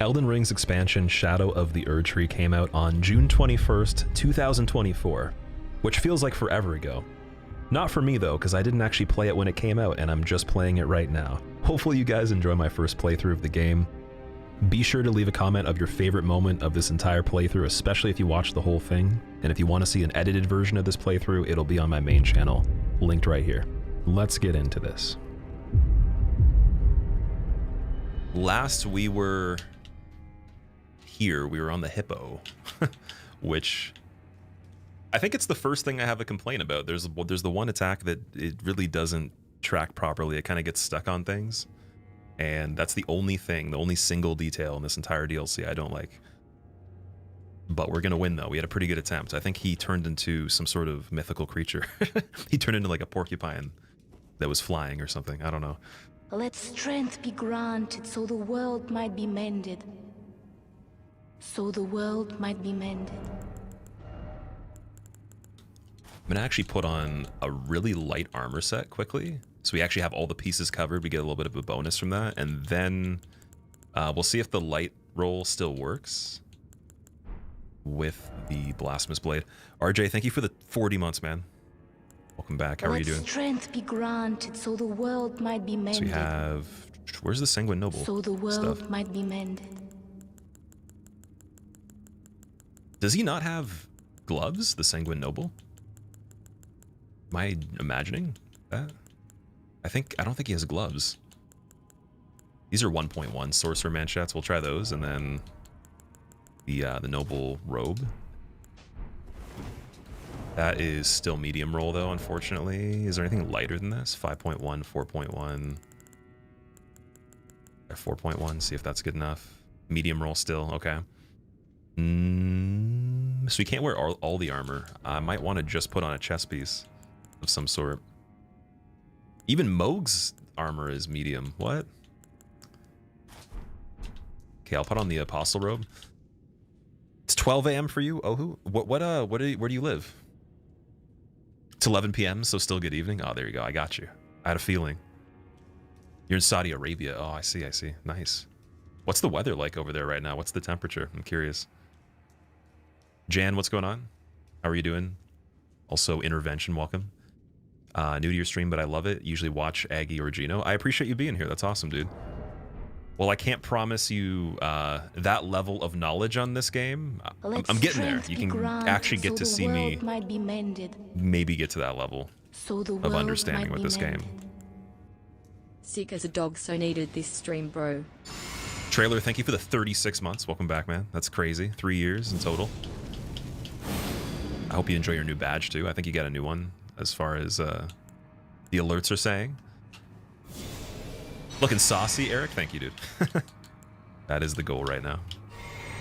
Elden Ring's expansion Shadow of the Erdtree came out on June 21st, 2024, which feels like forever ago. Not for me though, because I didn't actually play it when it came out and I'm just playing it right now. Hopefully you guys enjoy my first playthrough of the game. Be sure to leave a comment of your favorite moment of this entire playthrough, especially if you watched the whole thing. And if you want to see an edited version of this playthrough, it'll be on my main channel, linked right here. Let's get into this. Last we were here, we were on the hippo, which I think it's the first thing I have a complaint about. There's the one attack that it really doesn't track properly. It kind of gets stuck on things, and that's the only thing, the only single detail in this entire DLC I don't like. But we're gonna win though. We had a pretty good attempt. I think he turned into some sort of mythical creature. He turned into like a porcupine that was flying or something. I don't know. Let strength be granted so the world might be mended. So the world might be mended. I'm gonna actually put on a really light armor set quickly, so we actually have all the pieces covered. We get a little bit of a bonus from that, and then we'll see if the light roll still works with the Blasphemous Blade. RJ, thank you for the 40 months, man. Welcome back. How are you doing? Let strength be granted so the world might be mended. So we have, where's the Sanguine Noble? So the world stuff? might be mended. Does he not have gloves, the Sanguine Noble? Am I imagining that? I don't think he has gloves. These are 1.1 Sorcerer Manchettes. We'll try those, and then the Noble Robe. That is still medium roll though, unfortunately. Is there anything lighter than this? 5.1, 4.1, 4.1. See if that's good enough. Medium roll still, okay. So we can't wear all the armor. I might want to just put on a chest piece of some sort. Even Moog's armor is medium. What? Okay, I'll put on the Apostle Robe. It's 12 a.m. for you, Ohu? Where do you live? It's 11 p.m., so still good evening. Oh, there you go. I got you. I had a feeling. You're in Saudi Arabia. Oh, I see. Nice. What's the weather like over there right now? What's the temperature? I'm curious. Jan, what's going on? How are you doing? Also, Intervention, welcome. New to your stream, but I love it. Usually watch Aggie or Gino. I appreciate you being here. That's awesome, dude. Well, I can't promise you that level of knowledge on this game. I'm getting there. You can actually get to see me maybe get to that level of understanding with this game. Sick as a dog, so needed this stream, bro. Trailer, thank you for the 36 months. Welcome back, man. That's crazy. 3 years in total. I hope you enjoy your new badge, too. I think you got a new one, as far as the alerts are saying. Looking saucy, Eric. Thank you, dude. That is the goal right now.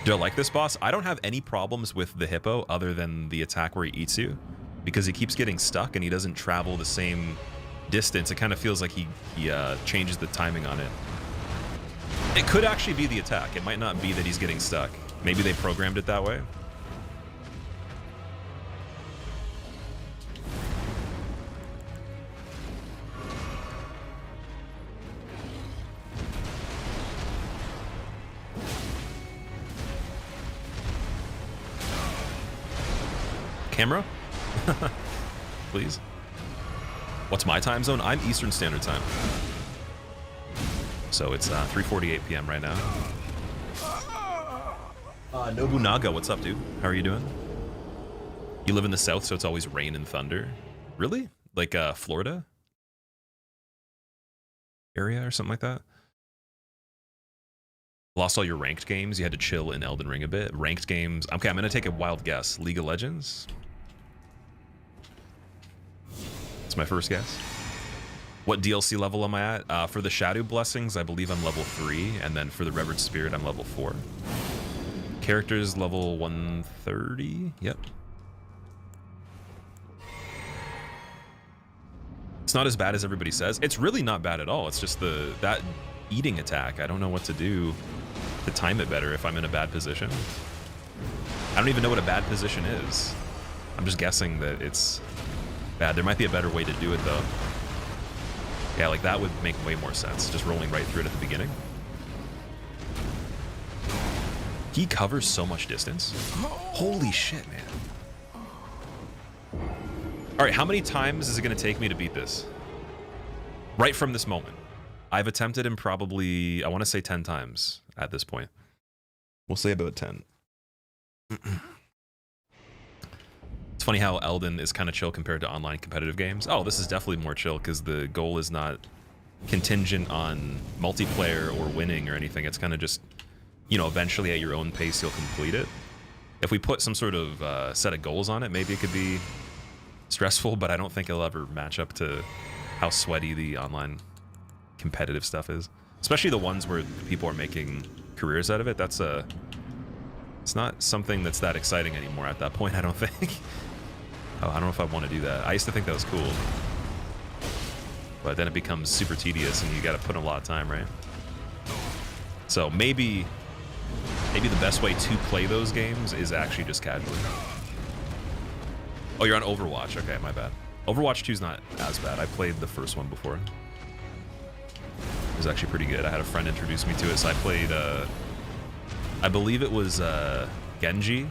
Do I like this boss? I don't have any problems with the hippo other than the attack where he eats you, because he keeps getting stuck and he doesn't travel the same distance. It kind of feels like he changes the timing on it. It could actually be the attack. It might not be that he's getting stuck. Maybe they programmed it that way. Camera? Please. What's my time zone? I'm Eastern Standard Time. So it's 3:48 p.m. right now. Nobunaga, what's up, dude? How are you doing? You live in the south, so it's always rain and thunder. Really? Like Florida area or something like that? Lost all your ranked games? You had to chill in Elden Ring a bit? Ranked games? Okay, I'm going to take a wild guess. League of Legends? That's my first guess. What DLC level am I at? For the Shadow Blessings, I believe I'm level 3, and then for the Revered Spirit, I'm level 4. Characters level 130. Yep. It's not as bad as everybody says. It's really not bad at all. It's just that eating attack. I don't know what to do to time it better if I'm in a bad position. I don't even know what a bad position is. I'm just guessing that it's bad. There might be a better way to do it, though. Yeah, like that would make way more sense. Just rolling right through it at the beginning. He covers so much distance. Holy shit, man. All right, how many times is it going to take me to beat this? Right from this moment. I've attempted him probably, I want to say 10 times at this point. We'll say about 10. It's funny how Elden is kind of chill compared to online competitive games. Oh, this is definitely more chill because the goal is not contingent on multiplayer or winning or anything. It's kind of just, you know, eventually at your own pace you'll complete it. If we put some sort of set of goals on it, maybe it could be stressful, but I don't think it'll ever match up to how sweaty the online competitive stuff is. Especially the ones where people are making careers out of it. That's it's not something that's that exciting anymore at that point, I don't think. Oh, I don't know if I want to do that. I used to think that was cool. But then it becomes super tedious and you got to put in a lot of time, right? So maybe the best way to play those games is actually just casually. Oh, you're on Overwatch. Okay, my bad. Overwatch 2 is not as bad. I played the first one before. It was actually pretty good. I had a friend introduce me to it, so I played, I believe it was Genji,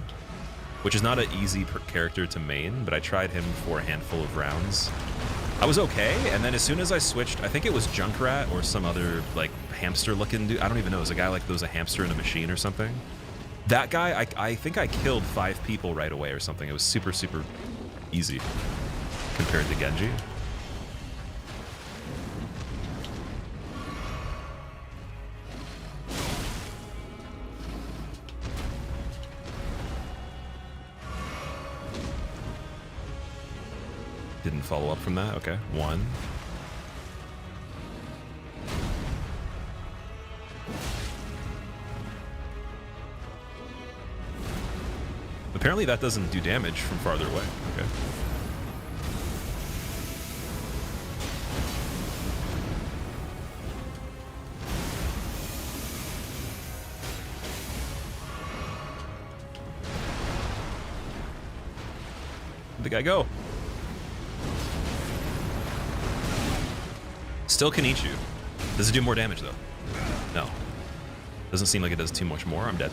which is not an easy character to main, but I tried him for a handful of rounds. I was okay, and then as soon as I switched, I think it was Junkrat or some other, like, hamster-looking dude. I don't even know. It was a guy like there was a hamster in a machine or something. That guy, I think I killed 5 people right away or something. It was super, super easy compared to Genji. Didn't follow up from that. Okay, 1. Apparently that doesn't do damage from farther away. Okay. Where'd the guy go? Still can eat you. Does it do more damage though? No. Doesn't seem like it does too much more. I'm dead.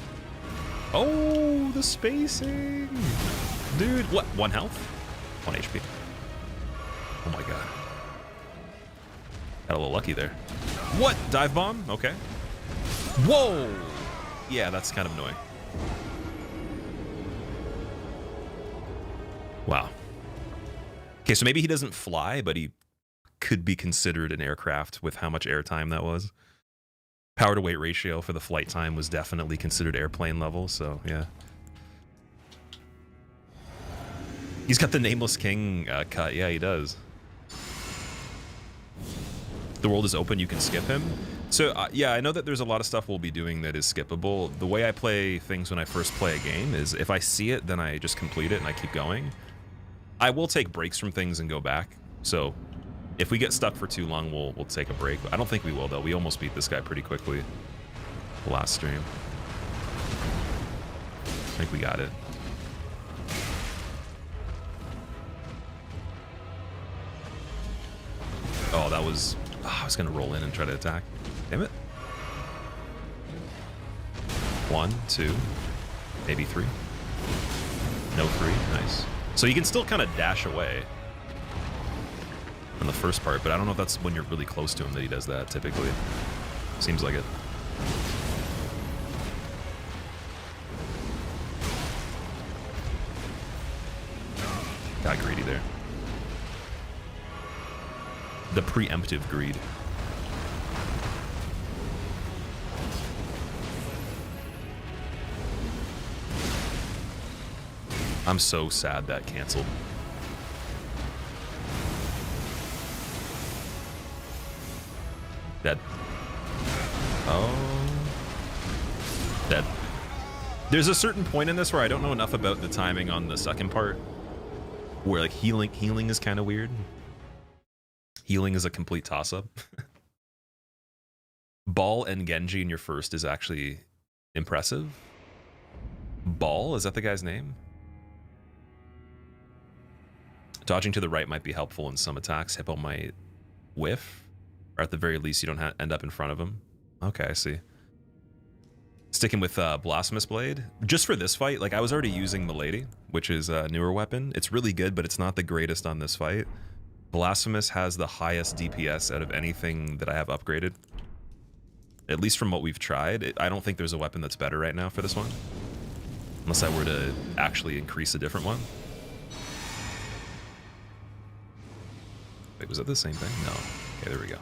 Oh, the spacing. Dude, what? 1 health? 1 HP. Oh my god. Got a little lucky there. What? Dive bomb? Okay. Whoa! Yeah, that's kind of annoying. Wow. Okay, so maybe he doesn't fly, but he could be considered an aircraft with how much airtime that was. Power to weight ratio for the flight time was definitely considered airplane level, so yeah. He's got the Nameless King cut. Yeah, he does. The world is open, you can skip him. So yeah, I know that there's a lot of stuff we'll be doing that is skippable. The way I play things when I first play a game is if I see it, then I just complete it and I keep going. I will take breaks from things and go back. So if we get stuck for too long, we'll take a break. I don't think we will, though. We almost beat this guy pretty quickly last stream. I think we got it. Oh, that was... Oh, I was going to roll in and try to attack. Damn it. 1, 2, maybe 3. No 3. Nice. So you can still kind of dash away in the first part, but I don't know if that's when you're really close to him that he does that, typically. Seems like it. Got greedy there. The preemptive greed. I'm so sad that canceled. Dead. Oh. Dead. There's a certain point in this where I don't know enough about the timing on the second part, where like healing is kind of weird. Healing is a complete toss-up. Ball and Genji in your first is actually impressive. Ball, is that the guy's name? Dodging to the right might be helpful in some attacks. Hippo might whiff. Or at the very least, you don't end up in front of him. Okay, I see. Sticking with Blasphemous Blade. Just for this fight, like I was already using Milady, which is a newer weapon. It's really good, but it's not the greatest on this fight. Blasphemous has the highest DPS out of anything that I have upgraded. At least from what we've tried. I don't think there's a weapon that's better right now for this one. Unless I were to actually increase a different one. Wait, was it the same thing? No. Okay, there we go.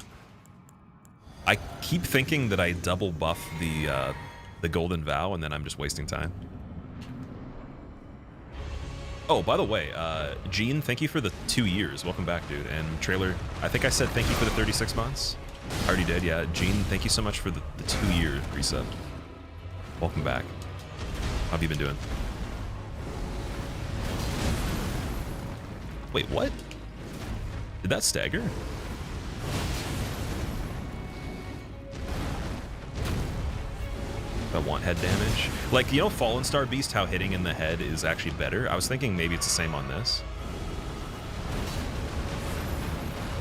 I keep thinking that I double buff the Golden Vow, and then I'm just wasting time. Oh, by the way, Gene, thank you for the 2 years. Welcome back, dude. And Trailer, I think I said thank you for the 36 months. I already did, yeah. Gene, thank you so much for the 2-year reset. Welcome back. How have you been doing? Wait, what? Did that stagger? I want head damage. Like, you know Fallen Star Beast, how hitting in the head is actually better? I was thinking maybe it's the same on this.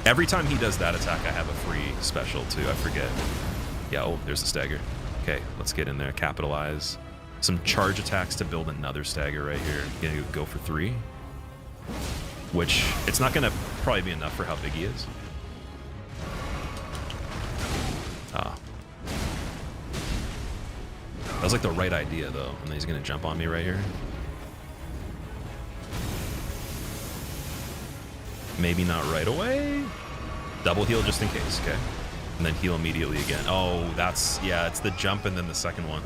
Every time he does that attack, I have a free special too, I forget. Yeah, oh, there's the stagger. Okay, let's get in there, capitalize. Some charge attacks to build another stagger right here. Gonna go for 3. Which, it's not gonna probably be enough for how big he is. Ah. That was like the right idea, though. And then he's gonna jump on me right here. Maybe not right away. Double heal just in case, okay? And then heal immediately again. Oh, that's, yeah, it's the jump and then the second one.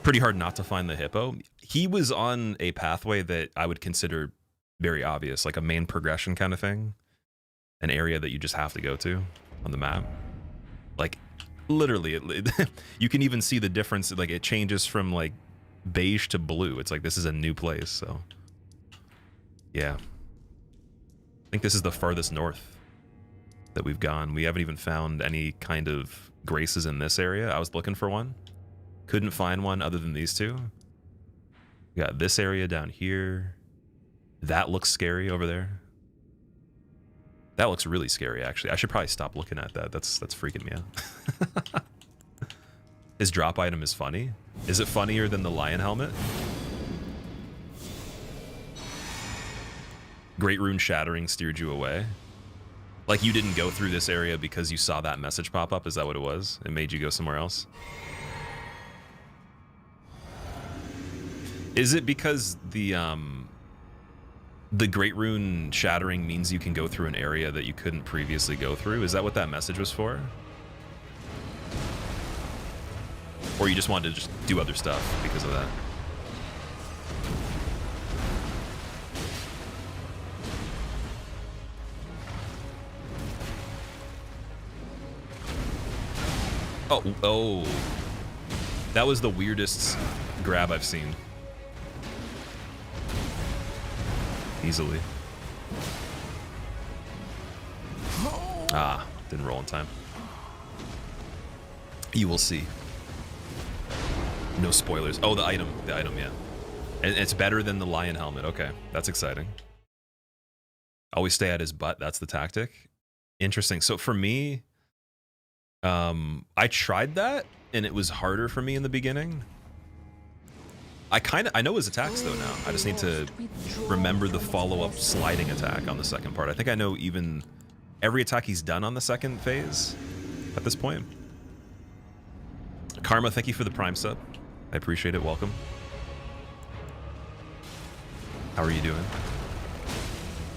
Pretty hard not to find the hippo. He was on a pathway that I would consider very obvious, like a main progression kind of thing. An area that you just have to go to on the map. Like, literally, you can even see the difference. Like, it changes from, like, beige to blue. It's like, this is a new place, so. Yeah. I think this is the farthest north that we've gone. We haven't even found any kind of graces in this area. I was looking for one. Couldn't find one other than these two. We got this area down here. That looks scary over there. That looks really scary, actually. I should probably stop looking at that. That's freaking me out. His drop item is funny. Is it funnier than the lion helmet? Great Rune Shattering steered you away. Like you didn't go through this area because you saw that message pop up? Is that what it was? It made you go somewhere else? Is it because the Great Rune Shattering means you can go through an area that you couldn't previously go through? Is that what that message was for? Or you just wanted to just do other stuff because of that? Oh. That was the weirdest grab I've seen. Easily. Ah, didn't roll in time. You will see. No spoilers. Oh, the item, yeah. And it's better than the lion helmet. Okay, that's exciting. Always stay at his butt. That's the tactic. Interesting. So for me, I tried that, and it was harder for me in the beginning. I know his attacks though now. I just need to remember the follow-up sliding attack on the second part. I think I know even every attack he's done on the second phase at this point. Karma, thank you for the Prime sub. I appreciate it. Welcome. How are you doing?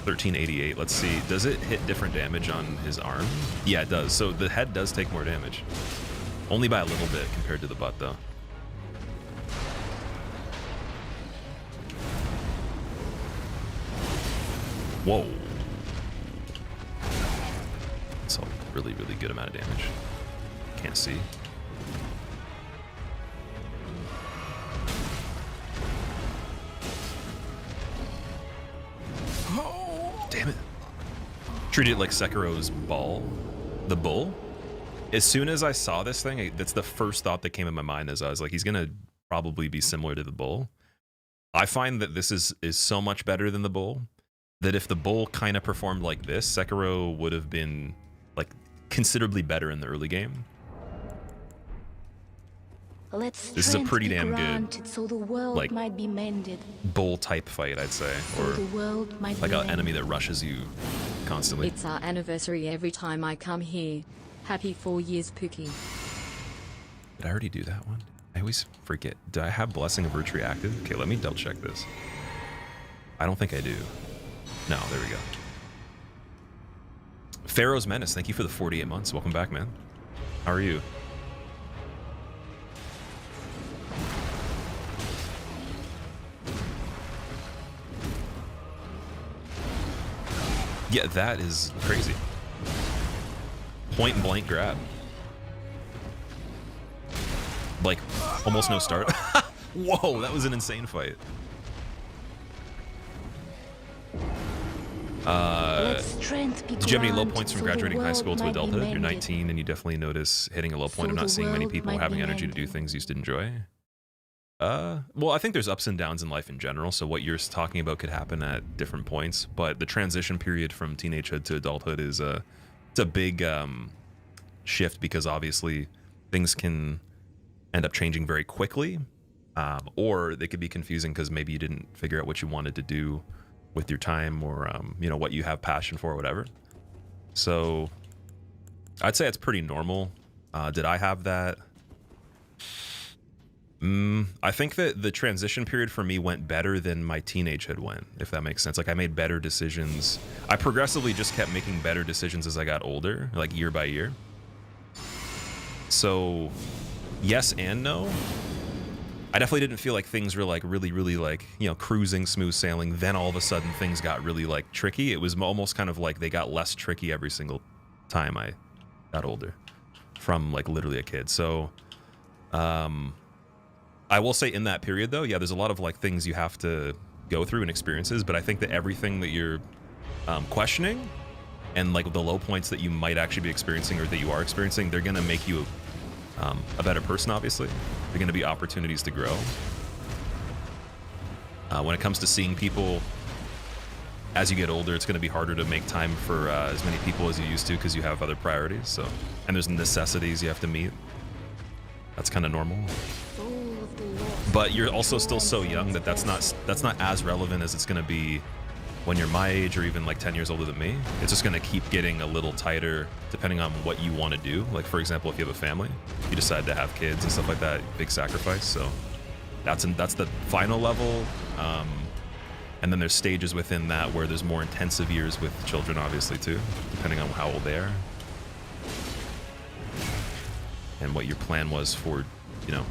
1388. Let's see. Does it hit different damage on his arm? Yeah, it does. So the head does take more damage. Only by a little bit compared to the butt, though. Whoa. That's a really, really good amount of damage. Can't see. Damn it. Treat it like Sekiro's ball. The bull. As soon as I saw this thing, that's the first thought that came in my mind. As I was like, he's gonna probably be similar to the bull. I find that this is so much better than the bull that if the bull kind of performed like this, Sekiro would have been like considerably better in the early game. Let's This is a pretty damn good, so the world like, might be mended. bull type fight, I'd say, So or the world might like be an mended. enemy that rushes you constantly. It's our anniversary every time I come here. Happy 4 years, Pookie. Did I already do that one? I always forget. Do I have Blessing of Virtue active? Okay, let me double check this. I don't think I do. No, there we go. Pharaoh's Menace, thank you for the 48 months. Welcome back, man. How are you? Yeah, that is crazy. Point and blank grab. Like, almost no start. Whoa, that was an insane fight. Let strength be Did you have any low granted points from so the graduating high world school to might be adulthood? You're mended. 19 and you definitely notice hitting a low point So of not the seeing many world people might having be energy to do mended. things you used to enjoy. Well, I think there's ups and downs in life in general, so what you're talking about could happen at different points, but the transition period from teenagehood to adulthood is it's a big shift, because obviously things can end up changing very quickly, or they could be confusing because maybe you didn't figure out what you wanted to do with your time, or you know, what you have passion for or whatever. So I'd say it's pretty normal. Did I have that? I think that the transition period for me went better than my teenagehood went, if that makes sense. Like, I made better decisions. I progressively just kept making better decisions as I got older, like year by year. So yes and no. I definitely didn't feel like things were like really like, you know, cruising, smooth sailing. Then all of a sudden things got really like tricky. It was almost kind of like they got less tricky every single time I got older, from like literally a kid. So I will say in that period though, yeah, there's a lot of like things you have to go through and experiences, but I think that everything that you're questioning and like the low points that you might actually be experiencing or that you are experiencing, they're gonna make you a better person, obviously. They're gonna be opportunities to grow. When it comes to seeing people, as you get older, it's gonna be harder to make time for as many people as you used to, because you have other priorities. So, and there's necessities you have to meet. That's kind of normal. But you're also still so young that that's not as relevant as it's going to be when you're my age, or even like 10 years older than me. It's just going to keep getting a little tighter depending on what you want to do. Like, for example, if you have a family, you decide to have kids and stuff like that, big sacrifice. So that's the final level. And then there's stages within that where there's more intensive years with children, obviously, too, depending on how old they are and what your plan was for, you know,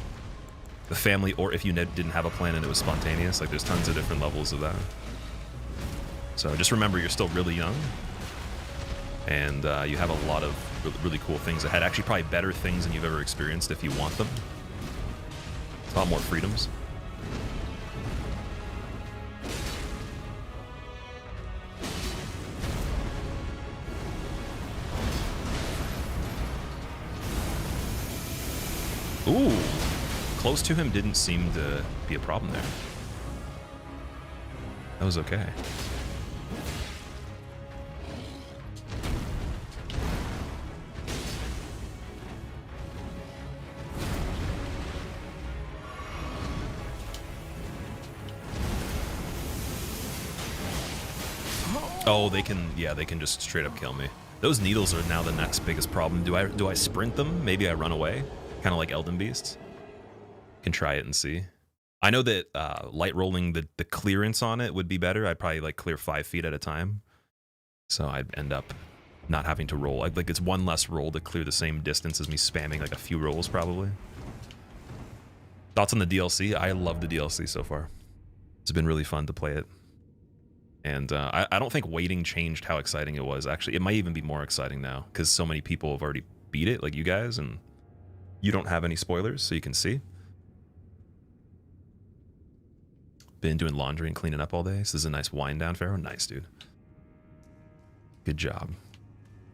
the family, or if you didn't have a plan and it was spontaneous. Like, there's tons of different levels of that. So just remember, you're still really young, and you have a lot of really cool things ahead. Actually, probably better things than you've ever experienced if you want them. A lot more freedoms. Ooh. Close to him didn't seem to be a problem there. That was okay. Oh, they can, yeah, they can just straight up kill me. Those needles are now the next biggest problem. Do I sprint them? Maybe I run away, kind of like Elden Beasts. Can try it and see. I know that light rolling the clearance on it would be better. I'd probably like clear 5 feet at a time, so I'd end up not having to roll. Like, it's one less roll to clear the same distance as me spamming like a few rolls, probably. Thoughts on the DLC? I love the DLC so far. It's been really fun to play it, and I don't think waiting changed how exciting it was. Actually, it might even be more exciting now because so many people have already beat it, like you guys, and you don't have any spoilers, so you can see. Been doing laundry and cleaning up all day. So this is a nice wind down, Pharaoh. Nice, dude. Good job.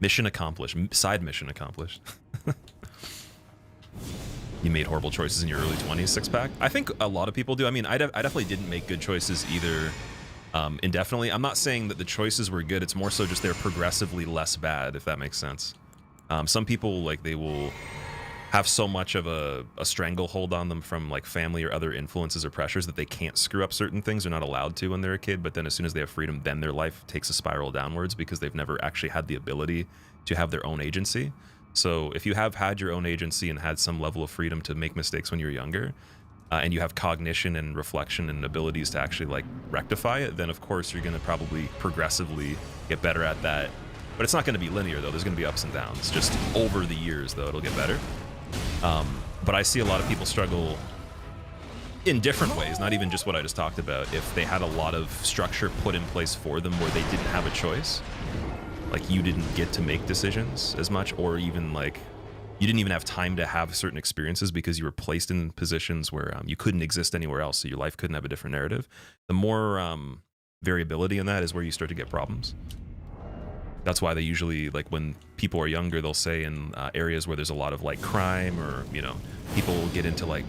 Mission accomplished. Side mission accomplished. You made horrible choices in your early 20s, six-pack? I think a lot of people do. I mean, I definitely didn't make good choices either indefinitely. I'm not saying that the choices were good. It's more so just they're progressively less bad, if that makes sense. Some people, like, they will have so much of a stranglehold on them from like family or other influences or pressures that they can't screw up certain things. They're not allowed to when they're a kid, but then as soon as they have freedom, then their life takes a spiral downwards because they've never actually had the ability to have their own agency. So if you have had your own agency and had some level of freedom to make mistakes when you're younger, and you have cognition and reflection and abilities to actually like rectify it, then of course you're going to probably progressively get better at that. But it's not going to be linear though. There's going to be ups and downs. Just over the years though, it'll get better. But I see a lot of people struggle in different ways, not even just what I just talked about. If they had a lot of structure put in place for them where they didn't have a choice, like you didn't get to make decisions as much, or even like you didn't even have time to have certain experiences because you were placed in positions where you couldn't exist anywhere else, so your life couldn't have a different narrative. The more variability in that is where you start to get problems. That's why they usually, like when people are younger, they'll say in areas where there's a lot of like crime, or, you know, people get into like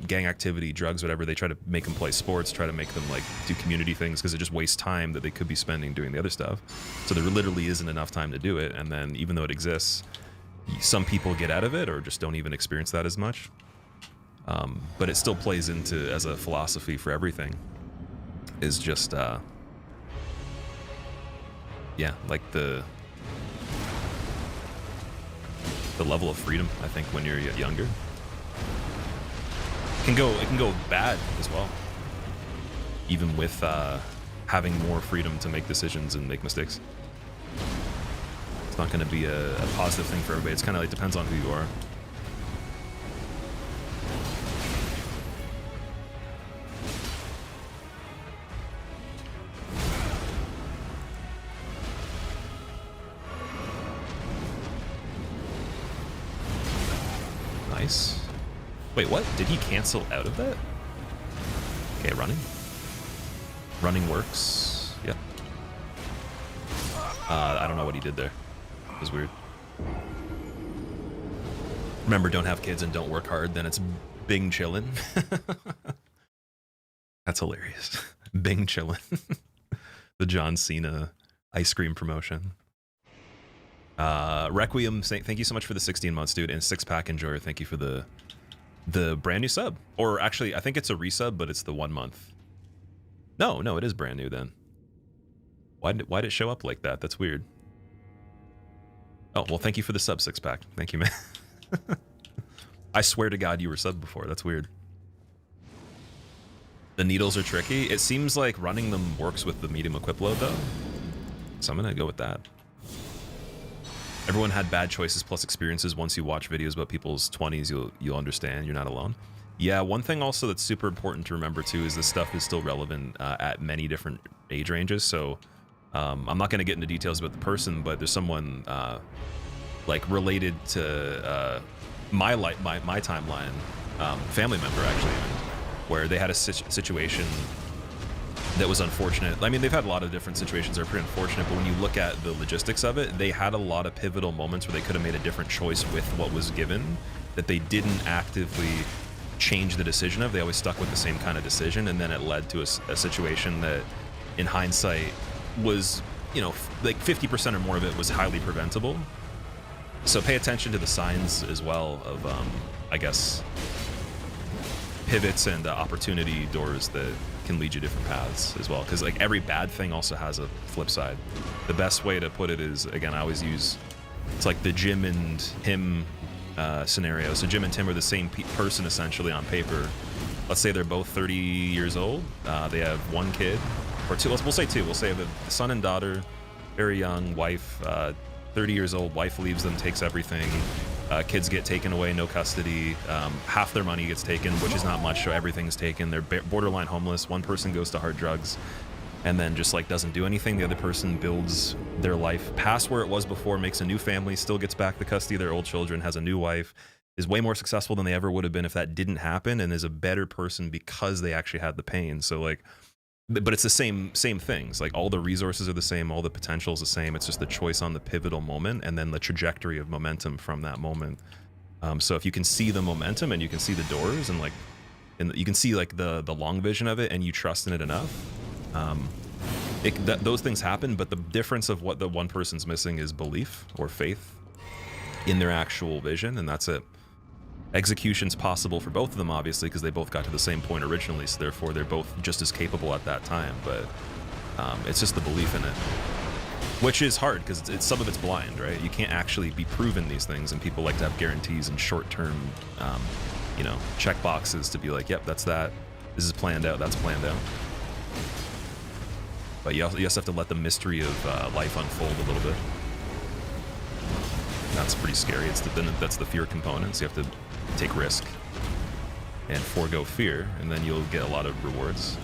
gang activity, drugs, whatever, they try to make them play sports, try to make them like do community things, because it just wastes time that they could be spending doing the other stuff. So there literally isn't enough time to do it. And then even though it exists, some people get out of it or just don't even experience that as much. But it still plays into, as a philosophy for everything, is just yeah, like the level of freedom, I think, when you're younger it can go bad as well, even with having more freedom to make decisions and make mistakes. It's not going to be a positive thing for everybody. It's kind of like depends on who you are. Nice. Wait, what? Did he cancel out of that? Okay, running. Running works. Yep. I don't know what he did there. It was weird. Remember, don't have kids and don't work hard, then it's Bing chillin'. That's hilarious. Bing chillin'. The John Cena ice cream promotion. Requiem, thank you so much for the 16 months, dude. And Six Pack Enjoyer, thank you for the brand new sub. Or actually, I think it's a resub, but it's the 1 month. No, it is brand new then. Why'd it show up like that? That's weird. Oh, well, thank you for the sub, Six Pack. Thank you, man. I swear to God you were subbed before. That's weird. The needles are tricky. It seems like running them works with the medium equip load, though. So I'm gonna go with that. Everyone had bad choices plus experiences. Once you watch videos about people's 20s, you'll understand you're not alone. Yeah, one thing also that's super important to remember too is this stuff is still relevant at many different age ranges. So I'm not going to get into details about the person, but there's someone like related to my timeline, family member actually, where they had a situation that was unfortunate. I mean, they've had a lot of different situations that are pretty unfortunate, but when you look at the logistics of it, they had a lot of pivotal moments where they could have made a different choice with what was given, that they didn't actively change the decision of. They always stuck with the same kind of decision, and then it led to a situation that, in hindsight, was, you know, like 50% or more of it was highly preventable. So pay attention to the signs as well of, I guess, pivots and opportunity doors that can lead you different paths as well, because like every bad thing also has a flip side. The best way to put it is, again, I always use, it's like the Jim and him scenario. So Jim and Tim are the same person essentially on paper. Let's say they're both 30 years old. They have one kid, or two. We'll say two. We'll say the son and daughter, very young, wife, 30 years old. Wife leaves them, takes everything. Kids get taken away, no custody. Half their money gets taken, which is not much, so everything's taken. They're borderline homeless. One person goes to hard drugs and then just like doesn't do anything. The other person builds their life past where it was before, makes a new family, still gets back the custody of their old children, has a new wife, is way more successful than they ever would have been if that didn't happen, and is a better person because they actually had the pain. So like, but it's the same things. Like all the resources are the same, all the potential is the same. It's just the choice on the pivotal moment and then the trajectory of momentum from that moment. So if you can see the momentum and you can see the doors and like, and you can see like the long vision of it and you trust in it enough, those things happen. But the difference of what the one person's missing is belief or faith. in their actual vision, and that's it. Execution's possible for both of them, obviously, because they both got to the same point originally, so therefore they're both just as capable at that time, but it's just the belief in it. Which is hard, because some of it's blind, right? You can't actually be proven these things, and people like to have guarantees and short-term, you know, check boxes to be like, yep, that's that. This is planned out, that's planned out. But you also have to let the mystery of life unfold a little bit. That's pretty scary. That's the fear component, so you have to take risk and forego fear, and then you'll get a lot of rewards.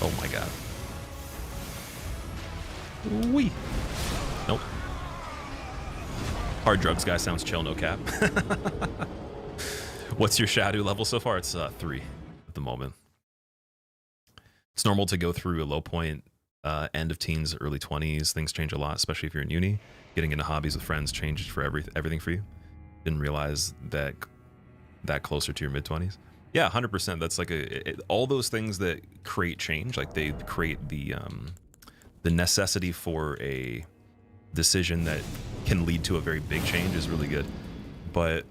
Oh my god. Wee. Nope. Hard drugs guy sounds chill, no cap. What's your shadow level so far? It's 3 at the moment. It's normal to go through a low point, end of teens, early 20s. Things change a lot, especially if you're in uni. Getting into hobbies with friends changed for everything for you. Didn't realize that closer to your mid 20s. Yeah, 100%. That's like all those things that create change, like they create the necessity for a decision that can lead to a very big change is really good. But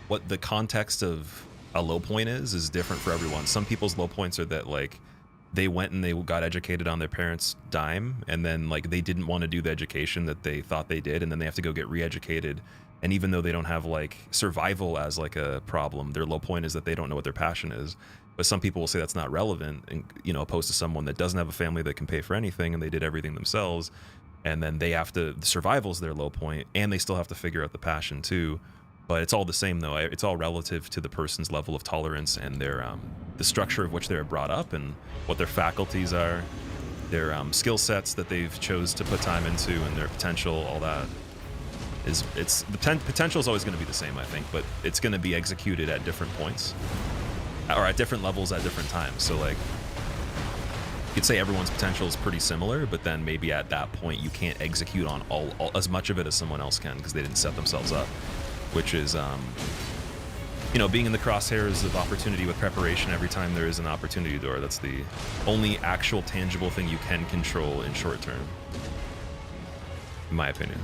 what the context of a low point is different for everyone. Some people's low points are that like they went and they got educated on their parents' dime, and then like they didn't want to do the education that they thought they did, and then they have to go get re-educated. And even though they don't have like survival as like a problem, their low point is that they don't know what their passion is. But some people will say that's not relevant, and you know, opposed to someone that doesn't have a family that can pay for anything and they did everything themselves, and then they have to, the survival's their low point, and they still have to figure out the passion too. But it's all the same though. It's all relative to the person's level of tolerance and their the structure of which they're brought up and what their faculties are, their skill sets that they've chose to put time into, and their potential. All that is the potential is always going to be the same, I think, but it's going to be executed at different points or at different levels at different times. So like you could say everyone's potential is pretty similar, but then maybe at that point you can't execute on all as much of it as someone else can because they didn't set themselves up, which is you know, being in the crosshairs of opportunity with preparation every time there is an opportunity door. That's the only actual tangible thing you can control in short term, in my opinion.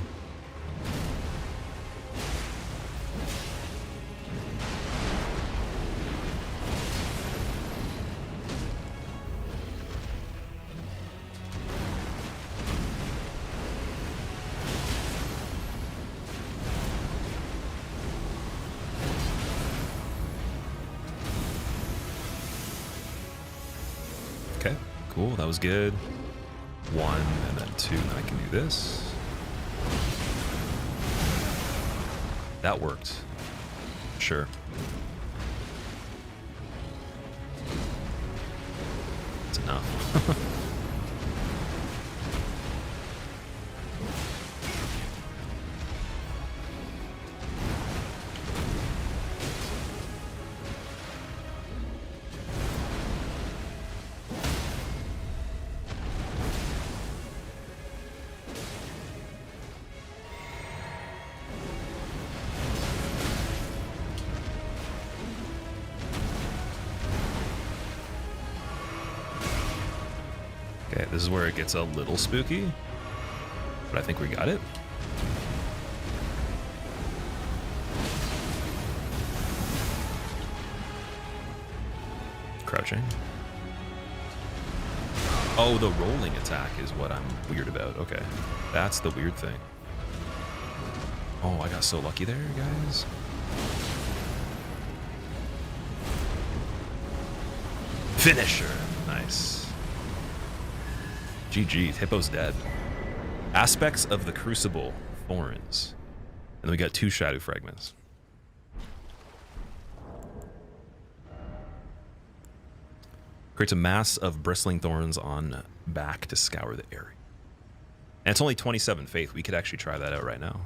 Okay, cool, that was good. 1 and then 2, and I can do this. That worked. Sure. It's enough. Okay, this is where it gets a little spooky, but I think we got it. Crouching. Oh, the rolling attack is what I'm weird about. Okay, that's the weird thing. Oh, I got so lucky there, guys. Finisher. Nice. GG, Hippo's dead. Aspects of the Crucible, Thorns. And then we got 2 Shadow Fragments. Creates a mass of bristling thorns on back to scour the area. And it's only 27 faith. We could actually try that out right now.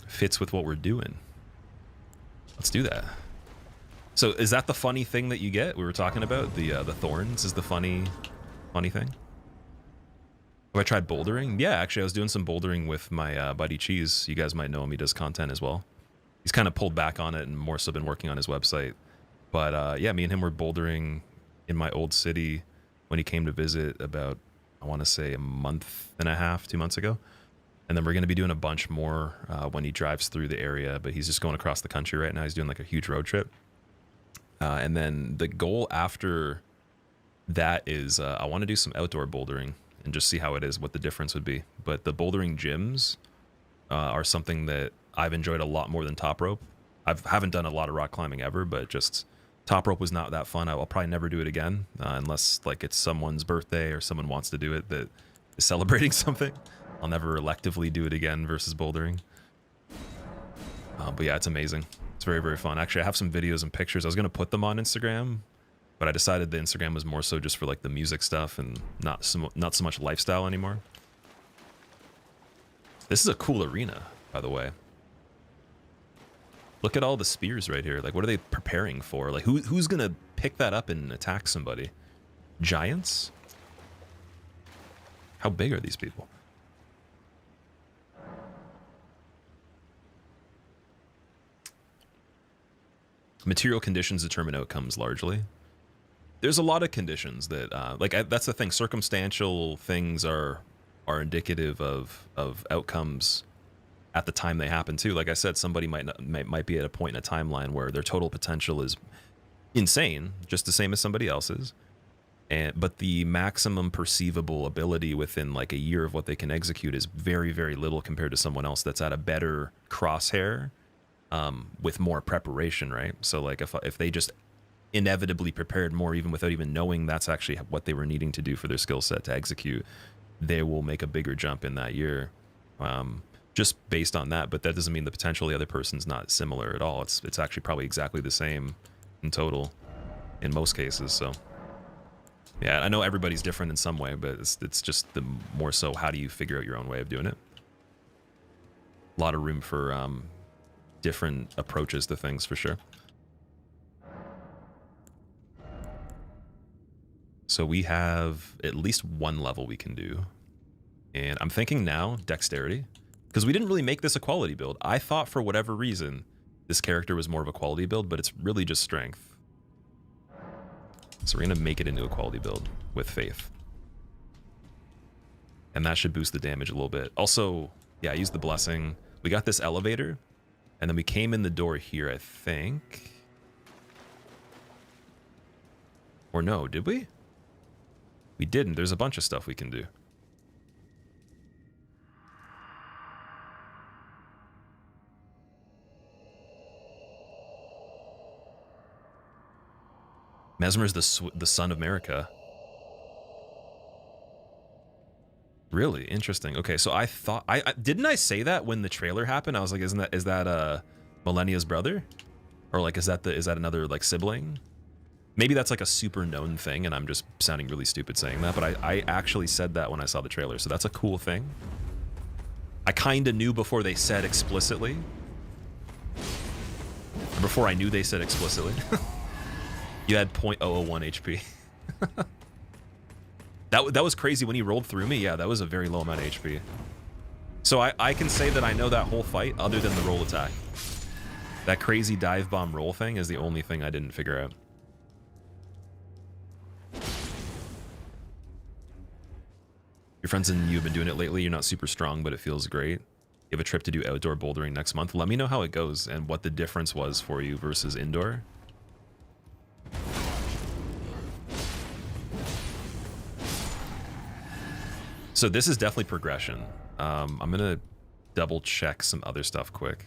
Fits with what we're doing. Let's do that. So is that the funny thing that you get? We were talking about the thorns is the funny thing. Have I tried bouldering? Yeah, actually, I was doing some bouldering with my buddy Cheese. You guys might know him. He does content as well. He's kind of pulled back on it and more so been working on his website. But yeah, me and him were bouldering in my old city when he came to visit about, I want to say, a month and a half, 2 months ago. And then we're going to be doing a bunch more when he drives through the area. But he's just going across the country right now. He's doing like a huge road trip. And then the goal after that is I want to do some outdoor bouldering and just see how it is, what the difference would be. But the bouldering gyms are something that I've enjoyed a lot more than top rope. I haven't done a lot of rock climbing ever, but just top rope was not that fun. I'll probably never do it again unless like it's someone's birthday or someone wants to do it that is celebrating something. I'll never electively do it again versus bouldering. But yeah, it's amazing. It's very, very fun. Actually, I have some videos and pictures. I was going to put them on Instagram, but I decided the Instagram was more so just for like the music stuff and not so much lifestyle anymore. This is a cool arena, by the way. Look at all the spears right here. Like, what are they preparing for? Like, who's going to pick that up and attack somebody? Giants? How big are these people? Material conditions determine outcomes largely. There's a lot of conditions that, that's the thing. Circumstantial things are indicative of outcomes at the time they happen too. Like I said, somebody might be at a point in a timeline where their total potential is insane, just the same as somebody else's. But the maximum perceivable ability within like a year of what they can execute is very, very little compared to someone else that's at a better crosshair. With more preparation, right? So like if they just inevitably prepared more even without even knowing that's actually what they were needing to do for their skill set to execute, they will make a bigger jump in that year just based on that. But that doesn't mean the potential of the other person's not similar at all. It's actually probably exactly the same in total in most cases. So yeah, I know everybody's different in some way, but it's just the more so how do you figure out your own way of doing it. A lot of room for different approaches to things for sure. So we have at least one level we can do. And I'm thinking now dexterity, because we didn't really make this a quality build. I thought for whatever reason this character was more of a quality build, but it's really just strength. So we're going to make it into a quality build with faith. And that should boost the damage a little bit. Also, yeah, I used the blessing. We got this elevator. And then we came in the door here, I think. Or no, did we? We didn't. There's a bunch of stuff we can do. Mesmer's the son of America. Really interesting. Okay, so I thought didn't I say that when the trailer happened? I was like, is that Millennia's brother, or like is that another like sibling? Maybe that's like a super known thing, and I'm just sounding really stupid saying that. But I actually said that when I saw the trailer, so that's a cool thing. I kind of knew before they said explicitly, or before I knew they said explicitly. You had 0.001 HP. That was crazy when he rolled through me. Yeah, that was a very low amount of HP. So I can say that I know that whole fight other than the roll attack. That crazy dive bomb roll thing is the only thing I didn't figure out. Your friends and you have been doing it lately. You're not super strong, but it feels great. You have a trip to do outdoor bouldering next month. Let me know how it goes and what the difference was for you versus indoor. So this is definitely progression. I'm gonna double check some other stuff quick.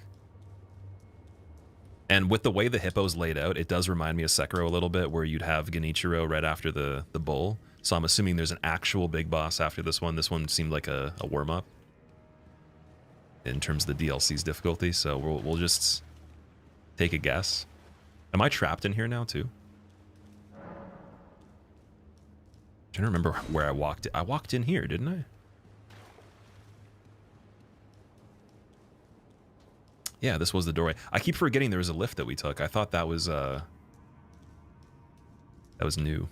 And with the way the hippo's laid out, it does remind me of Sekiro a little bit, where you'd have Genichiro right after the bull. So I'm assuming there's an actual big boss after this one. This one seemed like a warm-up in terms of the DLC's difficulty. So we'll just take a guess. Am I trapped in here now too? I'm trying to remember where I walked. I walked in here, didn't I? Yeah, this was the doorway. I keep forgetting there was a lift that we took. I thought that was new.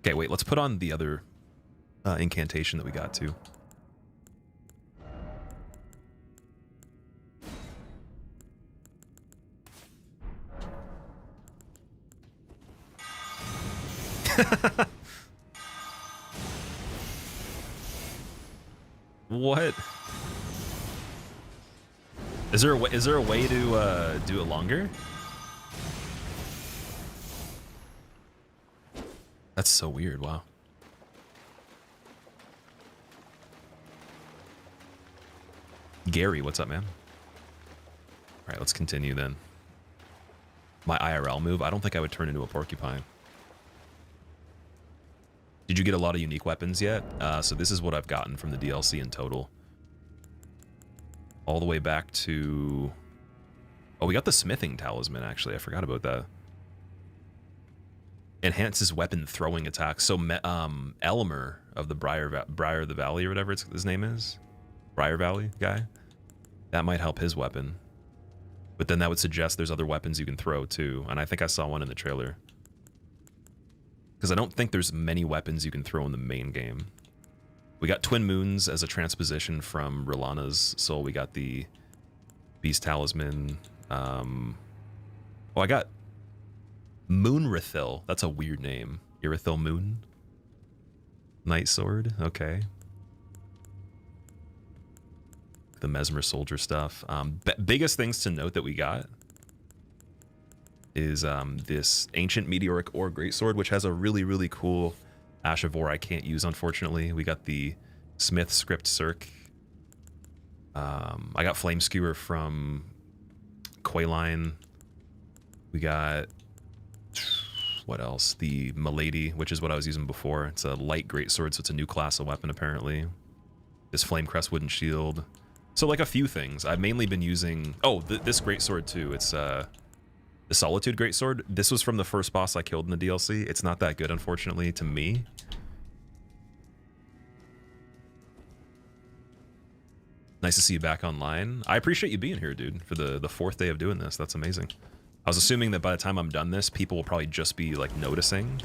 Okay, wait, let's put on the other incantation that we got to. What? Is there a way to do it longer? That's so weird. Wow. Gary, what's up, man? All right, let's continue then. My IRL move. I don't think I would turn into a porcupine. Did you get a lot of unique weapons yet? So this is what I've gotten from the DLC in total. All the way back to... Oh, we got the smithing talisman, actually. I forgot about that. Enhances weapon throwing attacks. So Elmer of the Briar of the Valley, or whatever his name is. Briar Valley guy. That might help his weapon. But then that would suggest there's other weapons you can throw, too. And I think I saw one in the trailer. Because I don't think there's many weapons you can throw in the main game. We got Twin Moons as a transposition from Rilana's soul. We got the Beast Talisman. Oh, I got Moonrithil. That's a weird name. Irithil Moon. Night Sword. Okay. The Mesmer Soldier stuff. Biggest things to note that we got is this Ancient Meteoric Ore Greatsword, which has a really, really cool Ash of Ore I can't use, unfortunately. We got the Smith Script Circ. I got Flame Skewer from Quayline. We got... What else? The Milady, which is what I was using before. It's a light greatsword, so it's a new class of weapon, apparently. This Flamecrest Wooden Shield. So, like, a few things. I've mainly been using... Oh, this greatsword, too. It's, the Solitude Greatsword. This was from the first boss I killed in the DLC. It's not that good, unfortunately, to me. Nice to see you back online. I appreciate you being here, dude, for the fourth day of doing this. That's amazing. I was assuming that by the time I'm done this, people will probably just be, like, noticing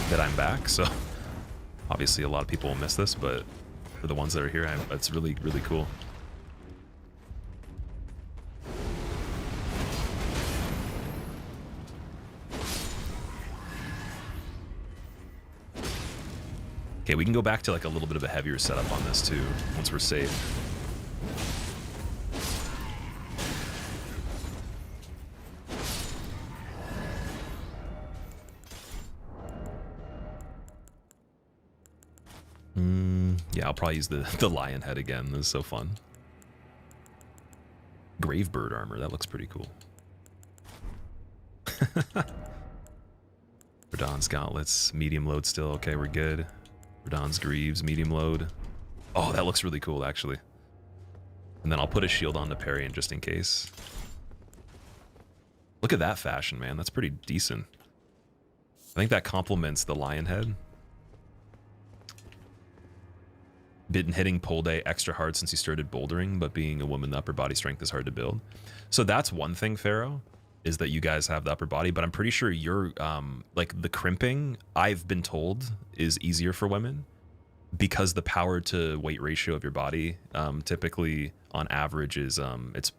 that I'm back. So, obviously, a lot of people will miss this, but for the ones that are here, it's really, really cool. Okay, we can go back to like a little bit of a heavier setup on this too, once we're safe. Yeah, I'll probably use the lion head again. This is so fun. Gravebird armor, that looks pretty cool. Verdan's gauntlets, medium load still. Okay, we're good. Verdan's greaves, medium load. Oh, that looks really cool, actually. And then I'll put a shield on to parry in just in case. Look at that fashion, man. That's pretty decent. I think that complements the lion head. Been hitting pole day extra hard since you started bouldering, but being a woman, the upper body strength is hard to build. So that's one thing, Pharaoh, is that you guys have the upper body, but I'm pretty sure you're, like, the crimping, I've been told, is easier for women because the power to weight ratio of your body, typically, on average, is,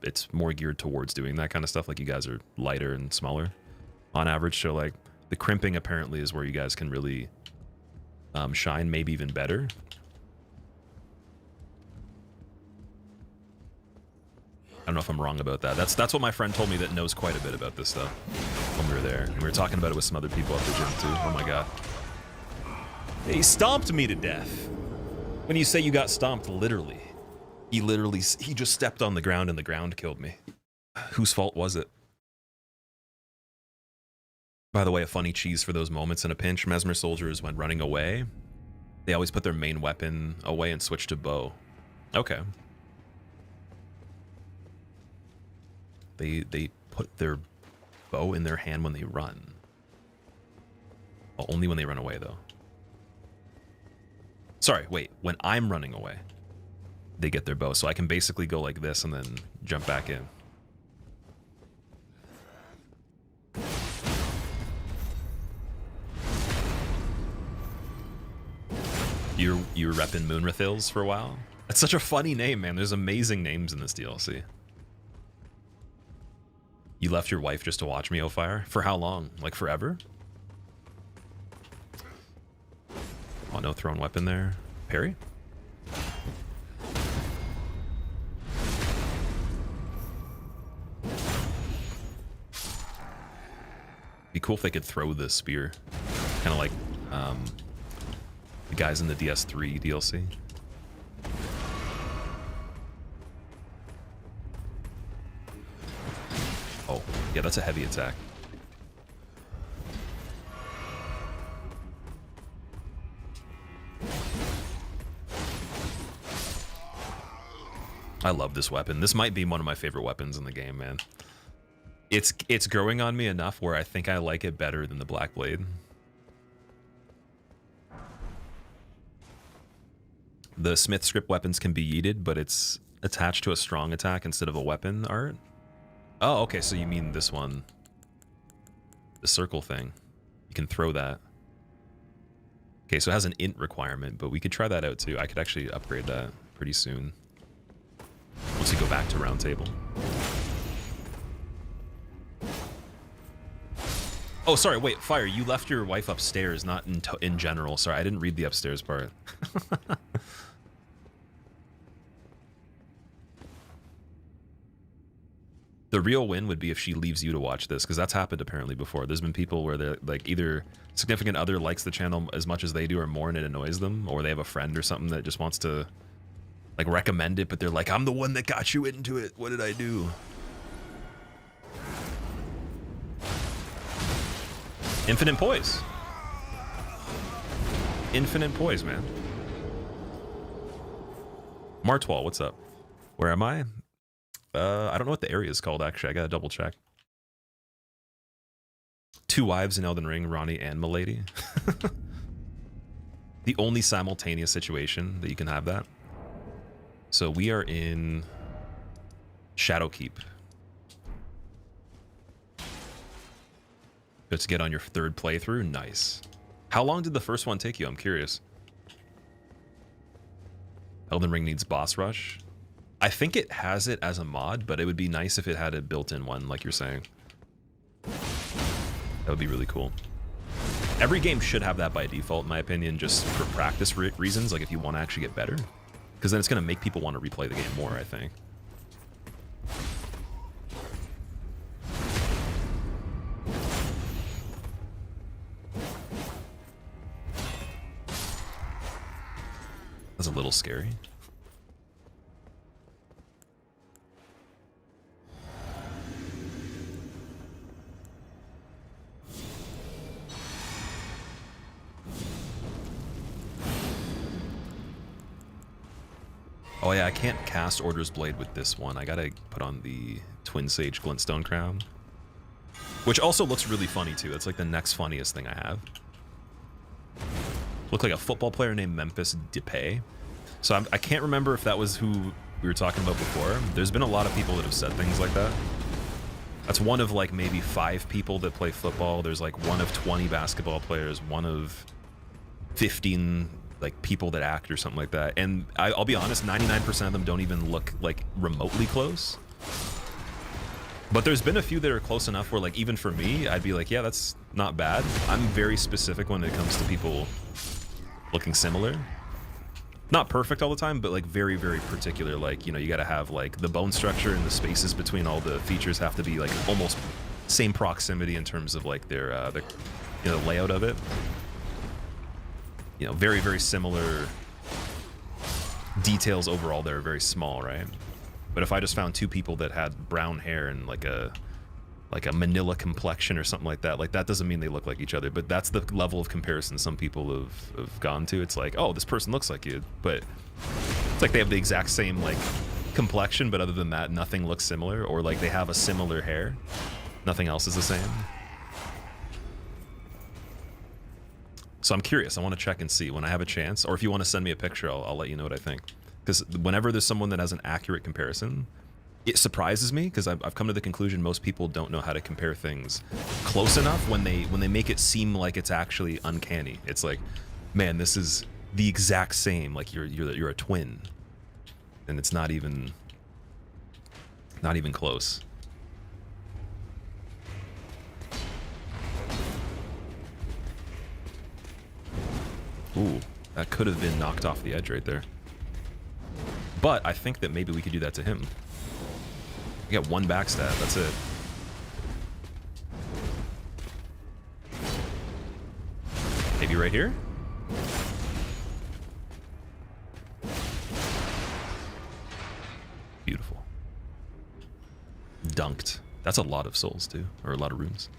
it's more geared towards doing that kind of stuff. Like, you guys are lighter and smaller on average, so, like, the crimping apparently is where you guys can really shine, maybe even better. I don't know if I'm wrong about that. That's what my friend told me that knows quite a bit about this stuff when we were there. And we were talking about it with some other people at the gym too. Oh my god. He stomped me to death. When you say you got stomped, literally. He just stepped on the ground and the ground killed me. Whose fault was it? By the way, a funny cheese for those moments in a pinch. Mesmer soldiers, when running away, they always put their main weapon away and switch to bow. Okay. They put their bow in their hand when they run. Well, only when they run away, though. Sorry, wait. When I'm running away, they get their bow. So I can basically go like this and then jump back in. You were repping Moonrathils for a while? That's such a funny name, man. There's amazing names in this DLC. You left your wife just to watch me, Fire? For how long? Like forever? Oh, no thrown weapon there. Parry? Be cool if they could throw the spear. Kind of like the guys in the DS3 DLC. Oh, yeah, that's a heavy attack. I love this weapon. This might be one of my favorite weapons in the game, man. It's growing on me enough where I think I like it better than the Black Blade. The Smith script weapons can be yeeted, but it's attached to a strong attack instead of a weapon art. Oh, okay, so you mean this one. The circle thing. You can throw that. Okay, so it has an int requirement, but we could try that out too. I could actually upgrade that pretty soon. Once we go back to round table. Oh, sorry, wait, Fire, you left your wife upstairs, not in general. Sorry, I didn't read the upstairs part. The real win would be if she leaves you to watch this, because that's happened apparently before. There's been people where they're like either significant other likes the channel as much as they do or more and it annoys them, or they have a friend or something that just wants to like recommend it, but they're like, I'm the one that got you into it. What did I do? Infinite poise. Infinite poise, man. Martwal, what's up? Where am I? I don't know what the area is called, actually. I gotta double check. Two wives in Elden Ring, Ronnie and Milady. The only simultaneous situation that you can have that. So we are in Shadowkeep. Good to get on your third playthrough. Nice. How long did the first one take you? I'm curious. Elden Ring needs boss rush. I think it has it as a mod, but it would be nice if it had a built-in one, like you're saying. That would be really cool. Every game should have that by default, in my opinion, just for practice reasons, like if you want to actually get better. Because then it's going to make people want to replay the game more, I think. That's a little scary. Oh yeah, I can't cast Order's Blade with this one. I gotta put on the Twin Sage Glintstone Crown. Which also looks really funny too. It's like the next funniest thing I have. Look like a football player named Memphis Depay. So I can't remember if that was who we were talking about before. There's been a lot of people that have said things like that. That's one of like maybe 5 people that play football. There's like one of 20 basketball players, one of 15 like people that act or something like that. And I'll be honest, 99% of them don't even look like remotely close. But there's been a few that are close enough where like even for me, I'd be like, yeah, that's not bad. I'm very specific when it comes to people looking similar. Not perfect all the time, but like very, very particular. Like, you know, you got to have like the bone structure and the spaces between all the features have to be like almost same proximity in terms of like their you know, layout of it. You know, very, very similar details overall. They're very small, right? But if I just found 2 people that had brown hair and like a manila complexion or something like that doesn't mean they look like each other. But that's the level of comparison some people have gone to. It's like, oh, this person looks like you, but it's like they have the exact same like complexion, but other than that, nothing looks similar. Or like they have a similar hair, nothing else is the same. So I'm curious. I want to check and see when I have a chance, or if you want to send me a picture, I'll let you know what I think. Because whenever there's someone that has an accurate comparison, it surprises me because I've come to the conclusion most people don't know how to compare things close enough when they make it seem like it's actually uncanny. It's like, man, this is the exact same, like you're a twin, and it's not even close. Ooh, that could have been knocked off the edge right there. But I think that maybe we could do that to him. We got one backstab, that's it. Maybe right here? Beautiful. Dunked. That's a lot of souls too, or a lot of runes.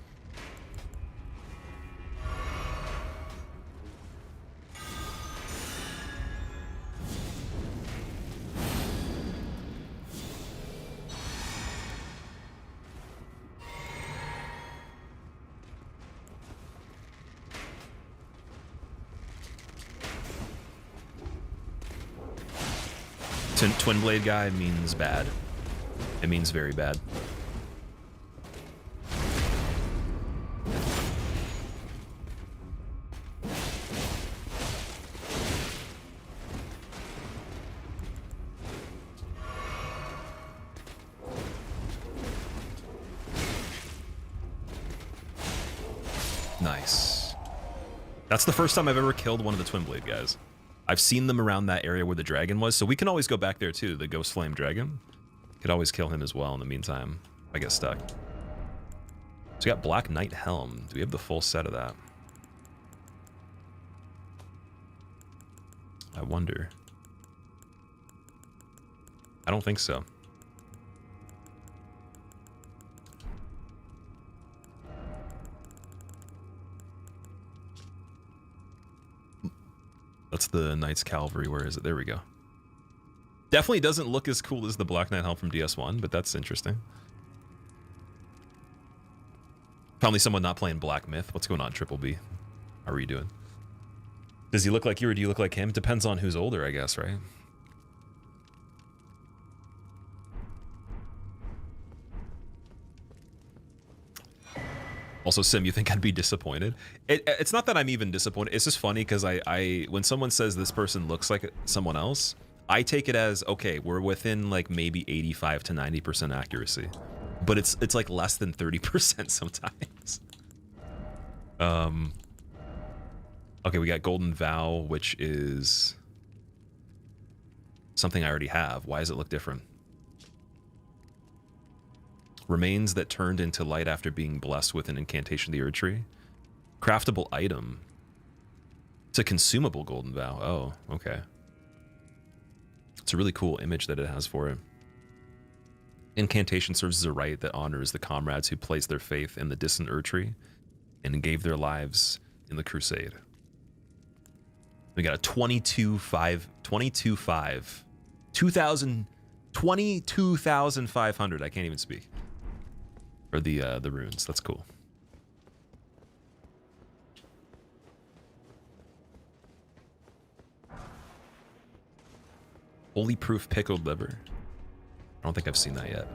Twin blade guy means bad. It means very bad. Nice. That's the first time I've ever killed one of the twin blade guys. I've seen them around that area where the dragon was, so we can always go back there too, the Ghost Flame Dragon. Could always kill him as well in the meantime. I get stuck. So we got Black Knight Helm. Do we have the full set of that? I wonder. I don't think so. That's the Knights Cavalry. Where is it? There we go. Definitely doesn't look as cool as the Black Knight Helm from DS1, but that's interesting. Finally, someone not playing Black Myth. What's going on, Triple B? How are you doing? Does he look like you or do you look like him? Depends on who's older, I guess, right? Also, Sim, you think I'd be disappointed? It's not that I'm even disappointed. It's just funny because I when someone says this person looks like someone else, I take it as, okay, we're within like maybe 85 to 90% accuracy. But it's like less than 30% sometimes. Okay, we got Golden Vow, which is something I already have. Why does it look different? Remains that turned into light after being blessed with an incantation of the Erd Tree. Craftable item. It's a consumable Golden Vow. Oh, okay. It's a really cool image that it has for it. Incantation serves as a rite that honors the comrades who placed their faith in the distant Erd Tree and gave their lives in the crusade. We got a 22,500. I can't even speak. For the runes. That's cool. Holy Proof Pickled Liver. I don't think I've seen that yet.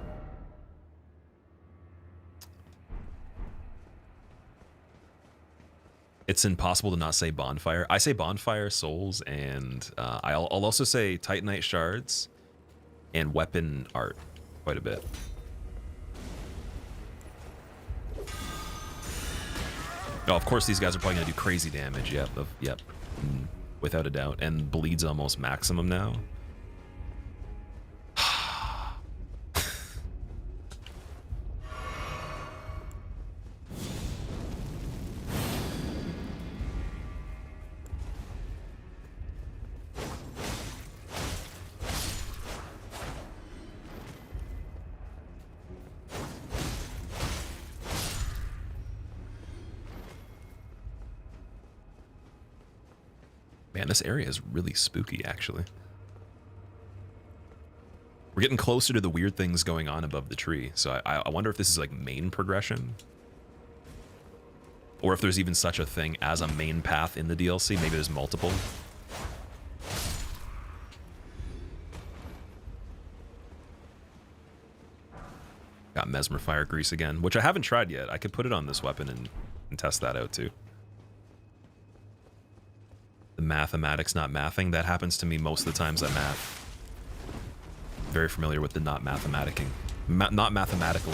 It's impossible to not say Bonfire. I say Bonfire, Souls, and I'll also say Titanite Shards and Weapon Art quite a bit. Oh, of course these guys are probably going to do crazy damage. Yep, yep. Without a doubt. And bleed's almost maximum now. Man, this area is really spooky, actually. We're getting closer to the weird things going on above the tree, so I wonder if this is like main progression. Or if there's even such a thing as a main path in the DLC. Maybe there's multiple. Got Mesmer Fire Grease again, which I haven't tried yet. I could put it on this weapon and test that out too. The mathematics not mathing. That happens to me most of the times I math. Very familiar with the not mathematicing. Not mathematical.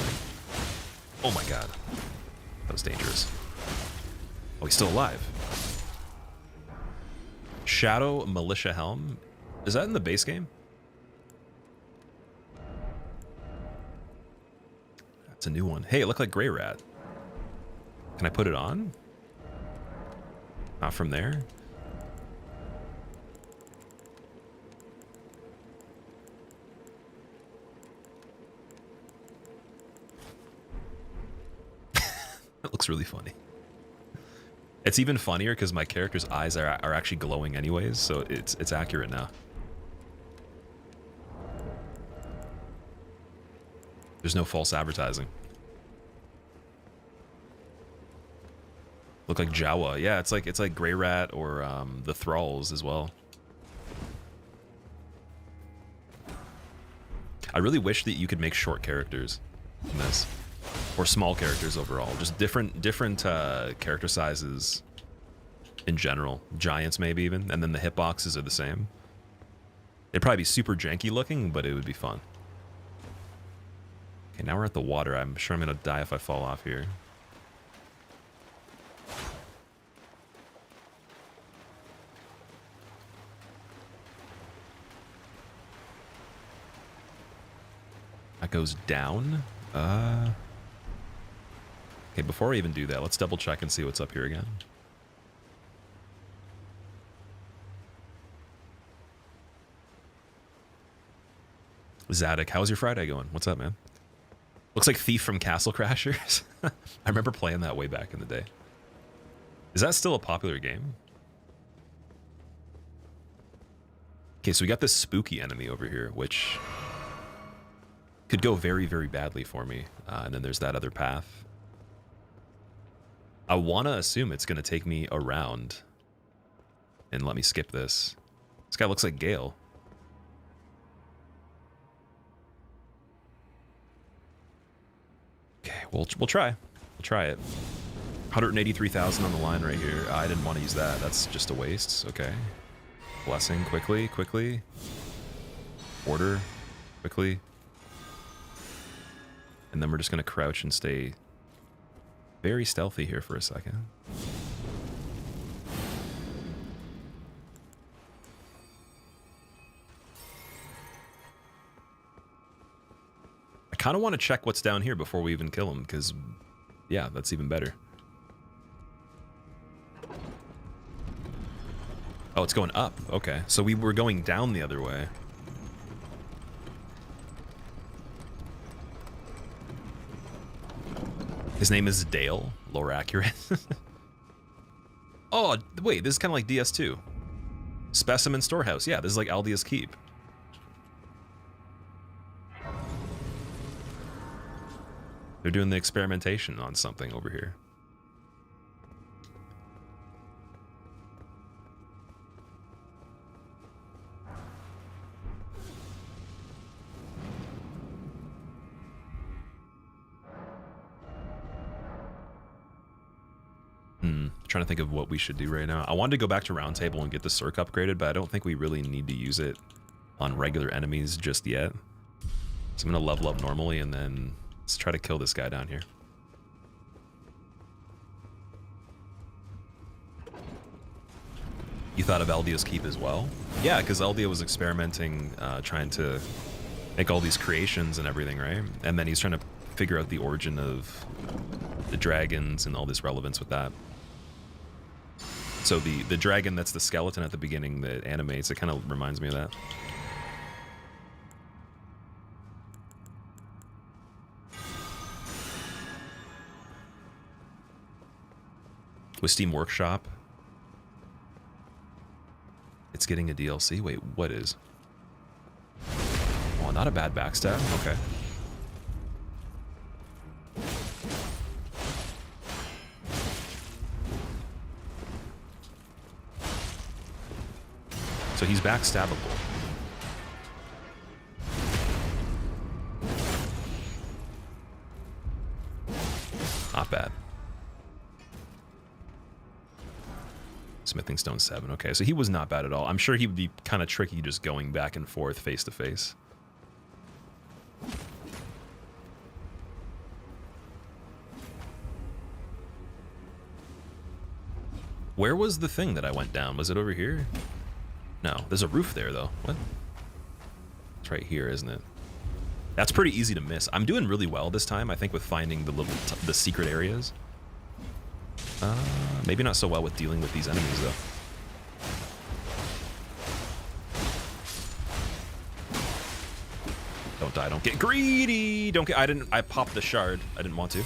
Oh my god. That was dangerous. Oh, he's still alive. Shadow Militia Helm. Is that in the base game? That's a new one. Hey, it looked like Grey Rat. Can I put it on? Not from there. It looks really funny. It's even funnier because my character's eyes are actually glowing anyways, so it's accurate now. There's no false advertising. Look like Jawa. Yeah, it's like Grey Rat or the Thralls as well. I really wish that you could make short characters in this. Or small characters overall. Just different character sizes in general. Giants maybe even. And then the hitboxes are the same. It'd probably be super janky looking, but it would be fun. Okay, now we're at the water. I'm sure I'm going to die if I fall off here. That goes down. Okay, before I even do that, let's double check and see what's up here again. Zadok, how's your Friday going? What's up, man? Looks like Thief from Castle Crashers. I remember playing that way back in the day. Is that still a popular game? Okay, so we got this spooky enemy over here, which could go very, very badly for me. And then there's that other path. I want to assume it's going to take me around and let me skip this. This guy looks like Gale. Okay, we'll try. We'll try it. 183,000 on the line right here. I didn't want to use that. That's just a waste. Okay. Blessing, quickly, quickly. Order, quickly. And then we're just going to crouch and stay very stealthy here for a second. I kind of want to check what's down here before we even kill him, because, yeah, that's even better. Oh, it's going up. Okay, so we were going down the other way. His name is Dale. Lore accurate. Oh, wait, this is kind of like DS2. Specimen Storehouse. Yeah, this is like Aldia's Keep. They're doing the experimentation on something over here. Trying to think of what we should do right now. I wanted to go back to Roundtable and get the Circ upgraded, but I don't think we really need to use it on regular enemies just yet. So I'm going to level up normally and then let's try to kill this guy down here. You thought of Eldia's Keep as well? Yeah, because Eldia was experimenting, trying to make all these creations and everything, right? And then he's trying to figure out the origin of the dragons and all this relevance with that. So the dragon that's the skeleton at the beginning that animates, it kind of reminds me of that. With Steam Workshop, it's getting a DLC. Wait, what is? Oh, not a bad backstab. Okay. So he's backstabbable. Not bad. Smithing Stone 7. Okay, so he was not bad at all. I'm sure he would be kind of tricky just going back and forth face to face. Where was the thing that I went down? Was it over here? No, there's a roof there though. What? It's right here, isn't it? That's pretty easy to miss. I'm doing really well this time, I think, with finding the the secret areas. Maybe not so well with dealing with these enemies though. Don't die, don't get greedy. Don't get, I popped the shard. I didn't want to.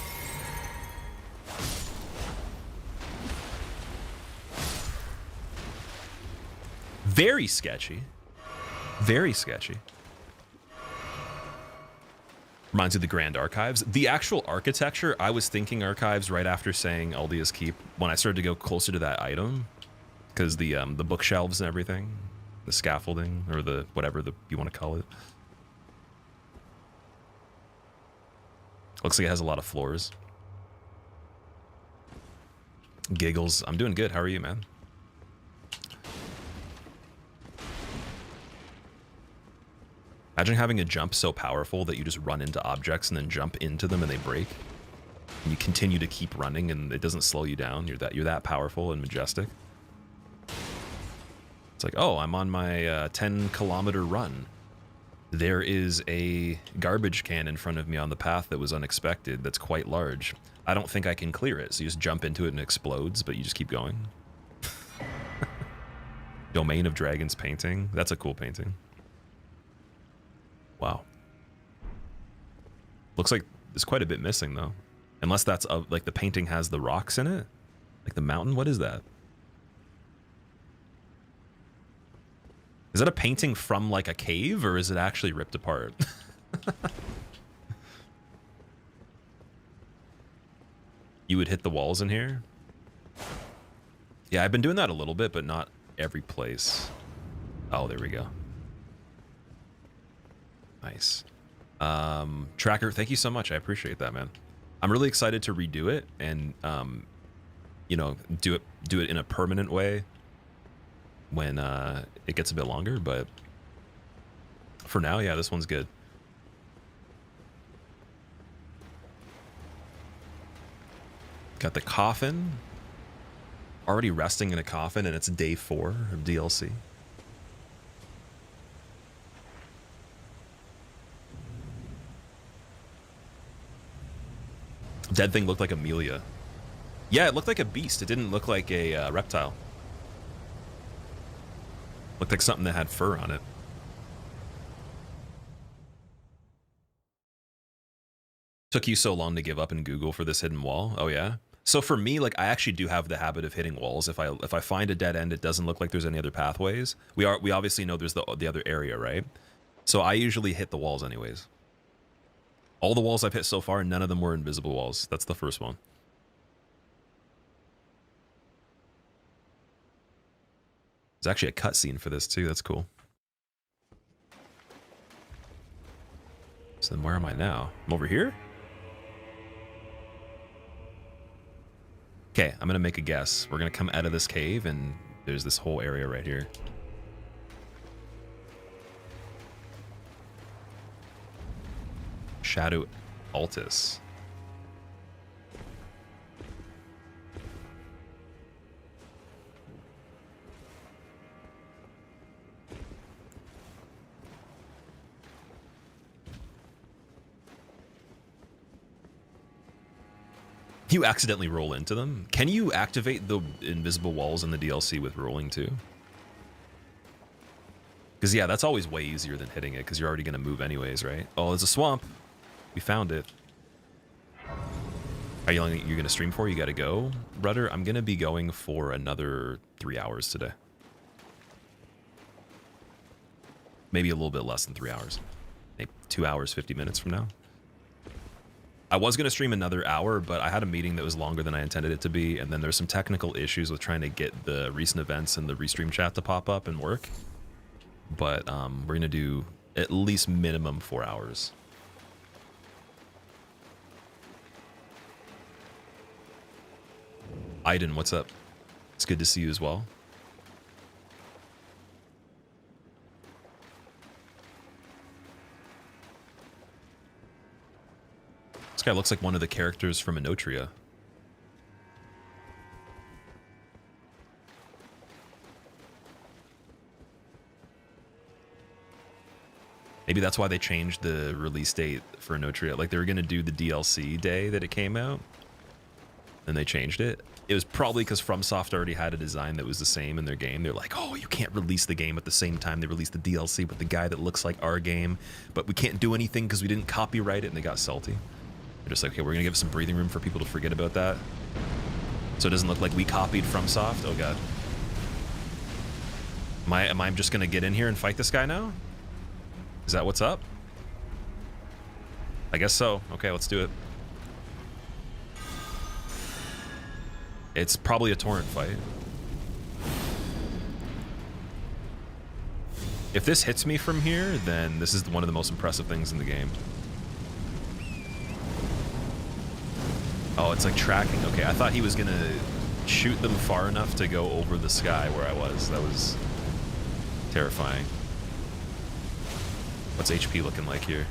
Very sketchy. Very sketchy. Reminds me of the Grand Archives. The actual architecture, I was thinking Archives right after saying Aldea's Keep when I started to go closer to that item. Because the bookshelves and everything. The scaffolding, or the whatever you want to call it. Looks like it has a lot of floors. Giggles. I'm doing good. How are you, man? Imagine having a jump so powerful that you just run into objects and then jump into them and they break. And you continue to keep running and it doesn't slow you down. You're that powerful and majestic. It's like, oh, I'm on my 10-kilometer run. There is a garbage can in front of me on the path that was unexpected that's quite large. I don't think I can clear it, so you just jump into it and it explodes, but you just keep going. Domain of Dragons painting. That's a cool painting. Wow. Looks like there's quite a bit missing, though. Unless that's, like, the painting has the rocks in it? Like the mountain? What is that? Is that a painting from, like, a cave, or is it actually ripped apart? You would hit the walls in here? Yeah, I've been doing that a little bit, but not every place. Oh, there we go. Nice. Tracker, thank you so much. I appreciate that, man. I'm really excited to redo it and, you know, do it in a permanent way when it gets a bit longer, but for now, yeah, this one's good. Got the coffin. Already resting in a coffin, and it's day 4 of DLC. Dead thing looked like Amelia. Yeah, it looked like a beast. It didn't look like a reptile. Looked like something that had fur on it. Took you so long to give up in Google for this hidden wall? Oh yeah? So for me, like, I actually do have the habit of hitting walls. If I find a dead end, it doesn't look like there's any other pathways. We obviously know there's the other area, right? So I usually hit the walls anyways. All the walls I've hit so far, none of them were invisible walls. That's the first one. There's actually a cutscene for this too. That's cool. So then where am I now? I'm over here? Okay, I'm gonna make a guess. We're gonna come out of this cave and there's this whole area right here. Shadow Altus. You accidentally roll into them? Can you activate the invisible walls in the DLC with rolling too? Because yeah, that's always way easier than hitting it because you're already going to move anyways, right? Oh, there's a swamp. We found it. Are you going to stream for? You got to go, Rudder? I'm going to be going for another 3 hours today. Maybe a little bit less than 3 hours. Maybe 2 hours, 50 minutes from now. I was going to stream another hour, but I had a meeting that was longer than I intended it to be, and then there's some technical issues with trying to get the recent events and the restream chat to pop up and work. But we're going to do at least minimum 4 hours. Aiden, what's up? It's good to see you as well. This guy looks like one of the characters from Inotria. Maybe that's why they changed the release date for Inotria. Like, they were going to do the DLC day that it came out, and they changed it. It was probably because FromSoft already had a design that was the same in their game. They're like, oh, you can't release the game at the same time they released the DLC with the guy that looks like our game, but we can't do anything because we didn't copyright it, and they got salty. They're just like, okay, we're going to give some breathing room for people to forget about that. So it doesn't look like we copied FromSoft. Oh, God. Am I just going to get in here and fight this guy now? Is that what's up? I guess so. Okay, let's do it. It's probably a torrent fight. If this hits me from here, then this is one of the most impressive things in the game. Oh, it's like tracking. Okay, I thought he was gonna shoot them far enough to go over the sky where I was. That was terrifying. What's HP looking like here?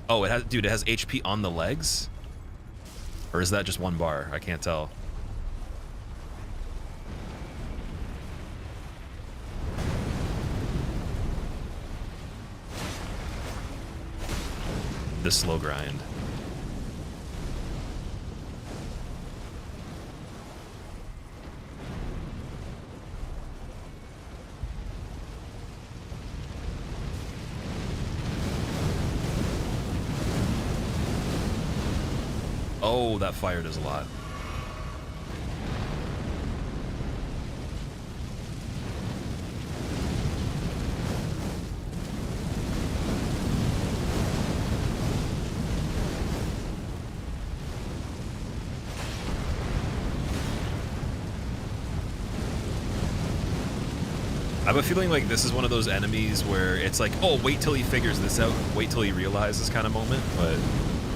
Oh, it has, dude, it has HP on the legs? Or is that just one bar? I can't tell. The slow grind. Oh, that fire does a lot. I have a feeling like this is one of those enemies where it's like, oh, wait till he figures this out, wait till he realizes kind of moment, but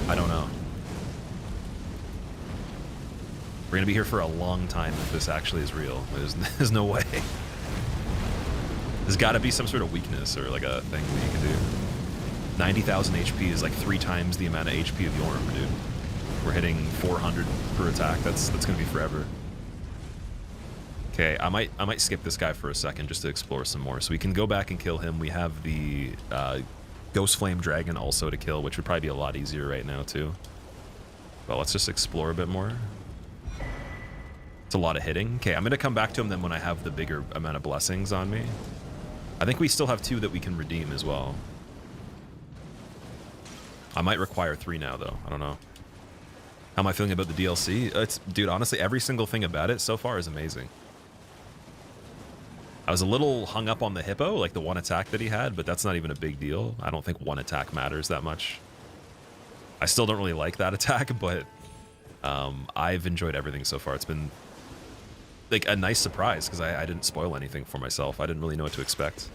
I don't know. We're gonna be here for a long time if this actually is real. There's no way. There's gotta be some sort of weakness or like a thing that you can do. 90,000 HP is like 3 times the amount of HP of Yorm, dude. We're hitting 400 per attack. That's gonna be forever. Okay, I might skip this guy for a second just to explore some more. So we can go back and kill him. We have the Ghost Flame Dragon also to kill, which would probably be a lot easier right now too. Well, let's just explore a bit more. It's a lot of hitting. Okay, I'm gonna come back to him then when I have the bigger amount of blessings on me. I think we still have 2 that we can redeem as well. I might require 3 now though. I don't know. How am I feeling about the DLC? Dude, honestly, every single thing about it so far is amazing. I was a little hung up on the hippo, like the 1 attack that he had, but that's not even a big deal. I don't think 1 attack matters that much. I still don't really like that attack, but I've enjoyed everything so far. It's been like a nice surprise because I didn't spoil anything for myself. I didn't really know what to expect.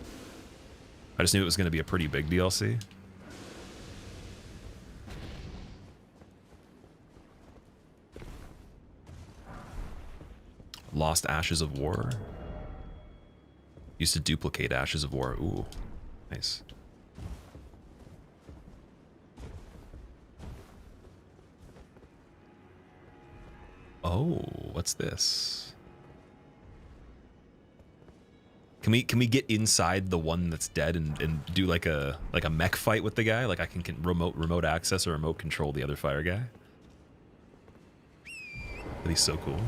I just knew it was going to be a pretty big DLC. Lost Ashes of War. Used to duplicate Ashes of War. Ooh, nice. Oh, what's this? Can we get inside the one that's dead and do like a mech fight with the guy? Like I can remote access or remote control the other fire guy? That'd be so cool.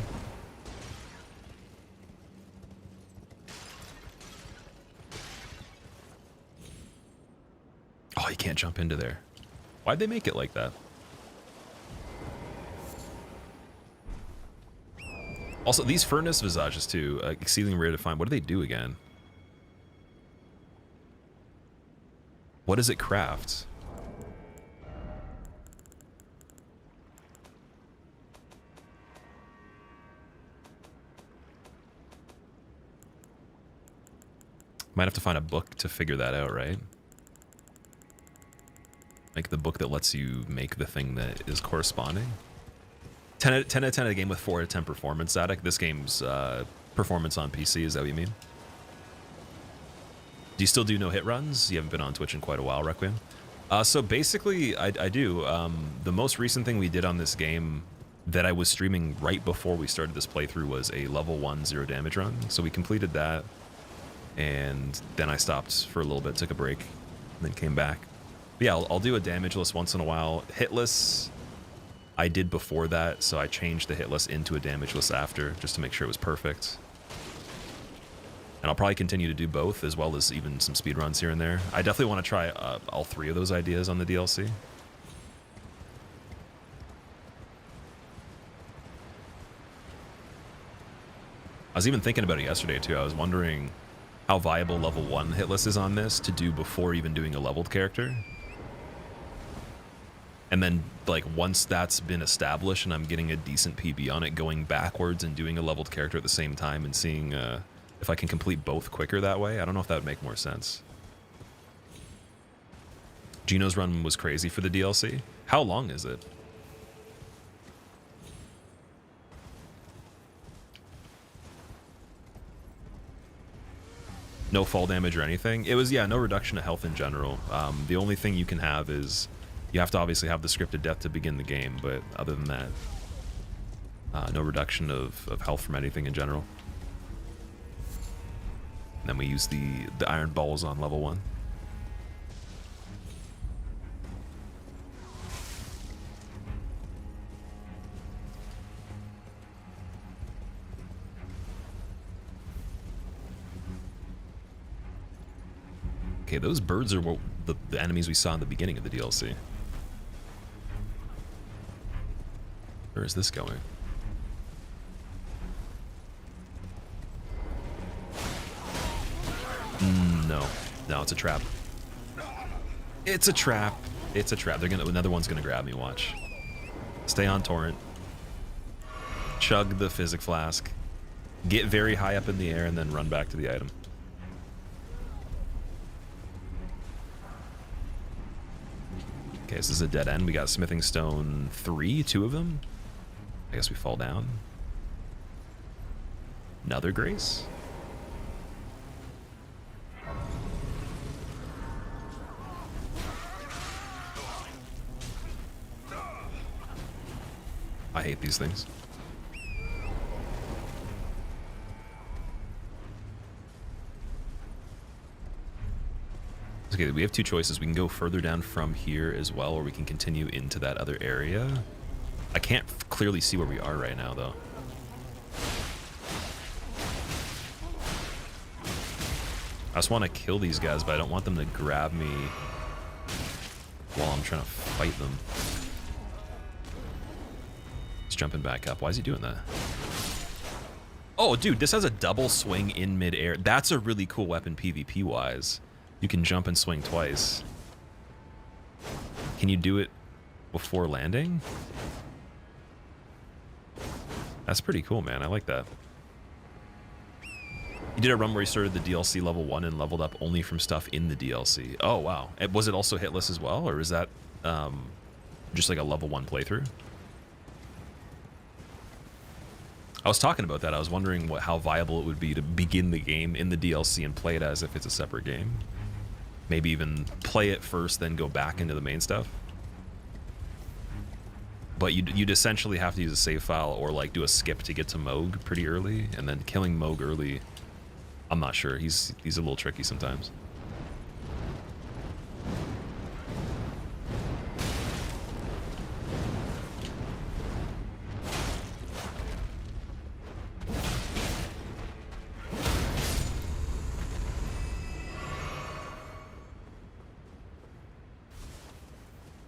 Oh, you can't jump into there. Why'd they make it like that? Also, these furnace visages too, exceedingly rare to find. What do they do again? What does it craft? Might have to find a book to figure that out, right? Like the book that lets you make the thing that is corresponding. 10 out of 10 a game with 4 out of 10 performance static. This game's performance on PC, is that what you mean? Do you still do no hit runs? You haven't been on Twitch in quite a while, Requiem. So basically, I do. The most recent thing we did on this game that I was streaming right before we started this playthrough was a level 1 0 damage run. So we completed that, and then I stopped for a little bit, took a break, and then came back. But yeah, I'll do a damageless once in a while. Hitless, I did before that, so I changed the hitless into a damageless after, just to make sure it was perfect. And I'll probably continue to do both, as well as even some speed runs here and there. I definitely want to try all 3 of those ideas on the DLC. I was even thinking about it yesterday too. I was wondering how viable level 1 hitless is on this to do before even doing a leveled character. And then, like, once that's been established and I'm getting a decent PB on it, going backwards and doing a leveled character at the same time and seeing if I can complete both quicker that way. I don't know if that would make more sense. Gino's run was crazy for the DLC. How long is it? No fall damage or anything. It was, yeah, no reduction of health in general. The only thing you can have is you have to obviously have the scripted death to begin the game, but other than that, no reduction of health from anything in general. And then we use the iron balls on level 1. Okay, those birds are what the enemies we saw in the beginning of the DLC. Where is this going? No, it's a trap. It's a trap. It's a trap. Another one's gonna grab me. Watch. Stay on torrent. Chug the physic flask. Get very high up in the air and then run back to the item. Okay, this is a dead end. We got smithing stone 3, 2 of them. I guess we fall down. Another grace. I hate these things. Okay, we have 2 choices. We can go further down from here as well, or we can continue into that other area. I can't clearly see where we are right now, though. I just want to kill these guys, but I don't want them to grab me while I'm trying to fight them. He's jumping back up. Why is he doing that? Oh, dude, this has a double swing in midair. That's a really cool weapon PvP-wise. You can jump and swing twice. Can you do it before landing? That's pretty cool, man. I like that. You did a run where you started the DLC level 1 and leveled up only from stuff in the DLC. Oh, wow. Was it also hitless as well, or is that just like a level 1 playthrough? I was talking about that. I was wondering how viable it would be to begin the game in the DLC and play it as if it's a separate game. Maybe even play it first, then go back into the main stuff. But you'd essentially have to use a save file or like do a skip to get to Moog pretty early, and then killing Moog early, I'm not sure. He's a little tricky sometimes.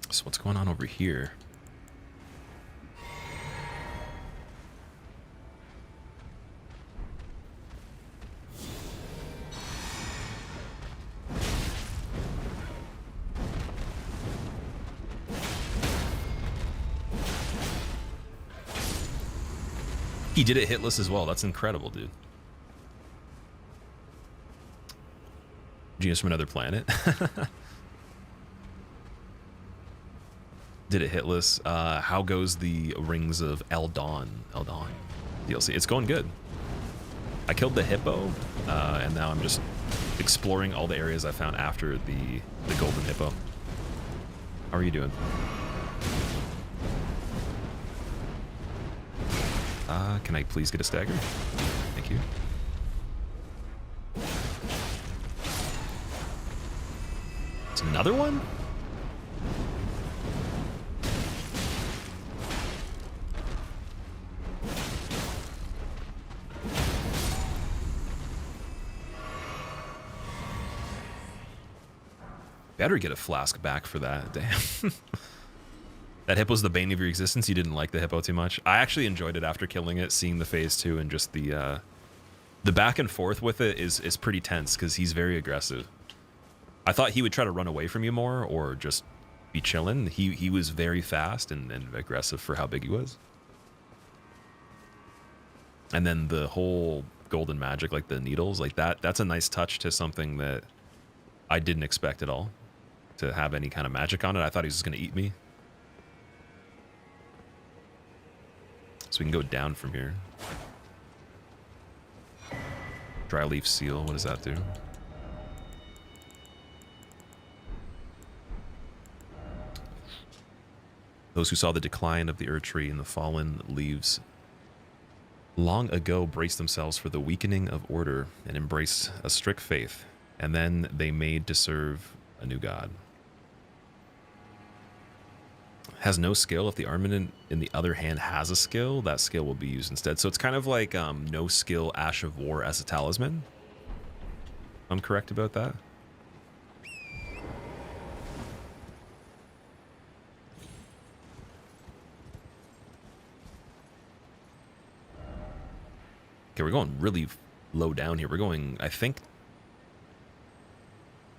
So what's going on over here? He did it hitless as well. That's incredible, dude. Genius from another planet. Did it hitless. How goes the Rings of Elden DLC? It's going good. I killed the hippo, and now I'm just exploring all the areas I found after the golden hippo. How are you doing? Can I please get a stagger? Thank you. It's another one? Better get a flask back for that. Damn. That hippo's the bane of your existence. You didn't like the hippo too much. I actually enjoyed it after killing it, seeing the phase 2 and just the back and forth with it is pretty tense because he's very aggressive. I thought he would try to run away from you more or just be chilling. He was very fast and aggressive for how big he was. And then the whole golden magic, like the needles, like that's a nice touch to something that I didn't expect at all to have any kind of magic on it. I thought he was just going to eat me. So we can go down from here. Dry leaf seal, what does that do? Those who saw the decline of the Ur tree and the fallen leaves long ago braced themselves for the weakening of order and embraced a strict faith, and then they made to serve a new god. Has no skill. If the armament in the other hand has a skill, that skill will be used instead. So it's kind of like no skill Ash of War as a talisman. I'm correct about that? Okay, we're going really low down here. We're going, I think...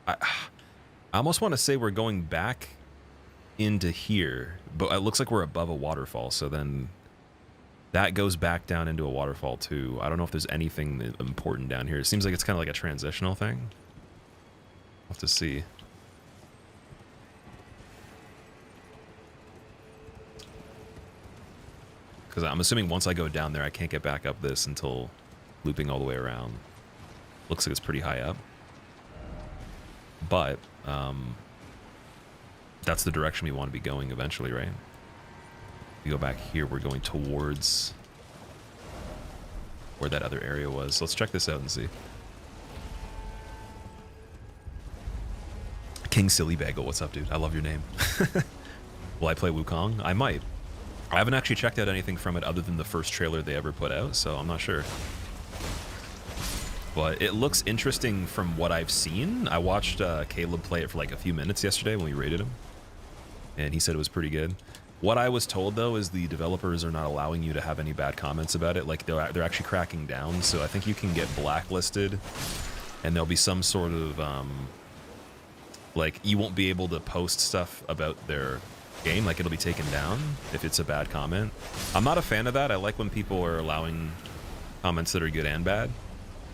I almost want to say we're going back into here, but it looks like we're above a waterfall, so then that goes back down into a waterfall too. I don't know if there's anything important down here. It seems like it's kind of like a transitional thing. We'll have to see. Because I'm assuming once I go down there, I can't get back up this until looping all the way around. Looks like it's pretty high up. But, that's the direction we want to be going eventually, right? If we go back here, we're going towards where that other area was. So let's check this out and see. King Silly Bagel, what's up, dude? I love your name. Will I play Wukong? I might. I haven't actually checked out anything from it other than the first trailer they ever put out, so I'm not sure. But it looks interesting from what I've seen. I watched Caleb play it for like a few minutes yesterday when we rated him, and he said it was pretty good. What I was told, though, is the developers are not allowing you to have any bad comments about it. Like, they're actually cracking down, so I think you can get blacklisted, and there'll be some sort of, like, you won't be able to post stuff about their game. Like, it'll be taken down if it's a bad comment. I'm not a fan of that. I like when people are allowing comments that are good and bad.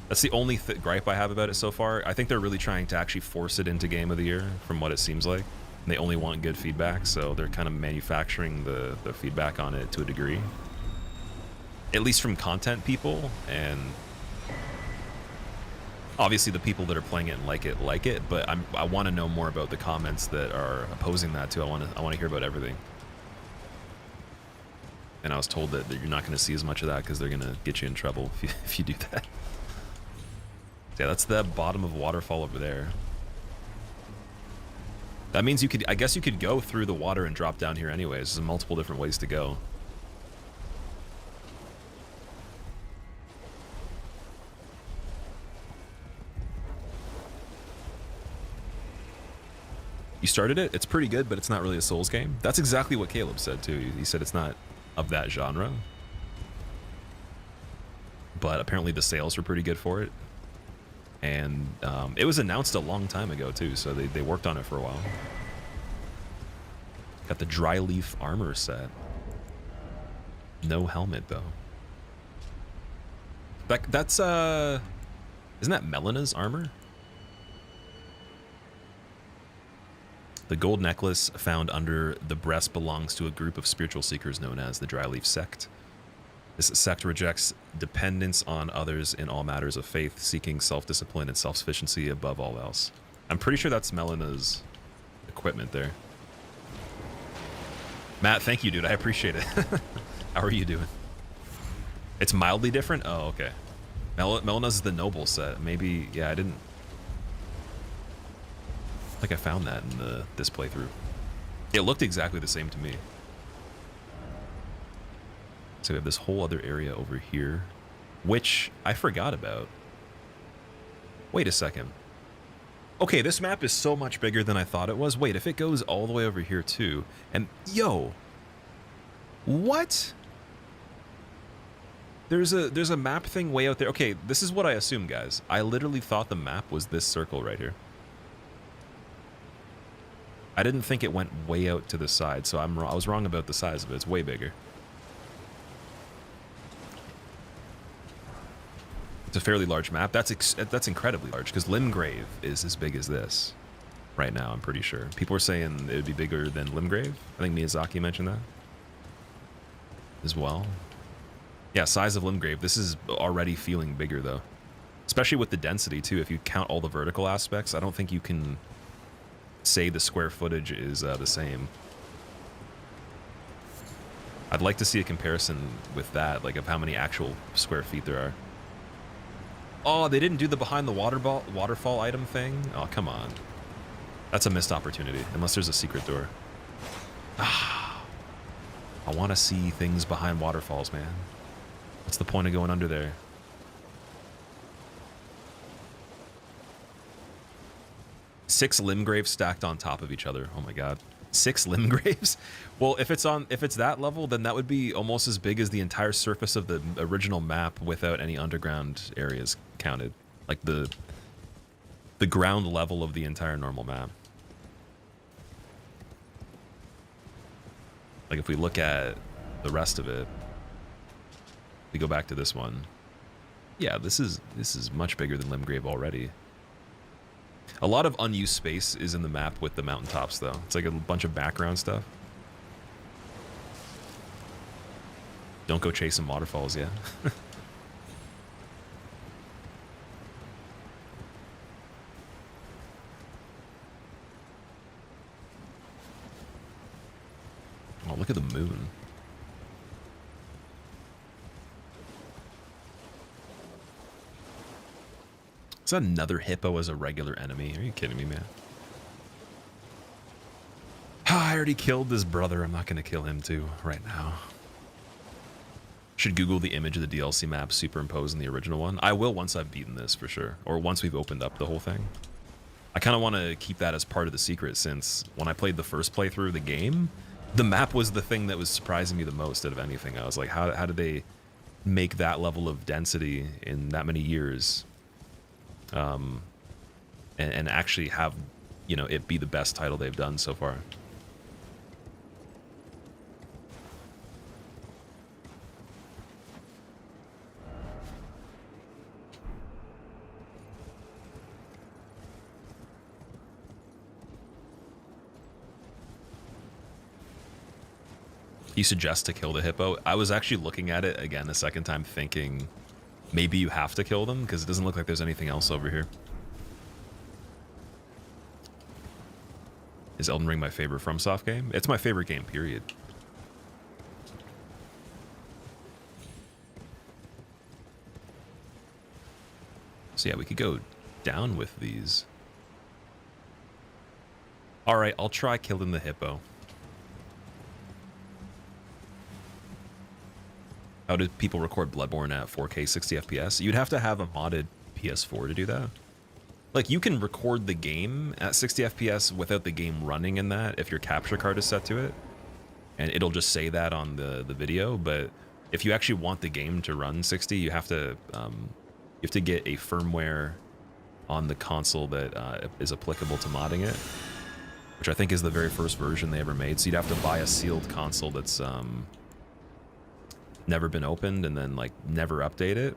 That's the only gripe I have about it so far. I think they're really trying to actually force it into Game of the Year, from what it seems like. And they only want good feedback, so they're kind of manufacturing the feedback on it to a degree. At least from content people, and obviously the people that are playing it and like it, but I want to know more about the comments that are opposing that too. I want to hear about everything. And I was told that you're not going to see as much of that because they're going to get you in trouble if you do that. Yeah, that's the bottom of waterfall over there. That means you could, I guess you could go through the water and drop down here anyways. There's multiple different ways to go. You started it? It's pretty good, but it's not really a Souls game. That's exactly what Caleb said too. He said it's not of that genre. But apparently the sales were pretty good for it. And it was announced a long time ago too, so they worked on it for a while. Got the dry leaf armor set. No helmet though. That's isn't that Melena's armor? The gold necklace found under the breast belongs to a group of spiritual seekers known as the Dry Leaf Sect. This sect rejects dependence on others in all matters of faith, seeking self-discipline and self-sufficiency above all else. I'm pretty sure that's Melena's equipment there. Matt, thank you, dude. I appreciate it. How are you doing? It's mildly different? Oh, okay. Melena's is the noble set. Maybe, yeah, I didn't... I think I found that in this playthrough. It looked exactly the same to me. So we have this whole other area over here, which I forgot about. Wait a second. Okay, this map is so much bigger than I thought it was. Wait, if it goes all the way over here too, and yo, what? There's a map thing way out there. Okay, this is what I assume, guys. I literally thought the map was this circle right here. I didn't think it went way out to the side, so I was wrong about the size of it. It's way bigger. It's a fairly large map. That's incredibly large, because Limgrave is as big as this right now, I'm pretty sure. People were saying it would be bigger than Limgrave. I think Miyazaki mentioned that as well. Yeah, size of Limgrave. This is already feeling bigger, though. Especially with the density, too. If you count all the vertical aspects, I don't think you can say the square footage is the same. I'd like to see a comparison with that, like of how many actual square feet there are. Oh, they didn't do the behind the waterfall item thing? Oh, come on. That's a missed opportunity, unless there's a secret door. Ah, I want to see things behind waterfalls, man. What's the point of going under there? Six Limgraves stacked on top of each other. Oh my god. 6 Limgraves? Well, if it's that level, then that would be almost as big as the entire surface of the original map without any underground areas counted. Like the ground level of the entire normal map. Like if we look at the rest of it, we go back to this one. Yeah, this is much bigger than Limgrave already. A lot of unused space is in the map with the mountaintops, though. It's like a bunch of background stuff. Don't go chasing waterfalls, yeah. Oh, look at the moon. Is that another hippo as a regular enemy? Are you kidding me, man? I already killed his brother. I'm not going to kill him too right now. Should Google the image of the DLC map superimposed in the original one. I will once I've beaten this for sure. Or once we've opened up the whole thing. I kind of want to keep that as part of the secret, since when I played the first playthrough of the game, the map was the thing that was surprising me the most out of anything. I was like, how did they make that level of density in that many years? And actually have, you know, it be the best title they've done so far. You suggest to kill the hippo? I was actually looking at it again a second time thinking maybe you have to kill them, because it doesn't look like there's anything else over here. Is Elden Ring my favorite FromSoft game? It's my favorite game, period. So yeah, we could go down with these. Alright, I'll try killing the hippo. How did people record Bloodborne at 4K 60 FPS? You'd have to have a modded PS4 to do that. Like, you can record the game at 60 FPS without the game running in that if your capture card is set to it. And it'll just say that on the video, but if you actually want the game to run 60, you have to get a firmware on the console that is applicable to modding it, which I think is the very first version they ever made. So you'd have to buy a sealed console that's never been opened and then like never update it.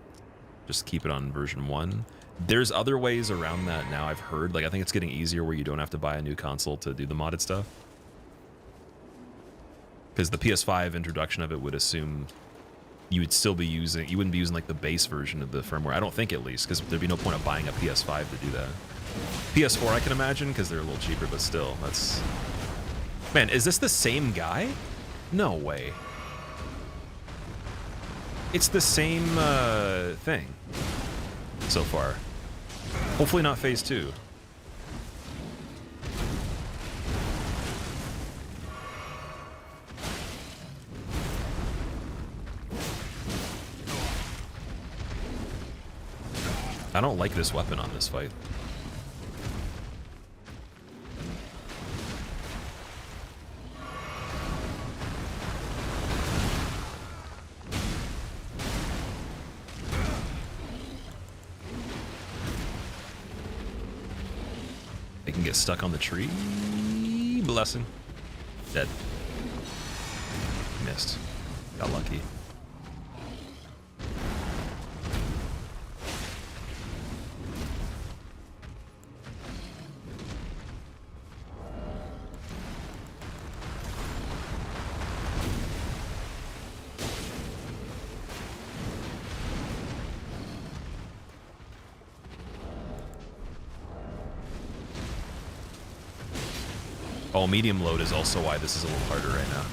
Just keep it on version 1. There's other ways around that now, I've heard. Like, I think it's getting easier where you don't have to buy a new console to do the modded stuff. Because the PS5 introduction of it would assume you would still be using, you wouldn't be using like the base version of the firmware. I don't think, at least, because there'd be no point of buying a PS5 to do that. PS4 I can imagine, because they're a little cheaper, but still, that's... Man, is this the same guy? No way. It's the same thing so far. Hopefully not phase 2. I don't like this weapon on this fight. They can get stuck on the tree. Blessing. Dead. Missed. Got lucky. Oh, medium load is also why this is a little harder right now.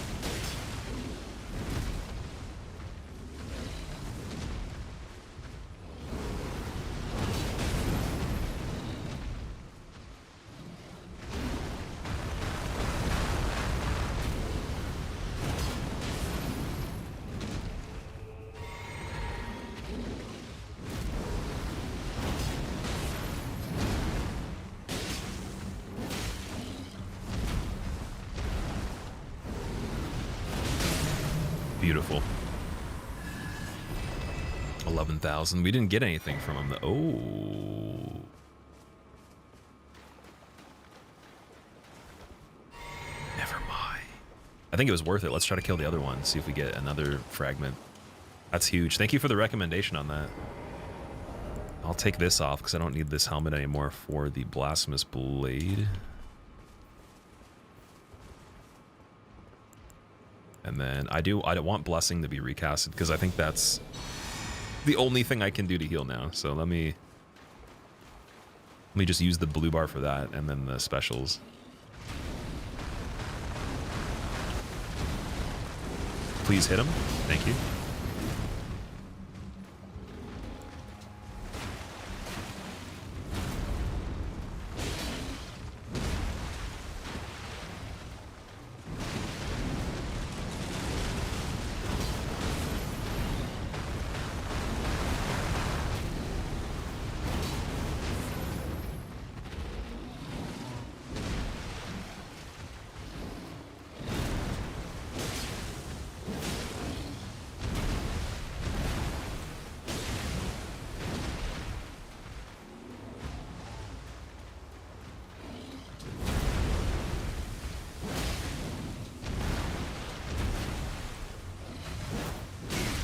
Beautiful. 11,000. We didn't get anything from him. Oh. Never mind. I think it was worth it. Let's try to kill the other one. See if we get another fragment. That's huge. Thank you for the recommendation on that. I'll take this off because I don't need this helmet anymore for the Blasphemous Blade. And then I don't want Blessing to be recasted because I think that's the only thing I can do to heal now. So let me just use the blue bar for that and then the specials. Please hit him. Thank you.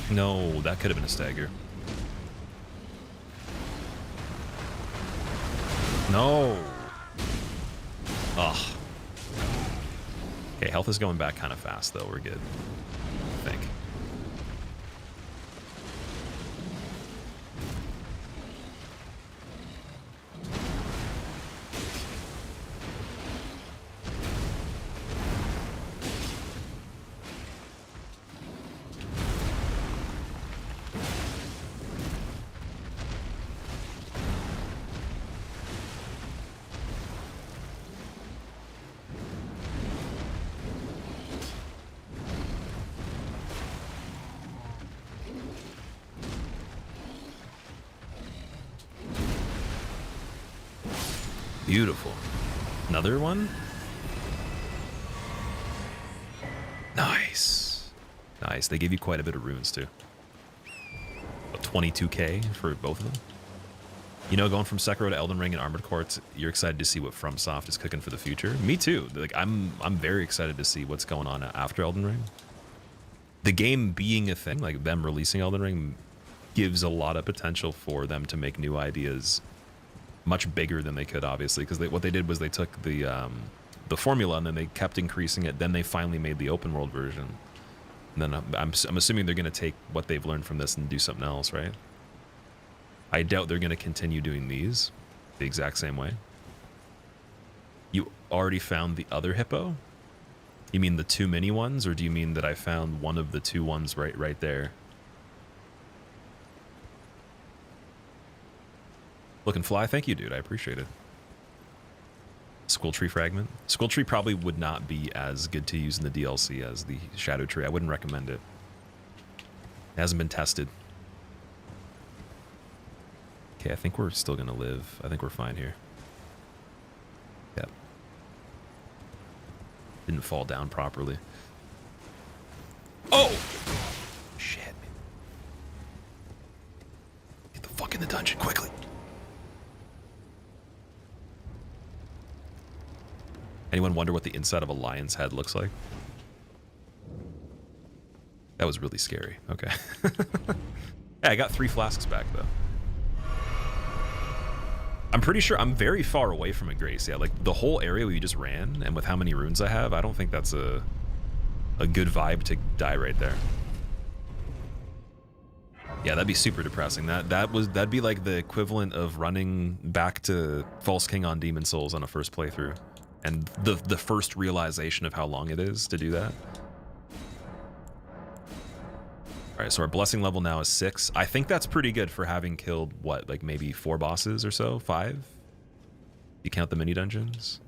No, that could have been a stagger. No. Ugh. Okay, health is going back kind of fast, though. We're good, I think. Beautiful. Another one? Nice. Nice. They gave you quite a bit of runes, too. About 22k for both of them. You know, going from Sekiro to Elden Ring and Armored Core, you're excited to see what FromSoft is cooking for the future. Me too. Like, I'm very excited to see what's going on after Elden Ring. The game being a thing, like them releasing Elden Ring, gives a lot of potential for them to make new ideas much bigger than they could, obviously, because what they did was they took the formula and then they kept increasing it. Then they finally made the open world version. And then I'm assuming they're going to take what they've learned from this and do something else, right? I doubt they're going to continue doing these the exact same way. You already found the other hippo? You mean the 2 mini ones, or do you mean that I found one of the 2 ones right there? Looking fly, thank you, dude. I appreciate it. Skull tree fragment. Skull tree probably would not be as good to use in the DLC as the shadow tree. I wouldn't recommend it. It hasn't been tested. Okay, I think we're still gonna live. I think we're fine here. Yep. Didn't fall down properly. Oh! Shit. Get the fuck in the dungeon quickly. Anyone wonder what the inside of a lion's head looks like? That was really scary. Okay. Yeah, I got 3 flasks back, though. I'm pretty sure I'm very far away from a Grace. Yeah, like the whole area we just ran, and with how many runes I have, I don't think that's a good vibe to die right there. Yeah, that'd be super depressing. That'd be like the equivalent of running back to False King on Demon Souls on a first playthrough. And the first realization of how long it is to do that. Alright, so our blessing level now is 6. I think that's pretty good for having killed, what, like maybe 4 bosses or so? 5? You count the mini dungeons?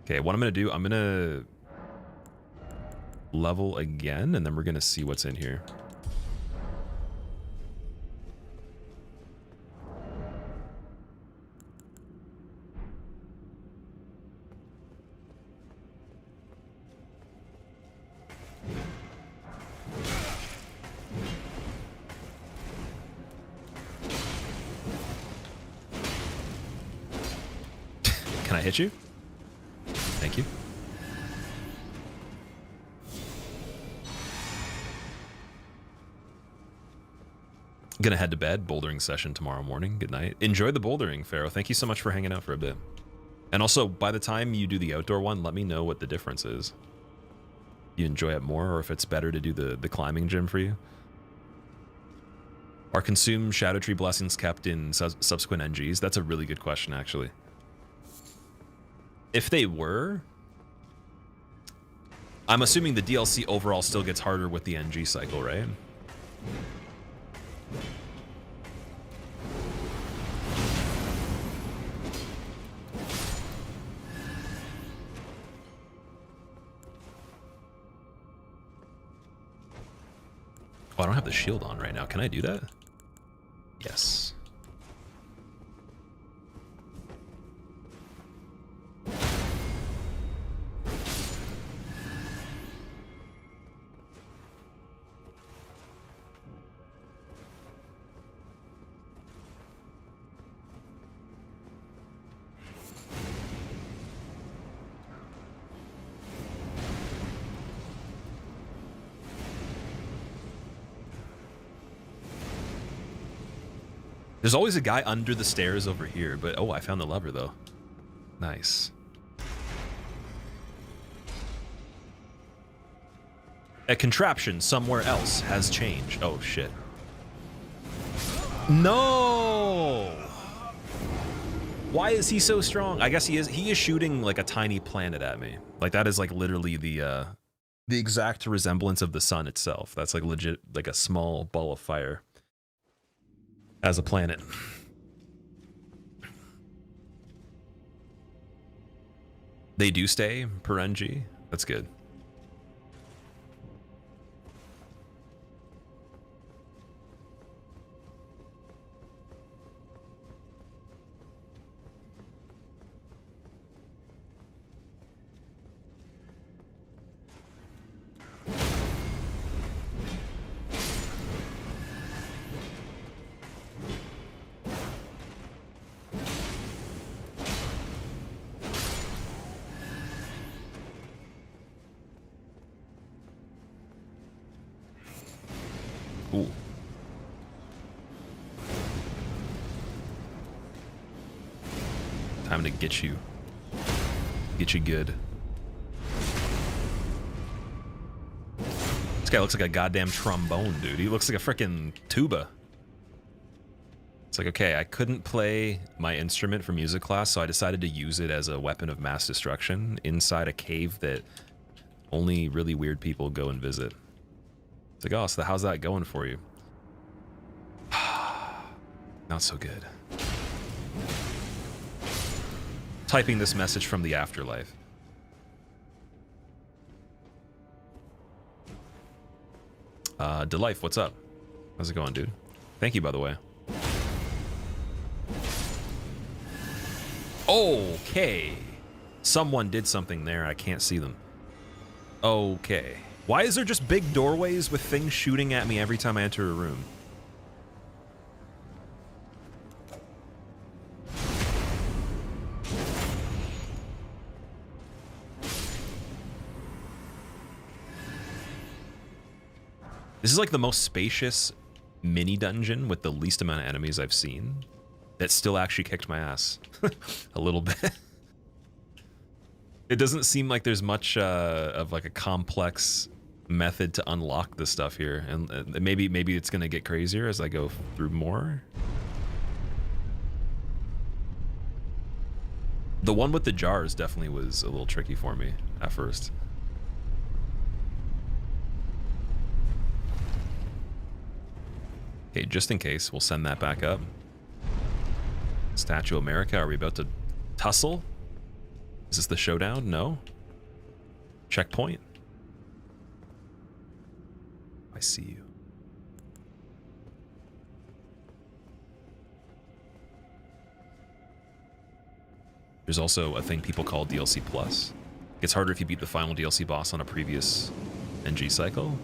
Okay, what I'm gonna do, I'm gonna level again, and then we're gonna see what's in here. Can I hit you? Thank you. Gonna head to bed. Bouldering session tomorrow morning. Good night. Enjoy the bouldering, Pharaoh. Thank you so much for hanging out for a bit. And also, by the time you do the outdoor one, let me know what the difference is. You enjoy it more, or if it's better to do the climbing gym for you. Are consumed Shadow Tree blessings kept in subsequent NGs? That's a really good question, actually. If they were, I'm assuming the DLC overall still gets harder with the NG cycle, right? Oh, I don't have the shield on right now. Can I do that? Yes. There's always a guy under the stairs over here, but oh, I found the lever though. Nice. A contraption somewhere else has changed. Oh shit. No! Why is he so strong? I guess he is shooting like a tiny planet at me. Like that is like literally the exact resemblance of the sun itself. That's like legit like a small ball of fire. As a planet. They do stay per NG. That's good. Ooh. Time to get you good. guy looks like a goddamn trombone, dude. He looks like a freaking tuba. It's like, okay, I couldn't play my instrument for music class, so I decided to use it as a weapon of mass destruction inside a cave that only really weird people go and visit. It's like, oh, so how's that going for you? Not so good. Typing this message from the afterlife. Delife, what's up? How's it going, dude? Thank you, by the way. Okay. Someone did something there. I can't see them. Okay. Why is there just big doorways with things shooting at me every time I enter a room? This is like the most spacious mini dungeon with the least amount of enemies I've seen that still actually kicked my ass a little bit. It doesn't seem like there's much of like a complex method to unlock this stuff here, and maybe it's gonna get crazier as I go through more. The one with the jars definitely was a little tricky for me at first. Okay, just in case, we'll send that back up. Statue of America, are we about to tussle? Is this the showdown? No. Checkpoint. I see you. There's also a thing people call DLC Plus. It's harder if you beat the final DLC boss on a previous NG cycle.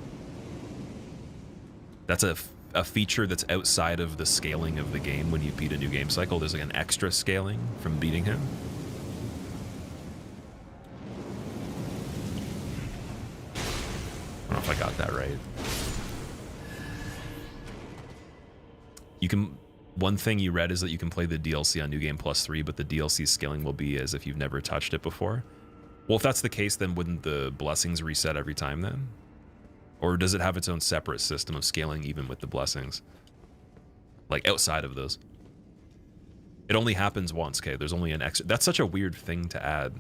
That's a feature that's outside of the scaling of the game. When you beat a new game cycle, there's like an extra scaling from beating him. I don't know if I got that right. You can... One thing you read is that you can play the DLC on New Game Plus 3, but the DLC scaling will be as if you've never touched it before. Well, if that's the case, then wouldn't the blessings reset every time then? Or does it have its own separate system of scaling even with the blessings? Like outside of those? It only happens once, okay? There's only an extra... That's such a weird thing to add.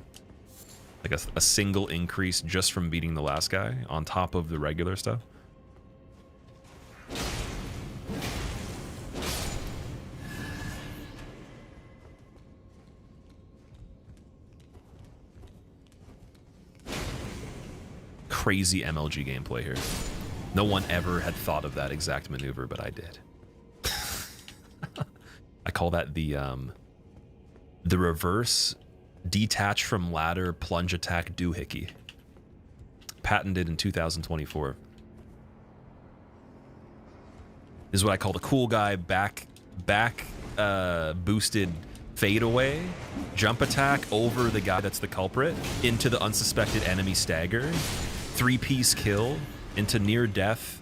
Like a single increase just from beating the last guy on top of the regular stuff. Crazy MLG gameplay here. No one ever had thought of that exact maneuver, but I did. I call that the reverse detach from ladder plunge attack doohickey. Patented in 2024. This is what I call the cool guy back boosted fadeaway jump attack over the guy that's the culprit into the unsuspected enemy stagger. 3-piece kill into near death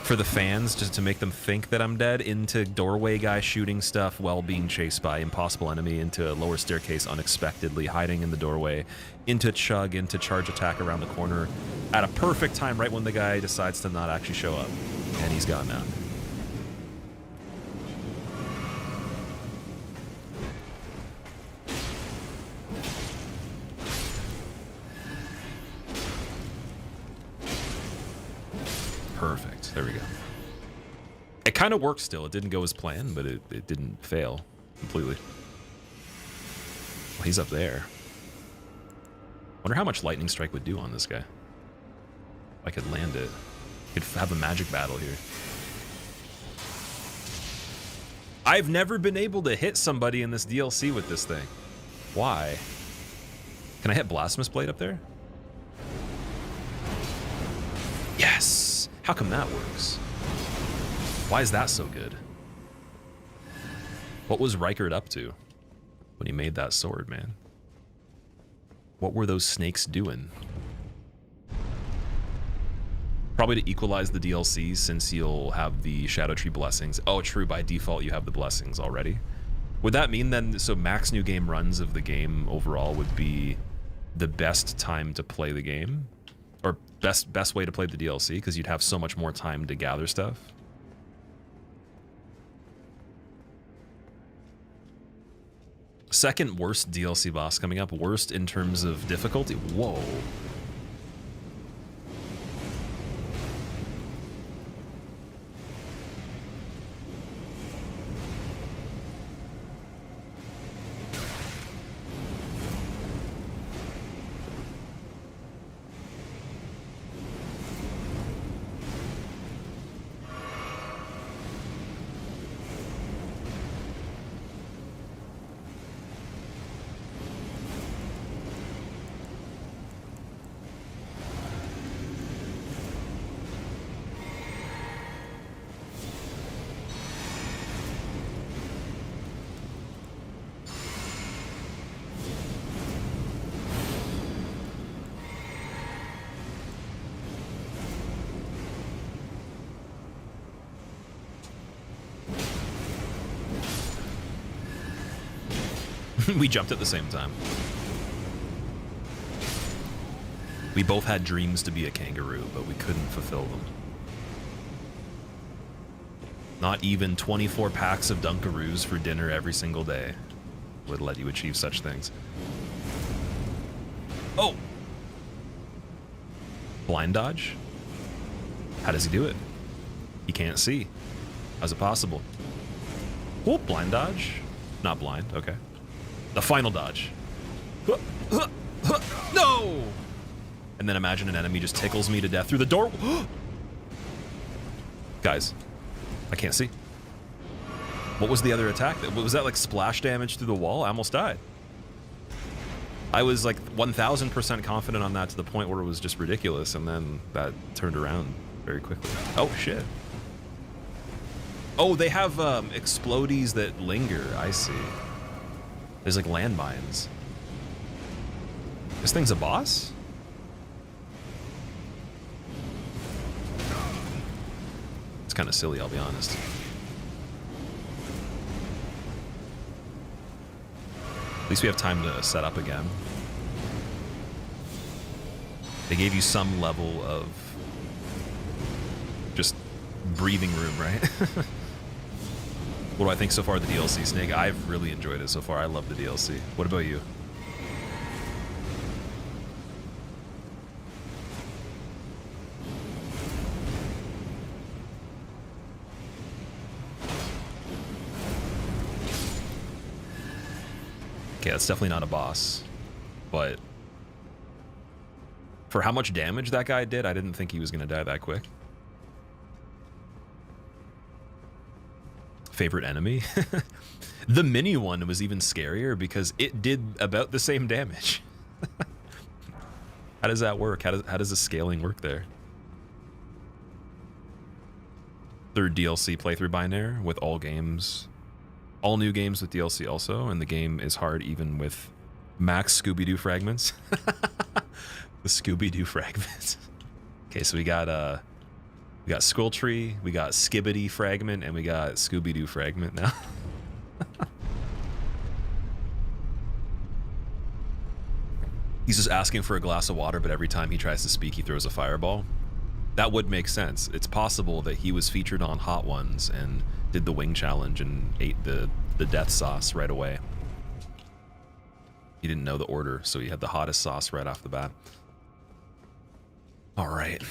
for the fans, just to make them think that I'm dead, into doorway guy shooting stuff while being chased by impossible enemy, into a lower staircase unexpectedly hiding in the doorway, into chug, into charge attack around the corner at a perfect time right when the guy decides to not actually show up, and he's gone now. Perfect. There we go. It kind of worked still. It didn't go as planned, but it didn't fail completely. Well, he's up there. Wonder how much Lightning Strike would do on this guy. If I could land it. Could have a magic battle here. I've never been able to hit somebody in this DLC with this thing. Why? Can I hit Blasphemous Blade up there? Yes! How come that works? Why is that so good? What was Reichert up to when he made that sword, man? What were those snakes doing? Probably to equalize the DLC, since you'll have the Shadow Tree blessings. Oh, true, by default you have the blessings already. Would that mean then, so max new game runs of the game overall would be the best time to play the game? Or best way to play the DLC, because you'd have so much more time to gather stuff. Second worst DLC boss coming up. Worst in terms of difficulty. Whoa. We jumped at the same time. We both had dreams to be a kangaroo, but we couldn't fulfill them. Not even 24 packs of Dunkaroos for dinner every single day would let you achieve such things. Oh! Blind dodge? How does he do it? He can't see. How's it possible? Oh, blind dodge? Not blind, okay. The final dodge. No! And then imagine an enemy just tickles me to death through the door. Guys, I can't see. What was the other attack? Was that like splash damage through the wall? I almost died. I was like 1000% confident on that to the point where it was just ridiculous, and then that turned around very quickly. Oh, shit. Oh, they have explodies that linger. I see. There's like landmines. This thing's a boss? It's kind of silly, I'll be honest. At least we have time to set up again. They gave you some level of just breathing room, right? What do I think so far of the DLC, Snake? I've really enjoyed it so far. I love the DLC. What about you? Okay, that's definitely not a boss, but for how much damage that guy did, I didn't think he was going to die that quick. Favorite enemy? The mini one was even scarier because it did about the same damage. How does that work? How does the scaling work there? Third DLC playthrough binary with all games. All new games with DLC also, and the game is hard even with max Scooby-Doo fragments. The Scooby-Doo fragments. Okay, so we got Skull Tree, we got Skibbity fragment, and we got Scooby-Doo fragment now. He's just asking for a glass of water, but every time he tries to speak, he throws a fireball. That would make sense. It's possible that he was featured on Hot Ones and did the wing challenge and ate the death sauce right away. He didn't know the order, so he had the hottest sauce right off the bat. All right.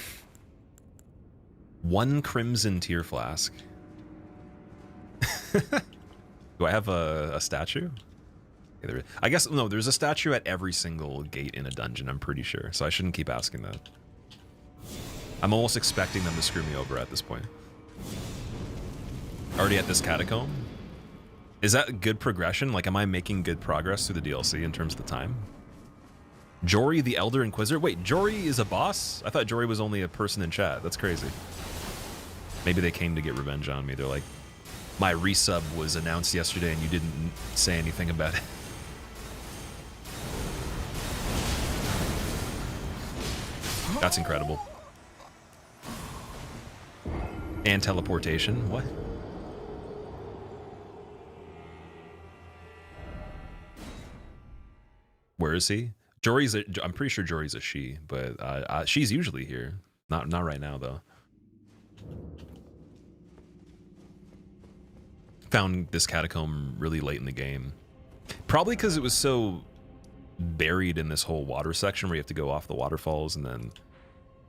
1 crimson tear flask. Do I have a statue? Okay, I guess, no, there's a statue at every single gate in a dungeon, I'm pretty sure, so I shouldn't keep asking that. I'm almost expecting them to screw me over at this point. Already at this catacomb? Is that good progression? Like, am I making good progress through the DLC in terms of the time? Jory the Elder Inquisitor? Wait, Jory is a boss? I thought Jory was only a person in chat. That's crazy. Maybe they came to get revenge on me. They're like, my resub was announced yesterday and you didn't say anything about it. That's incredible. And teleportation. What? Where is he? I'm pretty sure Jory's a she, but she's usually here. Not right now though. Found this catacomb really late in the game. Probably because it was so buried in this whole water section where you have to go off the waterfalls and then,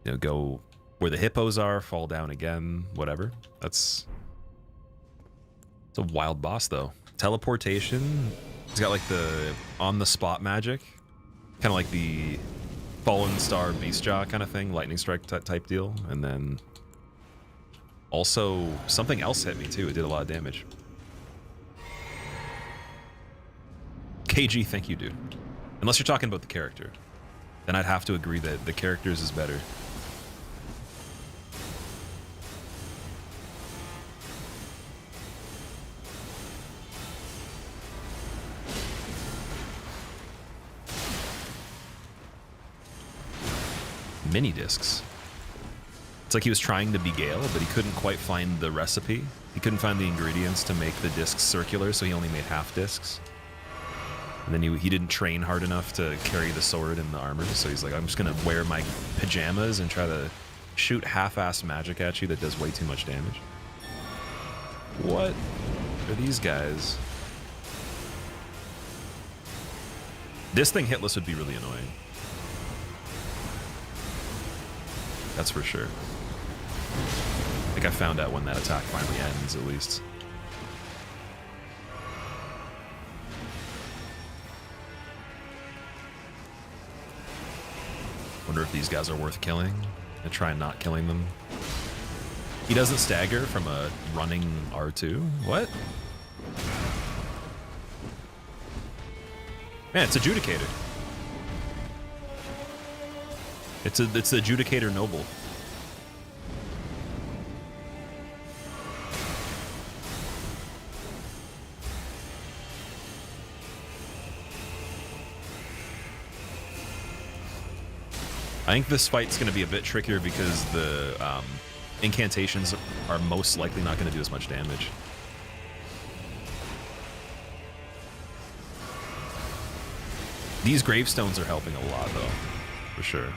you know, go where the hippos are, fall down again, whatever. It's a wild boss though. Teleportation. He's got like the on-the-spot magic, kind of like the Fallen Star Beastjaw kind of thing, lightning strike type deal, and then also something else hit me too. It did a lot of damage. KG, thank you, dude. Unless you're talking about the character, then I'd have to agree that the characters is better. Mini discs. It's like he was trying to be Gale, but he couldn't quite find the recipe. He couldn't find the ingredients to make the discs circular, so he only made half discs. And then he didn't train hard enough to carry the sword and the armor, so he's like, I'm just gonna wear my pajamas and try to shoot half-assed magic at you that does way too much damage. What are these guys? This thing hitless would be really annoying. That's for sure. I think I found out when that attack finally ends, at least. Wonder if these guys are worth killing and try not killing them. He doesn't stagger from a running R2. What? Man, it's Adjudicator. It's the Adjudicator Noble. I think this fight's going to be a bit trickier because the incantations are most likely not going to do as much damage. These gravestones are helping a lot, though, for sure.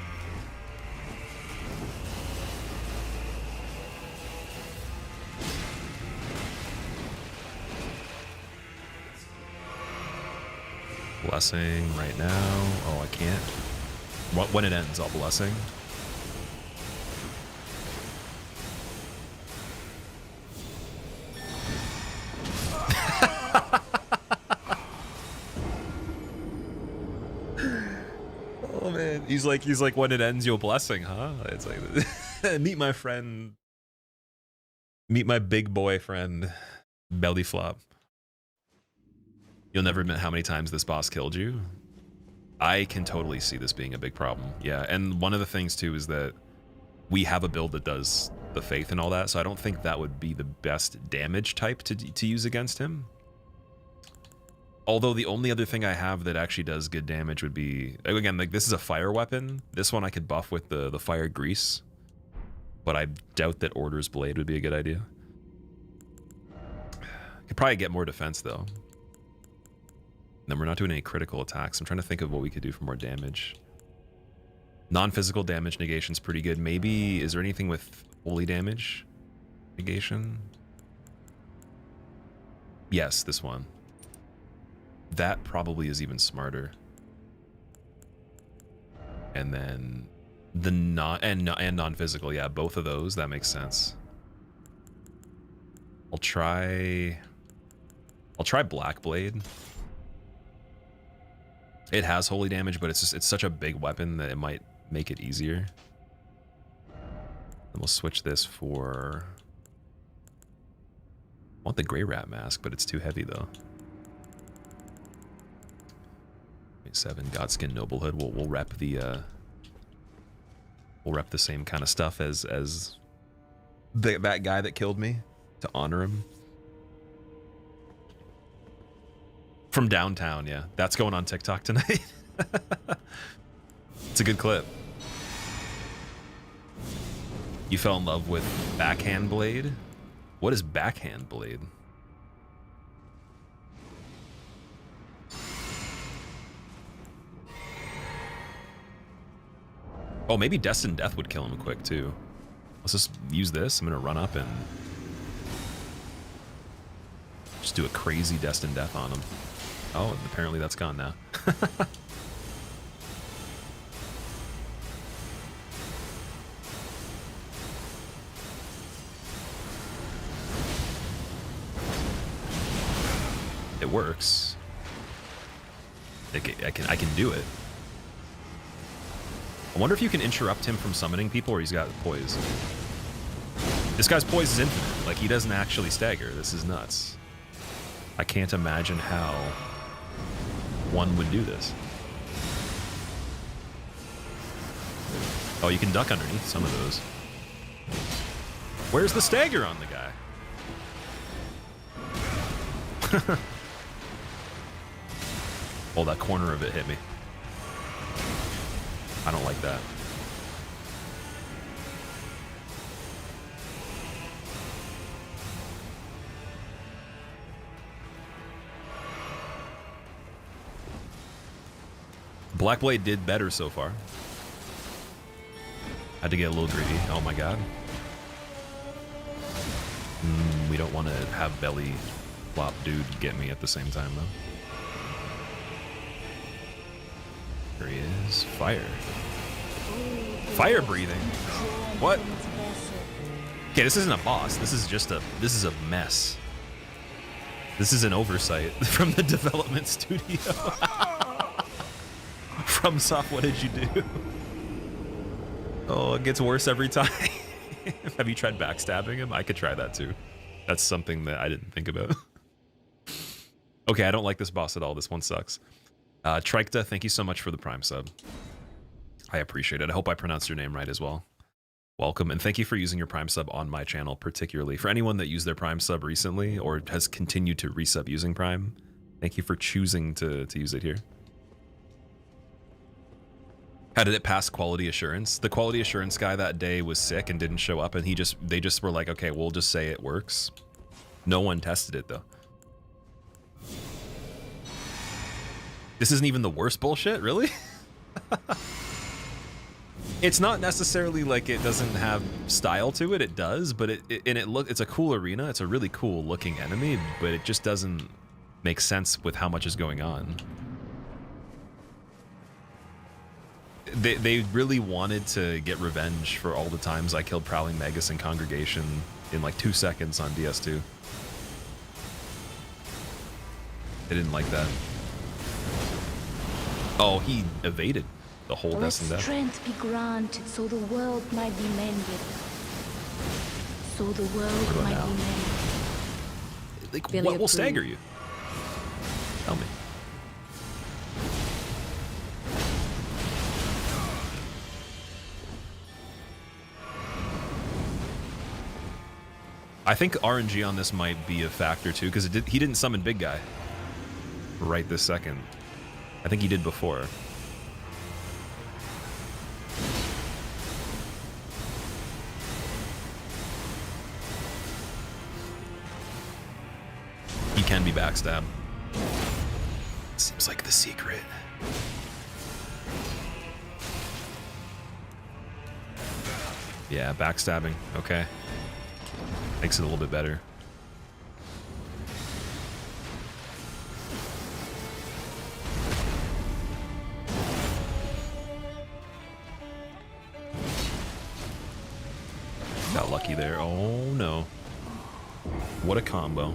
Blessing right now. Oh, I can't. When it ends, I'll blessing. Oh man, he's like when it ends, you'll blessing, huh? It's like meet my friend, meet my big boy friend, belly flop. You'll never admit how many times this boss killed you. I can totally see this being a big problem. Yeah, and one of the things too is that we have a build that does the faith and all that, so I don't think that would be the best damage type to use against him. Although the only other thing I have that actually does good damage would be, again, like this is a fire weapon. This one I could buff with the fire grease, but I doubt that Order's Blade would be a good idea. Could probably get more defense though. Then we're not doing any critical attacks. I'm trying to think of what we could do for more damage. Non-physical damage negation's pretty good. Maybe, is there anything with holy damage negation? Yes, this one. That probably is even smarter. And then the non-physical, yeah, both of those, that makes sense. I'll try Black Blade. It has holy damage, but it's such a big weapon that it might make it easier. And we'll switch this for... I want the Grey Rat Mask, but it's too heavy though. 7 Godskin Noblehood. We'll rep the same kind of stuff as that guy that killed me to honor him. From downtown, yeah. That's going on TikTok tonight. It's a good clip. You fell in love with Backhand Blade? What is Backhand Blade? Oh, maybe Destined Death would kill him quick, too. Let's just use this. I'm going to run up and just do a crazy Destined Death on him. Oh, apparently that's gone now. It works. I can do it. I wonder if you can interrupt him from summoning people, or he's got poise. This guy's poise is infinite. Like, he doesn't actually stagger. This is nuts. I can't imagine how one would do this. Oh, you can duck underneath some of those. Where's the stagger on the guy? Oh, that corner of it hit me. I don't like that. Blackblade did better so far. Had to get a little greedy. Oh my god. We don't want to have belly flop dude get me at the same time though. There he is. Fire. Fire breathing. What? Okay, this isn't a boss. This is just a mess. This is an oversight from the development studio. From Soft, what did you do? Oh, it gets worse every time. Have you tried backstabbing him? I could try that too. That's something that I didn't think about. Okay, I don't like this boss at all. This one sucks. Trikta, thank you so much for the Prime sub. I appreciate it. I hope I pronounced your name right as well. Welcome, and thank you for using your Prime sub on my channel, particularly. For anyone that used their Prime sub recently or has continued to resub using Prime, thank you for choosing to use it here. How did it pass quality assurance? The quality assurance guy that day was sick and didn't show up, and they just were like, okay, we'll just say it works. No one tested it though. This isn't even the worst bullshit, really? It's not necessarily like it doesn't have style to it. It does, but it's a cool arena. It's a really cool looking enemy, but it just doesn't make sense with how much is going on. They really wanted to get revenge for all the times I killed Prowling Magus and Congregation in like 2 seconds on DS2. They didn't like that. Oh, he evaded the whole Destined Death. Let strength be granted so the world might be mended. So the world might now? be mended. Like, Billy what will approved. stagger you? Tell me. I think RNG on this might be a factor too, because he didn't summon Big Guy right this second. I think he did before. He can be backstabbed. Seems like the secret. Yeah, backstabbing. Okay. Makes it a little bit better. Got lucky there. Oh no. What a combo.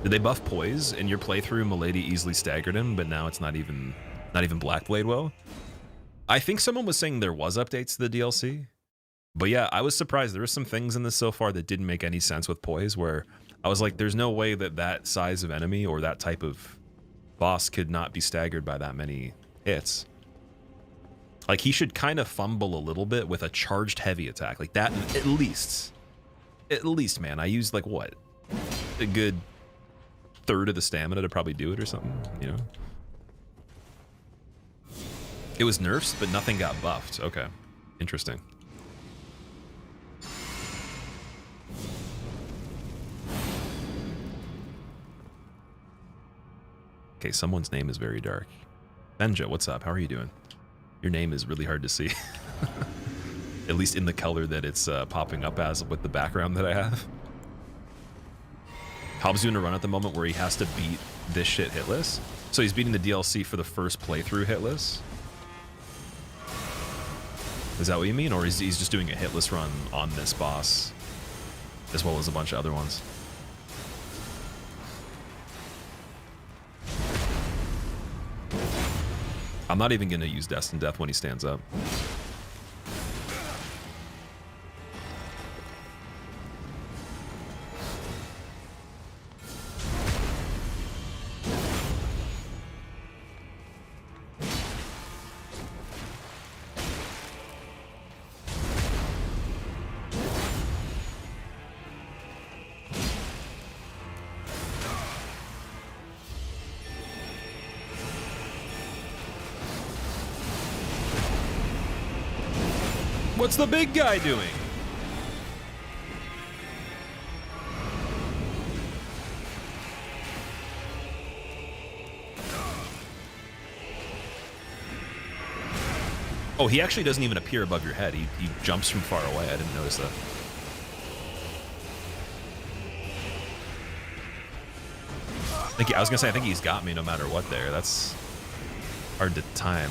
Did they buff poise? In your playthrough, Milady easily staggered him, but now it's not even Blackblade well. I think someone was saying there was updates to the DLC. But yeah, I was surprised. There were some things in this so far that didn't make any sense with poise, where I was like, there's no way that size of enemy or that type of boss could not be staggered by that many hits. Like, he should kind of fumble a little bit with a charged heavy attack. Like that, at least. At least, man. I used, like, what? A good third of the stamina to probably do it or something, you know? It was nerfs, but nothing got buffed. Okay. Interesting. Okay, someone's name is very dark. Benja, what's up? How are you doing? Your name is really hard to see. At least in the color that it's popping up as with the background that I have. Hobbs doing a run at the moment where he has to beat this shit hitless. So he's beating the DLC for the first playthrough hitless. Is that what you mean? Or is he's just doing a hitless run on this boss as well as a bunch of other ones? I'm not even going to use Destined Death when he stands up. What's the big guy doing? Oh, he actually doesn't even appear above your head. He jumps from far away. I didn't notice that. I was gonna say, I think he's got me no matter what there. That's hard to time.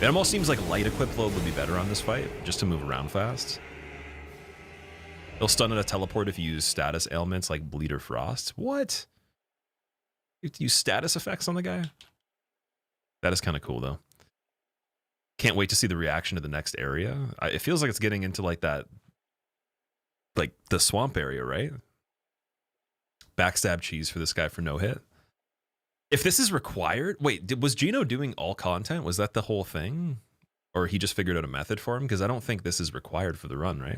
It almost seems like light equipped load would be better on this fight, just to move around fast. He'll stun at a teleport if you use status ailments like bleed or frost. What? You use status effects on the guy? That is kind of cool though. Can't wait to see the reaction to the next area. It feels like it's getting into like that, like the swamp area, right? Backstab cheese for this guy for no hit. If this is required, wait, was Gino doing all content? Was that the whole thing? Or he just figured out a method for him? Because I don't think this is required for the run, right?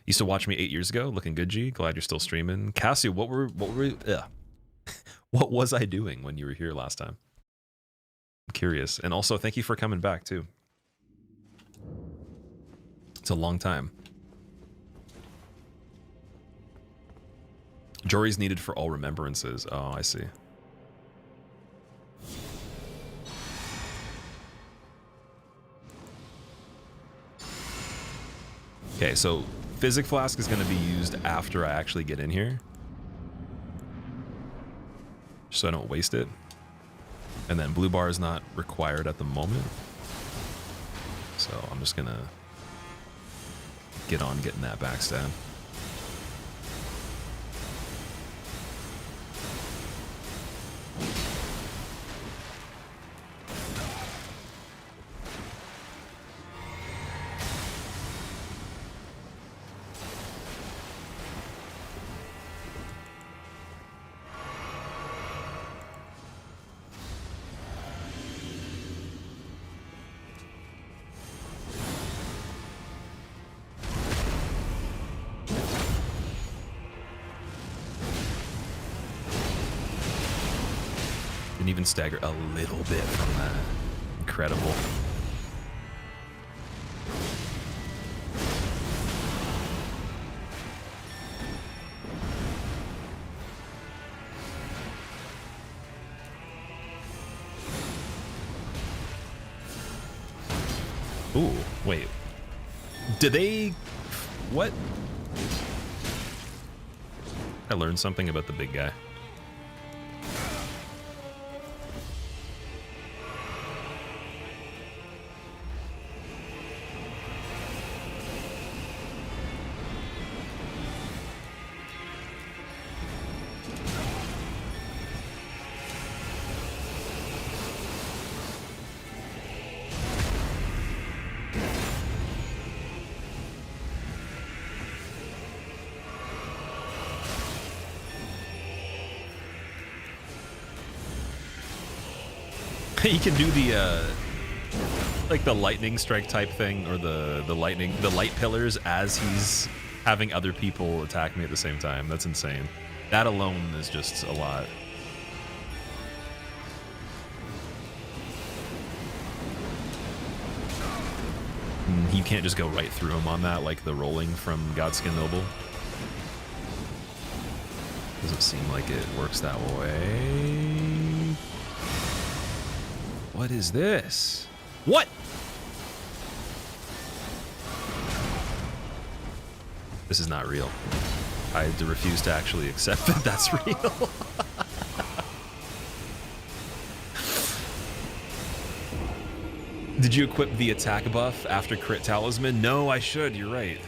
Used to watch me 8 years ago. Looking good, G. Glad you're still streaming. Cassie, what was I doing when you were here last time? I'm curious. And also, thank you for coming back, too. It's a long time. Jory's needed for all remembrances. Oh, I see. Okay, so Physic Flask is going to be used after I actually get in here. Just so I don't waste it. And then Blue Bar is not required at the moment. So I'm just going to get on getting that backstab. Even stagger a little bit from that. Incredible. Ooh, wait. Did they... What? I learned something about the big guy. He can do the like the lightning strike type thing, or the light pillars as he's having other people attack me at the same time. That's insane. That alone is just a lot. You can't just go right through him on that like the rolling from Godskin Noble. Doesn't seem like it works that way. What is this? What? This is not real. I refuse to actually accept that that's real. Did you equip the attack buff after crit talisman? No, I should. You're right.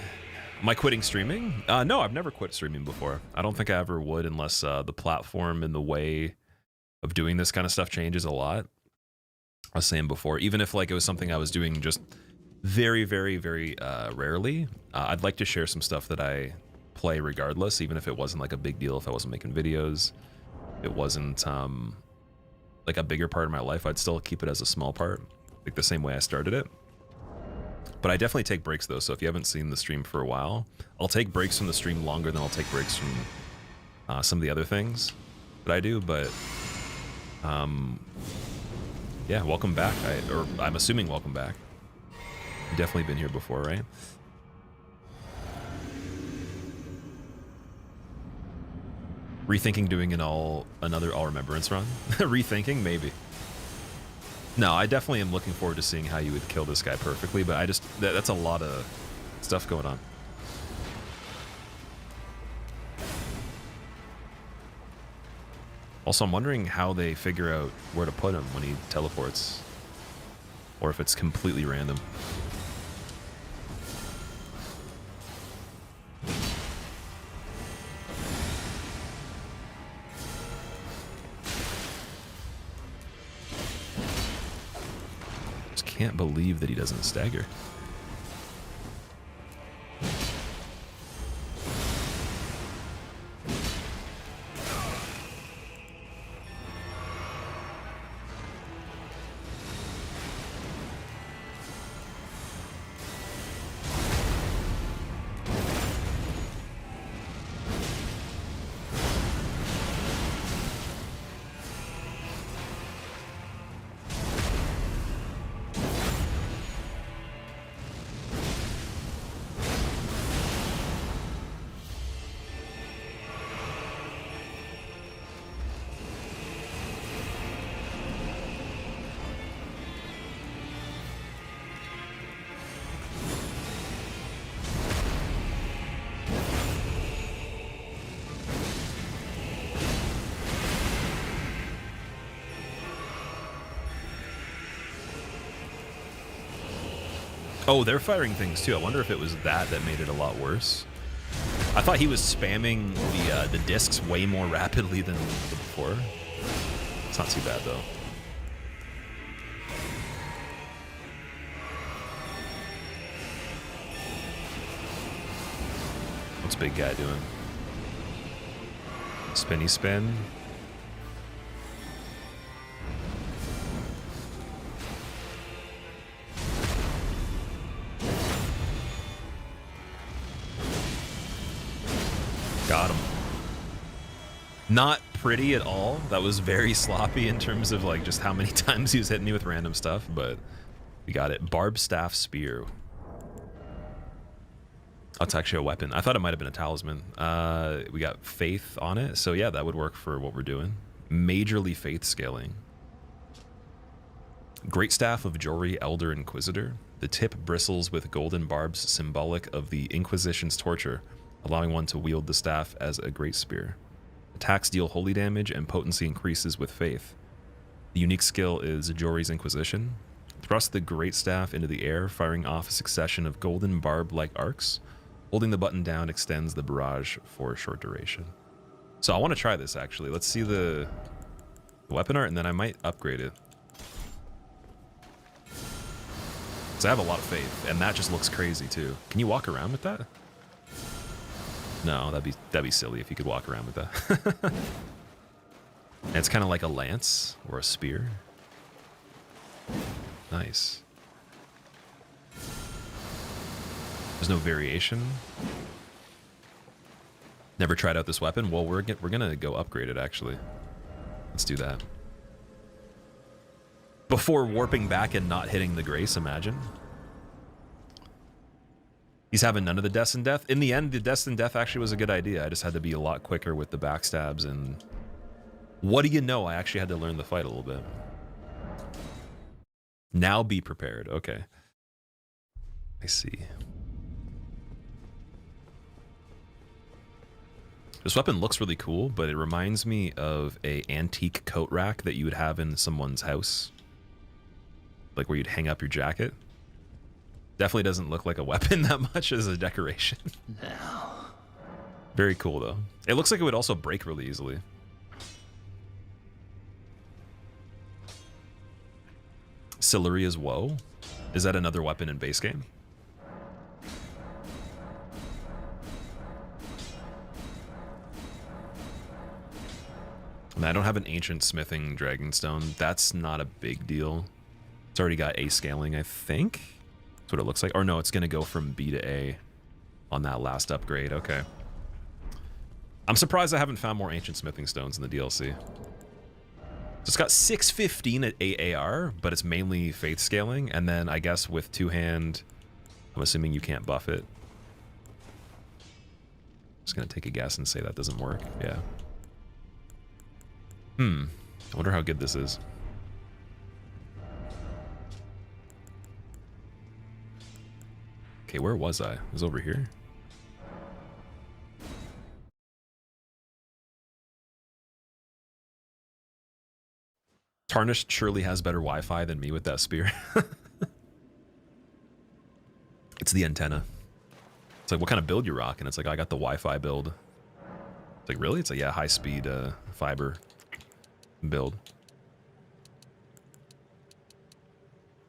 Am I quitting streaming? No, I've never quit streaming before. I don't think I ever would unless the platform and the way of doing this kind of stuff changes a lot. I was saying before, even if like it was something I was doing just very, very, very rarely, I'd like to share some stuff that I play regardless, even if it wasn't like a big deal, if I wasn't making videos, it wasn't like a bigger part of my life, I'd still keep it as a small part, like the same way I started it. But I definitely take breaks though, so if you haven't seen the stream for a while, I'll take breaks from the stream longer than I'll take breaks from some of the other things that I do, but yeah, welcome back. I'm assuming welcome back. You've definitely been here before, right? Rethinking doing another all remembrance run? Rethinking? Maybe. No, I definitely am looking forward to seeing how you would kill this guy perfectly, but I just, that's a lot of stuff going on. Also, I'm wondering how they figure out where to put him when he teleports, or if it's completely random. Just can't believe that he doesn't stagger. Oh, they're firing things too. I wonder if it was that made it a lot worse. I thought he was spamming the discs way more rapidly than before. It's not too bad though. What's big guy doing? Spinny spin. Got him. Not pretty at all. That was very sloppy in terms of like just how many times he was hitting me with random stuff, but we got it. Barb Staff Spear. That's actually a weapon. I thought it might have been a talisman. We got faith on it, so yeah, that would work for what we're doing. Majorly faith scaling. Great Staff of Jory, Elder Inquisitor. The tip bristles with golden barbs symbolic of the Inquisition's torture, allowing one to wield the staff as a great spear. Attacks deal holy damage and potency increases with faith. The unique skill is Jory's Inquisition. Thrust the great staff into the air, firing off a succession of golden barb-like arcs. Holding the button down extends the barrage for a short duration. So I want to try this actually. Let's see the weapon art and then I might upgrade it. So I have a lot of faith and that just looks crazy too. Can you walk around with that? No, that'd be silly if you could walk around with that. And it's kind of like a lance or a spear. Nice. There's no variation. Never tried out this weapon. Well, we're gonna go upgrade it actually. Let's do that. Before warping back and not hitting the grace, imagine. He's having none of the deaths and death. In the end, the deaths and death actually was a good idea. I just had to be a lot quicker with the backstabs and what do you know? I actually had to learn the fight a little bit. Now be prepared. Okay. I see. This weapon looks really cool, but it reminds me of a antique coat rack that you would have in someone's house. Like where you'd hang up your jacket. Definitely doesn't look like a weapon that much as a decoration. Now. Very cool though. It looks like it would also break really easily. Siluria's Woe? Is that another weapon in base game? I don't have an ancient smithing dragonstone. That's not a big deal. It's already got A scaling, I think. That's what it looks like. Or no, it's going to go from B to A on that last upgrade. Okay. I'm surprised I haven't found more ancient smithing stones in the DLC. So it's got 615 at AAR, but it's mainly faith scaling. And then I guess with two-hand, I'm assuming you can't buff it. Just going to take a guess and say that doesn't work. Yeah. I wonder how good this is. Okay, where was I? I was over here. Tarnished surely has better Wi-Fi than me with that spear. It's the antenna. It's like, what kind of build you rock? And it's like, I got the Wi-Fi build. It's like, really? It's like, yeah, high-speed fiber build.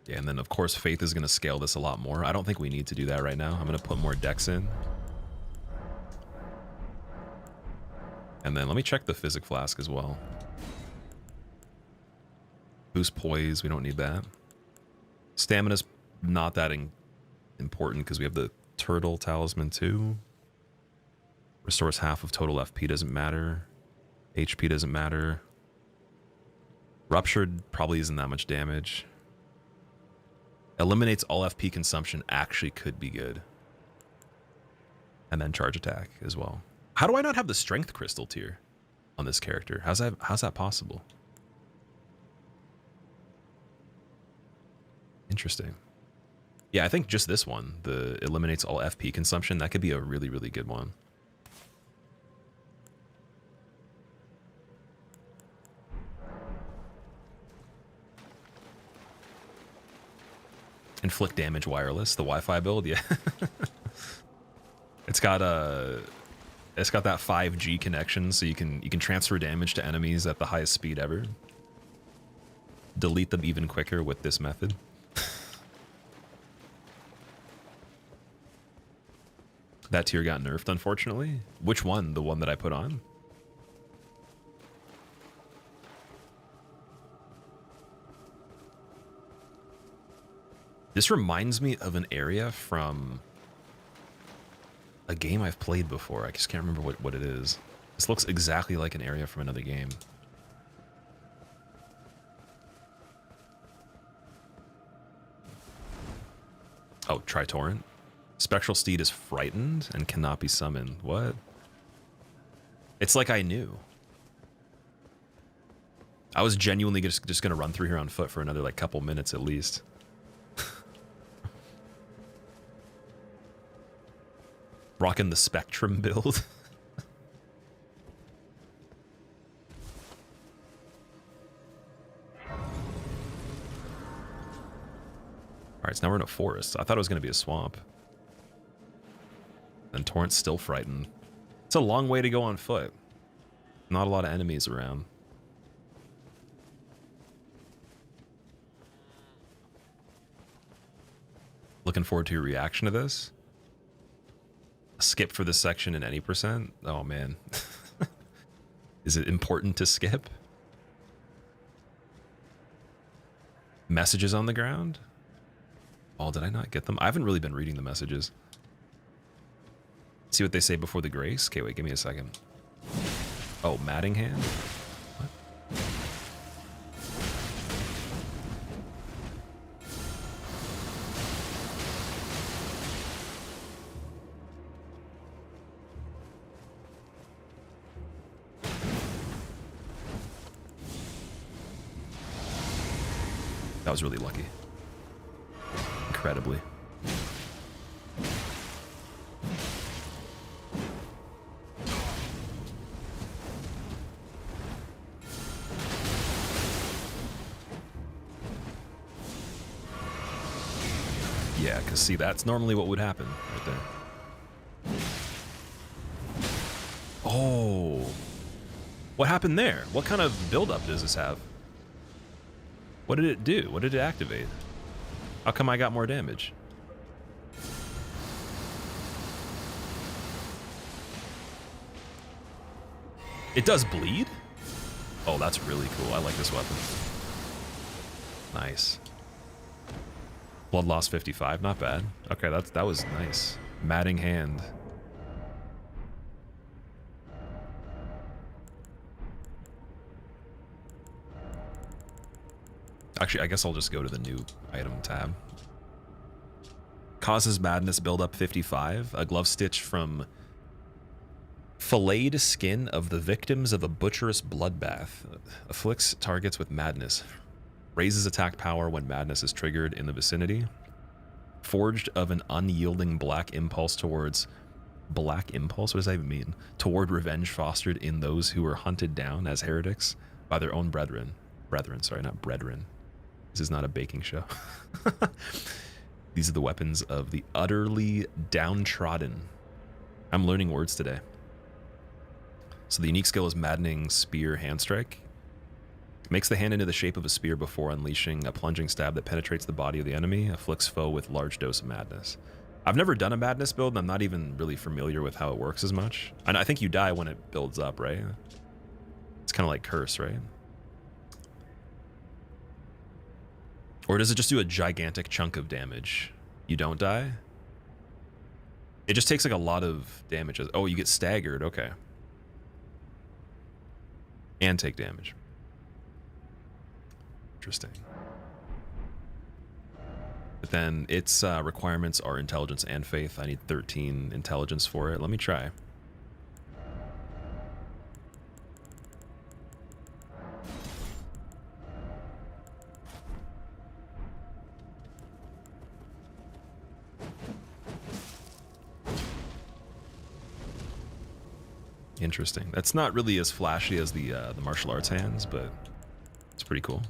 Yeah, and then of course Faith is going to scale this a lot more. I don't think we need to do that right now. I'm going to put more decks in. And then let me check the Physic Flask as well. Boost Poise, we don't need that. Stamina's not that important because we have the Turtle Talisman too. Restores half of total FP, doesn't matter. HP doesn't matter. Ruptured probably isn't that much damage. Eliminates all FP consumption actually could be good. And then charge attack as well. How do I not have the strength crystal tier on this character? How's that possible? Interesting. Yeah, I think just this one, the eliminates all FP consumption, that could be a really, really good one. Inflict damage wireless, the Wi-Fi build, yeah. It's got that 5G connection, so you can transfer damage to enemies at the highest speed ever. Delete them even quicker with this method. That tier got nerfed, unfortunately. Which one? The one that I put on? This reminds me of an area from a game I've played before. I just can't remember what it is. This looks exactly like an area from another game. Oh, Tritorrent. Spectral Steed is frightened and cannot be summoned. What? It's like I knew. I was genuinely just going to run through here on foot for another like couple minutes at least. Rocking the Spectrum build. Alright, so now we're in a forest. I thought it was going to be a swamp. And Torrent's still frightened. It's a long way to go on foot. Not a lot of enemies around. Looking forward to your reaction to this. Skip for this section in any percent? Oh man. Is it important to skip? Messages on the ground? Oh, did I not get them? I haven't really been reading the messages. See what they say before the grace? Okay, wait, give me a second. Oh, Mattingham? What? That was really lucky. incredibly. Yeah, because see, that's normally what would happen right there. Oh. What happened there? What kind of buildup does this have? What did it do? What did it activate? How come I got more damage? It does bleed? Oh, that's really cool. I like this weapon. Nice. Blood loss 55, not bad. Okay, that was nice. Matting hand. Actually, I guess I'll just go to the new item tab. Causes madness buildup 55. A glove stitch from filleted skin of the victims of a butcherous bloodbath. Afflicts targets with madness. Raises attack power when madness is triggered in the vicinity. Forged of an unyielding black impulse towards... Black impulse? What does that even mean? Toward revenge fostered in those who were hunted down as heretics by their own brethren. Brethren, sorry, not brethren. This is not a baking show. These are the weapons of the utterly downtrodden. I'm learning words today. So the unique skill is Maddening Spear Hand Strike. Makes the hand into the shape of a spear before unleashing a plunging stab that penetrates the body of the enemy. Afflicts foe with large dose of madness. I've never done a madness build, and I'm not even really familiar with how it works as much. And I think you die when it builds up, right? It's kind of like Curse, right? Or does it just do a gigantic chunk of damage? You don't die? It just takes like a lot of damage. Oh, you get staggered. Okay. And take damage. Interesting. But then its requirements are intelligence and faith. I need 13 intelligence for it. Let me try. Interesting. That's not really as flashy as the martial arts hands, but it's pretty cool.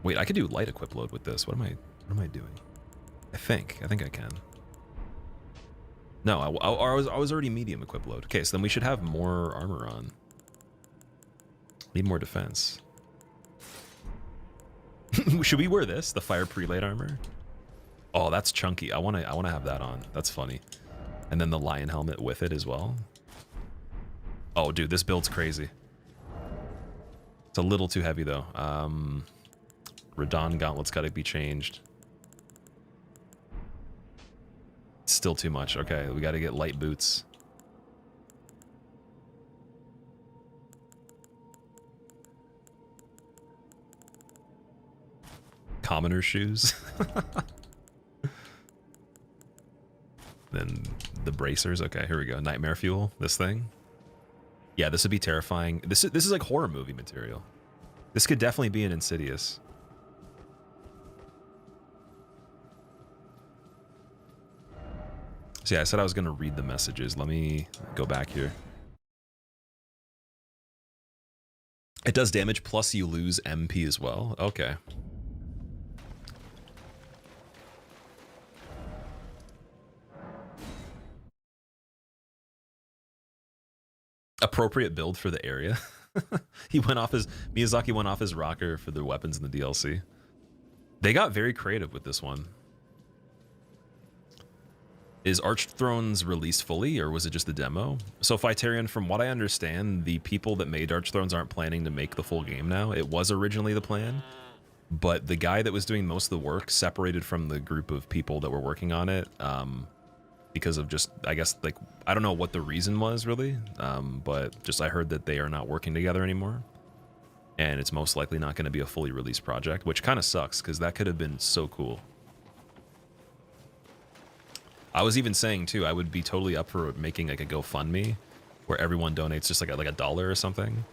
Wait, I could do light equip load with this. What am I doing? I think I can. No, I was already medium equip load. Okay, so then we should have more armor on. Need more defense. Should we wear this? The fire prelate armor? Oh, that's chunky. I wanna have that on. That's funny. And then the lion helmet with it as well. Oh, dude, this build's crazy. It's a little too heavy though. Radon gauntlets gotta be changed. It's still too much. Okay, we gotta get light boots. Commoner's shoes. Then the bracers. Okay, here we go. Nightmare fuel. This thing. Yeah, this would be terrifying. This is like horror movie material. This could definitely be an Insidious. So yeah, I said I was going to read the messages. Let me go back here. It does damage, plus you lose MP as well. Okay. Appropriate build for the area. Miyazaki went off his rocker for the weapons in the DLC. They got very creative with this one. Is Archthrones released fully, or was it just the demo? So Phytarian, from what I understand, the people that made Archthrones aren't planning to make the full game now. It was originally the plan, but the guy that was doing most of the work separated from the group of people that were working on it because of just, I guess, like, I don't know what the reason was really, but just I heard that they are not working together anymore, and it's most likely not going to be a fully released project, which kind of sucks because that could have been so cool. I was even saying too, I would be totally up for making like a GoFundMe where everyone donates just like a dollar or something,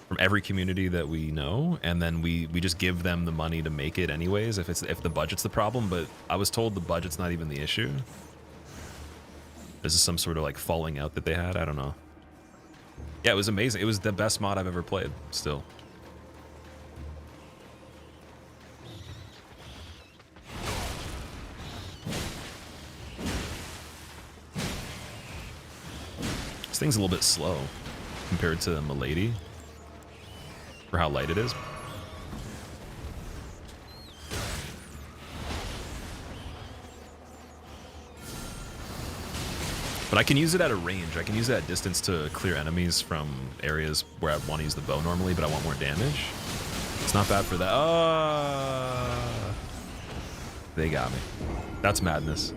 from every community that we know, and then we just give them the money to make it anyways if the budget's the problem. But I was told the budget's not even the issue. This is some sort of like falling out that they had. I don't know. Yeah, it was amazing. It was the best mod I've ever played still. This thing's a little bit slow compared to Milady for how light it is. But I can use it at a range. I can use it at distance to clear enemies from areas where I want to use the bow normally, but I want more damage. It's not bad for that. They got me. That's madness.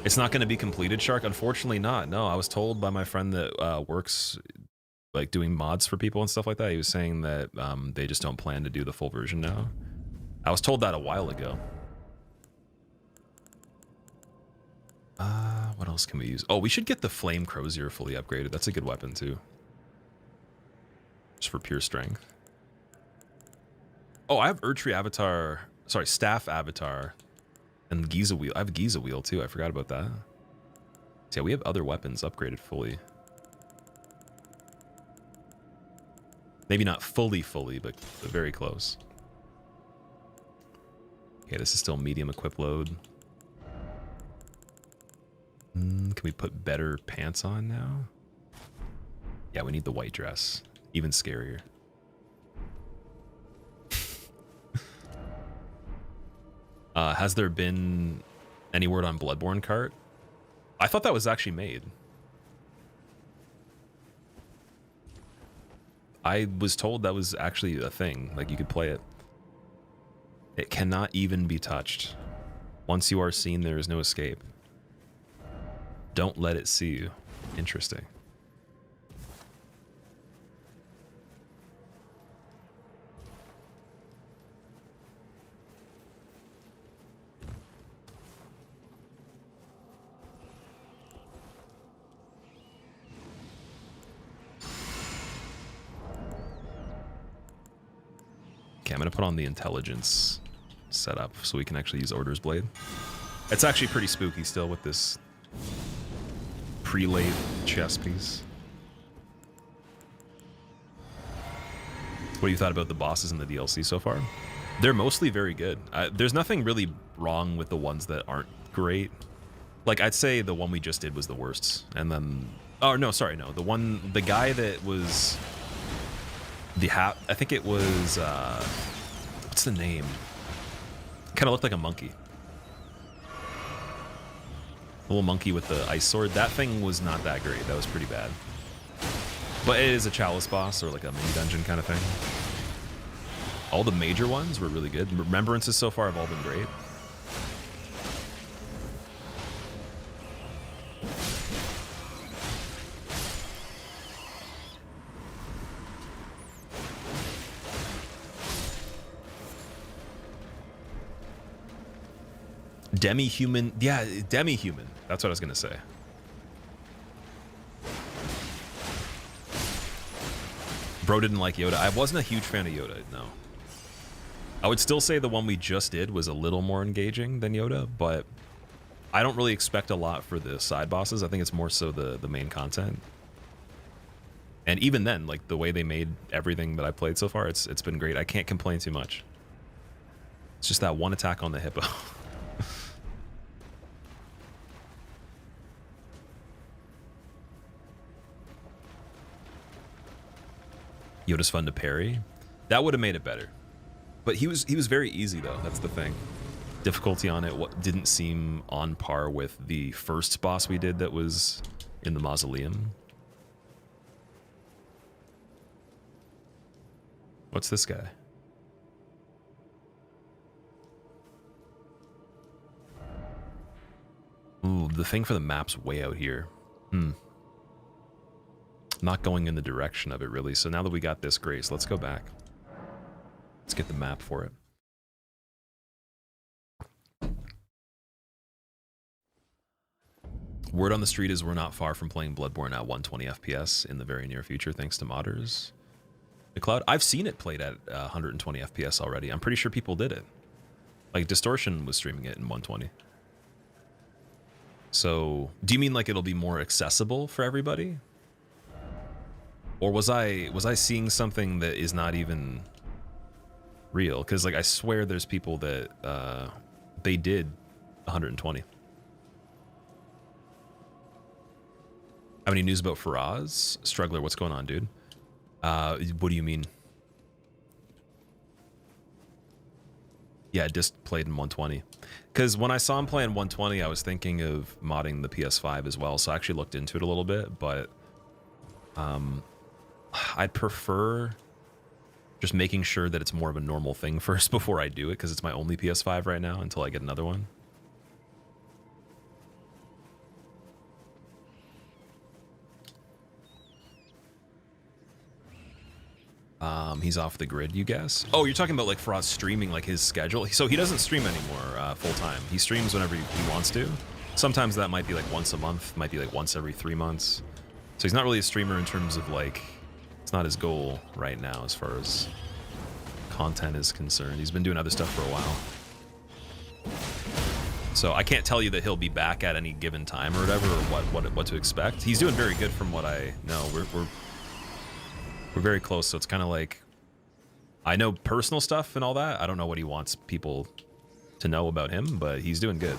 It's not going to be completed, Shark? Unfortunately not. No, I was told by my friend that works like doing mods for people and stuff like that. He was saying that they just don't plan to do the full version now. I was told that a while ago. What else can we use? Oh, we should get the Flame Crozier fully upgraded. That's a good weapon too. Just for pure strength. Oh, I have Erdtree Avatar, sorry, Staff Avatar. And Giza Wheel. I have a Giza Wheel too. I forgot about that. So yeah, we have other weapons upgraded fully. Maybe not fully, but very close. Okay, this is still medium equip load. Can we put better pants on now? Yeah, we need the white dress. Even scarier. Has there been any word on Bloodborne cart? I thought that was actually made. I was told that was actually a thing, like you could play it. It cannot even be touched. Once you are seen, there is no escape. Don't let it see you. Interesting. Okay, I'm gonna put on the intelligence setup so we can actually use Order's Blade. It's actually pretty spooky still with this pre-laid chest piece. What do you thought about the bosses in the DLC so far? They're mostly very good. There's nothing really wrong with the ones that aren't great. Like, I'd say the one we just did was the worst. And then... Oh, no, sorry, no. The guy that was... I think it was... what's the name? Kind of looked like a monkey. A little monkey with the ice sword. That thing was not that great. That was pretty bad. But it is a chalice boss or like a mini dungeon kind of thing. All the major ones were really good. Remembrances so far have all been great. Demi-human. Yeah, demi-human. That's what I was going to say. Bro didn't like Yoda. I wasn't a huge fan of Yoda, no. I would still say the one we just did was a little more engaging than Yoda, but I don't really expect a lot for the side bosses. I think it's more so the main content. And even then, like the way they made everything that I played so far, it's been great. I can't complain too much. It's just that one attack on the hippo. Yoda's fun to parry. That would have made it better. But he was very easy though. That's the thing. Difficulty on it didn't seem on par with the first boss we did that was in the mausoleum. What's this guy? Ooh, the thing for the map's way out here. Not going in the direction of it really. So now that we got this, great. So let's go back. Let's get the map for it. Word on the street is we're not far from playing Bloodborne at 120 FPS in the very near future, thanks to modders. The cloud. I've seen it played at 120 FPS already. I'm pretty sure people did it. Like Distortion was streaming it in 120. So, do you mean like it'll be more accessible for everybody? Or was I seeing something that is not even real? Because like I swear there's people that they did 120. Have any news about Faraz? Struggler, what's going on, dude? What do you mean? Yeah, just played in 120. Because when I saw him play in 120, I was thinking of modding the PS5 as well. So I actually looked into it a little bit, but I'd prefer just making sure that it's more of a normal thing first before I do it, because it's my only PS5 right now until I get another one. He's off the grid, you guess? Oh, you're talking about like Faraz streaming, like his schedule. So he doesn't stream anymore full time. He streams whenever he wants to. Sometimes that might be like once a month, might be like once every 3 months. So he's not really a streamer in terms of like, it's not his goal right now as far as content is concerned. He's been doing other stuff for a while. So I can't tell you that he'll be back at any given time or whatever, or what to expect. He's doing very good from what I know. We're very close, so it's kind of like, I know personal stuff and all that. I don't know what he wants people to know about him, but he's doing good.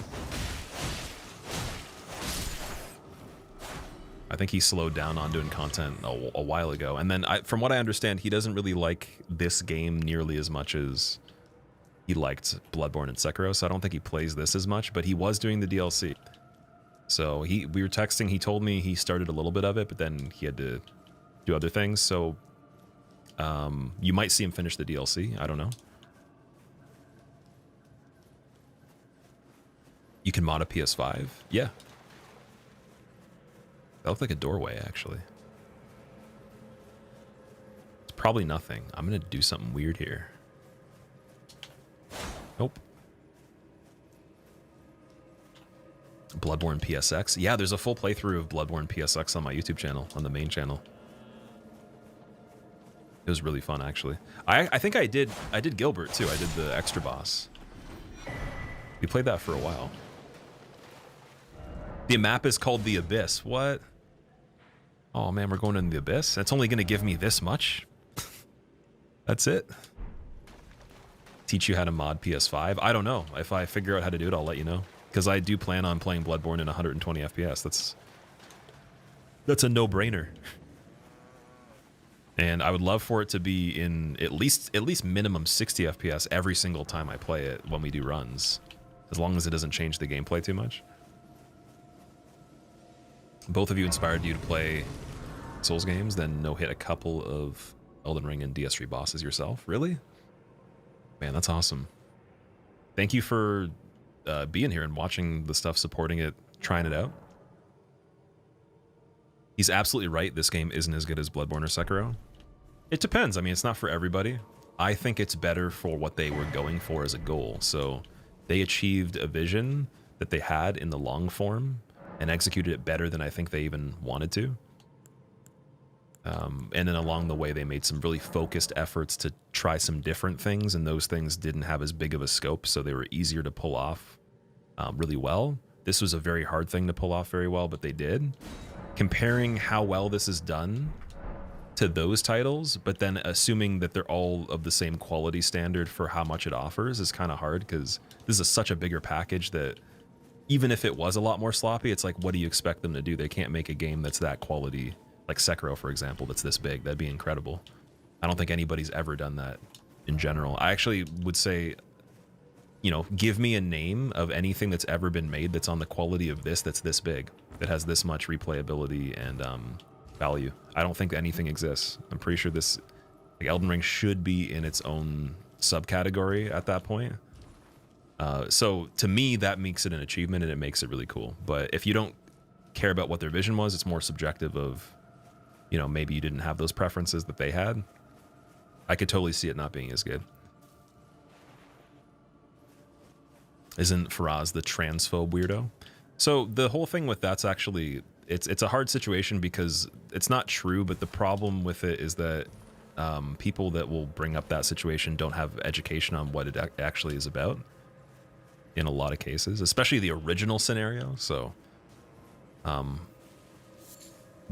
I think he slowed down on doing content a while ago. And then from what I understand, he doesn't really like this game nearly as much as he liked Bloodborne and Sekiro, so I don't think he plays this as much, but he was doing the DLC. So we were texting, he told me he started a little bit of it, but then he had to do other things, so you might see him finish the DLC. I don't know. You can mod a PS5? Yeah. That looked like a doorway, actually. It's probably nothing. I'm gonna do something weird here. Nope. Bloodborne PSX? Yeah, there's a full playthrough of Bloodborne PSX on my YouTube channel, on the main channel. It was really fun, actually. I think I did Gilbert too. I did the extra boss. We played that for a while. The map is called the Abyss. What? Oh man, we're going in the Abyss? That's only gonna give me this much? That's it? Teach you how to mod PS5? I don't know. If I figure out how to do it, I'll let you know. Because I do plan on playing Bloodborne in 120 FPS. That's a no-brainer. And I would love for it to be in at least minimum 60 FPS every single time I play it when we do runs. As long as it doesn't change the gameplay too much. Both of you inspired you to play Souls games, then no-hit a couple of Elden Ring and DS3 bosses yourself? Really? Man, that's awesome. Thank you for being here and watching the stuff, supporting it, trying it out. He's absolutely right. This game isn't as good as Bloodborne or Sekiro. It depends. I mean, it's not for everybody. I think it's better for what they were going for as a goal. So they achieved a vision that they had in the long form and executed it better than I think they even wanted to. And then along the way, they made some really focused efforts to try some different things, and those things didn't have as big of a scope, so they were easier to pull off really well. This was a very hard thing to pull off very well, but they did. Comparing how well this is done to those titles, but then assuming that they're all of the same quality standard for how much it offers is kind of hard, because this is such a bigger package that even if it was a lot more sloppy, it's like, what do you expect them to do? They can't make a game that's that quality, like Sekiro, for example, that's this big. That'd be incredible. I don't think anybody's ever done that in general. I actually would say, you know, give me a name of anything that's ever been made that's on the quality of this, that's this big, that has this much replayability and value. I don't think anything exists. I'm pretty sure this, like, Elden Ring should be in its own subcategory at that point. So to me, that makes it an achievement and it makes it really cool. But if you don't care about what their vision was, it's more subjective of, you know, maybe you didn't have those preferences that they had. I could totally see it not being as good. Isn't Faraz the transphobe weirdo? So the whole thing with that's actually, it's a hard situation because it's not true, but the problem with it is that people that will bring up that situation don't have education on what it actually is about in a lot of cases, especially the original scenario. So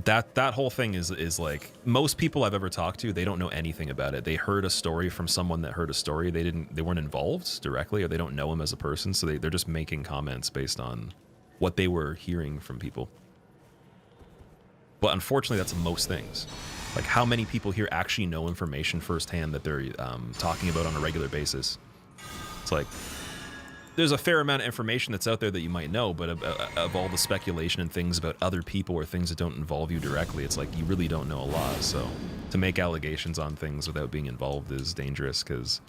that whole thing is like, most people I've ever talked to, they don't know anything about it. They heard a story from someone that heard a story. They weren't involved directly, or they don't know him as a person, so they're just making comments based on what they were hearing from people. But unfortunately, that's most things. Like, how many people here actually know information firsthand that they're talking about on a regular basis? It's like, there's a fair amount of information that's out there that you might know, but of all the speculation and things about other people or things that don't involve you directly, it's like you really don't know a lot. So to make allegations on things without being involved is dangerous, because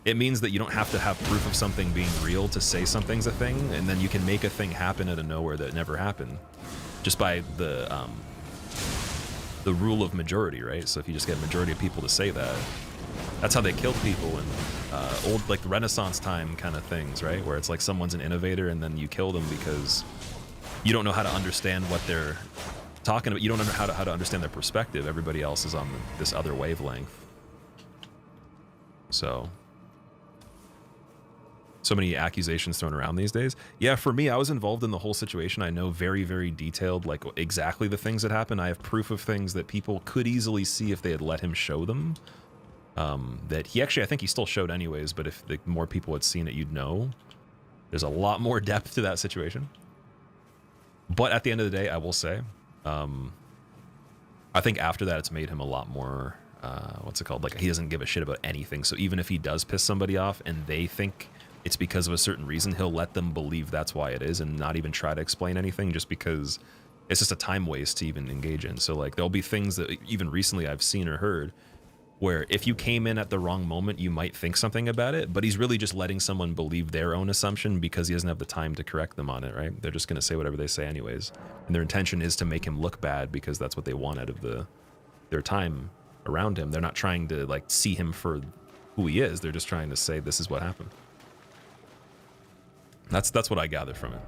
it means that you don't have to have proof of something being real to say something's a thing, and then you can make a thing happen out of nowhere that never happened just by the rule of majority, right? So if you just get a majority of people to say that, that's how they killed people in old, like, Renaissance time kind of things, right? Where it's like someone's an innovator and then you kill them because you don't know how to understand what they're talking about. You don't know how to understand their perspective. Everybody else is on this other wavelength. So many accusations thrown around these days. Yeah, for me, I was involved in the whole situation. I know very, very detailed, like, exactly the things that happened. I have proof of things that people could easily see if they had let him show them. That he actually, I think he still showed anyways, but if the more people had seen it, you'd know. There's a lot more depth to that situation. But at the end of the day, I will say, I think after that, it's made him a lot more, what's it called? Like, he doesn't give a shit about anything. So even if he does piss somebody off and they think it's because of a certain reason, he'll let them believe that's why it is and not even try to explain anything, just because it's just a time waste to even engage in. So, like, there'll be things that even recently I've seen or heard where if you came in at the wrong moment, you might think something about it, but he's really just letting someone believe their own assumption because he doesn't have the time to correct them on it, right? They're just going to say whatever they say anyways. And their intention is to make him look bad because that's what they want out of their time around him. They're not trying to, like, see him for who he is. They're just trying to say, this is what happened. That's what I gather from it.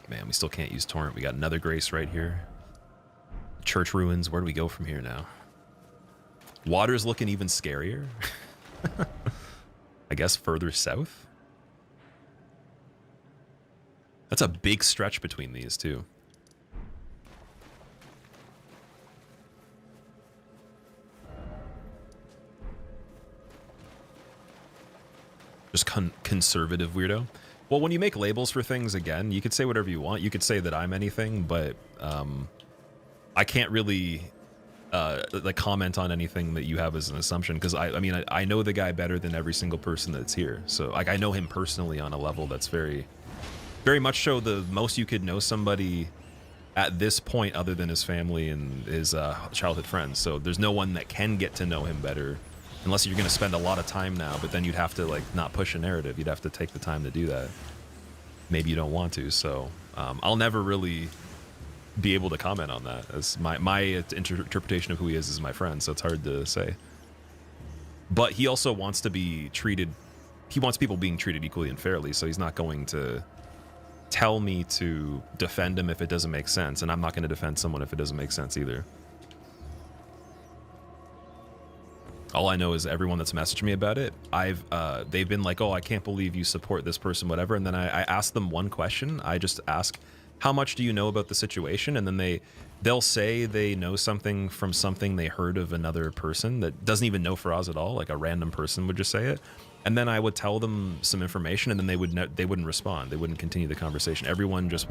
Man, we still can't use torrent. We got another grace right here. Church ruins. Where do we go from here now? Water's looking even scarier. I guess further south. That's a big stretch between these two. Just conservative weirdo. Well, when you make labels for things, again, you could say whatever you want. You could say that I'm anything, but I can't really like comment on anything that you have as an assumption, because I mean, I know the guy better than every single person that's here. So, like, I know him personally on a level that's very, very much so the most you could know somebody at this point other than his family and his childhood friends. So there's no one that can get to know him better unless you're going to spend a lot of time now, but then you'd have to, like, not push a narrative. You'd have to take the time to do that. Maybe you don't want to, so I'll never really be able to comment on that, as my interpretation of who he is my friend, so it's hard to say. But he also wants to be treated, he wants people being treated equally and fairly, so he's not going to tell me to defend him if it doesn't make sense, and I'm not going to defend someone if it doesn't make sense either. All I know is everyone that's messaged me about it, they've been like, oh, I can't believe you support this person, whatever. And then I ask them one question. I just ask, how much do you know about the situation? And then they'll say they know something from something they heard of another person that doesn't even know Faraz at all. Like, a random person would just say it. And then I would tell them some information, and then they wouldn't respond. They wouldn't continue the conversation. Everyone just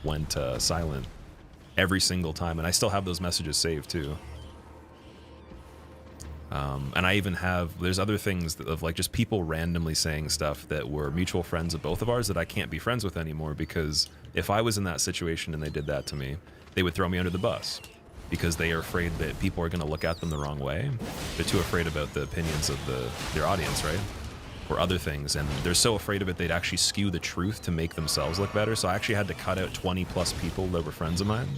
went silent every single time. And I still have those messages saved too. And I even have, there's other things of, like, just people randomly saying stuff that were mutual friends of both of ours that I can't be friends with anymore, because if I was in that situation and they did that to me, they would throw me under the bus because they are afraid that people are going to look at them the wrong way. They're too afraid about the opinions of their audience, right? Or other things. And they're so afraid of it, they'd actually skew the truth to make themselves look better. So I actually had to cut out 20 plus people that were friends of mine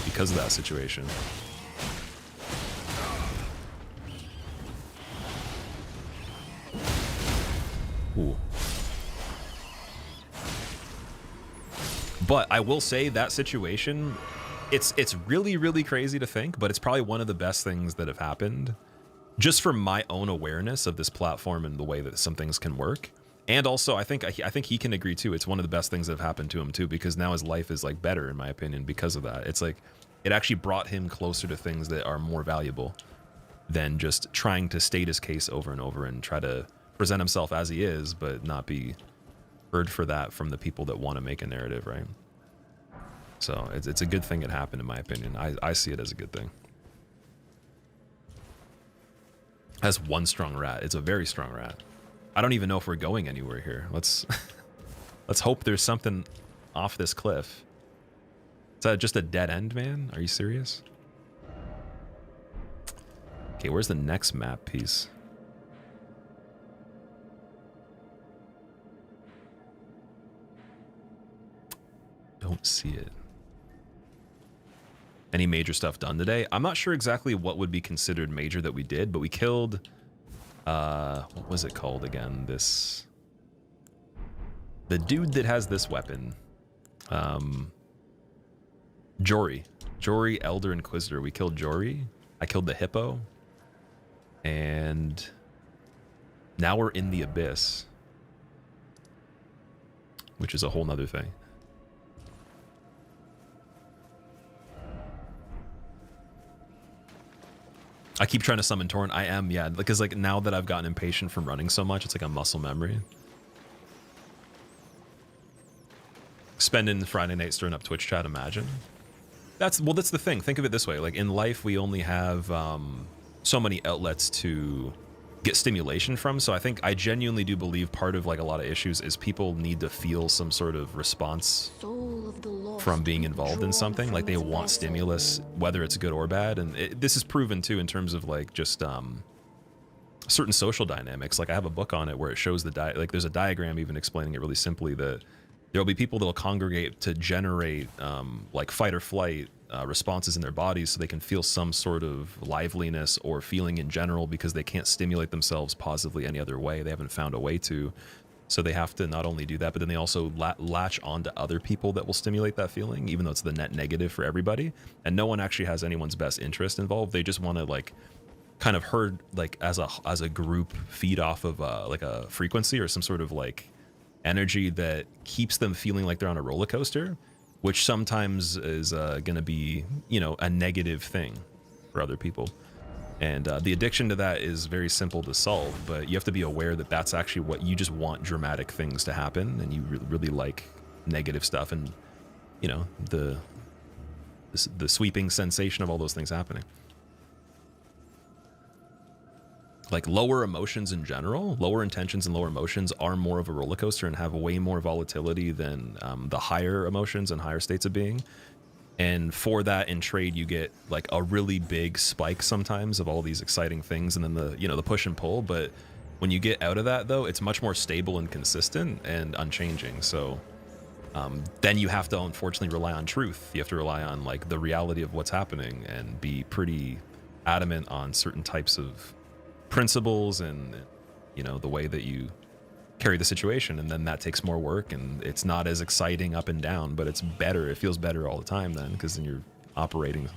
because of that situation. Ooh. But I will say that situation, it's really, really crazy to think, but it's probably one of the best things that have happened just for my own awareness of this platform and the way that some things can work. And also, I think he can agree too. It's one of the best things that have happened to him too, because now his life is like better, in my opinion, because of that. It's like it actually brought him closer to things that are more valuable than just trying to state his case over and over and try to present himself as he is, but not be heard for that from the people that want to make a narrative, right? So it's a good thing it happened, in my opinion. I see it as a good thing. As one strong rat. It's a very strong rat. I don't even know if we're going anywhere here. Let's let's hope there's something off this cliff. Is that just a dead end, man? Are you serious? Okay, where's the next map piece? Don't see it. Any major stuff done today? I'm not sure exactly what would be considered major that we did, but we killed, what was it called again? The dude that has this weapon, Jory, Elder Inquisitor. We killed Jory. I killed the hippo, and now we're in the abyss, which is a whole nother thing. I keep trying to summon Torrent. I am, yeah, because like now that I've gotten impatient from running so much, it's like a muscle memory. Spending Friday night stirring up Twitch chat, imagine. That's the thing. Think of it this way. Like in life, we only have so many outlets to get stimulation from. So I genuinely do believe part of like a lot of issues is people need to feel some sort of response from being involved in something. Like they want stimulus, whether it's good or bad. And this is proven too in terms of like just certain social dynamics. Like I have a book on it where it shows like there's a diagram even explaining it really simply that there'll be people that'll congregate to generate like fight or flight responses in their bodies so they can feel some sort of liveliness or feeling in general because they can't stimulate themselves positively any other way. They haven't found a way to. So they have to not only do that, but then they also latch on to other people that will stimulate that feeling, even though it's the net negative for everybody. And no one actually has anyone's best interest involved. They just want to like kind of herd like as a group feed off of like a frequency or some sort of like energy that keeps them feeling like they're on a roller coaster, which sometimes is going to be, you know, a negative thing for other people. And the addiction to that is very simple to solve, but you have to be aware that that's actually what you just want dramatic things to happen, and you really like negative stuff and, you know, the sweeping sensation of all those things happening. Like lower emotions in general, lower intentions and lower emotions are more of a roller coaster and have way more volatility than the higher emotions and higher states of being. And for that in trade, you get like a really big spike sometimes of all these exciting things and then the push and pull. But when you get out of that though, it's much more stable and consistent and unchanging. So then you have to unfortunately rely on truth. You have to rely on like the reality of what's happening and be pretty adamant on certain types of principles and, you know, the way that you carry the situation. And then that takes more work and it's not as exciting up and down, but it's better. It feels better all the time then, because then you're operating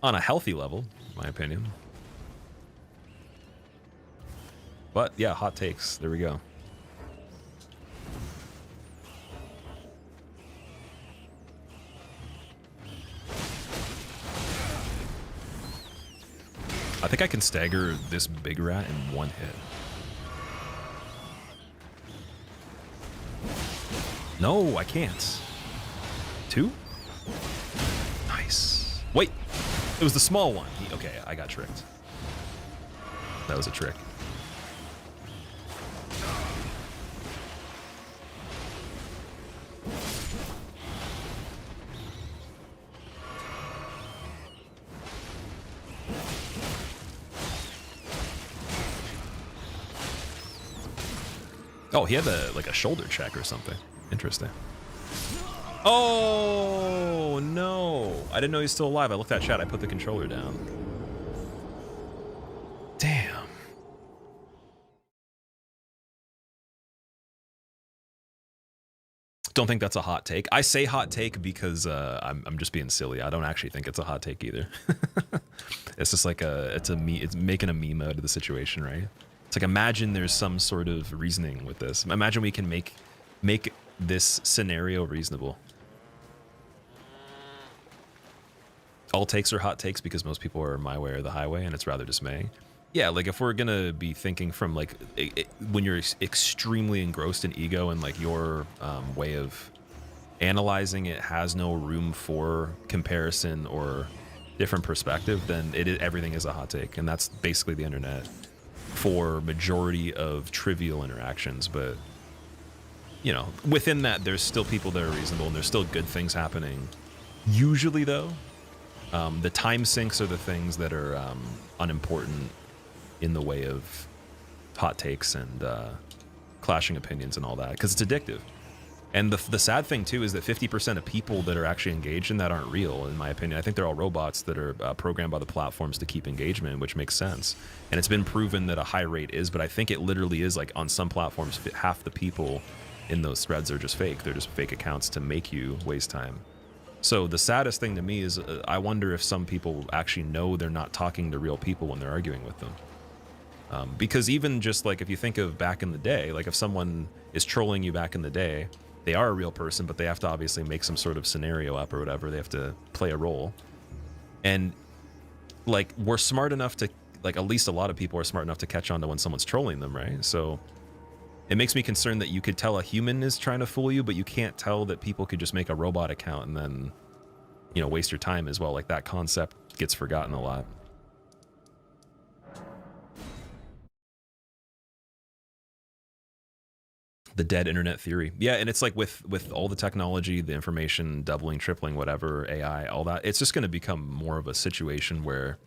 on a healthy level, in my opinion. But yeah, hot takes. There we go. I think I can stagger this big rat in one hit. No, I can't. Two? Nice. Wait, it was the small one. Okay, I got tricked. That was a trick. Oh, he had like a shoulder check or something. Interesting. Oh, no. I didn't know he's still alive. I looked at chat. I put the controller down. Damn. Don't think that's a hot take. I say hot take because I'm just being silly. I don't actually think it's a hot take either. It's just like it's making a meme out of the situation, right? It's like, imagine there's some sort of reasoning with this. Imagine we can make this scenario reasonable. All takes are hot takes because most people are my way or the highway, and it's rather dismaying. Yeah, like if we're gonna be thinking from like when you're extremely engrossed in ego and like your way of analyzing it has no room for comparison or different perspective, then everything is a hot take, and that's basically the internet for majority of trivial interactions. But you know, within that, there's still people that are reasonable, and there's still good things happening. Usually, though, the time sinks are the things that are unimportant in the way of hot takes and clashing opinions and all that, because it's addictive. And the sad thing too is that 50% of people that are actually engaged in that aren't real, in my opinion. I think they're all robots that are programmed by the platforms to keep engagement, which makes sense. And it's been proven that a high rate is, but I think it literally is like on some platforms, half the people in those threads are just fake. They're just fake accounts to make you waste time. So the saddest thing to me is I wonder if some people actually know they're not talking to real people when they're arguing with them. Because even just like if you think of back in the day, like if someone is trolling you back in the day, they are a real person, but they have to obviously make some sort of scenario up or whatever. They have to play a role. And like we're smart enough to, like at least a lot of people are smart enough to catch on to when someone's trolling them, right? So it makes me concerned that you could tell a human is trying to fool you, but you can't tell that people could just make a robot account and then, you know, waste your time as well. Like that concept gets forgotten a lot. The dead internet theory. Yeah, and it's like with all the technology, the information doubling, tripling, whatever, AI, all that, it's just going to become more of a situation where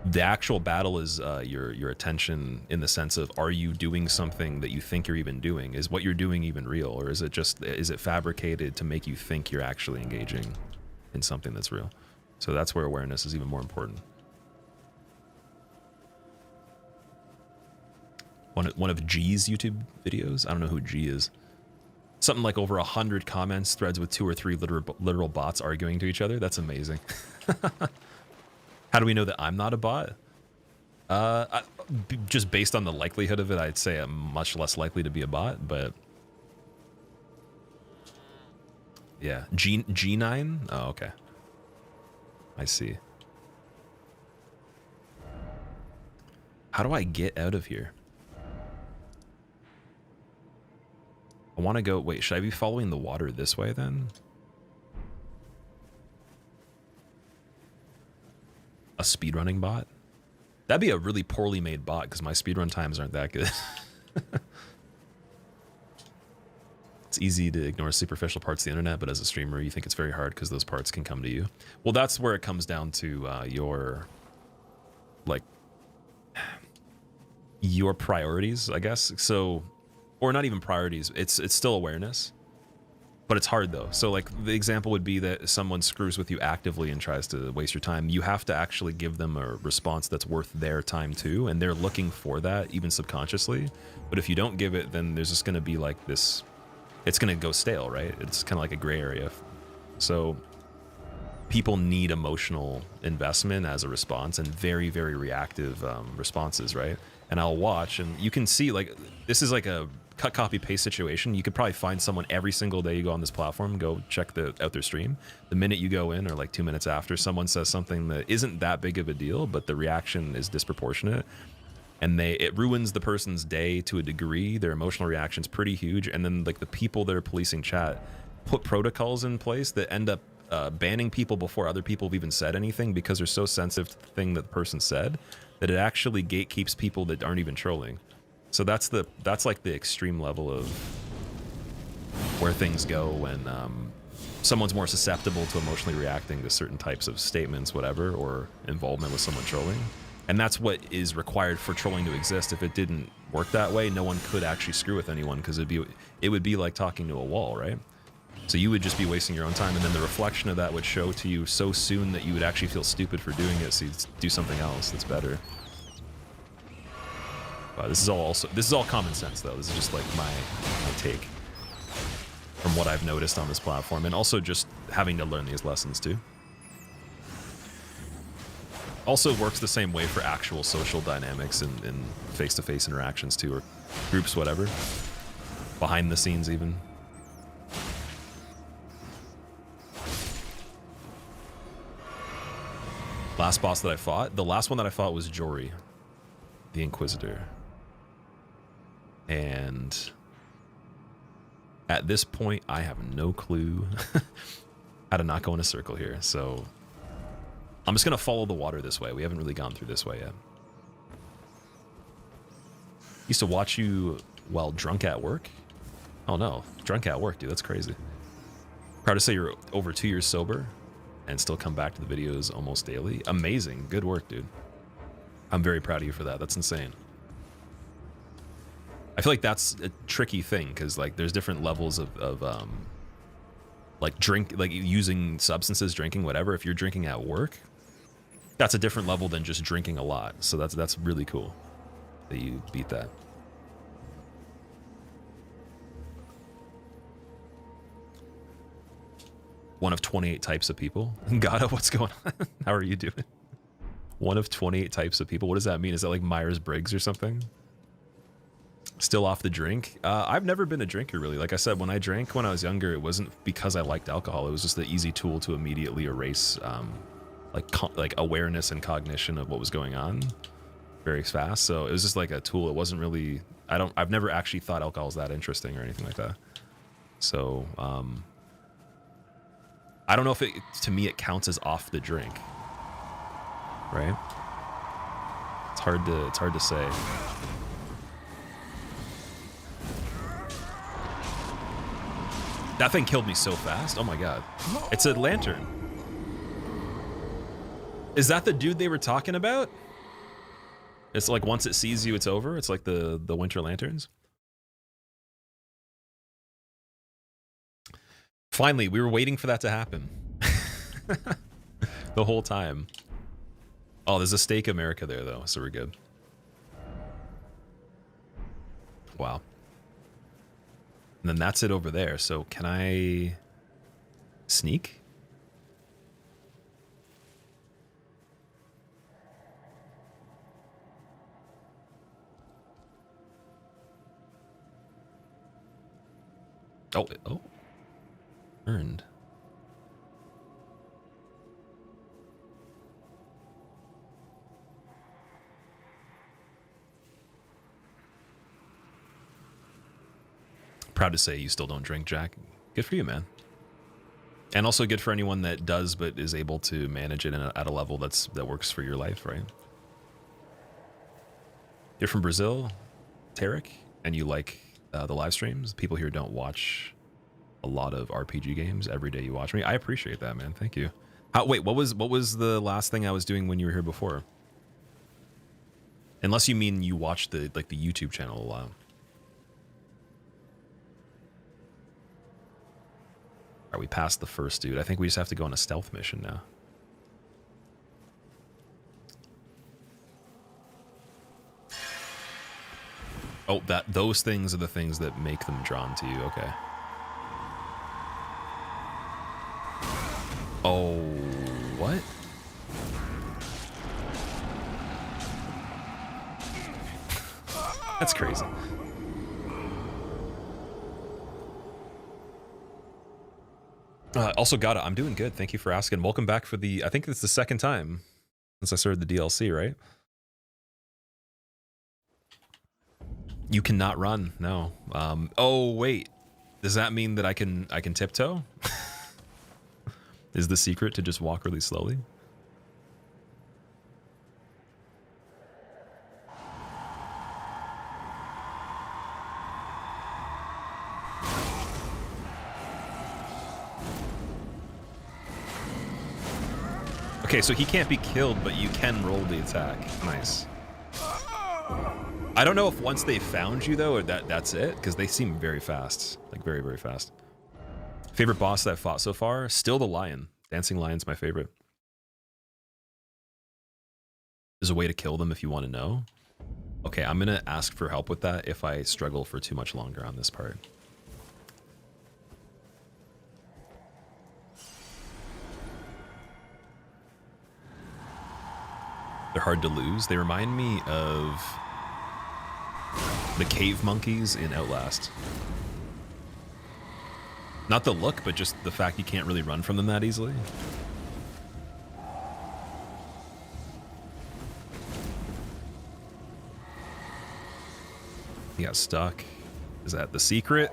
the actual battle is your attention, in the sense of, are you doing something that you think you're even doing? Is what you're doing even real? Or is it fabricated to make you think you're actually engaging in something that's real? So that's where awareness is even more important. One of G's YouTube videos. I don't know who G is. Something like over 100 comments, threads with 2 or 3 literal bots arguing to each other. That's amazing. How do we know that I'm not a bot? Just based on the likelihood of it, I'd say I'm much less likely to be a bot, but yeah. G9? Oh, okay. I see. How do I get out of here? I want to go... Wait, should I be following the water this way then? A speedrunning bot? That'd be a really poorly made bot because my speedrun times aren't that good. It's easy to ignore superficial parts of the internet, but as a streamer, you think it's very hard because those parts can come to you. Well, that's where it comes down to your priorities, I guess. So... Or not even priorities, it's still awareness, but it's hard though. So like the example would be that someone screws with you actively and tries to waste your time. You have to actually give them a response that's worth their time too, and they're looking for that even subconsciously. But if you don't give it, then there's just going to be like this, it's going to go stale, right? It's kind of like a gray area. So people need emotional investment as a response, and very, very reactive responses, right? And I'll watch, and you can see like this is like a cut, copy, paste situation. You could probably find someone every single day you go on this platform, go check out their stream. The minute you go in, or like 2 minutes after, someone says something that isn't that big of a deal, but the reaction is disproportionate, and it ruins the person's day to a degree. Their emotional reaction's pretty huge, and then like the people that are policing chat put protocols in place that end up banning people before other people have even said anything, because they're so sensitive to the thing that the person said that it actually gatekeeps people that aren't even trolling. So that's like the extreme level of where things go when someone's more susceptible to emotionally reacting to certain types of statements, whatever, or involvement with someone trolling. And that's what is required for trolling to exist. If it didn't work that way, no one could actually screw with anyone, because it would be like talking to a wall, right? So you would just be wasting your own time, and then the reflection of that would show to you so soon that you would actually feel stupid for doing it, so you'd do something else that's better. This is all common sense, though. This is just like my take. from what I've noticed on this platform, and also just having to learn these lessons too. Also works the same way for actual social dynamics and face-to-face interactions too, or groups, whatever. Behind the scenes even. Last boss that I fought? The last one that I fought was Jory, the Inquisitor. And at this point, I have no clue how to not go in a circle here, so I'm just gonna follow the water this way. We haven't really gone through this way yet. Used to watch you while drunk at work? Oh no, drunk at work, dude, that's crazy. Proud to say you're over 2 years sober and still come back to the videos almost daily. Amazing, good work, dude. I'm very proud of you for that, that's insane. I feel like that's a tricky thing, because like there's different levels of like using substances, drinking, whatever. If you're drinking at work, that's a different level than just drinking a lot. So that's really cool that you beat that. One of 28 types of people. Gata, what's going on? How are you doing? One of 28 types of people. What does that mean? Is that like Myers-Briggs or something? Still off the drink? I've never been a drinker, really. Like I said, when I drank when I was younger, it wasn't because I liked alcohol. It was just the easy tool to immediately erase like awareness and cognition of what was going on very fast. So it was just like a tool. It wasn't really, I've never actually thought alcohol is that interesting or anything like that. So I don't know if to me it counts as off the drink, right? It's hard to say. That thing killed me so fast. Oh my god. It's a lantern. Is that the dude they were talking about? It's like once it sees you, it's over. It's like the winter lanterns. Finally, we were waiting for that to happen. The whole time. Oh, there's a Stake America there though, so we're good. Wow. And then that's it over there. So can I sneak? Oh. Earned. Proud to say you still don't drink, Jack. Good for you, man. And also good for anyone that does but is able to manage it at a level that works for your life, right? You're from Brazil, Tarek, and you like the live streams. People here don't watch a lot of RPG games. Every day you watch me. I appreciate that, man. Thank you. Wait, what was the last thing I was doing when you were here before? Unless you mean you watched the YouTube channel a lot. Are we past the first dude? I think we just have to go on a stealth mission now. Oh, those things are the things that make them drawn to you. Okay. Oh, what? That's crazy. Also, Gata, I'm doing good. Thank you for asking. Welcome back for I think it's the second time since I started the DLC, right? You cannot run, no. Oh, wait. Does that mean that I can tiptoe? Is the secret to just walk really slowly? Okay, so he can't be killed, but you can roll the attack. Nice. I don't know if once they found you, though, or that's it, because they seem very fast. Like, very, very fast. Favorite boss that I've fought so far? Still the lion. Dancing lion's my favorite. There's a way to kill them if you want to know. Okay, I'm going to ask for help with that if I struggle for too much longer on this part. They're hard to lose. They remind me of the cave monkeys in Outlast. Not the look, but just the fact you can't really run from them that easily. He got stuck. Is that the secret?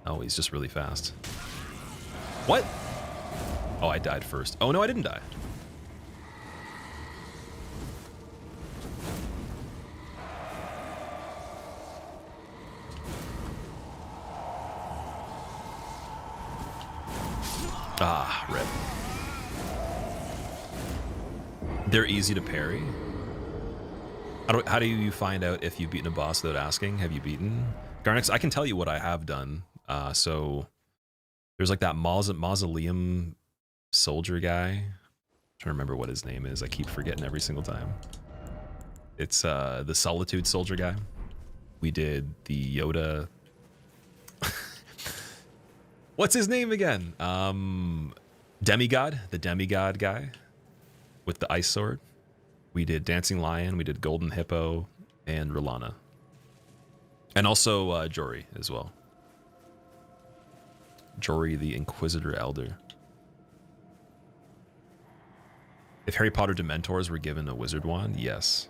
Oh, he's just really fast. What? Oh, I died first. Oh, no, I didn't die. Ah, rip. They're easy to parry. How do you find out if you've beaten a boss without asking? Have you beaten? Garnix, I can tell you what I have done. So there's like that mausoleum soldier guy. I'm trying to remember what his name is. I keep forgetting every single time. It's the Solitude soldier guy. We did the Yoda. What's his name again? Demigod, the Demigod guy with the ice sword. We did Dancing Lion, we did Golden Hippo, and Rolana. And also Jory as well. Jory the Inquisitor Elder. If Harry Potter Dementors were given a wizard wand, yes.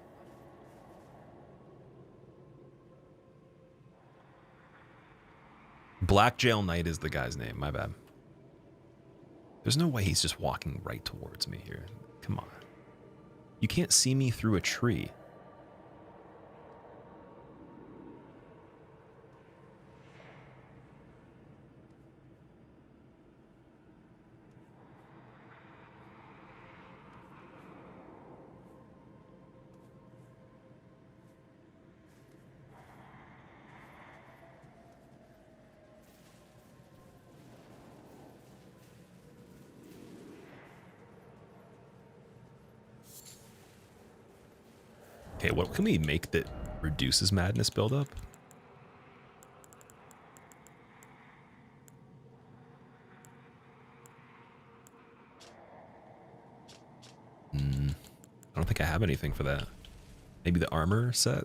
Black Jail Knight is the guy's name, my bad. There's no way he's just walking right towards me here. Come on. You can't see me through a tree. Okay, what can we make that reduces madness buildup? I don't think I have anything for that. Maybe the armor set?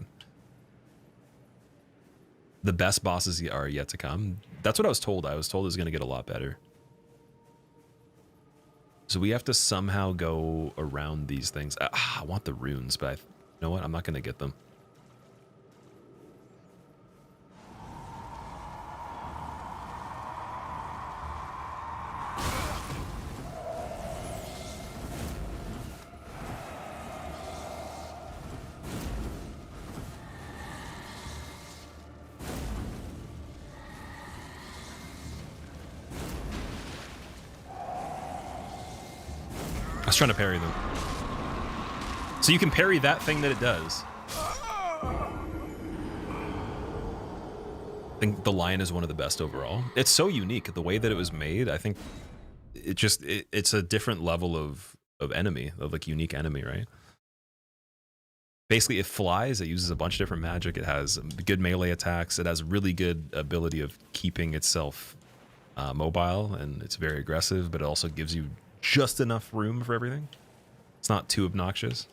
The best bosses are yet to come. That's what I was told. I was told it was going to get a lot better. So we have to somehow go around these things. I want the runes, but you know what? I'm not going to get them. I was trying to parry them. So you can parry that thing that it does. I think the lion is one of the best overall. It's so unique. The way that it was made, I think it's a different level of enemy, of like unique enemy, right? Basically, it flies, it uses a bunch of different magic, it has good melee attacks, it has really good ability of keeping itself mobile, and it's very aggressive, but it also gives you just enough room for everything. It's not too obnoxious.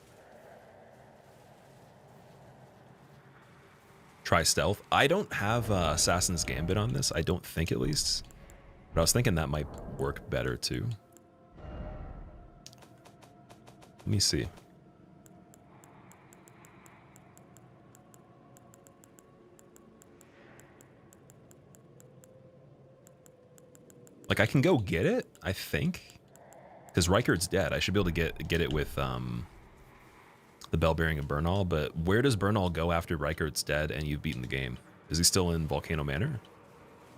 Try stealth. I don't have Assassin's Gambit on this. I don't think, at least. But I was thinking that might work better too. Let me see. Like, I can go get it, I think. Because Rykard's dead. I should be able to get it with the Bell Bearing of Bernal, but where does Bernal go after Rykard's dead and you've beaten the game? Is he still in Volcano Manor?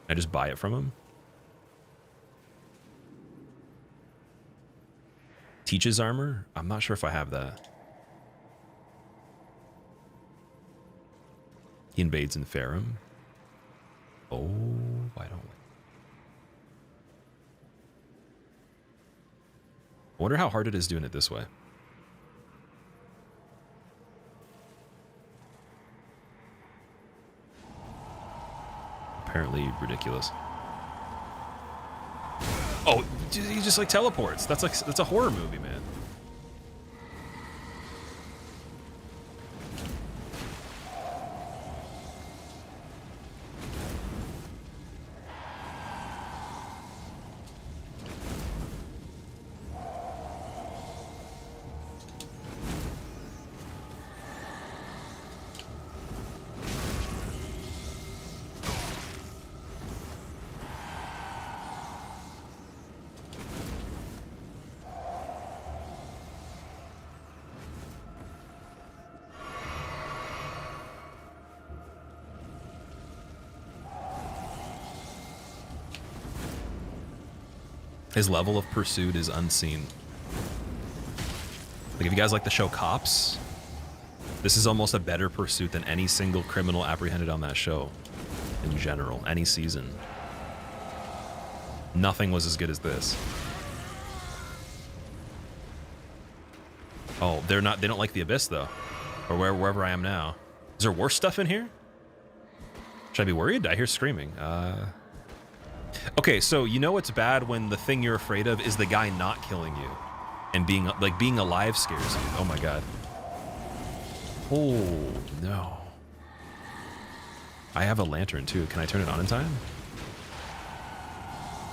I just buy it from him? Teach's armor? I'm not sure if I have that. He invades in Farum. Oh, I don't. I wonder how hard it is doing it this way. Apparently ridiculous. Oh, he just like teleports. That's a horror movie, man. His level of pursuit is unseen. Like, if you guys like the show Cops, this is almost a better pursuit than any single criminal apprehended on that show in general, any season. Nothing was as good as this. Oh, they don't like the Abyss though. Or wherever I am now. Is there worse stuff in here? Should I be worried? I hear screaming. Okay, so you know it's bad when the thing you're afraid of is the guy not killing you. And being alive scares you. Oh my god. Oh, no. I have a lantern too. Can I turn it on in time?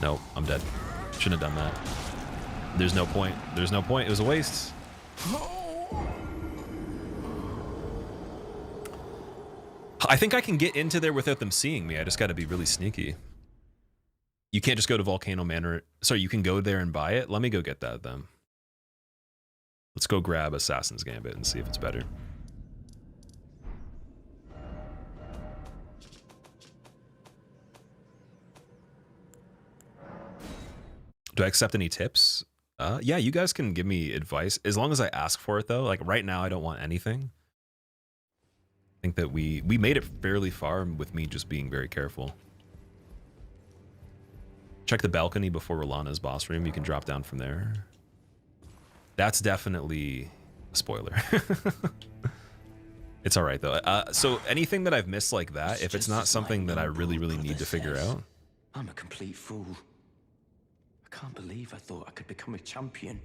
No, I'm dead. Shouldn't have done that. There's no point. There's no point. It was a waste. I think I can get into there without them seeing me. I just got to be really sneaky. You can't just go to Volcano Manor. Sorry, you can go there and buy it. Let me go get that then. Let's go grab Assassin's Gambit and see if it's better. Do I accept any tips? Yeah, you guys can give me advice as long as I ask for it though. Like right now, I don't want anything. I think that we made it fairly far with me just being very careful. Check the balcony before Rolana's boss room. You can drop down from there. That's definitely a spoiler. It's all right though. So anything that I've missed like that, if it's not something that I really need to figure out. I'm a complete fool. I can't believe I thought I could become a champion.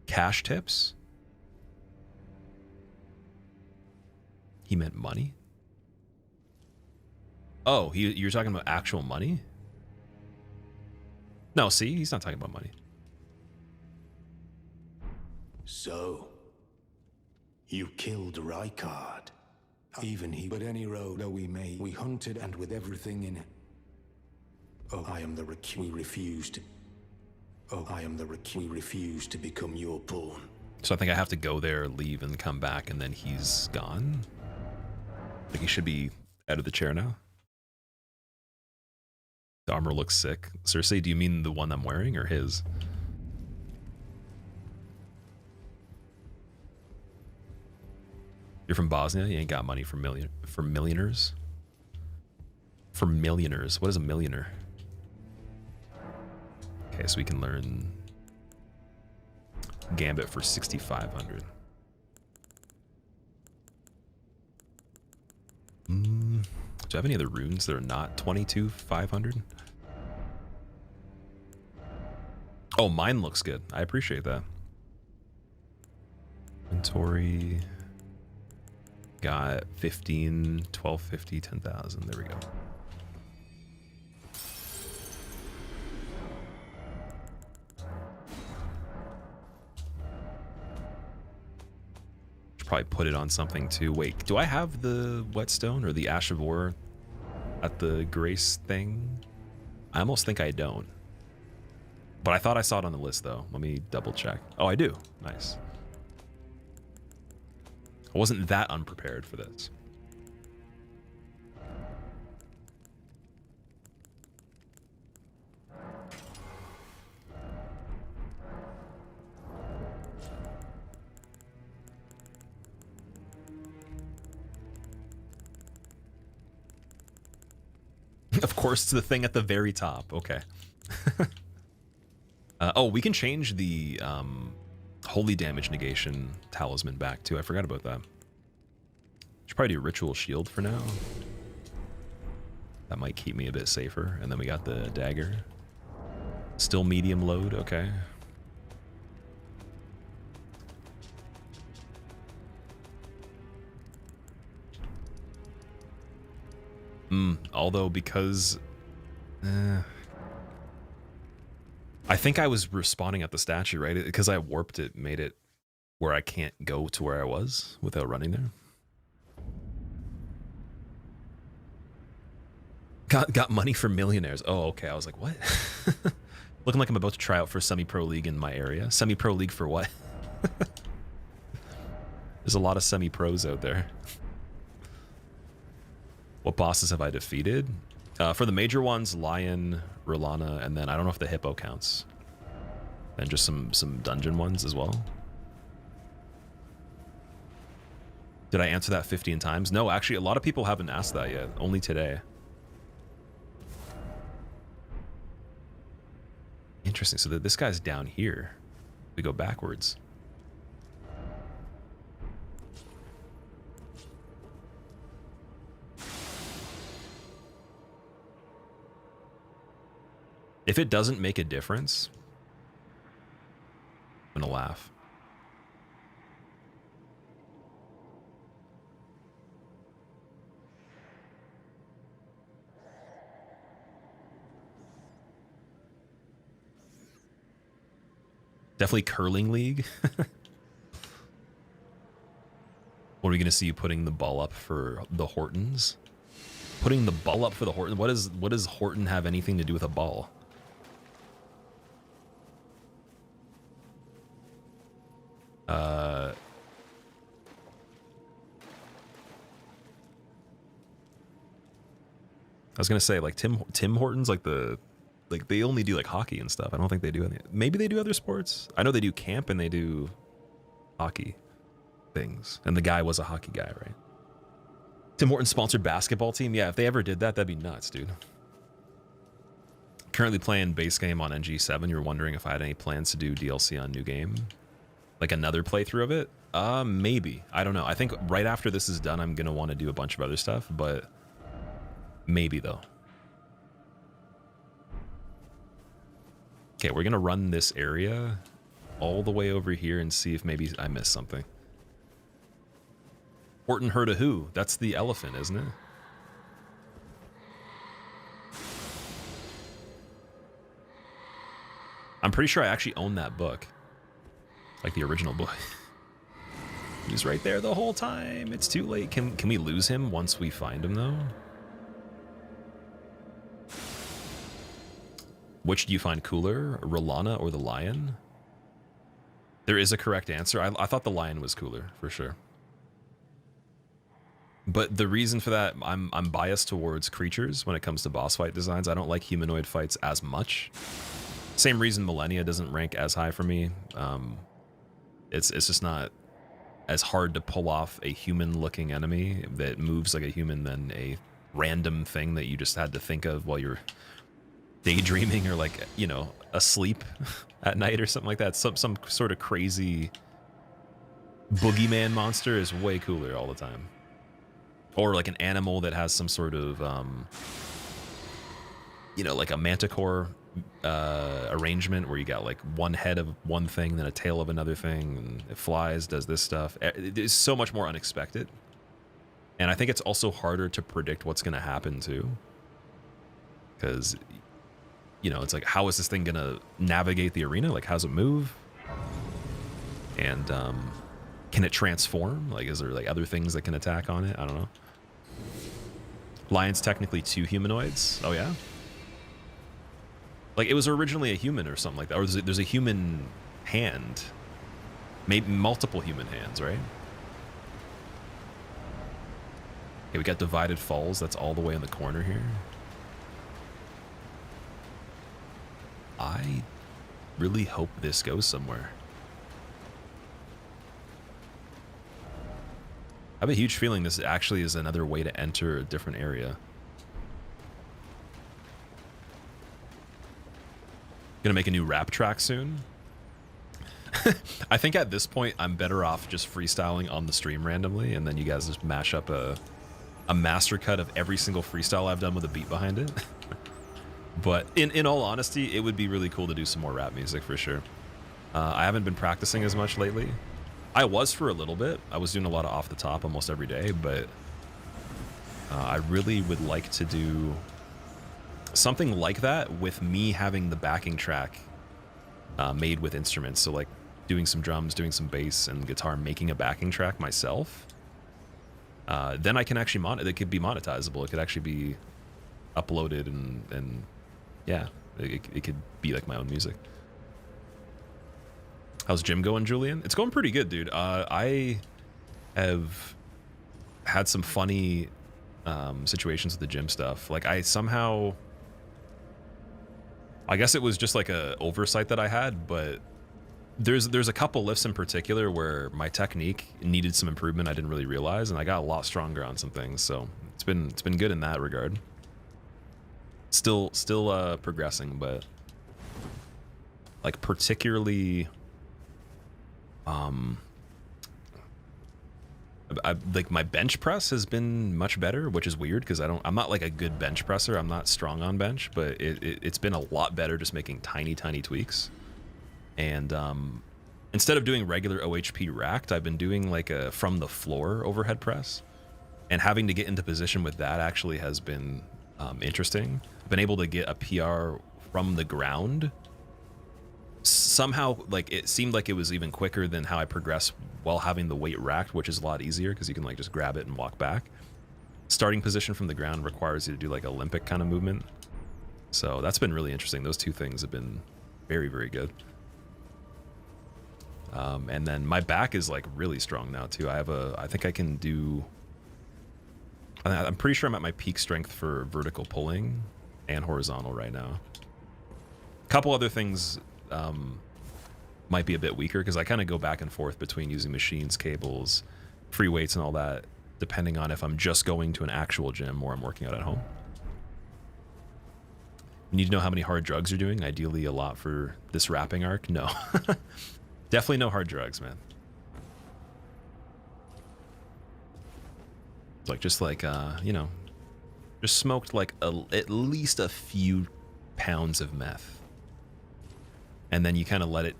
Cash tips? He meant money? Oh, you're talking about actual money? No, see, he's not talking about money. So, you killed Rykard. Even he, but any road that we made, we hunted and with everything in it. Oh, I am the we refused. Oh, I am the we refused to become your pawn. So I think I have to go there, leave, and come back, and then he's gone. I think he should be out of the chair now. The armor looks sick. Cersei, do you mean the one I'm wearing or his? You're from Bosnia? You ain't got money for millionaires? For millionaires? What is a millionaire? Okay, so we can learn Gambit for 6,500. Do I have any other runes that are not 22,500? Oh, mine looks good. I appreciate that. Inventory. Got 15, 1250, 10,000. There we go. Should probably put it on something too. Wait, do I have the whetstone or the Ash of War at the Grace thing? I almost think I don't. But I thought I saw it on the list though. Let me double check. Oh, I do. Nice. I wasn't that unprepared for this. Of course, it's the thing at the very top. Okay. Oh, we can change the holy damage negation talisman back too. I forgot about that. Should probably do ritual shield for now. That might keep me a bit safer. And then we got the dagger. Still medium load. Okay. Although because I think I was respawning at the statue, right? Because I warped it, made it where I can't go to where I was without running there. Got money for millionaires. Oh, okay. I was like, what? Looking like I'm about to try out for semi-pro league in my area. Semi-pro league for what? There's a lot of semi-pros out there. What bosses have I defeated? For the major ones, Lion, Rulana, and then I don't know if the Hippo counts. And just some dungeon ones as well. Did I answer that 15 times? No, actually, a lot of people haven't asked that yet. Only today. Interesting. So this guy's down here. We go backwards. If it doesn't make a difference, I'm gonna laugh. Definitely curling league. What are we gonna see you putting the ball up for the Hortons? Putting the ball up for the Hortons? What does Horton have anything to do with a ball? I was gonna say like Tim Hortons, like they only do like hockey and stuff. I don't think they do any. Maybe they do other sports. I know they do camp and they do hockey things. And the guy was a hockey guy, right? Tim Hortons sponsored basketball team. Yeah, if they ever did that, that'd be nuts, dude. Currently playing base game on NG7. You're wondering if I had any plans to do DLC on new game, like another playthrough of it. Maybe. I don't know. I think right after this is done, I'm gonna want to do a bunch of other stuff, but maybe though. Okay, we're gonna run this area all the way over here and see if maybe I missed something. Horton heard a who? That's the elephant, isn't it? I'm pretty sure I actually own that book. Like the original book. He's right there the whole time. It's too late. Can we lose him once we find him though? Which do you find cooler, Rulana or the lion? There is a correct answer. I thought the lion was cooler for sure. But the reason for that, I'm biased towards creatures when it comes to boss fight designs. I don't like humanoid fights as much. Same reason Millennia doesn't rank as high for me. It's just not as hard to pull off a human-looking enemy that moves like a human than a random thing that you just had to think of while you're daydreaming or like, you know, asleep at night or something like that. Some sort of crazy boogeyman monster is way cooler all the time. Or like an animal that has some sort of, you know, like a manticore arrangement where you got like one head of one thing, then a tail of another thing, and it flies, does this stuff. It's so much more unexpected. And I think it's also harder to predict what's going to happen too. Because, you know, it's like, how is this thing going to navigate the arena? Like, how's it move? And can it transform? Like, is there like other things that can attack on it? I don't know. Lion's technically 2 humanoids. Oh, yeah? Like, it was originally a human or something like that. Or there's a human hand. Maybe multiple human hands, right? Okay, we got Divided Falls. That's all the way in the corner here. I really hope this goes somewhere. I have a huge feeling this actually is another way to enter a different area. Gonna make a new rap track soon. I think at this point I'm better off just freestyling on the stream randomly, and then you guys just mash up a master cut of every single freestyle I've done with a beat behind it. But in all honesty, it would be really cool to do some more rap music for sure. I haven't been practicing as much lately. I was for a little bit. I was doing a lot of off the top almost every day, but I really would like to do something like that with me having the backing track made with instruments. So like doing some drums, doing some bass and guitar, making a backing track myself. Then I can actually it could be monetizable. It could actually be uploaded and yeah, it could be like my own music. How's gym going, Julian? It's going pretty good, dude. I have had some funny situations with the gym stuff. Like I somehow, I guess it was just like a oversight that I had, but there's a couple lifts in particular where my technique needed some improvement I didn't really realize, and I got a lot stronger on some things. So it's been good in that regard. Still progressing, but like particularly like my bench press has been much better, which is weird because I'm not like a good bench presser. I'm not strong on bench, but it's been a lot better just making tiny tweaks. And instead of doing regular OHP racked, I've been doing like a from the floor overhead press, and having to get into position with that actually has been interesting. I've been able to get a PR from the ground. Somehow, like it seemed like it was even quicker than how I progressed while having the weight racked, which is a lot easier because you can like just grab it and walk back. Starting position from the ground requires you to do like Olympic kind of movement. So that's been really interesting. Those two things have been very good. And then my back is like really strong now too. I think I can do, I'm pretty sure I'm at my peak strength for vertical pulling and horizontal right now. A couple other things might be a bit weaker because I kind of go back and forth between using machines, cables, free weights and all that, depending on if I'm just going to an actual gym or I'm working out at home. You need to know how many hard drugs you're doing. Ideally a lot for this rapping arc. No. Definitely no hard drugs, man. Like just like you know, just smoked like at least a few pounds of meth, and then you kind of let it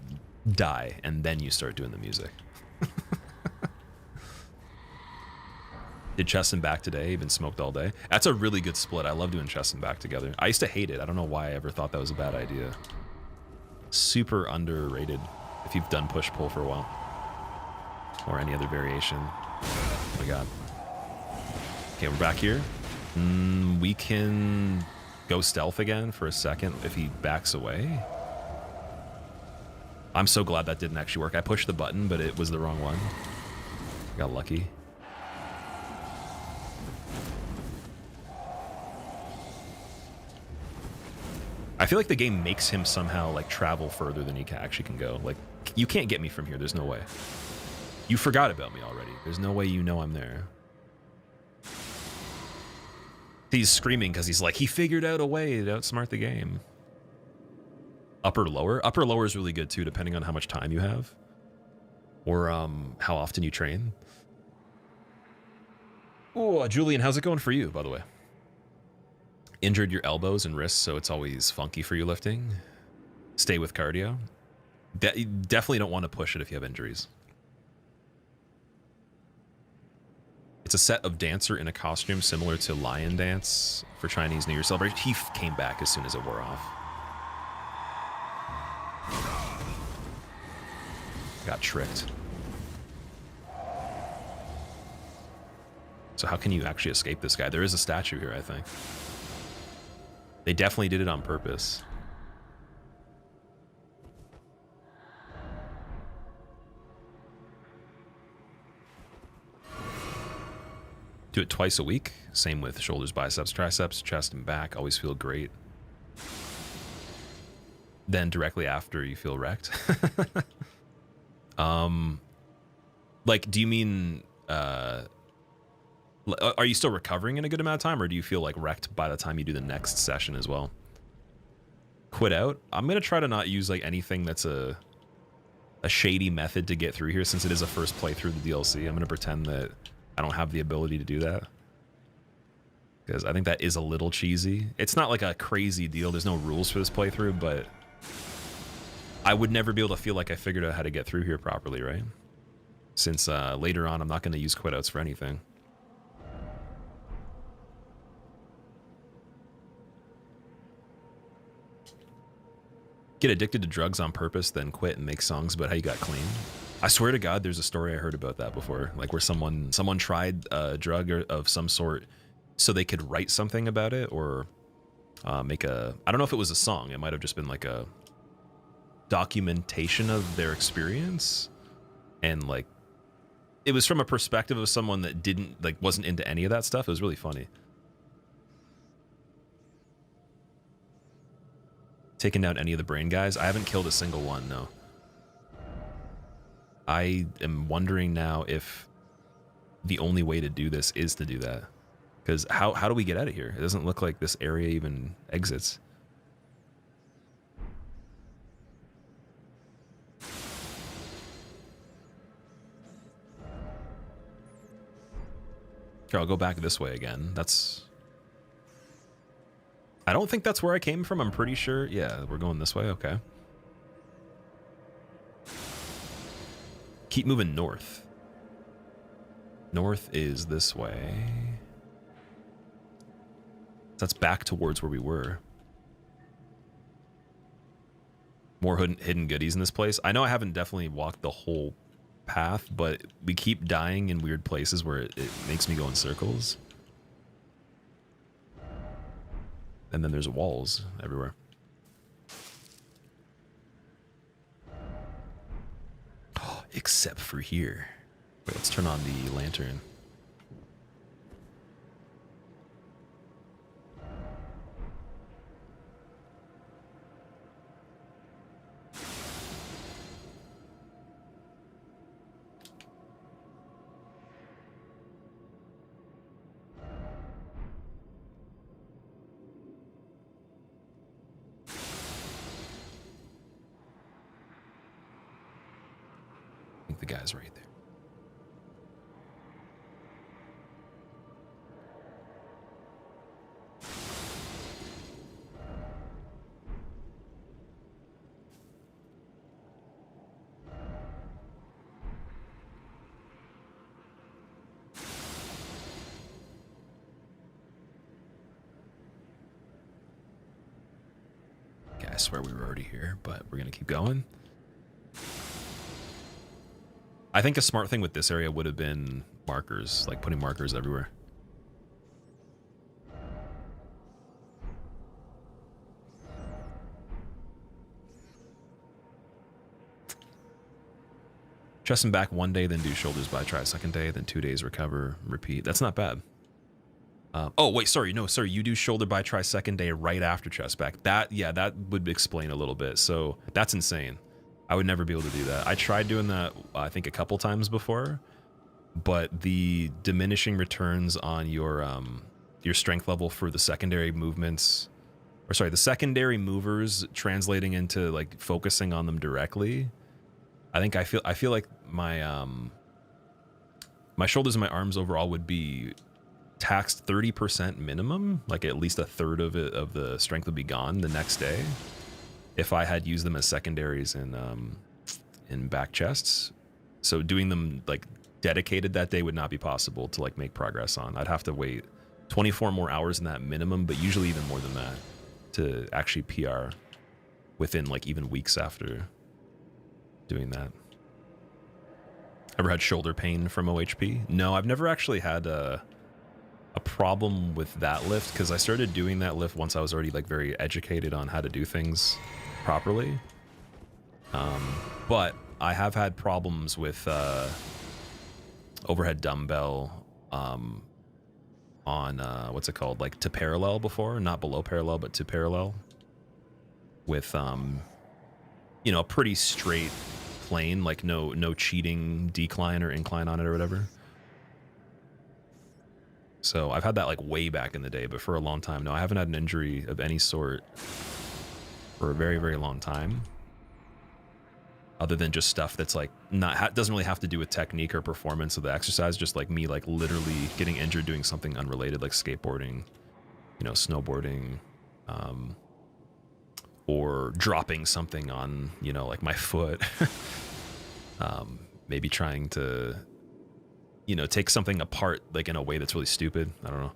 die, and then you start doing the music. Did chest and back today. Been smoked all day. That's a really good split. I love doing chest and back together. I used to hate it. I don't know why I ever thought that was a bad idea. Super underrated. If you've done push-pull for a while. Or any other variation. Oh my god. Okay, we're back here. We can go stealth again for a second if he backs away. I'm so glad that didn't actually work. I pushed the button, but it was the wrong one. Got lucky. I feel like the game makes him somehow like travel further than he actually can go. Like, you can't get me from here. There's no way. You forgot about me already. There's no way you know I'm there. He's screaming because he's like, he figured out a way to outsmart the game. Upper lower? Upper lower is really good too, depending on how much time you have. Or how often you train. Oh, Julian, how's it going for you, by the way? Injured your elbows and wrists, so it's always funky for you lifting. Stay with cardio. You definitely don't want to push it if you have injuries. It's a set of dancer in a costume similar to lion dance for Chinese New Year celebration. He came back as soon as it wore off. Got tricked. So how can you actually escape this guy? There is a statue here, I think. They definitely did it on purpose. Do it twice a week. Same with shoulders, biceps, triceps, chest, and back. Always feel great. Then directly after, you feel wrecked. Like, do you mean... are you still recovering in a good amount of time, or do you feel like wrecked by the time you do the next session as well? Quit out. I'm gonna try to not use like anything that's a shady method to get through here, since it is a first playthrough of the DLC. I'm gonna pretend that I don't have the ability to do that, because I think that is a little cheesy. It's not like a crazy deal. There's no rules for this playthrough, but I would never be able to feel like I figured out how to get through here properly, right? Since later on, I'm not going to use quit outs for anything. Get addicted to drugs on purpose, then quit and make songs about how you got clean. I swear to God, there's a story I heard about that before, like where someone tried a drug of some sort so they could write something about it, or make a, I don't know if it was a song. It might have just been like a documentation of their experience, and like it was from a perspective of someone that didn't like wasn't into any of that stuff. It was really funny. Taking down any of the brain guys? I haven't killed a single one, no. I am wondering now if the only way to do this is to do that. Because how do we get out of here? It doesn't look like this area even exits. Here, I'll go back this way again. I don't think that's where I came from. I'm pretty sure. Yeah, we're going this way. Okay. Keep moving north. North is this way. That's back towards where we were. More hidden goodies in this place. I know I haven't definitely walked the whole path, but we keep dying in weird places where it makes me go in circles. And then there's walls everywhere. Oh, except for here. Wait, let's turn on the lantern. The guy's right there. Okay, I swear we were already here, but we're gonna keep going. I think a smart thing with this area would have been markers, like putting markers everywhere. Chest and back one day, then do shoulders by try second day, then 2 days recover, repeat. That's not bad. Oh, wait, sorry. No, sorry. You do shoulder by try second day right after chest back. That would explain a little bit. So that's insane. I would never be able to do that. I tried doing that, I think, a couple times before, but the diminishing returns on your strength level for the secondary movements, or sorry, the secondary movers translating into like focusing on them directly. I feel like my my shoulders and my arms overall would be taxed 30% minimum, like at least a third of the strength would be gone the next day if I had used them as secondaries in back chests. So doing them like dedicated that day would not be possible to like make progress on. I'd have to wait 24 more hours in that minimum, but usually even more than that to actually PR within like even weeks after doing that. Ever had shoulder pain from OHP? No, I've never actually had a problem with that lift, because I started doing that lift once I was already like very educated on how to do things properly. But I have had problems with overhead dumbbell on what's it called, like to parallel before, not below parallel but to parallel, with you know, a pretty straight plane, like no cheating decline or incline on it or whatever. So I've had that like way back in the day, but for a long time, no, I haven't had an injury of any sort for a very, very long time. Other than just stuff that's like doesn't really have to do with technique or performance of the exercise, just like me like literally getting injured doing something unrelated, like skateboarding, you know, snowboarding, or dropping something on, you know, like my foot. Maybe trying to, you know, take something apart like in a way that's really stupid. I don't know.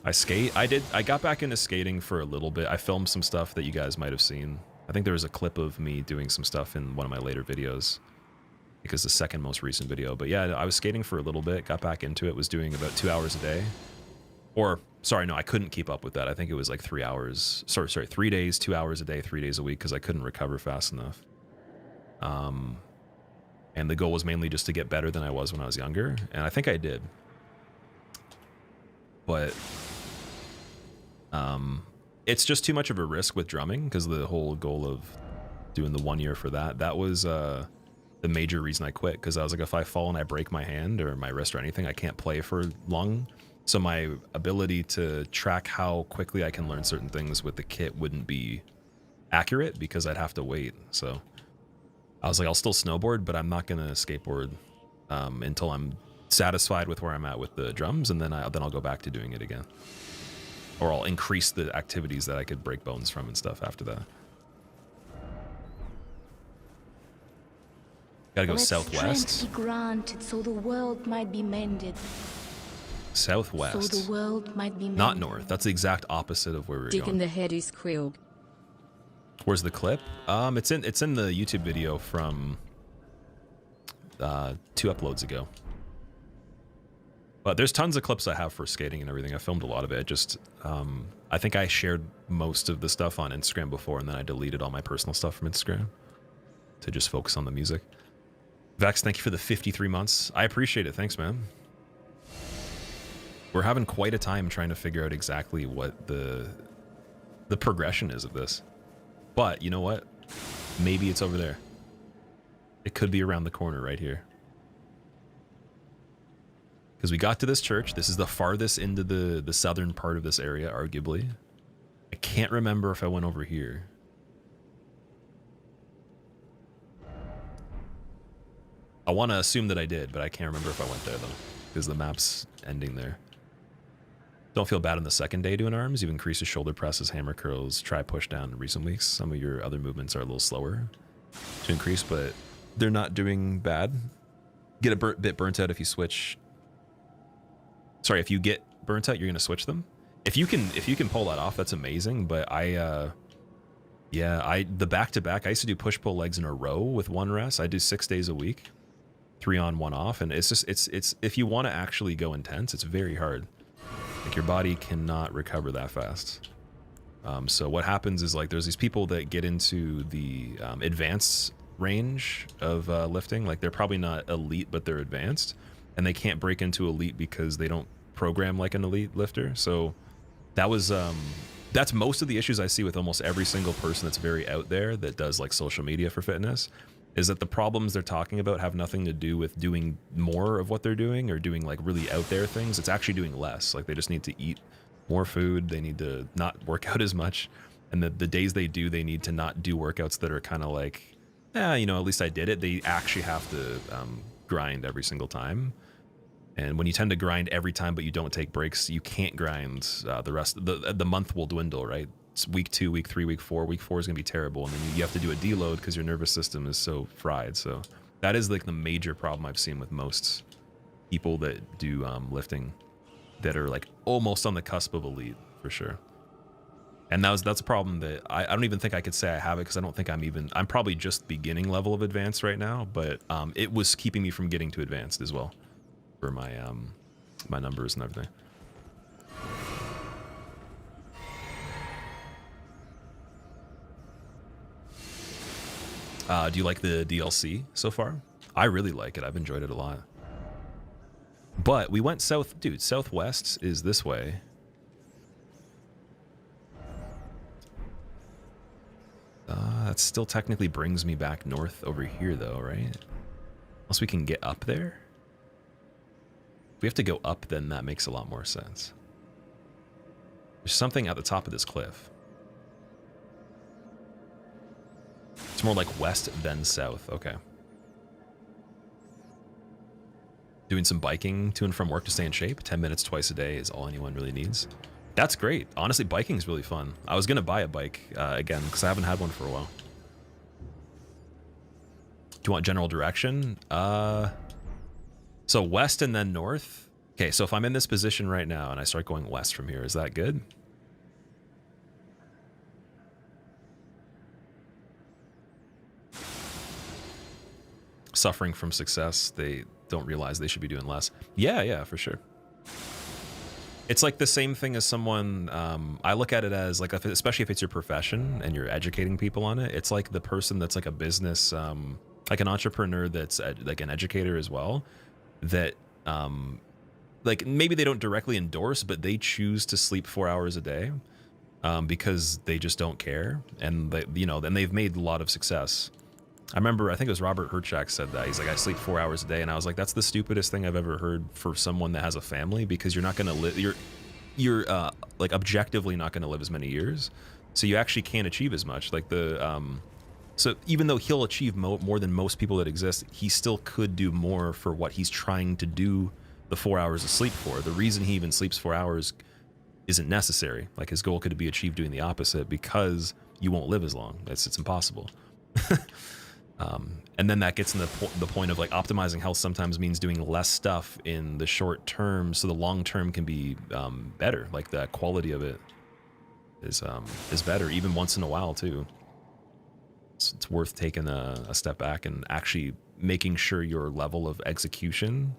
I got back into skating for a little bit. I filmed some stuff that you guys might have seen. I think there was a clip of me doing some stuff in one of my later videos, because the second most recent video. But yeah, I was skating for a little bit, got back into it, was doing about 2 hours a day. Or, sorry, no, I couldn't keep up with that. I think it was like 3 hours. Sorry, 3 days, 2 hours a day, 3 days a week, because I couldn't recover fast enough. And the goal was mainly just to get better than I was when I was younger. And I think I did. But it's just too much of a risk with drumming, because the whole goal of doing the 1 year for that was the major reason I quit. Because I was like, if I fall and I break my hand or my wrist or anything, I can't play for long. So my ability to track how quickly I can learn certain things with the kit wouldn't be accurate, because I'd have to wait. So I was like, I'll still snowboard, but I'm not gonna skateboard until I'm satisfied with where I'm at with the drums, and then I'll go back to doing it again, or I'll increase the activities that I could break bones from and stuff after that. Gotta go Let southwest. strength be granted so the world might be mended. Southwest. So the world might be mended. Not north. That's the exact opposite of where we were Dick in going. the head is quill. Where's the clip? It's in the YouTube video from 2 uploads ago. But there's tons of clips I have for skating and everything. I filmed a lot of it. Just I think I shared most of the stuff on Instagram before, and then I deleted all my personal stuff from Instagram to just focus on the music. Vex, thank you for the 53 months. I appreciate it. Thanks, man. We're having quite a time trying to figure out exactly what the progression is of this. But you know what? Maybe it's over there. It could be around the corner right here. Because we got to this church. This is the farthest into the southern part of this area, arguably. I can't remember if I went over here. I want to assume that I did, but I can't remember if I went there, though, because the map's ending there. Don't feel bad on the second day doing arms. You've increased your shoulder presses, hammer curls, try push down in recent weeks. Some of your other movements are a little slower to increase, but they're not doing bad. Get a bit burnt out if you switch. Sorry, if you get burnt out, you're gonna switch them. If you can pull that off, that's amazing. But the back-to-back, I used to do push-pull legs in a row with one rest. I do 6 days a week, 3 on, 1 off, and it's just it's if you want to actually go intense, it's very hard. Like, your body cannot recover that fast. So what happens is, like, there's these people that get into the advanced range of lifting. Like, they're probably not elite, but they're advanced, and they can't break into elite because they don't program like an elite lifter. So that was that's most of the issues I see with almost every single person that's very out there that does like social media for fitness, is that the problems they're talking about have nothing to do with doing more of what they're doing or doing like really out there things. It's actually doing less. Like, they just need to eat more food. They need to not work out as much. And the days they do, they need to not do workouts that are kind of like, you know, at least I did it. They actually have to grind every single time. And when you tend to grind every time, but you don't take breaks, you can't grind the rest. The month will dwindle, right? It's week 2, week 3, week 4. Week 4 is going to be terrible. And then you have to do a deload because your nervous system is so fried. So that is like the major problem I've seen with most people that do lifting that are like almost on the cusp of elite, for sure. And that's a problem that I don't even think I could say I have it, because I don't think I'm probably just beginning level of advanced right now, but it was keeping me from getting to advanced as well for my my numbers and everything. Do you like the DLC so far? I really like it. I've enjoyed it a lot. But we went south, dude. Southwest is this way. That still technically brings me back north over here, though, right? Unless we can get up there. If we have to go up, then that makes a lot more sense. There's something at the top of this cliff. It's more like west than south. Okay. Doing some biking to and from work to stay in shape. 10 minutes twice a day is all anyone really needs. That's great. Honestly, biking is really fun. I was going to buy a bike again because I haven't had one for a while. Do you want general direction? So west and then north. Okay, so if I'm in this position right now and I start going west from here, is that good? Suffering from success, they don't realize they should be doing less. Yeah, for sure. It's like the same thing as someone, I look at it as like, especially if it's your profession and you're educating people on it, it's like the person that's like a business like an entrepreneur that's like an educator as well, that like maybe they don't directly endorse, but they choose to sleep 4 hours a day because they just don't care, and they, you know, then they've made a lot of success. I remember, I think it was Robert Herjavec said that. He's like, I sleep 4 hours a day, and I was like, that's the stupidest thing I've ever heard for someone that has a family, because you're not going to live, you're like objectively not going to live as many years, so you actually can't achieve as much. Like the so even though he'll achieve more than most people that exist, he still could do more for what he's trying to do the 4 hours of sleep for. The reason he even sleeps 4 hours isn't necessary. Like his goal could be achieved doing the opposite, because you won't live as long. It's impossible. And then that gets in the point of like optimizing health sometimes means doing less stuff in the short term, so the long term can be better. Like the quality of it is better, even once in a while too. It's worth taking a step back and actually making sure your level of execution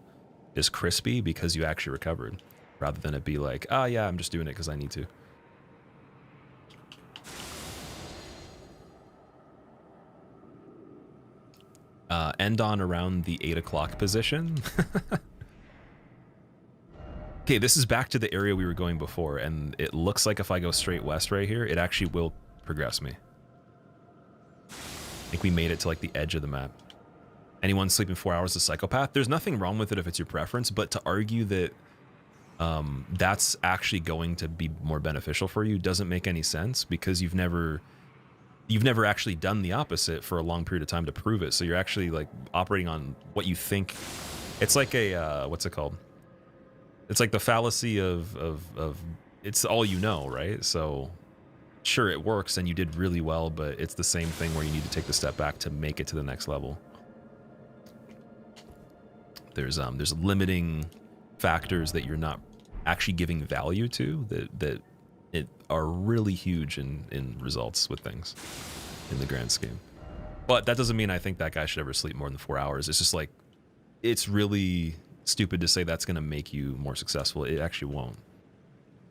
is crispy because you actually recovered, rather than it be like, ah, yeah, I'm just doing it because I need to. End on around the 8 o'clock position. Okay, this is back to the area we were going before, and it looks like if I go straight west right here, it actually will progress me. I think we made it to like the edge of the map. Anyone sleeping 4 hours is a psychopath. There's nothing wrong with it if it's your preference, but to argue that that's actually going to be more beneficial for you doesn't make any sense, because you've never actually done the opposite for a long period of time to prove it. So you're actually like operating on what you think. It's like a what's it called? It's like the fallacy of it's all you know, right? So sure, it works and you did really well, but it's the same thing where you need to take the step back to make it to the next level. There's limiting factors that you're not actually giving value to that are really huge in results with things in the grand scheme. But that doesn't mean I think that guy should ever sleep more than 4 hours. It's just like, it's really stupid to say that's going to make you more successful. It actually won't.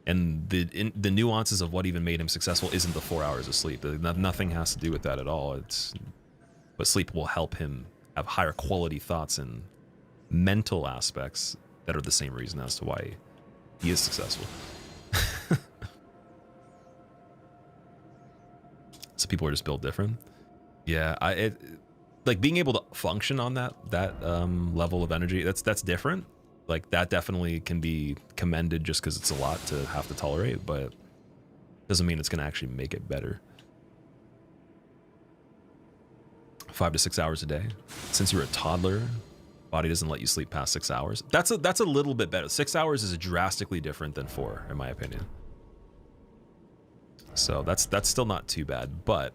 And the nuances of what even made him successful isn't the 4 hours of sleep. Nothing has to do with that at all. But sleep will help him have higher quality thoughts and mental aspects that are the same reason as to why he is successful. So people are just built different. Yeah, like being able to function on that level of energy, that's different. Like that definitely can be commended just because it's a lot to have to tolerate, but doesn't mean it's going to actually make it better. 5 to 6 hours a day. Since you're a toddler, body doesn't let you sleep past 6 hours. That's a little bit better. 6 hours is drastically different than 4, in my opinion. So that's still not too bad, but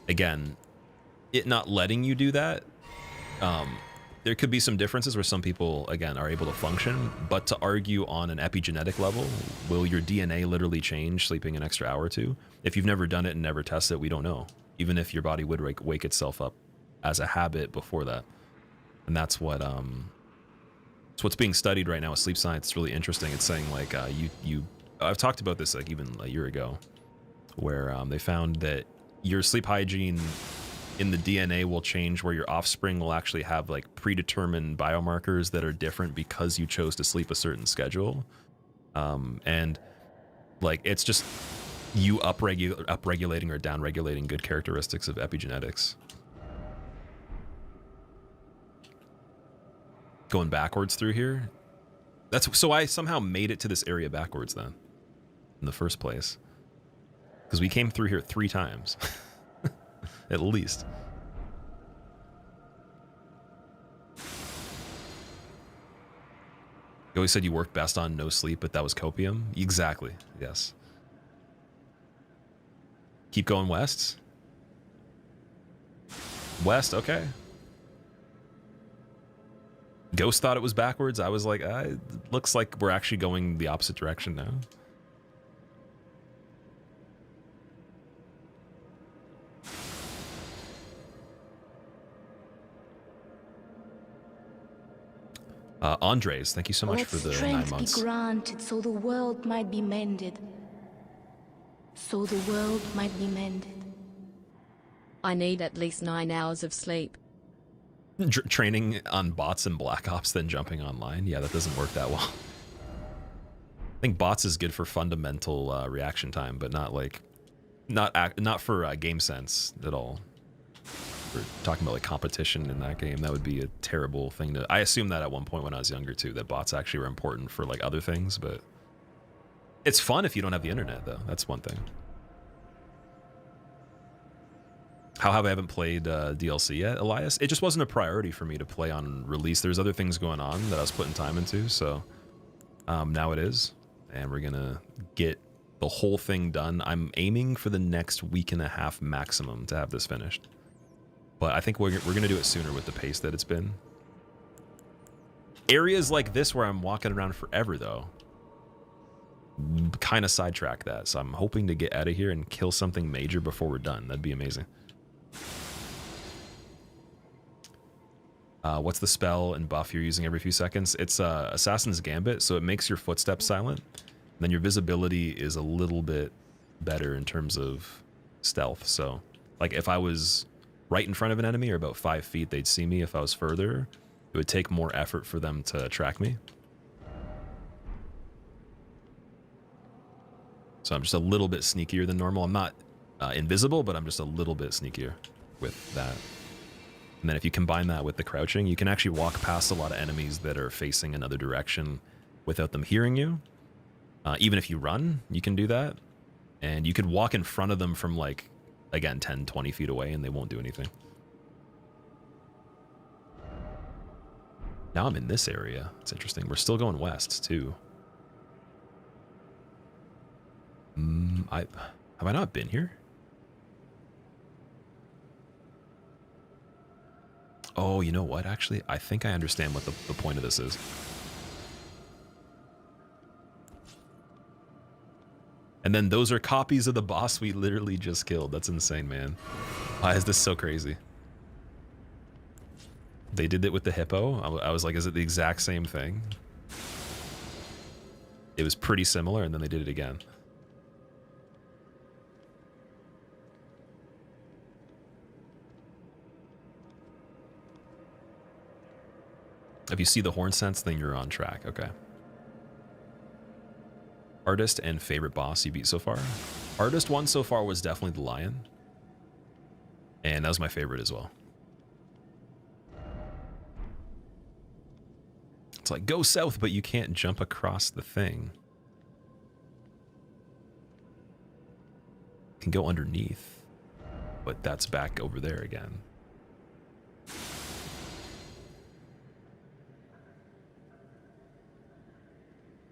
again, it not letting you do that, there could be some differences where some people, again, are able to function, but to argue on an epigenetic level, will your DNA literally change sleeping an extra hour or two? If you've never done it and never tested it, we don't know. Even if your body would wake itself up as a habit before that. And that's what it's what's being studied right now with sleep science. It's really interesting. It's saying like I've talked about this like even a year ago, where they found that your sleep hygiene in the DNA will change, where your offspring will actually have like predetermined biomarkers that are different because you chose to sleep a certain schedule. And like it's just you upregulating or downregulating good characteristics of epigenetics. Going backwards through here. So I somehow made it to this area backwards then, in the first place, because we came through here 3 times, at least. You always said you worked best on no sleep, but that was copium. Exactly. Yes. Keep going west. West. Okay. Ghost thought it was backwards. I was like, it looks like we're actually going the opposite direction now. Andres, thank you so much Let for the 9 strength months. be granted so the world might be mended. So the world might be mended. I need at least 9 hours of sleep. Training on bots and Black Ops, then jumping online. Yeah, that doesn't work that well. I think bots is good for fundamental reaction time, but not like, not for game sense at all. For talking about like competition in that game, that would be a terrible thing to. I assumed that at one point when I was younger too, that bots actually were important for like other things, but it's fun if you don't have the internet though. That's one thing. How have I haven't played DLC yet, Elias? It just wasn't a priority for me to play on release. There's other things going on that I was putting time into, so now it is, and we're gonna get the whole thing done. I'm aiming for the next week and a half maximum to have this finished, but I think we're gonna do it sooner with the pace that it's been. Areas like this where I'm walking around forever, though, kind of sidetrack that, so I'm hoping to get out of here and kill something major before we're done. That'd be amazing. What's the spell and buff you're using every few seconds? It's Assassin's Gambit, so it makes your footsteps silent. Then your visibility is a little bit better in terms of stealth. So, like, if I was right in front of an enemy or about 5 feet, they'd see me. If I was further, it would take more effort for them to track me. So I'm just a little bit sneakier than normal. I'm not invisible, but I'm just a little bit sneakier with that. And then if you combine that with the crouching, you can actually walk past a lot of enemies that are facing another direction without them hearing you. Even if you run, you can do that. And you could walk in front of them from, like, again, 10, 20 feet away, and they won't do anything. Now I'm in this area. It's interesting. We're still going west, too. Have I not been here? Oh, you know what? Actually, I think I understand what the point of this is. And then those are copies of the boss we literally just killed. That's insane, man. Why is this so crazy? They did it with the hippo. I was like, is it the exact same thing? It was pretty similar, and then they did it again. If you see the horn sense, then you're on track. Okay. Artist and favorite boss you beat so far? Artist one so far was definitely the lion. And that was my favorite as well. It's like, go south, but you can't jump across the thing. You can go underneath, but that's back over there again.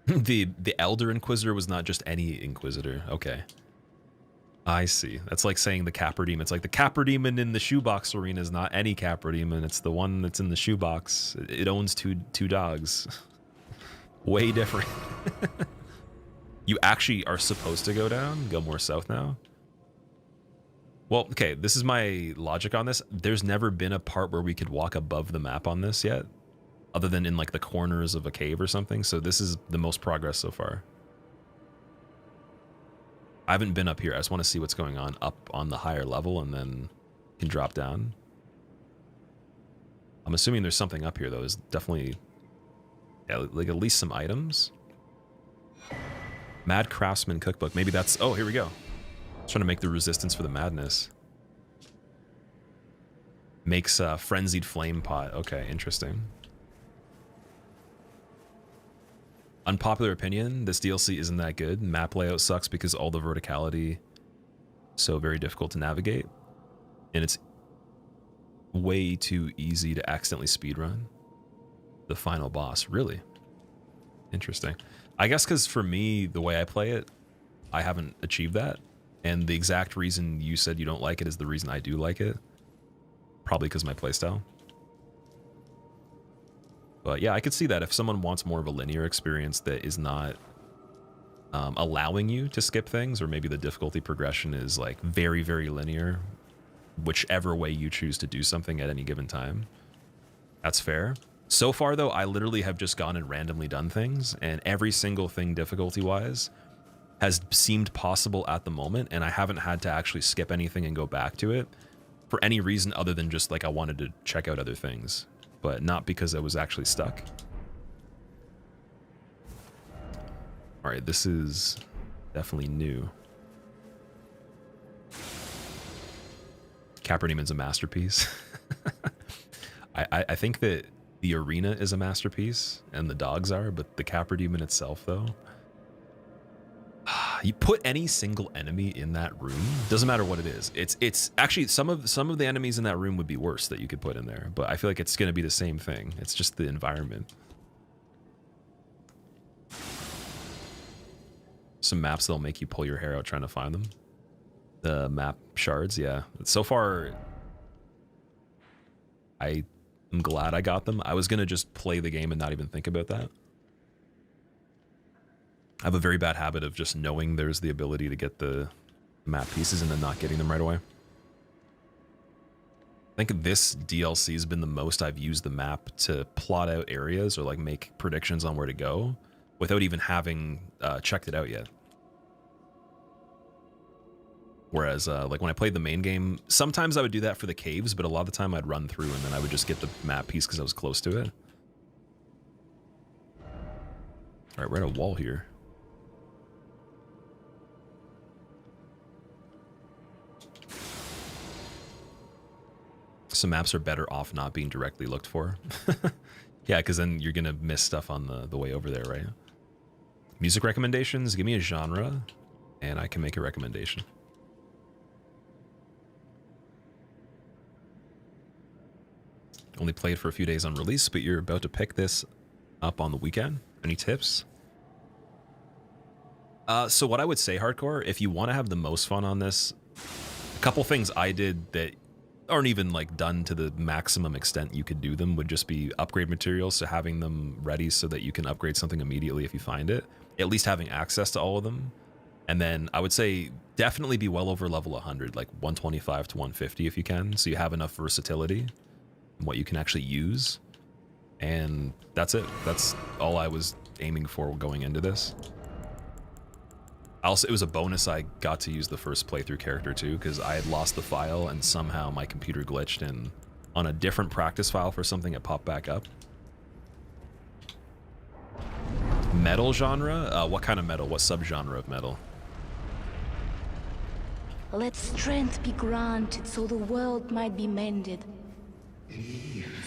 The Elder Inquisitor was not just any Inquisitor. Okay. I see. That's like saying the Capra Demon. It's like the Capra Demon in the shoebox arena is not any Capra Demon. It's the one that's in the shoebox. It owns two dogs. Way different. You actually are supposed to go down? Go more south now? Well, okay, this is my logic on this. There's never been a part where we could walk above the map on this yet, other than in like the corners of a cave or something. So this is the most progress so far. I haven't been up here. I just want to see what's going on up on the higher level and then can drop down. I'm assuming there's something up here though. There's definitely, yeah, like at least some items. Mad Craftsman Cookbook. Maybe that's, oh, here we go. Trying to make the resistance for the madness. Makes a frenzied flame pot. Okay, interesting. Unpopular opinion, this DLC isn't that good. Map layout sucks because all the verticality, so very difficult to navigate. And it's way too easy to accidentally speedrun the final boss. Really? Interesting. I guess because for me, the way I play it, I haven't achieved that. And the exact reason you said you don't like it is the reason I do like it. Probably because of my playstyle. But yeah, I could see that if someone wants more of a linear experience that is not allowing you to skip things, or maybe the difficulty progression is like very, very linear, whichever way you choose to do something at any given time, that's fair. So far though, I literally have just gone and randomly done things, and every single thing difficulty-wise has seemed possible at the moment, and I haven't had to actually skip anything and go back to it. for any reason other than just like I wanted to check out other things, but not because I was actually stuck. All right, this is definitely new. Capra Demon's a masterpiece. I think that the arena is a masterpiece and the dogs are, but the Capra Demon itself, though, you put any single enemy in that room, doesn't matter what it is. It's actually some of the enemies in that room would be worse that you could put in there, but I feel like it's going to be the same thing. It's just the environment. Some maps that'll make you pull your hair out trying to find them. The map shards, yeah. So far, I'm glad I got them. I was gonna just play the game and not even think about that. I have a very bad habit of just knowing there's the ability to get the map pieces and then not getting them right away. I think this DLC has been the most I've used the map to plot out areas or like make predictions on where to go without even having checked it out yet. Whereas, like when I played the main game, sometimes I would do that for the caves, but a lot of the time I'd run through and then I would just get the map piece because I was close to it. All right, we're at a wall here. Some maps are better off not being directly looked for. Yeah, because then you're going to miss stuff on the way over there, right? Music recommendations, give me a genre, and I can make a recommendation. Only played for a few days on release, but you're about to pick this up on the weekend. Any tips? So what I would say, Hardcore, if you want to have the most fun on this, a couple things I did that aren't even like done to the maximum extent you could do them would just be upgrade materials, so having them ready so that you can upgrade something immediately if you find it, at least having access to all of them. And then I would say definitely be well over level 100, like 125 to 150 if you can, so you have enough versatility in what you can actually use. And that's it. That's all I was aiming for going into this. Also, it was a bonus I got to use the first playthrough character too, because I had lost the file and somehow my computer glitched, and on a different practice file for something it popped back up. Metal genre? What kind of metal? What subgenre of metal? Let strength be granted so the world might be mended.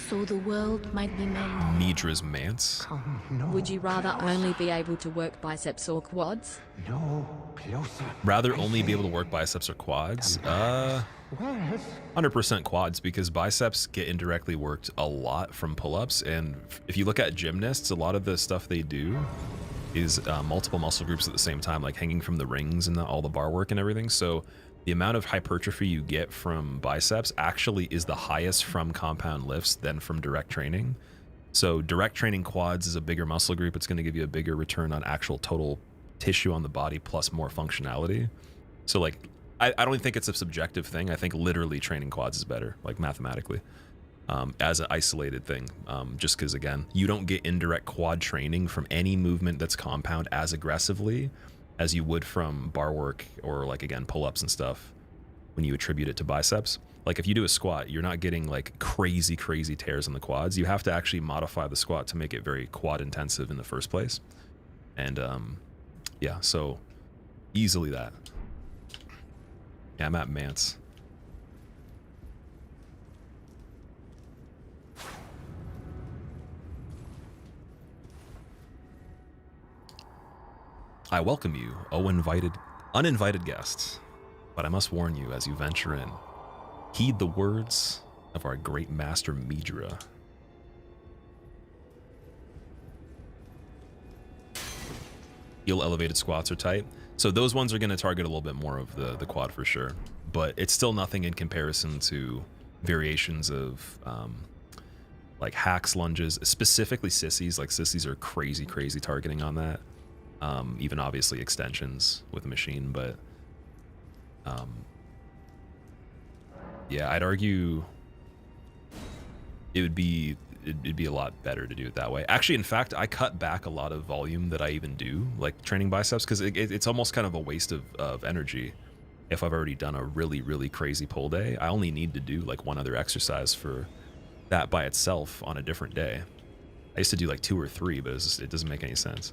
So the world might be mended. Midra's Mance? Would you rather only be able to work biceps or quads? No, closer. Rather only be able to work biceps or quads? 100% quads, because biceps get indirectly worked a lot from pull-ups, and if you look at gymnasts, a lot of the stuff they do is multiple muscle groups at the same time, like hanging from the rings and all the bar work and everything. So the amount of hypertrophy you get from biceps actually is the highest from compound lifts than from direct training. So direct training quads is a bigger muscle group. It's going to give you a bigger return on actual total tissue on the body plus more functionality. So like, I don't even think it's a subjective thing. I think literally training quads is better, like mathematically, as an isolated thing. Just because, again, you don't get indirect quad training from any movement that's compound as aggressively as you would from bar work or, like, again, pull-ups and stuff when you attribute it to biceps. Like, if you do a squat, you're not getting, like, crazy tears in the quads. You have to actually modify the squat to make it very quad intensive in the first place. And, yeah, so easily that. Yeah, I'm at Mance. I welcome you, uninvited guests, but I must warn you as you venture in, heed the words of our great master Midra. Heel elevated squats are tight. So those ones are going to target a little bit more of the quad for sure, but it's still nothing in comparison to variations of like hacks, lunges, specifically sissies. Like sissies are crazy targeting on that. Even obviously extensions with the machine, but yeah, I'd argue it'd be a lot better to do it that way. Actually, in fact, I cut back a lot of volume that I even do, like training biceps, because it's almost kind of a waste of energy if I've already done a really, really crazy pull day. I only need to do like one other exercise for that by itself on a different day. I used to do like 2 or 3, but it doesn't make any sense.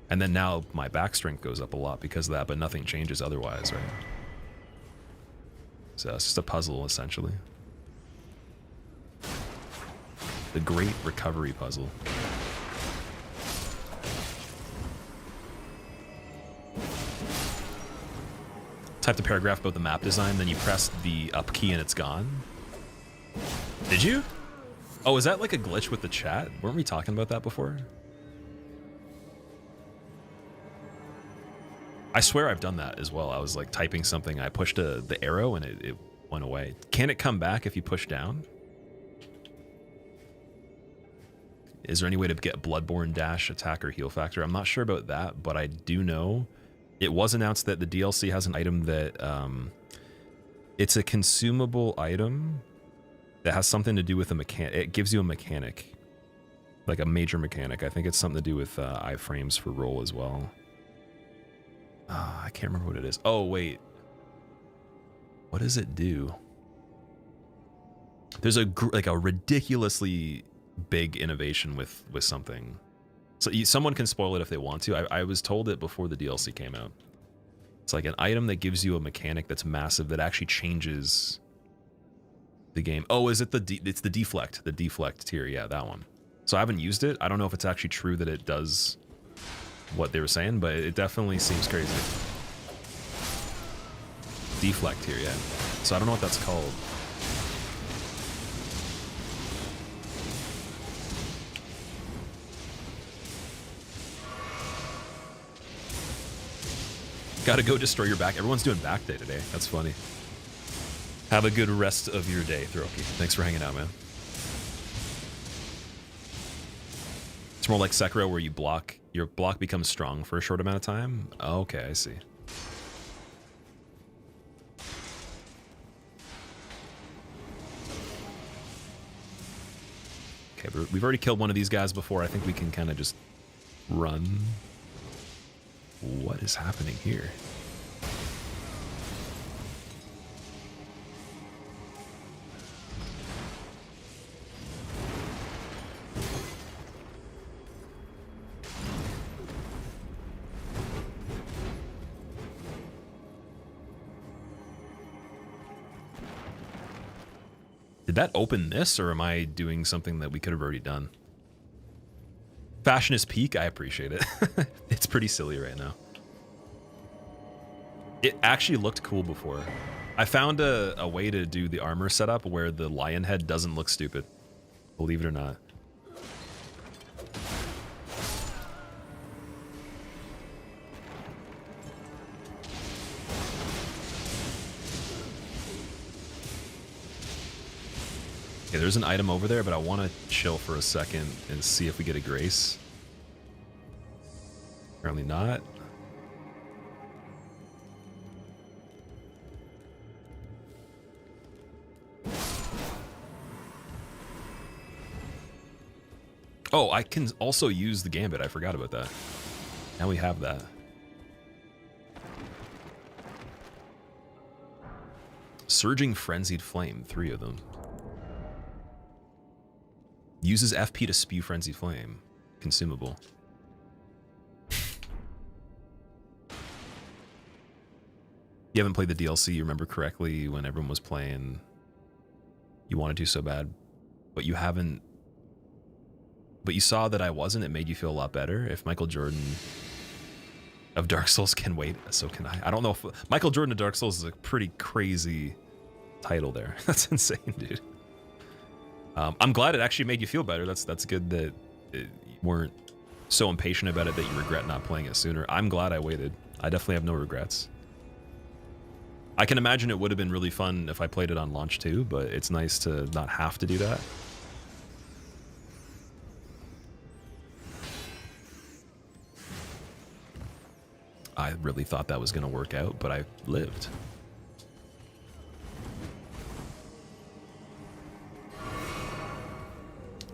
And then now my back strength goes up a lot because of that, but nothing changes otherwise, right? So it's just a puzzle, essentially. The Great Recovery Puzzle. Type the paragraph about the map design, then you press the up key and it's gone. Did you? Oh, is that like a glitch with the chat? Weren't we talking about that before? I swear I've done that as well. I was like typing something, I pushed the arrow and it went away. Can it come back if you push down? Is there any way to get Bloodborne dash, attack, or heal factor? I'm not sure about that, but I do know it was announced that the DLC has an item that it's a consumable item that has something to do with a mechanic. It gives you a mechanic, like a major mechanic. I think it's something to do with iframes for roll as well. I can't remember what it is. Oh, wait. What does it do? There's like a ridiculously big innovation with something. So someone can spoil it if they want to. I was told it before the DLC came out. It's like an item that gives you a mechanic that's massive that actually changes the game. Oh, is it it's the deflect tier? Yeah, that one. So I haven't used it. I don't know if it's actually true that it does what they were saying, but it definitely seems crazy. Deflect tier, yeah. So I don't know what that's called. Gotta go destroy your back. Everyone's doing back day today. That's funny. Have a good rest of your day, Throki. Thanks for hanging out, man. It's more like Sekiro where your block becomes strong for a short amount of time. Oh, okay, I see. Okay, but we've already killed one of these guys before. I think we can kind of just run. What is happening here? Did that open this, or am I doing something that we could have already done? Fashion is peak. I appreciate it. It's pretty silly right now. It actually looked cool before. I found a way to do the armor setup where the lion head doesn't look stupid. Believe it or not. Okay, there's an item over there, but I want to chill for a second and see if we get a grace. Apparently not. Oh, I can also use the gambit. I forgot about that. Now we have that. Surging Frenzied Flame, 3 of them. Uses FP to spew Frenzied Flame. Consumable. You haven't played the DLC, you remember correctly when everyone was playing. You wanted to so bad, but you haven't. But you saw that I wasn't, it made you feel a lot better. If Michael Jordan of Dark Souls can wait, so can I. I don't know if Michael Jordan of Dark Souls is a pretty crazy title there. That's insane, dude. I'm glad it actually made you feel better. That's good that you weren't so impatient about it that you regret not playing it sooner. I'm glad I waited. I definitely have no regrets. I can imagine it would have been really fun if I played it on launch too, but it's nice to not have to do that. I really thought that was going to work out, but I lived.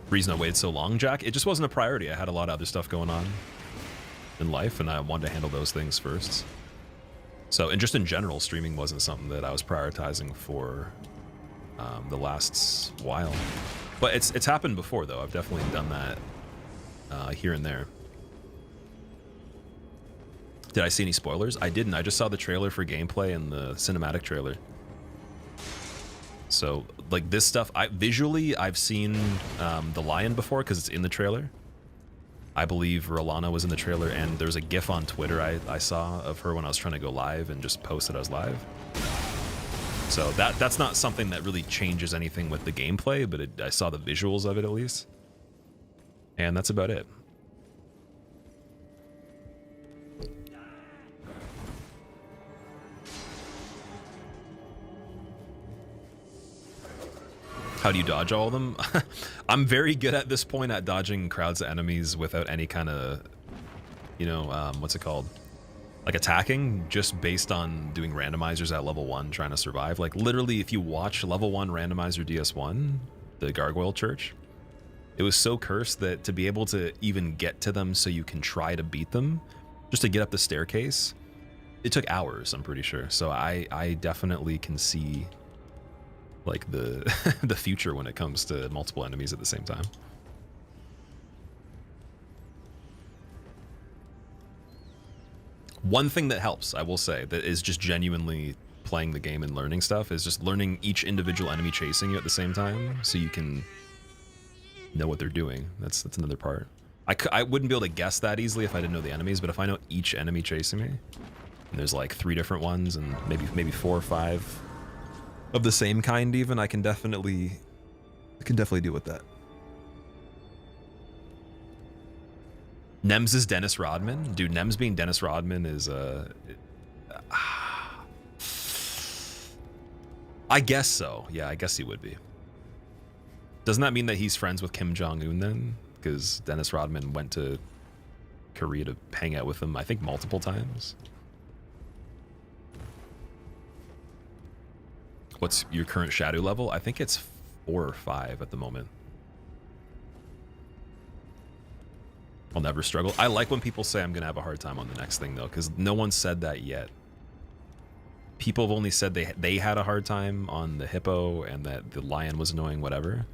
Reason I waited so long, Jack, it just wasn't a priority. I had a lot of other stuff going on in life, and I wanted to handle those things first. So, and just in general, streaming wasn't something that I was prioritizing for the last while. But it's happened before, though. I've definitely done that here and there. Did I see any spoilers? I didn't. I just saw the trailer for gameplay and the cinematic trailer. So, like, this stuff, visually, I've seen the lion before because it's in the trailer. I believe Rolana was in the trailer, and there was a GIF on Twitter I saw of her when I was trying to go live and just post that I was live. So that's not something that really changes anything with the gameplay, but I saw the visuals of it at least. And that's about it. How do you dodge all of them? I'm very good at this point at dodging crowds of enemies without any kind of, you know, what's it called? Like attacking, just based on doing randomizers at level 1, trying to survive. Like literally, if you watch level 1 randomizer DS1, the Gargoyle Church, it was so cursed that to be able to even get to them so you can try to beat them, just to get up the staircase, it took hours, I'm pretty sure. So I definitely can see like the the future when it comes to multiple enemies at the same time. One thing that helps, I will say, that is just genuinely playing the game and learning stuff, is just learning each individual enemy chasing you at the same time so you can know what they're doing. That's another part. I wouldn't be able to guess that easily if I didn't know the enemies, but if I know each enemy chasing me, and there's like 3 different ones and maybe 4 or 5 of the same kind even, I can definitely deal with that. Nems is Dennis Rodman? Dude, Nems being Dennis Rodman is I guess so. Yeah, I guess he would be. Doesn't that mean that he's friends with Kim Jong-un then? Because Dennis Rodman went to Korea to hang out with him, I think, multiple times. What's your current shadow level? I think it's 4 or 5 at the moment. I'll never struggle. I like when people say I'm gonna have a hard time on the next thing though, because no one said that yet. People have only said they had a hard time on the hippo and that the lion was annoying, whatever.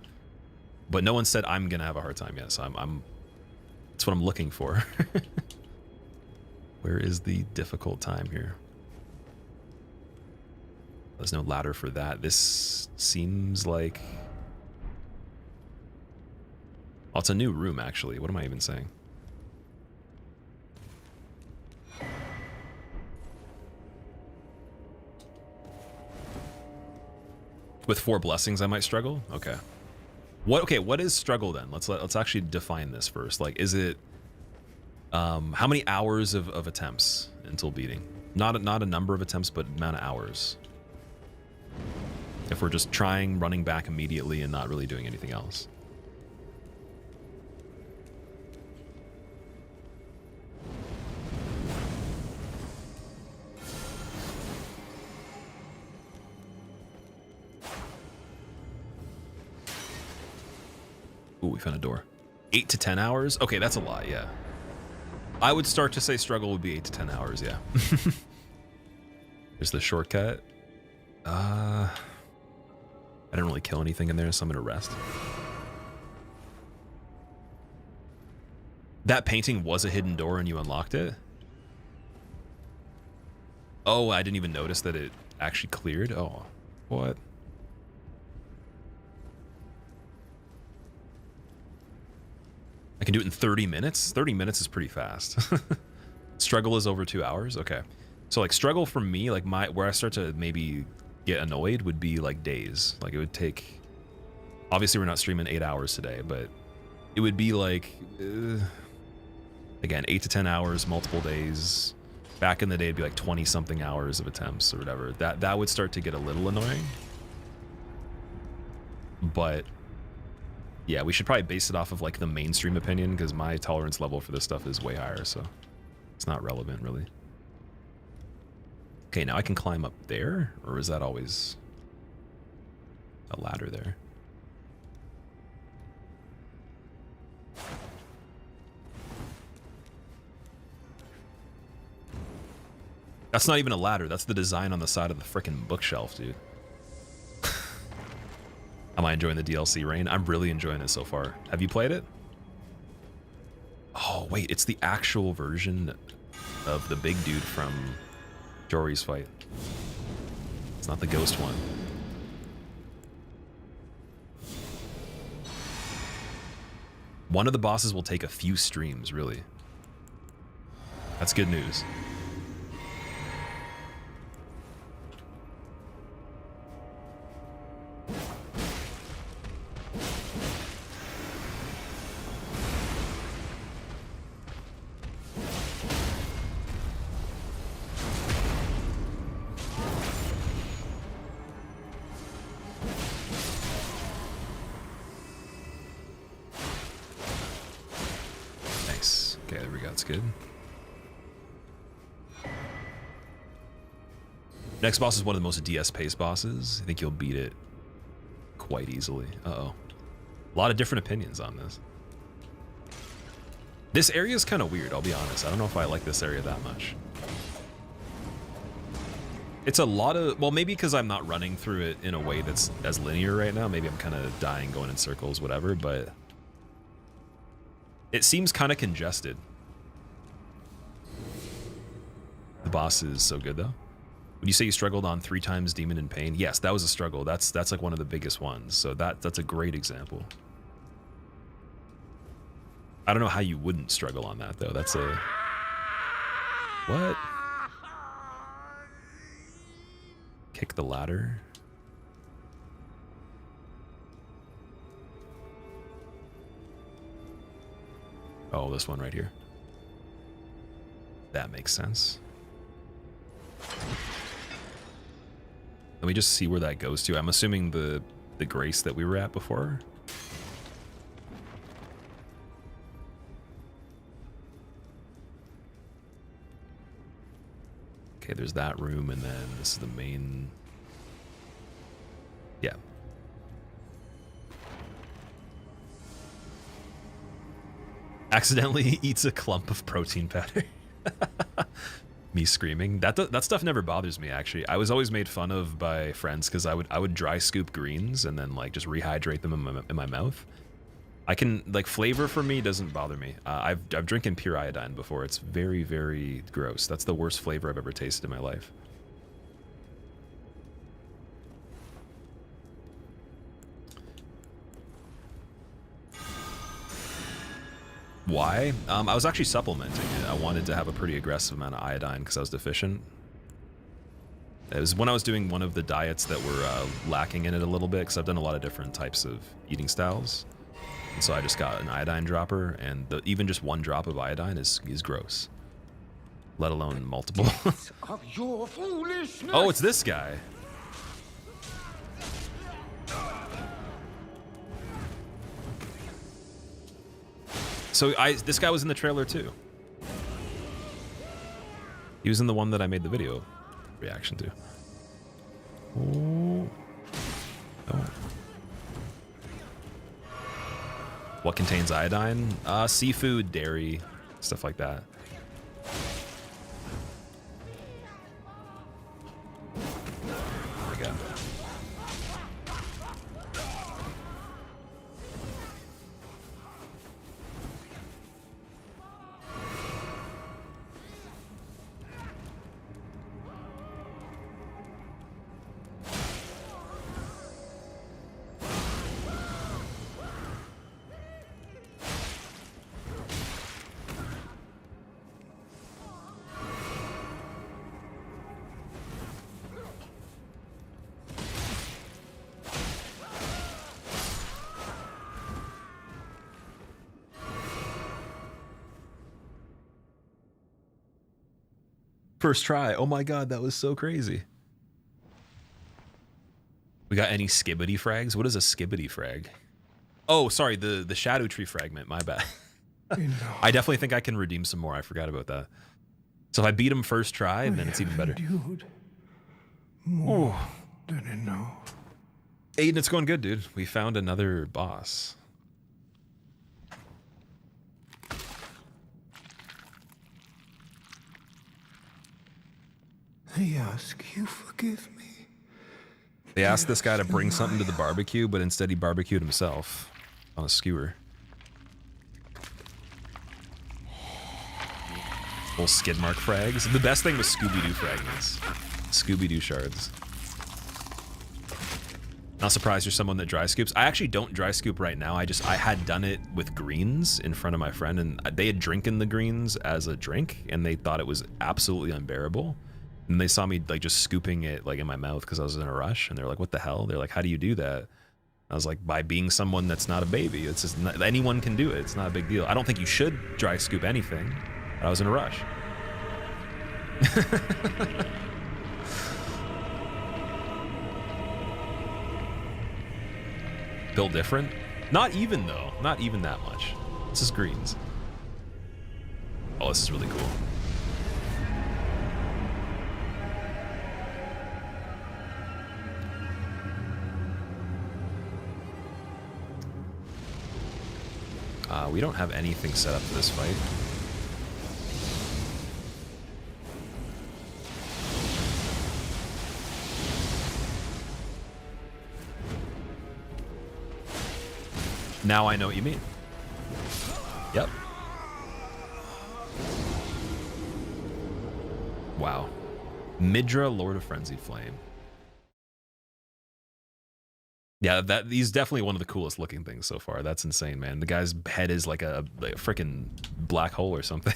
But no one said I'm gonna have a hard time yet, so that's what I'm looking for. Where is the difficult time here? There's no ladder for that. This seems like... Oh, it's a new room, actually. What am I even saying? With 4 blessings, I might struggle? Okay. What is struggle then? Let's actually define this first. Like, is it... how many hours of attempts until beating? Not a number of attempts, but amount of hours. If we're just trying, running back immediately, and not really doing anything else. Ooh, we found a door. 8 to 10 hours? Okay, that's a lot, yeah. I would start to say struggle would be 8 to 10 hours, yeah. There's the shortcut. I didn't really kill anything in there, so I'm gonna rest. That painting was a hidden door and you unlocked it? Oh, I didn't even notice that it actually cleared? Oh, what? I can do it in 30 minutes? 30 minutes is pretty fast. Struggle is over 2 hours? Okay. So like struggle for me, like where I start to maybe get annoyed would be like days. Like it would take, obviously we're not streaming 8 hours today, but it would be like, again, 8 to 10 hours, multiple days. Back in the day, it'd be like 20 something hours of attempts or whatever. That would start to get a little annoying. But yeah, we should probably base it off of like the mainstream opinion, because my tolerance level for this stuff is way higher, so it's not relevant really. Okay, now I can climb up there, or is that always a ladder there? That's not even a ladder. That's the design on the side of the frickin' bookshelf, dude. Am I enjoying the DLC, Rain? I'm really enjoying it so far. Have you played it? Oh, wait. It's the actual version of the big dude from Jory's fight. It's not the ghost one. One of the bosses will take a few streams, really. That's good news. Nice. Okay, there we go. That's good. Next boss is one of the most DS paced bosses. I think you'll beat it quite easily. Uh-oh. A lot of different opinions on this. This area is kind of weird, I'll be honest. I don't know if I like this area that much. It's a lot of... Well, maybe because I'm not running through it in a way that's as linear right now. Maybe I'm kind of dying, going in circles, whatever, but... It seems kind of congested. The boss is so good, though. When you say you struggled on 3 times Demon in Pain, yes, that was a struggle. That's like one of the biggest ones. So that's a great example. I don't know how you wouldn't struggle on that though. That's a... What? Kick the ladder. Oh, this one right here. That makes sense. Let me just see where that goes to. I'm assuming the grace that we were at before. Okay, there's that room, and then this is the main... Yeah. Accidentally eats a clump of protein powder. Me screaming. That stuff never bothers me, actually. I was always made fun of by friends because I would dry scoop greens and then like just rehydrate them in my mouth. I can, like, flavor for me doesn't bother me. I've drinking pure iodine before. It's very, very gross. That's the worst flavor I've ever tasted in my life. Why? I was actually supplementing it. I wanted to have a pretty aggressive amount of iodine because I was deficient. It was when I was doing one of the diets that were lacking in it a little bit, because I've done a lot of different types of eating styles. And so I just got an iodine dropper, and even just 1 drop of iodine is gross. Let alone multiple. Of your foolishness. Oh, it's this guy. So this guy was in the trailer too. He was in the one that I made the video reaction to. Oh. Oh. What contains iodine? Seafood, dairy, stuff like that. There we go. First try. Oh my god, that was so crazy. We got any skibbity frags? What is a skibbity frag? Oh, sorry, the shadow tree fragment. My bad. I definitely think I can redeem some more. I forgot about that. So if I beat him first try, then it's even better. More than enough. Aiden, it's going good, dude. We found another boss. I ask you forgive me. They asked this guy to bring something to the barbecue, but instead he barbecued himself on a skewer. Full skid mark frags. The best thing was Scooby-Doo fragments. Scooby-Doo shards. Not surprised you're someone that dry scoops. I actually don't dry scoop right now. I had done it with greens in front of my friend, and they had drinking the greens as a drink, and they thought it was absolutely unbearable. And they saw me like just scooping it like in my mouth because I was in a rush, and they're like, "What the hell?" They're like, "How do you do that?" I was like, "By being someone that's not a baby. It's just not, anyone can do it. It's not a big deal. I don't think you should dry scoop anything." But I was in a rush. Built different? Not even though. Not even that much. This is greens. Oh, this is really cool. We don't have anything set up for this fight. Now I know what you mean. Yep. Wow. Midra, Lord of Frenzied Flame. Yeah, he's definitely one of the coolest looking things so far. That's insane, man. The guy's head is like a freaking black hole or something.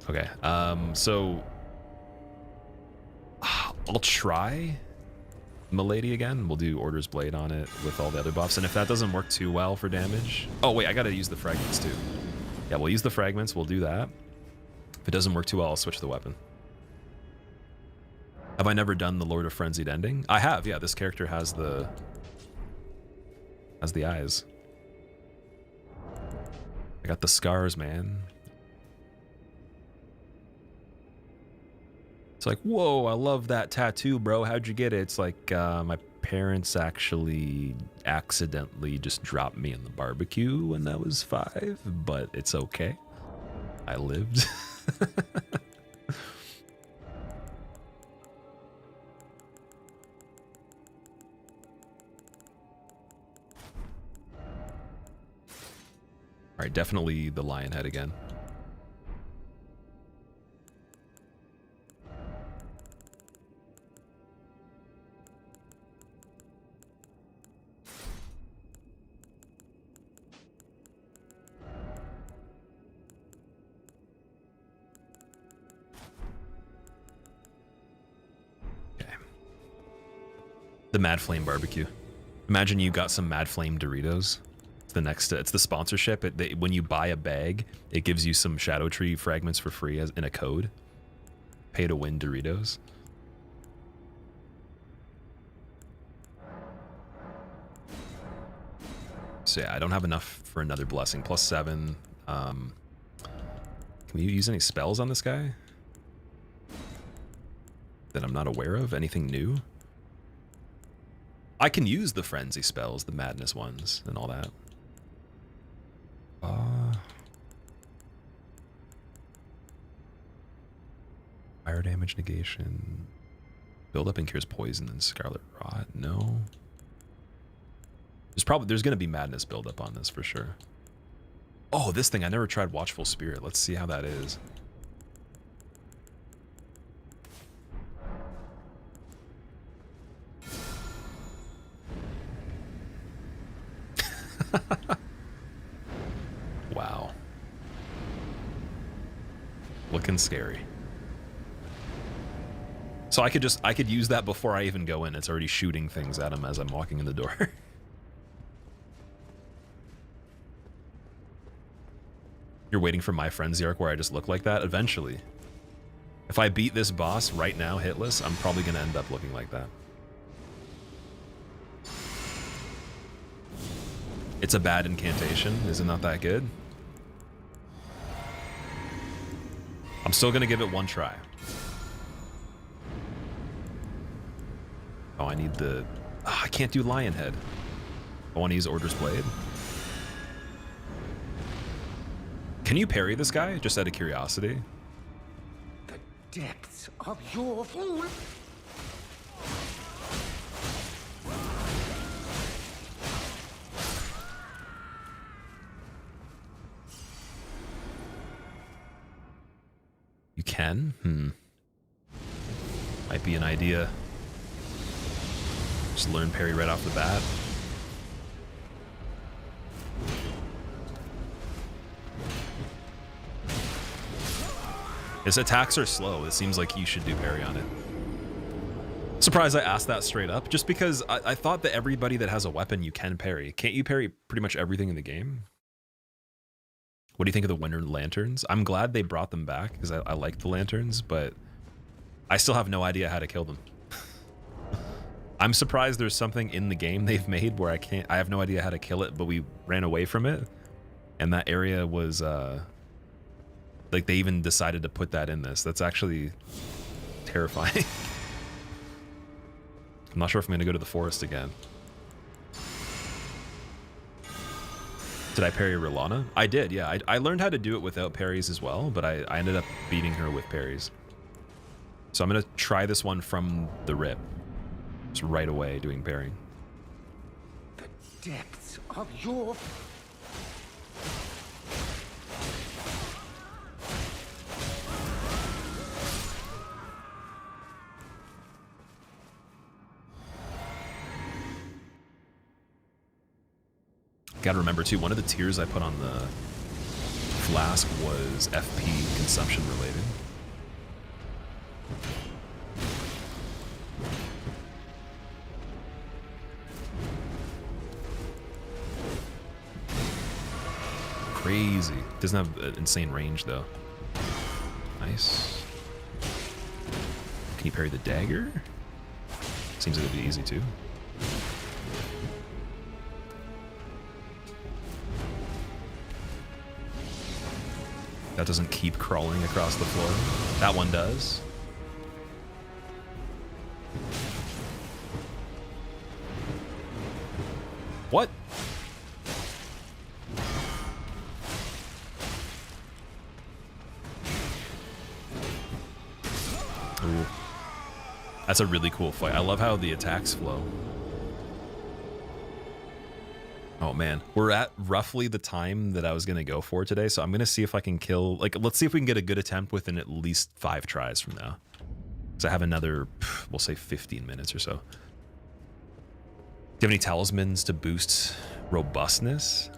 Okay, so I'll try Milady again. We'll do Order's Blade on it with all the other buffs, and if that doesn't work too well for damage... Oh wait, I gotta use the fragments too. Yeah, we'll use the fragments, we'll do that. If it doesn't work too well, I'll switch the weapon. Have I never done the Lord of Frenzied ending? I have, yeah. This character has the eyes. I got the scars, man. It's like, whoa, I love that tattoo, bro. How'd you get it? It's like, my parents actually accidentally just dropped me in the barbecue when I was 5, but it's okay. I lived. All right, definitely the lion head again. Okay. The Mad Flame barbecue. Imagine you got some Mad Flame Doritos. It's the sponsorship. When you buy a bag, it gives you some Shadow Tree fragments for free in a code. Pay to win Doritos. So yeah, I don't have enough for another blessing. +7. Can we use any spells on this guy that I'm not aware of? Anything new? I can use the frenzy spells, the madness ones, and all that. Fire damage negation. Build up and cures poison and scarlet rot. No. There's gonna be madness build up on this for sure. Oh, this thing, I never tried Watchful Spirit. Let's see how that is. Wow. Looking scary. So I could use that before I even go in. It's already shooting things at him as I'm walking in the door. You're waiting for my frenzy arc where I just look like that? Eventually. If I beat this boss right now hitless, I'm probably gonna end up looking like that. It's a bad incantation. Is it not that good? I'm still gonna give it one try. Oh, I need the... Oh, I can't do Lion Head. I want to use Order's Blade. Can you parry this guy, just out of curiosity? depths of your fool. You can? Might be an idea. Just learn parry right off the bat. His attacks are slow. It seems like you should do parry on it. Surprised I asked that straight up, just because I thought that everybody that has a weapon you can parry. Can't you parry pretty much everything in the game? What do you think of the winter lanterns? I'm glad they brought them back because I like the lanterns, but I still have no idea how to kill them. I'm surprised there's something in the game they've made where I have no idea how to kill it, but we ran away from it. And that area was, like they even decided to put that in this. That's actually terrifying. I'm not sure if I'm gonna go to the forest again. Did I parry Rilana? I did, yeah. I learned how to do it without parries as well, but I ended up beating her with parries. So I'm gonna try this one from the rip. Just right away doing parrying. The depths of your... Gotta remember too, one of the tiers I put on the flask was FP consumption related. Crazy. Doesn't have an insane range though. Nice. Can you parry the dagger? Seems like it'd be easy too. That doesn't keep crawling across the floor. That one does. What? Ooh. That's a really cool fight. I love how the attacks flow. Oh man, we're at roughly the time that I was gonna go for today, so I'm gonna see if I can kill, like, let's see if we can get a good attempt within at least 5 tries from now. So I have another, we'll say 15 minutes or so. Do you have any talismans to boost robustness?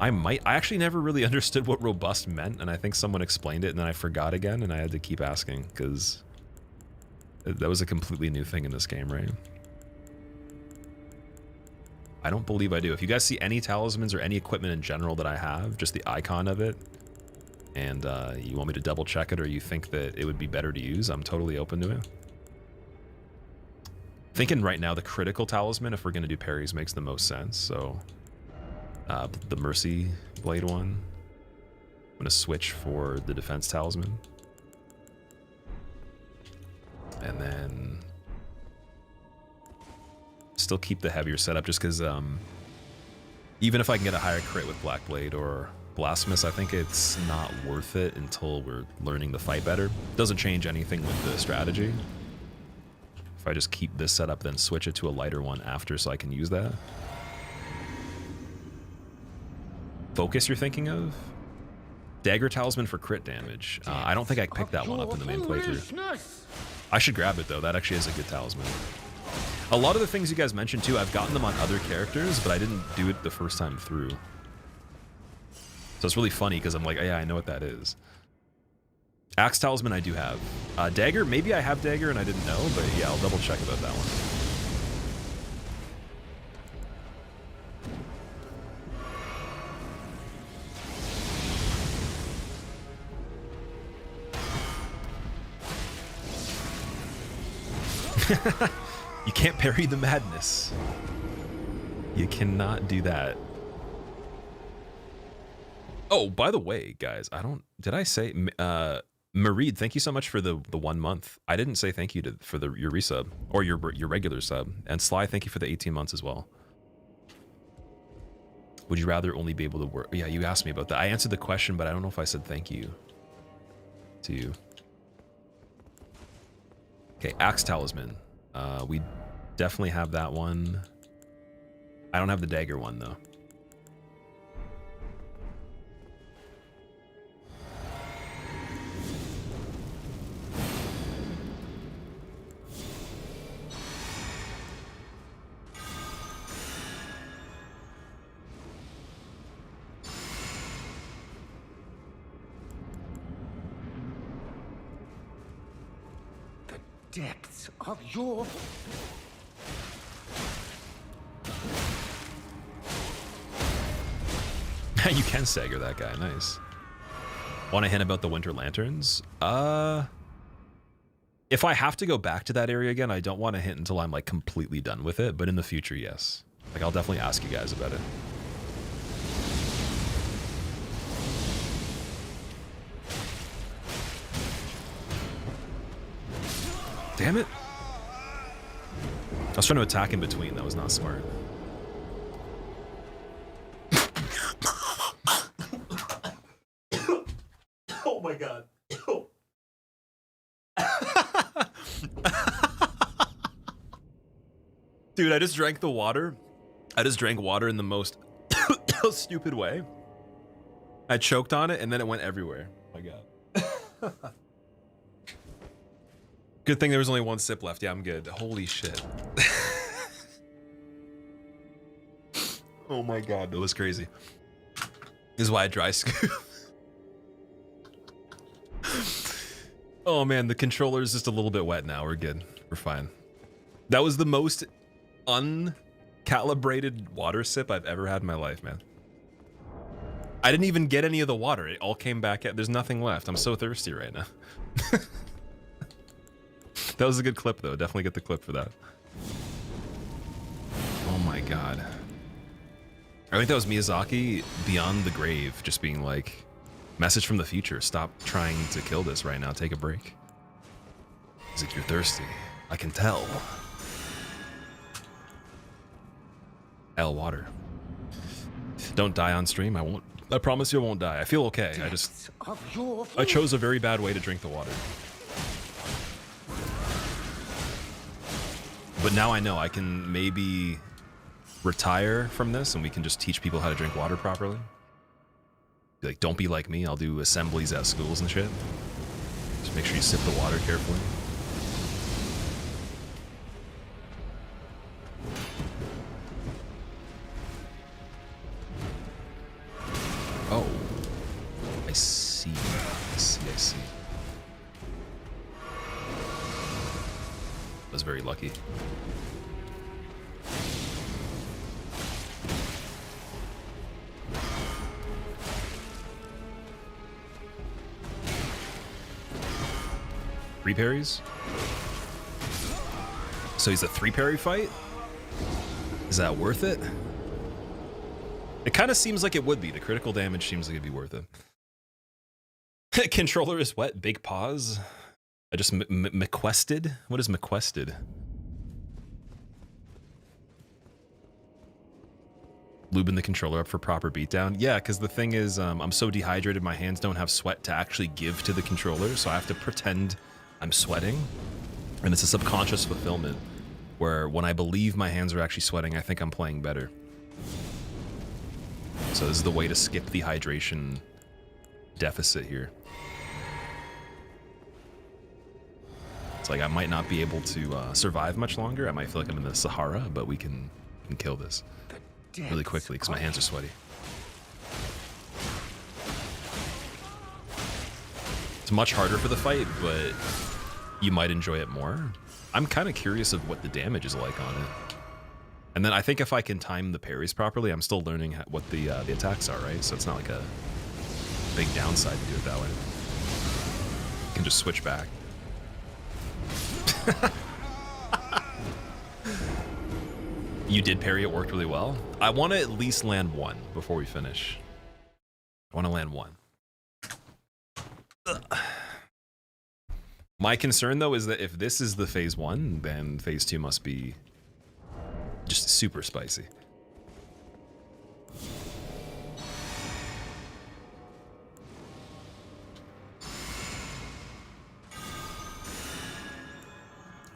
I actually never really understood what robust meant, and I think someone explained it and then I forgot again and I had to keep asking because that was a completely new thing in this game, right? I don't believe I do. If you guys see any talismans or any equipment in general that I have, just the icon of it, and you want me to double check it or you think that it would be better to use, I'm totally open to it. Thinking right now the critical talisman, if we're going to do parries, makes the most sense. So the Mercy Blade one. I'm going to switch for the defense talisman. And then still keep the heavier setup just because even if I can get a higher crit with Black Blade or Blasphemous, I think it's not worth it until we're learning to fight better. Doesn't change anything with the strategy. If I just keep this setup, then switch it to a lighter one after so I can use that. Focus you're thinking of? Dagger Talisman for crit damage. I don't think I picked that one up in the main playthrough. I should grab it though, that actually is a good talisman. A lot of the things you guys mentioned too, I've gotten them on other characters, but I didn't do it the first time through. So it's really funny because I'm like, oh, yeah, I know what that is. Axe Talisman I do have. Dagger, maybe I have Dagger and I didn't know, but yeah, I'll double check about that one. You can't parry the madness. You cannot do that. Oh, by the way, guys, did I say, Mareed, thank you so much for the 1 month. I didn't say thank you for your resub or your regular sub. And Sly, thank you for the 18 months as well. Would you rather only be able to work? Yeah, you asked me about that. I answered the question, but I don't know if I said thank you to you. Okay, Axe Talisman. We definitely have that one. I don't have the dagger one though. Depths of your... You can stagger that guy, nice. Want to hint about the Winter Lanterns? If I have to go back to that area again, I don't want to hint until I'm like completely done with it, but in the future, yes. Like I'll definitely ask you guys about it. Damn it. I was trying to attack in between. That was not smart. Oh my god. Dude, I just drank the water. I just drank water in the most stupid way. I choked on it and then it went everywhere. Oh my god. Good thing there was only one sip left. Yeah, I'm good. Holy shit. Oh my god, that was crazy. This is why I dry scoop. Oh man, the controller is just a little bit wet now. We're good. We're fine. That was the most uncalibrated water sip I've ever had in my life, man. I didn't even get any of the water. It all came back out. There's nothing left. I'm so thirsty right now. That was a good clip, though. Definitely get the clip for that. Oh my god. I think that was Miyazaki Beyond the Grave, just being like, message from the future, stop trying to kill this right now, take a break. He's like, you're thirsty. I can tell. Hell, water. Don't die on stream, I won't. I promise you I won't die. I feel okay, I chose a very bad way to drink the water. But now I know I can maybe retire from this and we can just teach people how to drink water properly. Be like, don't be like me. I'll do assemblies at schools and shit. Just make sure you sip the water carefully. Oh. I see. I see. I was very lucky. Three parries? So he's a 3-parry fight? Is that worth it? It kind of seems like it would be. The critical damage seems like it'd be worth it. Controller is wet. Big pause. I just McQuested? What is McQuested? Lubing the controller up for proper beatdown? Yeah, because the thing is, I'm so dehydrated, my hands don't have sweat to actually give to the controller, so I have to pretend I'm sweating. And it's a subconscious fulfillment, where when I believe my hands are actually sweating, I think I'm playing better. So this is the way to skip the hydration deficit here. It's like I might not be able to survive much longer. I might feel like I'm in the Sahara, but we can kill this really quickly because my hands are sweaty. It's much harder for the fight, but you might enjoy it more. I'm kind of curious of what the damage is like on it. And then I think if I can time the parries properly, I'm still learning what the attacks are, right? So it's not like a big downside to do it that way. You can just switch back. You did parry, it worked really well. I want to at least land one before we finish. I want to land one. Ugh. My concern though is that if this is the phase 1, then phase 2 must be just super spicy.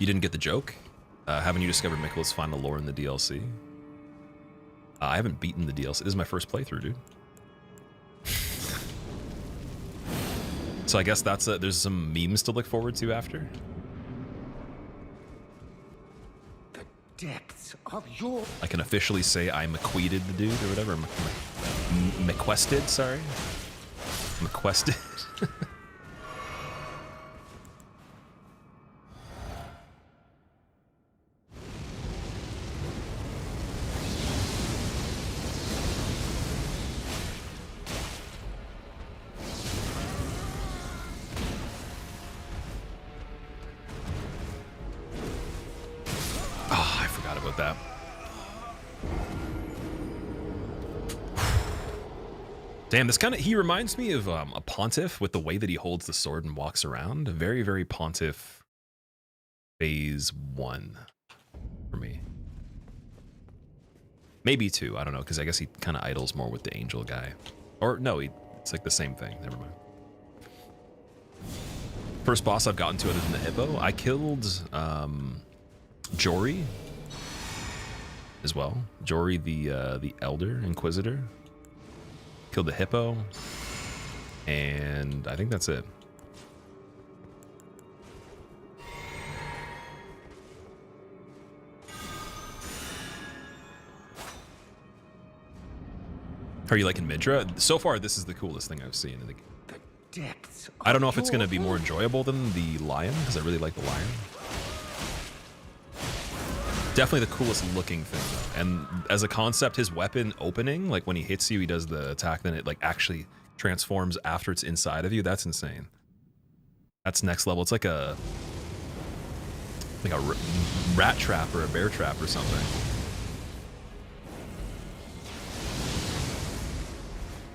You didn't get the joke? Haven't you discovered Miquella's final lore in the DLC? I haven't beaten the DLC. This is my first playthrough, dude. So I guess that's there's some memes to look forward to after. The depths of your... I can officially say I McQueeded the dude or whatever. McQuested, sorry. McQuested. That. Damn, this kind of, he reminds me of a pontiff with the way that he holds the sword and walks around. Very, very pontiff phase 1 for me. Maybe 2, I don't know, because I guess he kind of idles more with the angel guy. Or no, it's like the same thing, never mind. First boss I've gotten to other than the hippo, I killed Jory as well. Jory, the Elder Inquisitor. Killed the hippo. And I think that's it. How are you liking Midra? So far, this is the coolest thing I've seen in the game. The depths. I don't know if it's going to be more enjoyable than the lion, because I really like the lion. Definitely the coolest looking thing though. And as a concept, his weapon opening, like when he hits you, he does the attack, then it like actually transforms after it's inside of you. That's insane. That's next level. It's like a rat trap or a bear trap or something.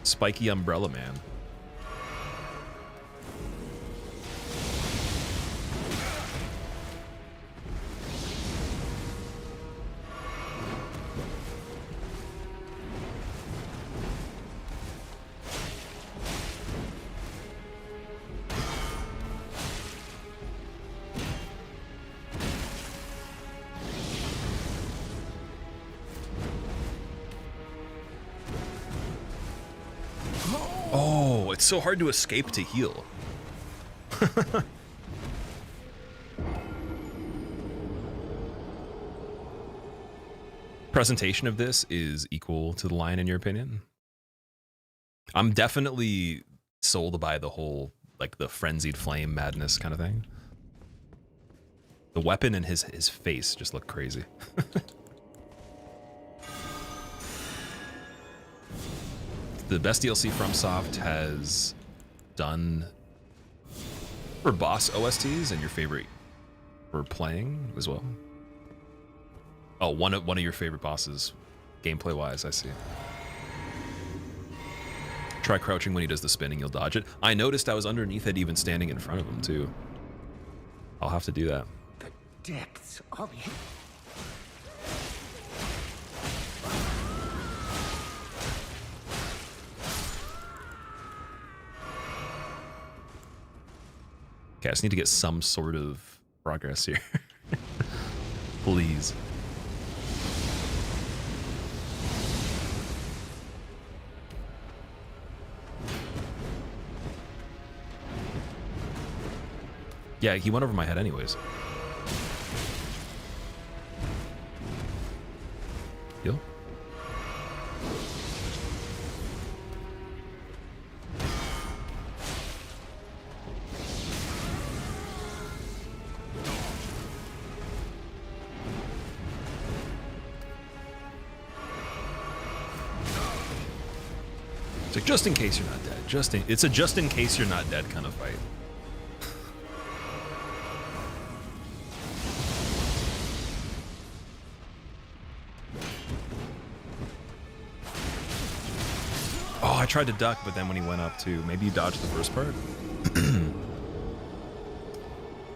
Spiky umbrella man. Oh, it's so hard to escape to heal. Presentation of this is equal to the lion in your opinion? I'm definitely sold by the whole, like the frenzied flame madness kind of thing. The weapon and his face just look crazy. The best DLC FromSoft has done for boss OSTs, and your favorite for playing as well. Oh, one of your favorite bosses, gameplay wise, I see. Try crouching when he does the spinning, you'll dodge it. I noticed I was underneath it, even standing in front of him too. I'll have to do that. The depths of you. Okay, I just need to get some sort of progress here. Please. Yeah, he went over my head anyways. Heal? It's like, just in case you're not dead. It's a just in case you're not dead kind of fight. Oh, I tried to duck, but then when he went up too, maybe you dodged the first part.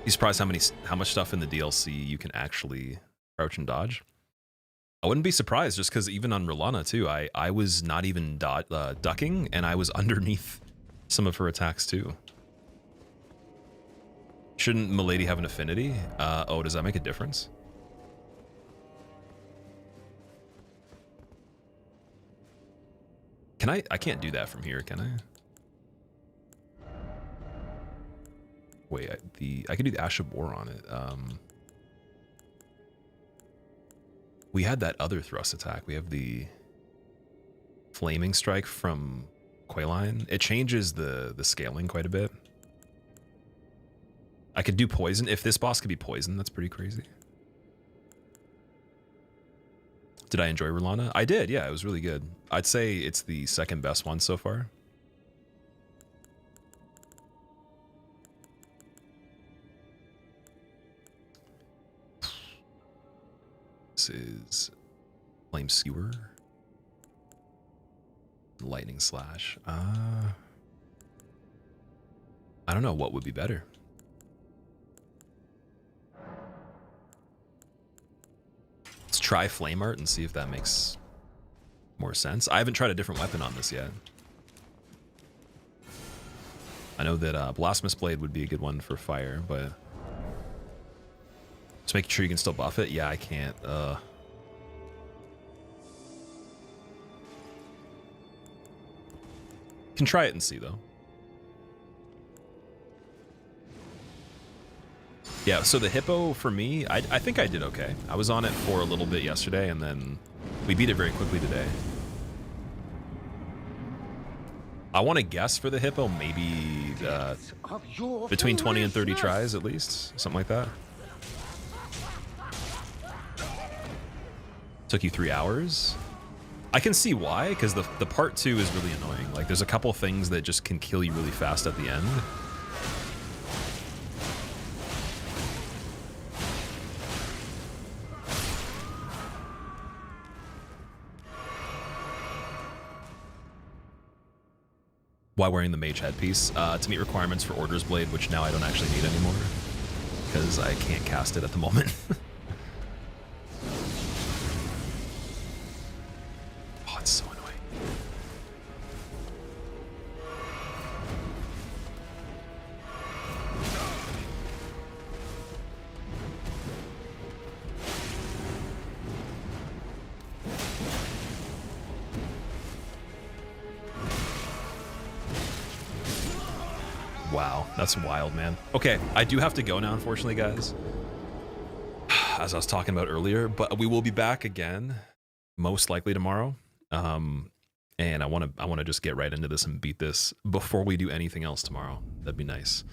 You surprised how much stuff in the DLC you can actually crouch and dodge? I wouldn't be surprised, just because even on Rolana too, I was not even ducking, and I was underneath some of her attacks too. Shouldn't Milady have an affinity? Oh, does that make a difference? Can I can't do that from here, can I? Wait, I could do the Ash of War on it. We had that other thrust attack. We have the Flaming Strike from Quayline. It changes the scaling quite a bit. I could do poison. If this boss could be poison, that's pretty crazy. Did I enjoy Rolana? I did, yeah, it was really good. I'd say it's the second best one so far. This is Flame Skewer. Lightning Slash. I don't know what would be better. Let's try Flame Art and see if that makes more sense. I haven't tried a different weapon on this yet. I know that Blasphemous Blade would be a good one for fire, but just making sure you can still buff it. Yeah, I can't. Can try it and see though. Yeah, so the hippo for me, I think I did okay. I was on it for a little bit yesterday and then we beat it very quickly today. I want to guess for the hippo, maybe between 20 and 30 tries at least, something like that. Took you 3 hours? I can see why, because the part 2 is really annoying. Like, there's a couple things that just can kill you really fast at the end. Why wearing the mage headpiece? To meet requirements for Order's Blade, which now I don't actually need anymore, because I can't cast it at the moment. Oh, it's so annoying. Wow, that's wild, man. Okay, I do have to go now, unfortunately, guys. As I was talking about earlier, but we will be back again, most likely tomorrow. And I want to just get right into this and beat this before we do anything else tomorrow. That'd be nice.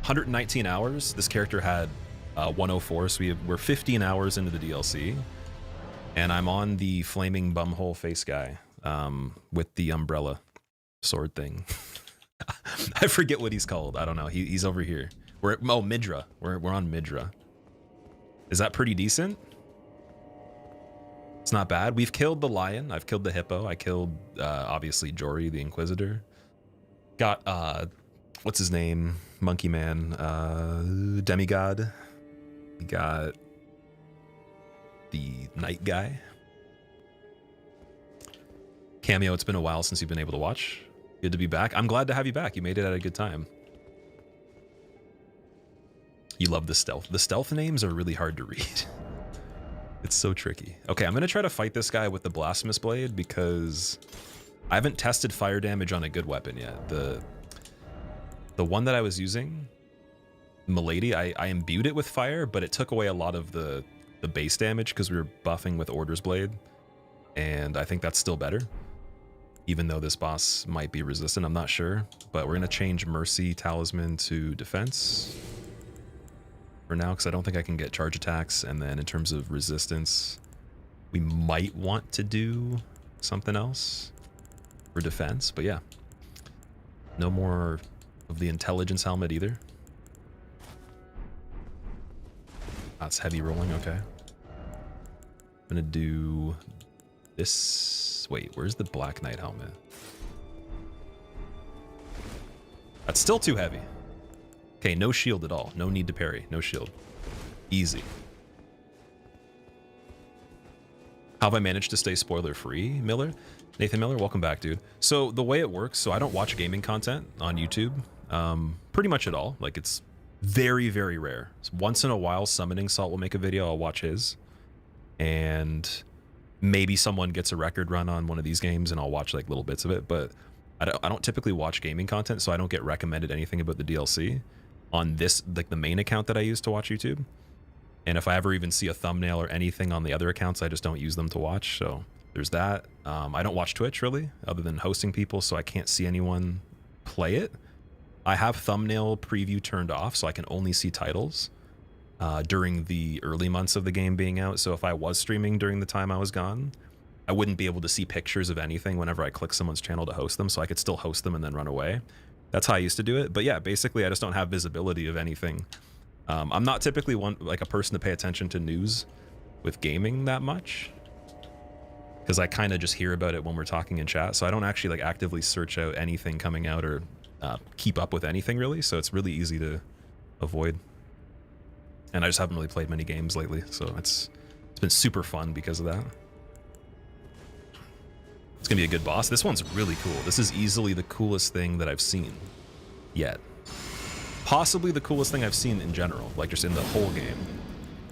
119 hours. This character had 104, so we're 15 hours into the DLC, and I'm on the flaming bumhole face guy with the umbrella sword thing. I forget what he's called. I don't know. He's over here. We're at Midra. We're on Midra. Is that pretty decent? It's not bad. We've killed the lion. I've killed the hippo. I killed obviously Jory the Inquisitor. Got what's his name? Monkey Man, Demigod. We got the Night Guy. Cameo, it's been a while since you've been able to watch. Good to be back. I'm glad to have you back. You made it at a good time. You love the stealth. The stealth names are really hard to read. It's so tricky. Okay, I'm going to try to fight this guy with the Blasphemous Blade because I haven't tested fire damage on a good weapon yet. The one that I was using, Milady, I imbued it with fire, but it took away a lot of the base damage because we were buffing with Order's Blade, and I think that's still better. Even though this boss might be resistant, I'm not sure. But we're going to change Mercy Talisman to Defense for now, because I don't think I can get charge attacks. And then in terms of resistance, we might want to do something else for defense. But yeah, no more of the Intelligence Helmet either. That's heavy rolling, okay. I'm going to do this. Wait, where's the Black Knight helmet? That's still too heavy. Okay, no shield at all. No need to parry. No shield. Easy. How have I managed to stay spoiler free, Miller? Nathan Miller, welcome back, dude. So the way it works, so I don't watch gaming content on YouTube. Pretty much at all. Like, it's very, very rare. Once in a while, Summoning Salt will make a video. I'll watch his. And maybe someone gets a record run on one of these games and I'll watch like little bits of it. But I don't typically watch gaming content, so I don't get recommended anything about the DLC on this, like the main account that I use to watch YouTube. And if I ever even see a thumbnail or anything on the other accounts, I just don't use them to watch. So there's that. I don't watch Twitch really, other than hosting people, so I can't see anyone play it. I have thumbnail preview turned off, so I can only see titles during the early months of the game being out. So if I was streaming during the time I was gone, I wouldn't be able to see pictures of anything whenever I click someone's channel to host them, so I could still host them and then run away. That's how I used to do it. But yeah, basically I just don't have visibility of anything. I'm not typically a person to pay attention to news with gaming that much, because I kind of just hear about it when we're talking in chat. So I don't actually like actively search out anything coming out or keep up with anything really. So it's really easy to avoid. And I just haven't really played many games lately, so it's been super fun because of that. It's gonna be a good boss. This one's really cool. This is easily the coolest thing that I've seen yet. Possibly the coolest thing I've seen in general, like just in the whole game.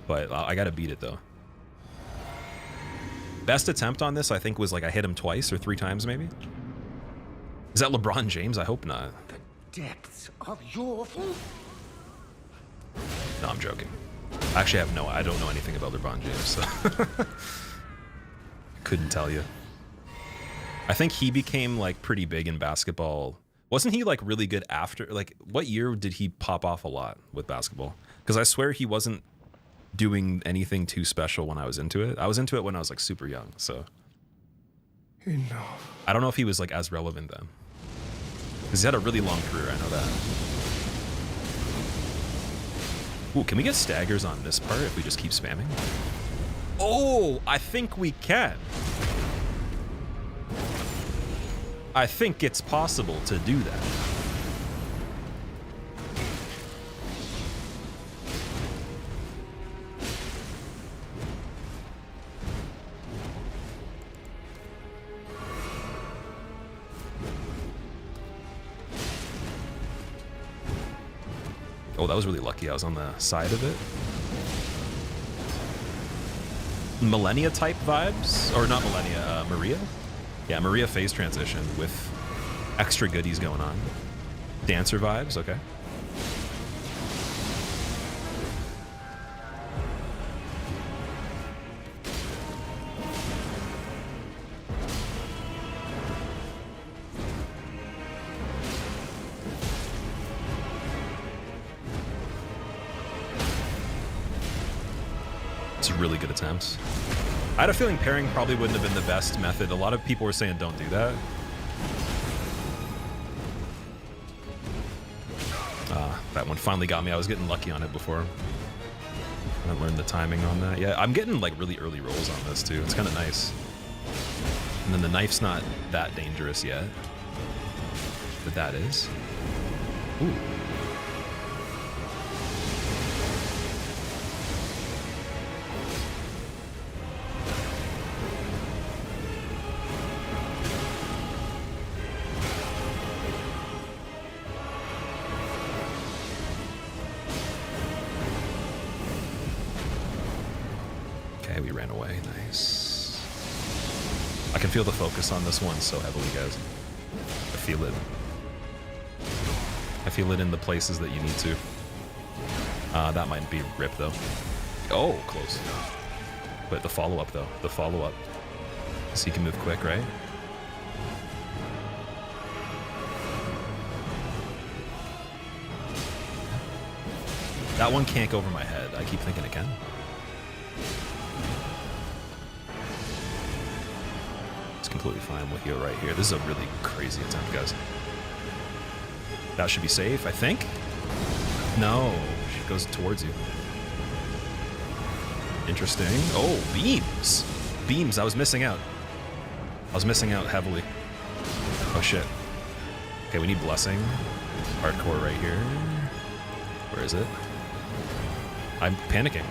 But I gotta beat it though. Best attempt on this, I think, was like I hit him twice or 3 times maybe. Is that LeBron James? I hope not. The depths of your... No, I'm joking. Actually, I don't know anything about LeBron James, so couldn't tell you. I think he became like pretty big in basketball. Wasn't he like really good after? Like, what year did he pop off a lot with basketball? Because I swear he wasn't doing anything too special when I was into it. I was into it when I was like super young, so Enough. I don't know if he was like as relevant then. Because he had a really long career, I know that. Ooh, can we get staggers on this part if we just keep spamming? Oh, I think we can. I think it's possible to do that. Oh, that was really lucky. I was on the side of it. Millennia type vibes? Or not Millennia, Maria? Yeah, Maria phase transition with extra goodies going on. Dancer vibes, okay. It's a really good attempt. I had a feeling parrying probably wouldn't have been the best method. A lot of people were saying don't do that. That one finally got me. I was getting lucky on it before. I learned the timing on that. Yeah, I'm getting like really early rolls on this too. It's kind of nice. And then the knife's not that dangerous yet. But that is. Ooh. We ran away. Nice. I can feel the focus on this one so heavily, guys. I feel it. I feel it in the places that you need to. That might be rip, though. Oh, close. But the follow-up, though. The follow-up. So you can move quick, right? That one can't go over my head. I keep thinking it can. Completely fine with you right here. This is a really crazy attempt, guys. That should be safe, I think. No, she goes towards you. Interesting. Oh, beams. Beams, I was missing out. I was missing out heavily. Oh, shit. Okay, we need blessing. Hardcore right here. Where is it? I'm panicking.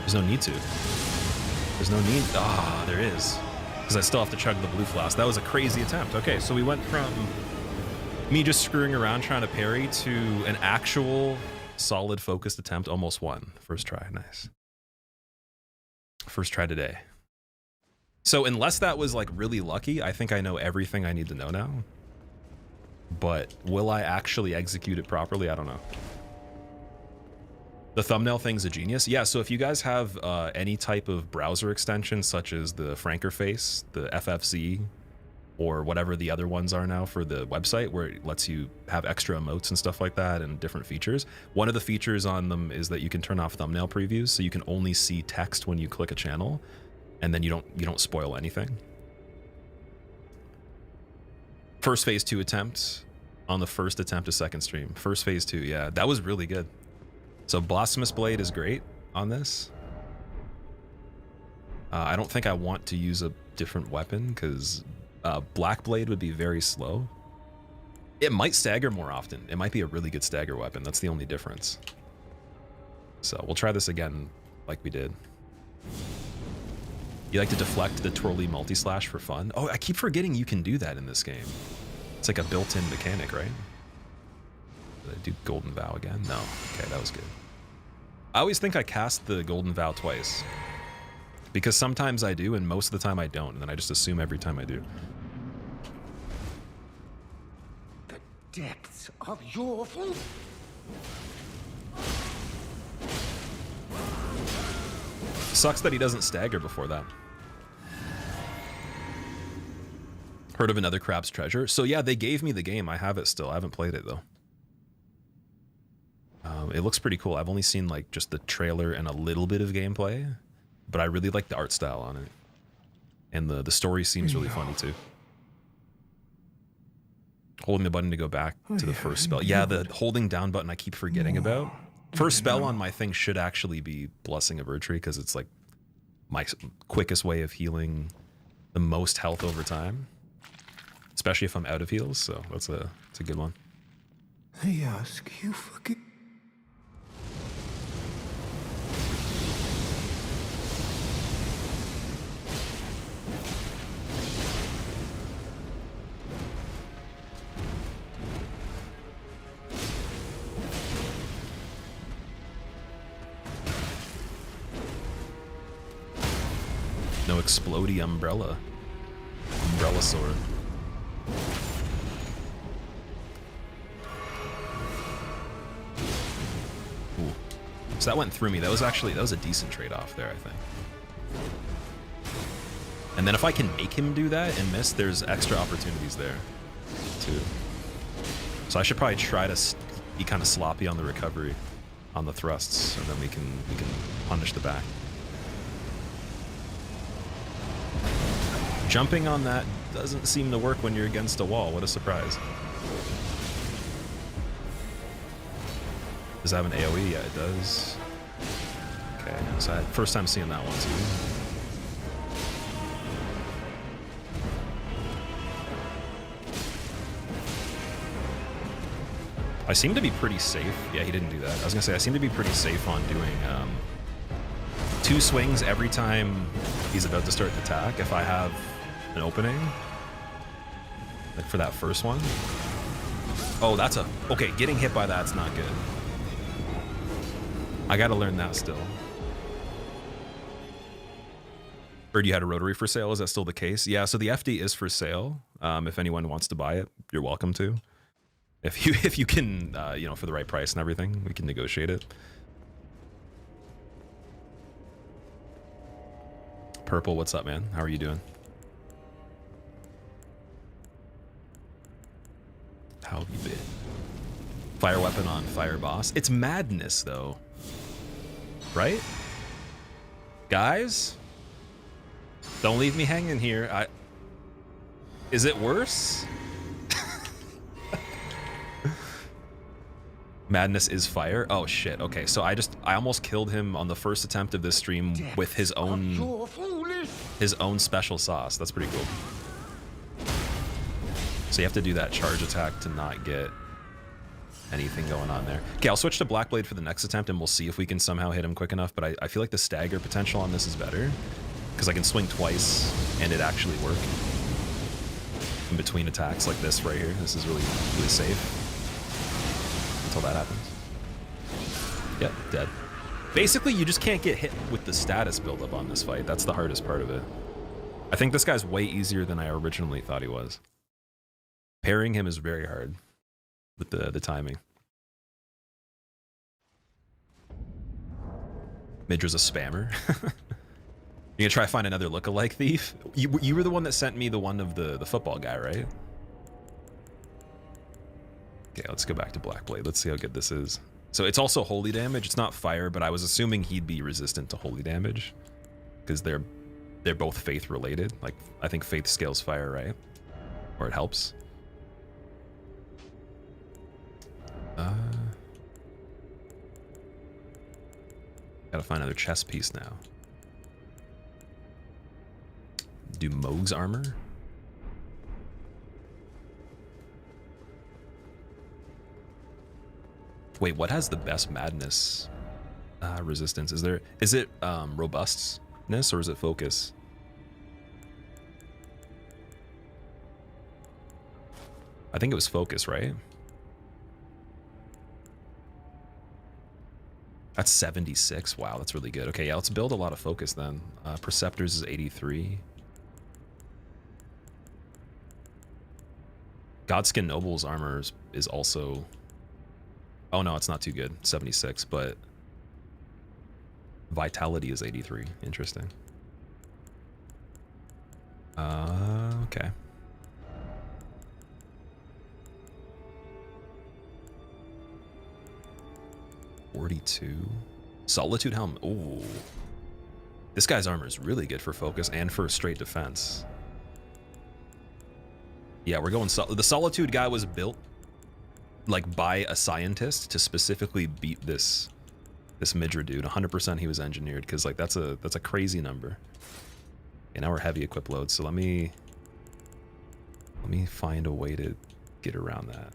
There's no need to. There's no need. Ah, there is. Because I still have to chug the blue flask. That was a crazy attempt. Okay, so we went from Me just screwing around trying to parry to an actual solid focused attempt. Almost won. First try. Nice. First try today. So unless that was like really lucky, I think I know everything I need to know now. But will I actually execute it properly? I don't know. The thumbnail thing's a genius. Yeah, so if you guys have any type of browser extension, such as the Frankerface, the FFC, or whatever the other ones are now for the website, where it lets you have extra emotes and stuff like that and different features. One of the features on them is that you can turn off thumbnail previews, so you can only see text when you click a channel, and then you don't spoil anything. First phase 2 attempt on the first attempt of second stream. First phase 2, yeah, that was really good. So Blasphemous Blade is great on this. I don't think I want to use a different weapon because Black Blade would be very slow. It might stagger more often. It might be a really good stagger weapon. That's the only difference. So we'll try this again like we did. You like to deflect the twirly multi-slash for fun? Oh, I keep forgetting you can do that in this game. It's like a built-in mechanic, right? Did I do Golden Vow again? No. Okay, that was good. I always think I cast the Golden Vow twice. Because sometimes I do, and most of the time I don't, and then I just assume every time I do. The depths of your... Sucks that he doesn't stagger before that. Heard of Another Crab's Treasure? So yeah, they gave me the game. I have it still. I haven't played it though. It looks pretty cool. I've only seen like just the trailer and a little bit of gameplay, but I really like the art style on it. And the story seems really funny too. Holding the button to go back to the first spell. Yeah, the holding down button I keep forgetting about. First spell on my thing should actually be Blessing of Erdtree because it's like my quickest way of healing the most health over time. Especially if I'm out of heals, so it's a good one. I ask you fucking... No explodey umbrella. Umbrella sword. Ooh. So that went through me. That was a decent trade-off there, I think. And then if I can make him do that and miss, there's extra opportunities there, too. So I should probably try to be kind of sloppy on the recovery, on the thrusts, and then we can punish the back. Jumping on that doesn't seem to work when you're against a wall. What a surprise. Does it have an AoE? Yeah, it does. Okay, so first time seeing that one too. I seem to be pretty safe. Yeah, he didn't do that. I was gonna say, I seem to be pretty safe on doing 2 swings every time he's about to start the attack. If I have an opening, like for that first one. Oh, okay, getting hit by that's not good. I gotta learn that still. Heard you had a rotary for sale. Is that still the case? Yeah, so the FD is for sale. If anyone wants to buy it, you're welcome to. If you can, you know, for the right price and everything, we can negotiate it. Purple, what's up, man? How are you doing? How have you been? Fire weapon on fire boss. It's madness, though. Right? Guys? Don't leave me hanging here. Is it worse? Madness is fire? Oh shit, okay. So I almost killed him on the first attempt of this stream with his own special sauce. That's pretty cool. So you have to do that charge attack to not get anything going on there. Okay, I'll switch to Black Blade for the next attempt and we'll see if we can somehow hit him quick enough, but I feel like the stagger potential on this is better because I can swing twice and it actually work. in between attacks like this right here. This is really, really safe until that happens. Yep, dead. Basically, you just can't get hit with the status buildup on this fight. That's the hardest part of it. I think this guy's way easier than I originally thought he was. Parrying him is very hard with the timing. Midra's a spammer. You gonna try to find another lookalike thief? You were the one that sent me the one of the football guy, right? Okay, let's go back to Blackblade. Let's see how good this is. So it's also holy damage. It's not fire, but I was assuming he'd be resistant to holy damage because they're both faith related. Like I think faith scales fire, right? Or it helps. Gotta find another chest piece now. Do Moog's armor? Wait, what has the best madness resistance? Is it robustness or is it focus? I think it was focus, right? That's 76. Wow, that's really good. Okay, yeah, let's build a lot of focus then. Preceptors is 83. Godskin Noble's armor is also... Oh no, it's not too good. 76, but... Vitality is 83. Interesting. Okay. $42. Solitude Helm. Ooh. This guy's armor is really good for focus and for straight defense. Yeah, we're going... The Solitude guy was built like by a scientist to specifically beat this Midra dude. 100% he was engineered because like that's a crazy number. Okay, now we're heavy equip load, so let me find a way to get around that.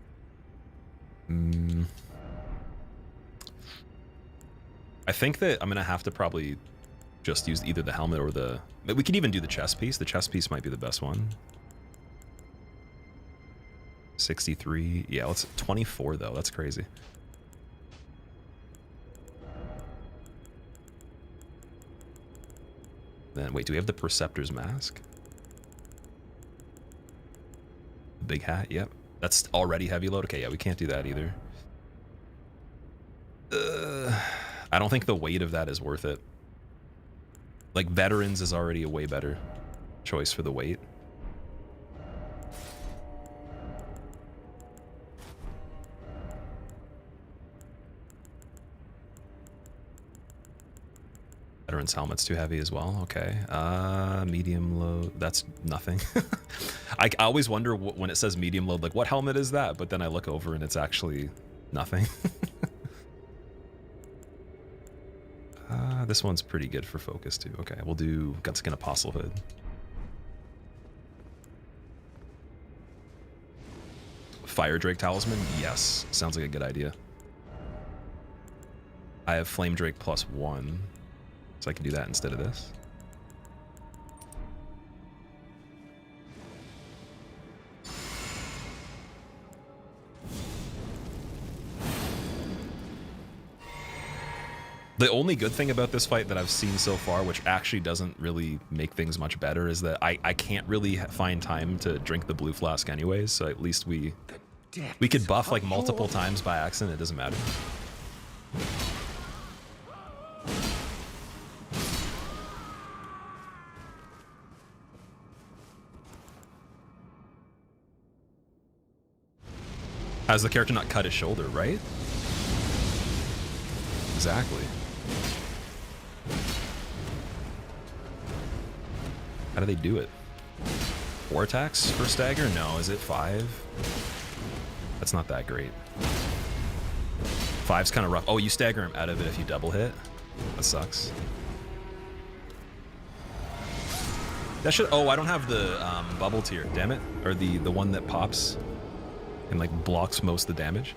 I think that I'm gonna have to probably just use either the helmet or the... We could even do the chest piece. The chest piece might be the best one. 63. Yeah, let's 24 though. That's crazy. Then wait, do we have the Preceptor's mask? Big hat. Yep. That's already heavy load. Okay, yeah, we can't do that either. I don't think the weight of that is worth it. Like, Veterans is already a way better choice for the weight. Veterans helmet's too heavy as well. Okay. Medium load. That's nothing. I always wonder when it says medium load, like, what helmet is that? But then I look over and it's actually nothing. This one's pretty good for focus too. Okay, we'll do Gunskin Apostle Hood. Fire Drake Talisman? Yes. Sounds like a good idea. I have Flame Drake +1, so I can do that instead of this. The only good thing about this fight that I've seen so far, which actually doesn't really make things much better, is that I can't really find time to drink the blue flask anyways, so at least we could buff like multiple times by accident, it doesn't matter. Has the character not cut his shoulder, right? Exactly. How do they do it? 4 attacks for stagger? No, is it 5? That's not that great. 5's kind of rough. Oh, you stagger him out of it if you double hit? That sucks. That should... Oh, I don't have the bubble tier. Damn it. Or the one that pops and like blocks most of the damage.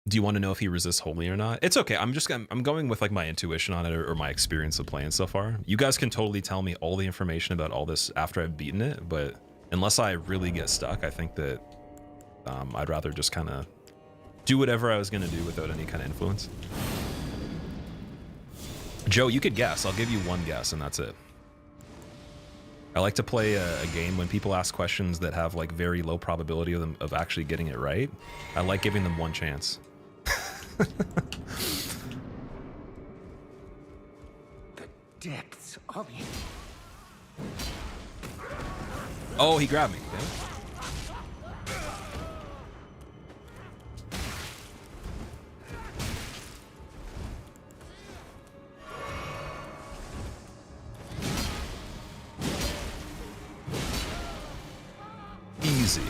Do you want to know if he resists holy or not? It's okay. I'm going with like my intuition on it or my experience of playing so far. You guys can totally tell me all the information about all this after I've beaten it, but unless I really get stuck, I think that I'd rather just kind of do whatever I was going to do without any kind of influence. Joe, you could guess. I'll give you one guess and that's it. I like to play a game when people ask questions that have like very low probability of them of actually getting it right. I like giving them one chance. The depths of it. Oh, he grabbed me. Okay. Easy. You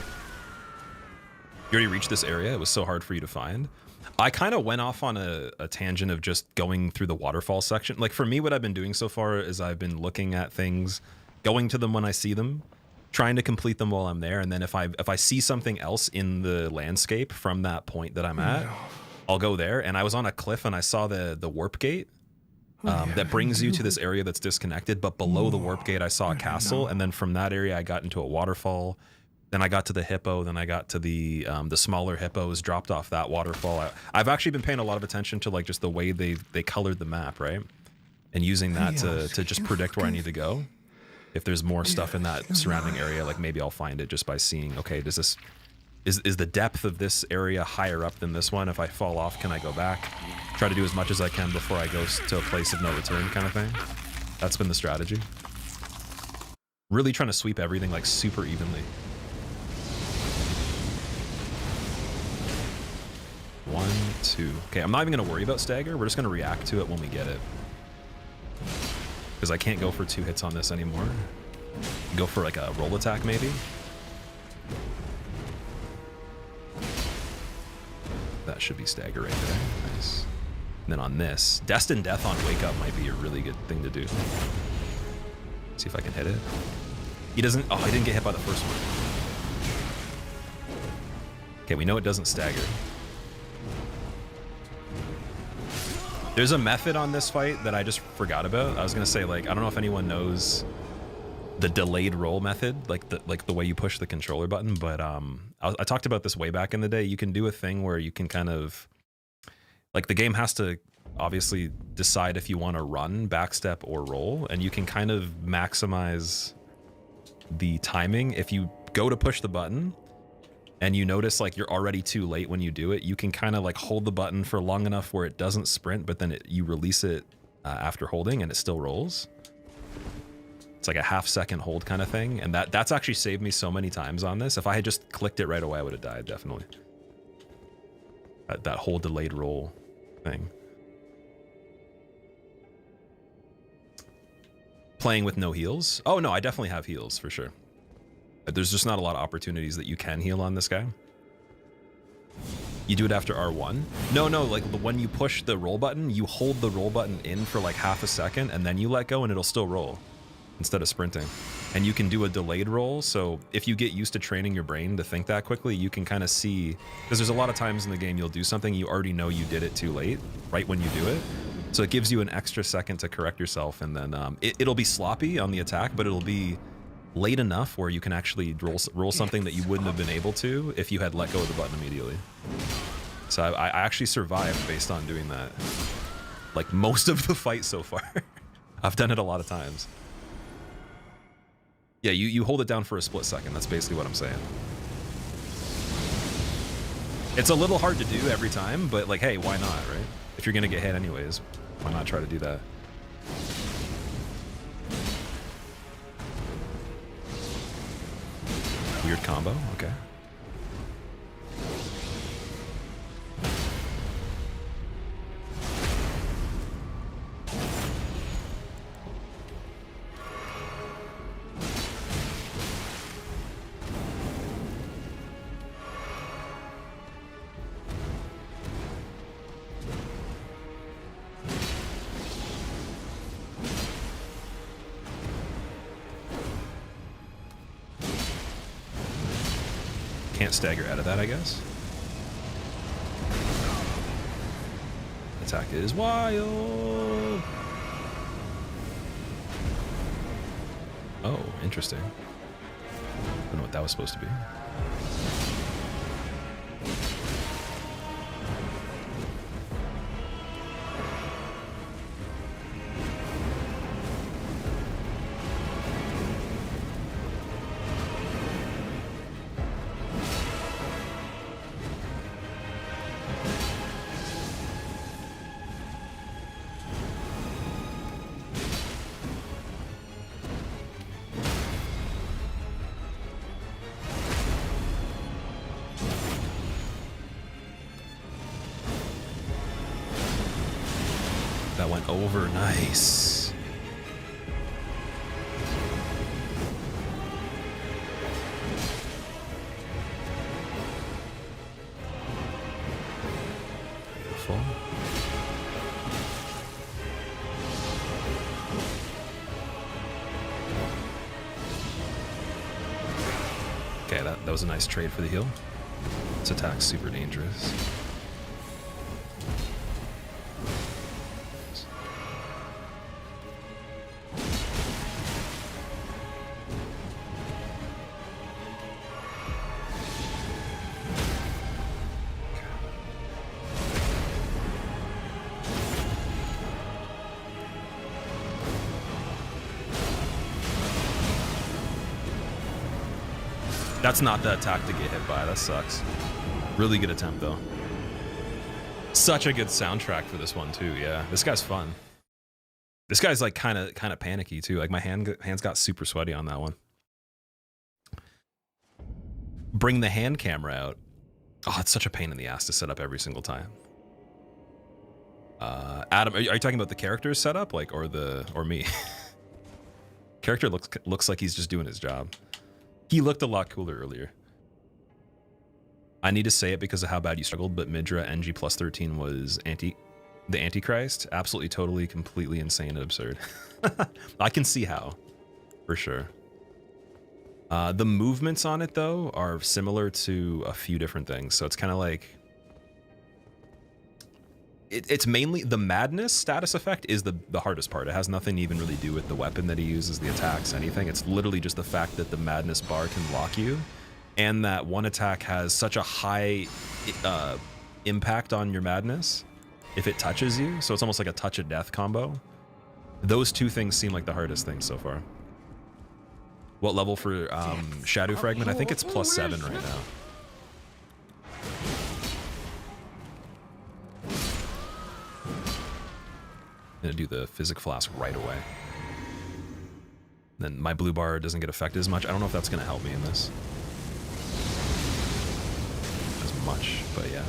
already reached this area? It was so hard for you to find. I kind of went off on a tangent of just going through the waterfall section. Like for me, what I've been doing so far is I've been looking at things, going to them when I see them, trying to complete them while I'm there, and then if I see something else in the landscape from that point that I'm at, I'll go there. And I was on a cliff and I saw the warp gate that brings you to this area that's disconnected, but below the warp gate I saw a castle, and then from that area I got into a waterfall. Then I got to the hippo, then I got to the smaller hippos, dropped off that waterfall. I've actually been paying a lot of attention to like just the way they colored the map, right? And using that to just predict where I need to go. If there's more stuff in that surrounding area, like maybe I'll find it just by seeing, okay, does this is the depth of this area higher up than this one? If I fall off, can I go back? Try to do as much as I can before I go to a place of no return kind of thing. That's been the strategy. Really trying to sweep everything like super evenly. 1, 2. Okay, I'm not even gonna worry about stagger. We're just gonna react to it when we get it. Because I can't go for 2 hits on this anymore. Go for like a roll attack maybe. That should be stagger right there. Nice. And then on this, Destined Death on Wake Up might be a really good thing to do. See if I can hit it. He doesn't, oh, I didn't get hit by the first one. Okay, we know it doesn't stagger. There's a method on this fight that I just forgot about. I was gonna say, like, I don't know if anyone knows the delayed roll method, like the way you push the controller button, but I talked about this way back in the day. You can do a thing where you can kind of, like, the game has to obviously decide if you want to run, backstep, or roll, and you can kind of maximize the timing. If you go to push the button and you notice like you're already too late when you do it, you can kind of like hold the button for long enough where it doesn't sprint, but then you release it after holding and it still rolls. It's like a half-second hold kind of thing, and that's actually saved me so many times on this. If I had just clicked it right away, I would have died, definitely. That whole delayed roll thing. Playing with no heals? Oh no, I definitely have heals for sure. There's just not a lot of opportunities that you can heal on this guy. You do it after R1? No, like when you push the roll button, you hold the roll button in for like half a second and then you let go and it'll still roll instead of sprinting. And you can do a delayed roll, so if you get used to training your brain to think that quickly, you can kind of see, because there's a lot of times in the game you'll do something, you already know you did it too late, right when you do it. So it gives you an extra second to correct yourself, and then it'll be sloppy on the attack, but it'll be late enough where you can actually roll something that you wouldn't have been able to if you had let go of the button immediately. So I actually survived based on doing that. Like most of the fight so far. I've done it a lot of times. Yeah, you hold it down for a split second. That's basically what I'm saying. It's a little hard to do every time, but like, hey, why not, right? If you're gonna get hit anyways, why not try to do that? Weird combo, okay. Can't stagger out of that, I guess. attack is wild. Oh, interesting. I don't know what that was supposed to be. That went over. Nice. Beautiful. Okay, that was a nice trade for the heal. This attack's super dangerous. That's not the attack to get hit by. That sucks. Really good attempt, though. Such a good soundtrack for this one, too. Yeah, this guy's fun. This guy's like kind of panicky, too. Like my hands got super sweaty on that one. Bring the hand camera out. Oh, it's such a pain in the ass to set up every single time. Adam, are you talking about the character's setup, like, or me? Character looks like he's just doing his job. He looked a lot cooler earlier. I need to say it because of how bad you struggled, but Midra NG plus 13 was the Antichrist. Absolutely, totally, completely insane and absurd. I can see how, for sure. The movements on it, though, are similar to a few different things. So it's kind of like... It's mainly the madness status effect is the hardest part. It has nothing to even really do with the weapon that he uses, the attacks, anything. It's literally just the fact that the madness bar can lock you, and that one attack has such a high impact on your madness if it touches you. So it's almost like a touch of death combo. Those two things seem like the hardest things so far. What level for Shadow Fragment? I think it's +7 right now. I'm gonna do the Physic Flask right away. Then my blue bar doesn't get affected as much. I don't know if that's gonna help me in this as much, but yeah.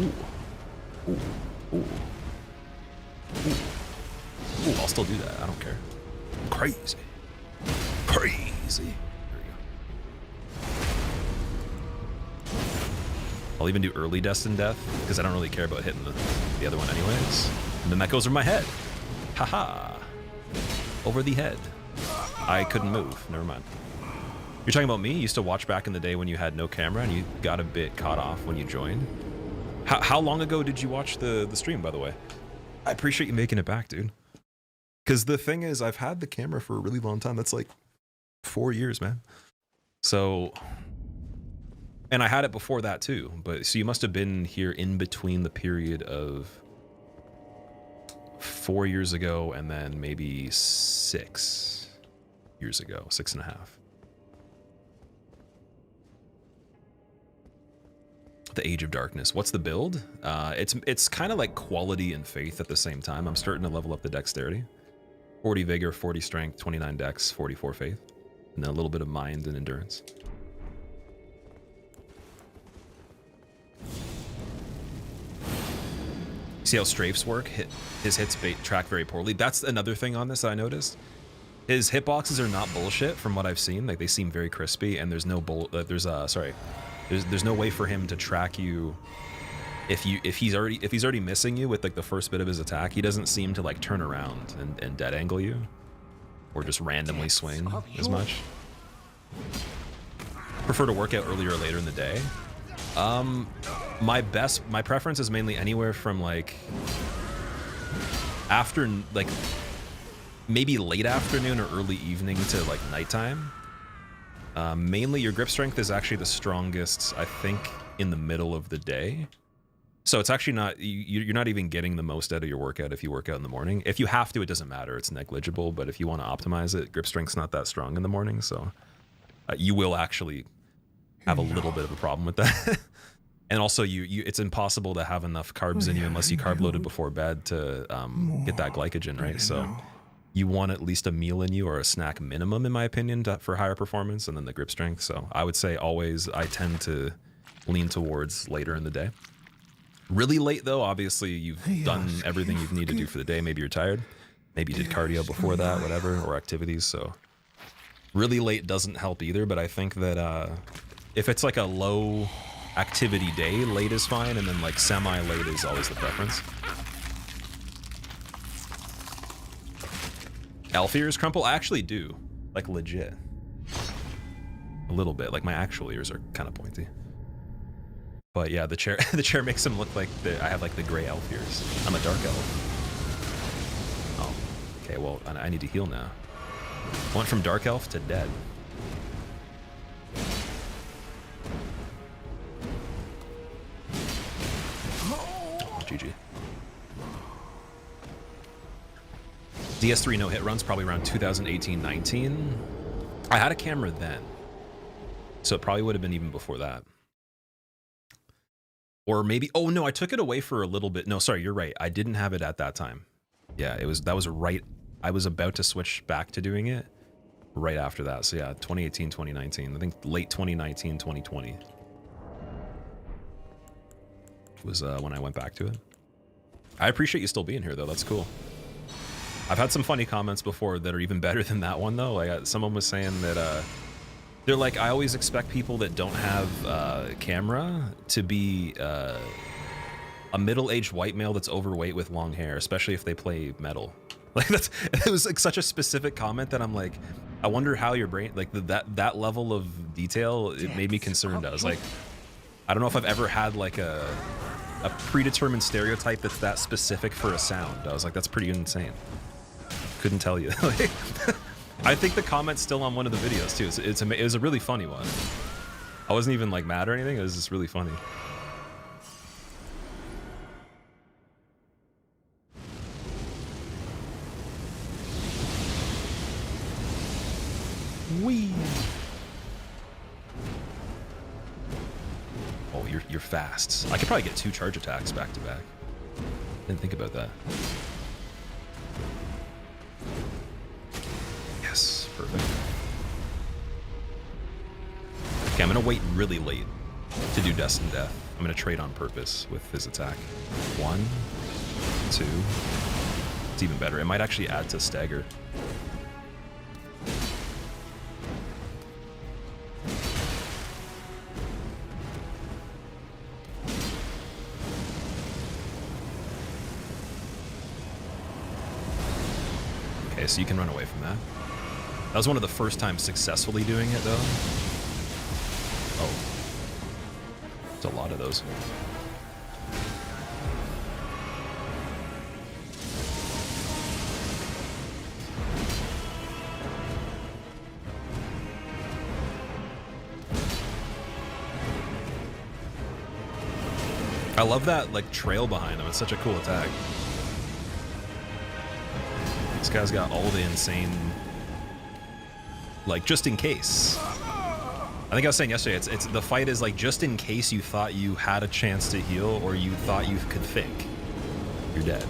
Ooh. Ooh. Ooh. Ooh. Ooh, I'll still do that. I don't care. Crazy. Crazy. I'll even do early Destined Death, because I don't really care about hitting the other one anyways. And then that goes over my head. Haha. Over the head. I couldn't move. Never mind. You're talking about me? You used to watch back in the day when you had no camera and you got a bit caught off when you joined. How long ago did you watch the stream, by the way? I appreciate you making it back, dude. Because the thing is, I've had the camera for a really long time. That's like 4 years, man. So... And I had it before that too, but so you must have been here in between the period of 4 years ago and then maybe 6 years ago, 6.5. The Age of Darkness. What's the build? It's kind of like quality and faith at the same time. I'm starting to level up the dexterity. 40 vigor, 40 strength, 29 dex, 44 faith, and then a little bit of mind and endurance. See how strafes work? His hits track very poorly. That's another thing on this that I noticed. His hitboxes are not bullshit from what I've seen. Like they seem very crispy, and there's no there's no way for him to track you if he's already missing you with like the first bit of his attack. He doesn't seem to like turn around and dead angle you or just randomly swing as much. Prefer to work out earlier or later in the day. My preference is mainly anywhere from like after like maybe late afternoon or early evening to like nighttime. Mainly your grip strength is actually the strongest, I think, in the middle of the day. So it's actually not, you're not even getting the most out of your workout if you work out in the morning. If you have to, it doesn't matter, it's negligible, but if you want to optimize it, grip strength's not that strong in the morning, so you will actually have a little bit of a problem with that. And also, it's impossible to have enough carbs in you unless you carb loaded before bed to get that glycogen, right? So you want at least a meal in you or a snack minimum, in my opinion, for higher performance, and then the grip strength. So I would say always I tend to lean towards later in the day. Really late, though, obviously, you've done everything you need to do for the day. Maybe you're tired. Maybe you did cardio before that, whatever, or activities. So really late doesn't help either, but I think that if it's like a low activity day, late is fine, and then like semi-late is always the preference. Elf ears crumple? I actually do. Like legit. A little bit. Like my actual ears are kind of pointy. But yeah, the chair makes them look like I have like the gray elf ears. I'm a dark elf. Oh, okay. Well, I need to heal now. Went from dark elf to dead. GG. DS3 no hit runs probably around 2018-19. I had a camera then, so it probably would have been even before that. Or maybe, oh no, I took it away for a little bit. No, sorry, you're right. I didn't have it at that time. Yeah, that was right. I was about to switch back to doing it right after that. So yeah, 2018, 2019. I think late 2019, 2020 was when I went back to it. I appreciate you still being here though. That's cool. I've had some funny comments before that are even better than that one though. Like someone was saying that they're like, I always expect people that don't have camera to be a middle-aged white male that's overweight with long hair, especially if they play metal. Like it was like such a specific comment that I'm like, I wonder how your brain, like that level of detail, it made me concerned. I was like, I don't know if I've ever had like a predetermined stereotype that's that specific for a sound. I was like, that's pretty insane. Couldn't tell you. Like, I think the comment's still on one of the videos too. It was a really funny one. I wasn't even like mad or anything. It was just really funny. Wee. Oh, you're fast. I could probably get 2 charge attacks back to back. Didn't think about that. Yes, perfect. Okay, I'm gonna wait really late to do Destined Death. I'm gonna trade on purpose with his attack. 1, 2. It's even better. It might actually add to stagger. Okay, so you can run away from that. That was one of the first times successfully doing it, though. Oh. There's a lot of those. I love that, like, trail behind him. It's such a cool attack. This guy's got all the insane, like, just in case. I think I was saying yesterday, it's the fight is like just in case you thought you had a chance to heal or you thought you could think, you're dead.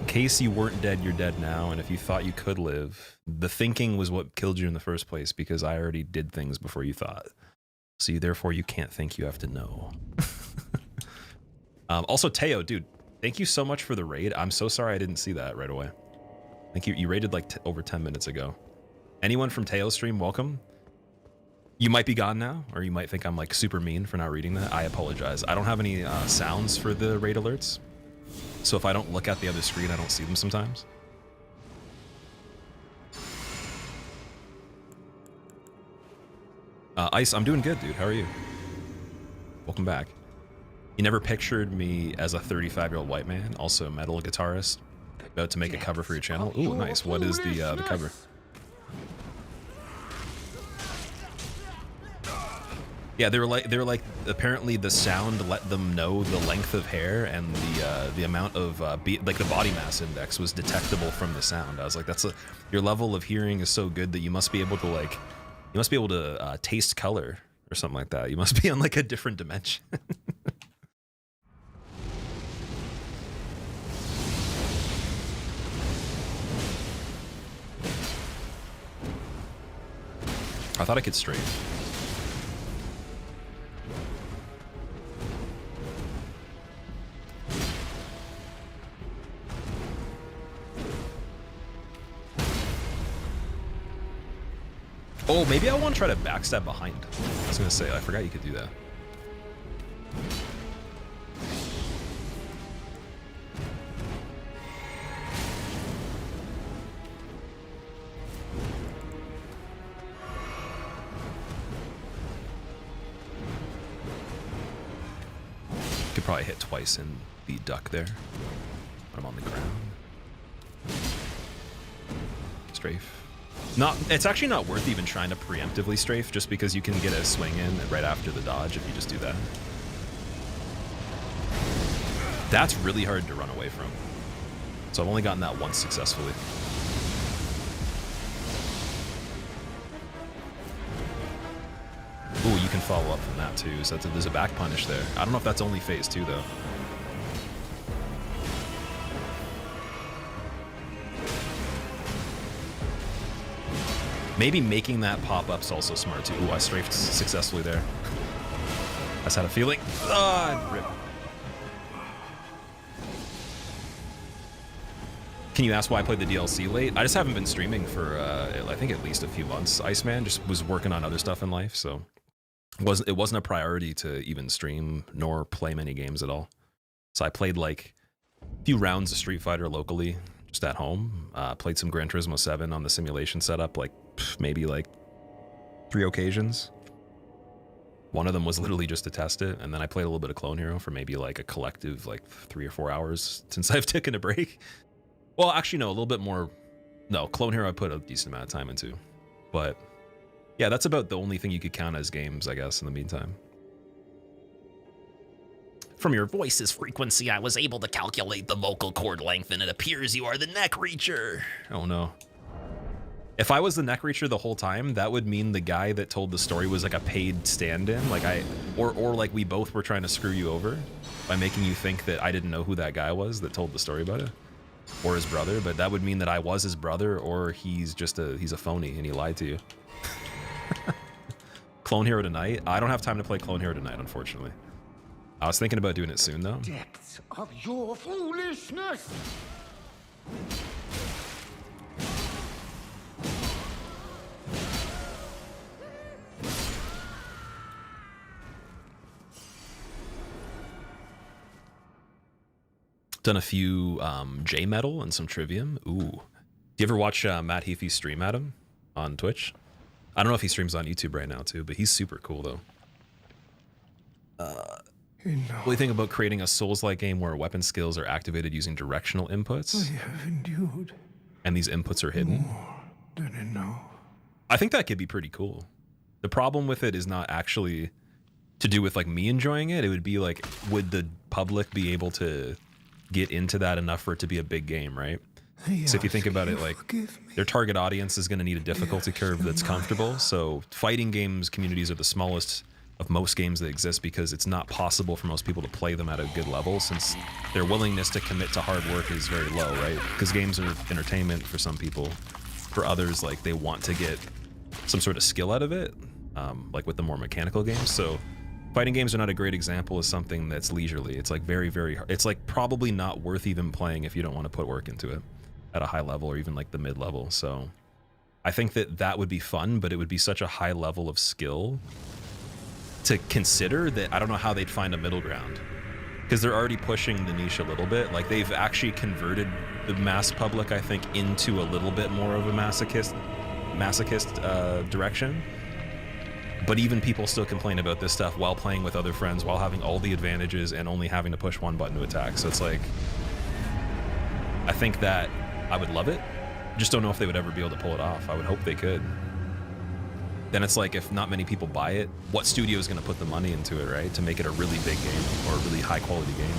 In case you weren't dead, you're dead now, and if you thought you could live, the thinking was what killed you in the first place because I already did things before you thought. So therefore you can't think, you have to know. Also, Teo, dude, thank you so much for the raid. I'm so sorry I didn't see that right away. Thank you. You raided like over 10 minutes ago. Anyone from Teo's stream, welcome. You might be gone now, or you might think I'm like super mean for not reading that. I apologize. I don't have any sounds for the raid alerts. So if I don't look at the other screen, I don't see them sometimes. Ice, I'm doing good, dude. How are you? Welcome back. You never pictured me as a 35-year-old white man, also a metal guitarist, about to make a cover for your channel. Ooh, nice. What is the cover? Yeah, they were like apparently the sound let them know the length of hair, and the amount of like the body mass index was detectable from the sound. I was like, your level of hearing is so good that you must be able to taste color or something like that. You must be on like a different dimension. I thought I could strafe. Oh, maybe I want to try to backstab behind. I was gonna say, I forgot you could do that. Could probably hit twice and be duck there. But I'm on the ground. Strafe. It's actually not worth even trying to preemptively strafe, just because you can get a swing in right after the dodge if you just do that. That's really hard to run away from. So I've only gotten that once successfully. Ooh, you can follow up from that too, so there's a back punish there. I don't know if that's only phase 2 though. Maybe making that pop up's also smart too. Ooh, I strafed successfully there. I just had a feeling. Rip. Can you ask why I played the DLC late? I just haven't been streaming for I think at least a few months. Iceman just was working on other stuff in life, so it wasn't a priority to even stream nor play many games at all. So I played like a few rounds of Street Fighter locally, just at home. Played some Gran Turismo 7 on the simulation setup, like maybe like 3 occasions. One of them was literally just to test it, and then I played a little bit of Clone Hero for maybe like a collective like 3 or 4 hours since I've taken a break. Well, actually no, a little bit more. No, Clone Hero I put a decent amount of time into, but yeah, that's about the only thing you could count as games, I guess, in the meantime. From your voice's frequency, I was able to calculate the vocal cord length, and it appears you are the neck reacher. Oh no. If I was the neck reacher the whole time, that would mean the guy that told the story was like a paid stand-in, like or like we both were trying to screw you over by making you think that I didn't know who that guy was that told the story about it, or his brother. But that would mean that I was his brother, or he's a phony and he lied to you. Clone Hero tonight? I don't have time to play Clone Hero tonight, unfortunately. I was thinking about doing it soon, though. Depths of your foolishness! Done a few J-Metal and some Trivium. Ooh. Do you ever watch Matt Heafy stream at him on Twitch? I don't know if he streams on YouTube right now, too, but he's super cool, though. What do you think about creating a Souls-like game where weapon skills are activated using directional inputs? I have endured And these inputs are hidden? more than enough. I think that could be pretty cool. The problem with it is not actually to do with like me enjoying it. It would be like, would the public be able to get into that enough for it to be a big game, right? So if you think about it, like their target audience is going to need a difficulty curve that's comfortable. So fighting games communities are the smallest of most games that exist because it's not possible for most people to play them at a good level, since their willingness to commit to hard work is very low, right? Because games are entertainment for some people. For others, like they want to get some sort of skill out of it, like with the more mechanical games. So fighting games are not a great example of something that's leisurely. It's like very, very hard. It's like probably not worth even playing if you don't want to put work into it at a high level or even like the mid level. So I think that that would be fun, but it would be such a high level of skill to consider that I don't know how they'd find a middle ground, because they're already pushing the niche a little bit. Like they've actually converted the mass public, I think, into a little bit more of a masochist direction. But even people still complain about this stuff while playing with other friends, while having all the advantages and only having to push one button to attack. So it's like, I think that I would love it. Just don't know if they would ever be able to pull it off. I would hope they could. Then it's like, if not many people buy it, what studio is going to put the money into it, right? To make it a really big game or a really high quality game.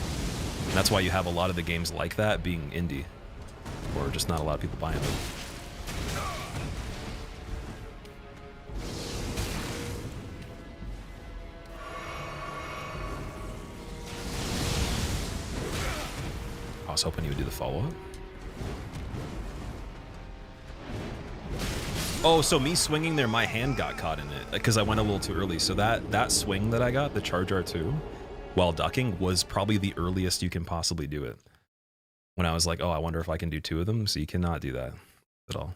And that's why you have a lot of the games like that being indie, or just not a lot of people buying them. I was hoping you would do the follow-up. Oh, so me swinging there, my hand got caught in it because I went a little too early. So that swing that I got, the charge R2, while ducking, was probably the earliest you can possibly do it. When I was like, oh, I wonder if I can do 2 of them. So you cannot do that at all.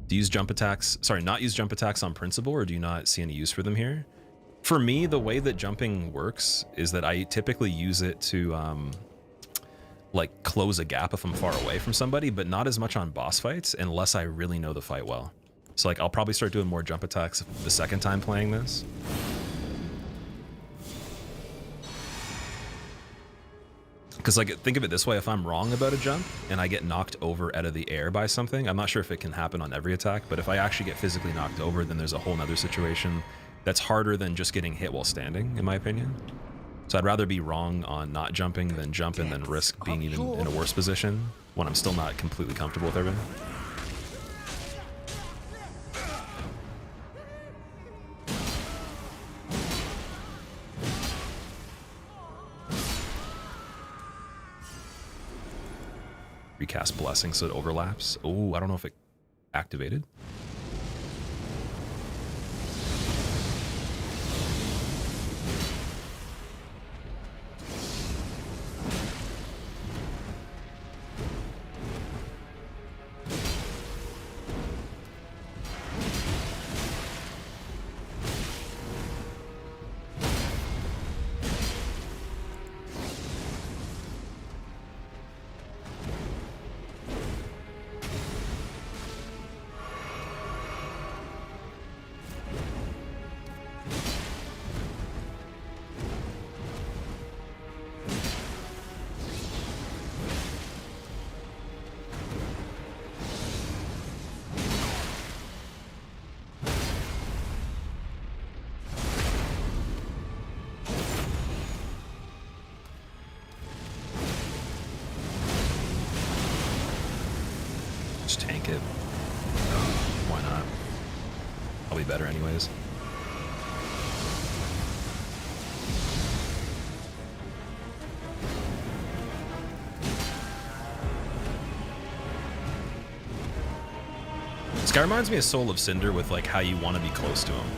Do you use jump attacks? Sorry, not use jump attacks on principle, or do you not see any use for them here? For me, the way that jumping works is that I typically use it to like close a gap if I'm far away from somebody, but not as much on boss fights unless I really know the fight well. So like I'll probably start doing more jump attacks the second time playing this. Because like, think of it this way, if I'm wrong about a jump and I get knocked over out of the air by something, I'm not sure if it can happen on every attack, but if I actually get physically knocked over, then there's a whole nother situation that's harder than just getting hit while standing, in my opinion. So I'd rather be wrong on not jumping than jump and then risk being even in a worse position when I'm still not completely comfortable with everything. Recast Blessing so it overlaps. Oh, I don't know if it activated. Just tank it. Why not? Probably better anyways. This guy reminds me of Soul of Cinder with like how you want to be close to him.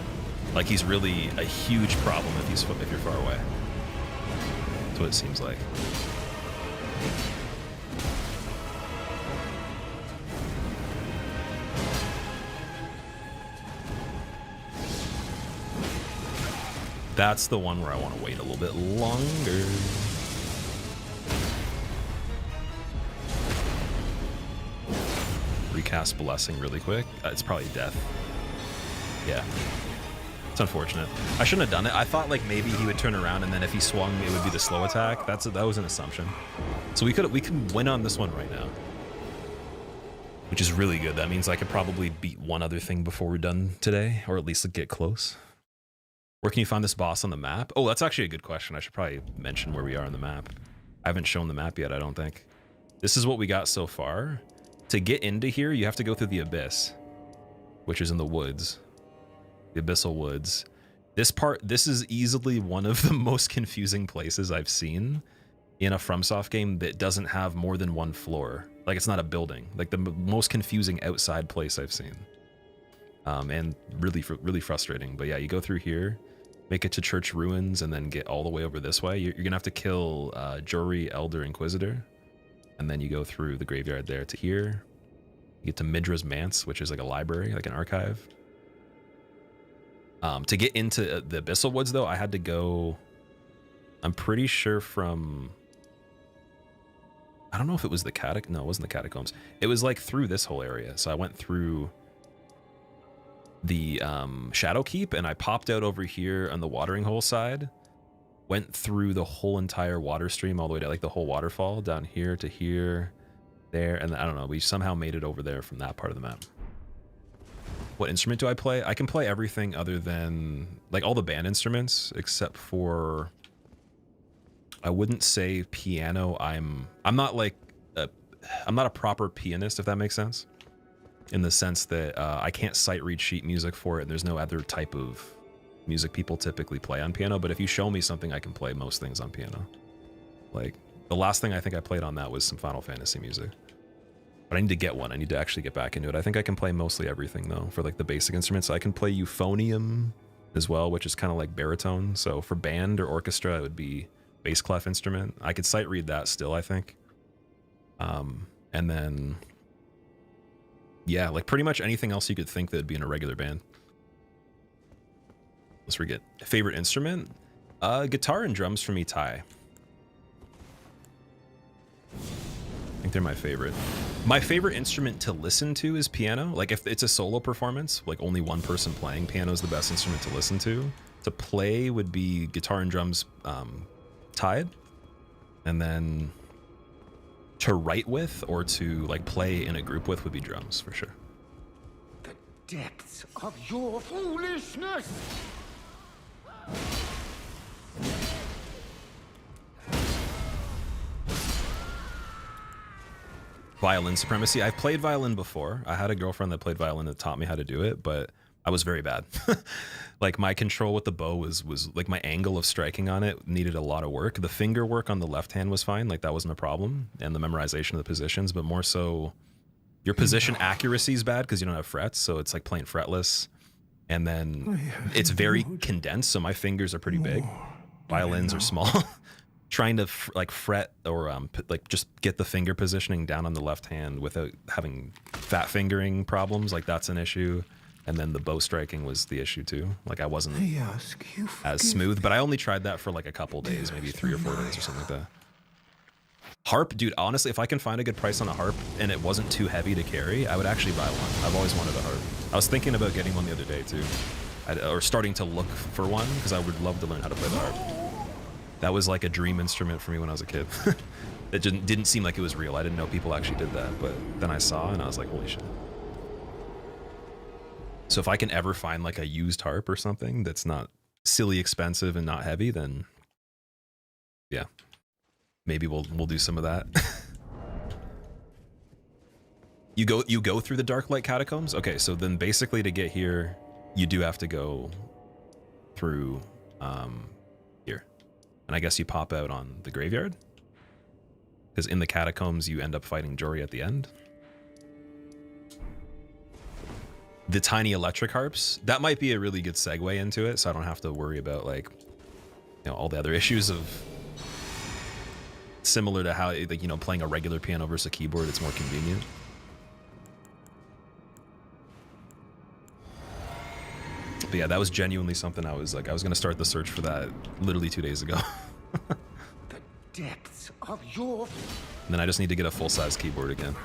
Like he's really a huge problem if you're far away. That's what it seems like. That's the one where I want to wait a little bit longer. Recast Blessing really quick. It's probably death. Yeah. It's unfortunate. I shouldn't have done it. I thought like maybe he would turn around and then if he swung, it would be the slow attack. That was an assumption. So we can win on this one right now, which is really good. That means I could probably beat one other thing before we're done today, or at least get close. Where can you find this boss on the map? Oh, that's actually a good question. I should probably mention where we are on the map. I haven't shown the map yet, I don't think. This is what we got so far. To get into here, you have to go through the Abyss, which is in the woods. The Abyssal Woods. This is easily one of the most confusing places I've seen in a FromSoft game that doesn't have more than one floor. Like, it's not a building. Like, the most confusing outside place I've seen. And really frustrating. But yeah, you go through here, make it to Church Ruins, and then get all the way over this way. You're gonna have to kill Jory, Elder Inquisitor, and then you go through the graveyard there to here. You get to Midra's Manse, which is like a library, like an archive. To get into the Abyssal Woods, though, I had to go, I'm pretty sure from, I don't know if it was the no, it wasn't the catacombs. It was like through this whole area. So I went through the Shadow Keep, and I popped out over here on the watering hole side, went through the whole entire water stream all the way to like the whole waterfall down here to here, there, and I don't know, we somehow made it over there from that part of the map. What instrument do I play? I can play everything other than like all the band instruments except for, I wouldn't say piano. I'm not like I'm not a proper pianist, if that makes sense, in the sense that I can't sight read sheet music for it, and there's no other type of music people typically play on piano. But if you show me something, I can play most things on piano. Like the last thing I think I played on that was some Final Fantasy music. But I need to get one. I need to actually get back into it. I think I can play mostly everything though for like the basic instruments. I can play euphonium as well, which is kind of like baritone. So for band or orchestra, it would be bass clef instrument. I could sight read that still, I think. And then, yeah, like pretty much anything else you could think that'd be in a regular band. Let's forget. Favorite instrument? Guitar and drums for me tie. I think they're my favorite. My favorite instrument to listen to is piano. Like if it's a solo performance, like only one person playing, piano is the best instrument to listen to. To play would be guitar and drums tied. And then to write with or to like play in a group with would be drums for sure. The depths of your foolishness! Violin supremacy. I've played violin before. I had a girlfriend that played violin that taught me how to do it, but I was very bad. Like my control with the bow was like my angle of striking on it needed a lot of work. The finger work on the left hand was fine. Like that wasn't a problem. And the memorization of the positions, but more so your position accuracy is bad because you don't have frets. So it's like playing fretless. And then it's very condensed. So my fingers are pretty big. Violins are small. Trying to like fret or like just get the finger positioning down on the left hand without having fat fingering problems, like that's an issue. And then the bow striking was the issue too. Like I wasn't as smooth, but I only tried that for like a couple days, maybe 3 or 4 days or something like that. Harp, dude, honestly, if I can find a good price on a harp and it wasn't too heavy to carry, I would actually buy one. I've always wanted a harp. I was thinking about getting one the other day too, or starting to look for one because I would love to learn how to play the harp. That was like a dream instrument for me when I was a kid. It didn't seem like it was real. I didn't know people actually did that, but then I saw and I was like, holy shit. So if I can ever find like a used harp or something that's not silly expensive and not heavy, then yeah, maybe we'll do some of that. You go through the Dark Light Catacombs? Okay, so then basically to get here, you do have to go through here. And I guess you pop out on the graveyard? Because in the catacombs, you end up fighting Jory at the end. The tiny electric harps, that might be a really good segue into it, so I don't have to worry about like, you know, all the other issues of similar to how, like, you know, playing a regular piano versus a keyboard, it's more convenient. But yeah, that was genuinely something I was gonna start the search for that literally 2 days ago. The depths of your... And then I just need to get a full-size keyboard again.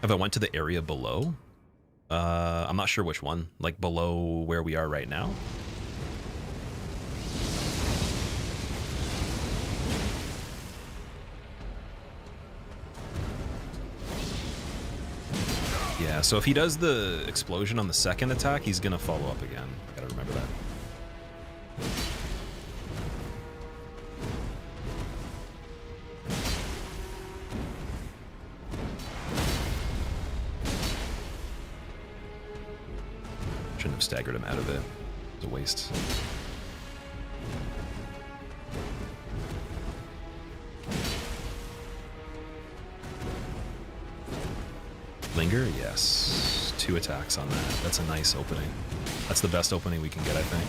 If I went to the area below, I'm not sure which one, like below where we are right now. Yeah, so if he does the explosion on the second attack, he's gonna follow up again. Gotta remember that. Shouldn't have staggered him out of it. It was a waste. Linger? Yes. 2 attacks on that. That's a nice opening. That's the best opening we can get, I think.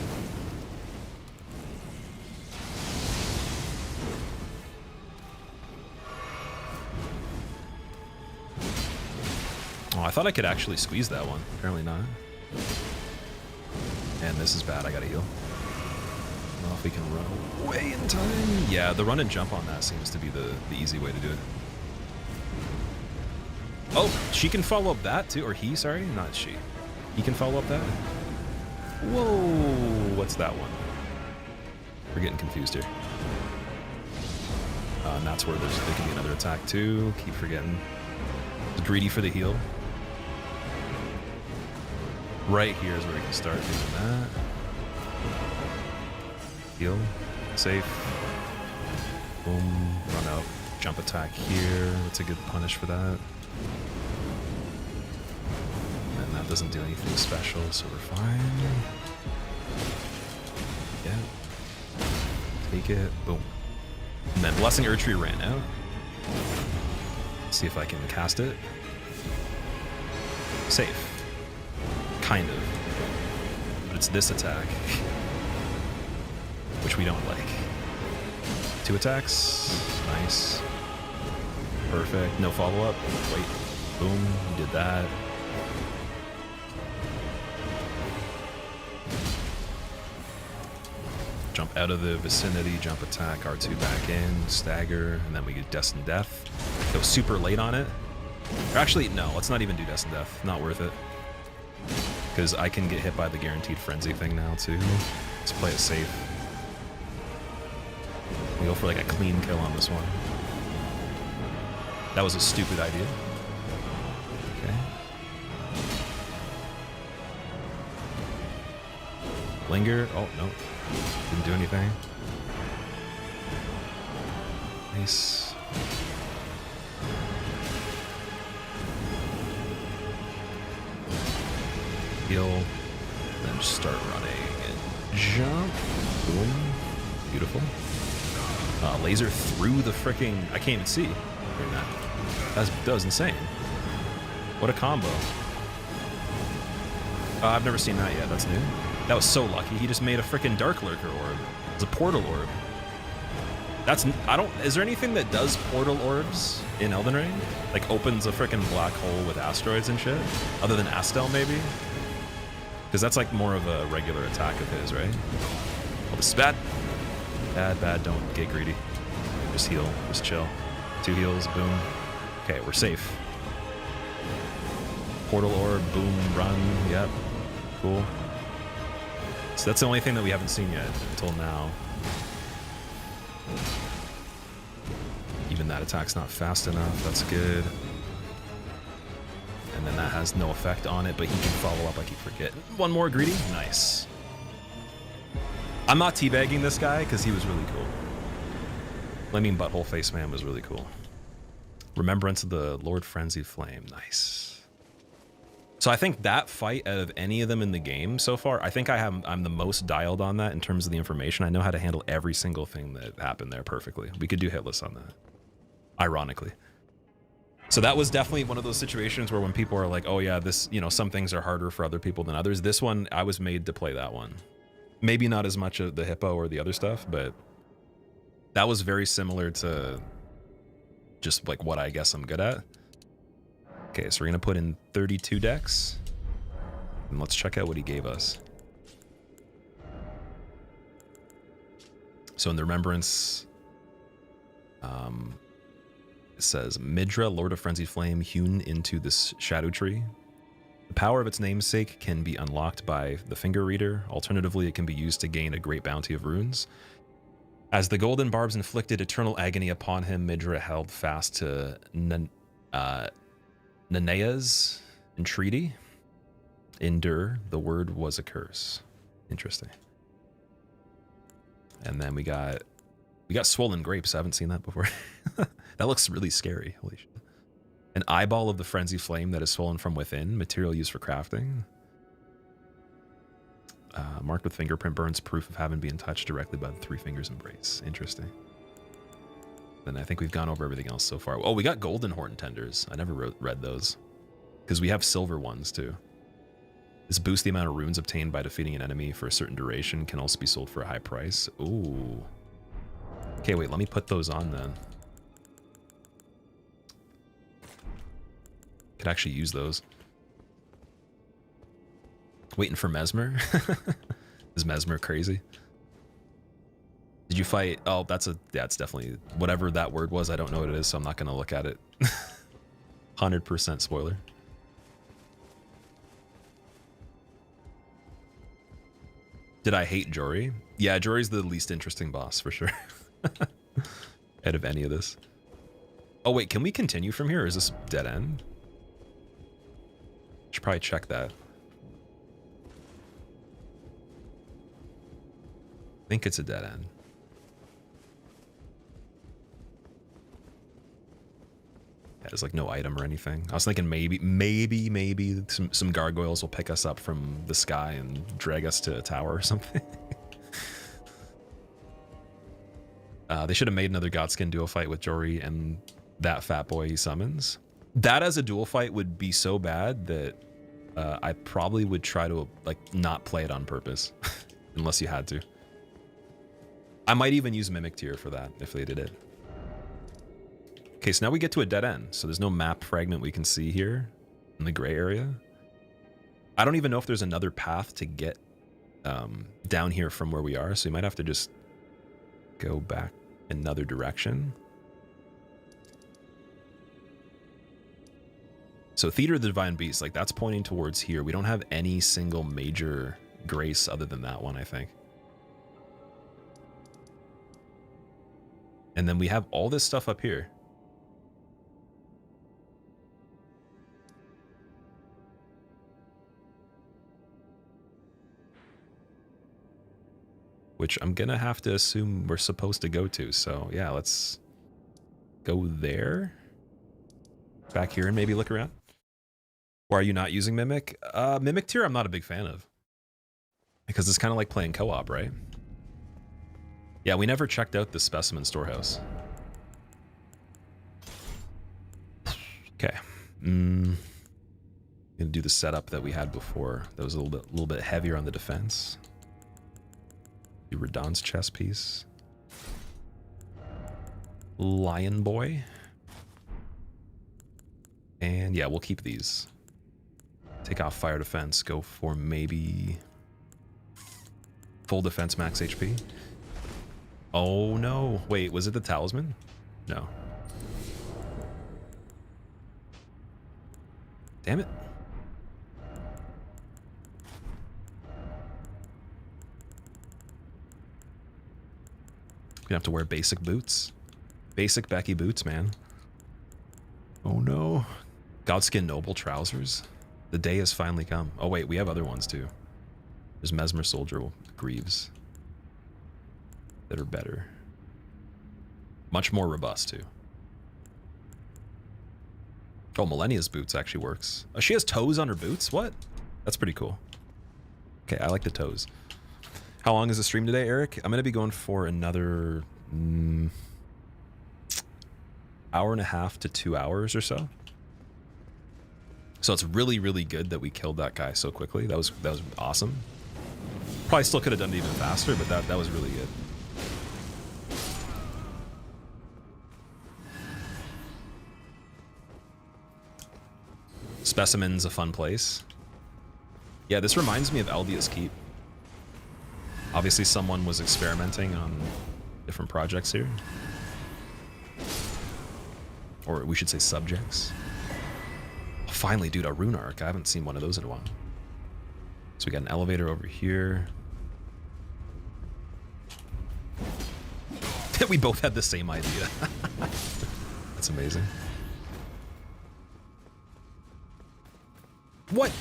Oh, I thought I could actually squeeze that one. Apparently not. And this is bad. I gotta heal. I don't know if we can run away in time. Yeah, the run and jump on that seems to be the easy way to do it. Oh, she can follow up that too, or he, sorry, not she. He can follow up that. Whoa, what's that one? We're getting confused here. And that's where there could be another attack too. Keep forgetting. It's greedy for the heal. Right here is where we can start doing that. Heal. Safe. Boom. Run out. Jump attack here. That's a good punish for that. And that doesn't do anything special, so we're fine. Yeah. Take it. Boom. And then Blessing Erdtree ran out. See if I can cast it. Safe. Kind of. But it's this attack. Which we don't like. 2 attacks. Nice. Perfect. No follow-up. Wait. Boom. You did that. Jump out of the vicinity, jump attack, R2 back in, stagger, and then we get Destined Death. Go super late on it. Or actually, no, let's not even do Destined Death. Not worth it. Because I can get hit by the guaranteed frenzy thing now too. Let's play it safe. We go for like a clean kill on this one. That was a stupid idea. Okay. Linger. Oh, no. Didn't do anything. Nice. Heal. Then just start running and jump. Boom. Beautiful. Laser through the fricking... I can't even see during that. That was insane. What a combo. I've never seen that yet. That's new. That was so lucky. He just made a frickin' Dark Lurker orb. It's a portal orb. That's... I don't... Is there anything that does portal orbs in Elden Ring? Like opens a frickin' black hole with asteroids and shit? Other than Astel, maybe? Because that's like more of a regular attack of his, right? Oh, this is bad. Bad. Don't get greedy. Just heal. Just chill. 2 heals. Boom. Okay, we're safe. Portal orb. Boom. Run. Yep. Cool. So that's the only thing that we haven't seen yet until now. Even that attack's not fast enough. That's good. And then that has no effect on it, but he can follow up. I keep forgetting. One more greedy. Nice. I'm not teabagging this guy because he was really cool. I mean, Butthole Face Man was really cool. Remembrance of the Lord Frenzied Flame. Nice. So I think that fight out of any of them in the game so far, I think I'm the most dialed on that in terms of the information. I know how to handle every single thing that happened there perfectly. We could do hitless on that. Ironically. So that was definitely one of those situations where when people are like, oh yeah, this, you know, some things are harder for other people than others. This one, I was made to play that one. Maybe not as much of the hippo or the other stuff, but that was very similar to just like what I guess I'm good at. Okay, so we're gonna put in 32 decks, and let's check out what he gave us. So in the Remembrance, it says, Midra, Lord of Frenzied Flame, hewn into this shadow tree. The power of its namesake can be unlocked by the finger reader. Alternatively, it can be used to gain a great bounty of runes. As the golden barbs inflicted eternal agony upon him, Midra held fast to Nanea's entreaty. Endure, the word was a curse. Interesting. And then we got swollen grapes. I haven't seen that before. That looks really scary. Holy shit. An eyeball of the frenzy flame that is swollen from within. Material used for crafting. Marked with fingerprint burns, proof of having been touched directly by the 3 fingers embrace. Interesting. Then I think we've gone over everything else so far. Oh, we got golden horn tenders. I never read those. Because we have silver ones too. This boosts the amount of runes obtained by defeating an enemy for a certain duration. Can also be sold for a high price. Ooh. Okay, wait, let me put those on then. Could actually use those. Waiting for Mesmer. Is Mesmer crazy? Did you fight? Oh, yeah, it's definitely whatever that word was. I don't know what it is, so I'm not gonna look at it. 100% spoiler. Did I hate Jory? Yeah, Jory's the least interesting boss for sure. Out of any of this. Oh wait, can we continue from here? Or is this dead end? Should probably check that. I think it's a dead end. Yeah, there's like no item or anything. I was thinking maybe some gargoyles will pick us up from the sky and drag us to a tower or something. They should have made another Godskin duo fight with Jory and that fat boy he summons. That as a dual fight would be so bad that I probably would try to like not play it on purpose unless you had to. I might even use Mimic Tier for that if they did it. Okay, so now we get to a dead end. So there's no map fragment we can see here in the gray area. I don't even know if there's another path to get down here from where we are. So you might have to just go back another direction. So Theater of the Divine Beast, like that's pointing towards here. We don't have any single major grace other than that one, I think. And then we have all this stuff up here. Which I'm gonna have to assume we're supposed to go to. So yeah, let's go there. Back here and maybe look around. Why are you not using Mimic? Mimic Tier I'm not a big fan of. Because it's kind of like playing co-op, right? Yeah, we never checked out the specimen storehouse. Okay. Gonna do the setup that we had before. That was a little bit heavier on the defense. Do Radahn's chest piece. Lion Boy. And yeah, we'll keep these. Take off fire defense. Go for maybe full defense max HP. Oh no. Wait, was it the talisman? No. Damn it. Gonna have to wear basic boots. Basic Becky boots, man. Oh no. Godskin Noble trousers. The day has finally come. Oh wait, we have other ones too. There's Mesmer Soldier Greaves that are better. Much more robust too. Oh, Millennia's boots actually works. Oh, she has toes on her boots? What? That's pretty cool. Okay, I like the toes. How long is the stream today, Eric? I'm gonna be going for another hour and a half to 2 hours or so. So it's really, really good that we killed that guy so quickly. That was awesome. Probably still could have done it even faster, but that was really good. Specimen's a fun place. Yeah, this reminds me of Aldia's Keep. Obviously someone was experimenting on different projects here. Or we should say subjects. Oh, finally, dude, a rune arc. I haven't seen one of those in a while. So we got an elevator over here. We both had the same idea. That's amazing. What?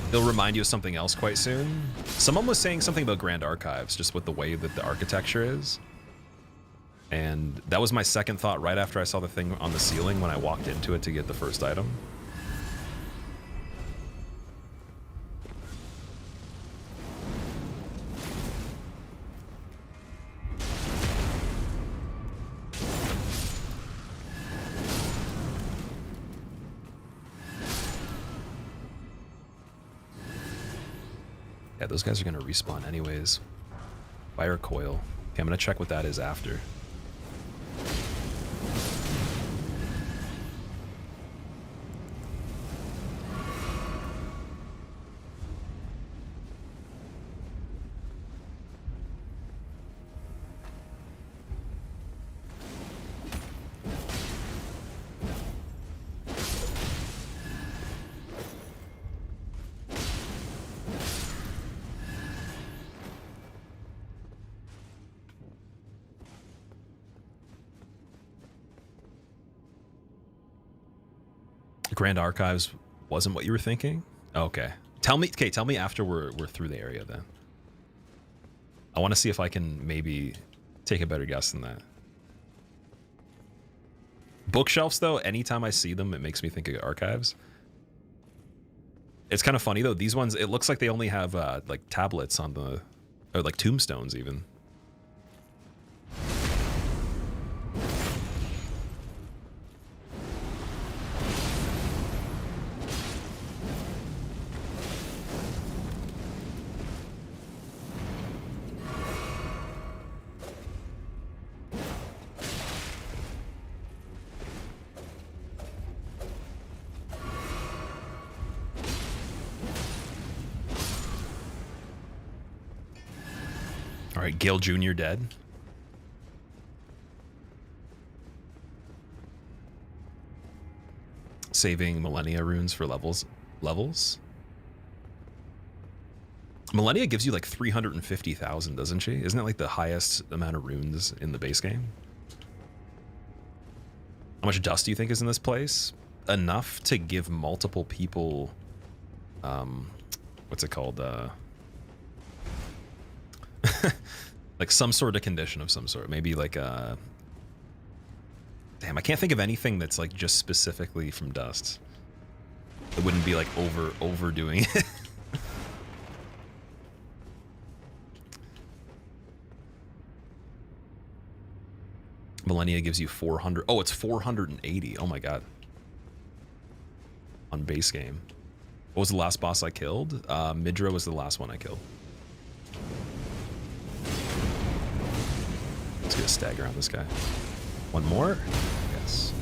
It'll remind you of something else quite soon. Someone was saying something about Grand Archives, just with the way that the architecture is. And that was my second thought right after I saw the thing on the ceiling when I walked into it to get the first item. Yeah, those guys are going to respawn anyways. Fire coil. Okay, I'm going to check what that is after. Grand Archives wasn't what you were thinking? Okay. Tell me after we're through the area then. I want to see if I can maybe take a better guess than that. Bookshelves, though, anytime I see them, it makes me think of Archives. It's kind of funny, though. These ones, it looks like they only have, like, tablets on the... Or, like, tombstones, even. All right, Gale Jr. dead. Saving Millennia runes for levels. Millennia gives you like 350,000, doesn't she? Isn't it like the highest amount of runes in the base game? How much dust do you think is in this place? Enough to give multiple people, what's it called? Like some sort of condition of some sort. Maybe like a... Damn, I can't think of anything that's like just specifically from dust. It wouldn't be like overdoing it. Millennia gives you 400. Oh, it's 480. Oh my god. On base game. What was the last boss I killed? Midra was the last one I killed. Let's get a stagger on this guy. One more? Yes.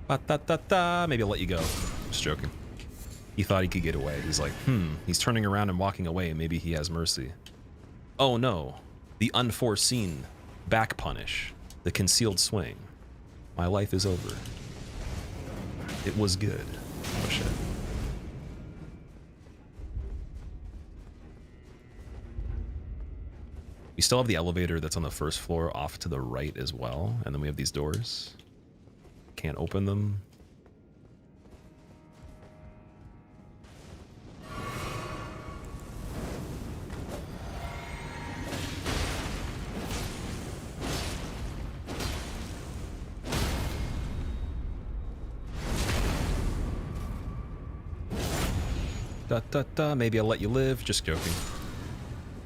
Ba-da-da-da. Maybe I'll let you go. Just joking. He thought he could get away. He's like, he's turning around and walking away. Maybe he has mercy. Oh no. The unforeseen back punish. The concealed swing. My life is over. It was good. Oh shit. We still have the elevator that's on the first floor off to the right as well. And then we have these doors. Can't open them. Maybe I'll let you live. Just joking.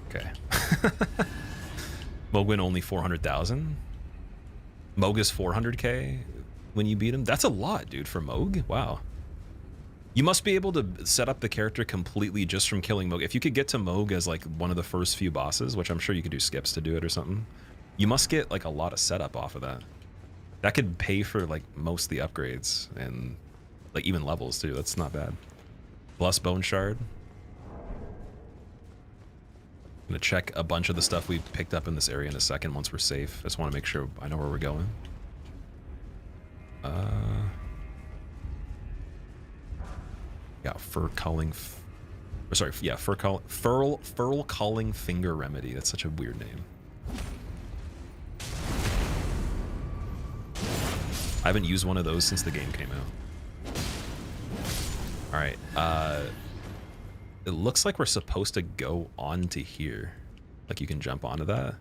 Okay. Mogwin only 400,000. Moog is 400k when you beat him. That's a lot, dude, for Moog. Wow. You must be able to set up the character completely just from killing Moog. If you could get to Moog as like one of the first few bosses, which I'm sure you could do skips to do it or something, you must get like a lot of setup off of that. That could pay for like most of the upgrades and like even levels too. That's not bad. Plus Bone Shard. I'm gonna check a bunch of the stuff we picked up in this area in a second once we're safe. I just want to make sure I know where we're going. Yeah, fur calling finger remedy. That's such a weird name. I haven't used one of those since the game came out. All right. It looks like we're supposed to go onto here. Like you can jump onto that.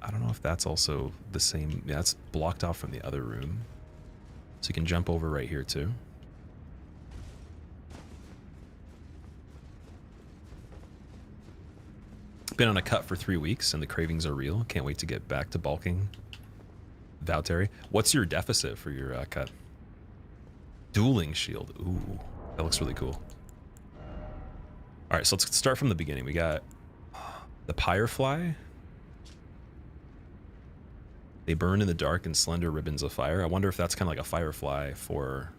I don't know if that's also the same. Yeah, it's blocked off from the other room. So you can jump over right here too. Been on a cut for 3 weeks and the cravings are real. Can't wait to get back to bulking. Vauteri. What's your deficit for your cut? Dueling shield. Ooh, that looks really cool. All right, so let's start from the beginning. We got the Pyrefly. They burn in the dark in slender ribbons of fire. I wonder if that's kind of like a Firefly for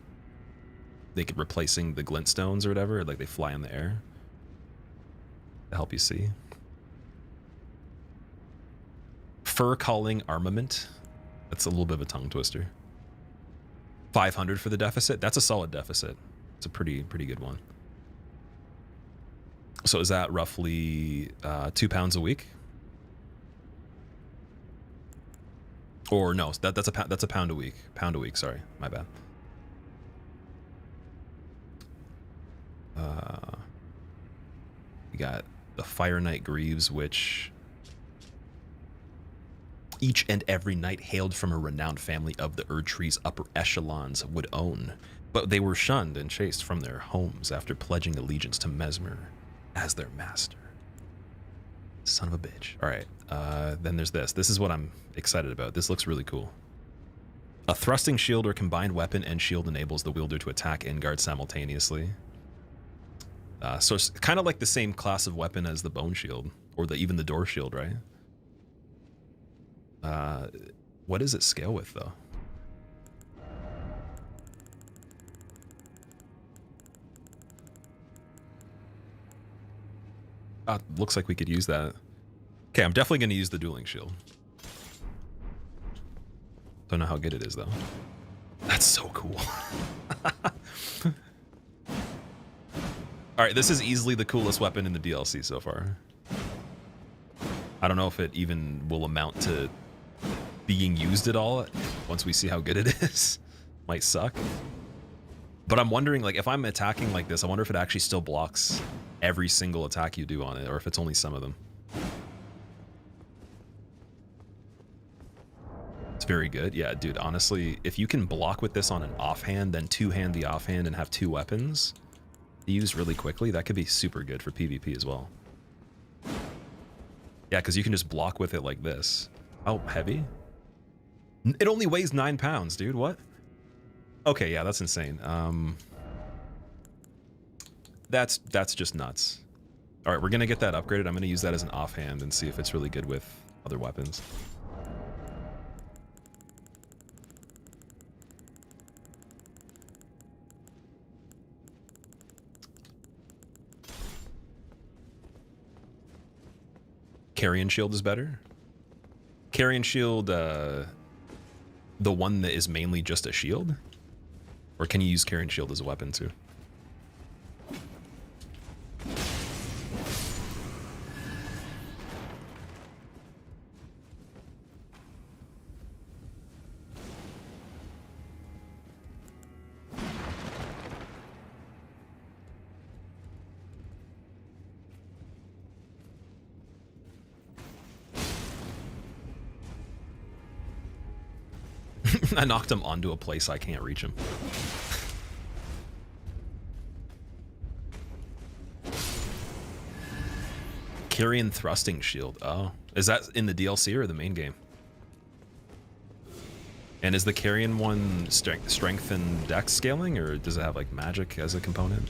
they could replacing the glintstones or whatever. Like they fly in the air to help you see. Fur calling armament. That's a little bit of a tongue twister. 500 for the deficit. That's a solid deficit. It's a pretty good one. So is that roughly 2 pounds a week? Or no, that's a pound a week. Pound a week. Sorry, my bad. We got the Fire Knight Greaves, which each and every knight hailed from a renowned family of the Erdtree's upper echelons would own, but they were shunned and chased from their homes after pledging allegiance to Mesmer as their master. Son of a bitch. All right, then there's this. This is what I'm excited about. This looks really cool. A thrusting shield or combined weapon and shield enables the wielder to attack and guard simultaneously. So it's kind of like the same class of weapon as the bone shield, or even the door shield, right? What does it scale with, though? Looks like we could use that. Okay, I'm definitely going to use the dueling shield. Don't know how good it is, though. That's so cool. All right, this is easily the coolest weapon in the DLC so far. I don't know if it even will amount to being used at all once we see how good it is. Might suck. But I'm wondering, like, if I'm attacking like this, I wonder if it actually still blocks every single attack you do on it, or if it's only some of them. It's very good. Yeah, dude, honestly, if you can block with this on an offhand, then two-hand the offhand and have two weapons to use really quickly, that could be super good for PvP as well. Yeah, because you can just block with it like this. How heavy? It only weighs 9 pounds, dude. What? Okay, yeah, that's insane. That's just nuts. All right, we're gonna get that upgraded. I'm gonna use that as an offhand and see if it's really good with other weapons. Carrion shield is better. Carrion shield, the one that is mainly just a shield? Or can you use carrion shield as a weapon too? I knocked him onto a place I can't reach him. Carrion thrusting shield. Oh, is that in the DLC or the main game? And is the Carrion one strength and dex scaling, or does it have like magic as a component?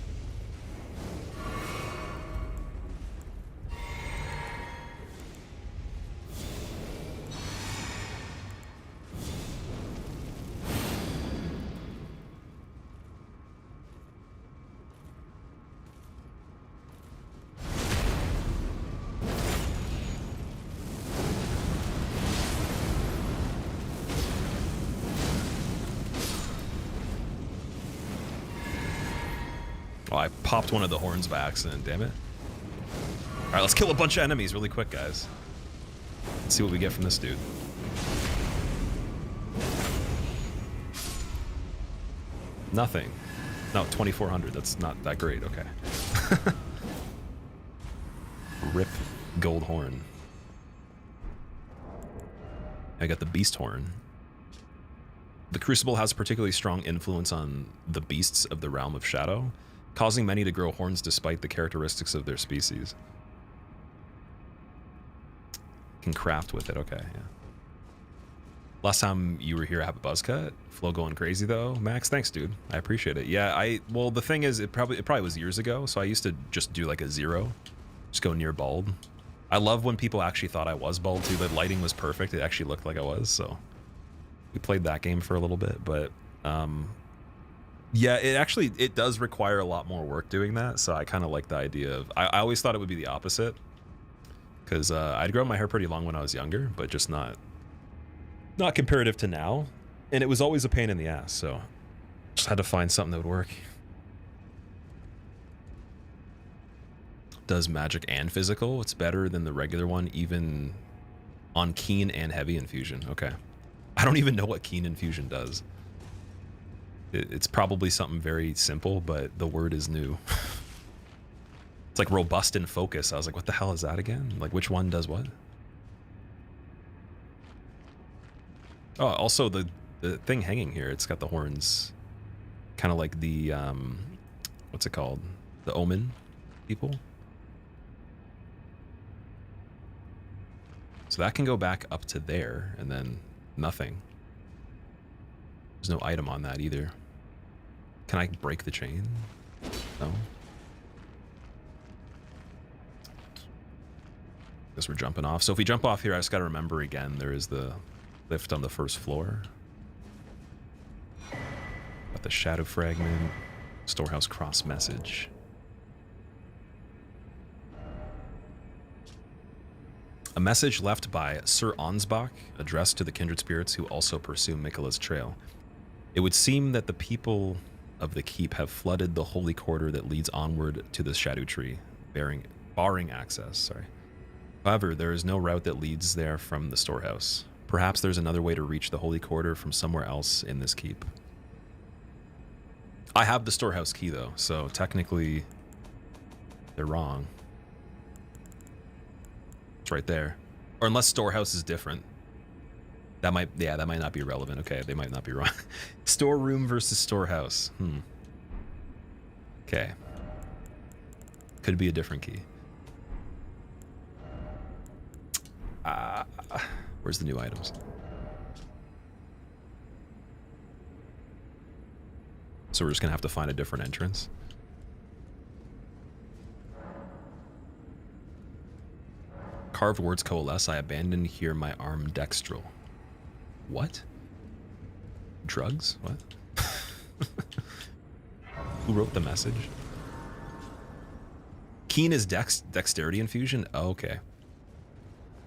Oh, I popped one of the horns by accident, damn it. Alright, let's kill a bunch of enemies really quick, guys. Let's see what we get from this dude. Nothing. No, 2,400. That's not that great. Okay. Rip gold horn. I got the beast horn. The Crucible has a particularly strong influence on the beasts of the realm of shadow, causing many to grow horns despite the characteristics of their species. Can craft with it, okay, yeah. Last time you were here, I have a buzz cut. Flow going crazy though. Max, thanks, dude. I appreciate it. Yeah, well, the thing is, it probably was years ago, so I used to just do like a 0. Just go near bald. I love when people actually thought I was bald too. The lighting was perfect. It actually looked like I was, so we played that game for a little bit, but yeah, it does require a lot more work doing that, so I kind of like the idea of, I always thought it would be the opposite, because I'd grown my hair pretty long when I was younger, but just not comparative to now, and it was always a pain in the ass, so just had to find something that would work. Does magic and physical. It's better than the regular one, even on keen and heavy infusion. Okay. I don't even know what Keen Infusion does. It's probably something very simple, but the word is new. It's like robust and focus. I was like, what the hell is that again? Like, which one does what? Oh, also the thing hanging here, it's got the horns. Kind of like the, what's it called? The Omen people. So that can go back up to there, and then nothing. There's no item on that either. Can I break the chain? No. Guess we're jumping off. So if we jump off here, I just got to remember again, there is the lift on the first floor. Got the shadow fragment, storehouse cross message. A message left by Sir Ansbach, addressed to the kindred spirits who also pursue Miquella's trail. It would seem that the people of the keep have flooded the holy quarter that leads onward to the shadow tree, barring access. Sorry. However, there is no route that leads there from the storehouse. Perhaps there's another way to reach the holy quarter from somewhere else in this keep. I have the storehouse key though, so technically they're wrong. It's right there. Or unless storehouse is different. That might not be relevant. Okay, they might not be wrong. Storeroom versus storehouse. Okay. Could be a different key. Where's the new items? So we're just gonna have to find a different entrance. Carved words coalesce. I abandon here my arm dextral. What? Drugs? What? Who wrote the message? Keen is dexterity infusion? Oh, okay.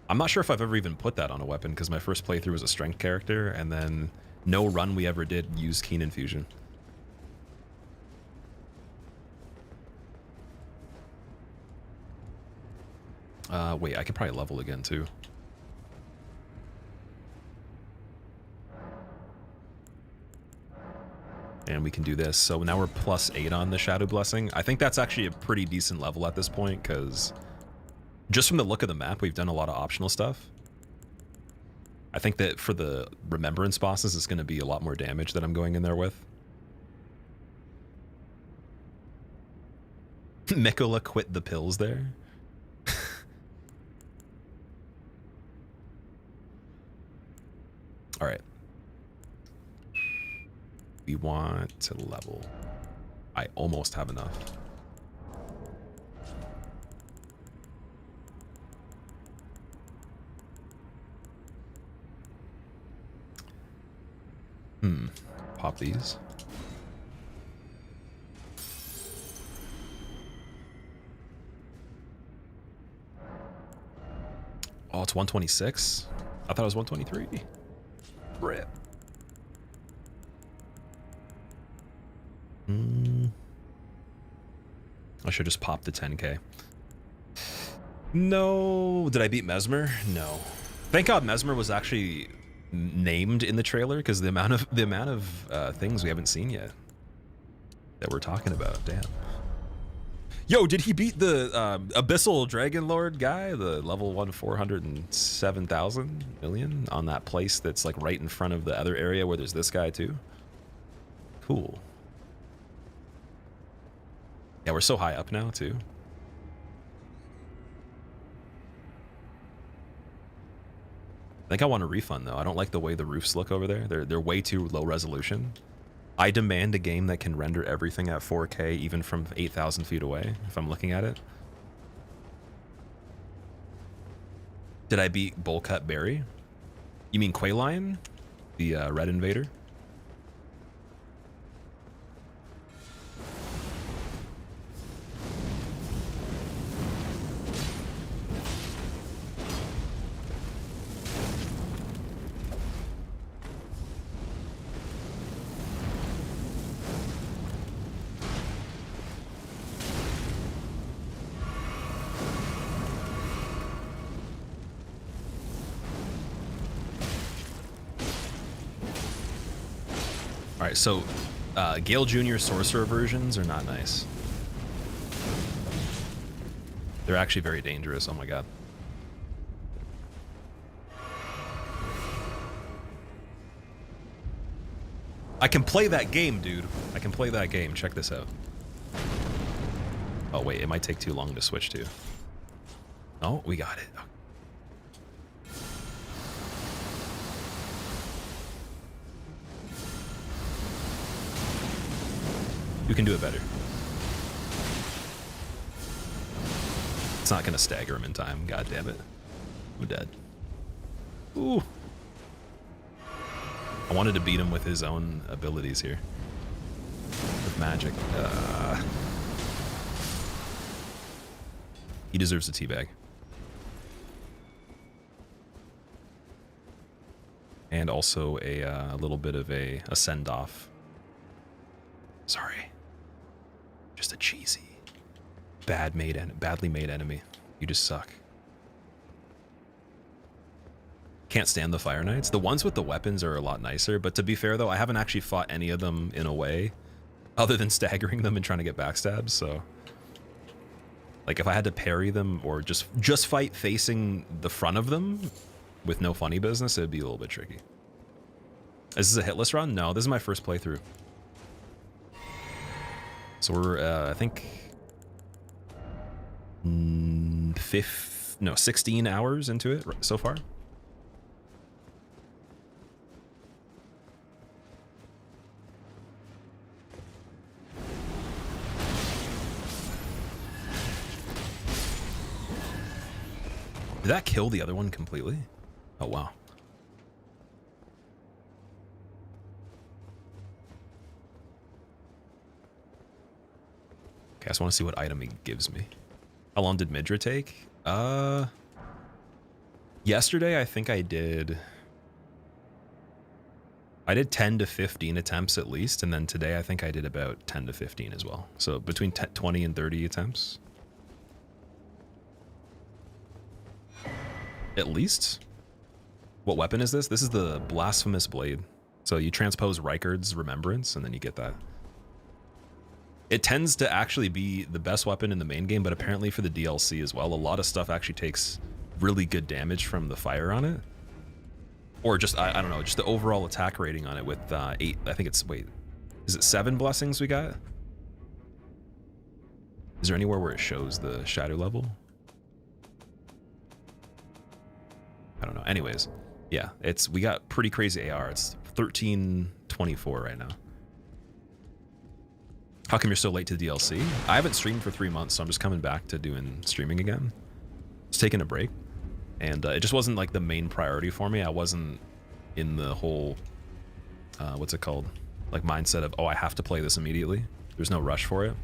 I'm not sure if I've ever even put that on a weapon because my first playthrough was a strength character, and then no run we ever did used Keen infusion. Wait, I could probably level again too. And we can do this. So now we're +8 on the Shadow Blessing. I think that's actually a pretty decent level at this point, because just from the look of the map, we've done a lot of optional stuff. I think that for the Remembrance bosses, it's going to be a lot more damage that I'm going in there with. Miquella quit the pills there. All right. We want to level. I almost have enough. Pop these. Oh, it's 126? I thought it was 123. Rip. I should just pop the 10k. No. Did I beat Mesmer? No. Thank God Mesmer was actually named in the trailer, because the amount of things we haven't seen yet that we're talking about. Damn. Yo, did he beat the Abyssal Dragon Lord guy, the level 407,000 million on that place that's like right in front of the other area where there's this guy too? Cool. Yeah, we're so high up now too. I think I want a refund though. I don't like the way the roofs look over there. They're way too low resolution. I demand a game that can render everything at 4K even from 8,000 feet away if I'm looking at it. Did I beat Bullcut Berry? You mean Quaylion? The Red Invader? All right, so Gale Jr. Sorcerer versions are not nice. They're actually very dangerous. Oh my god. I can play that game, dude. I can play that game. Check this out. Oh wait, it might take too long to switch to. Oh, we got it. You can do it better. It's not gonna stagger him in time. God damn it. I'm dead. Ooh. I wanted to beat him with his own abilities here. With magic. He deserves a teabag. And also a little bit of a send-off. Sorry. Just a cheesy, badly made enemy. You just suck. Can't stand the Fire Knights. The ones with the weapons are a lot nicer, but to be fair though, I haven't actually fought any of them in a way other than staggering them and trying to get backstabs, so like if I had to parry them or just fight facing the front of them with no funny business, it'd be a little bit tricky. Is this a hitless run? No, this is my first playthrough. So we're, I think, 16 hours into it so far. Did that kill the other one completely? Oh, wow. Okay, I just want to see what item he gives me. How long did Midra take? Yesterday I think I did 10 to 15 attempts at least, and then today I think I did about 10 to 15 as well. So between 20 and 30 attempts. At least? What weapon is this? This is the Blasphemous Blade. So you transpose Rykard's Remembrance, and then you get that. It tends to actually be the best weapon in the main game, but apparently for the DLC as well, a lot of stuff actually takes really good damage from the fire on it. Or just, I don't know, just the overall attack rating on it with 8, I think it's, wait, is it 7 blessings we got? Is there anywhere where it shows the shadow level? I don't know. Anyways, yeah, we got pretty crazy AR. It's 1324 right now. How come you're so late to the DLC? I haven't streamed for 3 months, so I'm just coming back to doing streaming again. Just taking a break. And it just wasn't like the main priority for me. I wasn't in the whole, what's it called? Like mindset of, oh, I have to play this immediately. There's no rush for it.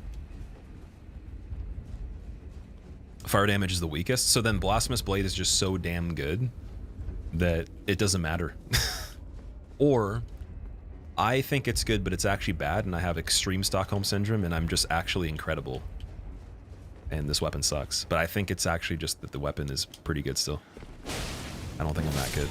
Fire damage is the weakest. So then Blasphemous Blade is just so damn good that it doesn't matter. Or I think it's good, but it's actually bad, and I have extreme Stockholm Syndrome, and I'm just actually incredible. And this weapon sucks. But I think it's actually just that the weapon is pretty good still. I don't think I'm that good.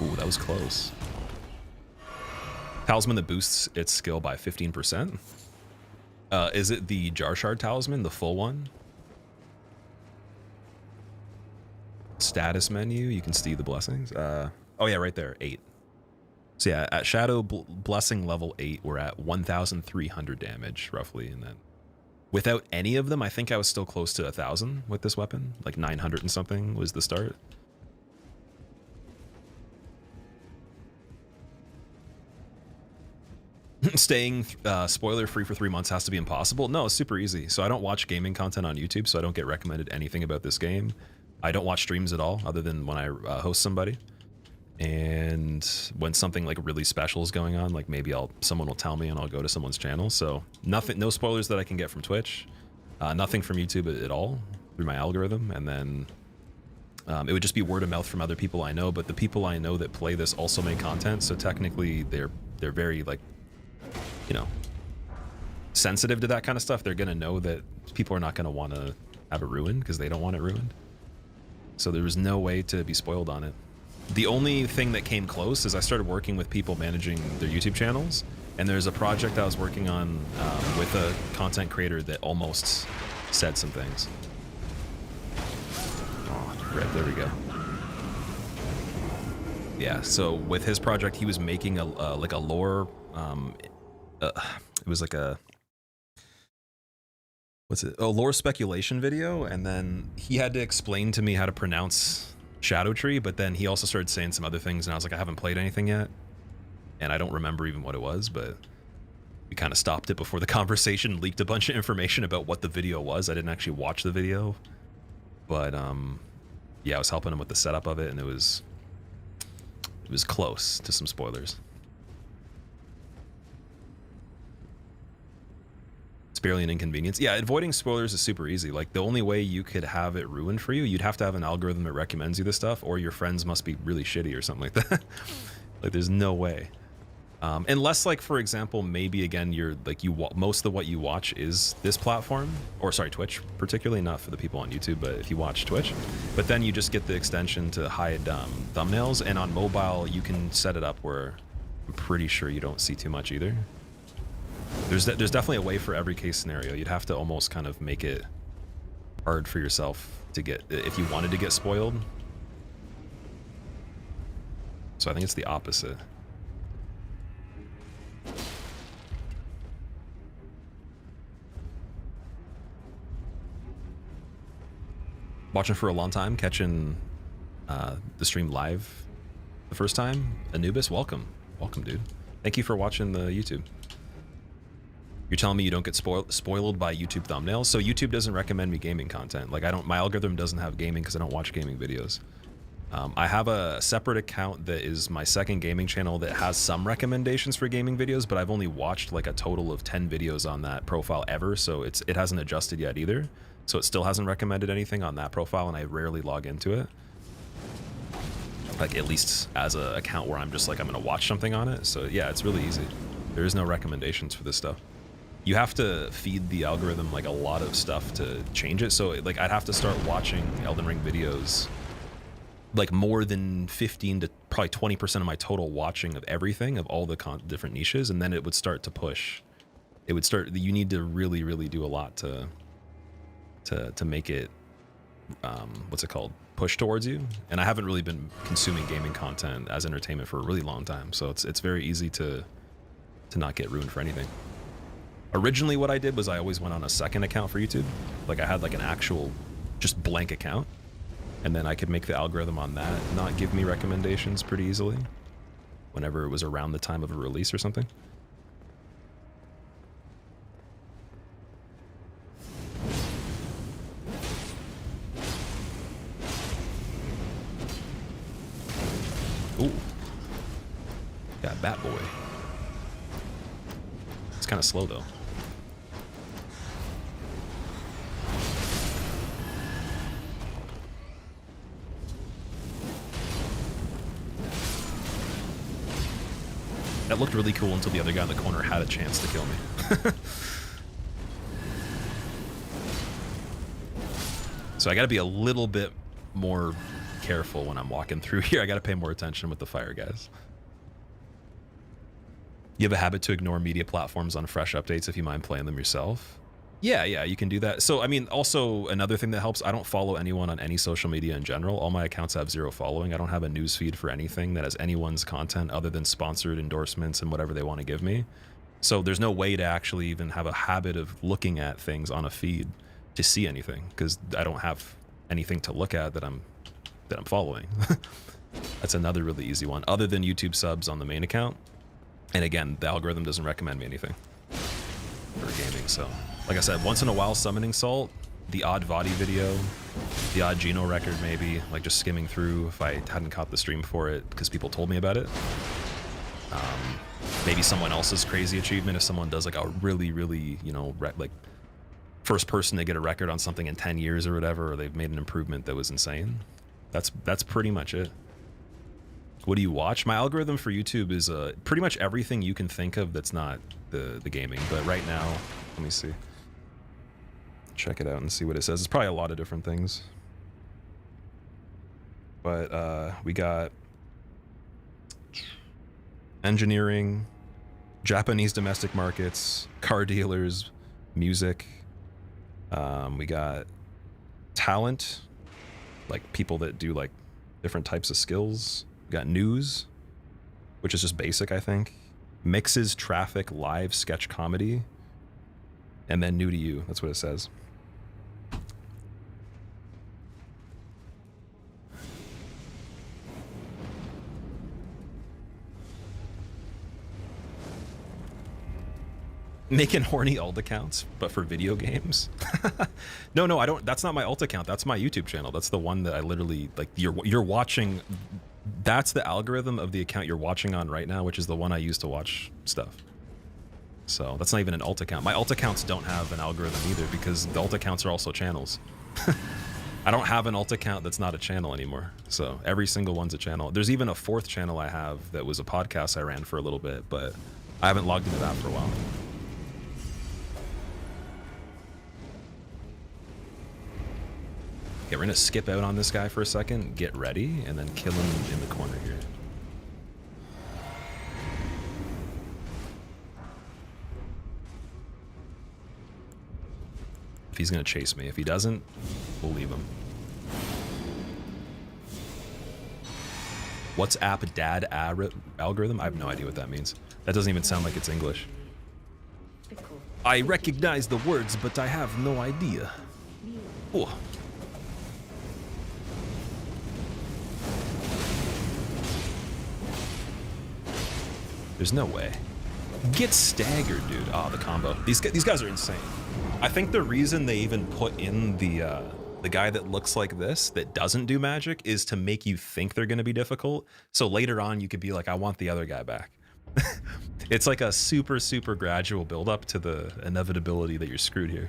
Ooh, that was close. Talisman that boosts its skill by 15%. Is it the Jar Shard Talisman, the full one? Status menu, you can see the blessings. Oh yeah, right there, 8. So yeah, at Shadow Blessing level 8, we're at 1,300 damage, roughly. And then without any of them, I think I was still close to 1,000 with this weapon. Like 900 and something was the start. Staying spoiler free for 3 months has to be impossible. No, it's super easy. So I don't watch gaming content on YouTube, so I don't get recommended anything about this game. I don't watch streams at all, other than when I host somebody. And when something like really special is going on, like maybe someone will tell me and I'll go to someone's channel. So nothing, no spoilers that I can get from Twitch, nothing from YouTube at all through my algorithm. And then it would just be word of mouth from other people I know. But the people I know that play this also make content, so technically they're very like, you know, sensitive to that kind of stuff. They're gonna know that people are not going to want to have it ruined because they don't want it ruined. So there was no way to be spoiled on it. The only thing that came close is I started working with people managing their YouTube channels, and there's a project I was working on with a content creator that almost said some things. Oh, right, there we go. Yeah, so with his project, he was making a like a lore. It was like a lore speculation video, and then he had to explain to me how to pronounce Shadow Tree, but then he also started saying some other things, and I was like, I haven't played anything yet, and I don't remember even what it was, but we kind of stopped it before the conversation, leaked a bunch of information about what the video was. I didn't actually watch the video, but yeah, I was helping him with the setup of it, and it was close to some spoilers. Barely an inconvenience. Yeah, avoiding spoilers is super easy. Like, the only way you could have it ruined for you, you'd have to have an algorithm that recommends you this stuff, or your friends must be really shitty or something like that. Like, there's no way. Unless, like, for example, maybe again you're like most of what you watch is this platform, or sorry, Twitch, particularly, not for the people on YouTube, but if you watch Twitch, but then you just get the extension to hide thumbnails, and on mobile you can set it up where I'm pretty sure you don't see too much either. There's definitely a way for every case scenario. You'd have to almost kind of make it hard for yourself to get, if you wanted to get spoiled. So I think it's the opposite. Watching for a long time, catching the stream live the first time. Anubis, welcome. Welcome, dude. Thank you for watching the YouTube. You're telling me you don't get spoiled by YouTube thumbnails? So YouTube doesn't recommend me gaming content. Like, my algorithm doesn't have gaming because I don't watch gaming videos. I have a separate account that is my second gaming channel that has some recommendations for gaming videos, but I've only watched like a total of 10 videos on that profile ever, so it hasn't adjusted yet either. So it still hasn't recommended anything on that profile, and I rarely log into it. Like, at least as an account where I'm just like, I'm gonna watch something on it. So yeah, it's really easy. There is no recommendations for this stuff. You have to feed the algorithm like a lot of stuff to change it. So like, I'd have to start watching Elden Ring videos, like more than 15 to probably 20% of my total watching of everything, of all the different niches, and then it would start to push. It would start. You need to really, really do a lot to make it, what's it called, push towards you. And I haven't really been consuming gaming content as entertainment for a really long time, so it's very easy to not get ruined for anything. Originally what I did was I always went on a second account for YouTube. Like, I had like an actual just blank account, and then I could make the algorithm on that not give me recommendations pretty easily whenever it was around the time of a release or something. Ooh. Got Bat Boy. It's kind of slow though. That looked really cool until the other guy in the corner had a chance to kill me. So I gotta be a little bit more careful when I'm walking through here. I gotta pay more attention with the fire guys. You have a habit to ignore media platforms on fresh updates if you mind playing them yourself? Yeah, you can do that. So, I mean, also another thing that helps, I don't follow anyone on any social media in general. All my accounts have 0 following. I don't have a news feed for anything that has anyone's content other than sponsored endorsements and whatever they want to give me. So there's no way to actually even have a habit of looking at things on a feed to see anything, because I don't have anything to look at that I'm following. That's another really easy one, other than YouTube subs on the main account. And again, the algorithm doesn't recommend me anything for gaming, so like I said, once in a while summoning salt, the odd Vadi video, the odd Geno record maybe, like just skimming through if I hadn't caught the stream for it because people told me about it. Maybe someone else's crazy achievement if someone does like a really, really, you know, like first person to get a record on something in 10 years or whatever, or they've made an improvement that was insane. That's pretty much it. What do you watch? My algorithm for YouTube is pretty much everything you can think of that's not the gaming. But right now, let me see. check it out and see what it says. It's probably a lot of different things. But we got engineering, Japanese domestic markets, car dealers, music. We got talent, like people that do like different types of skills. We got news, which is just basic, I think. Mixes, traffic, live, sketch comedy. And then new to you. That's what it says. Making horny alt accounts, but for video games. No, I don't. That's not my alt account. That's my YouTube channel. That's the one that I literally like. You're watching. That's the algorithm of the account you're watching on right now, which is the one I use to watch stuff. So that's not even an alt account. My alt accounts don't have an algorithm either because the alt accounts are also channels. I don't have an alt account that's not a channel anymore. So every single one's a channel. There's even a fourth channel I have that was a podcast I ran for a little bit, but I haven't logged into that for a while. Okay, we're gonna skip out on this guy for a second, get ready, and then kill him in the corner here. If he's gonna chase me. If he doesn't, we'll leave him. WhatsApp dad algorithm? I have no idea what that means. That doesn't even sound like it's English. I recognize the words, but I have no idea. Oh. There's no way. Get staggered, dude. Oh, the combo. These guys are insane. I think the reason they even put in the guy that looks like this, that doesn't do magic, is to make you think they're going to be difficult. So later on, you could be like, I want the other guy back. It's like a super, super gradual build up to the inevitability that you're screwed here.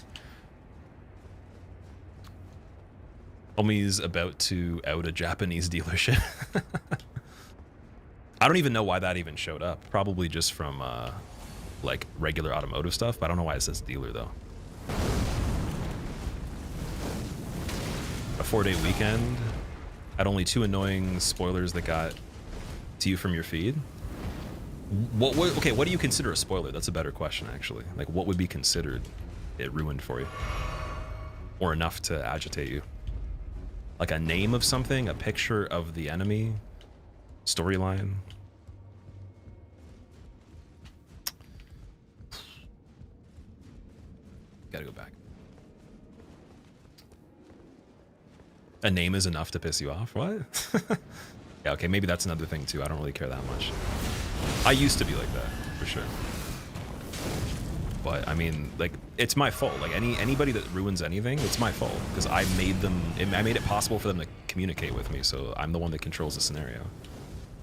Homie's about to out a Japanese dealership. I don't even know why that even showed up. Probably just from like regular automotive stuff, but I don't know why it says dealer though. A 4-day weekend had only 2 annoying spoilers that got to you from your feed. Okay, what do you consider a spoiler? That's a better question, actually. Like, what would be considered it ruined for you? Or enough to agitate you? Like a name of something, a picture of the enemy, storyline. Gotta go back. A name is enough to piss you off? What? Yeah, okay, maybe that's another thing too. I don't really care that much. I used to be like that, for sure. But I mean, like, it's my fault. Like anybody that ruins anything, it's my fault because I made it possible for them to communicate with me. So I'm the one that controls the scenario.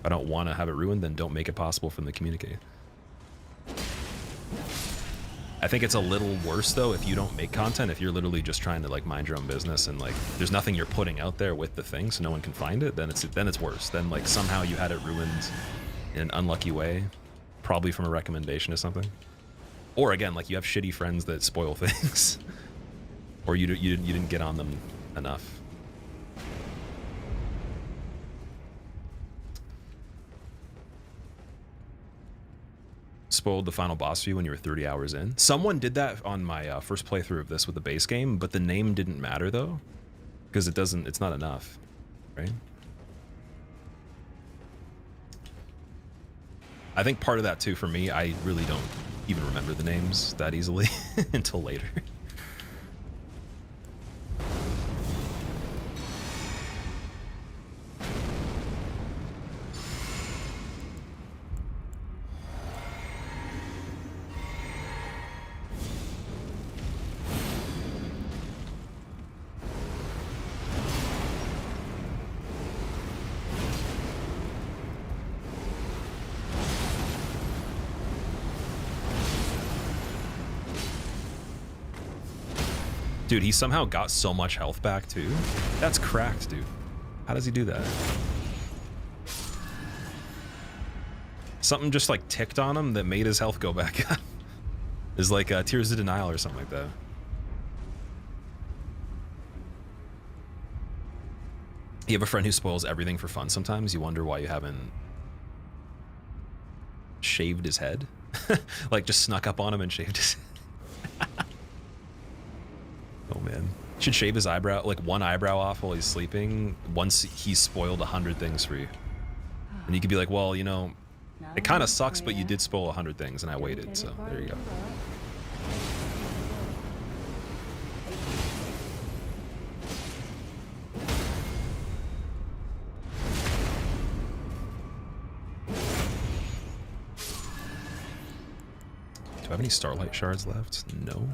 If I don't want to have it ruined, then don't make it possible for them to communicate. I think it's a little worse though if you don't make content, if you're literally just trying to like mind your own business and like there's nothing you're putting out there with the thing so no one can find it, then it's worse. Then like somehow you had it ruined in an unlucky way, probably from a recommendation or something. Or again, like you have shitty friends that spoil things. Or you didn't get on them enough. Spoiled the final boss for you when you were 30 hours in. Someone did that on my first playthrough of this with the base game, but the name didn't matter though, because it's not enough, right? I think part of that too for me, I really don't even remember the names that easily until later. Dude, he somehow got so much health back too. That's cracked, dude. How does he do that? Something just like ticked on him that made his health go back up. It's like Tears of Denial or something like that. You have a friend who spoils everything for fun sometimes? You wonder why you haven't shaved his head? Like, just snuck up on him and shaved his head. Oh, man. Should shave his eyebrow, like one eyebrow off while he's sleeping, once he's spoiled 100 things for you. And you could be like, well, you know, it kind of sucks, but you did spoil 100 things, and I waited, so there you go. Do I have any Starlight Shards left? No.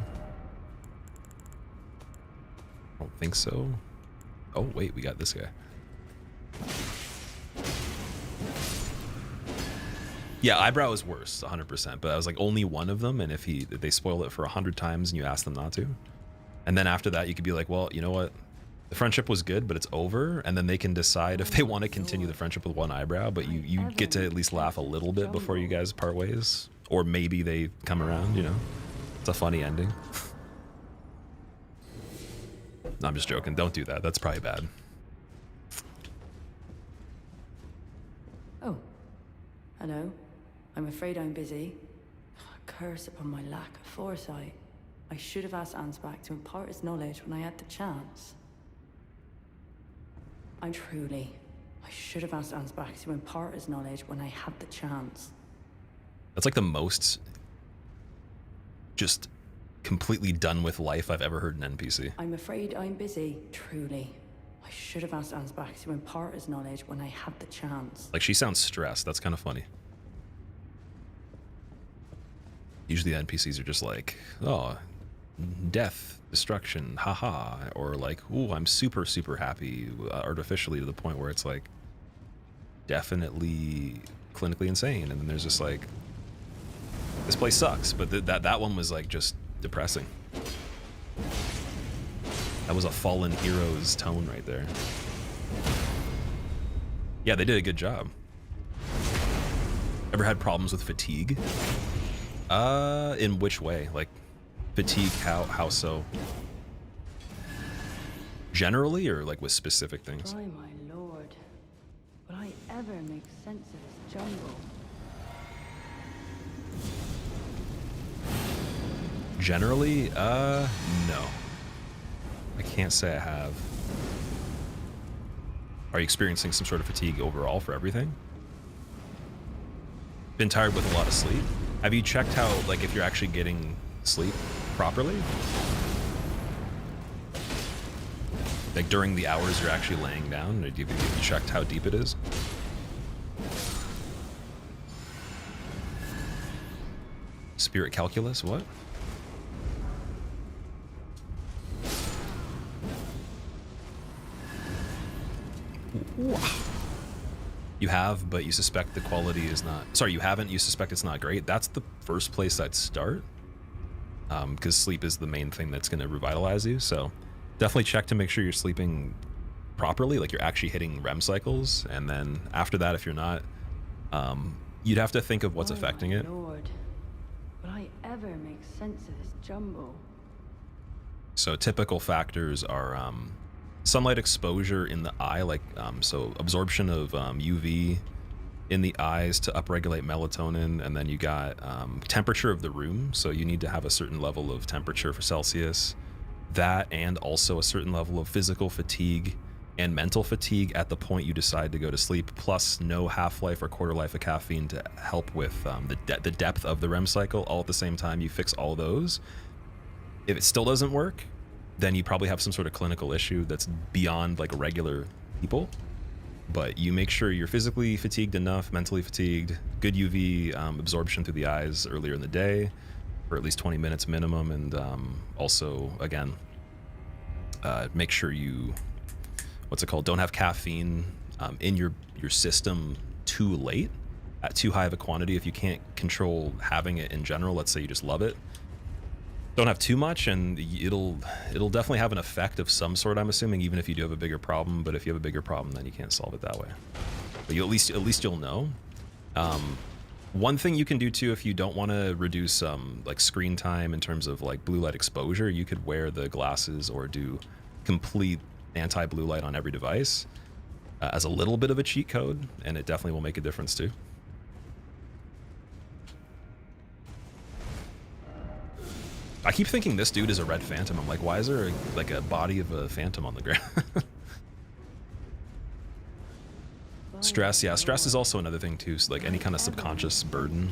I don't think so. Oh, wait, we got this guy. Yeah, eyebrow is worse, 100%, but I was like only one of them, and if they spoil it for 100 times and you ask them not to, and then after that you could be like, well, you know what? The friendship was good, but it's over, and then they can decide if they want to continue the friendship with one eyebrow, but you get to at least laugh a little bit before you guys part ways, or maybe they come around, you know? It's a funny ending. No, I'm just joking. Don't do that. That's probably bad. Oh, hello. I'm afraid I'm busy. Curse upon my lack of foresight. I should have asked Ansbach to impart his knowledge when I had the chance. I should have asked Ansbach to impart his knowledge when I had the chance. That's like the most just completely done with life I've ever heard an NPC. I'm afraid I'm busy, truly. I should have asked Ansbach to impart his knowledge when I had the chance. Like, she sounds stressed. That's kind of funny. Usually the NPCs are just like, oh, death, destruction, haha. Or like, ooh, I'm super, super happy artificially to the point where it's like definitely clinically insane. And then there's just like, this place sucks. But that one was like just depressing. That was a fallen hero's tone right there. Yeah, they did a good job. Ever had problems with fatigue? In which way? Like, fatigue, how so? Generally, or like with specific things? By my lord, will I ever make sense of this jungle? Generally, no. I can't say I have. Are you experiencing some sort of fatigue overall for everything? Been tired with a lot of sleep? Have you checked how, like, if you're actually getting sleep properly? Like, during the hours you're actually laying down? Have you checked how deep it is? Spirit calculus, what? You have, but you suspect the quality is not... Sorry, you haven't, you suspect it's not great. That's the first place I'd start. Because sleep is the main thing that's going to revitalize you. So definitely check to make sure you're sleeping properly, like you're actually hitting REM cycles. And then after that, if you're not, you'd have to think of what's affecting it. Lord, will I ever make sense of this jumble? So typical factors are sunlight exposure in the eye, like so absorption of UV in the eyes to upregulate melatonin, and then you got temperature of the room, so you need to have a certain level of temperature for Celsius, that, and also a certain level of physical fatigue and mental fatigue at the point you decide to go to sleep, plus no half-life or quarter life of caffeine to help with the depth of the REM cycle. All at the same time, you fix all those. If it still doesn't work, then you probably have some sort of clinical issue that's beyond like regular people. But you make sure you're physically fatigued enough, mentally fatigued, good UV absorption through the eyes earlier in the day for at least 20 minutes minimum. And also, again, make sure you, don't have caffeine in your system too late, at too high of a quantity. If you can't control having it in general, let's say you just love it, don't have too much, and it'll definitely have an effect of some sort, I'm assuming, even if you do have a bigger problem. But if you have a bigger problem, then you can't solve it that way. But you at least you'll know. One thing you can do too, if you don't want to reduce like screen time in terms of like blue light exposure, you could wear the glasses or do complete anti-blue light on every device. as a little bit of a cheat code, and it definitely will make a difference too. I keep thinking this dude is a red phantom. I'm like, why is there like a body of a phantom on the ground? Stress, yeah, stress is also another thing too. So like any kind of subconscious burden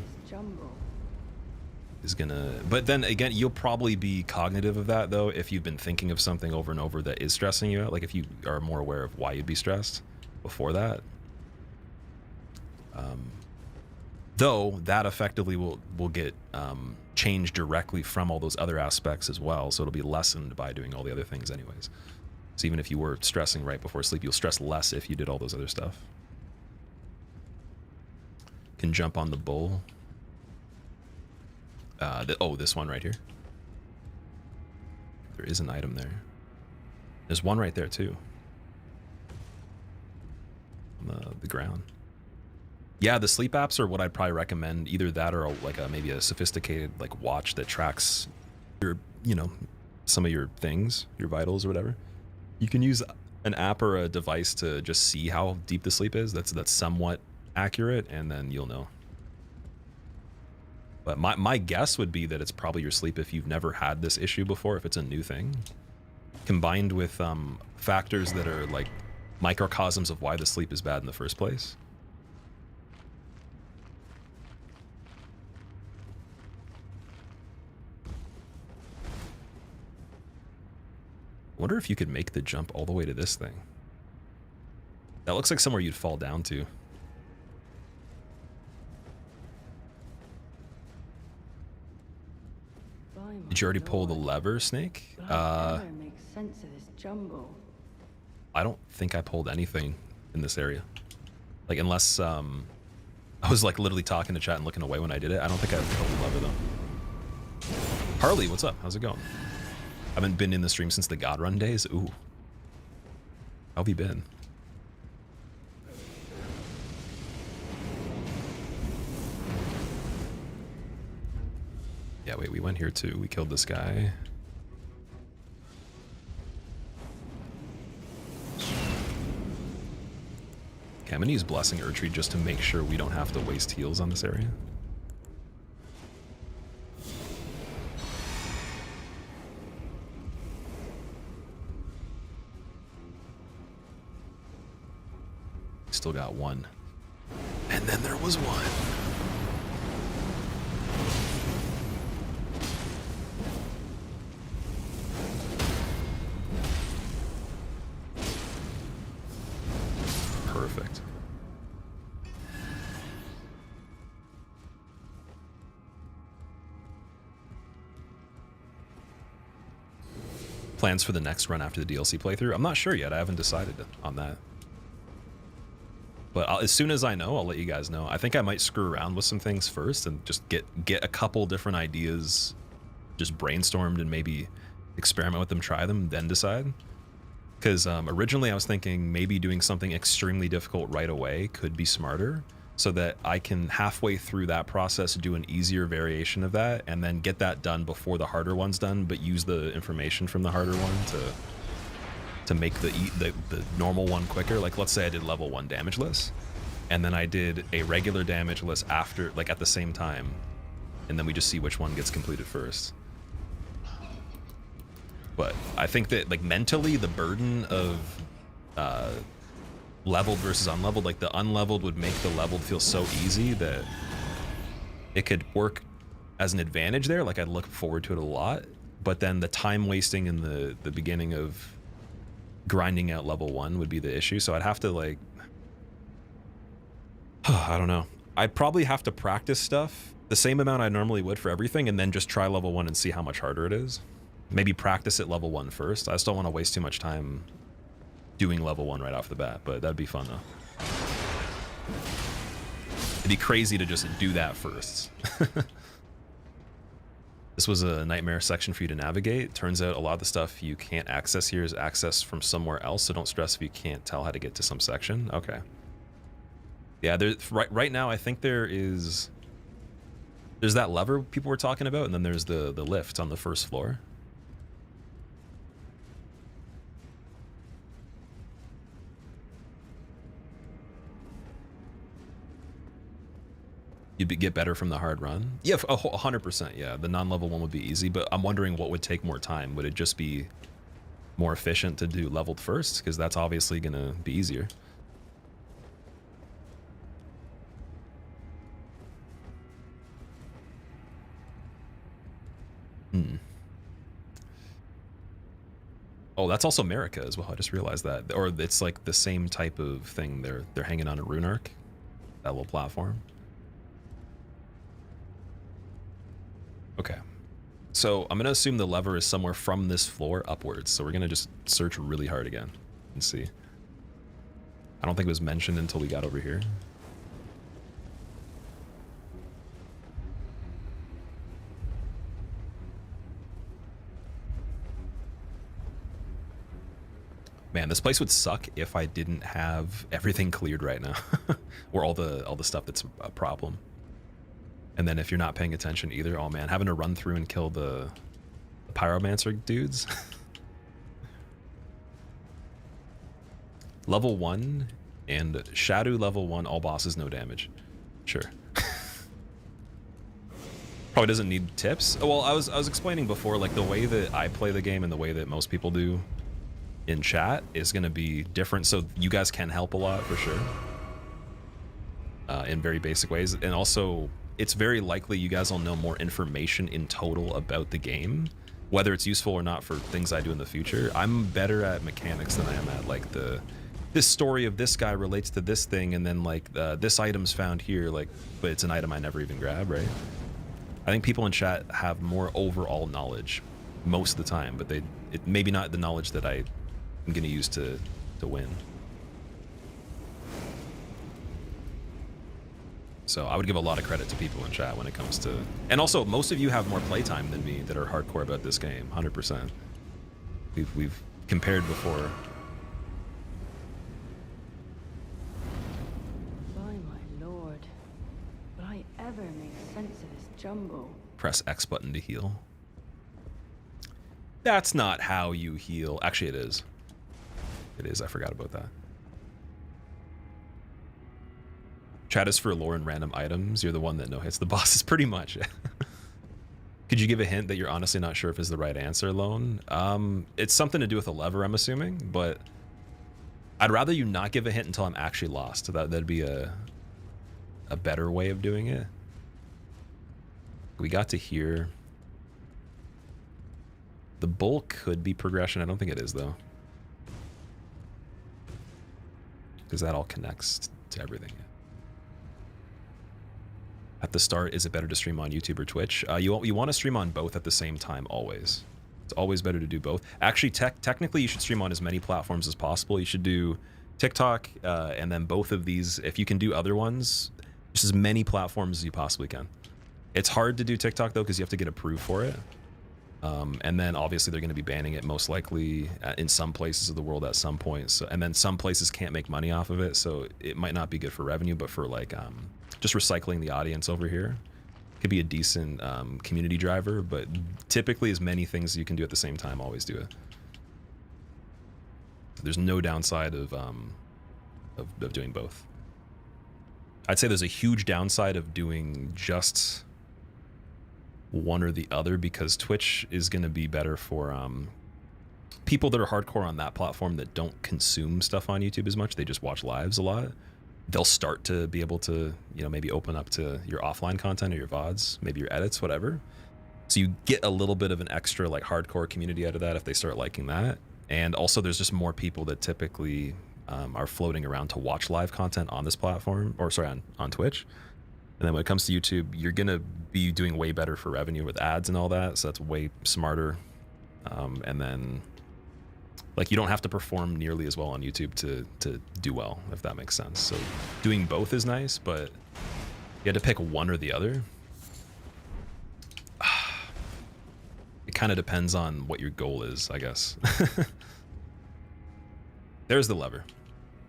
is gonna, but then again, you'll probably be cognitive of that though if you've been thinking of something over and over that is stressing you out. Like if you are more aware of why you'd be stressed before that. Though that effectively will get changed directly from all those other aspects as well, so it'll be lessened by doing all the other things anyways. So even if you were stressing right before sleep, you'll stress less if you did all those other stuff. Can jump on the bull. Oh, this one right here. There is an item there. There's one right there too. On the ground. Yeah, the sleep apps are what I'd probably recommend. Either that or like maybe a sophisticated like watch that tracks your, you know, some of your things, your vitals or whatever. You can use an app or a device to just see how deep the sleep is. That's somewhat accurate, and then you'll know. But my guess would be that it's probably your sleep if you've never had this issue before, if it's a new thing, combined with factors that are like microcosms of why the sleep is bad in the first place. I wonder if you could make the jump all the way to this thing. That looks like somewhere you'd fall down to. Did you already pull the lever, Snake? How do I make sense of this jumble? I don't think I pulled anything in this area. Like, unless I was like literally talking to chat and looking away when I did it. I don't think I pulled the lever though. Harley, what's up? How's it going? I haven't been in the stream since the God Run days. Ooh. How have you been? Yeah, wait, we went here too. We killed this guy. Okay, I'm gonna use Blessing Erdtree just to make sure we don't have to waste heals on this area. Still got one. And then there was one. Perfect. Plans for the next run after the DLC playthrough? I'm not sure yet. I haven't decided on that. But as soon as I know, I'll let you guys know. I think I might screw around with some things first and just get a couple different ideas just brainstormed and maybe experiment with them, try them, then decide. Because originally I was thinking maybe doing something extremely difficult right away could be smarter, so that I can halfway through that process do an easier variation of that and then get that done before the harder one's done, but use the information from the harder one to make the normal one quicker. Like, let's say I did level 1 damageless, and then I did a regular damageless after, like at the same time, and then we just see which one gets completed first. But I think that, like, mentally, the burden of leveled versus unleveled, like the unleveled would make the leveled feel so easy that it could work as an advantage there. Like, I'd look forward to it a lot, but then the time wasting in the beginning of grinding out level 1 would be the issue. So I'd have to, like, I don't know. I'd probably have to practice stuff the same amount I normally would for everything, and then just try level 1 and see how much harder it is. Maybe practice at level 1 first. I just don't want to waste too much time doing level 1 right off the bat, but that'd be fun though. It'd be crazy to just do that first. This was a nightmare section for you to navigate. Turns out a lot of the stuff you can't access here is accessed from somewhere else, so don't stress if you can't tell how to get to some section. Okay. Yeah, right now I think there's that lever people were talking about, and then there's the lift on the first floor. get better from the hard run. Yeah, 100%. Yeah, the non-level one would be easy, but I'm wondering what would take more time. Would it just be more efficient to do leveled first? Because that's obviously gonna be easier. Oh, that's also America as well. I just realized that. Or it's like the same type of thing. They're hanging on a rune arc, that little platform. Okay. So I'm gonna assume the lever is somewhere from this floor upwards. So we're gonna just search really hard again and see. I don't think it was mentioned until we got over here. Man, this place would suck if I didn't have everything cleared right now, or all the stuff that's a problem. And then if you're not paying attention either, oh man, having to run through and kill the pyromancer dudes. Level 1 and Shadow level 1, all bosses no damage. Sure. Probably doesn't need tips. Well, I was explaining before, like the way that I play the game and the way that most people do in chat is going to be different, so you guys can help a lot for sure, in very basic ways. And also it's very likely you guys will know more information in total about the game, whether it's useful or not for things I do in the future. I'm better at mechanics than I am at like this story of this guy relates to this thing, and then like this item's found here, like, but it's an item I never even grab, right? I think people in chat have more overall knowledge most of the time, but it maybe not the knowledge that I'm going to use to win. So I would give a lot of credit to people in chat when it comes to... And also, most of you have more playtime than me that are hardcore about this game, 100%. We've compared before. By my lord, will I ever make sense of this jumble? Press X button to heal. That's not how you heal. Actually, it is. It is. I forgot about that. Chat is for lore and random items. You're the one that no hits the bosses, pretty much. Could you give a hint that you're honestly not sure if is the right answer, Lone? It's something to do with a lever, I'm assuming, but I'd rather you not give a hint until I'm actually lost. That'd be a better way of doing it. We got to here. The bull could be progression. I don't think it is, though, because that all connects to everything. At the start, is it better to stream on YouTube or Twitch? You want to stream on both at the same time, always. It's always better to do both. Actually, technically, you should stream on as many platforms as possible. You should do TikTok, and then both of these. If you can do other ones, just as many platforms as you possibly can. It's hard to do TikTok, though, because you have to get approved for it. And then, obviously, they're going to be banning it, most likely, in some places of the world at some point. So, and then some places can't make money off of it, so it might not be good for revenue, but for, like... just recycling the audience over here could be a decent community driver, but typically as many things as you can do at the same time, always do it. There's no downside of doing both. I'd say there's a huge downside of doing just one or the other, because Twitch is going to be better for people that are hardcore on that platform that don't consume stuff on YouTube as much. They just watch lives a lot. They'll start to be able to, you know, maybe open up to your offline content or your VODs, maybe your edits, whatever. So you get a little bit of an extra like hardcore community out of that if they start liking that. And also there's just more people that typically are floating around to watch live content on this platform, or sorry, on Twitch. And then when it comes to YouTube, you're going to be doing way better for revenue with ads and all that. So that's way smarter. And then... like, you don't have to perform nearly as well on YouTube to do well, if that makes sense. So doing both is nice, but you had to pick one or the other. It kind of depends on what your goal is, I guess. There's the lever.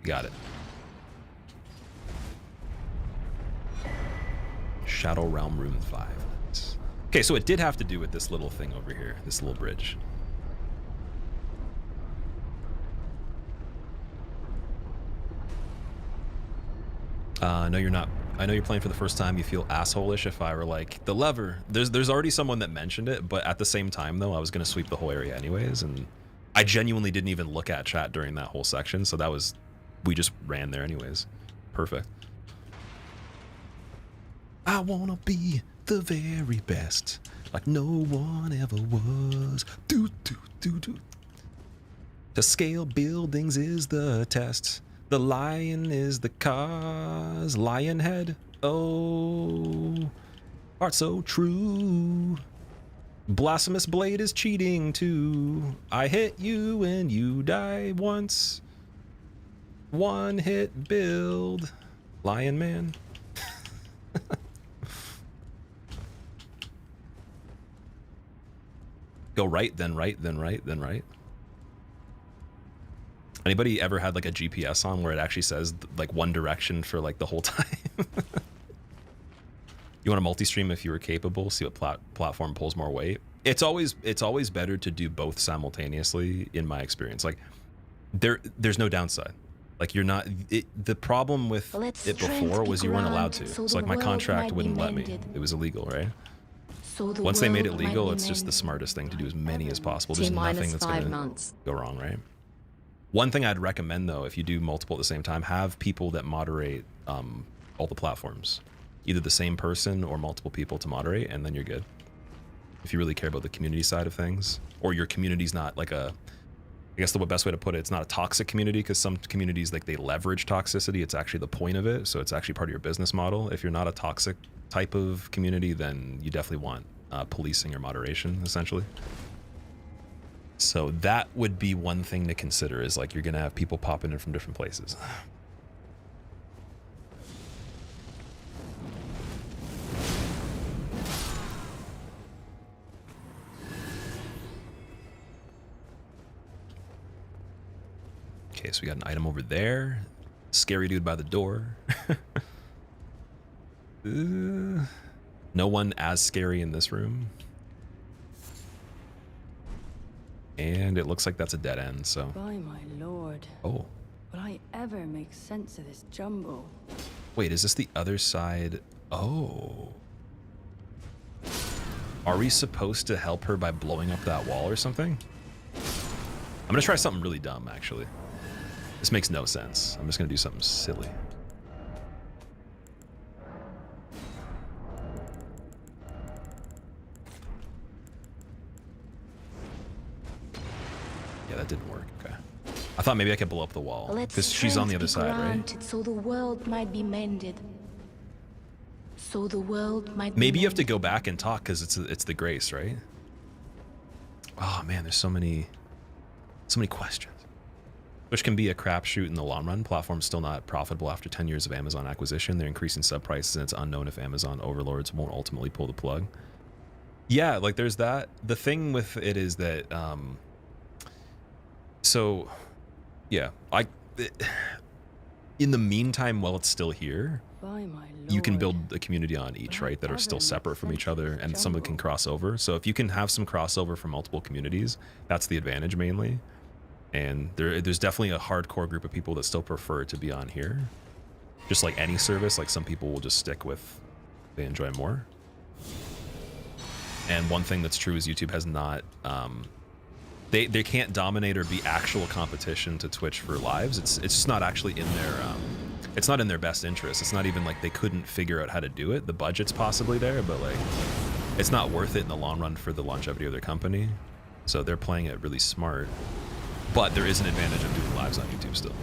Got it. Shadow Realm Rune 5. Okay, so it did have to do with this little thing over here, this little bridge. No, you're not. I know you're playing for the first time. You feel asshole-ish if I were like, the lever. There's already someone that mentioned it, but at the same time, though, I was going to sweep the whole area anyways, and I genuinely didn't even look at chat during that whole section, so that was... We just ran there anyways. Perfect. I want to be the very best, like no one ever was. Do, do, do, do. To scale buildings is the test. The lion is the cause. Lion head. Oh, art so true. Blasphemous blade is cheating too. I hit you and you die once. One hit build. Lion man. Go right, then right, then right, then right. Anybody ever had like a GPS on where it actually says like one direction for like the whole time? You want to multi-stream if you were capable, see what platform pulls more weight. It's always better to do both simultaneously in my experience. Like there's no downside. Like you're not, the problem with it before was you weren't allowed to. So like my contract wouldn't let me. It was illegal, right? Once they made it legal, it's just the smartest thing to do as many as possible. There's nothing that's going to go wrong, right? One thing I'd recommend though, if you do multiple at the same time, have people that moderate all the platforms. Either the same person or multiple people to moderate, and then you're good. If you really care about the community side of things, or your community's not like a, I guess the best way to put it, it's not a toxic community, because some communities, like, they leverage toxicity. It's actually the point of it, so it's actually part of your business model. If you're not a toxic type of community, then you definitely want policing or moderation, essentially. So that would be one thing to consider, is like you're gonna have people popping in from different places. Okay, so we got an item over there. Scary dude by the door. No one as scary in this room. And it looks like that's a dead end, so. By my lord. Oh. Will I ever make sense of this jumble? Wait, is this the other side? Oh. Are we supposed to help her by blowing up that wall or something? I'm gonna try something really dumb, actually. This makes no sense. I'm just gonna do something silly. Yeah, that didn't work. Okay. I thought maybe I could blow up the wall, because she's on the other side, right? So the world might be mended. So the world might. Maybe you have to go back and talk, because it's the grace, right? Oh man, there's so many questions. Which can be a crapshoot in the long run. Platform's still not profitable after 10 years of Amazon acquisition. They're increasing sub prices, and it's unknown if Amazon overlords won't ultimately pull the plug. Yeah, like there's that. The thing with it is that, so, yeah, in the meantime, while it's still here, you can build a community on each, right, that are still separate from each other, and some of them can cross over. So if you can have some crossover from multiple communities, that's the advantage mainly. And there's definitely a hardcore group of people that still prefer to be on here. Just like any service, like some people will just stick with, they enjoy more. And one thing that's true is YouTube has not, they can't dominate or be actual competition to Twitch for lives. It's just not actually in their, it's not in their best interest. It's not even like they couldn't figure out how to do it. The budget's possibly there, but like, it's not worth it in the long run for the longevity of their company. So they're playing it really smart. But there is an advantage of doing lives on YouTube still.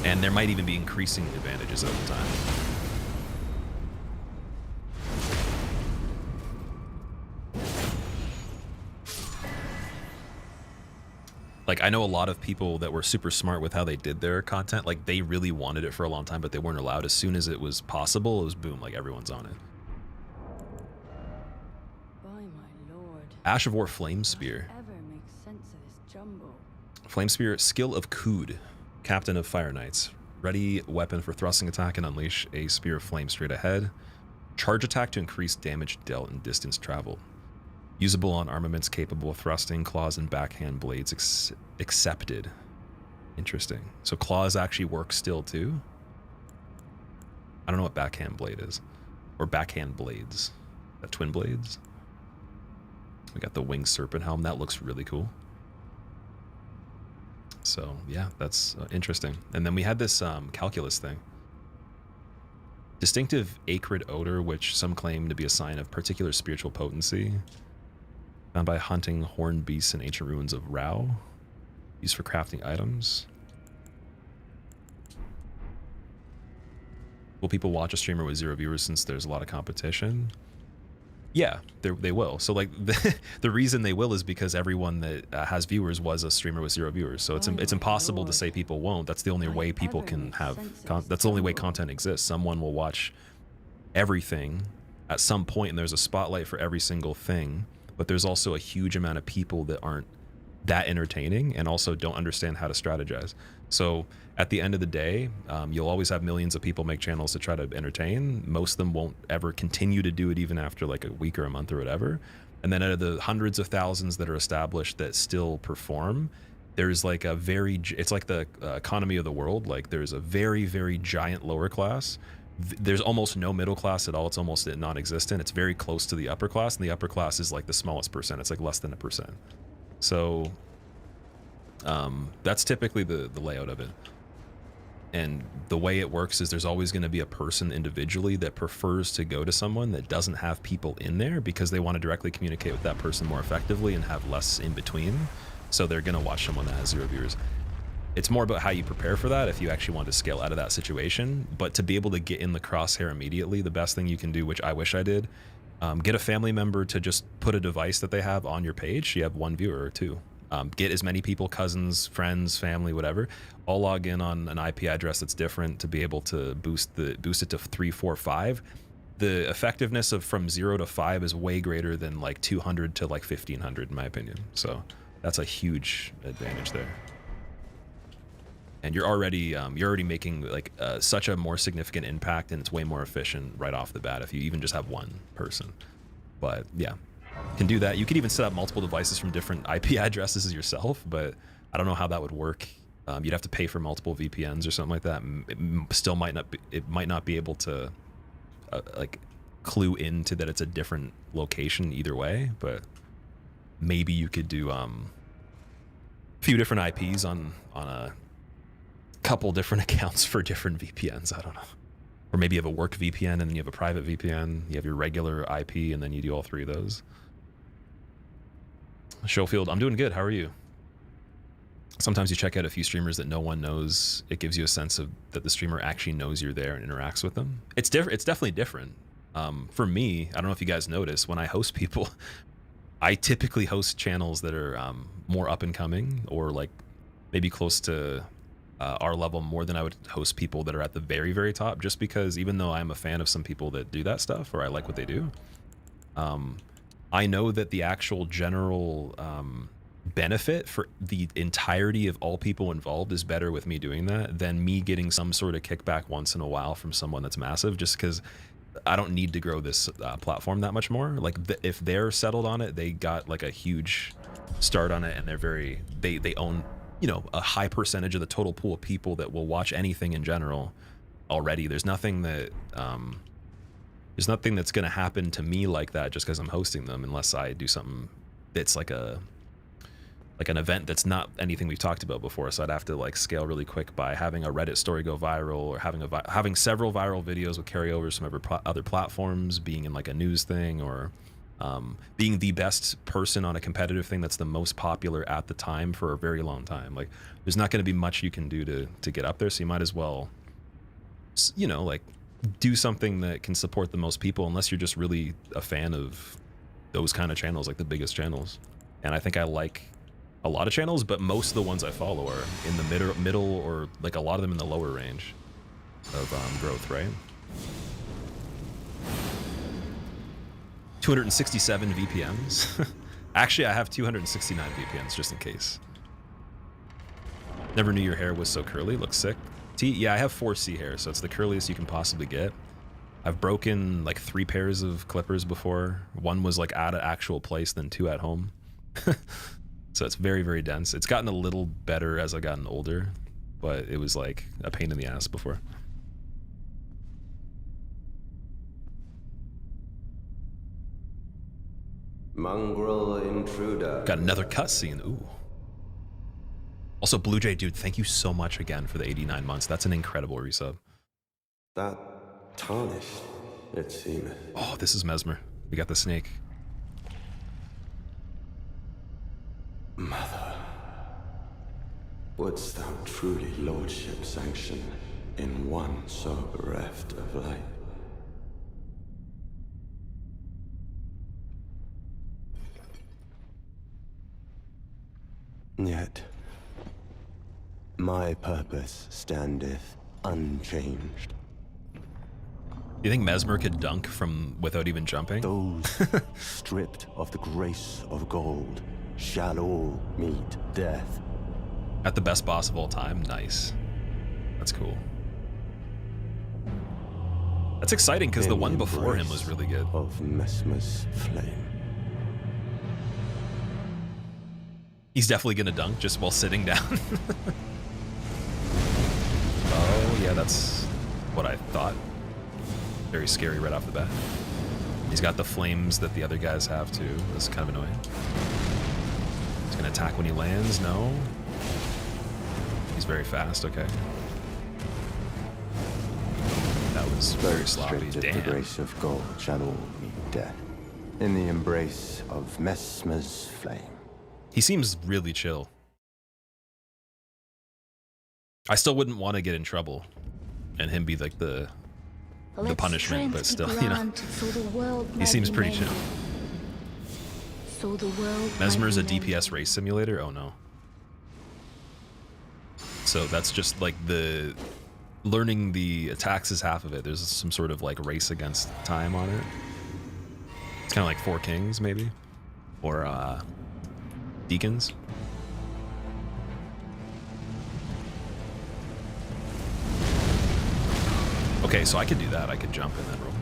And there might even be increasing advantages over time. Like, I know a lot of people that were super smart with how they did their content. Like, they really wanted it for a long time, but they weren't allowed. As soon as it was possible, it was boom, like everyone's on it. By my lord. Ash of War Flame Spear. Flame Spear, skill of Kood, captain of Fire Knights. Ready weapon for thrusting attack and unleash a spear of flame straight ahead. Charge attack to increase damage dealt and distance traveled. Usable on armaments capable of thrusting, claws, and backhand blades accepted. Interesting. So claws actually work still too? I don't know what backhand blade is. Or backhand blades. That twin blades. We got the winged serpent helm. That looks really cool. So yeah, that's interesting. And then we had this calculus thing. Distinctive acrid odor, which some claim to be a sign of particular spiritual potency. Found by hunting horned beasts in ancient ruins of Rao. Used for crafting items. Will people watch a streamer with 0 viewers since there's a lot of competition? Yeah, they will. So like the reason they will is because everyone that has viewers was a streamer with 0 viewers. So it's impossible to say people won't. That's the only way people can have. That's the only way content exists. Someone will watch everything at some point, and there's a spotlight for every single thing. But there's also a huge amount of people that aren't that entertaining and also don't understand how to strategize. So at the end of the day, you'll always have millions of people make channels to try to entertain. Most of them won't ever continue to do it even after like a week or a month or whatever. And then out of the hundreds of thousands that are established that still perform, there's like a it's like the economy of the world. Like there's a very, very giant lower class. There's almost no middle class at all. It's almost non-existent. It's very close to the upper class, and the upper class is like the smallest percent. It's like less than 1%. So that's typically the layout of it. And the way it works is there's always going to be a person individually that prefers to go to someone that doesn't have people in there because they want to directly communicate with that person more effectively and have less in between. So they're going to watch someone that has 0 viewers. It's more about how you prepare for that if you actually want to scale out of that situation. But to be able to get in the crosshair immediately, the best thing you can do, which I wish I did, get a family member to just put a device that they have on your page. You have 1 viewer or 2. Get as many people, cousins, friends, family, whatever, all log in on an IP address that's different to be able to boost it to 3, 4, 5. The effectiveness of from 0 to 5 is way greater than like 200 to like 1500 in my opinion. So that's a huge advantage there. And you're already making like such a more significant impact, and it's way more efficient right off the bat if you even just have 1 person. But yeah, can do that. You could even set up multiple devices from different IP addresses yourself, but I don't know how that would work. You'd have to pay for multiple VPNs or something like that. It might not be able to like clue into that it's a different location either way, but maybe you could do a few different IPs on a couple different accounts for different VPNs. I don't know. Or maybe you have a work VPN and then you have a private VPN. You have your regular IP and then you do all 3 of those. Schofield, I'm doing good. How are you? Sometimes you check out a few streamers that no one knows. It gives you a sense of that the streamer actually knows you're there and interacts with them. It's different. It's definitely different. For me, I don't know if you guys notice, when I host people, I typically host channels that are more up and coming or like maybe close to our level more than I would host people that are at the very, very top, just because even though I'm a fan of some people that do that stuff or I like what they do, I know that the actual general benefit for the entirety of all people involved is better with me doing that than me getting some sort of kickback once in a while from someone that's massive, just because I don't need to grow this platform that much more. Like if they're settled on it, they got like a huge start on it, and they own, you know, a high percentage of the total pool of people that will watch anything in general already. There's nothing that's going to happen to me like that just because I'm hosting them, unless I do something that's like an event that's not anything we've talked about before. So I'd have to like scale really quick by having a Reddit story go viral, or having several viral videos with carryovers from other platforms, being in like a news thing, or being the best person on a competitive thing that's the most popular at the time for a very long time. Like there's not going to be much you can do to get up there, so you might as well, you know, like do something that can support the most people, unless you're just really a fan of those kind of channels, like the biggest channels. And I think I like a lot of channels, but most of the ones I follow are in the middle or like a lot of them in the lower range of growth, right? 267 VPNs. Actually, I have 269 VPNs just in case. Never knew your hair was so curly. Looks sick. Yeah, I have 4C hair, so it's the curliest you can possibly get. I've broken like 3 pairs of clippers before. 1 was like at an actual place, then 2 at home. So it's very, very dense. It's gotten a little better as I've gotten older, but it was like a pain in the ass before. mongrel intruder. Got another cutscene. Ooh. Also, Blue Jay, dude, thank you so much again for the 89 months. That's an incredible resub. That tarnished, it seemeth. Oh, this is Mesmer. We got the snake. Mother, wouldst thou truly lordship sanction in one so bereft of life? Yet, my purpose standeth unchanged. You think Mesmer could dunk from without even jumping? Those stripped of the grace of gold shall all meet death. At the best boss of all time? Nice. That's cool. That's exciting because the one before him was really good. Of Mesmer's flame. He's definitely gonna dunk just while sitting down. Oh yeah, that's what I thought. Very scary right off the bat. He's got the flames that the other guys have too. That's kind of annoying. He's gonna attack when he lands. No. He's very fast. Okay. That was very sloppy. Damn. The grace of gold shall all meet death. In the embrace of Mesmer's flame. He seems really chill. I still wouldn't want to get in trouble and him be like the punishment, but still, you know. He seems pretty chill. So the world Mesmer's a DPS race simulator? Oh no. So that's just like the learning the attacks is half of it. There's some sort of like race against time on it. It's kind of like Four Kings maybe, or Deacons. Okay, so I could do that. I could jump and then roll.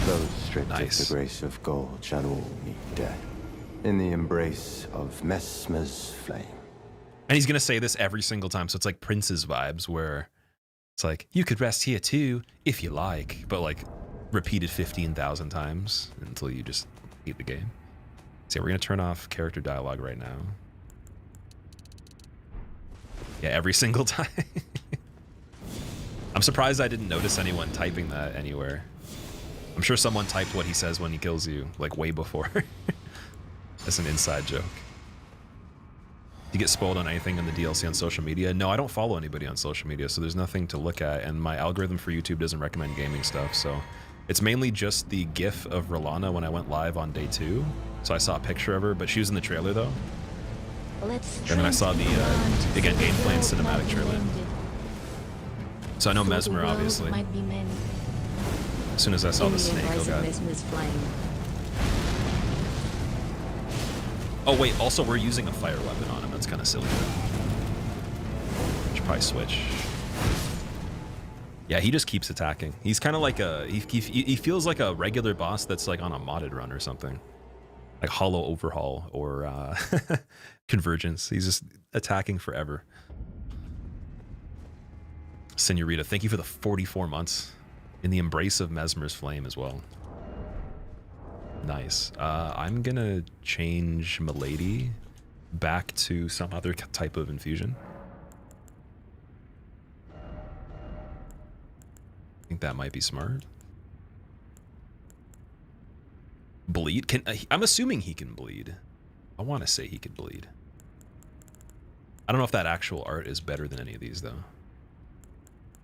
Those stripped Nice. of the grace of gold shall all meet death. In the embrace of Mesmer's flame. And he's gonna say this every single time, so it's like Prince's vibes, where it's like, you could rest here too, if you like, but like repeated 15,000 times until you just hate the game. So yeah, we're gonna turn off character dialogue right now. Yeah, every single time. I'm surprised I didn't notice anyone typing that anywhere. I'm sure someone typed what he says when he kills you, like way before. That's an inside joke. Do you get spoiled on anything in the DLC on social media? No, I don't follow anybody on social media, so there's nothing to look at, and my algorithm for YouTube doesn't recommend gaming stuff, so it's mainly just the gif of Rolana when I went live on day 2. So I saw a picture of her, but she was in the trailer though. And then I saw the again gameplay and cinematic trailer. So I know Mesmer, obviously. As soon as I saw the snake, oh god. Mesmer's flame. Oh wait, also we're using a fire weapon on him. That's kind of silly. Should probably switch. Yeah, he just keeps attacking. He's kind of like a he feels like a regular boss that's like on a modded run or something. Like Hollow Overhaul or Convergence. He's just attacking forever. Senorita, thank you for the 44 months. In the embrace of Mesmer's flame as well. Nice. I'm gonna change Milady back to some other type of infusion. I think that might be smart. Bleed? I'm assuming he can bleed. I want to say he could bleed. I don't know if that actual art is better than any of these though.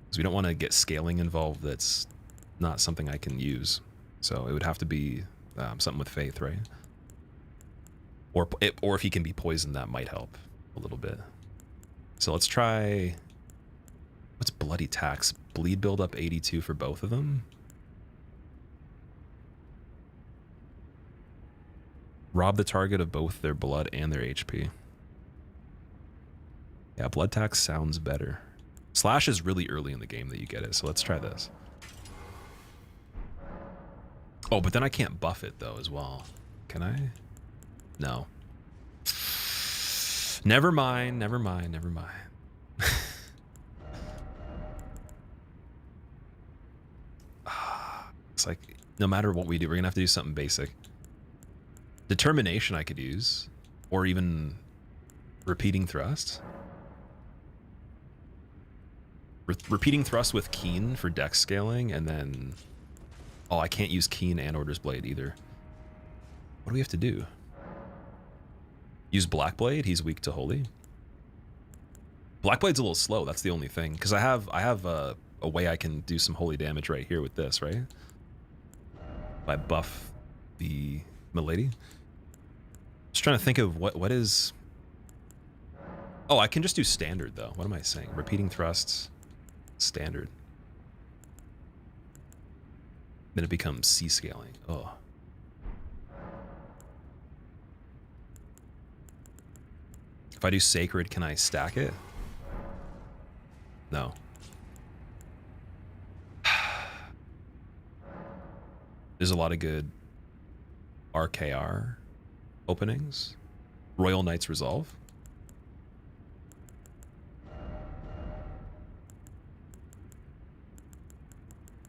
Because we don't want to get scaling involved that's not something I can use. So it would have to be something with faith, right? Or if he can be poisoned, that might help a little bit. So let's try... What's Bloody Tax? Bleed build up 82 for both of them? Rob the target of both their blood and their HP. Yeah, Blood Tax sounds better. Slash is really early in the game that you get it, so let's try this. Oh, but then I can't buff it though as well. Can I? No. Never mind, never mind, never mind. guess. Like, no matter what we do, we're gonna have to do something basic. Determination I could use, or even repeating thrust. Repeating thrust with keen for dex scaling, and then oh, I can't use keen and Order's Blade either. What do we have to do? Use Black Blade. He's weak to holy. Black Blade's a little slow. That's the only thing, because I have a way I can do some holy damage right here with this, right? If I buff the milady. Just trying to think of what is. Oh, I can just do standard though. What am I saying? Repeating thrusts, standard. Then it becomes C scaling. Oh. If I do sacred, can I stack it? No. There's a lot of good RKR openings. Royal Knight's Resolve. I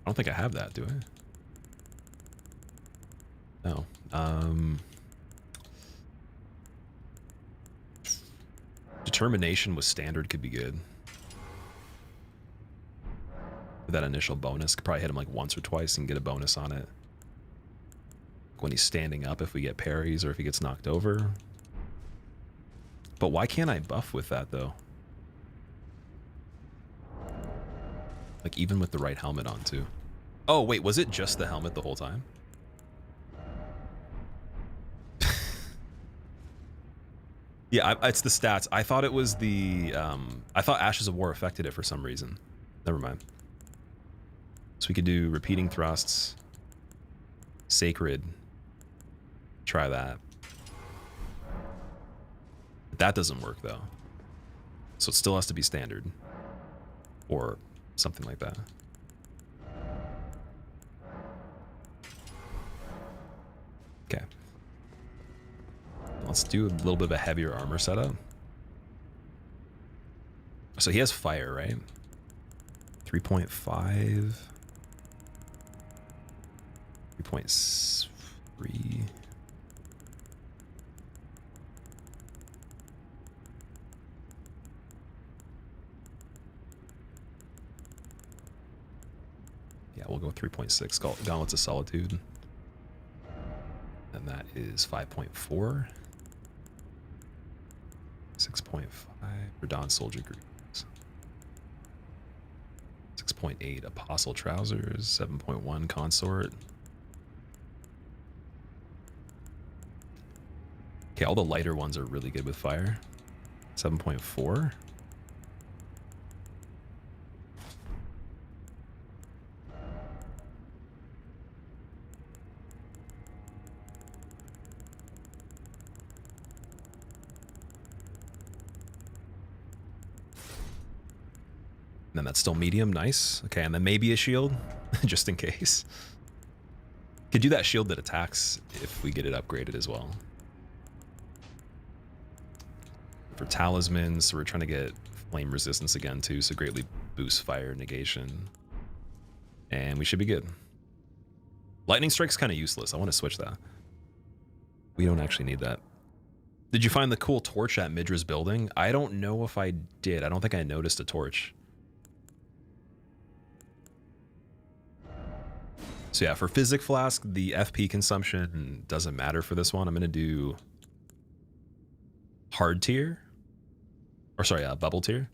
don't think I have that, do I? No. Determination with standard could be good. With that initial bonus, could probably hit him like once or twice and get a bonus on it. When he's standing up, if we get parries or if he gets knocked over. But why can't I buff with that though? Like even with the right helmet on too. Oh wait, was it just the helmet the whole time? Yeah, it's the stats. I thought it was the I thought Ashes of War affected it for some reason. Never mind. So we could do repeating thrusts, sacred. Try that. That doesn't work though. So it still has to be standard. Or something like that. Okay. Let's do a little bit of a heavier armor setup. So he has fire, right? 3.5. 3.3. Yeah, we'll go 3.6. Gauntlets of Solitude. And that is 5.4. 6.5 for Dawn Soldier Greaves. 6.8 Apostle Trousers. 7.1 Consort. Okay, all the lighter ones are really good with fire. 7.4. And then that's still medium, nice. Okay, and then maybe a shield, just in case. Could do that shield that attacks if we get it upgraded as well. For talismans, so we're trying to get flame resistance again too, so greatly boost fire negation. And we should be good. Lightning Strike's kind of useless. I want to switch that. We don't actually need that. Did you find the cool torch at Midra's building? I don't know if I did. I don't think I noticed a torch. So yeah, for Physic Flask, the FP consumption doesn't matter for this one. I'm going to do hard tier. Or sorry, bubble tier.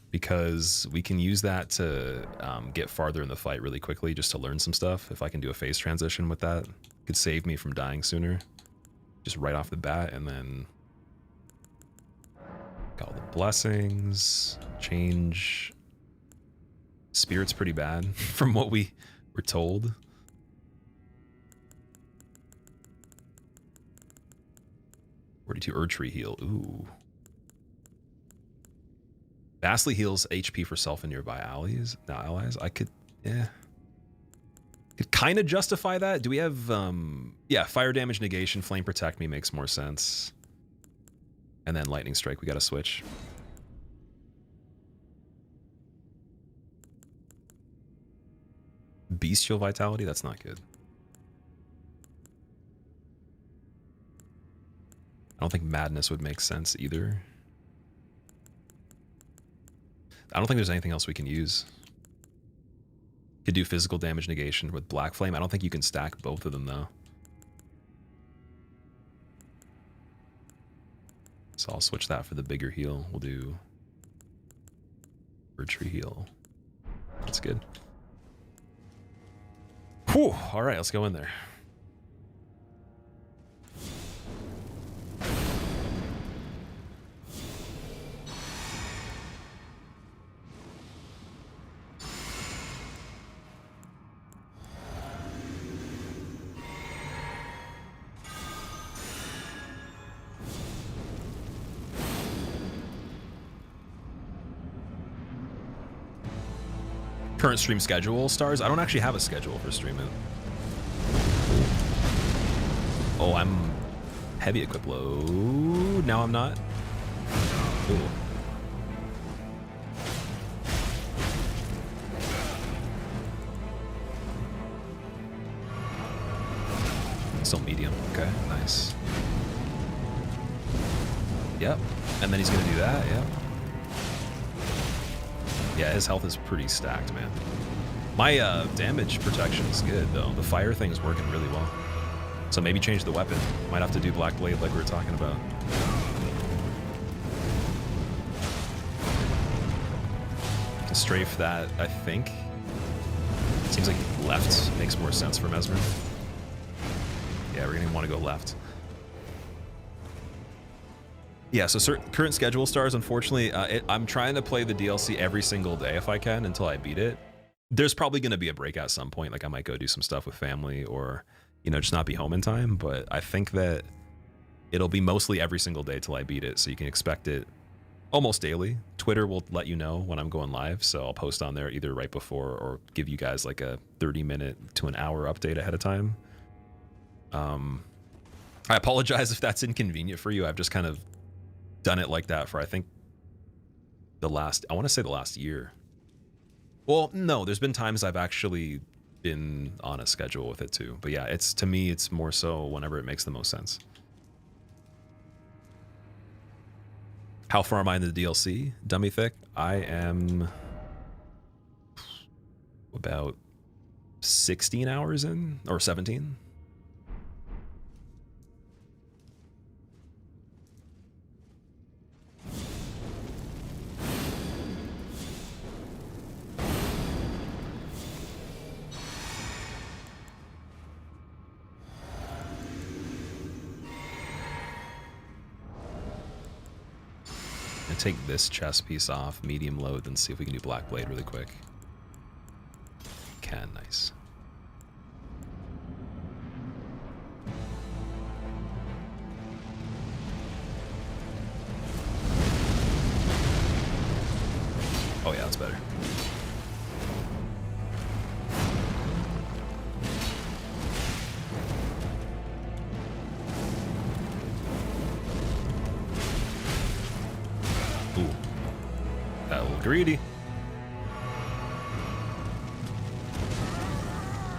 Because we can use that to get farther in the fight really quickly just to learn some stuff. If I can do a phase transition with that, it could save me from dying sooner. Just right off the bat, and then got all the blessings. Change. Spirit's pretty bad from what we were told. Erdtree heal. Ooh. Vastly heals HP for self and nearby allies. I could, could kind of justify that. Do we have, yeah, fire damage negation, flame protect me makes more sense. And then lightning strike, we got to switch. Bestial vitality, that's not good. I don't think Madness would make sense either. I don't think there's anything else we can use. Could do physical damage negation with Black Flame. I don't think you can stack both of them though. So I'll switch that for the bigger heal. We'll do Tree heal. That's good. Whew. All right, let's go in there. Current stream schedule, Stars? I don't actually have a schedule for streaming. Oh, I'm heavy equip load. Now I'm not. Ooh. Still medium. Okay, nice. Yep. And then he's gonna do that, yep. Yeah, his health is pretty stacked, man. My damage protection is good, though. The fire thing is working really well. So maybe change the weapon. Might have to do Black Blade like we were talking about. Can strafe that, I think. Seems like left makes more sense for Mesmer. Yeah, we're gonna want to go left. Yeah, so current schedule, Stars, unfortunately, I'm trying to play the DLC every single day if I can until I beat it. There's probably going to be a break at some point, like I might go do some stuff with family or, you know, just not be home in time, but I think that it'll be mostly every single day till I beat it, so you can expect it almost daily. Twitter will let you know when I'm going live, so I'll post on there either right before or give you guys like a 30-minute to an hour update ahead of time. I apologize if that's inconvenient for you. I've just kind of done it like that for, I think, I want to say the last year. Well, no, there's been times I've actually been on a schedule with it too. But yeah, to me, it's more so whenever it makes the most sense. How far am I in the DLC, Dummy Thick? I am about 16 hours in, or 17. Take this chest piece off, medium load, then see if we can do Black Blade really quick. Can, nice. Oh yeah, that's better. Greedy.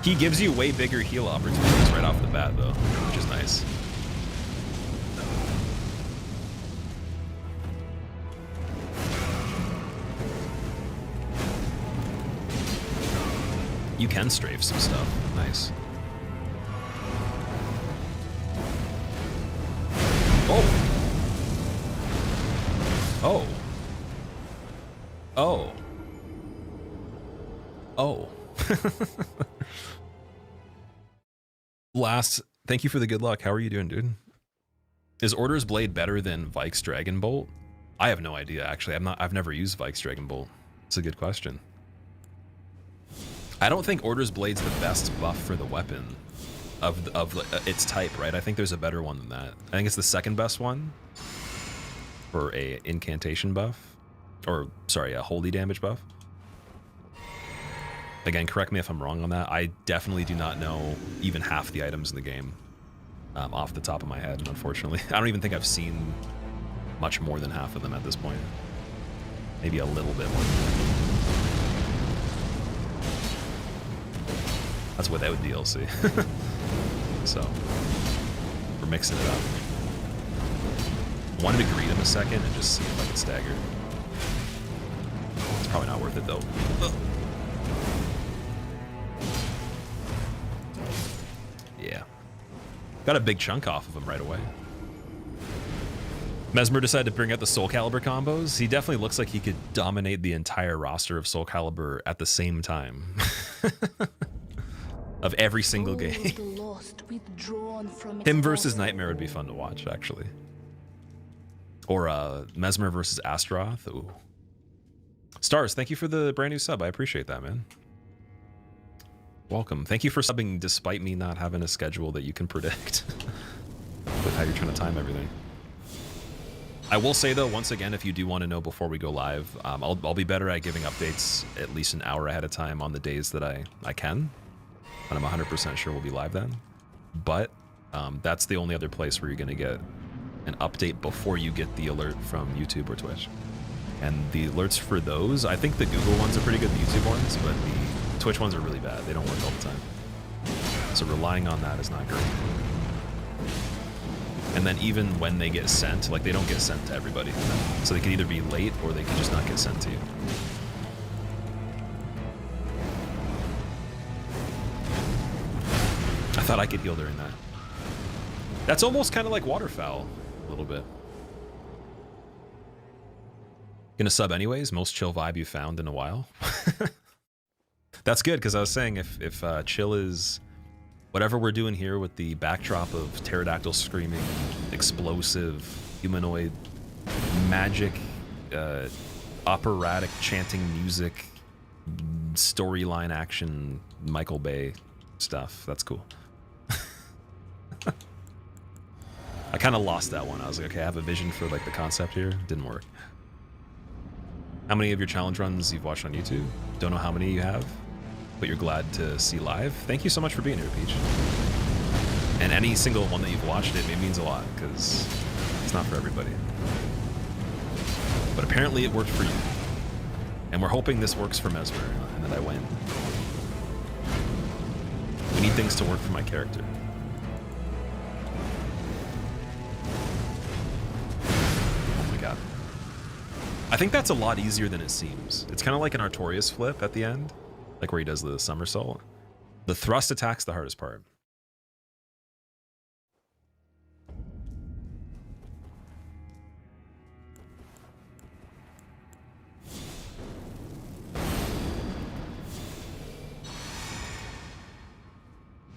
He gives you way bigger heal opportunities right off the bat, though, which is nice. You can strafe some stuff. Nice. Oh. Oh. Oh. Oh. Last, thank you for the good luck. How are you doing, dude? Is Order's Blade better than Vike's Dragon Bolt? I have no idea, actually. I've never used Vike's Dragon Bolt. It's a good question. I don't think Order's Blade's the best buff for the weapon of its type, right? I think there's a better one than that. I think it's the second best one for a incantation buff. Or, sorry, a holy damage buff. Again, correct me if I'm wrong on that. I definitely do not know even half the items in the game off the top of my head, unfortunately. I don't even think I've seen much more than half of them at this point. Maybe a little bit more. That's without DLC. So, we're mixing it up. Wanted to greet him a second and just see if I could stagger. It's probably not worth it though. Yeah. Got a big chunk off of him right away. Mesmer decided to bring out the Soul Calibur combos. He definitely looks like he could dominate the entire roster of Soul Calibur at the same time. Of every single game. Him versus Nightmare would be fun to watch, actually. Or Mesmer versus Astaroth. Ooh. Stars, thank you for the brand new sub. I appreciate that, man. Welcome. Thank you for subbing despite me not having a schedule that you can predict with how you're trying to time everything. I will say though, once again, if you do want to know before we go live, I'll be better at giving updates at least an hour ahead of time on the days that I can. And I'm 100% sure we'll be live then. But that's the only other place where you're going to get an update before you get the alert from YouTube or Twitch. And the alerts for those, I think the Google ones are pretty good, the YouTube ones, but the Twitch ones are really bad. They don't work all the time. So relying on that is not great. And then even when they get sent, like they don't get sent to everybody. So they can either be late or they can just not get sent to you. I thought I could heal during that. That's almost kind of like Waterfowl, a little bit. Gonna sub anyways, most chill vibe you found in a while. That's good, because I was saying if chill is whatever we're doing here with the backdrop of pterodactyl screaming, explosive, humanoid, magic, operatic chanting music, storyline action, Michael Bay stuff, that's cool. I kind of lost that one. I was like, okay, I have a vision for like the concept here. Didn't work. How many of your challenge runs you've watched on YouTube? Don't know how many you have, but you're glad to see live. Thank you so much for being here, Peach. And any single one that you've watched, it means a lot because it's not for everybody. But apparently it worked for you. And we're hoping this works for Mesmer and that I win. We need things to work for my character. I think that's a lot easier than it seems. It's kind of like an Artorias flip at the end, like where he does the somersault. The thrust attack's the hardest part.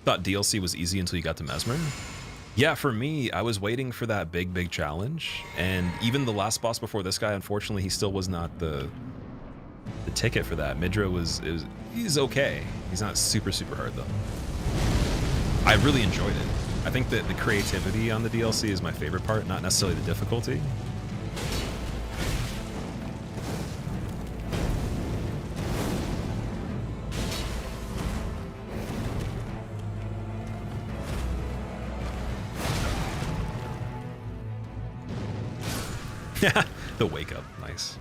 Thought DLC was easy until you got to Mesmer. Yeah, for me, I was waiting for that big challenge, and even the last boss before this guy, unfortunately, he still was not the ticket for that. Midra he's okay. He's not super hard though. I really enjoyed it. I think that the creativity on the DLC is my favorite part, not necessarily the difficulty. The wake up, nice.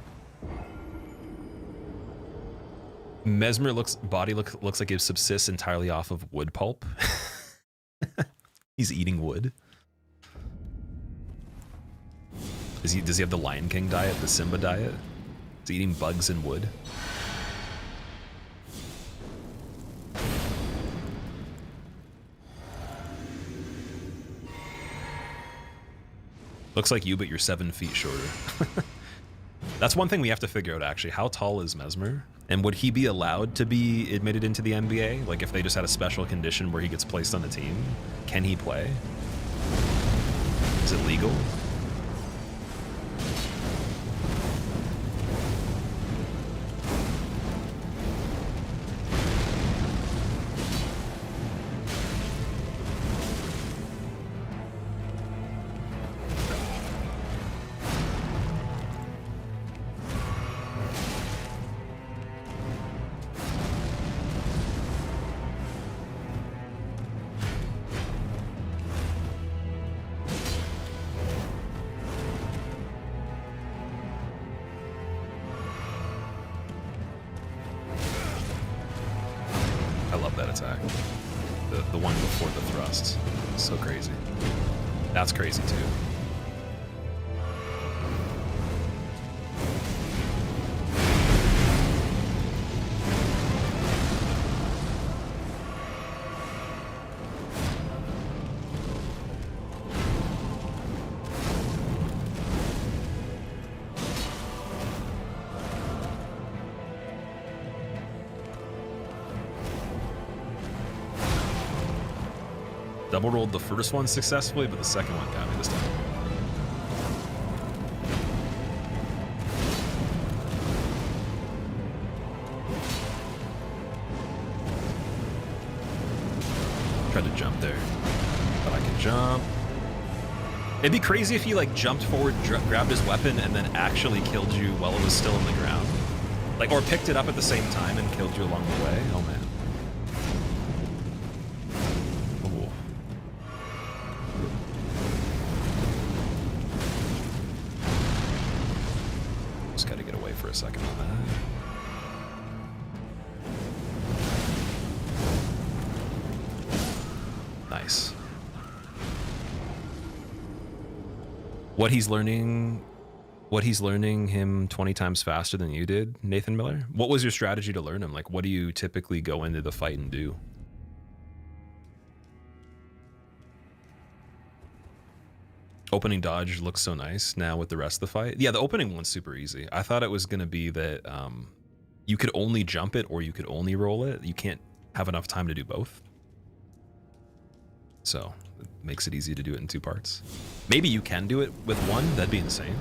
Mesmer body looks like it subsists entirely off of wood pulp. He's eating wood. Does he have the Lion King diet, the Simba diet? Is he eating bugs and wood? Looks like you, but you're 7 feet shorter. That's one thing we have to figure out, actually. How tall is Mesmer? And would he be allowed to be admitted into the NBA? Like, if they just had a special condition where he gets placed on the team, can he play? Is it legal? The one before the thrust. So crazy. That's crazy too. Double rolled the first one successfully, but the second one got me this time. Tried to jump there, but I can jump. It'd be crazy if he like jumped forward, grabbed his weapon, and then actually killed you while it was still on the ground. Like, or picked it up at the same time and killed you along the way. Oh man. Ooh. Just gotta get away for a second on that. Nice. What he's learning him 20 times faster than you did, Nathan Miller? What was your strategy to learn him? Like, what do you typically go into the fight and do? Opening dodge looks so nice now with the rest of the fight. Yeah, the opening one's super easy. I thought it was going to be that you could only jump it or you could only roll it. You can't have enough time to do both. So it makes it easy to do it in 2 parts. Maybe you can do it with 1. That'd be insane.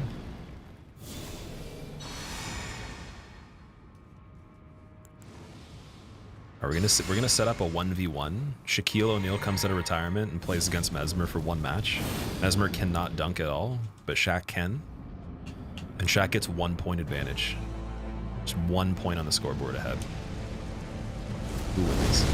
We're gonna set up a 1v1. Shaquille O'Neal comes out of retirement and plays against Mesmer for 1 match. Mesmer cannot dunk at all, but Shaq can. And Shaq gets 1 point advantage. Just 1 point on the scoreboard ahead. Who wins?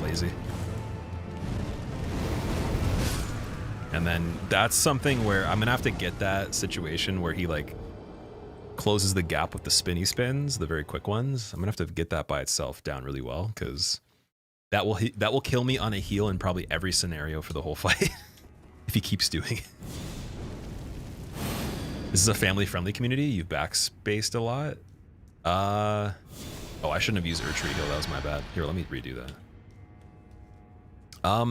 Lazy. And then that's something where I'm gonna have to get that situation where he like closes the gap with the spinny spins, the very quick ones. I'm gonna have to get that by itself down really well, because that will kill me on a heal in probably every scenario for the whole fight if he keeps doing it. This is a family-friendly community. You've backspaced a lot. Oh, I shouldn't have used Retreat Heal. That was my bad. Here, let me redo that.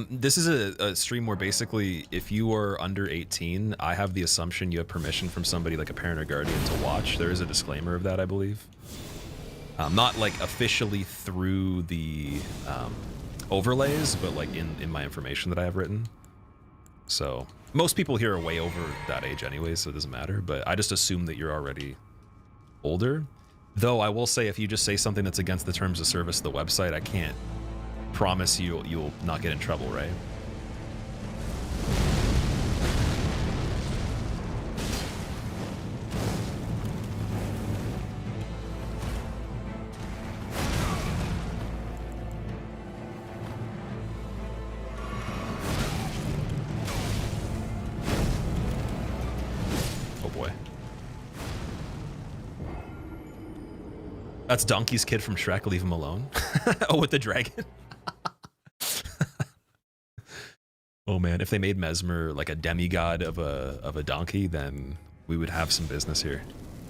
This is a stream where basically if you are under 18, I have the assumption you have permission from somebody like a parent or guardian to watch. There is a disclaimer of that, I believe. Not like officially through the overlays, but like in my information that I have written. So most people here are way over that age anyway, so it doesn't matter, but I just assume that you're already older. Though I will say if you just say something that's against the terms of service of the website, I can't promise you'll not get in trouble, right? Oh boy. That's Donkey's kid from Shrek, leave him alone. Oh, with the dragon. Oh man, if they made Mesmer like a demigod of a donkey, then we would have some business here.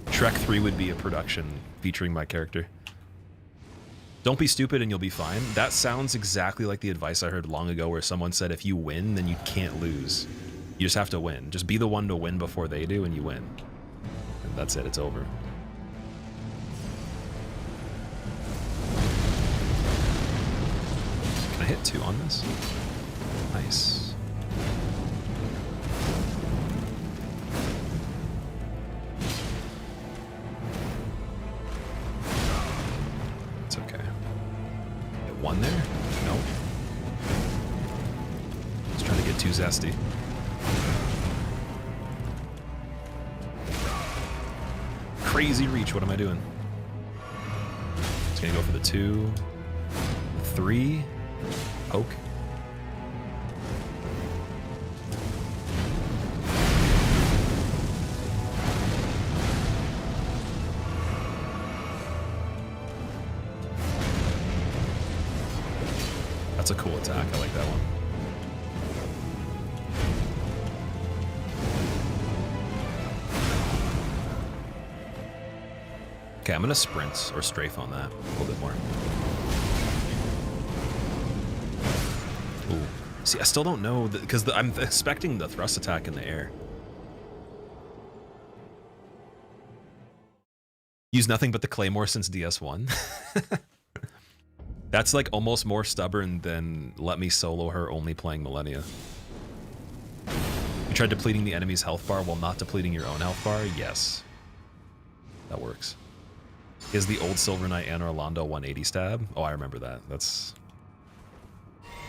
Shrek 3 would be a production featuring my character. Don't be stupid and you'll be fine. That sounds exactly like the advice I heard long ago where someone said if you win, then you can't lose. You just have to win. Just be the one to win before they do and you win. And that's it, it's over. Can I hit 2 on this? Nice. It's okay. Hit 1 there? Nope. Just trying to get too zesty. Crazy reach, what am I doing? Just gonna go for the 2, 3, poke. That's a cool attack. I like that one. Okay, I'm gonna sprint or strafe on that a little bit more. Ooh. See, I still don't know, because I'm expecting the thrust attack in the air. Use nothing but the Claymore since DS1. That's like almost more stubborn than let me solo her only playing Millennia. You tried depleting the enemy's health bar while not depleting your own health bar? Yes. That works. Is the old Silver Knight and Orlando 180 stab? Oh, I remember that. That's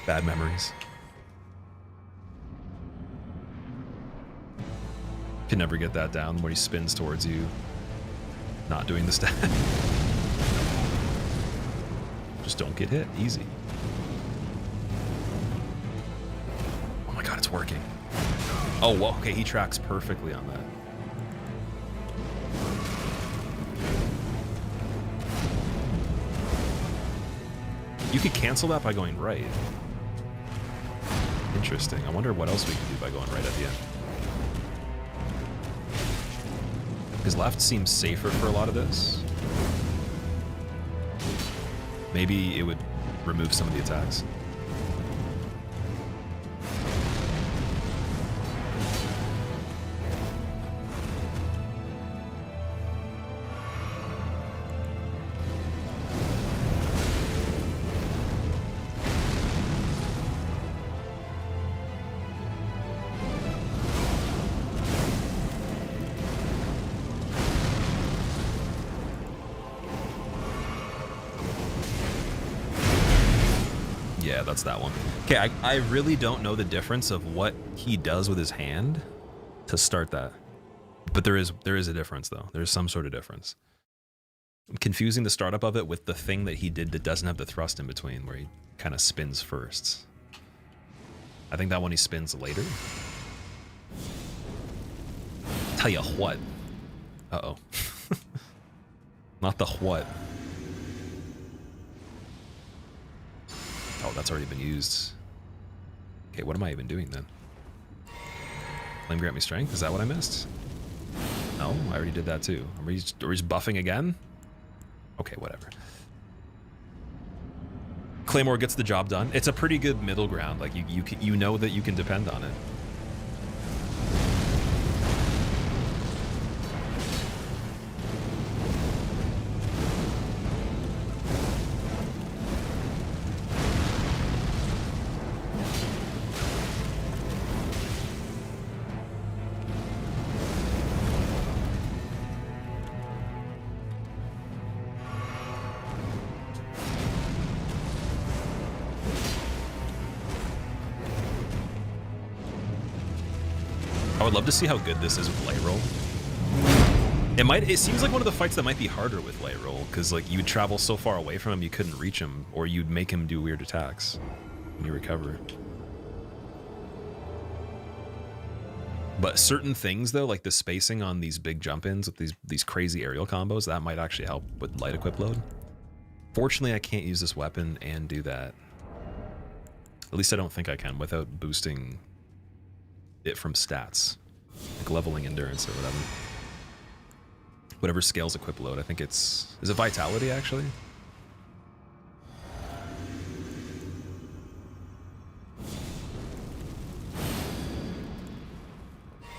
bad memories. Can never get that down when he spins towards you, not doing the stab. Just don't get hit. Easy. Oh my god, it's working. Oh, well, okay, he tracks perfectly on that. You could cancel that by going right. Interesting. I wonder what else we can do by going right at the end. His left seems safer for a lot of this. Maybe it would remove some of the attacks. Yeah, that's that one. Okay, I really don't know the difference of what he does with his hand to start that. But there is a difference, though. There's some sort of difference. I'm confusing the startup of it with the thing that he did that doesn't have the thrust in between, where he kind of spins first. I think that one he spins later. Tell you what. Uh-oh. Not the what. Oh, that's already been used. Okay, what am I even doing then? Flame grant me strength? Is that what I missed? No, I already did that too. Are we just buffing again? Okay, whatever. Claymore gets the job done. It's a pretty good middle ground. Like you know that you can depend on it. I would love to see how good this is with light roll. It seems like one of the fights that might be harder with light roll, because like you would travel so far away from him you couldn't reach him, or you'd make him do weird attacks when you recover. But certain things though, like the spacing on these big jump-ins with these crazy aerial combos, that might actually help with light equip load. Fortunately, I can't use this weapon and do that. At least I don't think I can without boosting it from stats, like leveling endurance or whatever. Whatever scales equip load. I think is it vitality actually?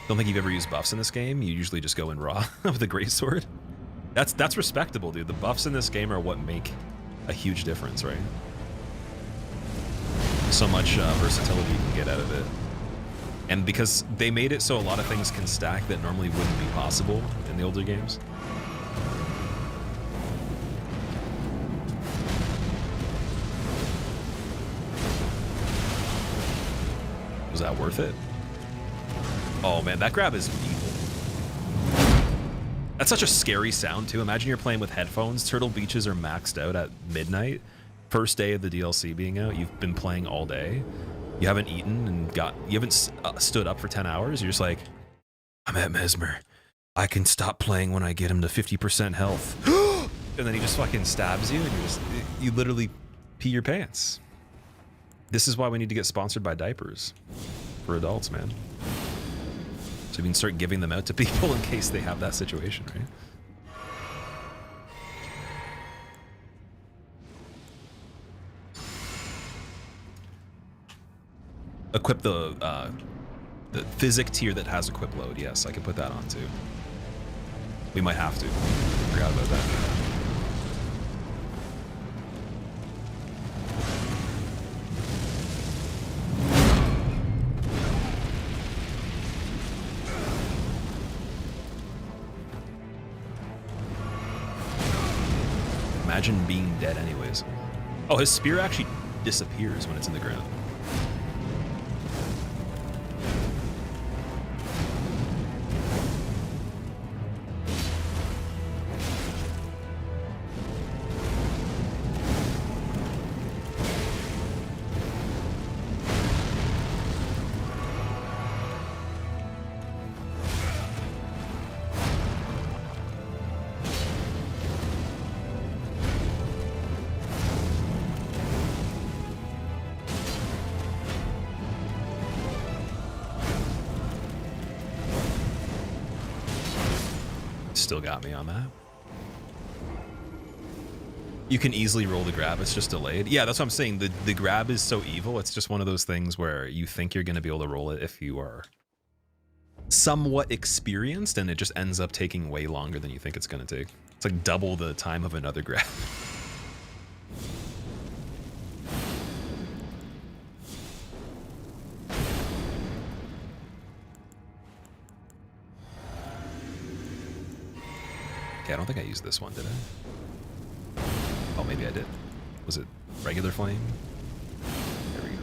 Don't think you've ever used buffs in this game. You usually just go in raw with a greatsword. That's respectable, dude. The buffs in this game are what make a huge difference, right? So much versatility you can get out of it. And because they made it so a lot of things can stack that normally wouldn't be possible in the older games. Was that worth it? Oh man, that grab is evil. That's such a scary sound too. Imagine you're playing with headphones. Turtle Beaches are maxed out at midnight. First day of the DLC being out. You've been playing all day. You haven't eaten and you haven't stood up for 10 hours. You're just like, I'm at Mesmer. I can stop playing when I get him to 50% health. And then he just fucking stabs you and you literally pee your pants. This is why we need to get sponsored by diapers for adults, man. So we can start giving them out to people in case they have that situation, right? Equip the physic tier that has equip load. Yes, I can put that on too. We might have to. Forgot about that. Imagine being dead anyways. Oh, his spear actually disappears when it's in the ground. Still got me on that. You can easily roll the grab, it's just delayed. Yeah, that's what I'm saying. The grab is so evil, it's just one of those things where you think you're going to be able to roll it if you are somewhat experienced, and it just ends up taking way longer than you think it's going to take. It's like double the time of another grab. Okay, I don't think I used this one, did I? Oh, maybe I did. Was it regular flame? There we go.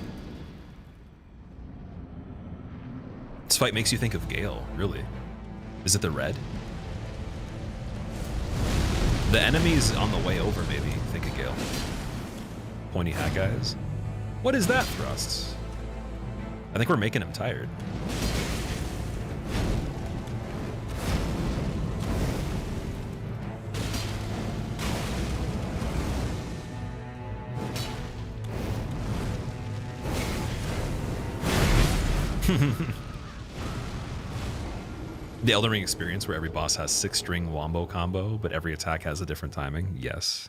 This fight makes you think of Gale, really. Is it the red? The enemies on the way over maybe think of Gale. Pointy hat guys. What is that, thrusts? I think we're making him tired. The Elden Ring experience where every boss has 6-string wombo combo, but every attack has a different timing. Yes.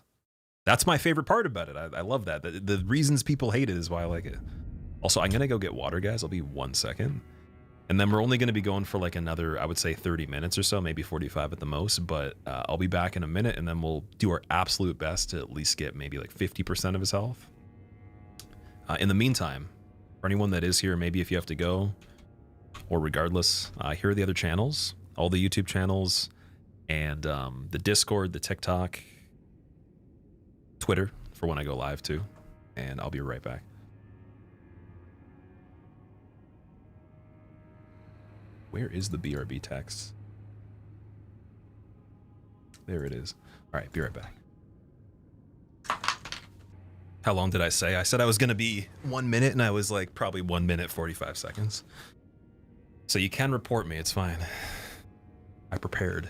That's my favorite part about it. I love that. The reasons people hate it is why I like it. Also, I'm going to go get water, guys. I'll be 1 second. And then we're only going to be going for like another, I would say 30 minutes or so, maybe 45 at the most. But I'll be back in a minute, and then we'll do our absolute best to at least get maybe like 50% of his health. In the meantime, for anyone that is here, maybe if you have to go, or regardless, here are the other channels, all the YouTube channels, and the Discord, the TikTok, Twitter for when I go live too. And I'll be right back. Where is the BRB text? There it is. All right, be right back. How long did I say? I said I was going to be 1 minute, and I was like probably 1 minute, 45 seconds. So you can report me, it's fine. I prepared.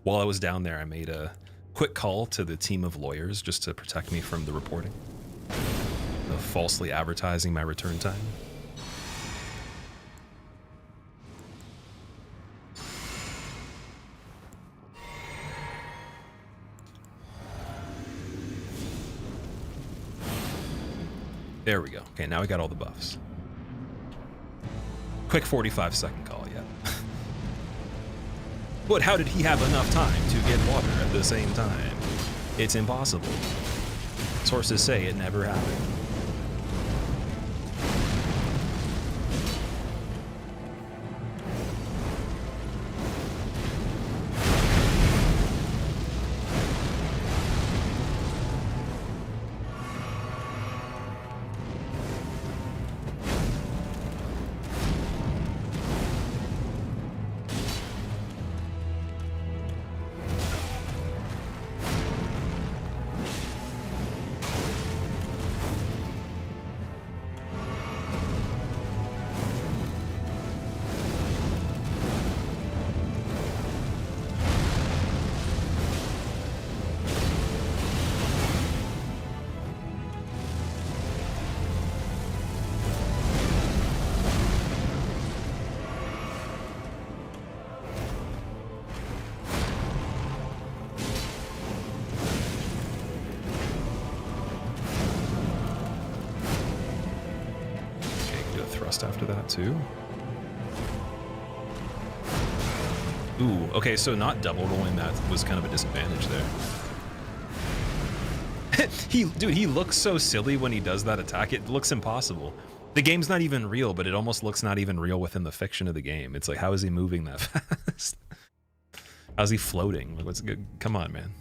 While I was down there, I made a quick call to the team of lawyers just to protect me from the reporting of falsely advertising my return time. There we go. Okay, now we got all the buffs. Quick 45-second call, yeah. But how did he have enough time to get water at the same time? It's impossible. Sources say it never happened. burst after that too. Ooh, okay, so not double rolling that was kind of a disadvantage there. Dude, he looks so silly when he does that attack. It looks impossible. The game's not even real, but it almost looks not even real within the fiction of the game. It's like, how is he moving that fast? How's he floating? Like, what's good? Come on, man.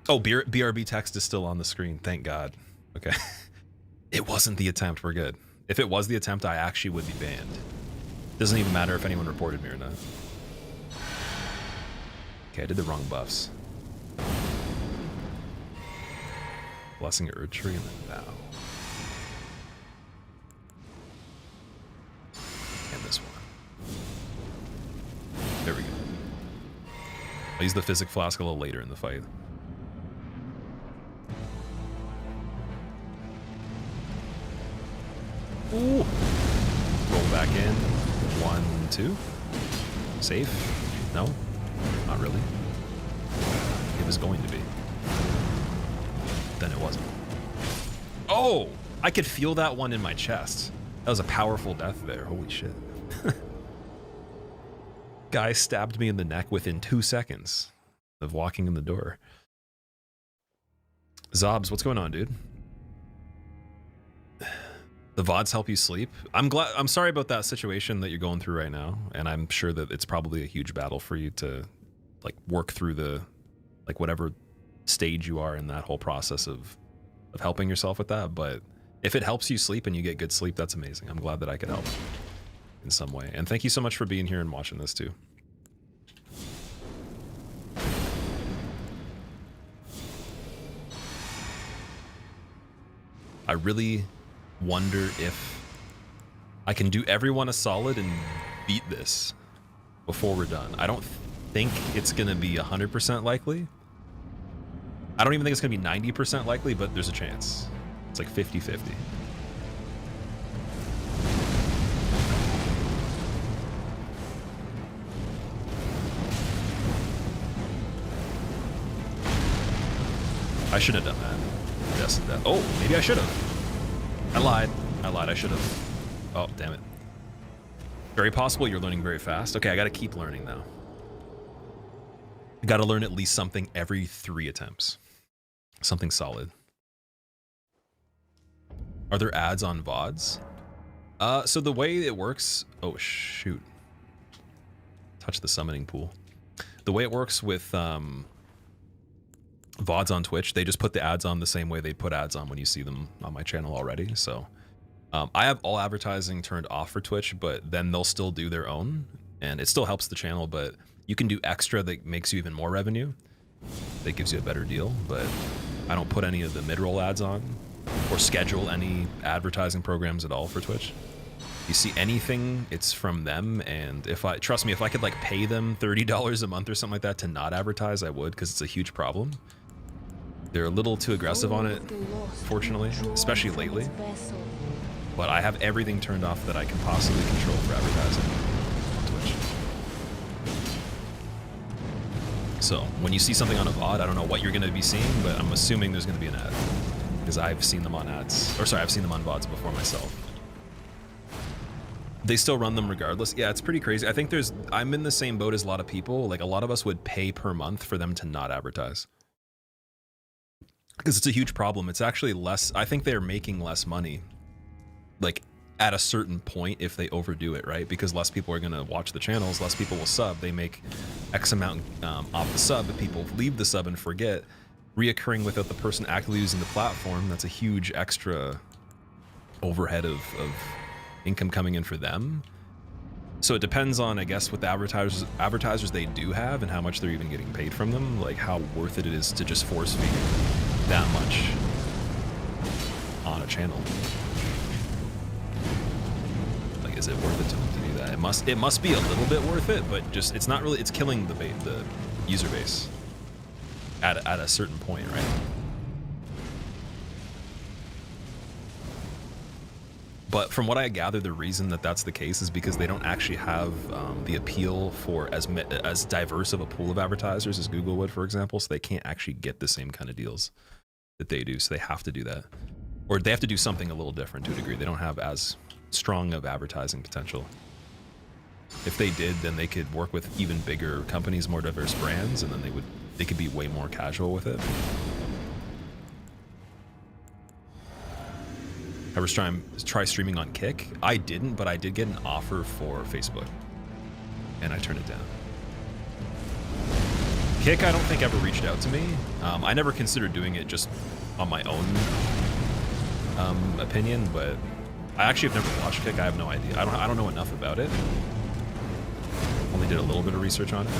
Oh, BRB text is still on the screen. Thank God. Okay. It wasn't the attempt. We're good. If it was the attempt, I actually would be banned. Doesn't even matter if anyone reported me or not. Okay, I did the wrong buffs. Blessing Erd Tree and then Vow. And this one. There we go. I'll use the Physic Flask a little later in the fight. Ooh. Roll back in. 1, 2. Safe? No? Not really. It was going to be. Then it wasn't. Oh! I could feel that one in my chest. That was a powerful death there. Holy shit. Guy stabbed me in the neck within 2 seconds of walking in the door. Zobs, what's going on, dude? The VODs help you sleep. I'm sorry about that situation that you're going through right now, and I'm sure that it's probably a huge battle for you to like work through the like whatever stage you are in that whole process of helping yourself with that. But if it helps you sleep and you get good sleep, that's amazing. I'm glad that I could help in some way. And thank you so much for being here and watching this too. I really wonder if I can do everyone a solid and beat this before we're done. I don't think it's gonna be 100% likely. I don't even think it's gonna be 90% likely, but there's a chance. It's like 50-50. I shouldn't have done that. That. Oh, maybe I should have. I lied. I should have. Oh, damn it. Very possible you're learning very fast. Okay, I gotta keep learning now. I gotta learn at least something every 3 attempts. Something solid. Are there ads on VODs? So the way it works... Oh, shoot. Touch the summoning pool. The way it works with VODs on Twitch, they just put the ads on the same way they put ads on when you see them on my channel already. So I have all advertising turned off for Twitch, but then they'll still do their own, and it still helps the channel, but you can do extra that makes you even more revenue. That gives you a better deal, but I don't put any of the mid-roll ads on or schedule any advertising programs at all for Twitch. You see anything, it's from them, and trust me, if I could like pay them $30 a month or something like that to not advertise, I would, because it's a huge problem. They're a little too aggressive on it, fortunately, especially lately. But I have everything turned off that I can possibly control for advertising on Twitch. So when you see something on a VOD, I don't know what you're going to be seeing, but I'm assuming there's going to be an ad, because I've seen them on ads, or sorry, I've seen them on VODs before myself. They still run them regardless. Yeah, it's pretty crazy. I think I'm in the same boat as a lot of people. Like a lot of us would pay per month for them to not advertise. Because it's a huge problem. It's actually less, I think they're making less money, like at a certain point if they overdo it, right? Because less people are gonna watch the channels, less people will sub. They make X amount off the sub, but people leave the sub and forget. Reoccurring without the person actively using the platform, that's a huge extra overhead of income coming in for them. So it depends on, I guess, what the advertisers they do have and how much they're even getting paid from them, like how worth it is to just force feed that much on a channel. Like, is it worth it to them to do that? It must be a little bit worth it, but just it's not really. It's killing the user base at a certain point, right? But from what I gather, the reason that that's the case is because they don't actually have the appeal for as diverse of a pool of advertisers as Google would, for example. So they can't actually get the same kind of deals that they do. So they have to do that. Or they have to do something a little different to a degree. They don't have as strong of advertising potential. If they did, then they could work with even bigger companies, more diverse brands, and then they could be way more casual with it. Ever try streaming on Kick? I didn't, but I did get an offer for Facebook, and I turned it down. Kick, I don't think ever reached out to me. I never considered doing it just on my own opinion, but I actually have never watched Kick. I have no idea. I don't know enough about it. Only did a little bit of research on it.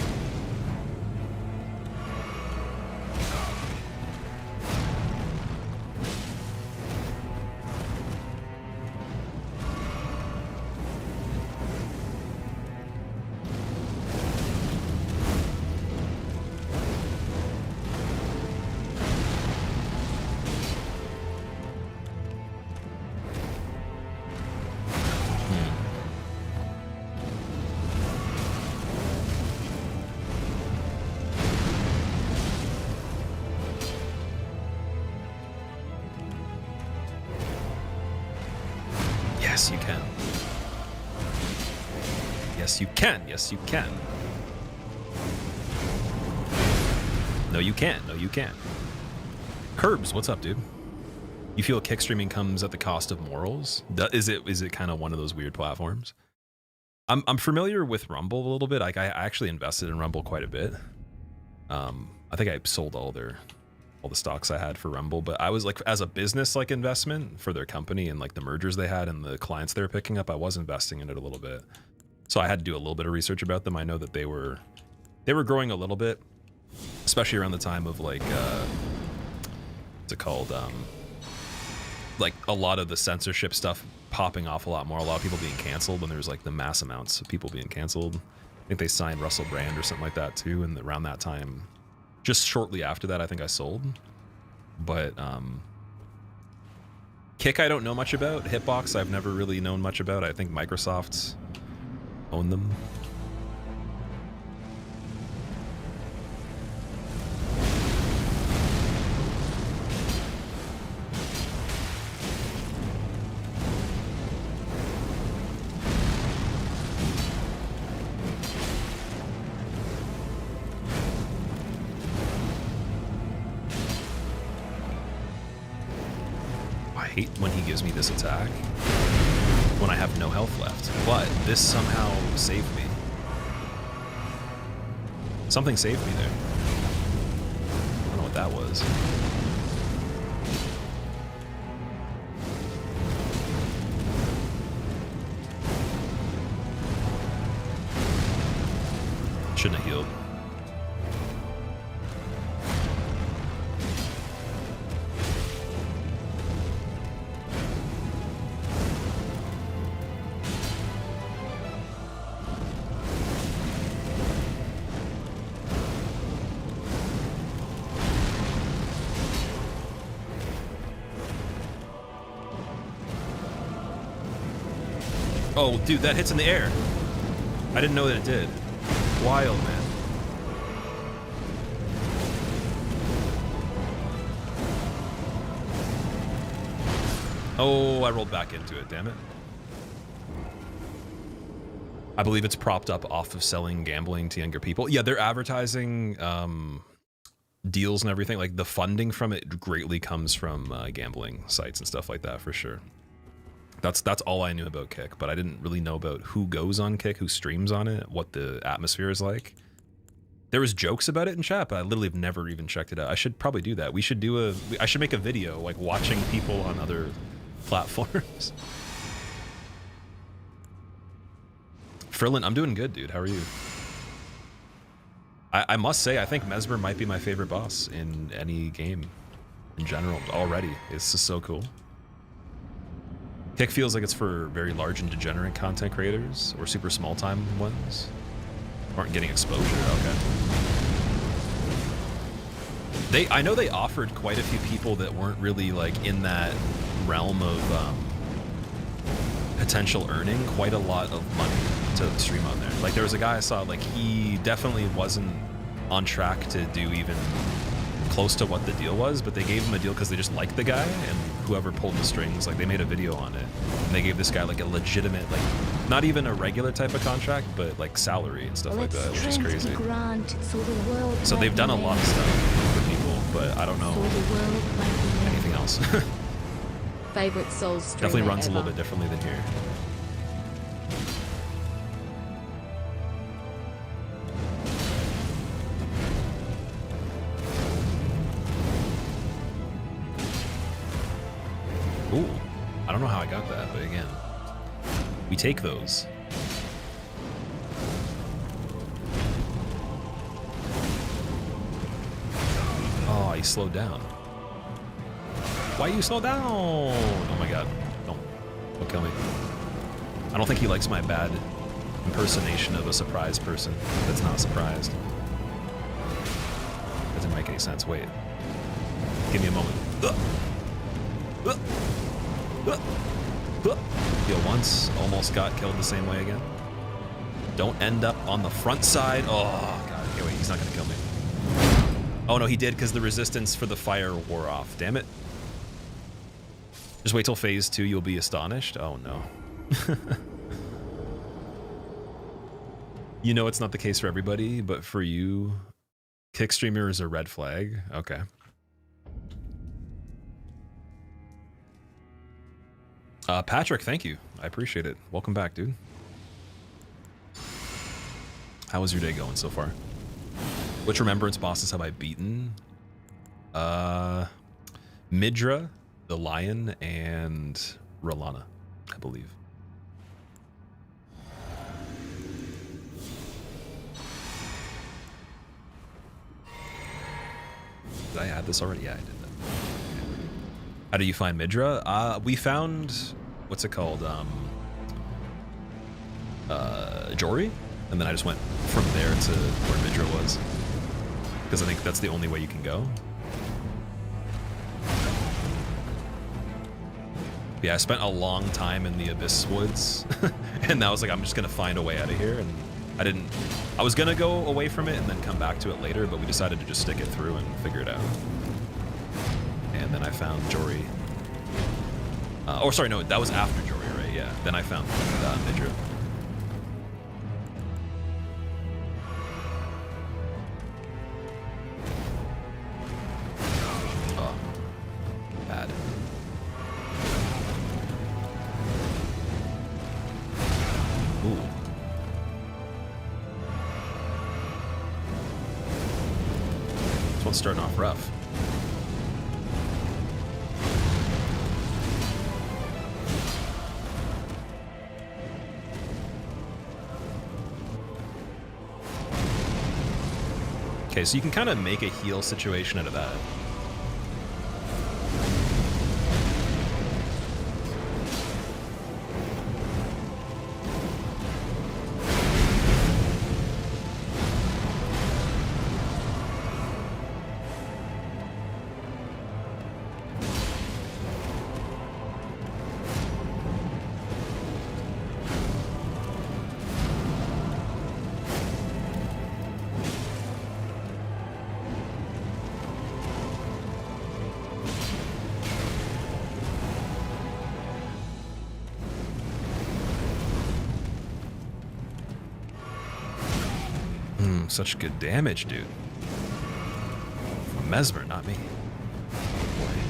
Yes, you can. Yes, you can. Yes, you can. No, you can't. No, you can't. Curbs, what's up, dude? You feel Kick streaming comes at the cost of morals? Is it kind of one of those weird platforms? I'm familiar with Rumble a little bit. Like I actually invested in Rumble quite a bit. I think I sold all the stocks I had for Rumble, but I was like, as a business like investment for their company and like the mergers they had and the clients they were picking up, I was investing in it a little bit. So I had to do a little bit of research about them. I know that they were growing a little bit, especially around the time of like what's it called? Like a lot of the censorship stuff popping off a lot more. A lot of people being canceled when there was like the mass amounts of people being canceled. I think they signed Russell Brand or something like that too. And around that time, just shortly after that, I think I sold. But Kick, I don't know much about. Hitbox, I've never really known much about. I think Microsoft's owned them. I hate when he gives me this attack when I have no health left, but this somehow saved me. Something saved me there. I don't know what that was. Shouldn't have healed. Oh, dude, that hits in the air. I didn't know that it did. Wild, man. Oh, I rolled back into it, damn it. I believe it's propped up off of selling gambling to younger people. Yeah, they're advertising deals and everything. Like the funding from it greatly comes from gambling sites and stuff like that, for sure. That's all I knew about Kick, but I didn't really know about who goes on Kick, who streams on it, what the atmosphere is like. There was jokes about it in chat, but I literally have never even checked it out. I should probably do that. I should make a video like watching people on other platforms. Ferlin, I'm doing good, dude. How are you? I must say, I think Mesmer might be my favorite boss in any game in general already. It's just so cool. Kick feels like it's for very large and degenerate content creators or super small time ones. Aren't getting exposure, okay. I know they offered quite a few people that weren't really like in that realm of potential earning quite a lot of money to stream on there. Like there was a guy I saw, like he definitely wasn't on track to do even close to what the deal was, but they gave him a deal because they just liked the guy, and whoever pulled the strings, like they made a video on it, and they gave this guy like a legitimate, like not even a regular type of contract, but like salary and stuff like that, which is crazy. So they've done a lot of stuff for people, but I don't know anything else. Favorite Souls streamer Definitely runs ever. a little bit differently than here. Ooh, I don't know how I got that, but again, we take those. Oh, he slowed down. Why you slow down? Oh my god, don't kill me. I don't think he likes my bad impersonation of a surprised person that's not surprised. Doesn't make any sense. Wait, give me a moment. Yo, once almost got killed the same way again. Don't end up on the front side. Oh god. Okay, wait, he's not gonna kill me. Oh no, he did because the resistance for the fire wore off. Damn it. Just wait till phase 2, you'll be astonished. Oh no. You know it's not the case for everybody, but for you, kick streamer is a red flag. Okay. Patrick, thank you. I appreciate it. Welcome back, dude. How was your day going so far? Which remembrance bosses have I beaten? Midra, the Lion, and Rolana, I believe. Did I add this already? Yeah, I did that. How do you find Midra? We found, what's it called? Jory, and then I just went from there to where Midra was, because I think that's the only way you can go. Yeah, I spent a long time in the Abyss Woods, and I was like, I'm just gonna find a way out of here, and I was gonna go away from it and then come back to it later, but we decided to just stick it through and figure it out. And then I found Jory. Oh, sorry, no, that was after Jory, right? Yeah, then I found Midra. Oh, bad. Ooh. This one's starting off rough. Okay, so you can kind of make a heal situation out of that. Such good damage, dude. From Mesmer, not me. Oh, boy.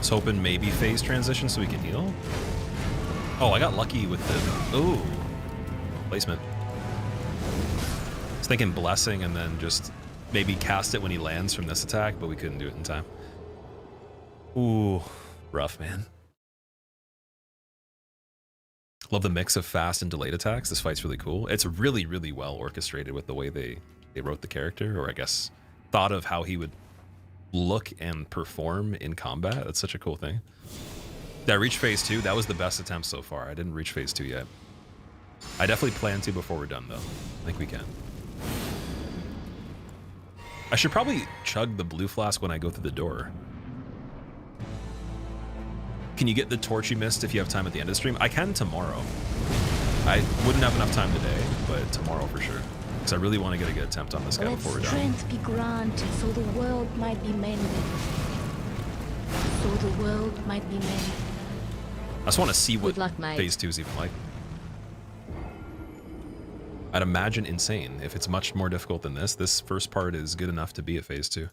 Hoping maybe phase transition so we can heal. Oh, I got lucky with the ooh placement. I was thinking blessing and then just maybe cast it when he lands from this attack, but we couldn't do it in time. Ooh, rough, man. Love the mix of fast and delayed attacks. This fight's really cool. It's really, really well orchestrated with the way they wrote the character, or I guess thought of how he would look and perform in combat. That's such a cool thing. Did I reach phase 2? That was the best attempt so far. I didn't reach phase 2 yet. I definitely plan to before we're done, though. I think we can. I should probably chug the blue flask when I go through the door. Can you get the torchy mist if you have time at the end of the stream? I can tomorrow. I wouldn't have enough time today, but tomorrow for sure. Because I really want to get a good attempt on this guy before we're Let done. strength be granted so the world might be mended. So the world might be mended. I just want to see what Good luck, mate. phase 2 is even like. I'd imagine insane. If it's much more difficult than this first part is good enough to be at phase 2.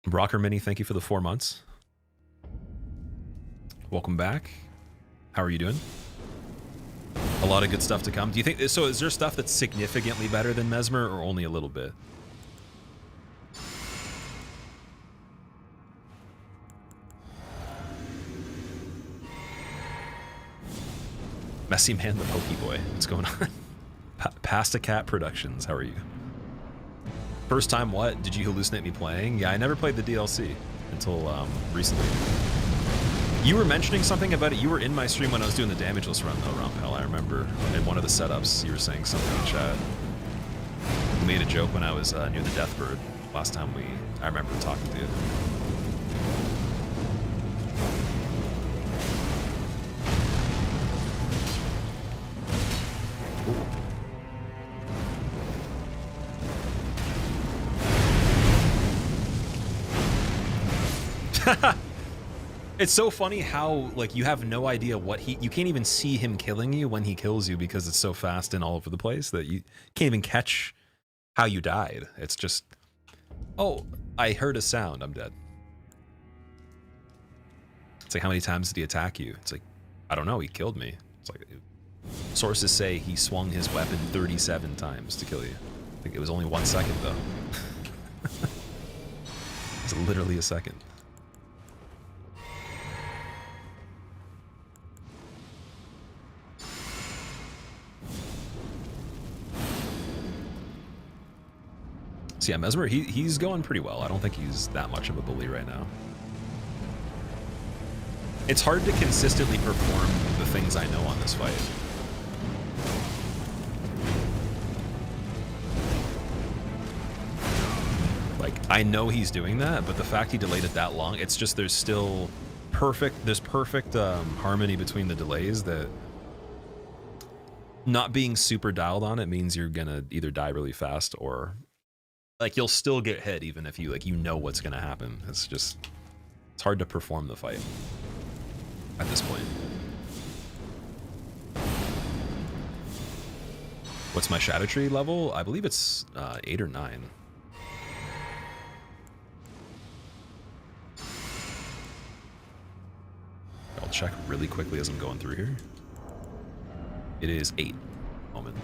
Brocker Mini, thank you for the 4 months. Welcome back. How are you doing? A lot of good stuff to come. Do you think so? Is there stuff that's significantly better than Mesmer, or only a little bit? Messy Man the Pokeboy. What's going on? Pasta Cat Productions. How are you? First time what? Did you hallucinate me playing? Yeah, I never played the DLC until recently. You were mentioning something about it. You were in my stream when I was doing the damageless run, though, Rompel. I remember in one of the setups you were saying something in chat. You made a joke when I was near the Deathbird last time I remember talking to you. It's so funny how, like, you have no idea what you can't even see him killing you when he kills you because it's so fast and all over the place that you can't even catch how you died. It's just, oh, I heard a sound, I'm dead. It's like, how many times did he attack you? It's like, I don't know, he killed me. It's like, sources say he swung his weapon 37 times to kill you. I think it was only 1 second, though. It's literally a second. So yeah, Mesmer, he's going pretty well. I don't think he's that much of a bully right now. It's hard to consistently perform the things I know on this fight. Like, I know he's doing that, but the fact he delayed it that long, it's just there's perfect harmony between the delays that not being super dialed on it means you're gonna either die really fast or like you'll still get hit even if you know what's gonna happen. It's hard to perform the fight at this point. What's my Shadow Tree level? I believe it's 8 or 9. I'll check really quickly as I'm going through here. It is 8 moment.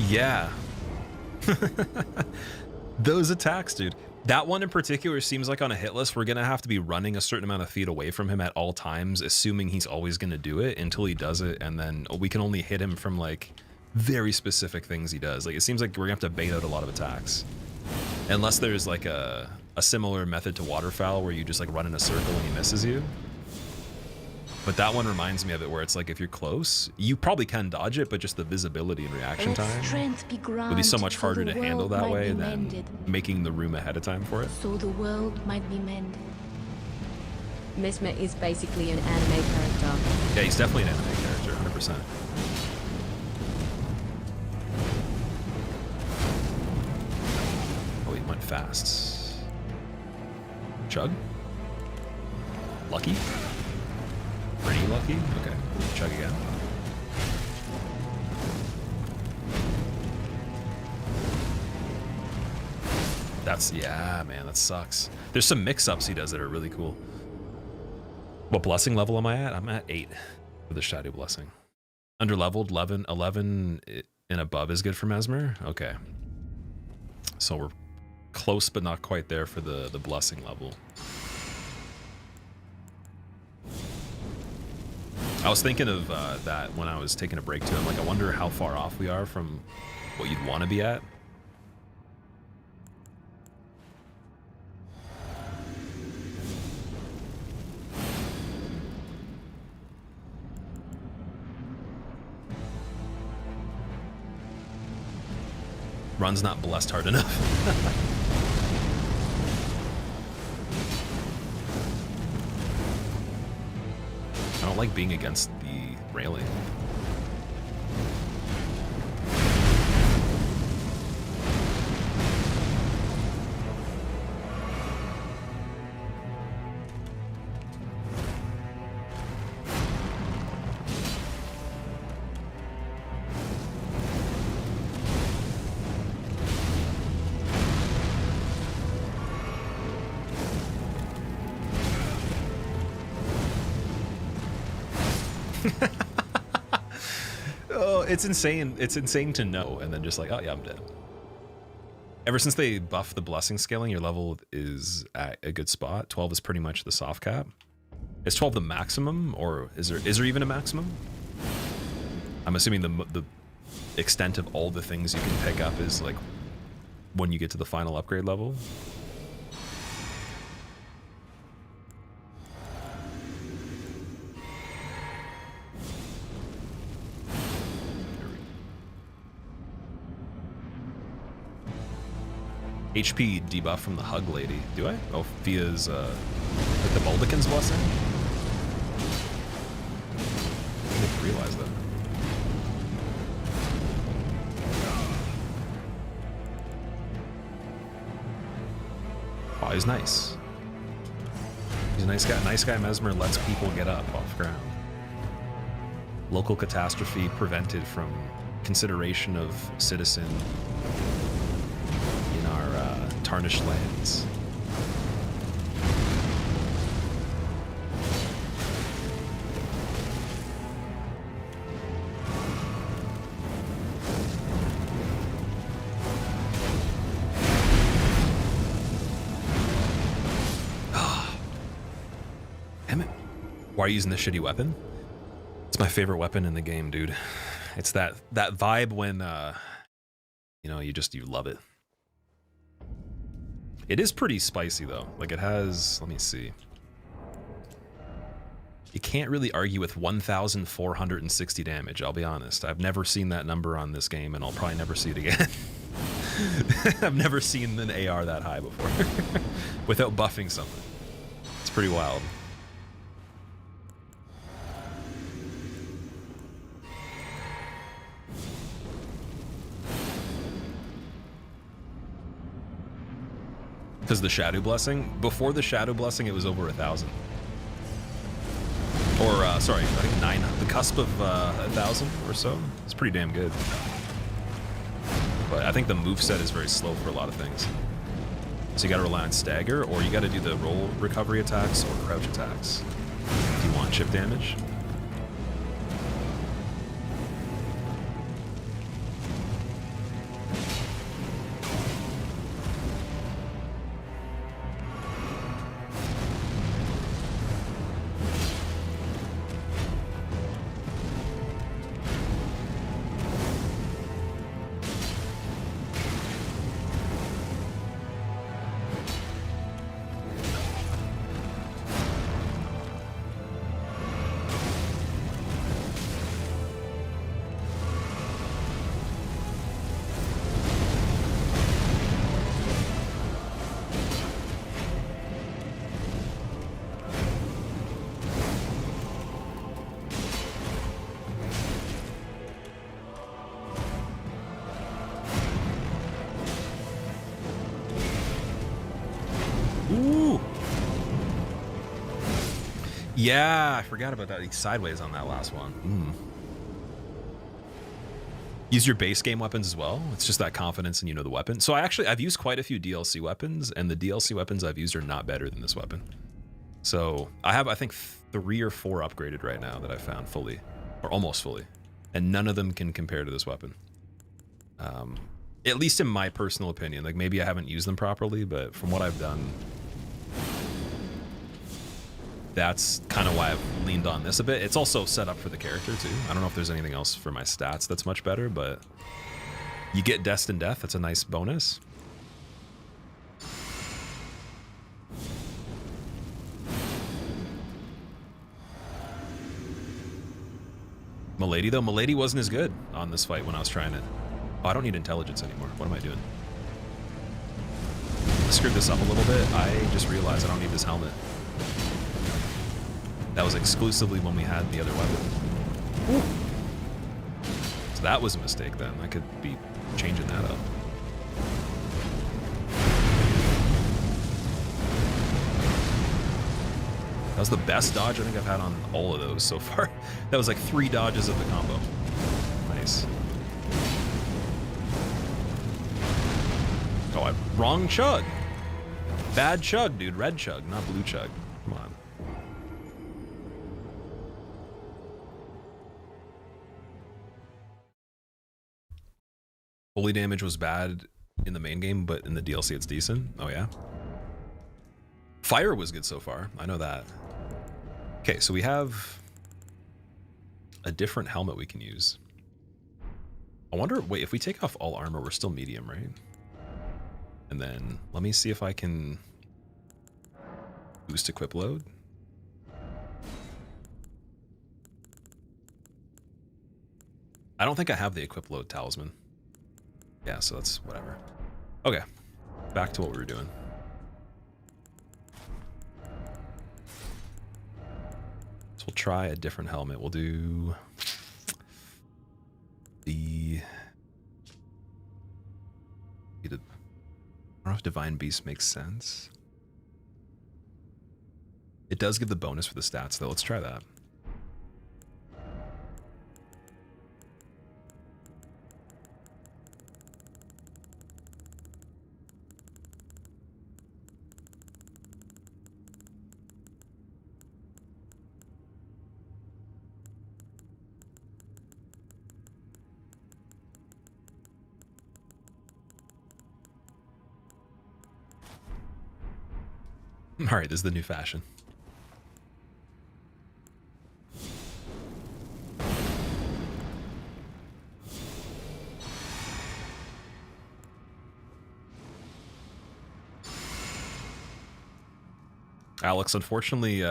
Yeah. Those attacks, dude. That one in particular seems like on a hit list, we're going to have to be running a certain amount of feet away from him at all times, assuming he's always going to do it until he does it. And then we can only hit him from like very specific things he does. Like it seems like we're going to have to bait out a lot of attacks. Unless there's like a similar method to Waterfowl where you just like run in a circle and he misses you. But that one reminds me of it, where it's like if you're close, you probably can dodge it, but just the visibility and reaction Let time strength be would be so granted much harder the to handle world that might way be than mended. making the room ahead of time for it. So the world might be mended. Mesmer is basically an anime character. Yeah, he's definitely an anime character, 100%. Oh, he went fast. Chug? Lucky? Pretty lucky? Okay, chug again. That's, yeah, man, that sucks. There's some mix-ups he does that are really cool. What blessing level am I at? I'm at 8 for the Shadow Blessing. Underleveled, 11 and above is good for Mesmer? Okay. So we're close but not quite there for the blessing level. I was thinking of that when I was taking a break too. I'm like, I wonder how far off we are from what you'd want to be at. Run's not blessed hard enough. I don't like being against the railing. Oh, it's insane. It's insane to know and then just like, oh yeah, I'm dead. Ever since they buffed the blessing scaling, your level is at a good spot. 12 is pretty much the soft cap. Is 12 the maximum, or is there even a maximum? I'm assuming the extent of all the things you can pick up is like when you get to the final upgrade level. HP debuff from the Hug Lady. Do I? Oh, Fia's, like the Baldican's Blessing? I didn't realize that. Oh, he's nice. He's a nice guy. Nice guy Mesmer lets people get up off ground. Local catastrophe prevented from consideration of citizen in our tarnished lands. Damn it. Why are you using this shitty weapon? It's my favorite weapon in the game, dude. It's that vibe when you know, you love it. It is pretty spicy though. Like it has, let me see. You can't really argue with 1,460 damage, I'll be honest. I've never seen that number on this game and I'll probably never see it again. I've never seen an AR that high before without buffing something. It's pretty wild. Because the Shadow Blessing, before the Shadow Blessing, it was over 1,000. Or, sorry, I think 9, the cusp of 1,000 or so. It's pretty damn good. But I think the moveset is very slow for a lot of things. So you gotta rely on stagger, or you gotta do the roll recovery attacks or crouch attacks if you want chip damage. Yeah, I forgot about that. He's sideways on that last one. Use your base game weapons as well. It's just that confidence and you know the weapon. So I've used quite a few DLC weapons, and the DLC weapons I've used are not better than this weapon. So I have, I think, 3 or 4 upgraded right now that I found fully, or almost fully, and none of them can compare to this weapon. At least in my personal opinion. Like, maybe I haven't used them properly, but from what I've done, that's kind of why I've leaned on this a bit. It's also set up for the character too. I don't know if there's anything else for my stats that's much better, but you get Destined Death. That's a nice bonus. Milady though, Milady wasn't as good on this fight when I was trying it. Oh, I don't need intelligence anymore. What am I doing? I screwed this up a little bit. I just realized I don't need this helmet. That was exclusively when we had the other weapon. Ooh. So that was a mistake then. I could be changing that up. That was the best dodge I think I've had on all of those so far. That was like 3 dodges of the combo. Nice. Oh, wrong chug. Bad chug, dude. Red chug, not blue chug. Come on. Holy damage was bad in the main game, but in the DLC it's decent. Oh yeah. Fire was good so far. I know that. Okay, so we have a different helmet we can use. I wonder, wait, if we take off all armor, we're still medium, right? And then let me see if I can boost equip load. I don't think I have the equip load talisman. Yeah, so that's whatever. Okay, back to what we were doing. So we'll try a different helmet. We'll do the... I don't know if Divine Beast makes sense. It does give the bonus for the stats, though. Let's try that. All right, this is the new fashion. Alex, unfortunately,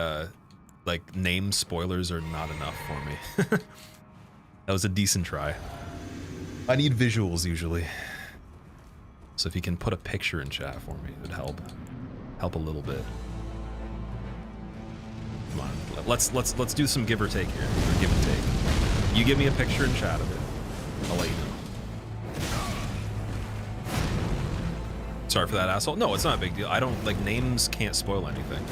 like, name spoilers are not enough for me. That was a decent try. I need visuals usually. So if you can put a picture in chat for me, it'd help. Help a little bit. Come on, let's do some give or take here. Or give and take. You give me a picture in chat of it. I'll let you know. Sorry for that, asshole. No, it's not a big deal. I don't, like, names can't spoil anything.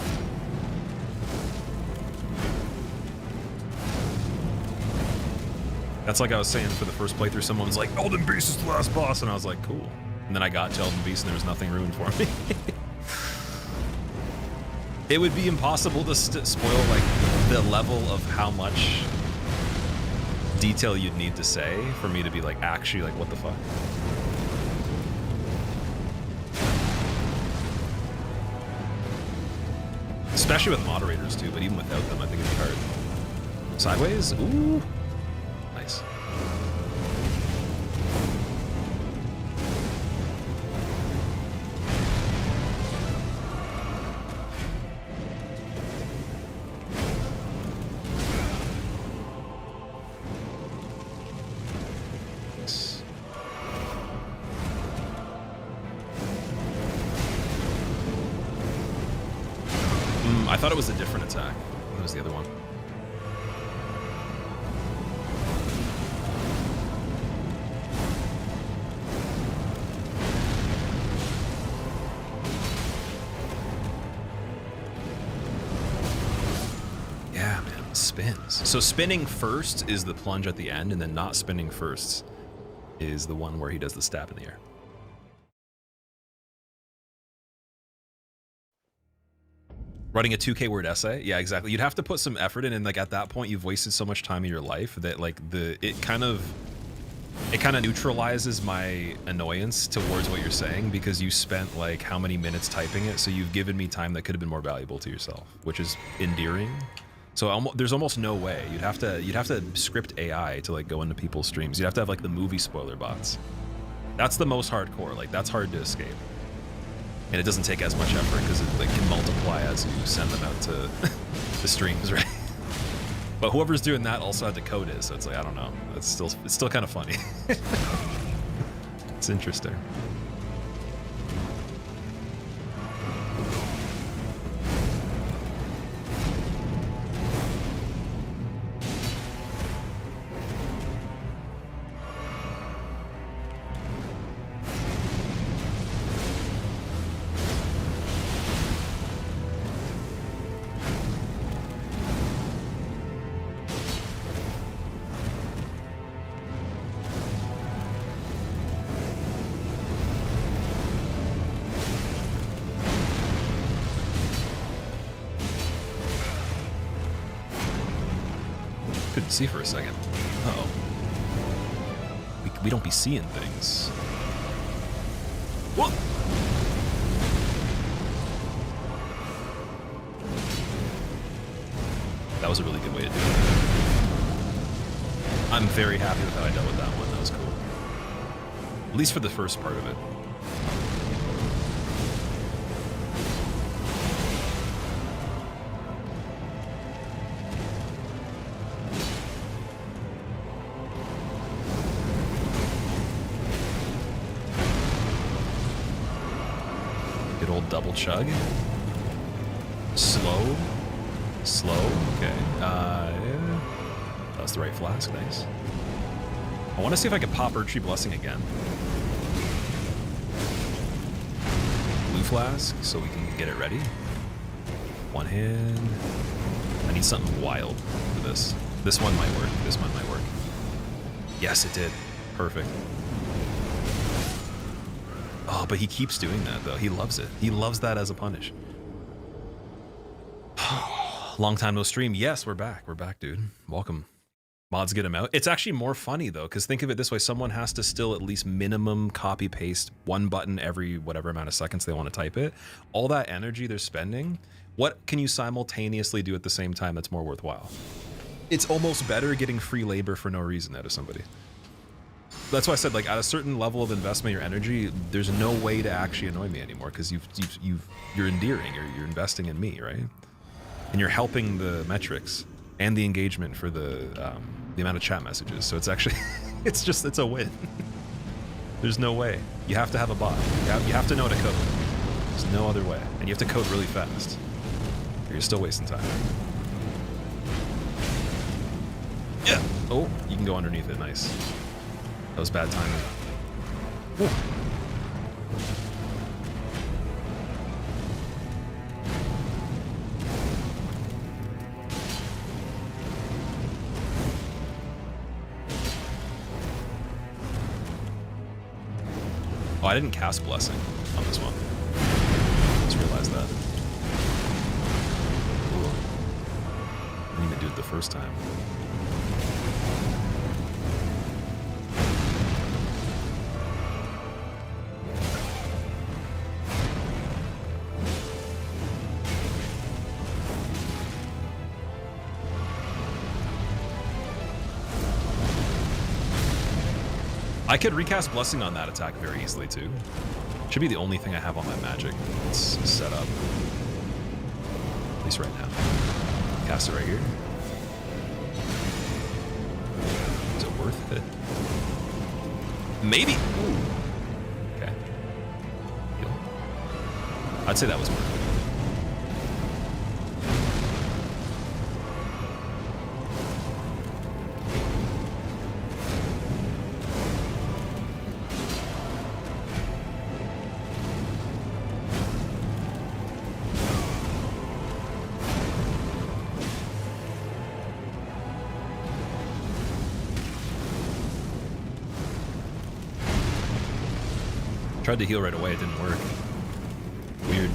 That's like I was saying for the first playthrough, someone was like, Elden Beast is the last boss, and I was like, cool. And then I got to Elden Beast and there was nothing ruined for me. It would be impossible to spoil, like, the level of how much detail you'd need to say for me to be like, actually, like, what the fuck? Especially with moderators too, but even without them, I think it'd be hard. Sideways? Ooh. Nice. I thought it was a different attack. It was the other one. spins. So spinning first is the plunge at the end, and then not spinning first is the one where he does the stab in the air. Writing a 2K word essay? Yeah, exactly. You'd have to put some effort in, and like at that point, you've wasted so much time in your life that like it kind of neutralizes my annoyance towards what you're saying, because you spent like how many minutes typing it, so you've given me time that could have been more valuable to yourself, which is endearing. So there's almost no way. You'd have to script AI to like go into people's streams. You'd have to have like the movie spoiler bots. That's the most hardcore. Like that's hard to escape. And it doesn't take as much effort because it like, can multiply as you send them out to the streams, right? But whoever's doing that also had to code it, so it's like, I don't know. It's still kind of funny. It's interesting. Couldn't see for a second. Uh-oh. We don't be seeing things. Whoa! That was a really good way to do it. I'm very happy with how I dealt with that one. That was cool. At least for the first part of it. Good old double chug. Slow. Okay. Yeah. That's the right flask. Nice. I want to see if I can pop Earthtree Blessing again. Blue flask, so we can get it ready. One hand. I need something wild for this. This one might work. This one might work. Yes, it did. Perfect. Oh, but he keeps doing that, though. He loves it. He loves that as a punish. Long time no stream. Yes, we're back. We're back, dude. Welcome. Mods get him out. It's actually more funny, though, because think of it this way. Someone has to still at least minimum copy-paste one button every whatever amount of seconds they want to type it. All that energy they're spending, what can you simultaneously do at the same time that's more worthwhile? It's almost better getting free labor for no reason out of somebody. That's why I said, like, at a certain level of investment, your energy, there's no way to actually annoy me anymore, because you're endearing, you're investing in me, right? And you're helping the metrics and the engagement for the amount of chat messages. So it's actually, it's a win. There's no way. You have to have a bot. You have to know how to code. There's no other way. And you have to code really fast, or you're still wasting time. Yeah. Oh, you can go underneath it. Nice. That was bad timing. Ooh. Oh, I didn't cast Blessing on this one. Just realized that. Ooh. I didn't even do it the first time. I could recast Blessing on that attack very easily, too. Should be the only thing I have on my magic that's set up. At least right now. Cast it right here. Is it worth it? Maybe. Ooh. Okay. Heal. I'd say that was worth it. Tried to heal right away, it didn't work. Weird.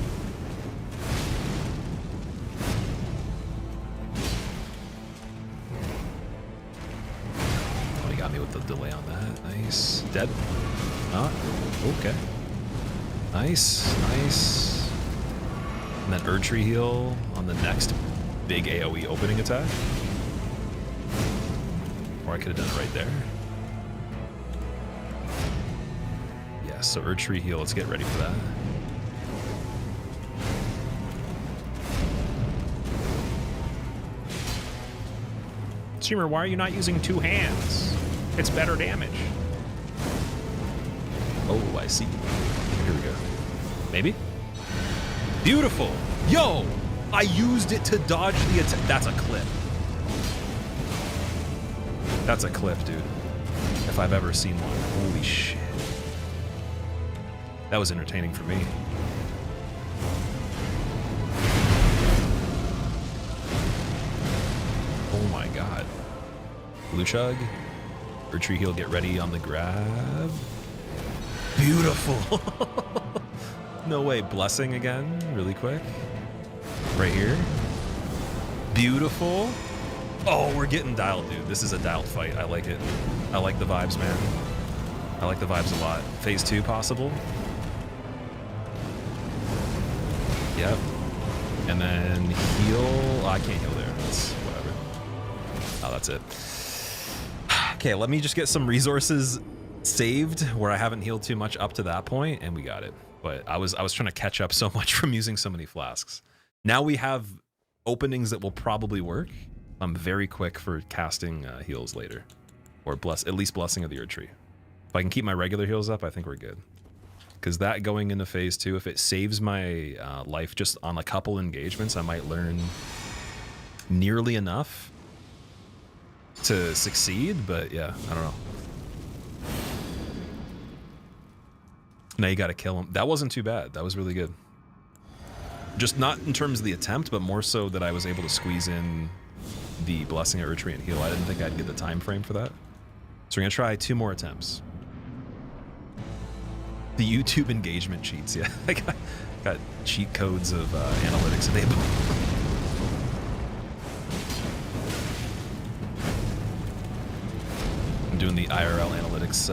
Oh, he got me with the delay on that. Nice. Dead. Not. Okay. Nice. Nice. And then Erdtree heal on the next big AoE opening attack. Or I could have done it right there. Yes, so Erdtree heal. Let's get ready for that. Streamer, why are you not using 2 hands? It's better damage. Oh, I see. Here we go. Maybe? Beautiful. Yo! I used it to dodge the attack. That's a clip. That's a clip, dude. If I've ever seen one. Holy shit. That was entertaining for me. Oh my god. Blue Chug. Erdtree heal, get ready on the grab. Beautiful. No way. Blessing again, really quick. Right here. Beautiful. Oh, we're getting dialed, dude. This is a dialed fight. I like it. I like the vibes, man. I like the vibes a lot. Phase 2 possible. Yep. And then heal. Oh, I can't heal there. That's whatever. Oh, that's it. Okay, let me just get some resources saved where I haven't healed too much up to that point, and we got it. But I was trying to catch up so much from using so many flasks. Now we have openings that will probably work. I'm very quick for casting heals later, or at least Blessing of the Erdtree. If I can keep my regular heals up, I think we're good. Because that going into phase 2, if it saves my life just on a couple engagements, I might learn nearly enough to succeed. But yeah, I don't know. Now you got to kill him. That wasn't too bad. That was really good. Just not in terms of the attempt, but more so that I was able to squeeze in the Blessing of Erdtree and heal. I didn't think I'd get the time frame for that. So we're going to try 2 more attempts. The YouTube engagement cheats, yeah. I got cheat codes of analytics enabled. I'm doing the IRL analytics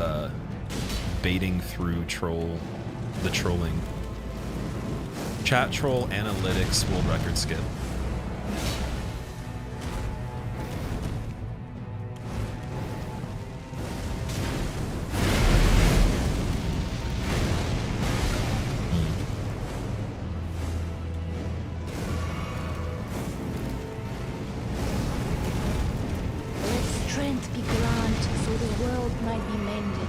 baiting through the trolling. Chat troll analytics world record skip. Let strength be granted so the world might be mended.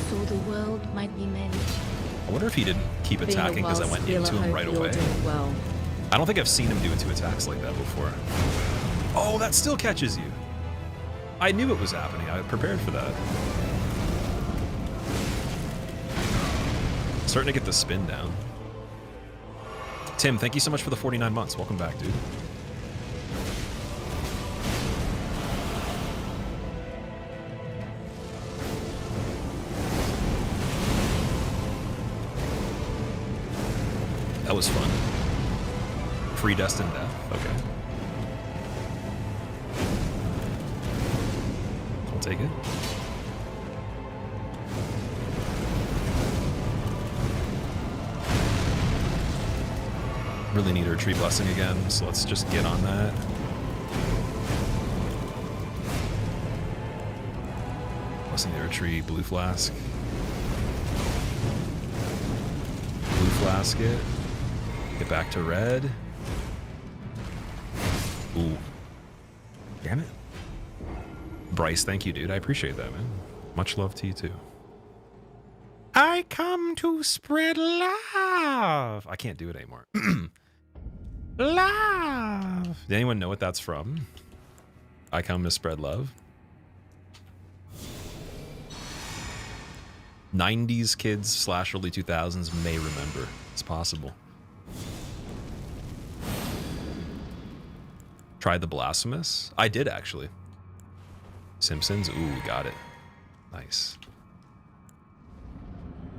So the world might be mended. I wonder if he didn't keep attacking because I went into him right away. Well. I don't think I've seen him do 2 attacks like that before. Oh, that still catches you. I knew it was happening. I prepared for that. Starting to get the spin down. Tim, thank you so much for the 49 months. Welcome back, dude. That was fun. Predestined death. Okay. I'll take it. Really need our tree blessing again, so let's just get on that. Blessing the tree, blue flask. Blue flask it. Get back to red. Ooh. Damn it. Bryce, thank you, dude. I appreciate that, man. Much love to you, too. I come to spread love. I can't do it anymore. Love. Does anyone know what that's from? I come to spread love. 90s kids / early 2000s may remember. It's possible. Tried the Blasphemous? I did, actually. Simpsons? Ooh, got it. Nice.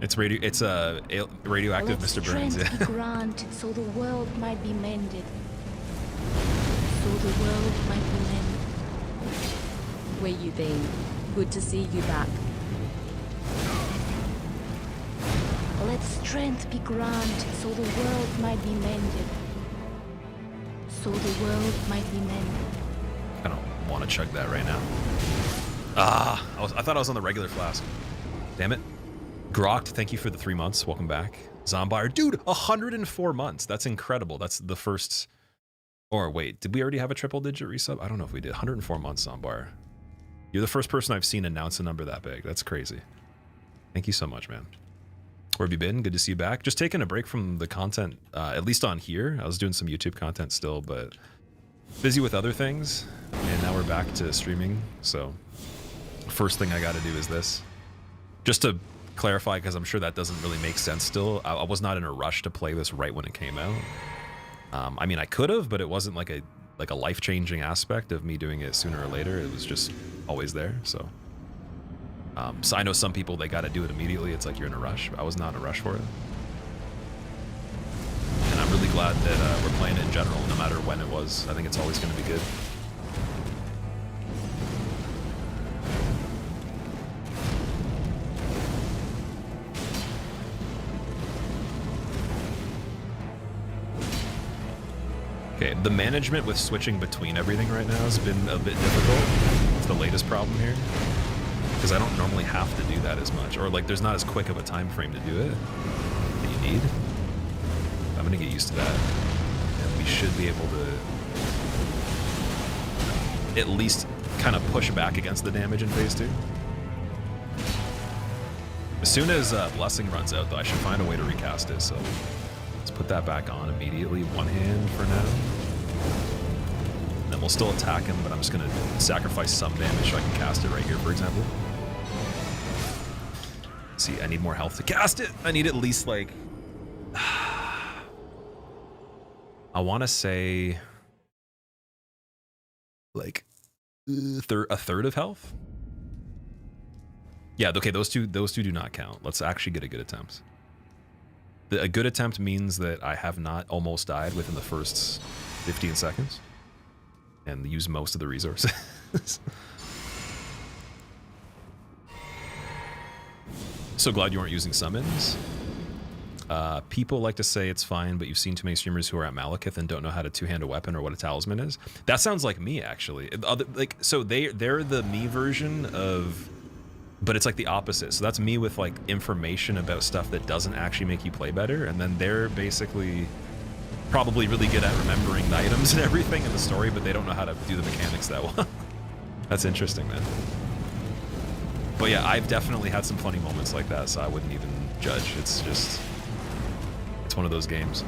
It's radioactive, Let Mr. Burns. strength Yeah. be granted so the world might be mended. So the world might be mended. Where you been? Good to see you back. Let strength be granted so the world might be mended. So the world might be mended. I don't want to chug that right now. Ah, I thought I was on the regular flask. Damn it. Grocked, thank you for the 3 months. Welcome back. Zombire, dude, 104 months. That's incredible. That's the first. Or wait, did we already have a triple digit resub? I don't know if we did. 104 months, Zombire. You're the first person I've seen announce a number that big. That's crazy. Thank you so much, man. Where have you been? Good to see you back. Just taking a break from the content, at least on here. I was doing some YouTube content still, but busy with other things. And now we're back to streaming. So first thing I got to do is this. Just to clarify, because I'm sure that doesn't really make sense still. I was not in a rush to play this right when it came out. I mean, I could have, but it wasn't like a life-changing aspect of me doing it sooner or later. It was just always there. So I know some people, they got to do it immediately. It's like you're in a rush. I was not in a rush for it. And I'm really glad that we're playing it in general, no matter when it was. I think it's always going to be good. Okay, the management with switching between everything right now has been a bit difficult. It's the latest problem here. Because I don't normally have to do that as much. Or like there's not as quick of a time frame to do it that you need. I'm gonna get used to that. And we should be able to at least kind of push back against the damage in phase 2. As soon as Blessing runs out though, I should find a way to recast it, so let's put that back on immediately. One hand for now. And then we'll still attack him, but I'm just gonna sacrifice some damage so I can cast it right here, for example. See, I need more health to cast it. I need at least like, I want to say like a third of health. Yeah, okay, those two do not count. Let's actually get a good attempt. A good attempt means that I have not almost died within the first 15 seconds and use most of the resources. So glad you weren't using summons. People like to say it's fine, but you've seen too many streamers who are at Malekith and don't know how to two-hand a weapon or what a talisman is. That sounds like me, actually. So they're the me version of, but it's like the opposite. So that's me with like information about stuff that doesn't actually make you play better, and then they're basically probably really good at remembering the items and everything in the story, but they don't know how to do the mechanics that well. That's interesting, man. But yeah, I've definitely had some funny moments like that, so I wouldn't even judge. It's just, it's one of those games.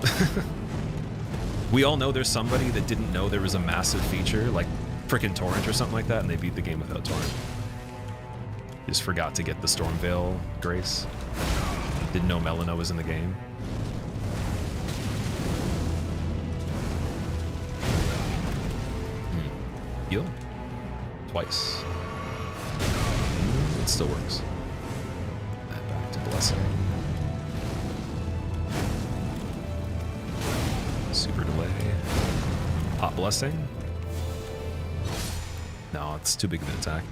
We all know there's somebody that didn't know there was a massive feature, like frickin' Torrent or something like that, and they beat the game without Torrent. Just forgot to get the Stormveil Grace. Didn't know Melina was in the game. Heal? Twice. It still works. And back to Blessing. Super delay. Hot Blessing. No, it's too big of an attack.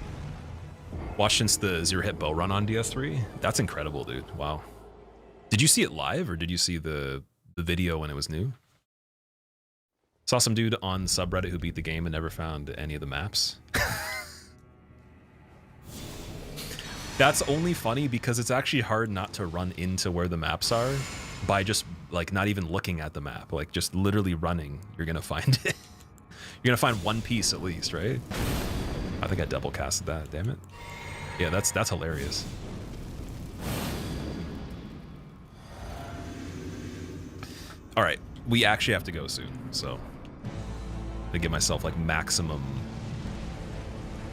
Watched since the zero hit bow run on DS3. That's incredible, dude. Wow. Did you see it live or did you see the video when it was new? Saw some dude on subreddit who beat the game and never found any of the maps. That's only funny because it's actually hard not to run into where the maps are by just like not even looking at the map, like just literally running. You're gonna find it. You're gonna find one piece at least, right? I think I double casted that. Damn it. Yeah, that's hilarious. All right, we actually have to go soon, so I give myself like maximum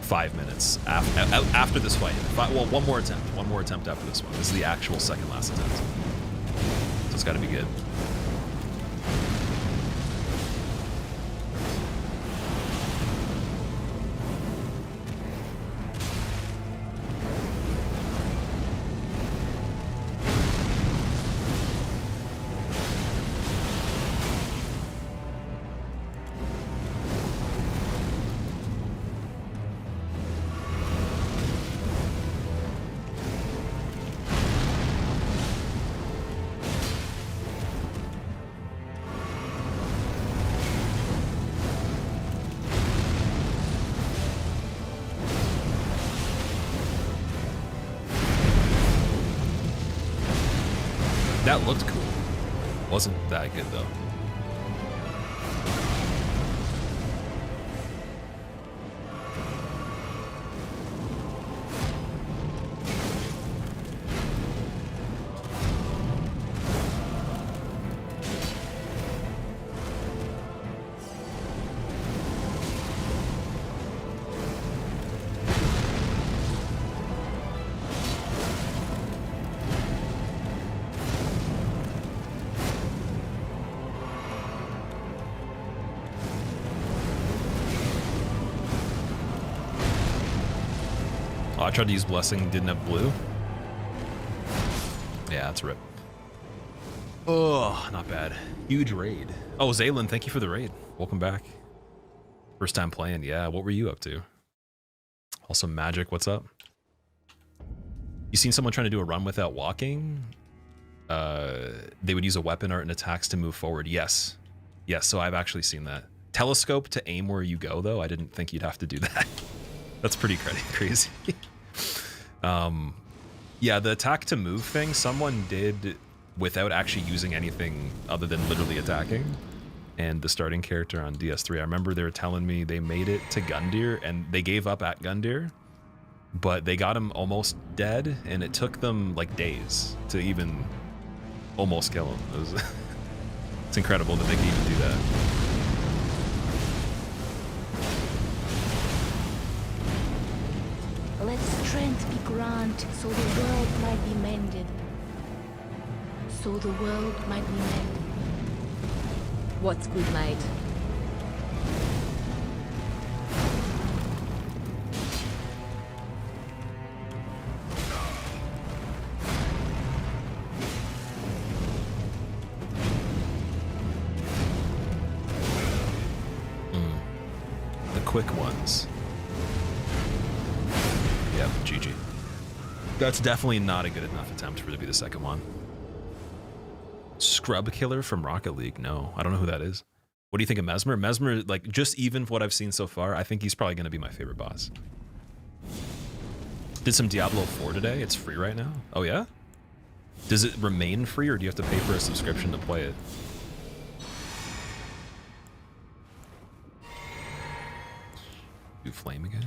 5 minutes after this fight. Well, one more attempt after this one. This is the actual second last attempt. So it's got to be good. That looked cool. Wasn't that good though. Oh, I tried to use Blessing, didn't have blue. Yeah, that's a rip. Oh, not bad. Huge raid. Oh, Zaylin, thank you for the raid. Welcome back. First time playing. Yeah, what were you up to? Also, Magic, what's up? You seen someone trying to do a run without walking? They would use a weapon art and attacks to move forward. Yes. Yes, so I've actually seen that. Telescope to aim where you go, though. I didn't think you'd have to do that. That's pretty crazy. Yeah, the attack to move thing, someone did without actually using anything other than literally attacking. And the starting character on DS3, I remember they were telling me they made it to Gundyr and they gave up at Gundyr, but they got him almost dead and it took them like days to even almost kill him. It was it's incredible that they can even do that. Let strength be granted, so the world might be mended. So the world might be mended. What's good, mate? The quick ones. Yep, GG. That's definitely not a good enough attempt for it to be the second one. Scrub Killer from Rocket League? No, I don't know who that is. What do you think of Mesmer? Mesmer, like, just even what I've seen so far, I think he's probably going to be my favorite boss. Did some Diablo 4 today. It's free right now. Oh, yeah? Does it remain free, or do you have to pay for a subscription to play it? Do flame again?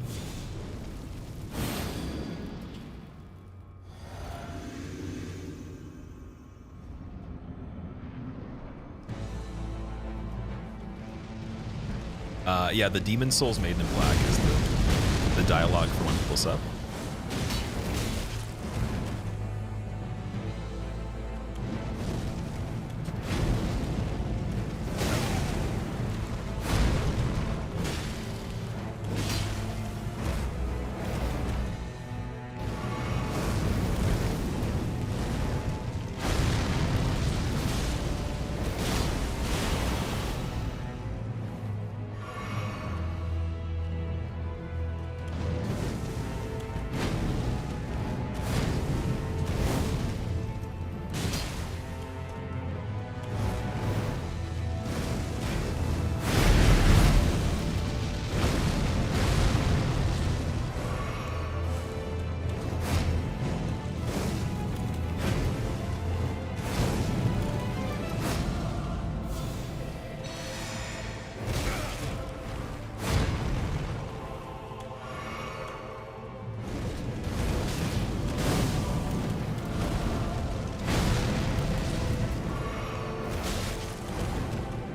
Yeah, the Demon Souls Maiden in Black is the dialogue for when people sub.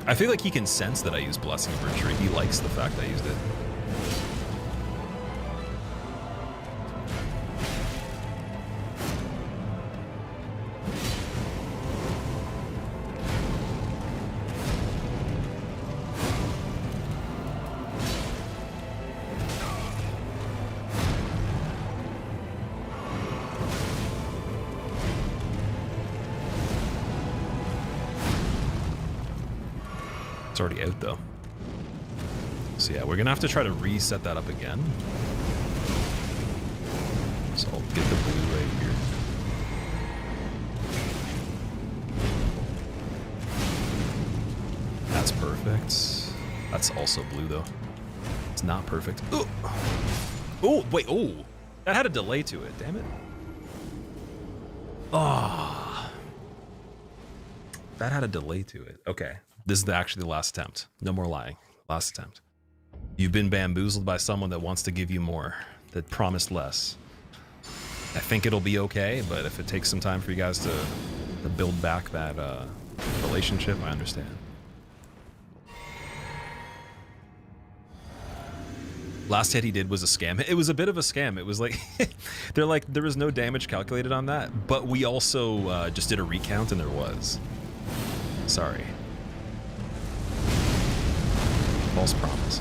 I feel like he can sense that I use Blessing of Retreat. He likes the fact I used it. It's already out though. So yeah, we're gonna have to try to reset that up again. So I'll get the blue right here. That's perfect. That's also blue though. It's not perfect. Oh, oh wait, oh, that had a delay to it. Damn it. Ah. That had a delay to it. Okay. This is actually the last attempt. No more lying. Last attempt. You've been bamboozled by someone that wants to give you more, that promised less. I think it'll be okay, but if it takes some time for you guys to build back that relationship, I understand. Last hit he did was a scam. It was a bit of a scam. It was like, they're like, there was no damage calculated on that, but we also just did a recount and there was. Sorry. False promise.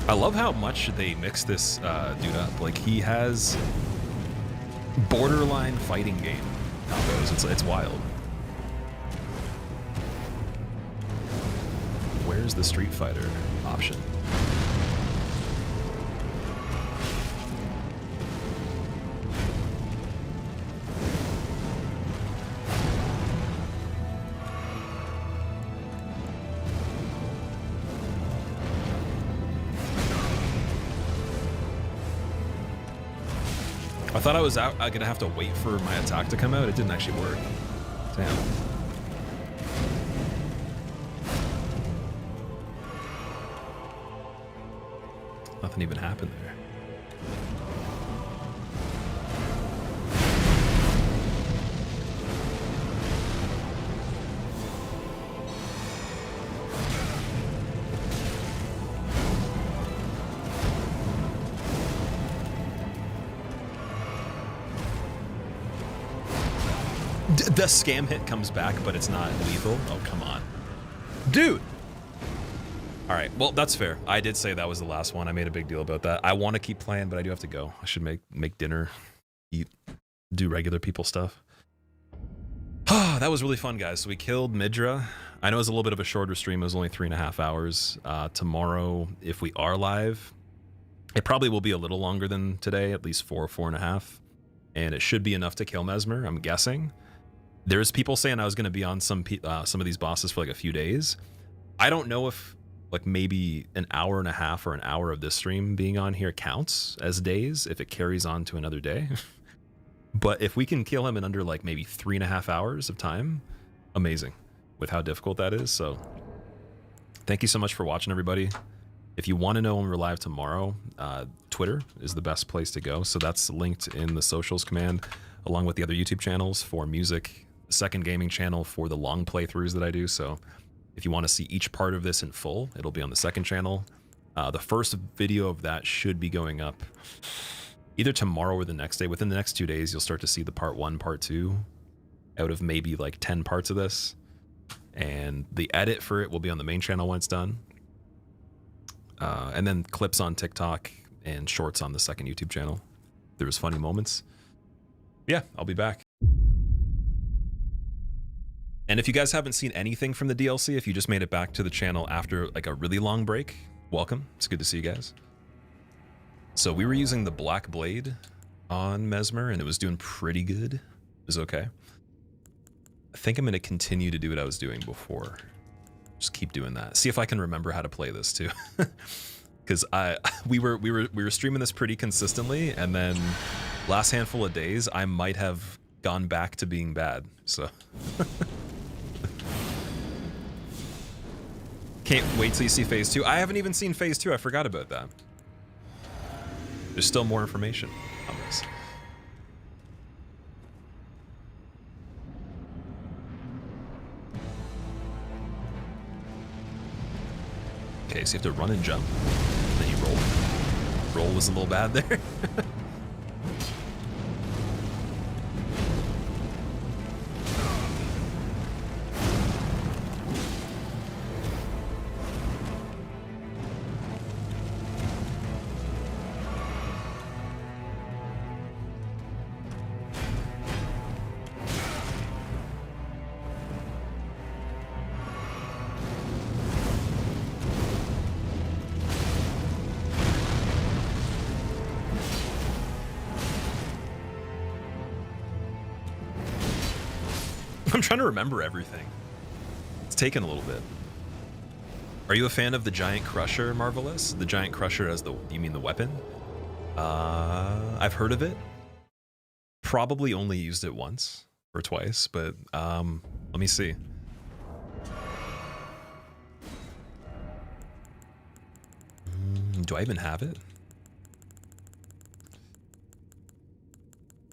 I love how much they mix this dude up. Like, he has borderline fighting game combos. It's wild. Where's the Street Fighter option? I thought I was gonna have to wait for my attack to come out. It didn't actually work. Damn. Nothing even happened there. The scam hit comes back, but it's not lethal. Oh, come on. Dude! Alright, well, that's fair. I did say that was the last one. I made a big deal about that. I want to keep playing, but I do have to go. I should make dinner, eat, do regular people stuff. That was really fun, guys. So we killed Midra. I know it was a little bit of a shorter stream. It was only 3.5 hours. Tomorrow, if we are live, it probably will be a little longer than today, at least 4.5. And it should be enough to kill Mesmer, I'm guessing. There's people saying I was going to be on some of these bosses for like a few days. I don't know if like maybe an hour and a half or an hour of this stream being on here counts as days if it carries on to another day. But if we can kill him in under like maybe 3.5 hours of time, amazing with how difficult that is. So thank you so much for watching, everybody. If you want to know when we're live tomorrow, Twitter is the best place to go. So that's linked in the socials command, along with the other YouTube channels for music, second gaming channel for the long playthroughs that I do. So if you want to see each part of this in full, it'll be on the second channel. The first video of that should be going up either tomorrow or the next day. Within the next 2 days, you'll start to see the part 1, part 2 out of maybe like 10 parts of this. And the edit for it will be on the main channel when it's done. And then clips on TikTok and shorts on the second YouTube channel. There was funny moments. Yeah, I'll be back. And if you guys haven't seen anything from the DLC, if you just made it back to the channel after like a really long break, welcome. It's good to see you guys. So we were using the Black Blade on Mesmer and it was doing pretty good. It was okay. I think I'm going to continue to do what I was doing before. Just keep doing that. See if I can remember how to play this too. Because we were streaming this pretty consistently, and then last handful of days I might have gone back to being bad. So can't wait till you see phase 2. I haven't even seen phase 2. I forgot about that. There's still more information on this. Okay, so you have to run and jump, and then you roll. Roll was a little bad there. I'm trying to remember everything. taken a little bit. Are you a fan of the Giant Crusher, Marvelous? The Giant Crusher as you mean the weapon? I've heard of it. Probably only used it once or twice, but let me see. Do I even have it?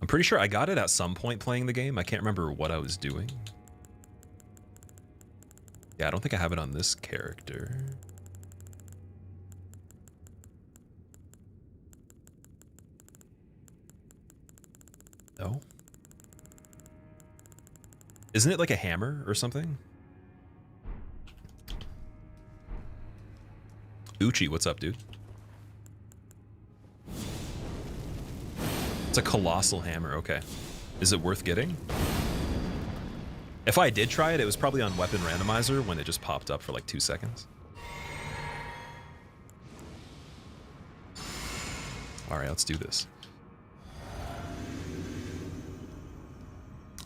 I'm pretty sure I got it at some point playing the game. I can't remember what I was doing. Yeah, I don't think I have it on this character. No. Isn't it like a hammer or something? Uchi, what's up, dude? It's a colossal hammer, okay. Is it worth getting? If I did try it, it was probably on Weapon Randomizer when it just popped up for like 2 seconds. All right, let's do this.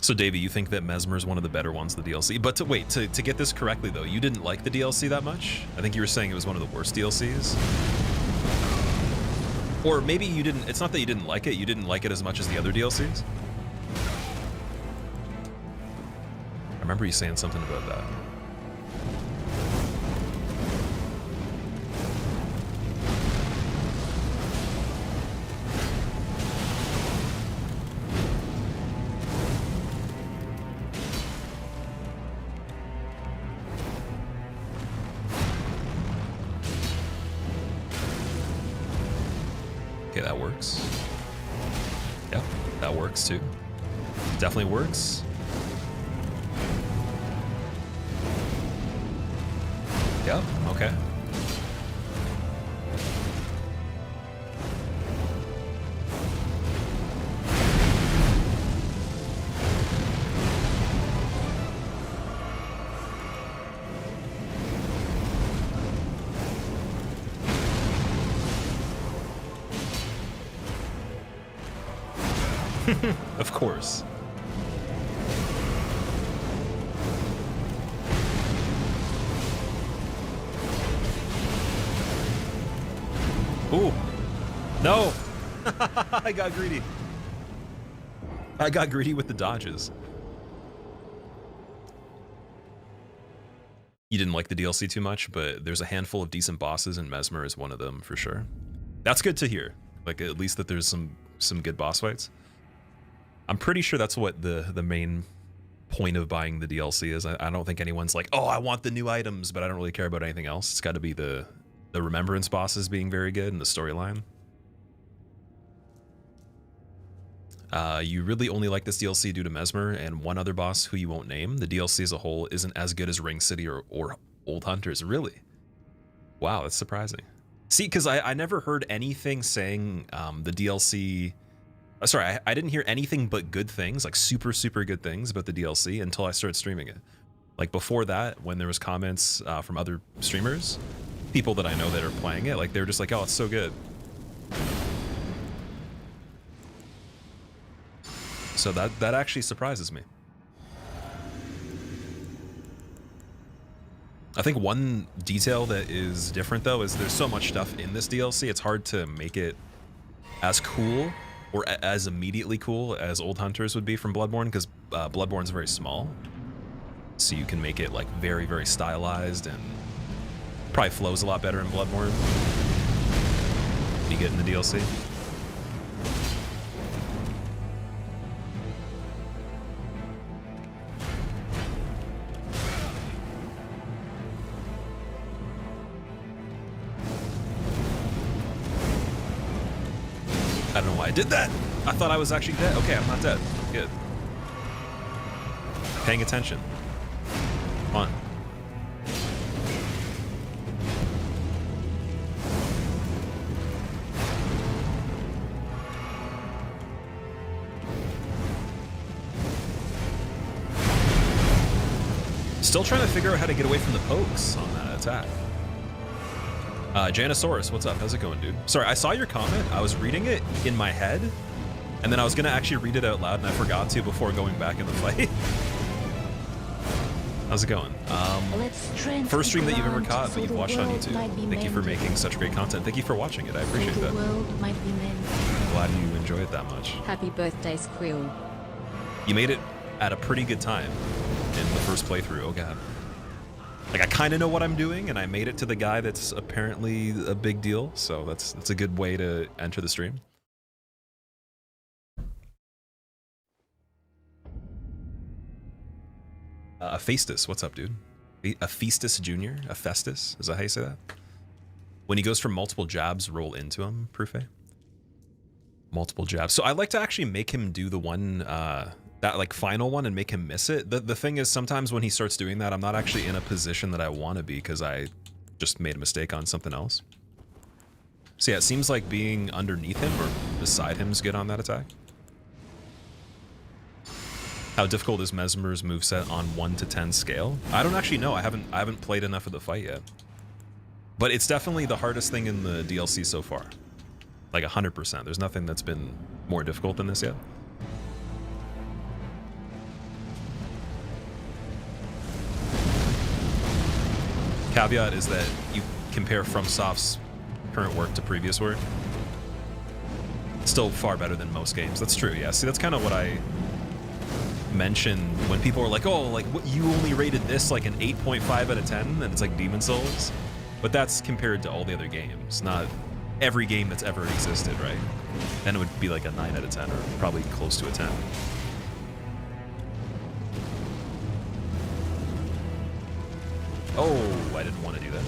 So, Davey, you think that Mesmer is one of the better ones, the DLC? But to get this correctly, though, you didn't like the DLC that much? I think you were saying it was one of the worst DLCs. Or maybe you didn't, it's not that you didn't like it as much as the other DLCs? I remember you saying something about that. Okay, that works. Yep, that works too. Definitely works. Yep, okay. Of course. Ooh. No. I got greedy. I got greedy with the dodges. You didn't like the DLC too much, but there's a handful of decent bosses and Mesmer is one of them for sure. That's good to hear. Like at least that there's some good boss fights. I'm pretty sure that's what the main point of buying the DLC is. I don't think anyone's like, oh, I want the new items, but I don't really care about anything else. It's got to be the Remembrance bosses being very good and the storyline. You really only like this DLC due to Mesmer and one other boss who you won't name. The DLC as a whole isn't as good as Ring City or Old Hunters. Really? Wow, that's surprising. See, because I never heard anything saying the DLC... Sorry, I didn't hear anything but good things, like super, super good things about the DLC until I started streaming it. Like before that, when there was comments from other streamers, people that I know that are playing it, like they were just like, oh, it's so good. So that actually surprises me. I think one detail that is different though is there's so much stuff in this DLC, it's hard to make it as cool or as immediately cool as Old Hunters would be from Bloodborne, because Bloodborne's very small. So you can make it like very, very stylized and probably flows a lot better in Bloodborne when you get in the DLC. I don't know why I did that. I thought I was actually dead. Okay, I'm not dead. Good. Paying attention. Come on. Still trying to figure out how to get away from the pokes on that attack. Janosaurus, what's up? How's it going, dude? Sorry, I saw your comment. I was reading it in my head, and then I was gonna actually read it out loud, and I forgot to before going back in the fight. How's it going? First stream that you've ever caught, but you've watched on YouTube. Thank you for making such great content. Thank you for watching it. I appreciate that. Glad you enjoy it that much. Happy birthday, Squeal. You made it at a pretty good time in the first playthrough. Oh god. Like I kind of know what I'm doing, and I made it to the guy that's apparently a big deal. So that's a good way to enter the stream. Aphaestus, what's up, dude? Aphaestus Jr.? Aphaestus? Is that how you say that? When he goes for multiple jabs, roll into him, Prufe? Multiple jabs. So I like to actually make him do the one, that like final one and make him miss it. The thing is, sometimes when he starts doing that, I'm not actually in a position that I want to be because I just made a mistake on something else. So yeah, it seems like being underneath him or beside him is good on that attack. How difficult is Mesmer's moveset on 1 to 10 scale? I don't actually know. I haven't played enough of the fight yet. But it's definitely the hardest thing in the DLC so far. Like 100%. There's nothing that's been more difficult than this yet. Caveat is that you compare FromSoft's current work to previous work. It's still far better than most games. That's true, yeah. See, that's kind of what I mentioned when people are like, oh, like what, you only rated this like an 8.5 out of 10, and it's like Demon Souls. But that's compared to all the other games, not every game that's ever existed, right? Then it would be like a 9 out of 10 or probably close to a 10. Oh, I didn't want to do that.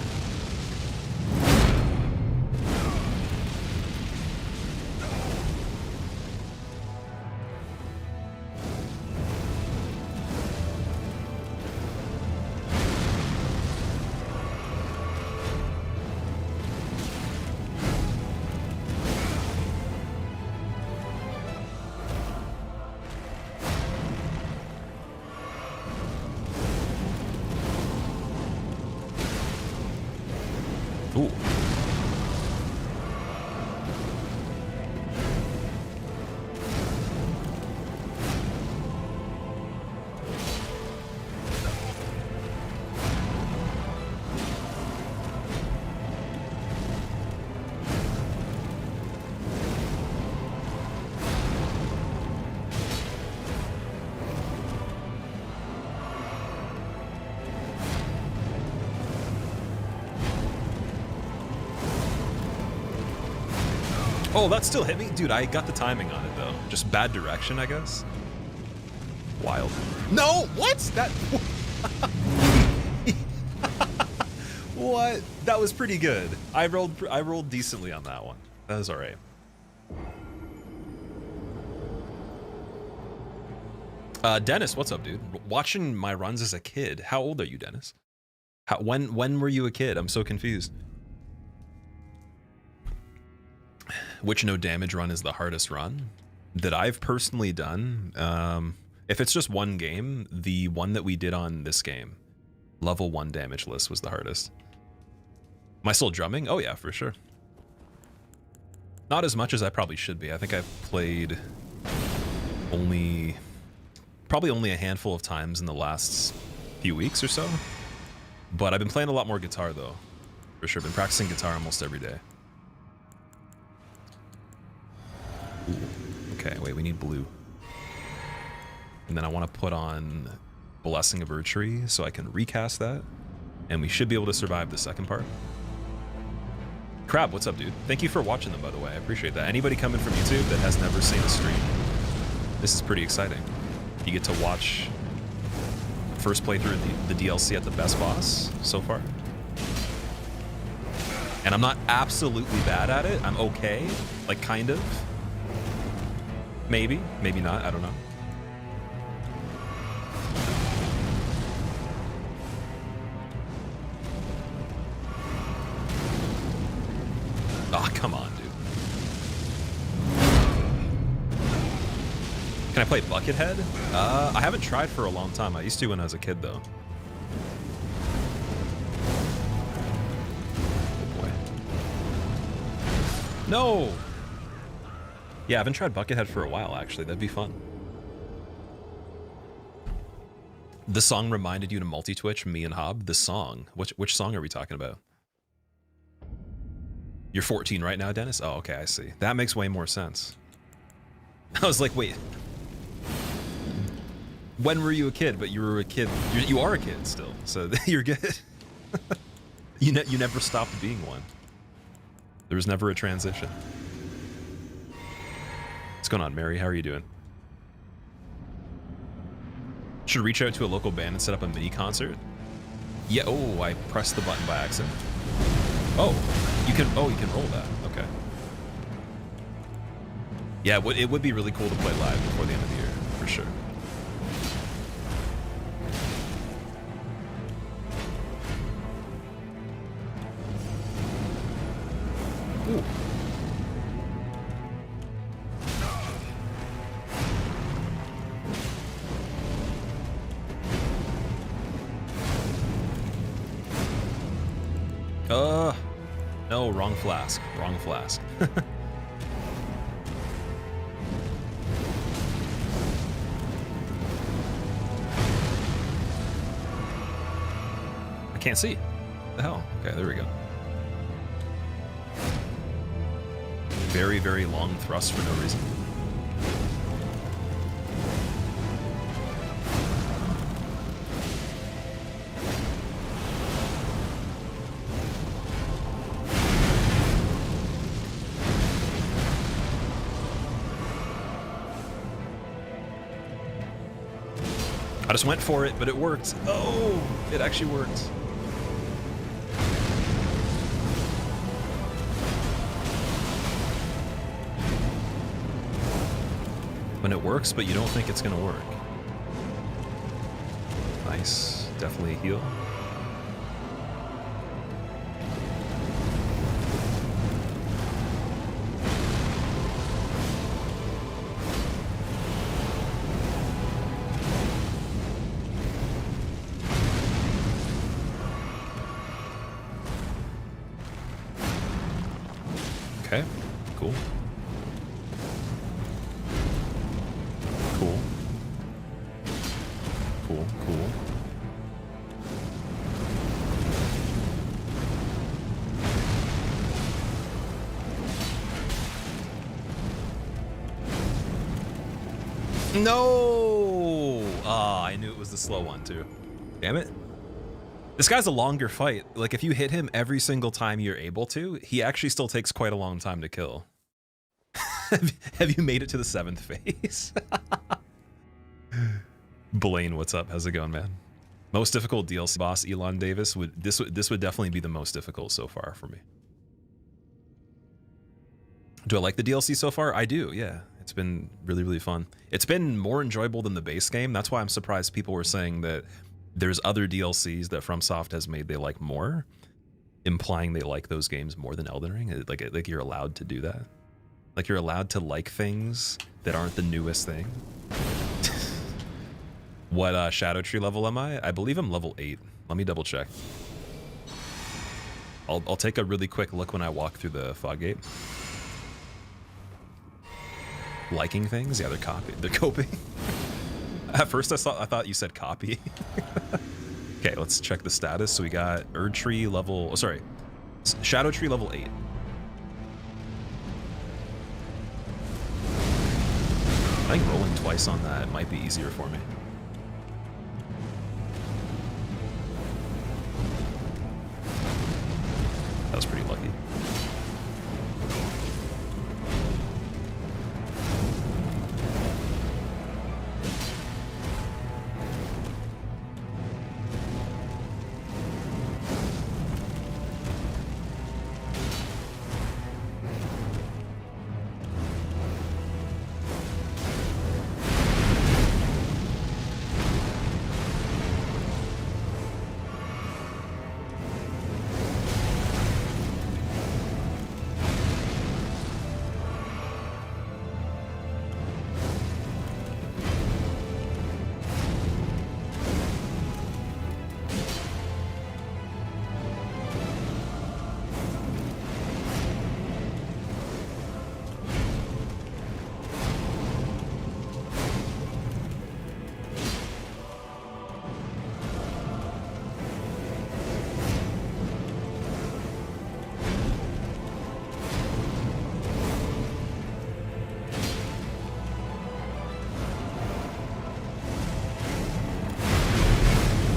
Ooh. Oh, that still hit me? Dude, I got the timing on it, though. Just bad direction, I guess. Wild. No! What? That... What? That was pretty good. I rolled decently on that one. That was alright. Dennis, what's up, dude? Watching my runs as a kid. How old are you, Dennis? When were you a kid? I'm so confused. Which no damage run is the hardest run that I've personally done. If it's just one game, the one that we did on this game, level 1 damage list, was the hardest. Am I still drumming? Oh yeah, for sure. Not as much as I probably should be. I think I've played probably only a handful of times in the last few weeks or so. But I've been playing a lot more guitar though, for sure. Been practicing guitar almost every day. Ooh. Okay, wait, we need blue. And then I want to put on Blessing of Urchery so I can recast that. And we should be able to survive the second part. Crab, what's up, dude? Thank you for watching them, by the way. I appreciate that. Anybody coming from YouTube that has never seen a stream, this is pretty exciting. You get to watch first playthrough of the DLC at the best boss so far. And I'm not absolutely bad at it. I'm okay, like kind of. Maybe, maybe not, I don't know. Oh, come on, dude. Can I play Buckethead? I haven't tried for a long time. I used to when I was a kid, though. Oh, boy. No! Yeah, I haven't tried Buckethead for a while, actually. That'd be fun. The song reminded you to multi-twitch, me and Hob? The song. Which song are we talking about? You're 14 right now, Dennis? Oh, okay, I see. That makes way more sense. I was like, wait. When were you a kid? But you were a kid. You are a kid still, so you're good. You never stopped being one. There was never a transition. What's going on, Mary? How are you doing? Should reach out to a local band and set up a mini concert. Yeah. Oh, I pressed the button by accident. Oh, you can. Oh, you can roll that. Okay. Yeah, it would be really cool to play live before the end of the year, for sure. Ooh. No, wrong flask. Wrong flask. I can't see. What the hell? Okay, there we go. Very, very long thrust for no reason. I just went for it, but it worked. Oh, it actually worked. When it works, but you don't think it's gonna work. Nice, definitely a heal. Okay, cool. Cool. Cool, cool. No! Ah, I knew it was the slow one too. Damn it. This guy's a longer fight. Like, if you hit him every single time you're able to, he actually still takes quite a long time to kill. Have you made it to the 7th phase? Blaine, what's up? How's it going, man? Most difficult DLC boss, Elon Davis. This would definitely be the most difficult so far for me. Do I like the DLC so far? I do, yeah. It's been really, really fun. It's been more enjoyable than the base game. That's why I'm surprised people were saying that there's other DLCs that FromSoft has made they like more, implying they like those games more than Elden Ring. Like you're allowed to do that. Like you're allowed to like things that aren't the newest thing. What Shadow Tree level am I? I believe I'm level 8. Let me double check. I'll take a really quick look when I walk through the fog gate. Liking things? Yeah, they're coping. At first I thought you said copy. Okay, let's check the status. So we got Erd Tree level, oh, sorry, Shadow Tree level 8. I think rolling twice on that might be easier for me. That was pretty lucky.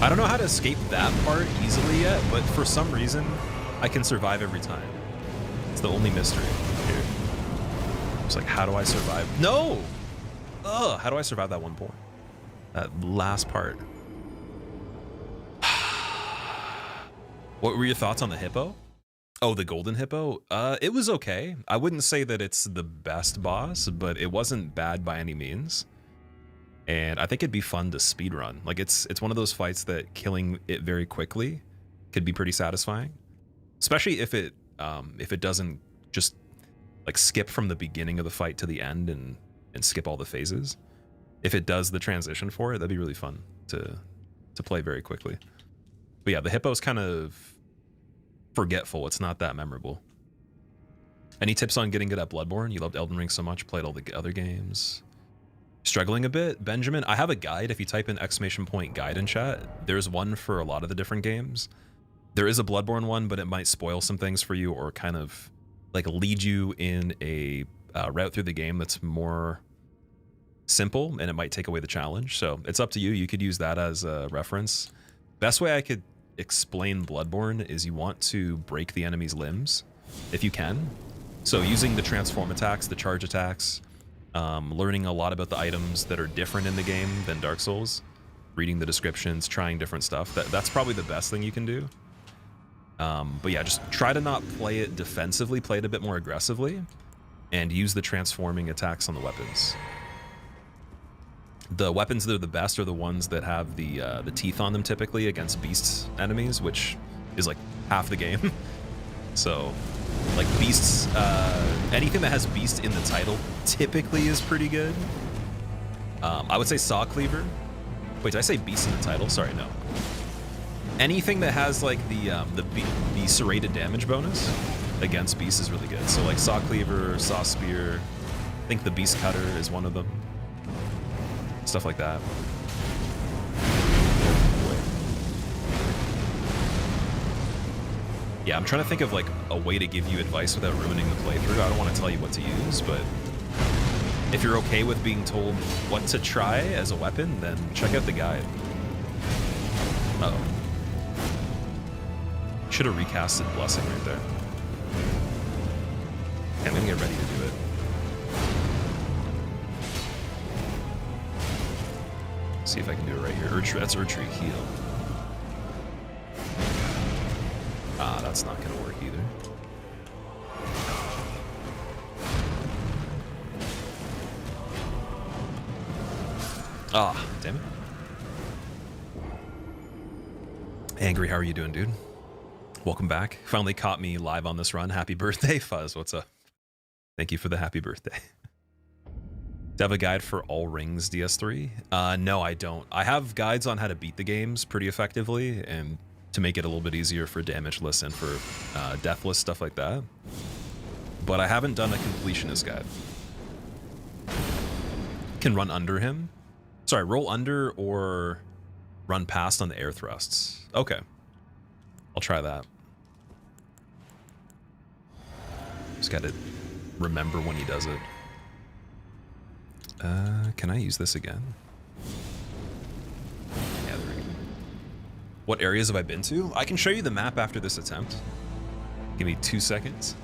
I don't know how to escape that part easily yet, but for some reason, I can survive every time. It's the only mystery here. It's like, how do I survive? No! Ugh, how do I survive that one point? That last part. What were your thoughts on the hippo? Oh, the golden hippo? It was okay. I wouldn't say that it's the best boss, but it wasn't bad by any means. And I think it'd be fun to speedrun. Like it's one of those fights that killing it very quickly could be pretty satisfying. Especially if it doesn't just like skip from the beginning of the fight to the end and skip all the phases. If it does the transition for it, that'd be really fun to play very quickly. But yeah, the hippo's kind of forgetful. It's not that memorable. Any tips on getting good at Bloodborne? You loved Elden Ring so much, played all the other games. Struggling a bit? Benjamin, I have a guide. If you type in !guide in chat, there's one for a lot of the different games. There is a Bloodborne one, but it might spoil some things for you or kind of like lead you in a route through the game that's more simple, and it might take away the challenge. So it's up to you. You could use that as a reference. Best way I could explain Bloodborne is you want to break the enemy's limbs if you can. So using the transform attacks, the charge attacks, learning a lot about the items that are different in the game than Dark Souls, reading the descriptions, trying different stuff. That's probably the best thing you can do. But yeah, just try to not play it defensively, play it a bit more aggressively, and use the transforming attacks on the weapons. The weapons that are the best are the ones that have the teeth on them typically against beasts enemies, which is like half the game. So like beasts, anything that has beast in the title typically is pretty good. I would say Saw Cleaver. Wait, did I say beast in the title? Sorry, no. Anything that has like the serrated damage bonus against beasts is really good. So like Saw Cleaver, Saw Spear, I think the Beast Cutter is one of them. Stuff like that. Yeah, I'm trying to think of like a way to give you advice without ruining the playthrough. I don't want to tell you what to use, but if you're okay with being told what to try as a weapon, then check out the guide. Uh-oh. Should have recasted Blessing right there. Okay, I'm gonna get ready to do it. See if I can do it right here. That's Erdtree heal. Ah, that's not gonna work either. Ah, damn it. Angry, how are you doing, dude? Welcome back. Finally caught me live on this run. Happy birthday, Fuzz. What's up? Thank you for the happy birthday. Do you have a guide for All Rings DS3? No, I don't. I have guides on how to beat the games pretty effectively and to make it a little bit easier for damage lists and for death lists, stuff like that. But I haven't done a completionist guide. Can run under him. Sorry, roll under or run past on the air thrusts. Okay. I'll try that. Just gotta remember when he does it. Can I use this again? Yeah, there we go. What areas have I been to? I can show you the map after this attempt. Give me 2 seconds.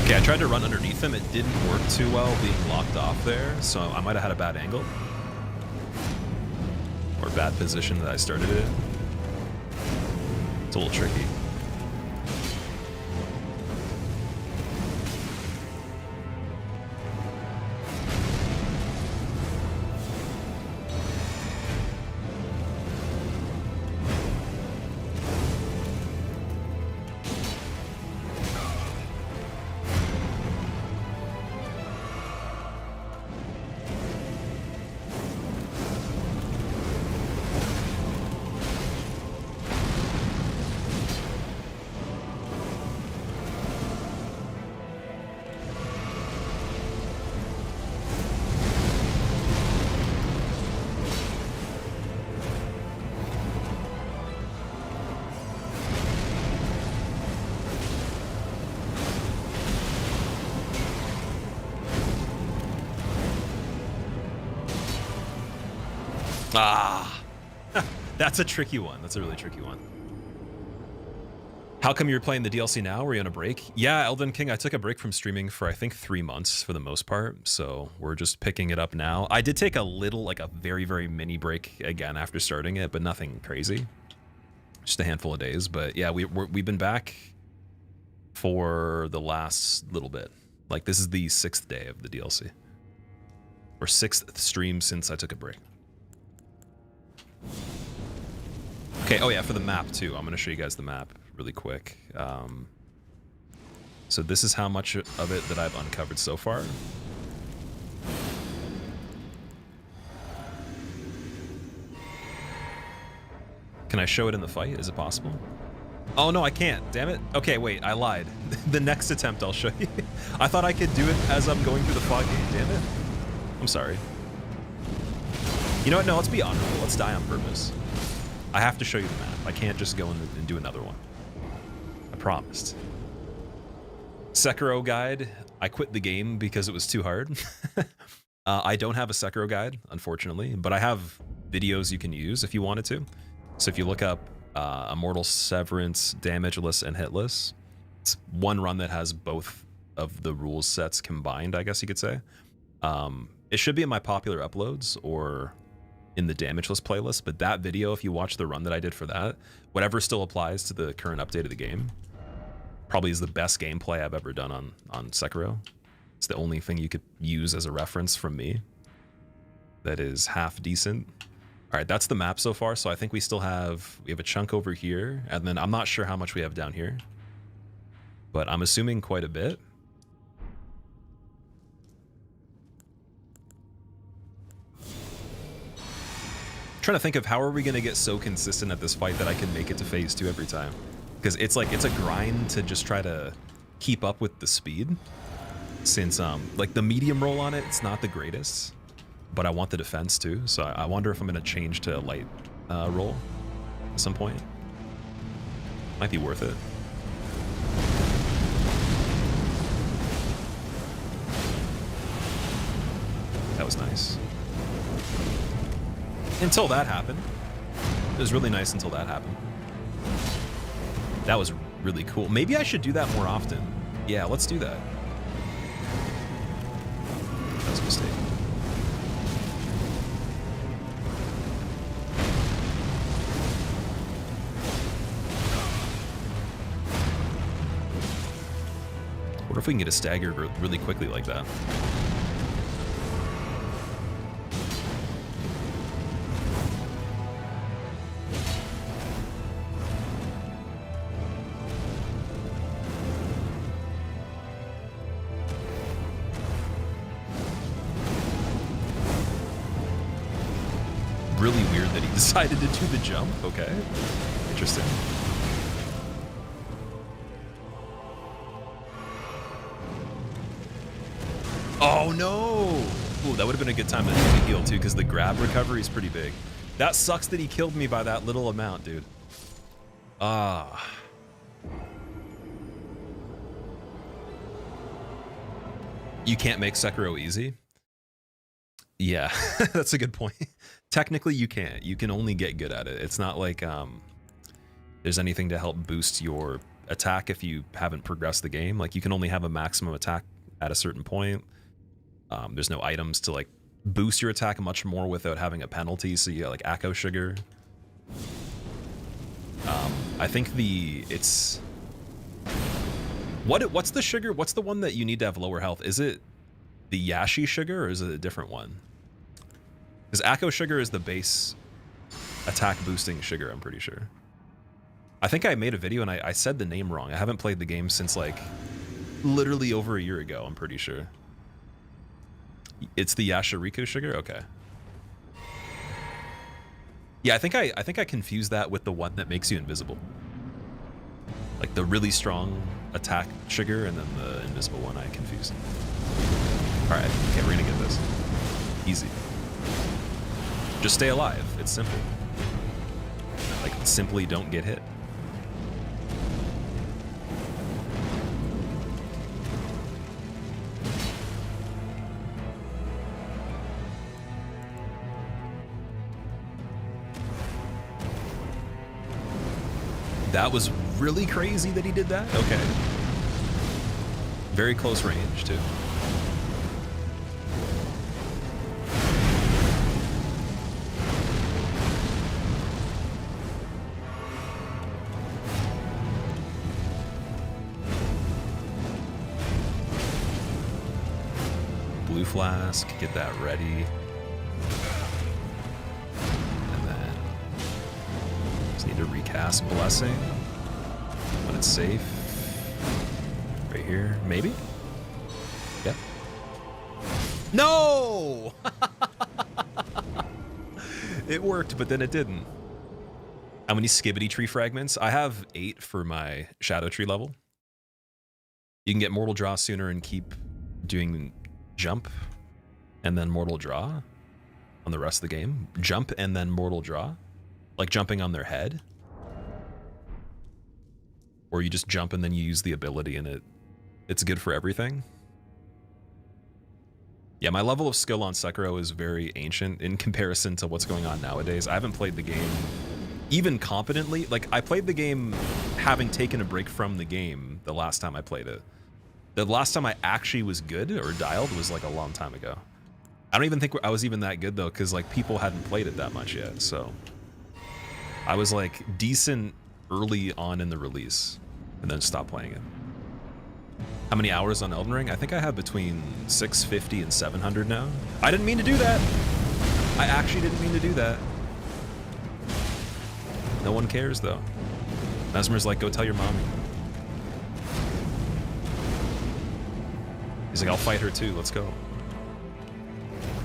I tried to run underneath him. It didn't work too well being locked off there, so I might have had a bad angle. Or bad position that I started it in. It's a little tricky. Ah, that's a tricky one. That's a really tricky one. How come you're playing the DLC now? Were you on a break? Yeah, Elden King, I took a break from streaming for I think 3 months for the most part. So we're just picking it up now. I did take a little, like a very, very mini break again after starting it, but nothing crazy. Just a handful of days. But yeah, we've been back for the last little bit. Like this is the 6th day of the DLC. Or 6th stream since I took a break. Okay, oh yeah, for the map too. I'm gonna show you guys the map really quick. So this is how much of it that I've uncovered so far. Can I show it in the fight? Is it possible? Oh no, I can't. Damn it. Okay, wait, I lied. The next attempt I'll show you. I thought I could do it as I'm going through the fog gate. Damn it. I'm sorry. You know what? No, let's be honorable. Let's die on purpose. I have to show you the map. I can't just go and do another one. I promised. Sekiro guide. I quit the game because it was too hard. I don't have a Sekiro guide, unfortunately, but I have videos you can use if you wanted to. So if you look up Immortal Severance, Damageless, and Hitless, it's one run that has both of the rules sets combined, I guess you could say. It should be in my popular uploads or in the Damageless playlist, but that video, if you watch the run that I did for that, whatever still applies to the current update of the game, probably is the best gameplay I've ever done on Sekiro. It's the only thing you could use as a reference from me that is half decent. All right, that's the map so far. So I think we have a chunk over here, and then I'm not sure how much we have down here, but I'm assuming quite a bit. Trying to think of how are we going to get so consistent at this fight that I can make it to phase 2 every time, because it's like it's a grind to just try to keep up with the speed, since like the medium roll on it's not the greatest, but I want the defense too, so I wonder if I'm going to change to a light roll at some point. Might be worth it. That was nice. Until that happened. It was really nice until that happened. That was really cool. Maybe I should do that more often. Yeah, let's do that. That was a mistake. What if we can get a stagger really quickly like that? Really weird that he decided to do the jump. Okay. Interesting. Oh no! Ooh, that would have been a good time to heal too, because the grab recovery is pretty big. That sucks that he killed me by that little amount, dude. Ah. You can't make Sekiro easy? Yeah, that's a good point. Technically, you can't. You can only get good at it. It's not like there's anything to help boost your attack if you haven't progressed the game. Like, you can only have a maximum attack at a certain point. There's no items to, like, boost your attack much more without having a penalty, so you got, like, Akko Sugar. I think it's... What's the sugar? What's the one that you need to have lower health? Is it the Yashi Sugar, or is it a different one? Because Akko Sugar is the base attack boosting sugar, I'm pretty sure. I think I made a video and I said the name wrong. I haven't played the game since like literally over a year ago, I'm pretty sure. It's the Yashiriko Sugar? Okay. Yeah, I think I confused that with the one that makes you invisible. Like the really strong attack sugar and then the invisible one I confused. Alright, okay, we're gonna get this. Easy. Just stay alive. It's simple. Like, simply don't get hit. That was really crazy that he did that? Okay. Very close range, too. Blue flask, get that ready. And then just need to recast blessing when it's safe. Right here, maybe? Yep. No! It worked, but then it didn't. How many skibbity tree fragments? I have 8 for my shadow tree level. You can get mortal draw sooner and keep doing jump and then mortal draw on the rest of the game. Jump and then mortal draw, like jumping on their head. Or you just jump and then you use the ability and it's good for everything. Yeah, my level of skill on Sekiro is very ancient in comparison to what's going on nowadays. I haven't played the game even competently. Like, I played the game having taken a break from the game the last time I played it. The last time I actually was good or dialed was like a long time ago. I don't even think I was even that good though, because like people hadn't played it that much yet. So I was like decent early on in the release and then stopped playing it. How many hours on Elden Ring? I think I have between 650 and 700 now. I didn't mean to do that. I actually didn't mean to do that. No one cares though. Mesmer's like, go tell your mommy. He's like, I'll fight her too, let's go.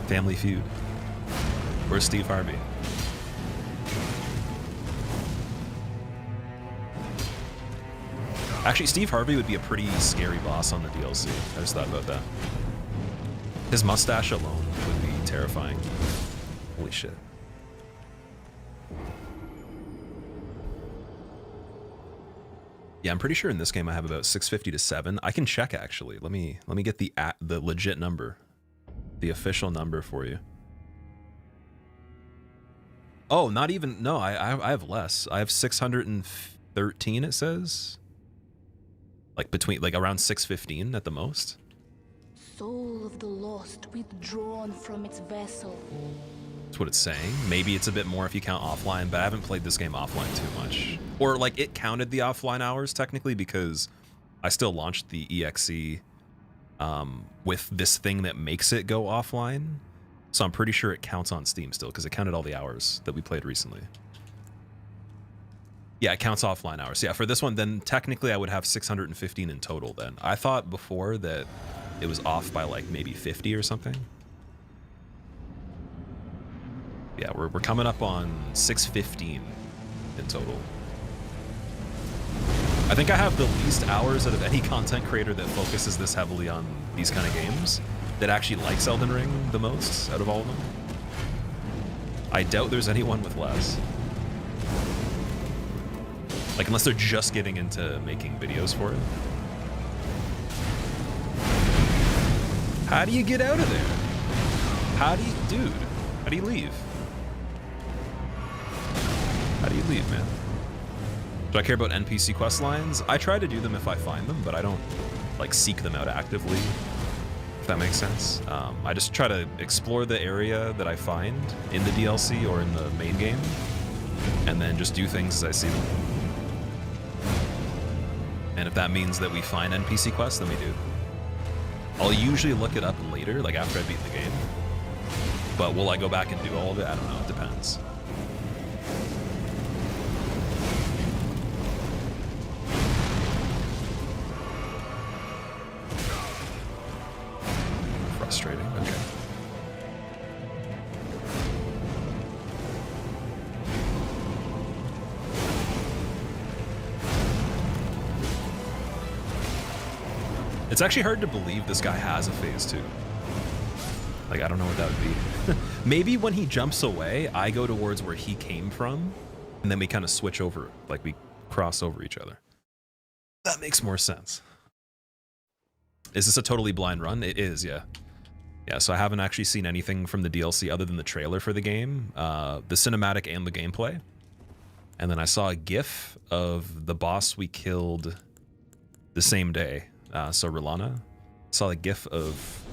Family Feud. Where's Steve Harvey? Actually, Steve Harvey would be a pretty scary boss on the DLC. I just thought about that. His mustache alone would be terrifying. Holy shit. Yeah, I'm pretty sure in this game I have about 650 to 7. I can check actually. Let me get the legit number, the official number for you. Oh, not even. No, I have less. I have 613. It says. Like around 615 at the most. Soul of the lost withdrawn from its vessel. That's what it's saying. Maybe it's a bit more if you count offline, but I haven't played this game offline too much. Or like it counted the offline hours technically because I still launched the EXE with this thing that makes it go offline. So I'm pretty sure it counts on Steam still because it counted all the hours that we played recently. Yeah, it counts offline hours. Yeah, for this one, then technically I would have 615 in total then. I thought before that it was off by like maybe 50 or something. Yeah, we're coming up on 615 in total. I think I have the least hours out of any content creator that focuses this heavily on these kind of games, that actually likes Elden Ring the most out of all of them. I doubt there's anyone with less. Like, unless they're just getting into making videos for it. How do you get out of there? How do you, dude, how do you leave? How do you leave, man? Do I care about NPC quest lines? I try to do them if I find them, but I don't like seek them out actively, if that makes sense. I just try to explore the area that I find in the DLC or in the main game, and then just do things as I see them. And if that means that we find NPC quests, then we do. I'll usually look it up later, like after I beat the game. But will I go back and do all of it? I don't know, it depends. Frustrating, okay. It's actually hard to believe this guy has a phase 2. Like, I don't know what that would be. Maybe when he jumps away, I go towards where he came from, and then we kind of switch over, like we cross over each other. That makes more sense. Is this a totally blind run? It is, yeah. Yeah, so I haven't actually seen anything from the DLC other than the trailer for the game, the cinematic and the gameplay. And then I saw a GIF of the boss we killed the same day. So Rilana, saw a GIF of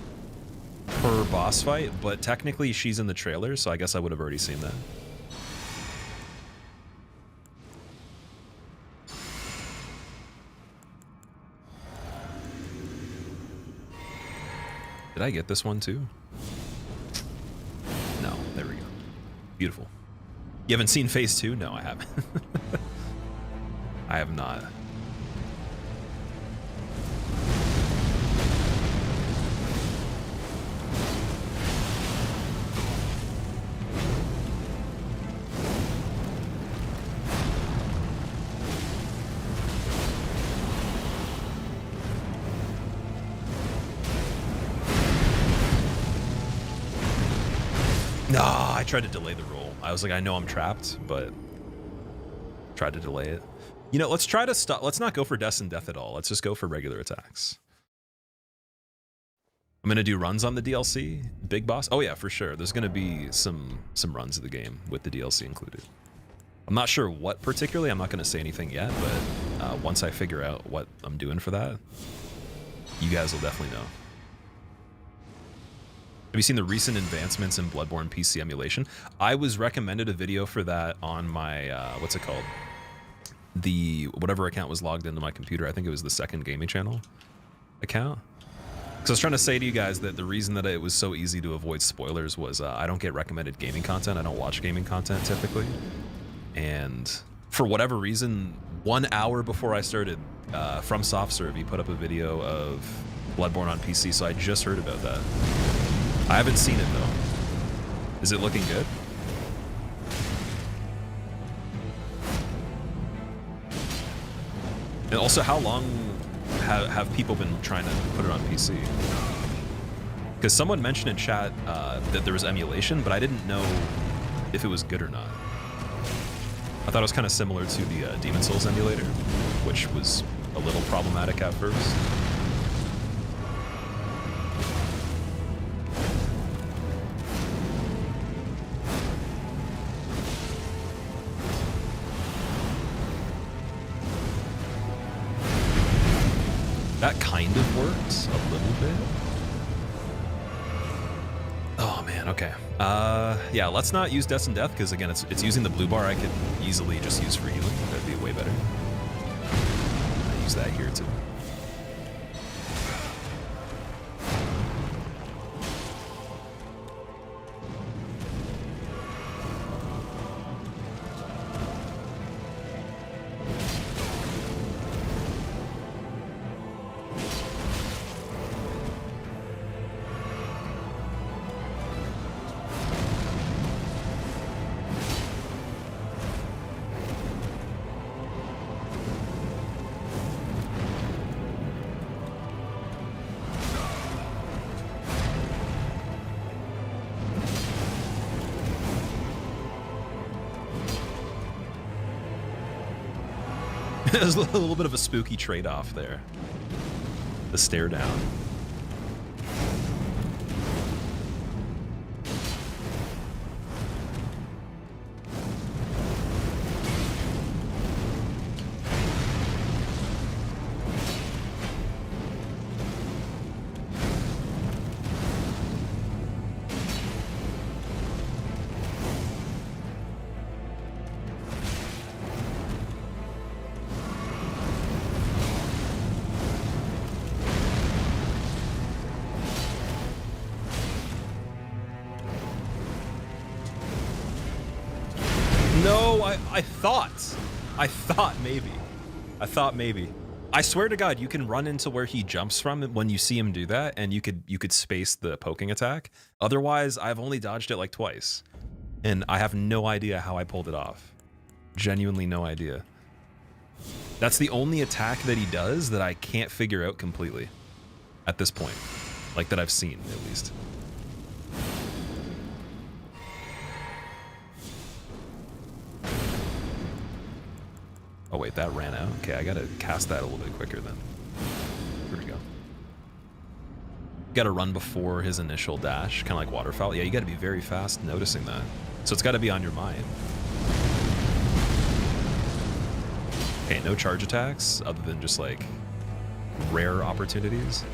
her boss fight, but technically she's in the trailer, so I guess I would have already seen that. Did I get this one too? No, there we go. Beautiful. You haven't seen Phase 2? No, I haven't. I have not. No, I tried to delay the roll. I was like, I know I'm trapped, but tried to delay it. You know, let's try to stop. Let's not go for death and death at all. Let's just go for regular attacks. I'm gonna do runs on the DLC, big boss. Oh yeah, for sure. There's gonna be some runs of the game with the DLC included. I'm not sure what particularly. I'm not gonna say anything yet, but once I figure out what I'm doing for that, you guys will definitely know. Have you seen the recent advancements in Bloodborne PC emulation? I was recommended a video for that on my, what's it called? The, whatever account was logged into my computer. I think it was the second gaming channel account. Because I was trying to say to you guys that the reason that it was so easy to avoid spoilers was I don't get recommended gaming content. I don't watch gaming content typically. And for whatever reason, 1 hour before I started, from SoftServe, he put up a video of Bloodborne on PC, so I just heard about that. I haven't seen it though. Is it looking good? And also, how long have people been trying to put it on PC? Because someone mentioned in chat that there was emulation, but I didn't know if it was good or not. I thought it was kind of similar to the Demon Souls emulator, which was a little problematic at first. That kind of works a little bit. Oh man, okay. Yeah, let's not use Death and Death because again, it's using the blue bar. I could easily just use for healing. That'd be way better. I use that here too. There's a little bit of a spooky trade-off there. The stare down. No, I thought maybe. I swear to God, you can run into where he jumps from when you see him do that, and you could space the poking attack. Otherwise, I've only dodged it like twice, and I have no idea how I pulled it off. Genuinely no idea. That's the only attack that he does that I can't figure out completely at this point, like that I've seen at least. Oh wait, that ran out. Okay, I gotta cast that a little bit quicker then. Here we go. Gotta run before his initial dash, kind of like waterfowl. Yeah, you gotta be very fast noticing that. So it's gotta be on your mind. Okay, no charge attacks other than just like rare opportunities.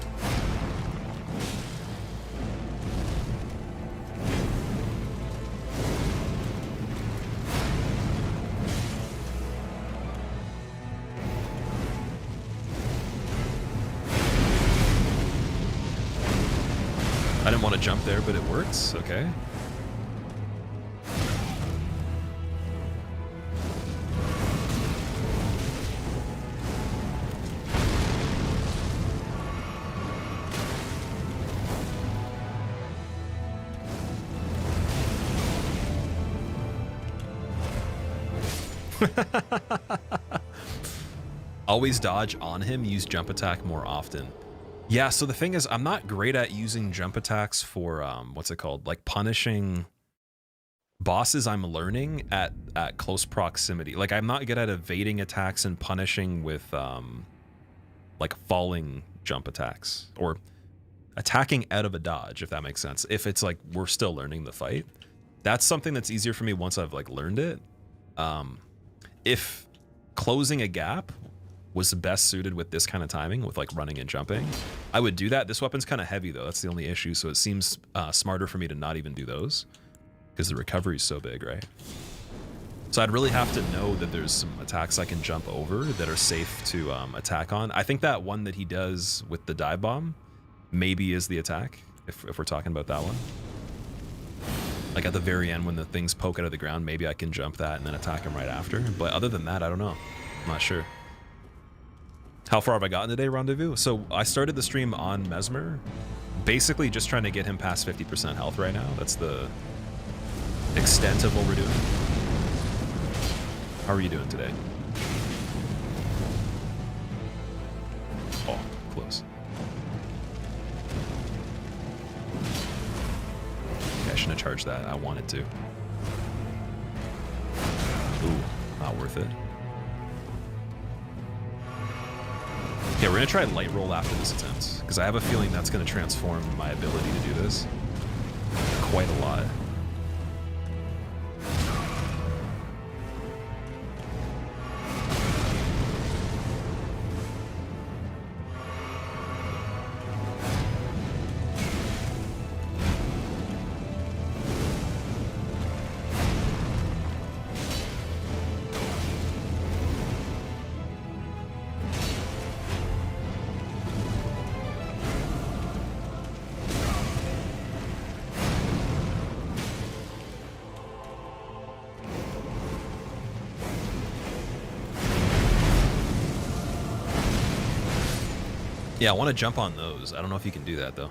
I didn't want to jump there, but it works. Okay. Always dodge on him, use jump attack more often. Yeah, so the thing is, I'm not great at using jump attacks for, what's it called? Like punishing bosses I'm learning at close proximity. Like I'm not good at evading attacks and punishing with, like falling jump attacks or attacking out of a dodge, if that makes sense. If it's like, we're still learning the fight. That's something that's easier for me once I've like learned it. If closing a gap was best suited with this kind of timing, with like running and jumping, I would do that. This weapon's kind of heavy though, that's the only issue, so it seems smarter for me to not even do those, because the recovery is so big, right? So I'd really have to know that there's some attacks I can jump over that are safe to attack on. I think that one that he does with the dive bomb maybe is the attack, if we're talking about that one. Like at the very end when the things poke out of the ground, maybe I can jump that and then attack him right after. But other than that, I don't know. I'm not sure. How far have I gotten today, Rendezvous? So I started the stream on Mesmer, basically just trying to get him past 50% health right now. That's the extent of what we're doing. How are you doing today? Oh, close. Okay, I shouldn't have charged that. I wanted to. Ooh, not worth it. Okay, we're gonna try light roll after this attempt, because I have a feeling that's gonna transform my ability to do this quite a lot. Yeah, I want to jump on those. I don't know if you can do that, though.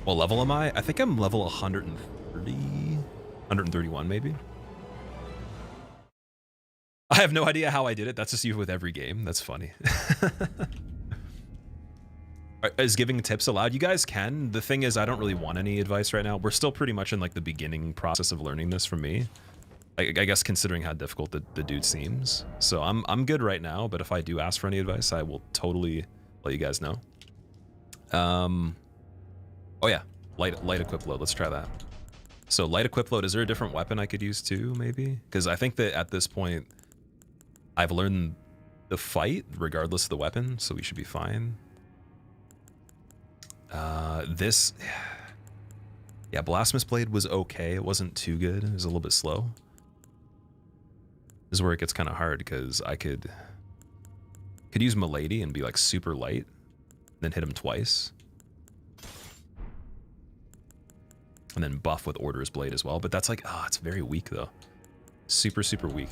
What level am I? I think I'm level 130, 131, maybe. I have no idea how I did it. That's just you with every game. That's funny. Is giving tips allowed? You guys can. The thing is, I don't really want any advice right now. We're still pretty much in like the beginning process of learning this from me. I guess considering how difficult the dude seems. So I'm good right now, but if I do ask for any advice, I will totally let you guys know. Oh yeah, light equip load. Let's try that. So light equip load, is there a different weapon I could use too, maybe? Because I think that at this point, I've learned the fight regardless of the weapon, so we should be fine. This, yeah, Blasphemous Blade was okay. It wasn't too good. It was a little bit slow. This is where it gets kind of hard because I could use Milady and be like super light, then hit him twice. And then buff with Order's Blade as well. But that's like, it's very weak though. Super, super weak.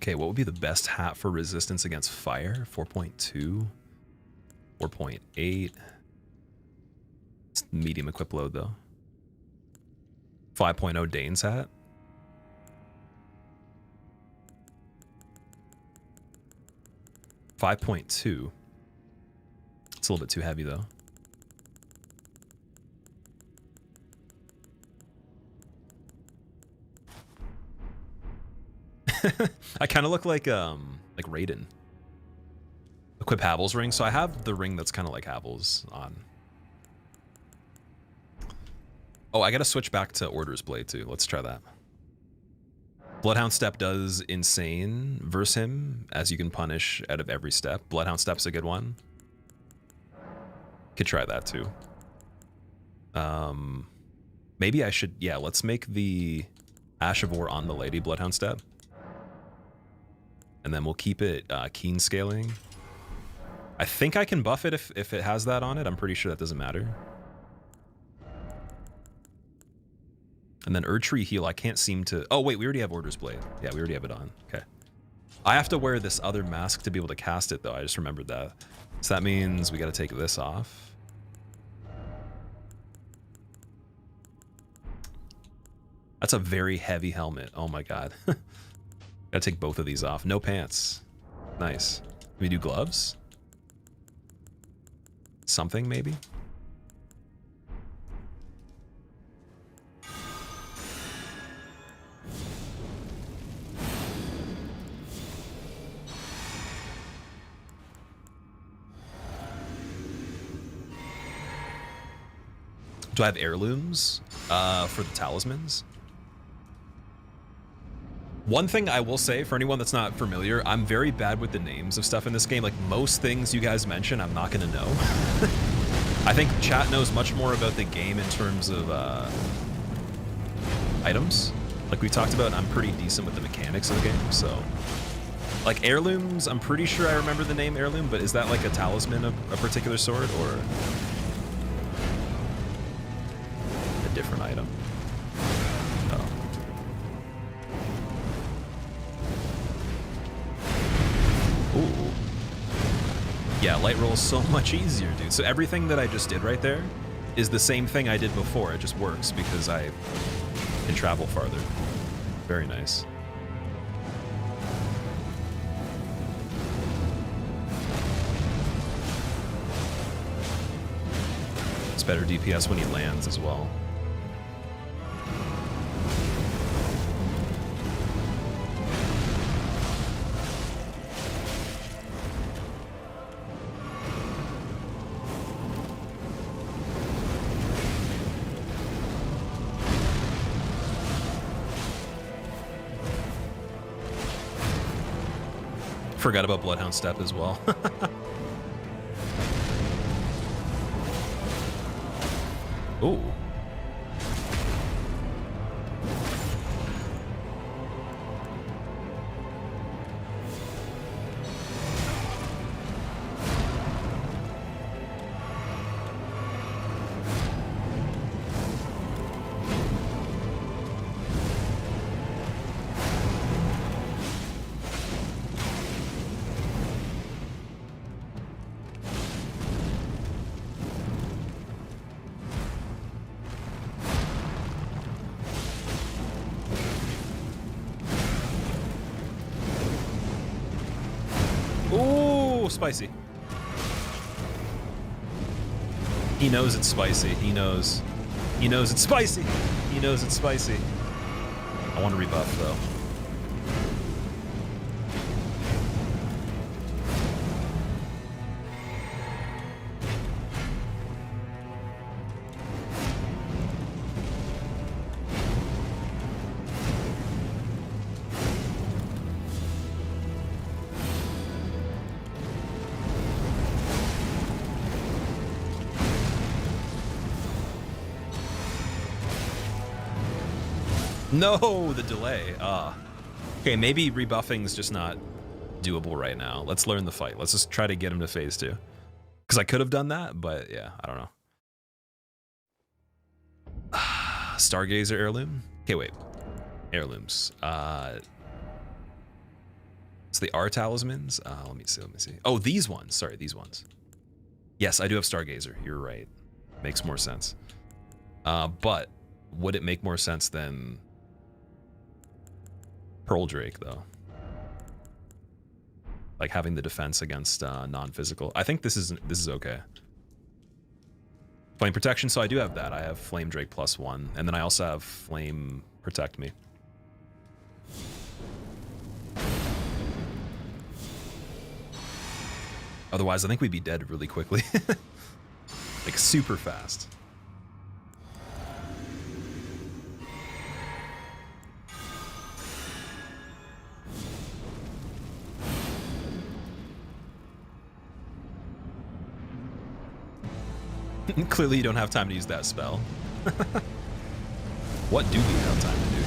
Okay, what would be the best hat for resistance against fire? 4.2, 4.8. It's medium equip load though. 5.0 Dane's hat. 5.2. It's a little bit too heavy though. I kind of look like Raiden. Equip Havel's ring. So I have the ring that's kind of like Havel's on. Oh, I gotta switch back to Order's Blade too. Let's try that. Bloodhound Step does insane versus him, as you can punish out of every step. Bloodhound Step's a good one. Could try that too. Maybe I should, yeah, let's make the Ash of War on the Lady Bloodhound Step. And then we'll keep it keen scaling. I think I can buff it if it has that on it. I'm pretty sure that doesn't matter. And then Erdtree heal, I can't seem to... Oh, wait, we already have Order's Blade. Yeah, we already have it on. Okay. I have to wear this other mask to be able to cast it, though. I just remembered that. So that means we got to take this off. That's a very heavy helmet. Oh, my God. Got to take both of these off. No pants. Nice. Can we do gloves? Something, maybe? Do I have heirlooms for the talismans? One thing I will say for anyone that's not familiar, I'm very bad with the names of stuff in this game. Like most things you guys mention, I'm not gonna know. I think chat knows much more about the game in terms of items. Like we talked about, I'm pretty decent with the mechanics of the game, so. Like heirlooms, I'm pretty sure I remember the name heirloom, but is that like a talisman of a particular sort or a different item? Oh. Ooh. Yeah, light roll is so much easier, dude. So everything that I just did right there is the same thing I did before. It just works because I can travel farther. Very nice. It's better DPS when he lands as well. Forgot about Bloodhound Step as well. Ooh. Spicy. He knows it's spicy. He knows it's spicy. He knows it's spicy. I want to rebuff though. No, the delay. Okay, maybe rebuffing's just not doable right now. Let's learn the fight. Let's just try to get him to phase 2. Because I could have done that, but yeah, I don't know. Stargazer heirloom? Okay, wait. Heirlooms. So they are talismans? Let me see. Oh, these ones. Sorry, these ones. Yes, I do have Stargazer. You're right. Makes more sense. But would it make more sense than Pearl Drake, though? like having the defense against non-physical. I think this is okay. Flame protection, so I do have that. I have Flame Drake +1, and then I also have Flame Protect Me. Otherwise, I think we'd be dead really quickly. Like, super fast. Clearly you don't have time to use that spell. What do we have time to do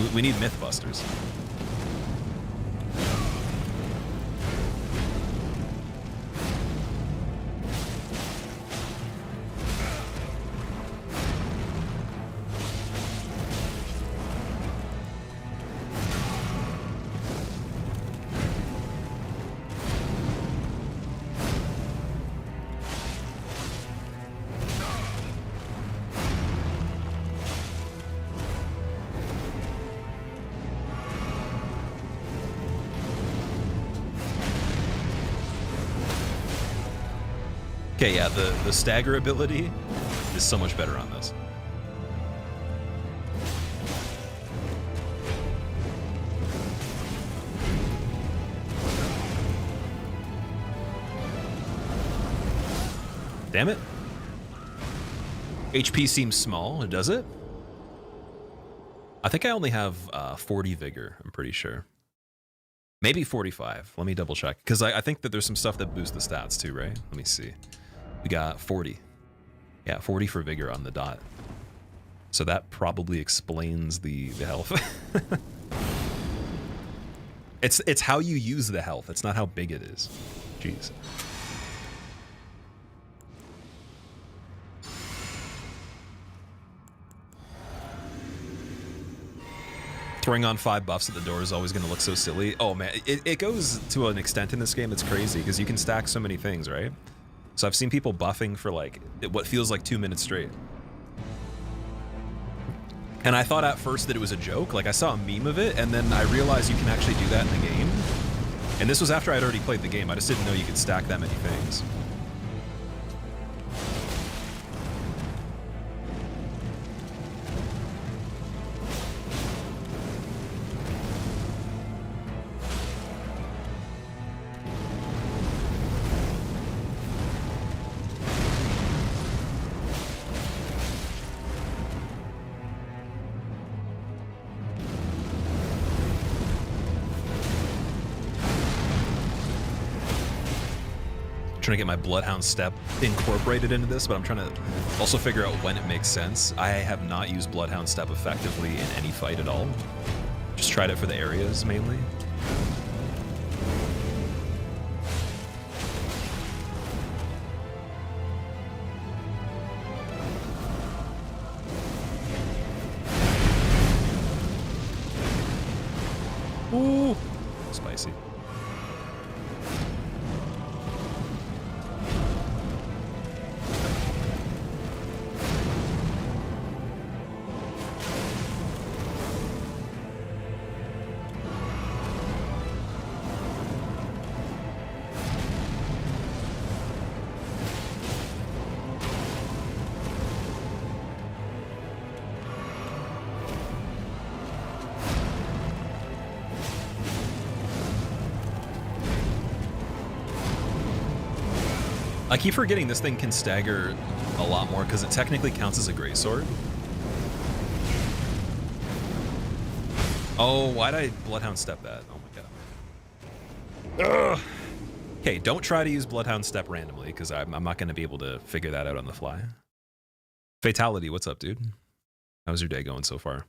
here? We need Mythbusters. Okay, yeah, the stagger ability is so much better on this. Damn it. HP seems small, does it? I think I only have 40 vigor, I'm pretty sure. Maybe 45. Let me double check. Because I think that there's some stuff that boosts the stats too, right? Let me see. We got 40. Yeah, 40 for vigor on the dot. So that probably explains the health. It's how you use the health. It's not how big it is. Jeez. Throwing on 5 buffs at the door is always going to look so silly. Oh man, it goes to an extent in this game that's crazy because you can stack so many things, right? So I've seen people buffing for like what feels like 2 minutes straight. And I thought at first that it was a joke. Like I saw a meme of it and then I realized you can actually do that in the game. And this was after I'd already played the game. I just didn't know you could stack that many things. Trying to get my Bloodhound Step incorporated into this, but I'm trying to also figure out when it makes sense. I have not used Bloodhound Step effectively in any fight at all. Just tried it for the areas mainly. Ooh, spicy. I keep forgetting this thing can stagger a lot more because it technically counts as a greatsword. Oh, why'd I Bloodhound Step that? Oh my god. Ugh. Okay, don't try to use Bloodhound Step randomly because I'm not going to be able to figure that out on the fly. Fatality, what's up, dude? How's your day going so far?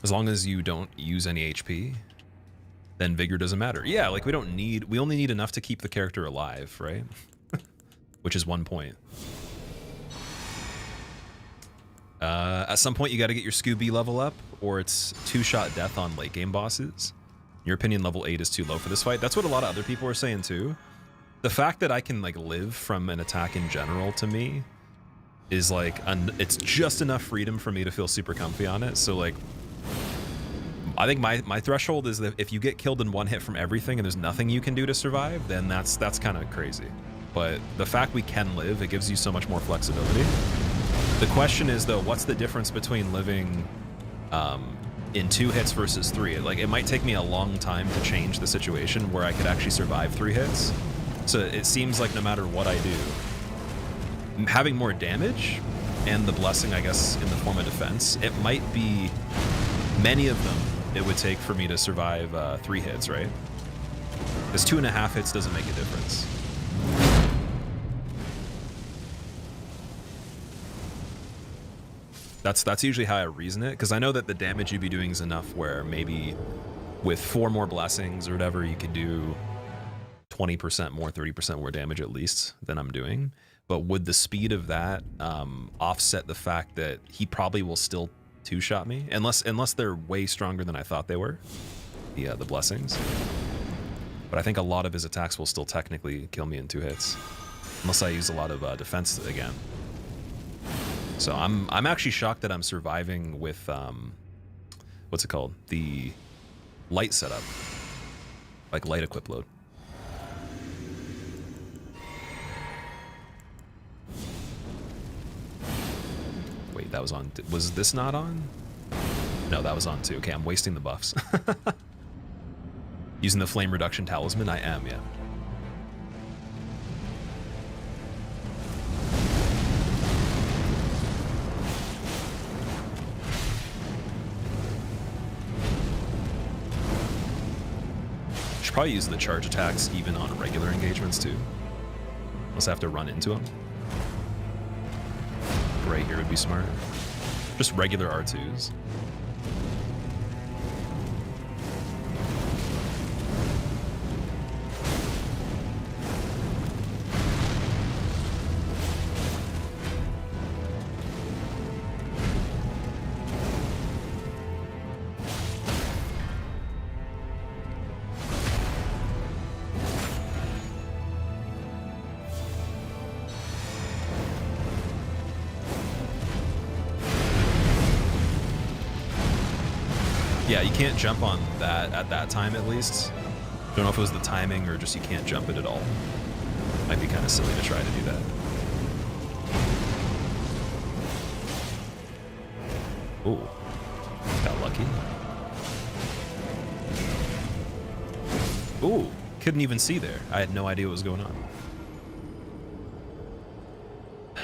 As long as you don't use any HP, then vigor doesn't matter. Yeah, like we only need enough to keep the character alive, right? Which is 1 point. At some point you got to get your Scooby level up or it's 2-shot death on late game bosses. In your opinion, level 8 is too low for this fight. That's what a lot of other people are saying too. The fact that I can like live from an attack in general to me is like, it's just enough freedom for me to feel super comfy on it. So like, I think my threshold is that if you get killed in one hit from everything and there's nothing you can do to survive, then that's kind of crazy. But the fact we can live, it gives you so much more flexibility. The question is, though, what's the difference between living in 2 hits versus 3? Like, it might take me a long time to change the situation where I could actually survive 3 hits. So it seems like no matter what I do, having more damage and the blessing, I guess, in the form of defense, it might be many of them it would take for me to survive 3 hits, right? Because 2.5 hits doesn't make a difference. That's usually how I reason it, because I know that the damage you'd be doing is enough where maybe with 4 more blessings or whatever, you could do 20% more, 30% more damage at least than I'm doing. But would the speed of that offset the fact that he probably will still 2-shot me, unless they're way stronger than I thought they were, the blessings. But I think a lot of his attacks will still technically kill me in 2 hits, unless I use a lot of defense again. So I'm actually shocked that I'm surviving with what's it called? The light setup, like light equip load. Wait, that was on. Was this not on? No, that was on too. Okay, I'm wasting the buffs. Using the flame reduction talisman, I am, yeah. Should probably use the charge attacks even on regular engagements too. Unless I have to run into them. Right here would be smart. Just regular R2s. Yeah, you can't jump on that at that time, at least. Don't know if it was the timing or just you can't jump it at all. Might be kind of silly to try to do that. Ooh, got lucky. Ooh, couldn't even see there. I had no idea what was going on.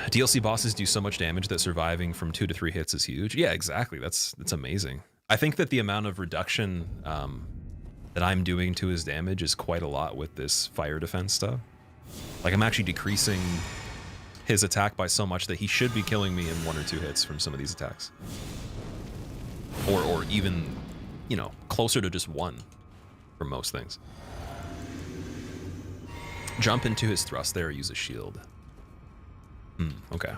DLC bosses do so much damage that surviving from 2 to 3 hits is huge. Yeah, exactly. That's amazing. I think that the amount of reduction that I'm doing to his damage is quite a lot with this fire defense stuff. Like, I'm actually decreasing his attack by so much that he should be killing me in 1 or 2 hits from some of these attacks. Or even, you know, closer to just 1 for most things. Jump into his thrust there or use a shield. Okay.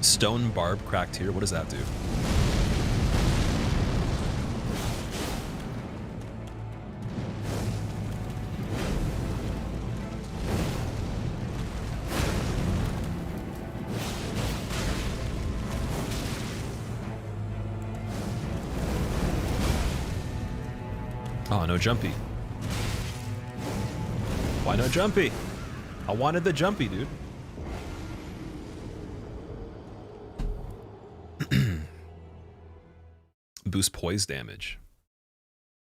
Stone barb cracked here. What does that do? Oh, no jumpy. Why no jumpy? I wanted the jumpy, dude. Boost poise damage.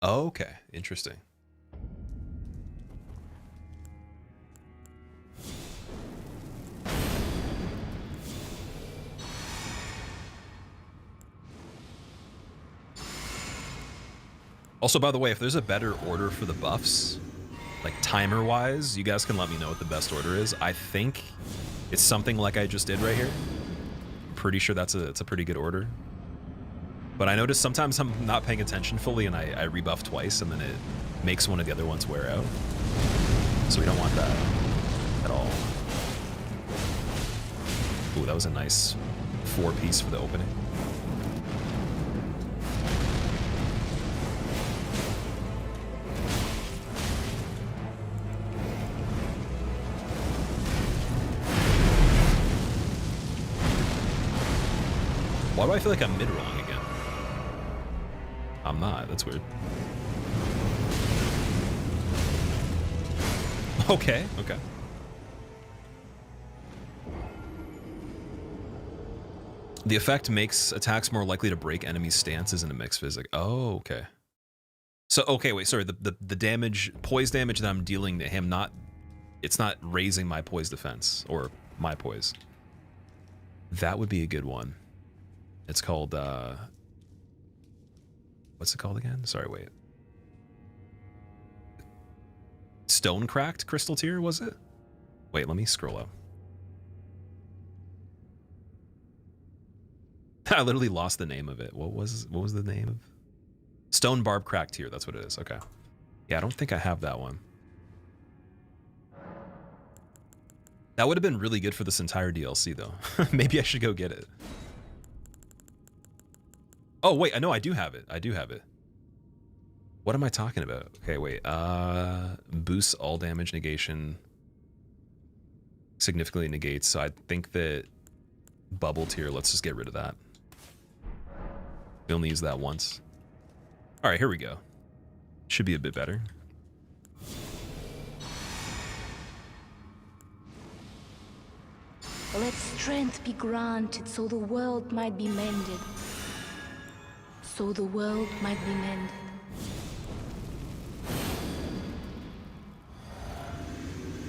Oh, okay, interesting. Also, by the way, if there's a better order for the buffs, like timer-wise, you guys can let me know what the best order is. I think it's something like I just did right here. I'm pretty sure it's a pretty good order. But I notice sometimes I'm not paying attention fully and I rebuff twice and then it makes one of the other ones wear out. So we don't want that at all. Ooh, that was a nice 4-piece for the opening. Why do I feel like I'm mid-rolling again? I'm not. That's weird. Okay, okay. The effect makes attacks more likely to break enemies' stances in a mixed physic. Oh, okay. So, okay, wait, sorry. The damage, poise damage that I'm dealing to him, it's not raising my poise defense or my poise. That would be a good one. It's called, what's it called again? Sorry, wait. Stone Cracked Crystal Tier, was it? Wait, let me scroll up. I literally lost the name of it. What was the name of? Stone Barb Cracked Tier, that's what it is. Okay. Yeah, I don't think I have that one. That would have been really good for this entire DLC though. Maybe I should go get it. Oh wait, no, I do have it. I do have it. What am I talking about? Okay, wait. Boosts all damage negation. Significantly negates. So I think that bubble tier, let's just get rid of that. We only use that once. All right, here we go. Should be a bit better. Let strength be granted so the world might be mended. So the world might be mended.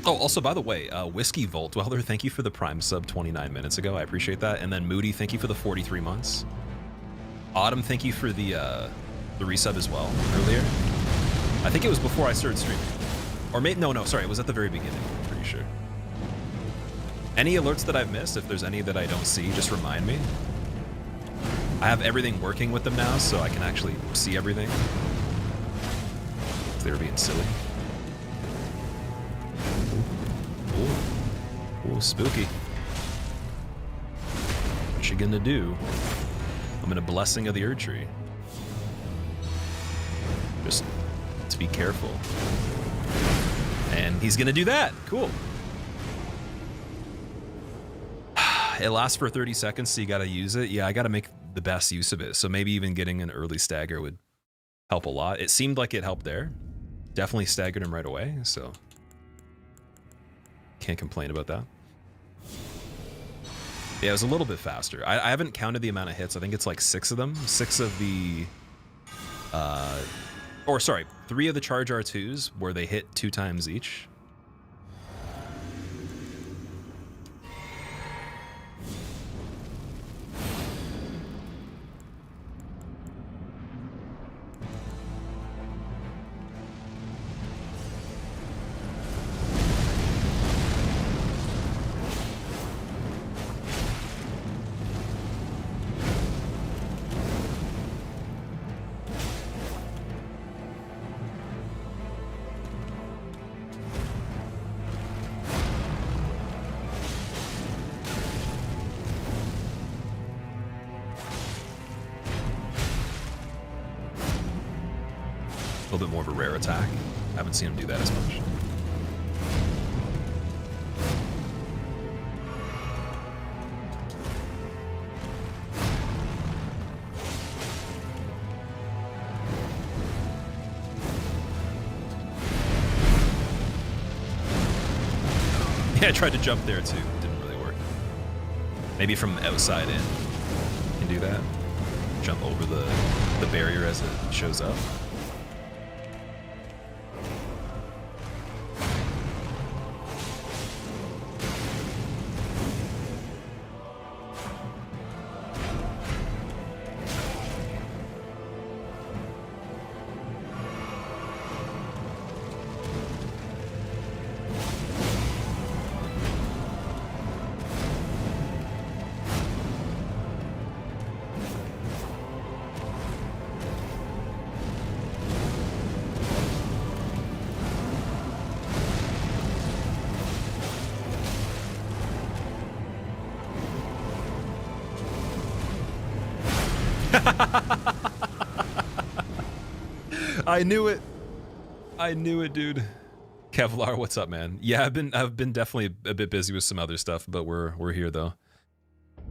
Oh, also, by the way, Whiskey Volt Dweller, thank you for the Prime sub 29 minutes ago. I appreciate that. And then Moody, thank you for the 43 months. Autumn, thank you for the resub as well earlier. I think it was before I started streaming. Or maybe, no, sorry, it was at the very beginning, I'm pretty sure. Any alerts that I've missed, if there's any that I don't see, just remind me. I have everything working with them now, so I can actually see everything. If they were being silly. Ooh, spooky. What you gonna do? I'm in a blessing of the Erd Tree. Just to be careful. And he's gonna do that. Cool. It lasts for 30 seconds, so you gotta use it. Yeah, I gotta make the best use of it. So maybe even getting an early stagger would help a lot. It seemed like it helped there. Definitely staggered him right away, so can't complain about that. Yeah, it was a little bit faster. I haven't counted the amount of hits. I think it's like 6 of them. 6 of the, or sorry, 3 of the Charge R2s where they hit 2 times each. A little bit more of a rare attack. Haven't seen him do that as much. Yeah, I tried to jump there too. Didn't really work. Maybe from outside in. You can do that. Jump over the barrier as it shows up. I knew it. I knew it, dude. Kevlar, what's up, man? Yeah, I've been definitely a bit busy with some other stuff, but we're here though.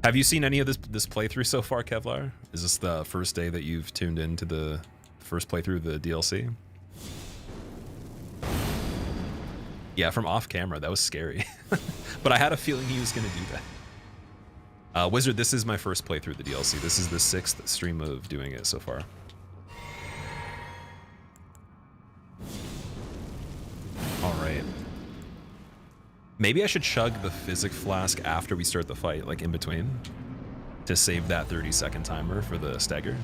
Have you seen any of this playthrough so far, Kevlar? Is this the first day that you've tuned into the first playthrough of the DLC? Yeah, from off camera, that was scary. But I had a feeling he was gonna do that. Wizard, this is my first playthrough of the DLC. This is the 6th stream of doing it so far. All right. Maybe I should chug the physic flask after we start the fight, like in between, to save that 30-second timer for the stagger.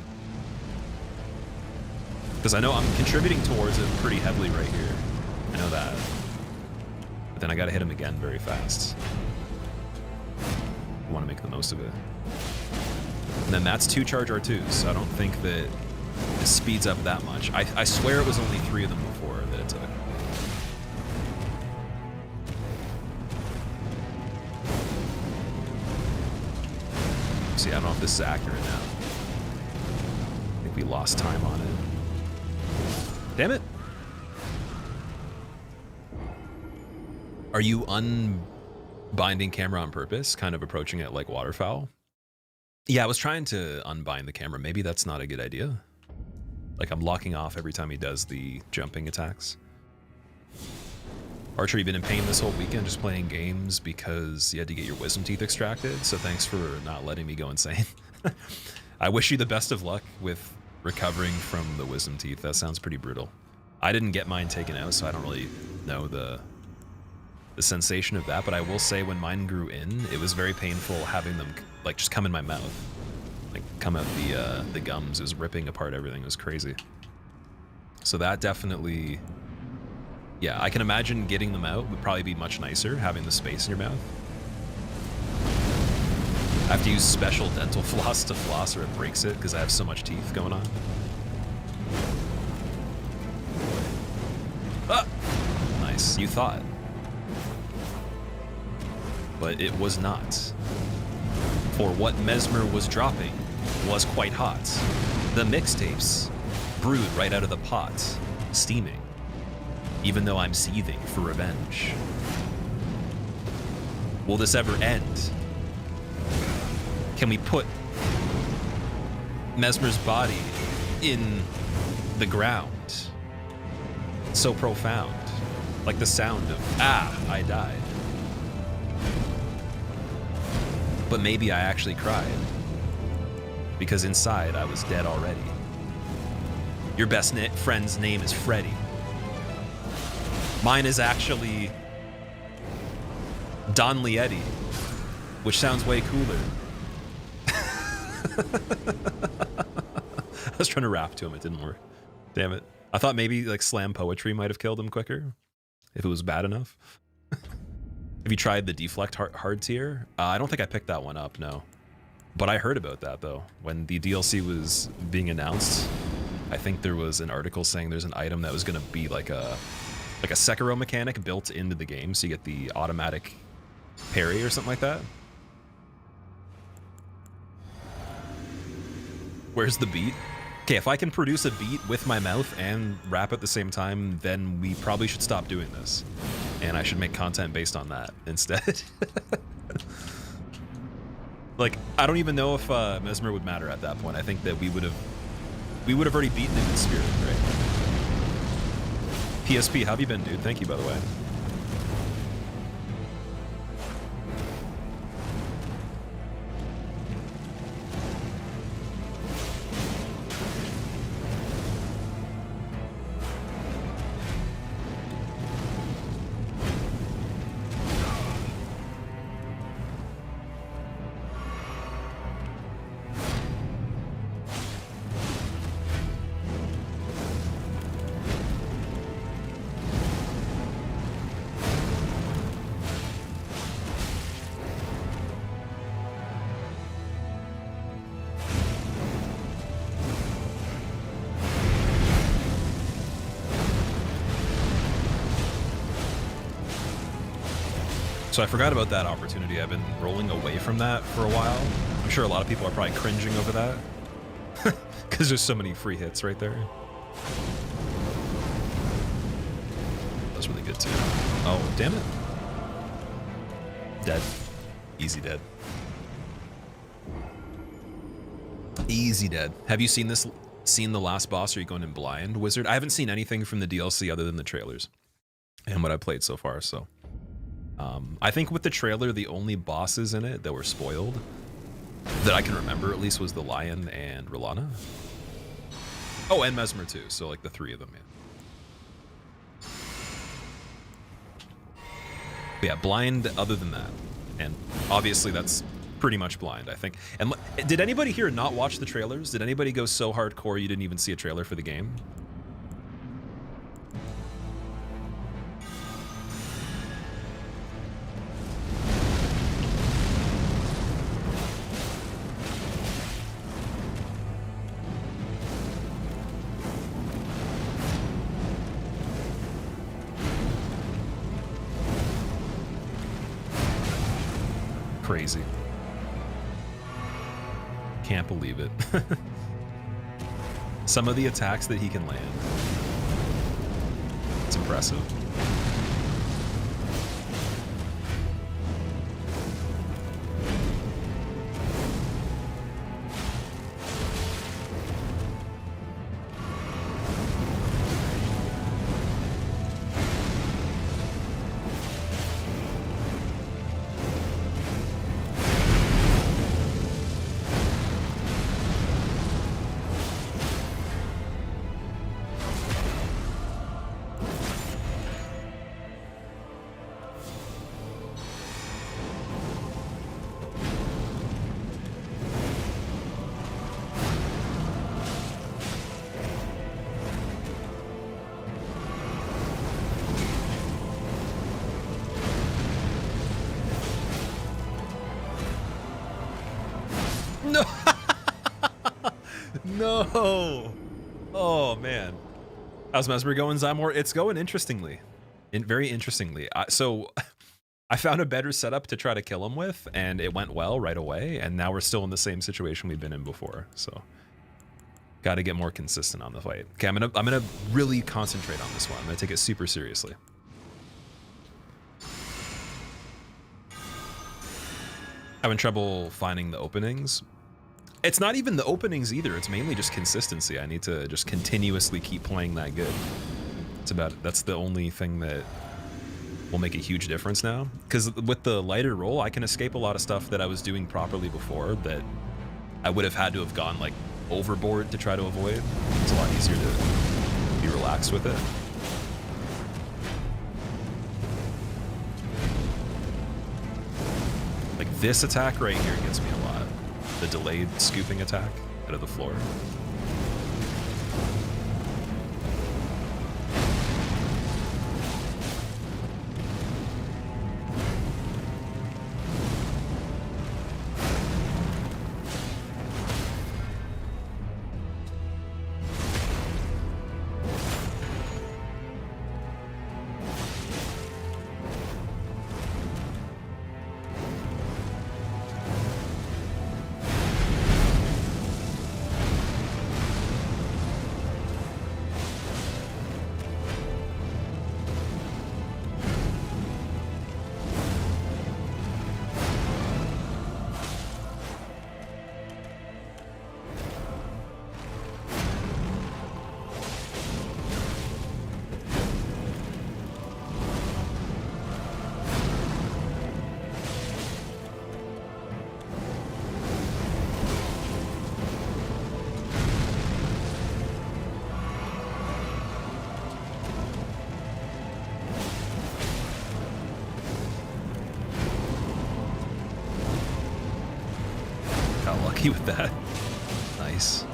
Because I know I'm contributing towards it pretty heavily right here. I know that. But then I gotta hit him again very fast. I want to make the most of it. And then that's 2 charge R2s, so I don't think that it speeds up that much. I swear it was only 3 of them before that it took. See, I don't know if this is accurate now. I think we lost time on it. Damn it! Are you unbinding camera on purpose? Kind of approaching it like waterfowl? Yeah, I was trying to unbind the camera. Maybe that's not a good idea. Like I'm locking off every time he does the jumping attacks. Archer, you've been in pain this whole weekend just playing games because you had to get your wisdom teeth extracted, so thanks for not letting me go insane. I wish you the best of luck with recovering from the wisdom teeth. That sounds pretty brutal. I didn't get mine taken out, so I don't really know the sensation of that, but I will say when mine grew in, it was very painful having them like just come in my mouth. Like come out the gums. It was ripping apart everything. It was crazy. So that definitely... Yeah, I can imagine getting them out would probably be much nicer, having the space in your mouth. I have to use special dental floss to floss or it breaks it because I have so much teeth going on. Ah! Nice, you thought. But it was not. For what Mesmer was dropping was quite hot. The mixtapes brewed right out of the pot, steaming. Even though I'm seething for revenge. Will this ever end? Can we put Mesmer's body in the ground? So profound. Like the sound of, ah, I died. But maybe I actually cried. Because inside I was dead already. Your best friend's name is Freddy. Mine is actually Don Lietti, which sounds way cooler. I was trying to rap to him, it didn't work. Damn it. I thought maybe like slam poetry might have killed him quicker, if it was bad enough. Have you tried the deflect hard tier? I don't think I picked that one up, no. But I heard about that though. When the DLC was being announced, I think there was an article saying there's an item that was gonna be like a Sekiro mechanic built into the game, so you get the automatic parry or something like that. Where's the beat? Okay, if I can produce a beat with my mouth and rap at the same time, then we probably should stop doing this. And I should make content based on that instead. Like, I don't even know if Mesmer would matter at that point. I think that we would have already beaten him in spirit, right? PSP, how have you been, dude? Thank you, by the way. So I forgot about that opportunity. I've been rolling away from that for a while. I'm sure a lot of people are probably cringing over that. Because there's so many free hits right there. That's really good too. Oh, damn it. Dead. Easy dead. Easy dead. Have you seen this? Seen the last boss? Or are you going in blind, Wizard? I haven't seen anything from the DLC other than the trailers and what I played so far. So, I think with the trailer, the only bosses in it that were spoiled that I can remember at least was the Lion and Rolana. Oh, and Mesmer too. So like the three of them. Yeah. But yeah, blind. Other than that, and obviously that's pretty much blind, I think. And did anybody here not watch the trailers? Did anybody go so hardcore you didn't even see a trailer for the game? Crazy. Can't believe it. Some of the attacks that he can land. It's impressive. No! Oh, man. How's Mesmer going, Zymor? It's going interestingly. Very interestingly. So, I found a better setup to try to kill him with, and it went well right away, and now we're still in the same situation we've been in before, so... Gotta get more consistent on the fight. Okay, I'm gonna really concentrate on this one. I'm gonna take it super seriously. Having trouble finding the openings. It's not even the openings either. It's mainly just consistency. I need to just continuously keep playing that good. That's the only thing that will make a huge difference now. Because with the lighter roll, I can escape a lot of stuff that I was doing properly before that I would have had to have gone like overboard to try to avoid. It's a lot easier to be relaxed with it. Like this attack right here gets me a lot. The delayed scooping attack out of the floor. With that. Nice.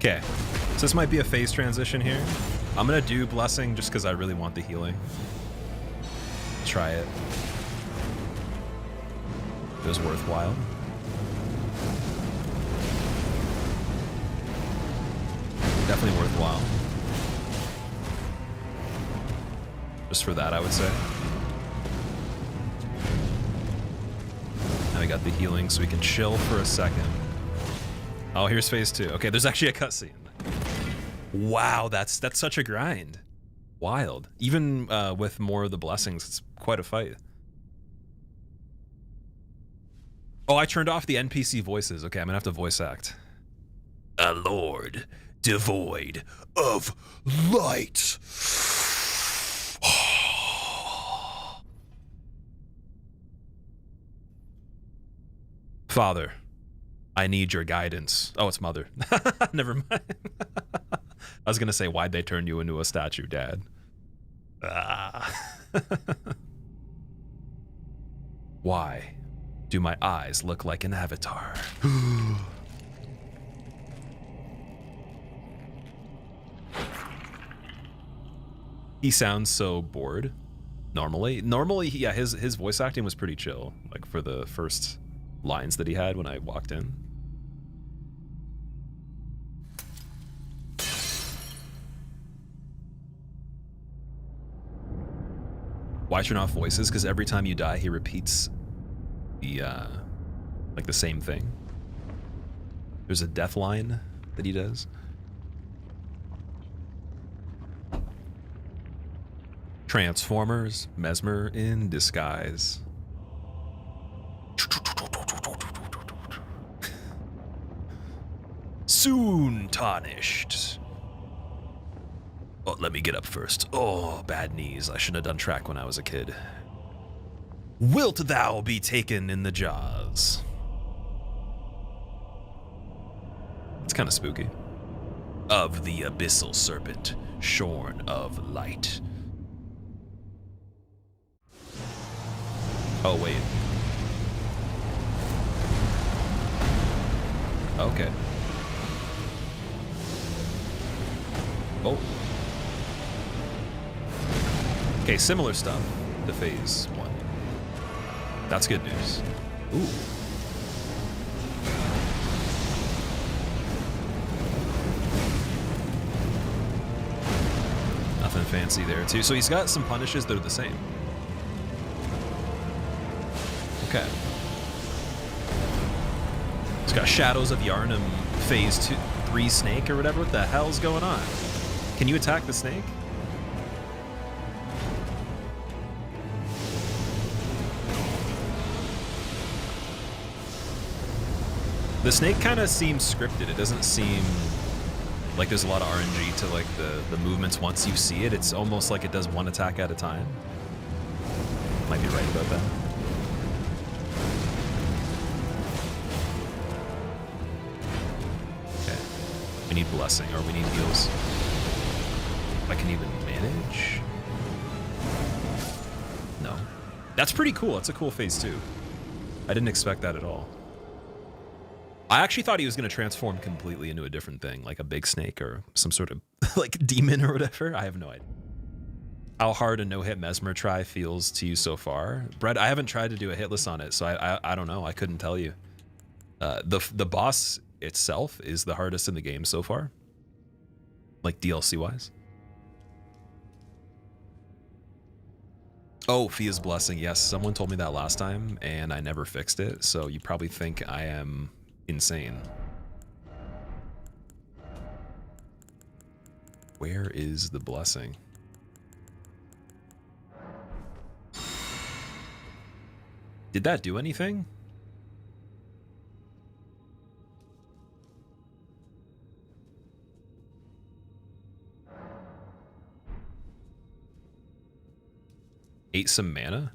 Okay, so this might be a phase transition here. I'm gonna do Blessing just because I really want the healing. Try it. It was worthwhile. Definitely worthwhile. Just for that, I would say. Now we got the healing, so we can chill for a second. Oh, here's phase 2. Okay, there's actually a cutscene. Wow, that's such a grind. Wild. Even with more of the blessings, it's quite a fight. Oh, I turned off the NPC voices. Okay, I'm gonna have to voice act. A lord devoid of light. Father, I need your guidance. Oh, it's mother. Never mind. I was gonna say, why'd they turn you into a statue, Dad? Why do my eyes look like an avatar? He sounds so bored. Normally, yeah, his voice acting was pretty chill, like for the first lines that he had when I walked in. Why turn off voices? Because every time you die, he repeats the like the same thing. There's a death line that he does. Transformers, Mesmer in disguise. Soon tarnished. Oh, let me get up first. Oh, bad knees. I shouldn't have done track when I was a kid. Wilt thou be taken in the jaws? It's kind of spooky. Of the abyssal serpent, shorn of light. Oh, wait. Okay. Oh. Okay, similar stuff to phase 1. That's good news. Ooh. Nothing fancy there, too. So he's got some punishes that are the same. Okay. He's got Shadows of Yharnam phase 3 snake or whatever. What the hell's going on? Can you attack the snake? The snake kind of seems scripted. It doesn't seem like there's a lot of RNG to like the movements once you see it. It's almost like it does one attack at a time. Might be right about that. Okay. We need blessing, or we need heals. I can even manage. No. That's pretty cool. That's a cool phase 2. I didn't expect that at all. I actually thought he was going to transform completely into a different thing, like a big snake or some sort of like demon or whatever. I have no idea. How hard a no-hit Mesmer try feels to you so far? Brett, I haven't tried to do a hitless on it, so I don't know. I couldn't tell you. The boss itself is the hardest in the game so far, like DLC-wise. Oh, Fia's Blessing. Yes, someone told me that last time, and I never fixed it, so you probably think I am insane. Where is the blessing? Did that do anything? Ate some mana?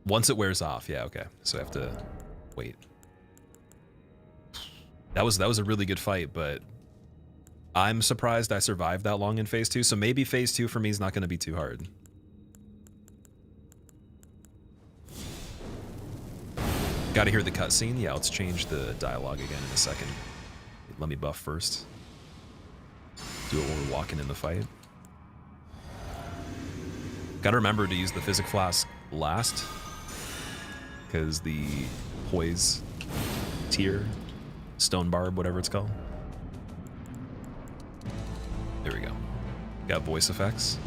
Once it wears off, yeah, okay. So I have to wait. That was a really good fight, but I'm surprised I survived that long in phase 2, so maybe phase 2 for me is not going to be too hard. Gotta hear the cutscene? Yeah, let's change the dialogue again in a second. Let me buff first. Do it while we're walking in the fight. Gotta remember to use the physic flask last, because the poise tier, stone barb, whatever it's called, There we go. Got voice effects.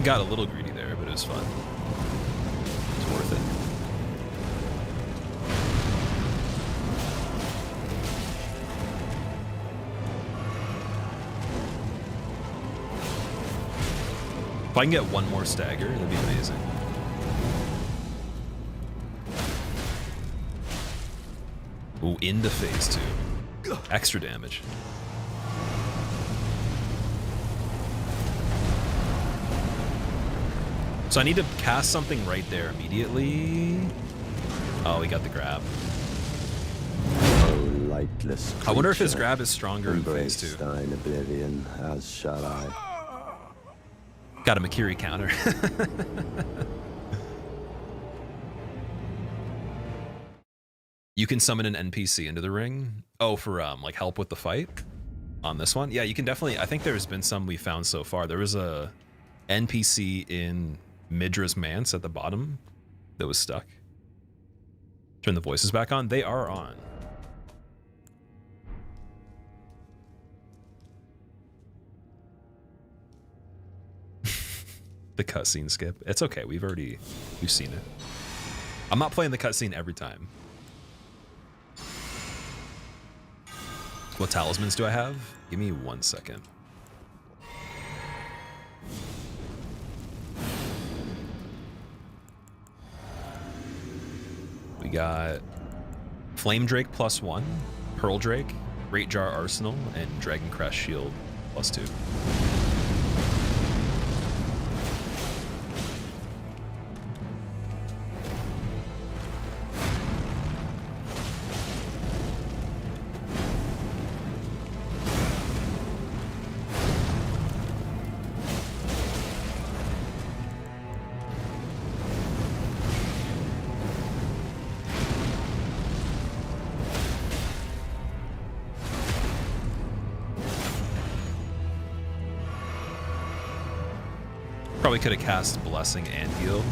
Got a little greedy there, but it was fun. It's worth it. If I can get one more stagger, that'd be amazing. Ooh, into phase 2. Extra damage. So I need to cast something right there immediately. Oh, we got the grab. Oh, lightless I wonder if his creature, grab is stronger in phase 2. embrace thine oblivion, as shall I. Got a Makiri counter. You can summon an NPC into the ring. Oh, for like help with the fight on this one. Yeah, you can definitely. I think there's been some we found so far. There was a NPC in Midra's Manse at the bottom that was stuck. Turn the voices back on. They are on. The cutscene skip. It's okay. We've seen it. I'm not playing the cutscene every time. What talismans do I have? Give me 1 second. We got Flame Drake +1, Pearl Drake, Great Jar Arsenal, and Dragon Crest Shield +2. Probably could have cast Blessing and Heal.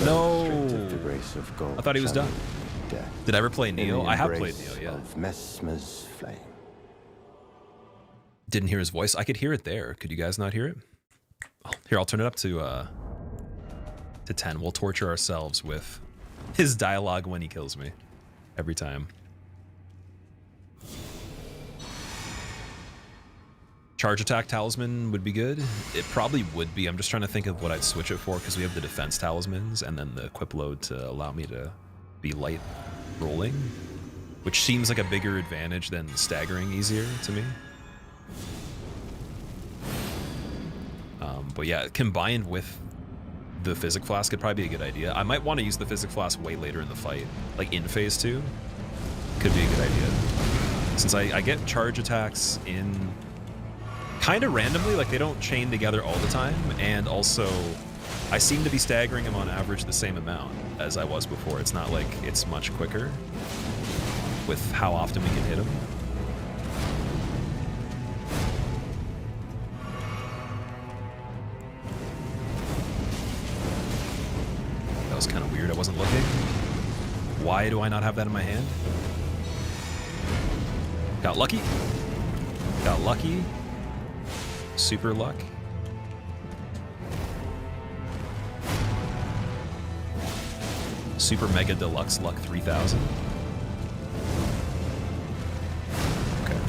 No! I thought he was done. Did I ever play Neo? I have played Neo, yeah. Of Messmer's flame. Didn't hear his voice. I could hear it there. Could you guys not hear it? Oh, here, I'll turn it up to 10. We'll torture ourselves with his dialogue when he kills me. Every time. Charge attack talisman would be good. It probably would be. I'm just trying to think of what I'd switch it for because we have the defense talismans and then the equip load to allow me to be light rolling, which seems like a bigger advantage than staggering easier to me. But yeah, combined with the Physic Flask could probably be a good idea. I might want to use the Physic Flask way later in the fight, like in phase 2. Could be a good idea. Since I get charge attacks in kind of randomly, like they don't chain together all the time, and also I seem to be staggering them on average the same amount as I was before. It's not like it's much quicker with how often we can hit them. That was kind of weird. I wasn't looking. Why do I not have that in my hand? Got lucky. Got lucky. Super luck. Super Mega Deluxe Luck 3000. Okay.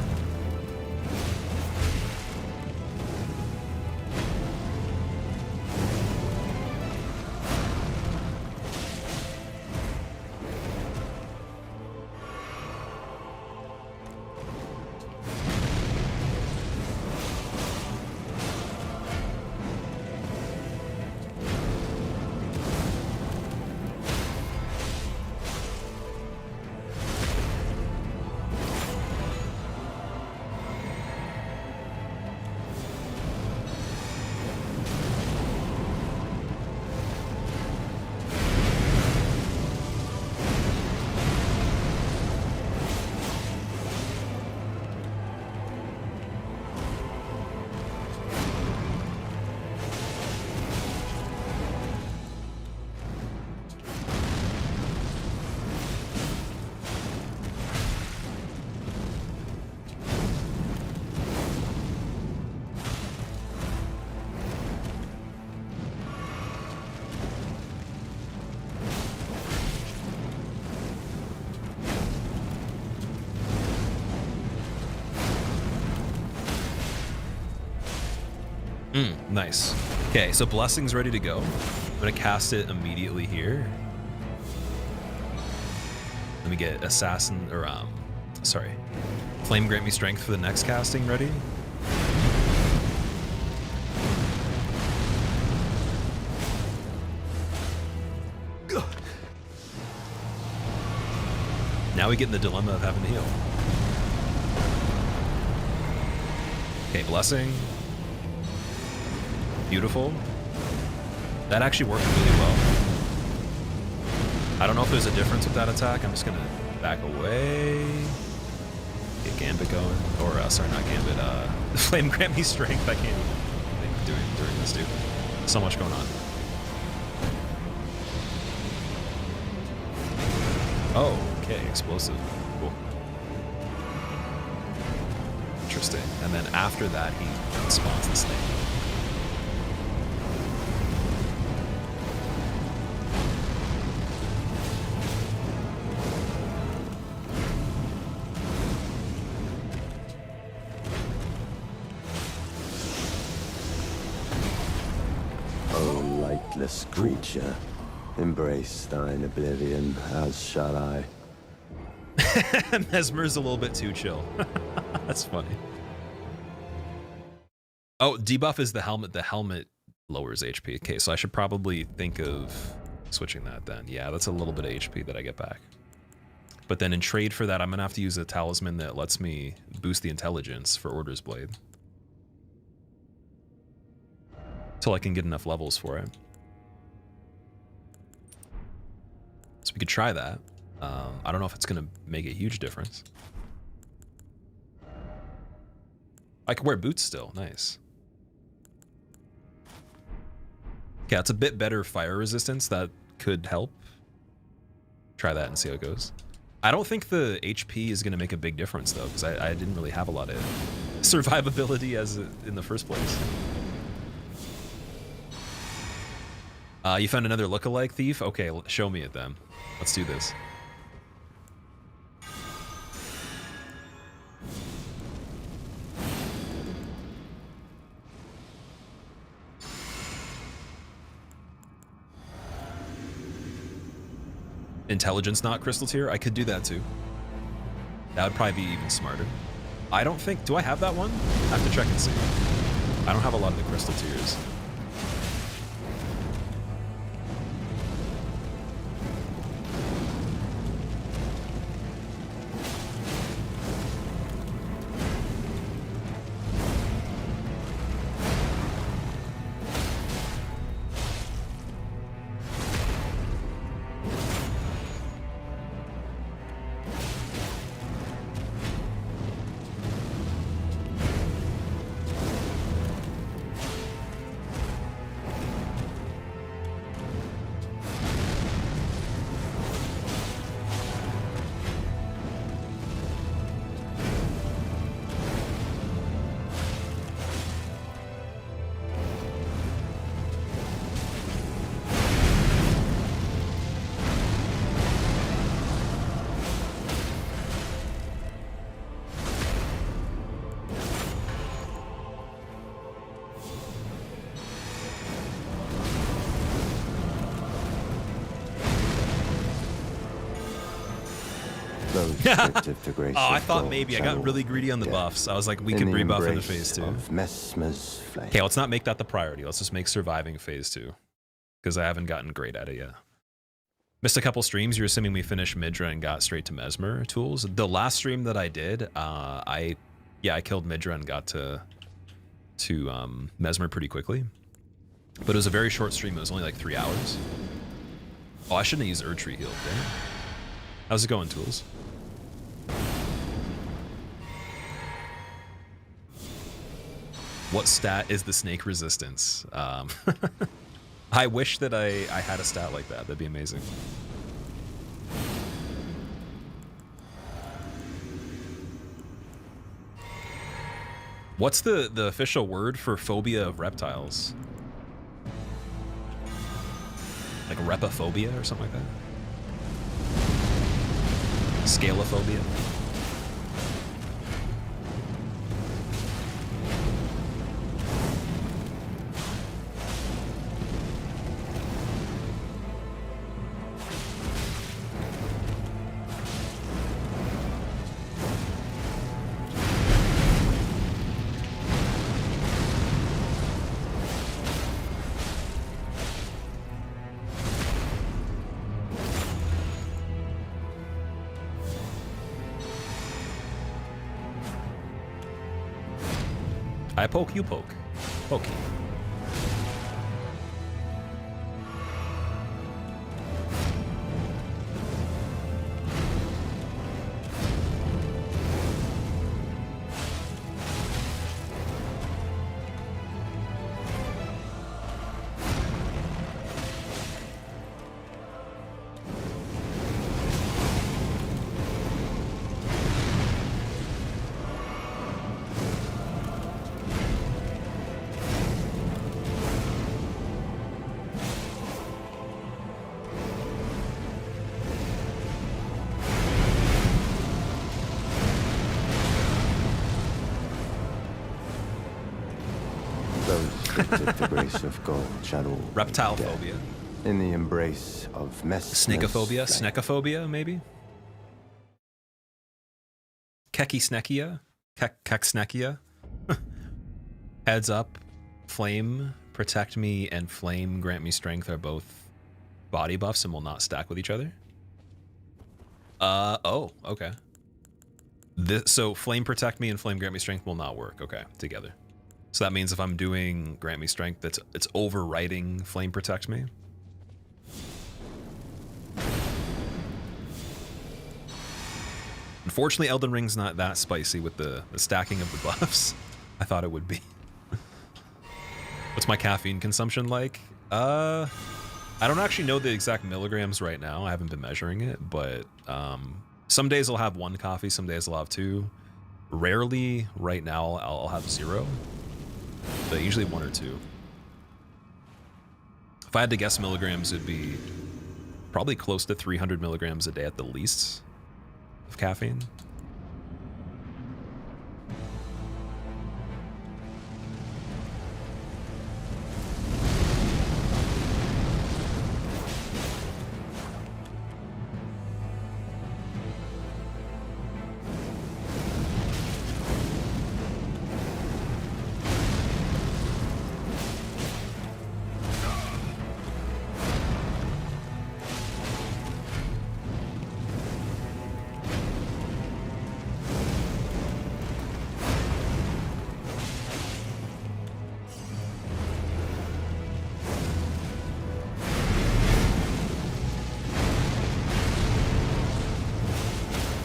Nice. Okay, so Blessing's ready to go. I'm gonna cast it immediately here. Let me get Assassin, or sorry. Flame Grant Me Strength for the next casting ready. Now we get in the dilemma of having to heal. Okay, Blessing. Beautiful. That actually worked really well. I don't know if there's a difference with that attack. I'm just gonna back away. Get Gambit going. Or, sorry, not Gambit. Flame Grant Me Strength. I can't even think during this, dude. So much going on. Oh, okay. Explosive. Cool. Interesting. And then after that, he spawns the snake. Creature, embrace thine oblivion, as shall I. Mesmer's a little bit too chill. That's funny. Oh, debuff is the helmet. The helmet lowers HP. Okay, so I should probably think of switching that then. Yeah, that's a little bit of HP that I get back. But then in trade for that, I'm gonna have to use a talisman that lets me boost the intelligence for Order's Blade. Till I can get enough levels for it. So we could try that. I don't know if it's going to make a huge difference. I could wear boots still. Nice. Yeah, it's a bit better fire resistance. That could help. Try that and see how it goes. I don't think the HP is going to make a big difference, though, because I didn't really have a lot of survivability in the first place. You found another lookalike thief? Okay, show me it then. Let's do this. Intelligence not crystal tier? I could do that too. That would probably be even smarter. I don't think... Do I have that one? I have to check and see. I don't have a lot of the crystal tiers. stripped of the grace Oh, I of thought gold maybe. I shall got really all greedy on the be buffs. I was like, we in could the rebuff into embrace phase 2. of Messmer's flame. Okay, let's not make that the priority. Let's just make surviving phase 2. Because I haven't gotten great at it yet. Missed a couple streams. You're assuming we finished Midra and got straight to Mesmer tools. The last stream that I did, I killed Midra and got to Mesmer pretty quickly. But it was a very short stream. It was only like 3 hours. Oh, I shouldn't have used Erdtree heal. Damn. How's it going, tools? What stat is the snake resistance? I wish that I had a stat like that. That'd be amazing. What's the official word for phobia of reptiles? Like repophobia or something like that? Scalophobia? I poke, you poke. Poke. Stripped of the grace of gold shall all Reptile be dead. phobia. In the embrace of Messmer's Snakeophobia? flame. Snekophobia, maybe? Kekisnekia? Keksnekia? Heads up. Flame, protect me, and flame, grant me strength are both body buffs and will not stack with each other. Oh, okay. So flame protect me and flame grant me strength will not work. Okay, together. So that means if I'm doing grant me strength, it's overwriting flame protect me. Unfortunately, Elden Ring's not that spicy with the stacking of the buffs. I thought it would be. What's my caffeine consumption like? I don't actually know the exact milligrams right now. I haven't been measuring it, but some days I'll have 1 coffee, some days I'll have 2. Rarely, right now, I'll have 0, but usually 1 or 2. If I had to guess milligrams, it'd be probably close to 300 milligrams a day at the least of caffeine.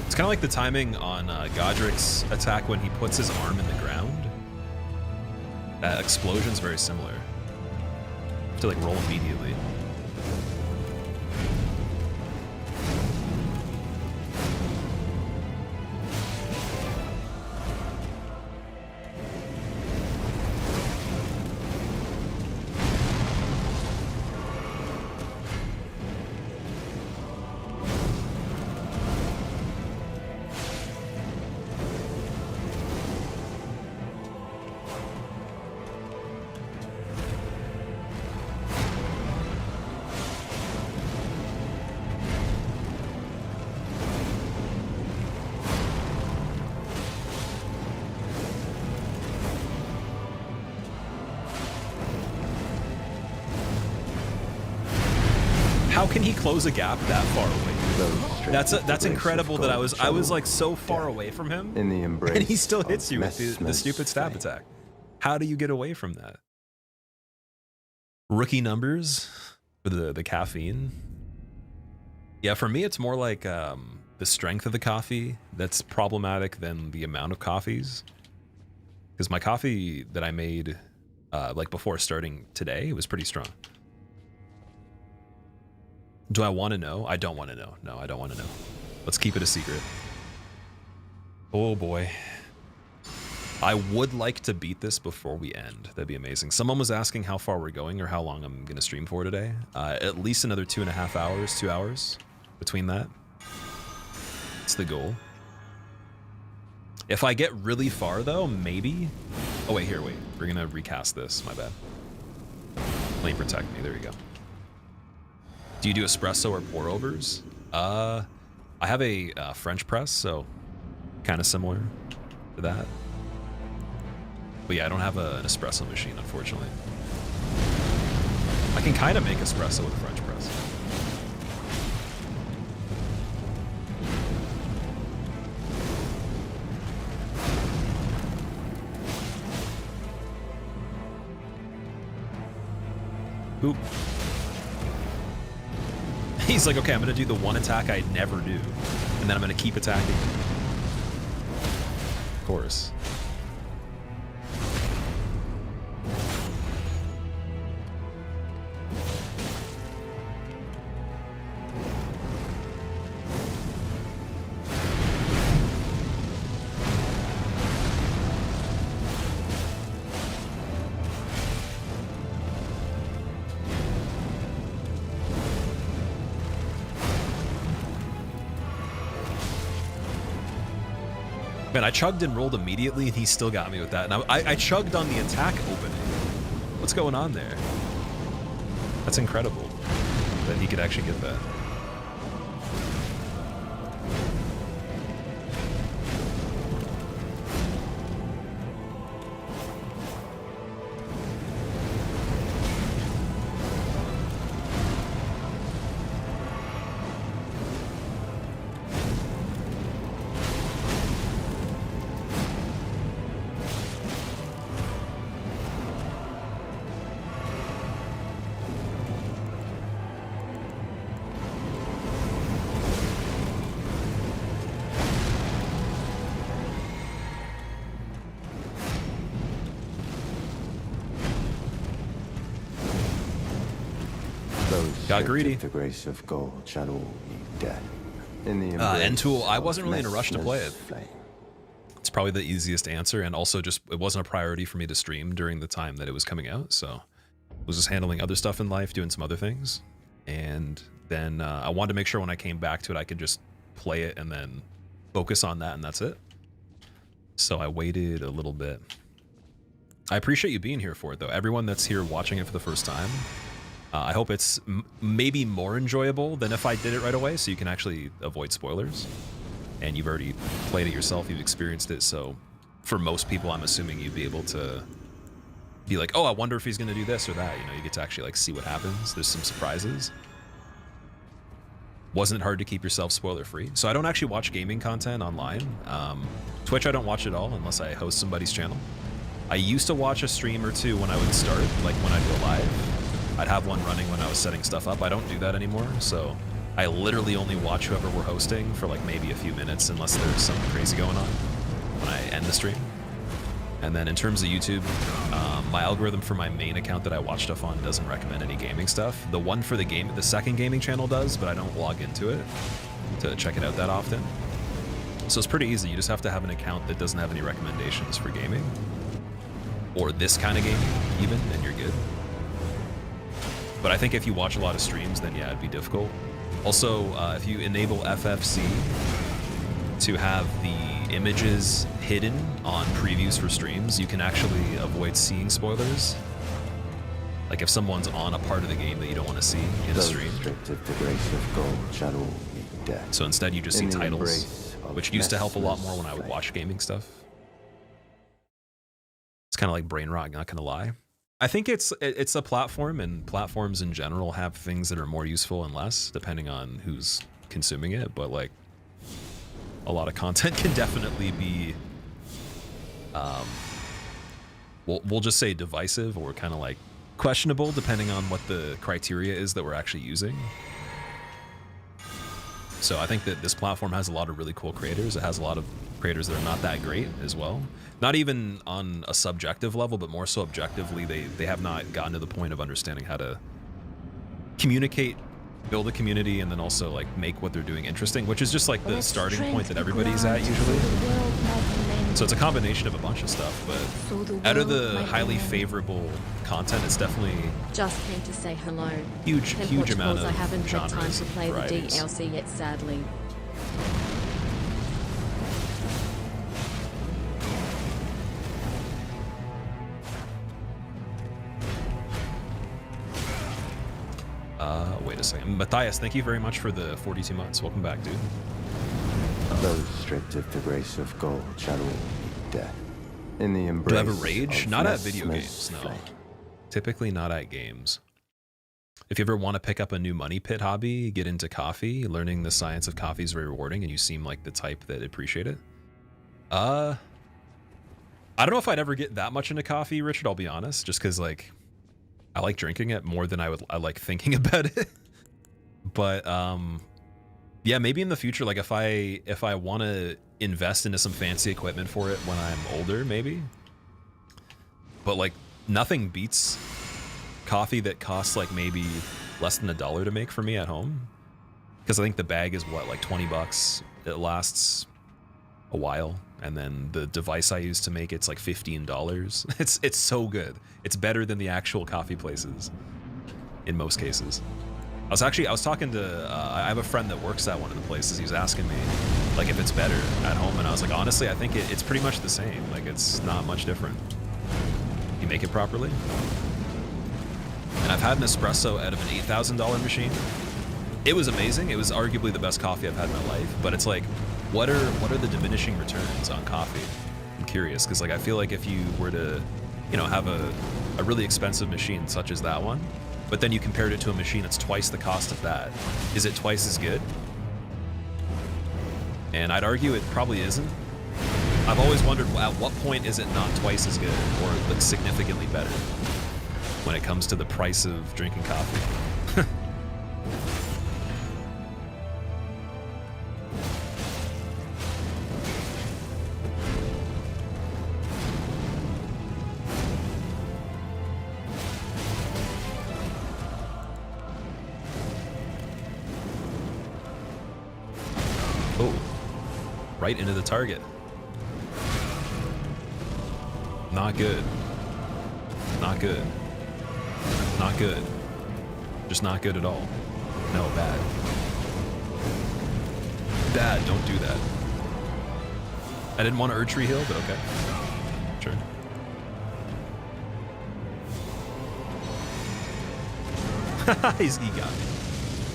It's kind of like the timing on Godric's attack when he puts his arm in the ground. That explosion's very similar. You have to like roll immediately. How can he close a gap that far away? That's incredible that I was like so far away from him, In the embrace and he still hits you with the Messmer's stupid stab flame. attack. How do you get away from that? Rookie numbers for the caffeine. Yeah, for me it's more like the strength of the coffee that's problematic than the amount of coffees. Because my coffee that I made like before starting today was pretty strong. Do I want to know? I don't want to know. No, I don't want to know. Let's keep it a secret. Oh boy. I would like to beat this before we end. That'd be amazing. Someone was asking how far we're going or how long I'm going to stream for today. At least another 2.5 hours, 2 hours between that. It's the goal. If I get really far though, maybe. Oh wait, here, wait. We're going to recast this. My bad. Lane protect me. There you go. Do you do espresso or pour overs? I have a French press, so kind of similar to that. But yeah, I don't have an espresso machine, unfortunately. I can kind of make espresso with a French press. Oop. He's like, okay, I'm gonna do the one attack I never do, and then I'm gonna keep attacking. Of course. Man, I chugged and rolled immediately, and he still got me with that. And I chugged on the attack opening. What's going on there? That's incredible that he could actually get that. Got greedy. The grace of gold shall all be dead. In the N-Tool, I wasn't really in a rush to play it. Flame. It's probably the easiest answer, and also just it wasn't a priority for me to stream during the time that it was coming out, so I was just handling other stuff in life, doing some other things, and then I wanted to make sure when I came back to it I could just play it and then focus on that, and that's it. So I waited a little bit. I appreciate you being here for it, though. Everyone that's here watching it for the first time, I hope it's maybe more enjoyable than if I did it right away, so you can actually avoid spoilers. And you've already played it yourself, you've experienced it, so for most people, I'm assuming you'd be able to be like, oh, I wonder if he's going to do this or that. You know, you get to actually like see what happens. There's some surprises. Wasn't it hard to keep yourself spoiler free? So I don't actually watch gaming content online. Twitch, I don't watch at all unless I host somebody's channel. I used to watch a stream or two when I would start, like when I'd go live. I'd have one running when I was setting stuff up. I don't do that anymore, so I literally only watch whoever we're hosting for like maybe a few minutes unless there's something crazy going on when I end the stream. And then in terms of YouTube, my algorithm for my main account that I watch stuff on doesn't recommend any gaming stuff. The one for the second gaming channel does, but I don't log into it to check it out that often. So it's pretty easy. You just have to have an account that doesn't have any recommendations for gaming or this kind of gaming even, and you're good. But I think if you watch a lot of streams, then yeah, it'd be difficult. Also, if you enable FFC to have the images hidden on previews for streams, you can actually avoid seeing spoilers. Like if someone's on a part of the game that you don't want to see in a stream. The grace of gold shall all be dead. So instead you just see titles, which used to help a lot more when I would watch gaming stuff. It's kind of like brain rot, not gonna lie. I think it's a platform, and platforms in general have things that are more useful and less depending on who's consuming it. But like, a lot of content can definitely be, we'll just say divisive or kind of like questionable depending on what the criteria is that we're actually using. So I think that this platform has a lot of really cool creators. It has a lot of creators that are not that great as well. Not even on a subjective level, but more so objectively, they have not gotten to the point of understanding how to communicate, build a community, and then also like make what they're doing interesting, which is just like the starting point that everybody's at usually. So it's a combination of a bunch of stuff, but out of the highly favorable content, it's definitely Just came to say hello. huge amount of I haven't had time genres to and play the varieties. DLC yet, sadly. Wait a second. Matthias, thank you very much for the 42 months. Welcome back, dude. Those stripped of the grace of gold shall all meet death. In the embrace Do I have a rage? of Not at video Nesma's games, no. flame. Typically not at games. If you ever want to pick up a new money pit hobby, get into coffee, learning the science of coffee is very rewarding, and you seem like the type that appreciate it. I don't know if I'd ever get that much into coffee, Richard, I'll be honest, just because like I like drinking it more than I like thinking about it. But yeah, maybe in the future, like if I want to invest into some fancy equipment for it when I'm older, maybe. But like nothing beats coffee that costs like maybe less than $1 to make for me at home, because I think the bag is what, like 20 bucks. It lasts a while, and then the device I use to make it's like $15. It's so good. It's better than the actual coffee places in most cases. I was talking to I have a friend that works at one of the places. He was asking me like if it's better at home, and I was like, honestly, I think it's pretty much the same. Like it's not much different. You make it properly. And I've had an espresso out of an $8,000 machine. It was amazing. It was arguably the best coffee I've had in my life. But it's like, what are the diminishing returns on coffee? I'm curious, because like I feel like if you were to, you know, have a really expensive machine such as that one, but then you compared it to a machine that's twice the cost of that, is it twice as good? And I'd argue it probably isn't. I've always wondered at what point is it not twice as good or like significantly better when it comes to the price of drinking coffee. Oh, right into the target. Not good. Not good. Not good. Just not good at all. No, bad. Bad, don't do that. I didn't want to Erdtree heal, but okay. Sure. He got me.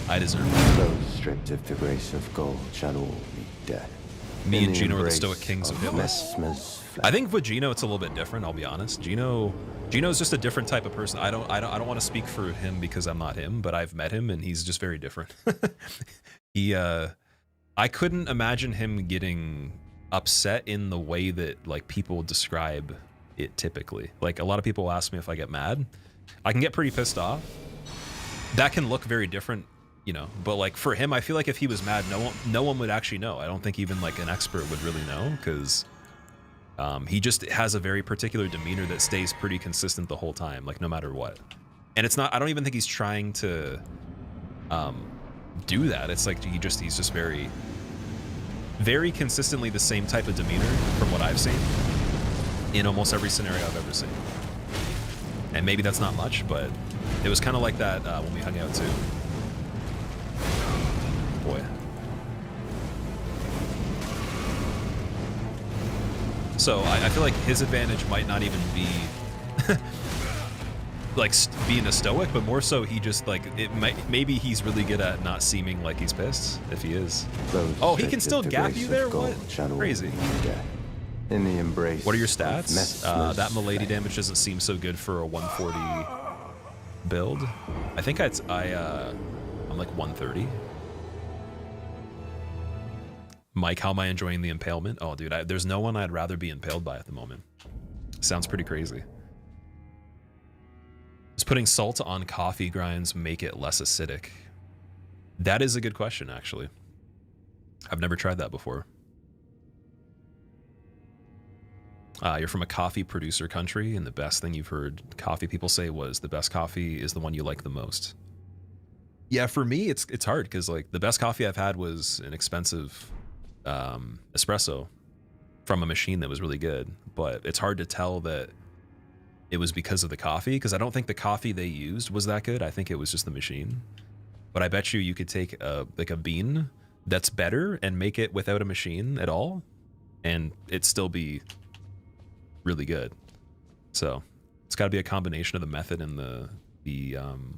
I deserve it. Those stripped of the grace of gold shall all meet death. Me In and the Gino are the embrace stoic kings of Hitler. Nesma's flame. I think with Gino it's a little bit different, I'll be honest. Gino's just a different type of person. I don't want to speak for him because I'm not him, but I've met him and he's just very different. I couldn't imagine him getting upset in the way that like people describe it typically. Like a lot of people ask me if I get mad. I can get pretty pissed off. That can look very different, you know, but like for him, I feel like if he was mad, no one would actually know. I don't think even like an expert would really know, because he just has a very particular demeanor that stays pretty consistent the whole time, like no matter what. And it's not, I don't even think he's trying to do that. It's like he's just very, very consistently the same type of demeanor from what I've seen in almost every scenario I've ever seen. And maybe that's not much, but it was kind of like that when we hung out too. Boy. So I feel like his advantage might not even be like being a stoic, but more so he just like maybe he's really good at not seeming like he's pissed if he is. Those Oh, he can stripped still of the gap grace you of there? gold What? shall all Crazy. meet death. In the embrace. What are your of stats? Messmer's That Milady fang. damage doesn't seem so good for a 140 build. I think I'm like 130. Mike, how am I enjoying the impalement? Oh, dude, there's no one I'd rather be impaled by at the moment. Sounds pretty crazy. Does putting salt on coffee grinds make it less acidic? That is a good question, actually. I've never tried that before. You're from a coffee producer country, and the best thing you've heard coffee people say was the best coffee is the one you like the most. Yeah, for me, it's hard because like the best coffee I've had was an expensive espresso from a machine that was really good, but it's hard to tell that it was because of the coffee, because I don't think the coffee they used was that good. I think it was just the machine. But I bet you could take like a bean that's better and make it without a machine at all, and it'd still be really good. So it's got to be a combination of the method and the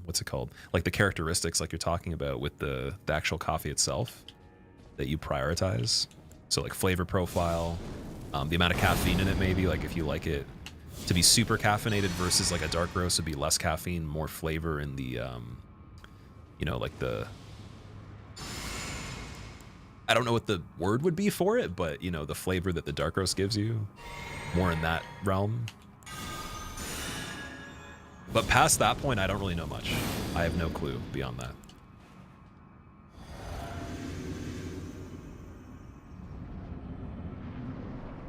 what's it called, like the characteristics like you're talking about with the actual coffee itself that you prioritize. So like flavor profile, the amount of caffeine in it, maybe like if you like it to be super caffeinated versus like a dark roast would be less caffeine, more flavor in the you know, like the, I don't know what the word would be for it, but you know, the flavor that the dark roast gives you, more in that realm. But past that point, I don't really know much. I have no clue beyond that.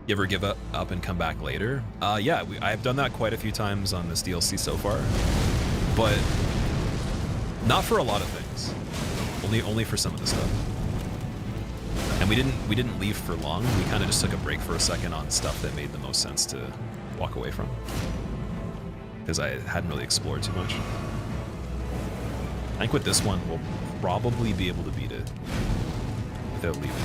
You ever give up and come back later? Yeah, I've done that quite a few times on this DLC so far, but not for a lot of things. Only for some of the stuff. And we didn't leave for long. We kind of just took a break for a second on stuff that made the most sense to walk away from, because I hadn't really explored too much. I think with this one, we'll probably be able to beat it without leaving.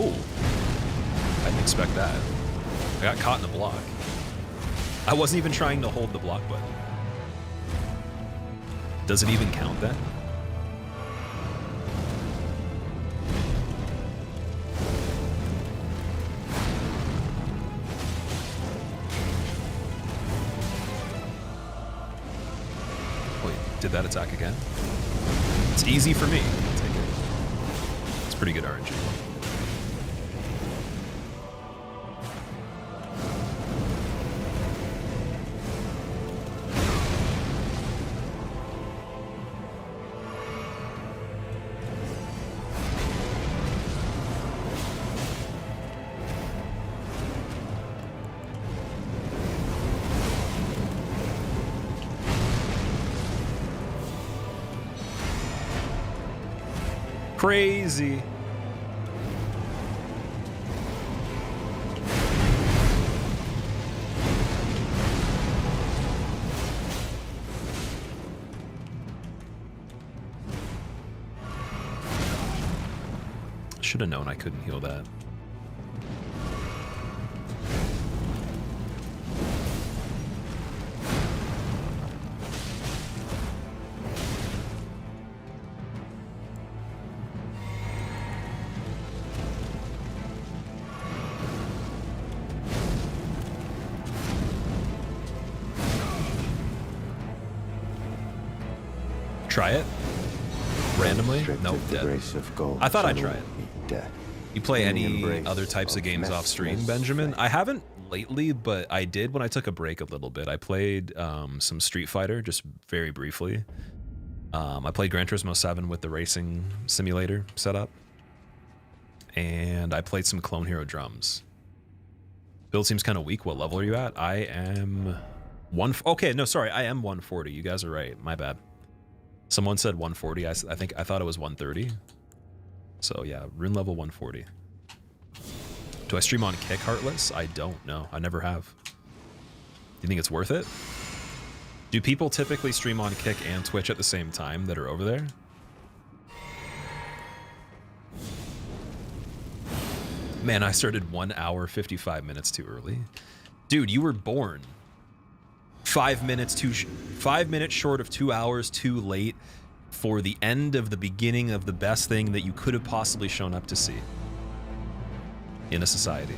Oh, I didn't expect that. I got caught in the block. I wasn't even trying to hold the block button. Does it even count then? Wait, did that attack again? It's easy for me. I'll take it. It's pretty good RNG. Crazy. Should have known I couldn't heal that. Try it randomly? Nope, dead. I thought I'd try it. You play any other types of games off stream, Benjamin? I haven't lately, but I did when I took a break a little bit. I played some Street Fighter, just very briefly. I played Gran Turismo 7 with the racing simulator setup. And I played some Clone Hero drums. Build seems kind of weak. What level are you at? I am okay, no, sorry. I am 140. You guys are right. My bad. Someone said 140. I thought it was 130. So yeah, rune level 140. Do I stream on Kick Heartless? I don't know. I never have. Do you think it's worth it? Do people typically stream on Kick and Twitch at the same time that are over there? Man, I started 1 hour 55 minutes too early. Dude, you were born 5 minutes 5 minutes short of 2 hours too late for the end of the beginning of the best thing that you could have possibly shown up to see in a society.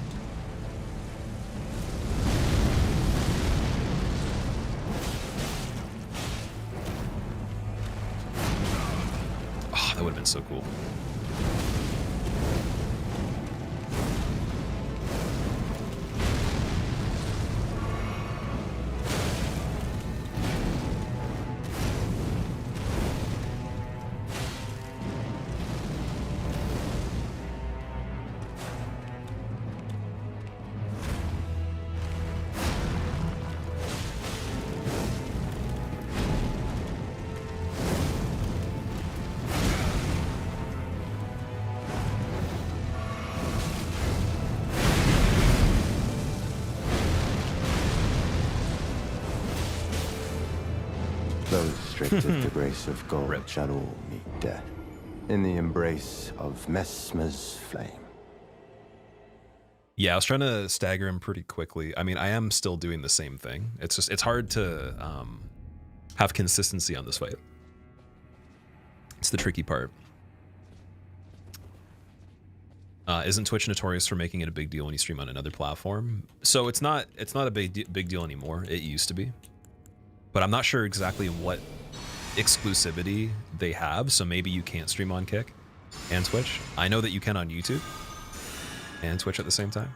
Oh, that would have been so cool. Those stripped of the grace of gold shall all meet death in the embrace of Mesmer's flame. Yeah, I was trying to stagger him pretty quickly. I mean, I am still doing the same thing. It's just, it's hard to have consistency on this fight. It's the tricky part. Isn't Twitch notorious for making it a big deal when you stream on another platform? So it's not a big deal anymore. It used to be. But I'm not sure exactly what exclusivity they have, so maybe you can't stream on Kick and Twitch. I know that you can on YouTube and Twitch at the same time.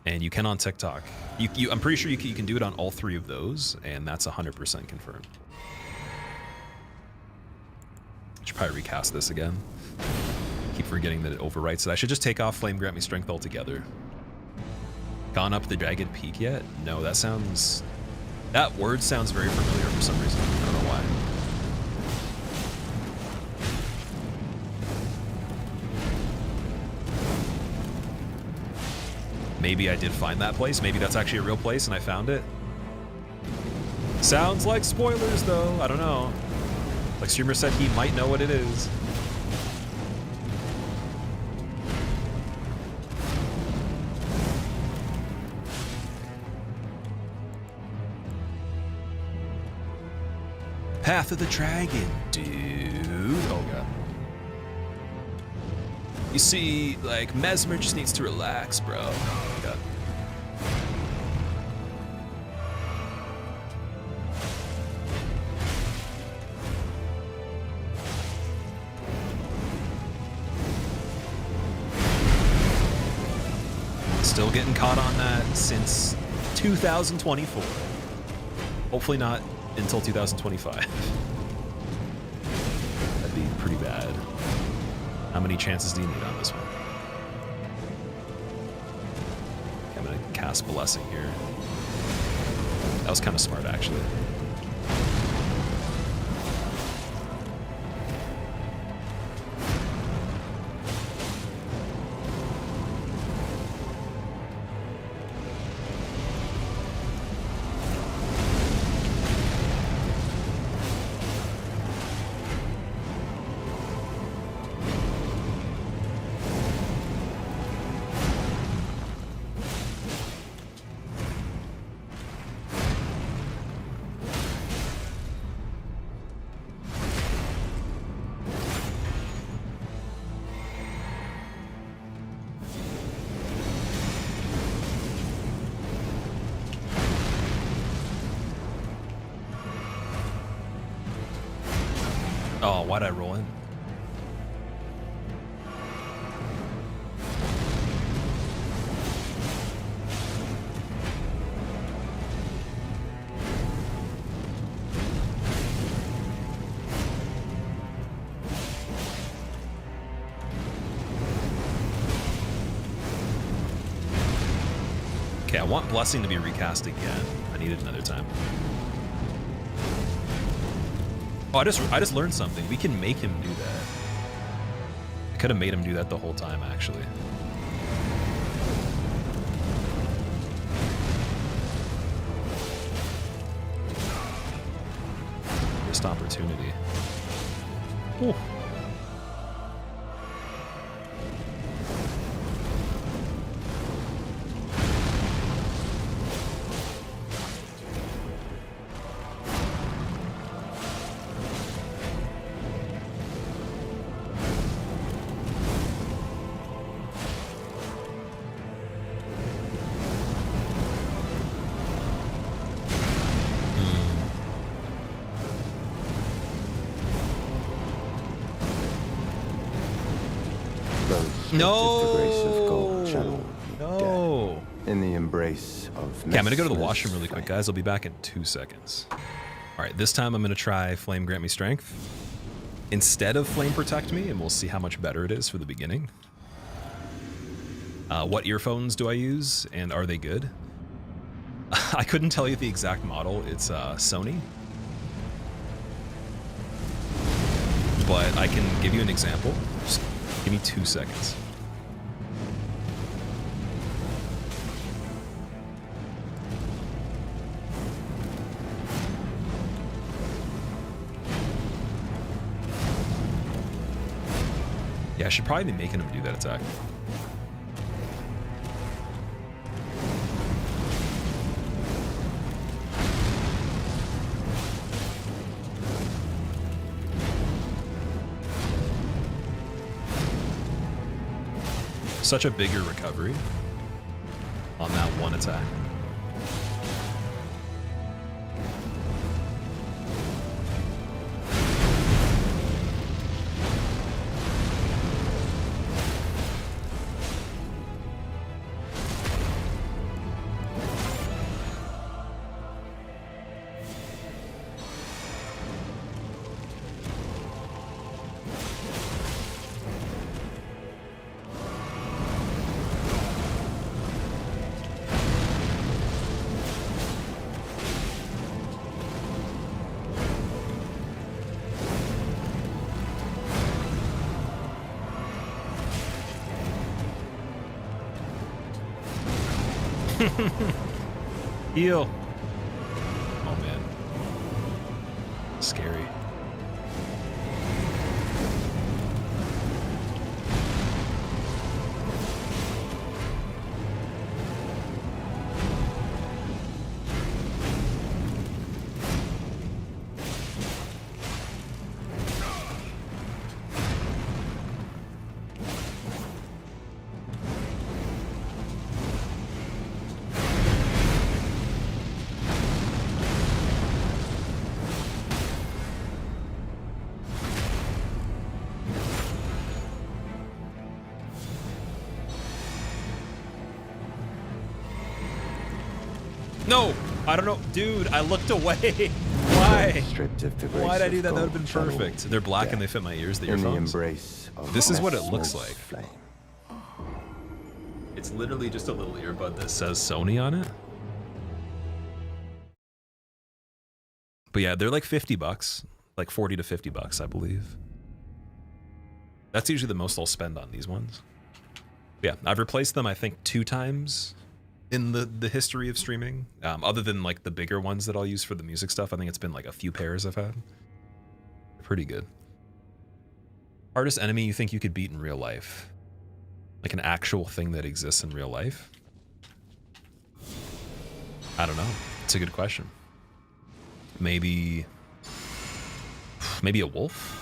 And you can on TikTok. I'm pretty sure you can do it on all three of those, and that's 100% confirmed. I should probably recast this again. Keep forgetting that it overwrites it. I should just take off Flame Grant Me Strength altogether. Gone up the Jagged Peak yet? No, that word sounds very familiar for some reason. I don't know why. Maybe I did find that place. Maybe that's actually a real place and I found it. Sounds like spoilers though. I don't know. Like streamer said he might know what it is. Path of the Dragon, dude. Oh god. You see, like, Mesmer just needs to relax, bro. Oh my god. Still getting caught on that since 2024. Hopefully not until 2025. That'd be pretty bad. How many chances do you need on this one? Okay, I'm gonna cast Blessing here. That was kind of smart, actually. Oh, why'd I roll in? Okay, I want Blessing to be recast again. I need it another time. Oh, I just learned something. We can make him do that. I could have made him do that the whole time, actually. Missed opportunity. Ooh. The grace of gold shall all meet No. death. In the embrace of Okay, I'm gonna go to the Messmer's washroom really quick, flame. guys. I'll be back in 2 seconds. All right, this time I'm gonna try Flame Grant Me Strength instead of Flame Protect Me, and we'll see how much better it is for the beginning. What earphones do I use, and are they good? I couldn't tell you the exact model. It's Sony. But I can give you an example. Just give me 2 seconds. Yeah, I should probably be making him do that attack. Such a bigger recovery on that one attack. Heal. Oh man. Scary. No, I don't know, dude. I looked away. Why? Stripped of the grace Why'd I of do that? That would have gold been shall all perfect. meet They're black death. and they fit my ears. The In the earphones. embrace of This is what it looks Messmer's like. flame. It's literally just a little earbud that says Sony on it. But yeah, they're like $50, like 40 to 50 bucks, I believe. That's usually the most I'll spend on these ones. Yeah, I've replaced them, I think, 2 times in the history of streaming. Other than like the bigger ones that I'll use for the music stuff, I think it's been like a few pairs I've had. Pretty good. Hardest enemy you think you could beat in real life? Like an actual thing that exists in real life? I don't know. It's a good question. Maybe a wolf?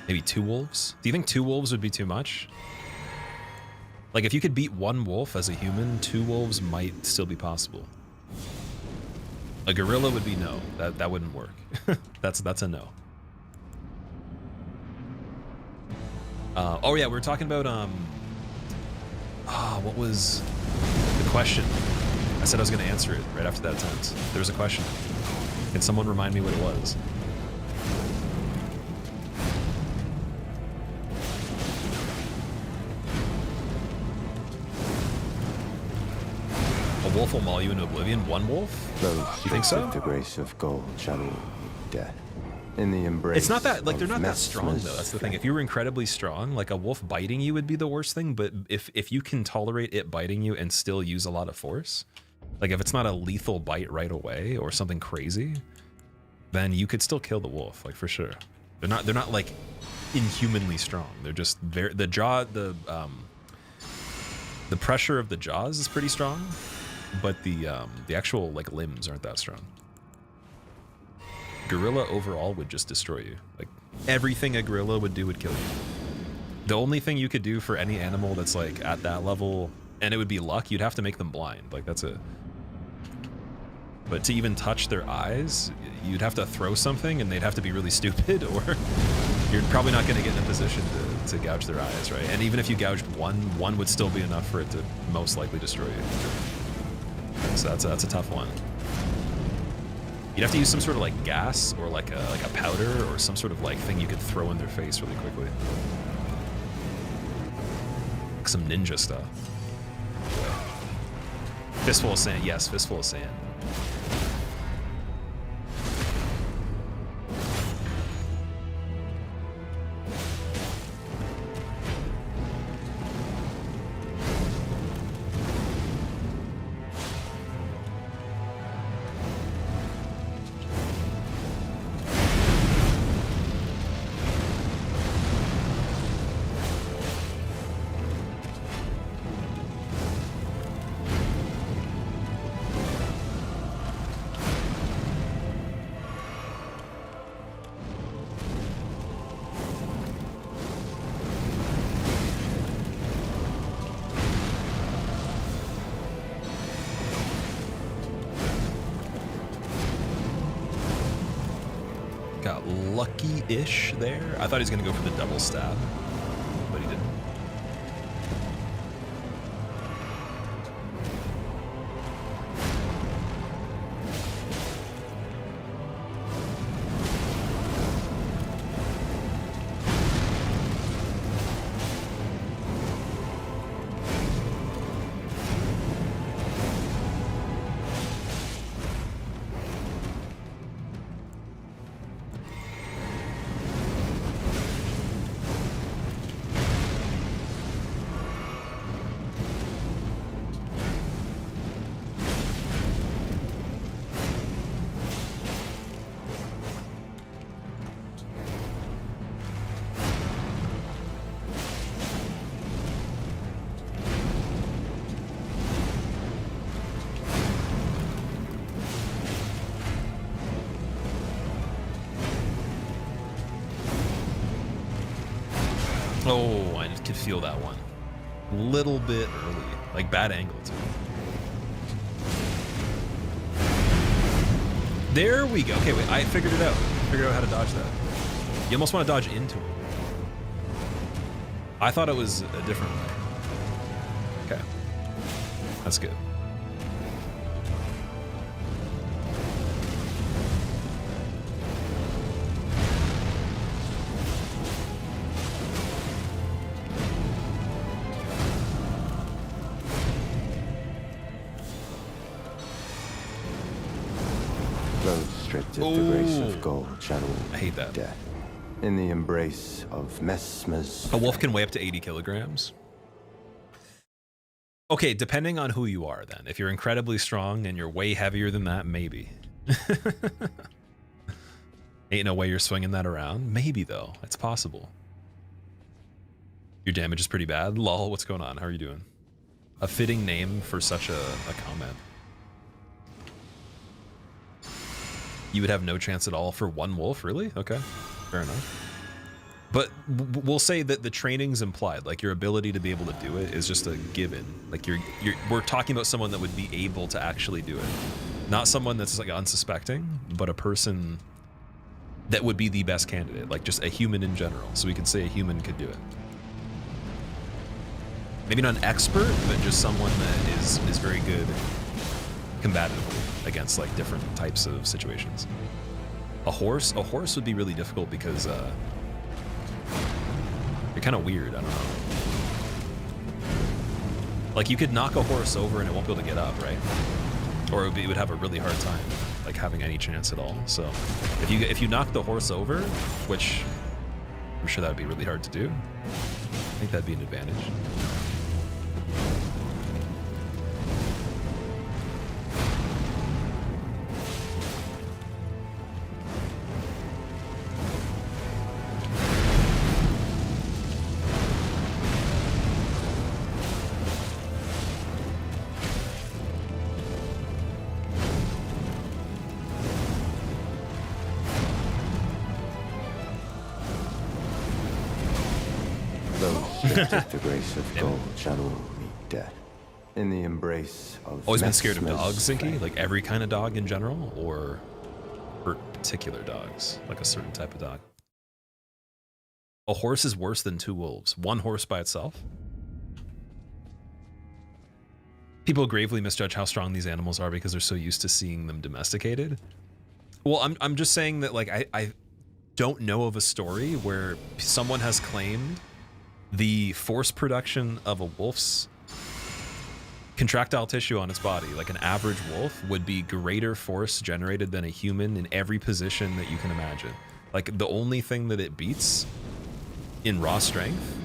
Maybe 2 wolves? Do you think 2 wolves would be too much? Like if you could beat 1 wolf as a human, 2 wolves might still be possible. A gorilla would be no. That wouldn't work. That's a no. Oh yeah, we were talking about what was the question? I said I was gonna answer it right after that attempt. There was a question. Can someone remind me what it was? A wolf will maul you into oblivion? 1 wolf? Those You think so? stripped of the grace of gold shall all meet death. In the embrace. It's not that, like, they're of not that strong, though. Messmer's That's the thing. flame. If you were incredibly strong, like, a wolf biting you would be the worst thing, but if you can tolerate it biting you and still use a lot of force, like, if it's not a lethal bite right away or something crazy, then you could still kill the wolf, like, for sure. They're not like, inhumanly strong. They're just very... The pressure of the jaws is pretty strong, but the actual, like, limbs aren't that strong. Gorilla overall would just destroy you. Like, everything a gorilla would do would kill you. The only thing you could do for any animal that's like at that level, and it would be luck, you'd have to make them blind. Like, that's it. But to even touch their eyes, you'd have to throw something and they'd have to be really stupid, or you're probably not going to get in a position to gouge their eyes, right? And even if you gouged one would still be enough for it to most likely destroy you. So that's a tough one. You'd have to use some sort of like gas or like a powder or some sort of like thing you could throw in their face really quickly. Like some ninja stuff. Fistful of sand. Yes, fistful of sand. Got lucky-ish there. I thought he was going to go for the double stab, but he didn't. Oh, I could feel that one. Little bit early. Like bad angle too. There we go. Okay, wait, I figured it out. Figured out how to dodge that. You almost want to dodge into it. I thought it was a different way. Okay. That's good. Stripped at the grace of gold shall all I hate that. death. In the embrace of Messmer's A wolf can weigh up to 80 kilograms. Okay, depending on who you are then. If you're incredibly strong and you're way heavier than that, maybe. Ain't no way you're swinging that around. Maybe though, it's possible. Your damage is pretty bad. Lol, what's going on? How are you doing? A fitting name for such a comment. You would have no chance at all for one wolf, really? Okay, fair enough. But we'll say that the training's implied, like your ability to be able to do it is just a given. Like we're talking about someone that would be able to actually do it. Not someone that's like unsuspecting, but a person that would be the best candidate, like just a human in general. So we could say a human could do it. Maybe not an expert, but just someone that is very good combatively against like different types of situations. A horse would be really difficult because you're kind of weird. I don't know. Like you could knock a horse over and it won't be able to get up, right? Or it would have a really hard time like having any chance at all. So if you knock the horse over, which I'm sure that would be really hard to do, I think that'd be an advantage. At the grace of gold shall all meet death. In the embrace of Always been scared of dogs, Zinky? flame. Like every kind of dog in general, or particular dogs, like a certain type of dog? A horse is worse than 2 wolves. 1 horse by itself? People gravely misjudge how strong these animals are because they're so used to seeing them domesticated. Well, I'm just saying that, like, I don't know of a story where someone has claimed the force production of a wolf's contractile tissue on its body, like an average wolf, would be greater force generated than a human in every position that you can imagine. Like, the only thing that it beats in raw strength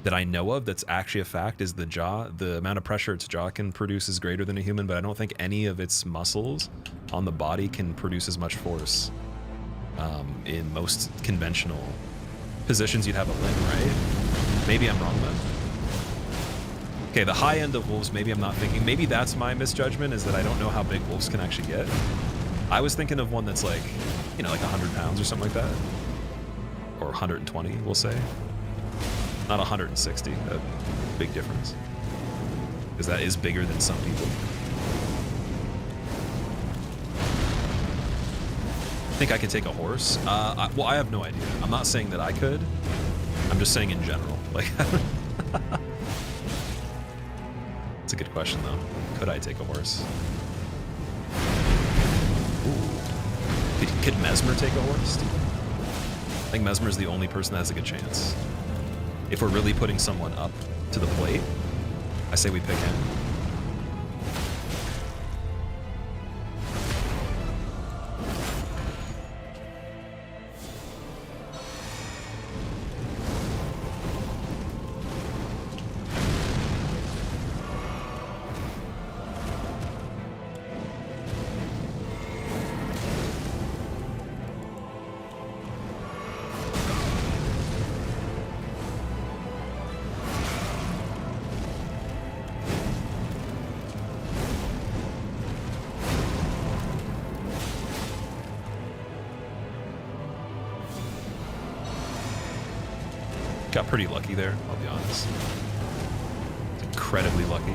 that I know of that's actually a fact is the jaw. The amount of pressure its jaw can produce is greater than a human, but I don't think any of its muscles on the body can produce as much force. In most conventional positions, you'd have a limb, right? Maybe I'm wrong then. Okay, the high end of wolves, maybe I'm not thinking. Maybe that's my misjudgment, is that I don't know how big wolves can actually get. I was thinking of one that's like, you know, like 100 pounds or something like that. Or 120, we'll say. Not 160, a big difference. Because that is bigger than some people. I think I could take a horse. Well, I have no idea. I'm not saying that I could. I'm just saying in general. Like, it's a good question though. Could I take a horse? Ooh. Could Mesmer take a horse? I think Mesmer is the only person that has a good chance. If we're really putting someone up to the plate, I say we pick him. Got pretty lucky there, I'll be honest. Incredibly lucky.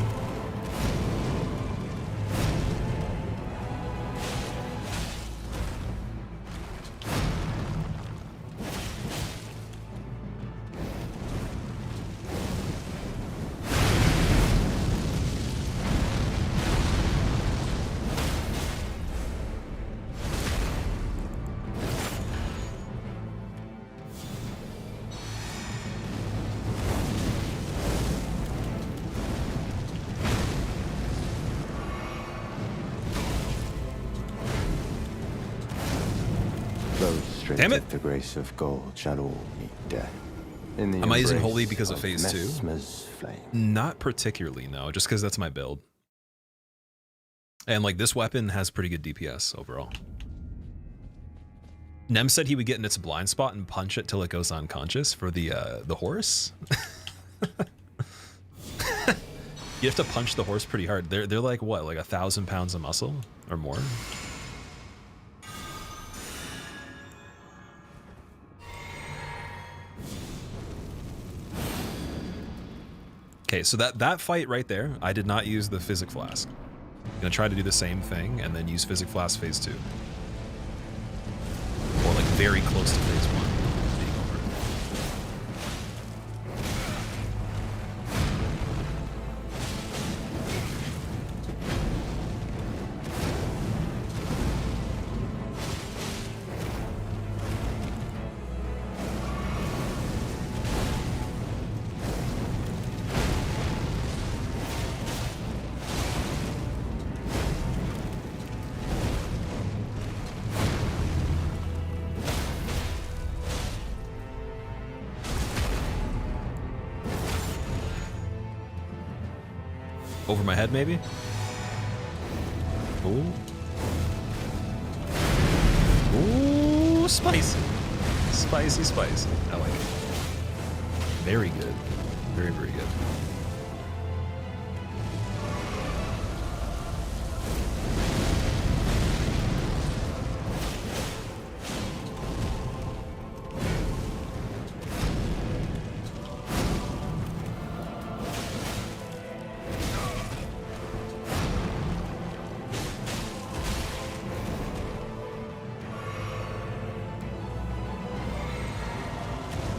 Damn it! The grace of gold shall all meet death. In the Am I using embrace holy because of phase 2? Messmer's flame. Not particularly, no. Just because that's my build. And like this weapon has pretty good DPS overall. Nem said he would get in its blind spot and punch it till it goes unconscious for the horse. You have to punch the horse pretty hard. They're like what, like 1,000 pounds of muscle or more? Okay, so that fight right there, I did not use the Physic Flask. I'm gonna try to do the same thing and then use Physic Flask phase 2. Or like very close to phase 1 being over. Over my head, maybe? Ooh. Ooh, spicy. Spicy, spicy. I like it. Very good. Very, very good.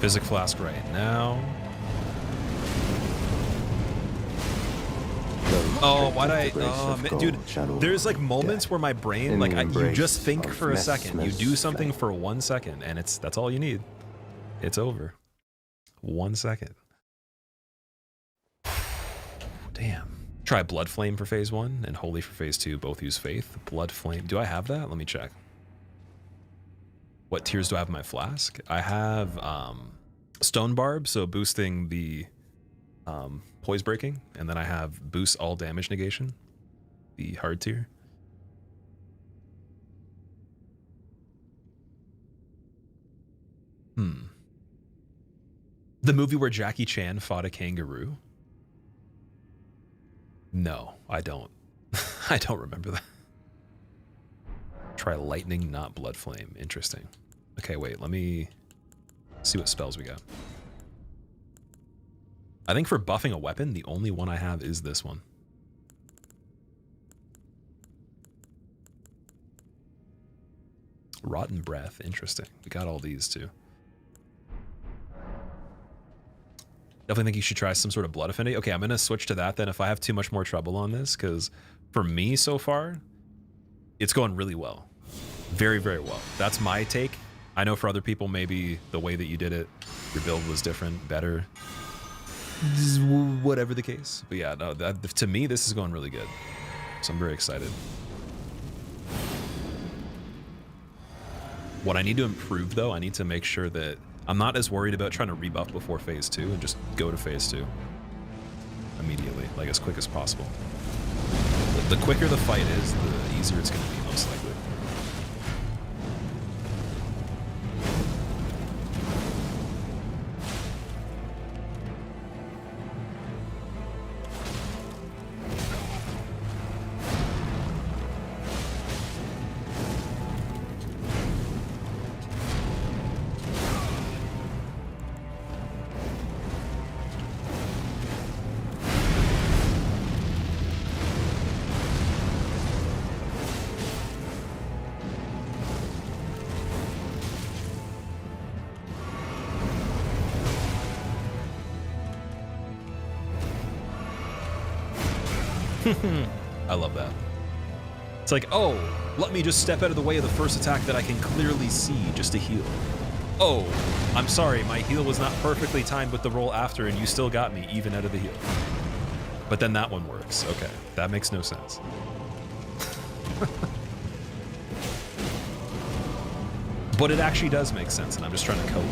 Physic flask right now. Oh, why'd I? Dude, there's like moments where my brain, like, you just think for a second. You do something for 1 second, and that's all you need. It's over. 1 second. Damn. Try Blood Flame for phase 1 and Holy for phase 2. Both use Faith. Blood Flame. Do I have that? Let me check. What tiers do I have in my flask? I have Stone Barb, so boosting the poise breaking, and then I have boost all damage negation, the hard tier. The movie where Jackie Chan fought a kangaroo? No, I don't. I don't remember that. Try lightning, not blood flame. Interesting. Okay, wait, let me see what spells we got. I think for buffing a weapon, the only one I have is this one. Rotten Breath, interesting. We got all these too. Definitely think you should try some sort of blood affinity. Okay, I'm gonna switch to that then if I have too much more trouble on this, because for me so far, it's going really well. Very, very well. That's my take. I know for other people, maybe the way that you did it, your build was different, better. Whatever the case. But yeah, no, to me, this is going really good. So I'm very excited. What I need to improve though, I need to make sure that I'm not as worried about trying to rebuff before phase 2 and just go to phase 2 immediately, like as quick as possible. The quicker the fight is, the easier it's going to be, most likely. I love that. It's like, oh, let me just step out of the way of the first attack that I can clearly see just to heal. Oh, I'm sorry, my heal was not perfectly timed with the roll after and you still got me even out of the heal. But then that one works. Okay, that makes no sense. But it actually does make sense and I'm just trying to cope.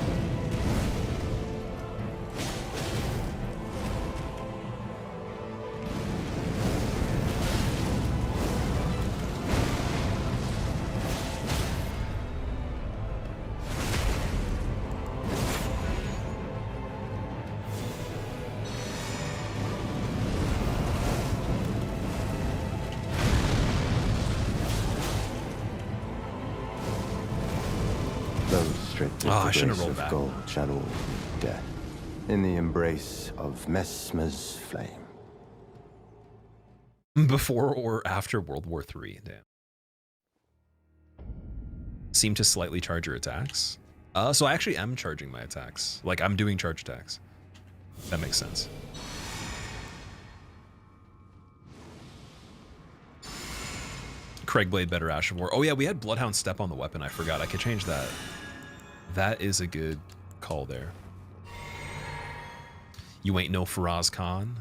I shouldn't have rolled back. Gold shall all meet death in the embrace of Messmer's flame. Before or after World War III, damn. Seem to slightly charge your attacks. So I actually am charging my attacks. Like I'm doing charge attacks. That makes sense. Craigblade better Ash of War. Oh yeah, we had Bloodhound Step on the weapon. I forgot. I could change that. That is a good call there. You ain't no Faraz Khan.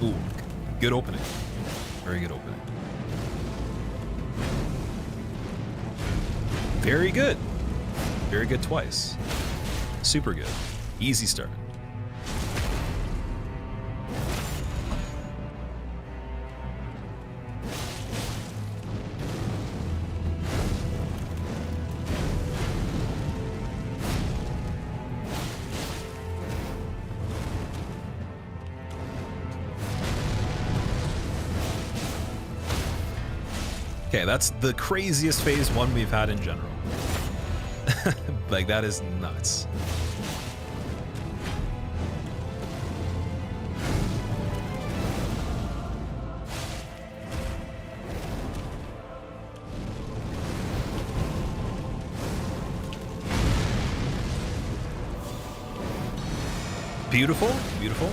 Ooh, good opening. Very good opening. Very good. Very good twice. Super good. Easy start. Okay, that's the craziest phase 1 we've had in general. Like, that is nuts. Beautiful, beautiful,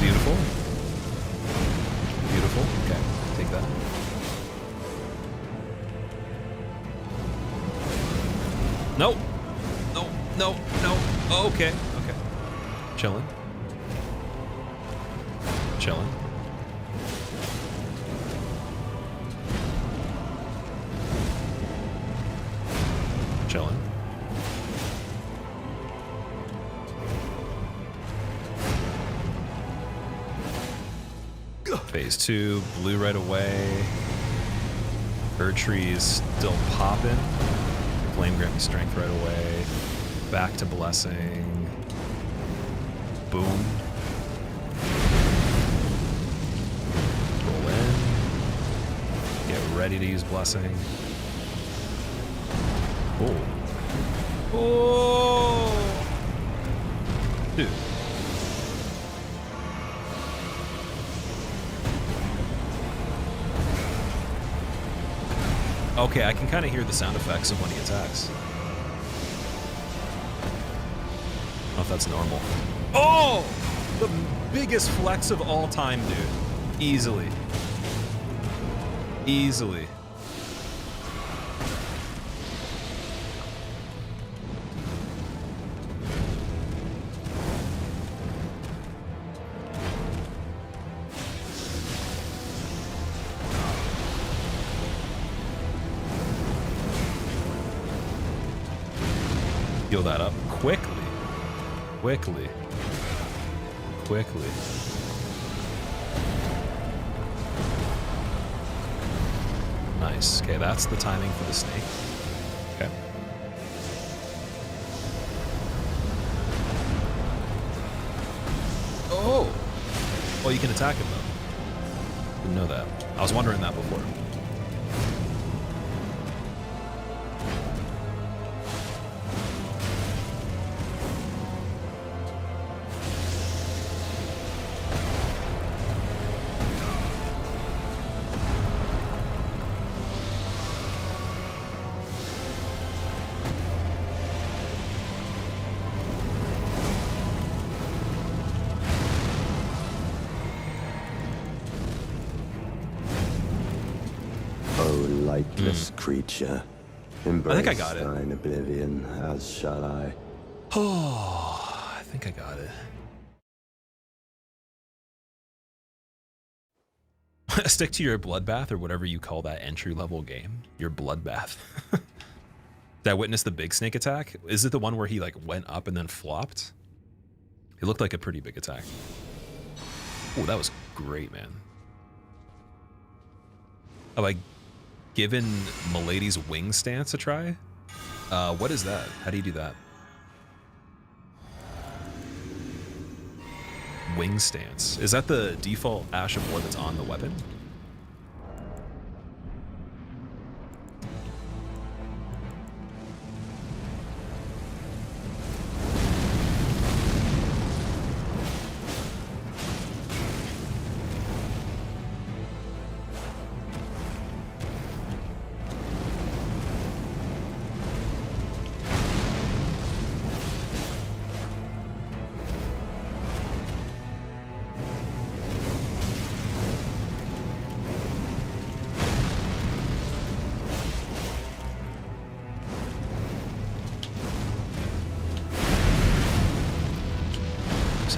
beautiful, beautiful. Okay, take that. Nope. No, no, no. Okay, okay. Chilling. Chilling. Chilling. Phase 2, blue right away. Bird tree is still popping. Flame grant me strength right away. Back to blessing. Boom. Roll in. Get ready to use blessing. Oh. Oh. Dude. Okay, I can kind of hear the sound effects of when he attacks. I don't know if that's normal. Oh! The biggest flex of all time, dude. Easily. Easily. Heal that up quickly. Quickly. Quickly. Nice. Okay, that's the timing for the snake. Okay. Oh! Well, you can attack him, though. Didn't know that. I was wondering that before. Lightless creature, embrace I think I got it. thine oblivion, as shall I. Oh, I think I got it. Stick to your bloodbath or whatever you call that entry-level game. Your bloodbath. Did I witness the big snake attack? Is it the one where he like went up and then flopped? It looked like a pretty big attack. Oh, that was great, man. Have I given Milady's wing stance a try? What is that? How do you do that? Wing stance. Is that the default Ash of War that's on the weapon?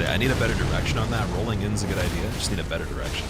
I need a better direction on that. Rolling in's a good idea. Just need a better direction.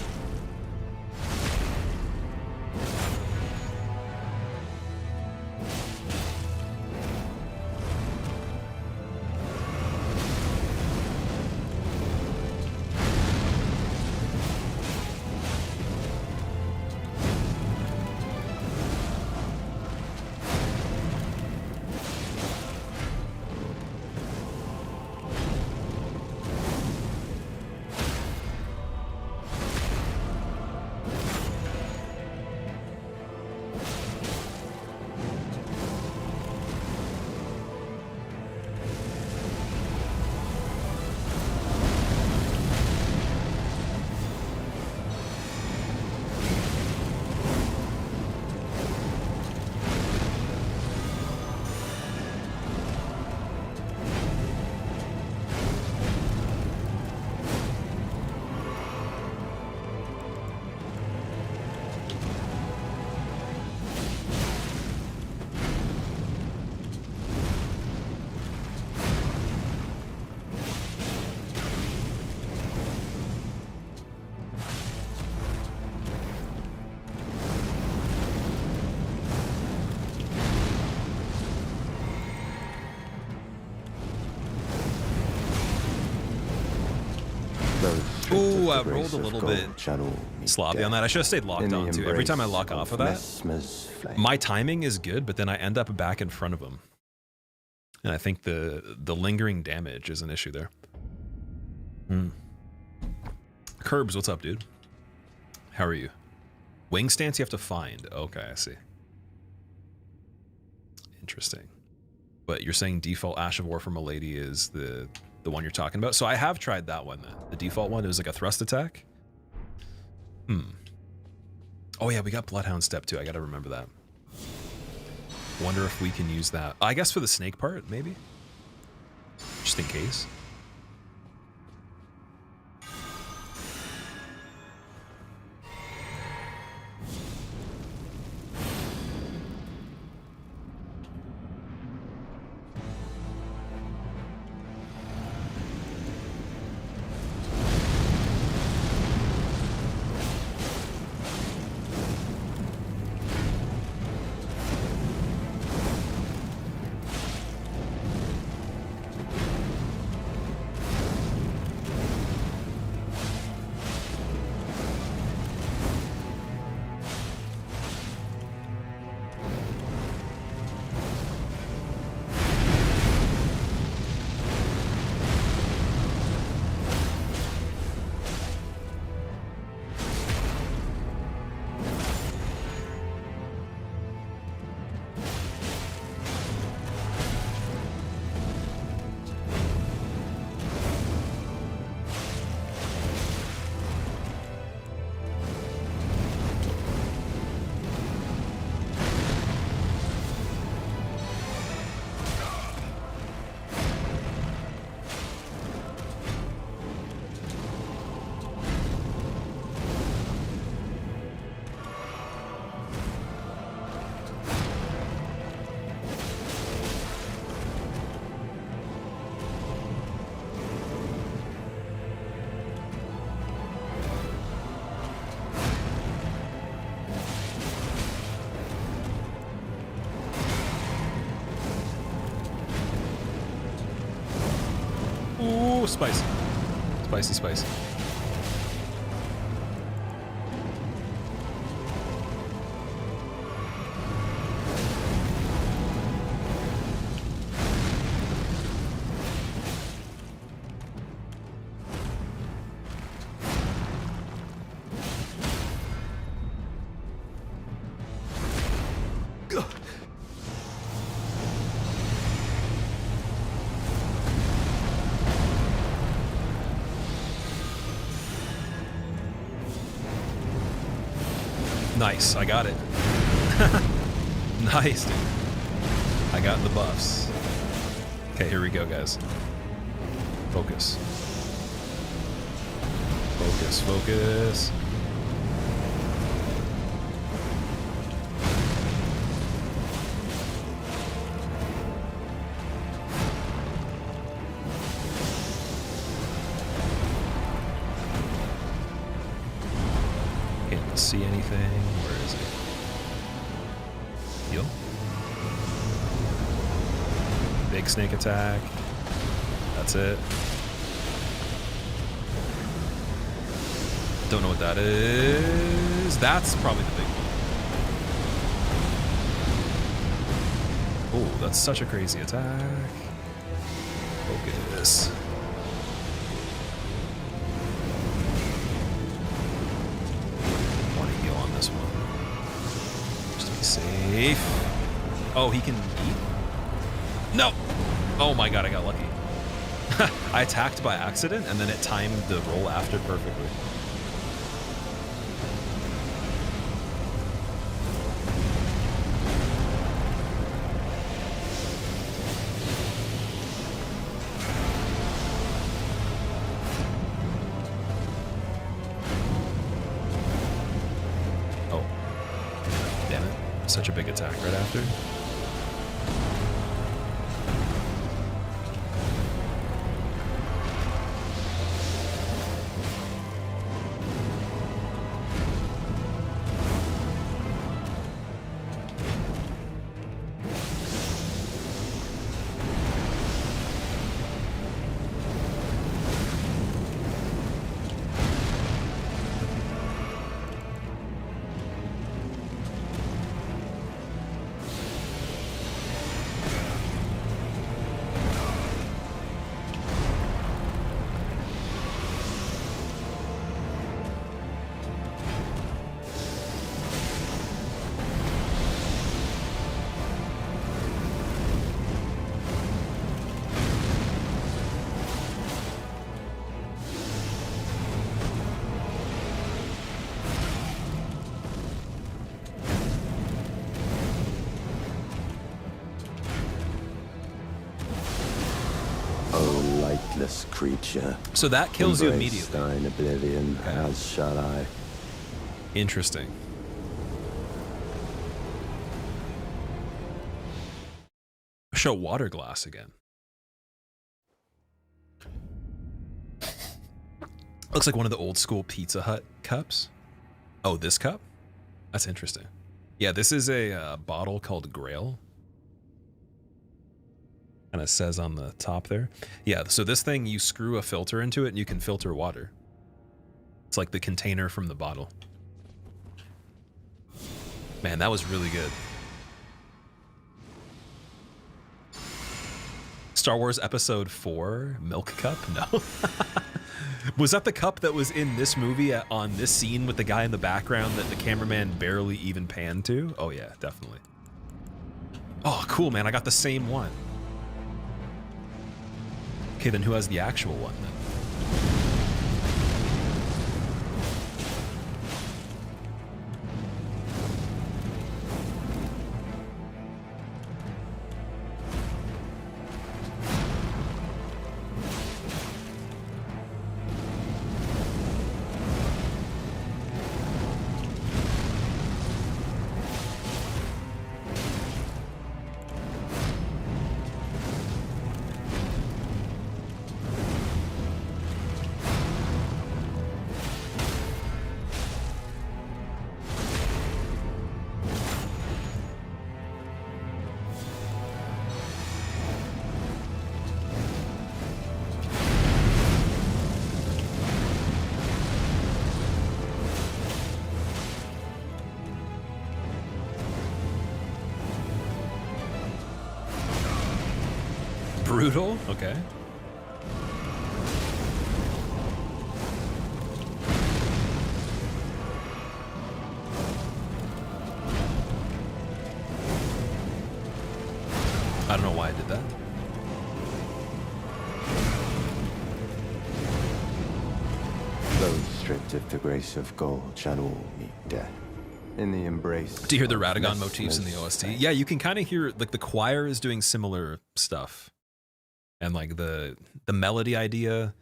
Ooh, I the rolled grace a of little gold bit shall all meet sloppy death. on that. I should have stayed locked In the on too. Every time I lock embrace off of that, Messmer's flame. my timing is good, but then I end up back in front of him. And I think the lingering damage is an issue there. Curbs, what's up, dude? How are you? Wing stance you have to find. Okay, I see. Interesting. But you're saying default Ash of War for Milady is the one you're talking about? So I have tried that one then. The default one, it was like a thrust attack. Oh yeah, we got Bloodhound Step too. I gotta remember that. Wonder if we can use that. I guess for the snake part, maybe? Just in case. Ooh, spicy. Spicy, spicy. Nice, I got it. Nice, dude. I got the buffs. Okay, here we go, guys. Focus. Focus, focus. Can't see anything. Where is it? Heal. Big snake attack. That's it. Don't know what that is. That's probably the big one. Oh, that's such a crazy attack. Focus. Want to heal on this one. Just to be safe. Oh, he can eat? No! Oh my god, I got lucky. I attacked by accident, and then it timed the roll after perfectly. Oh. Damn it. Such a big attack right after. nameless creature. So that kills you Embrace immediately. thine oblivion, Okay. as shall I. Interesting. Show water glass again. Looks like one of the old school Pizza Hut cups. Oh, this cup? That's interesting. Yeah, this is a bottle called Grail. Kind of says on the top there. Yeah, so this thing, you screw a filter into it and you can filter water. It's like the container from the bottle. Man, that was really good. Star Wars Episode 4 Milk Cup? No. Was that the cup that was in this movie on this scene with the guy in the background that the cameraman barely even panned to? Oh yeah, definitely. Oh, cool, man. I got the same one. Okay, then who has the actual one then? Brutal? Okay. I don't know why I did that. Those stripped of the grace of gold shall all meet death. In the embrace. Do you hear the of Radagon motifs in the Messmer's OST? flame. Yeah, you can kind of hear, like, the choir is doing similar stuff. And, like, the melody idea,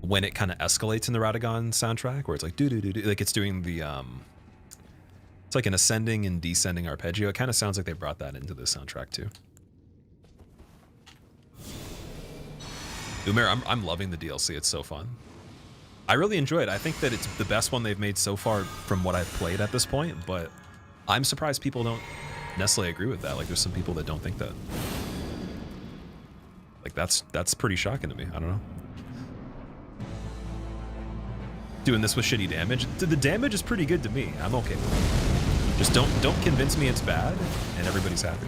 when it kind of escalates in the Radagon soundtrack, where it's like, do-do-do-do, like, it's doing the, it's like an ascending and descending arpeggio. It kind of sounds like they brought that into the soundtrack, too. Umair, I'm loving the DLC. It's so fun. I really enjoy it. I think that it's the best one they've made so far from what I've played at this point, but I'm surprised people don't necessarily agree with that. Like, there's some people that don't think that. Like, that's pretty shocking to me. I don't know. Doing this with shitty damage. The damage is pretty good to me. I'm okay with it. Just don't convince me it's bad, and everybody's happy.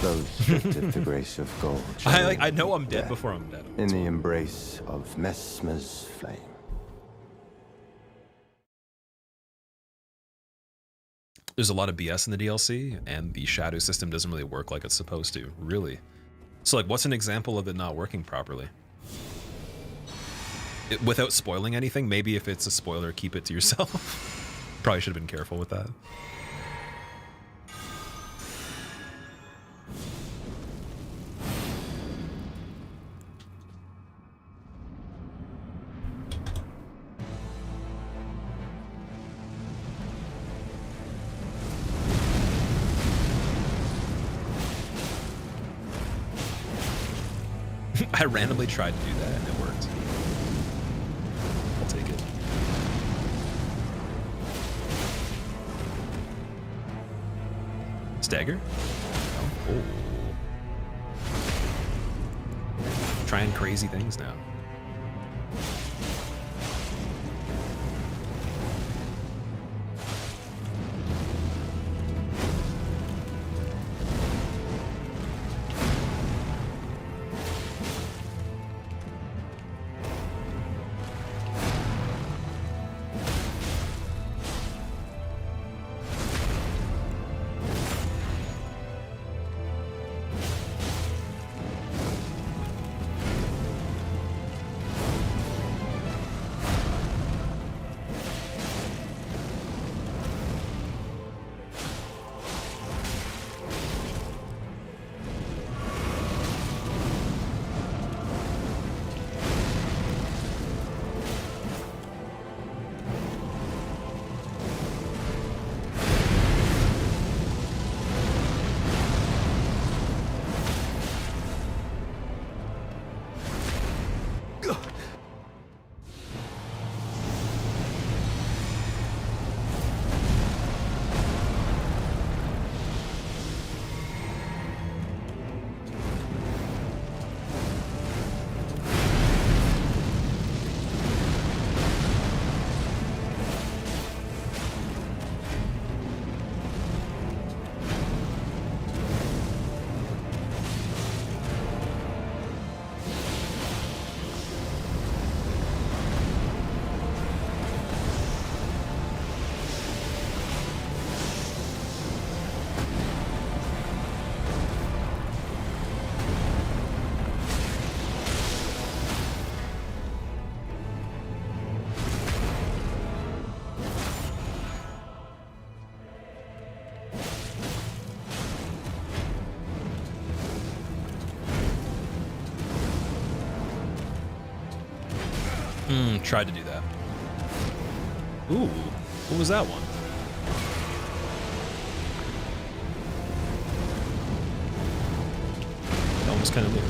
Those stripped of the grace of gold. shall I know all I'm meet dead death. before I'm dead. In the embrace of Messmer's flame. There's a lot of BS in the DLC, and the shadow system doesn't really work like it's supposed to, really. So, like, what's an example of it not working properly? Without spoiling anything, maybe if it's a spoiler, keep it to yourself. Probably should have been careful with that. I randomly tried to do that and it worked. I'll take it. Stagger? Oh. Trying crazy things now. Tried to do that. Ooh, what was that one? That one was kind of new.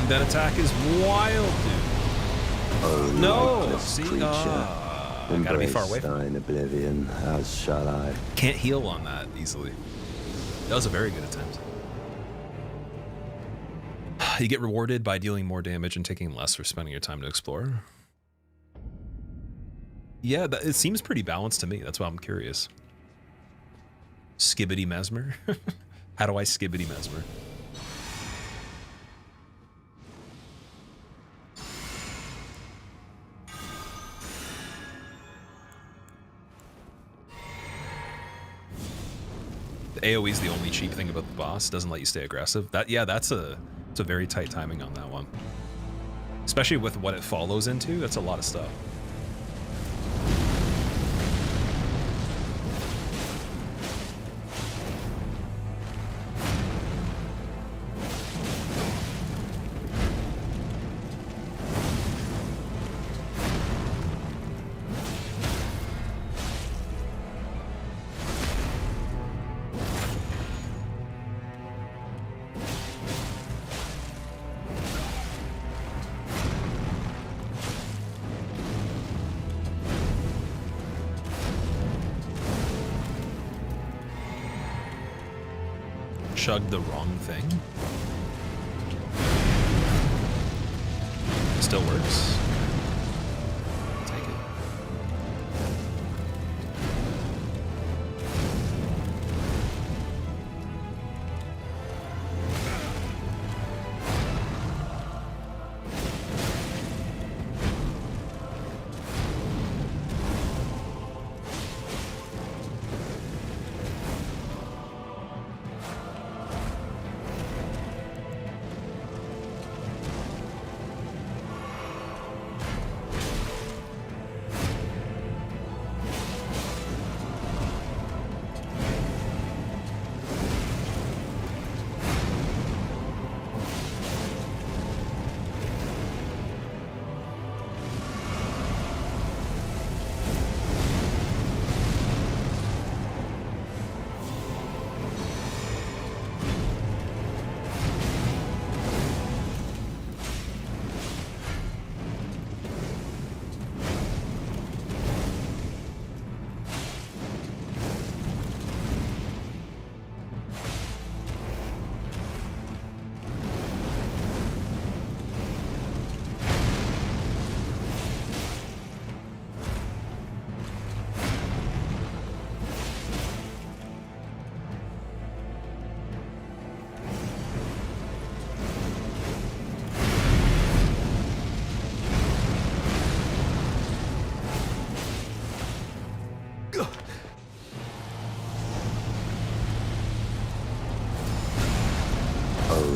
That attack is wild, dude. No! See? I gotta be far away from it. Oblivion, as shall I. Can't heal on that easily. That was a very good attempt. You get rewarded by dealing more damage and taking less for spending your time to explore. Yeah, it seems pretty balanced to me. That's why I'm curious. Skibbity Mesmer? How do I skibbity Mesmer? AoE is the only cheap thing about the boss. Doesn't let you stay aggressive. It's a very tight timing on that one. Especially with what it follows into, that's a lot of stuff. Chugged the wrong thing. Still works. Take it.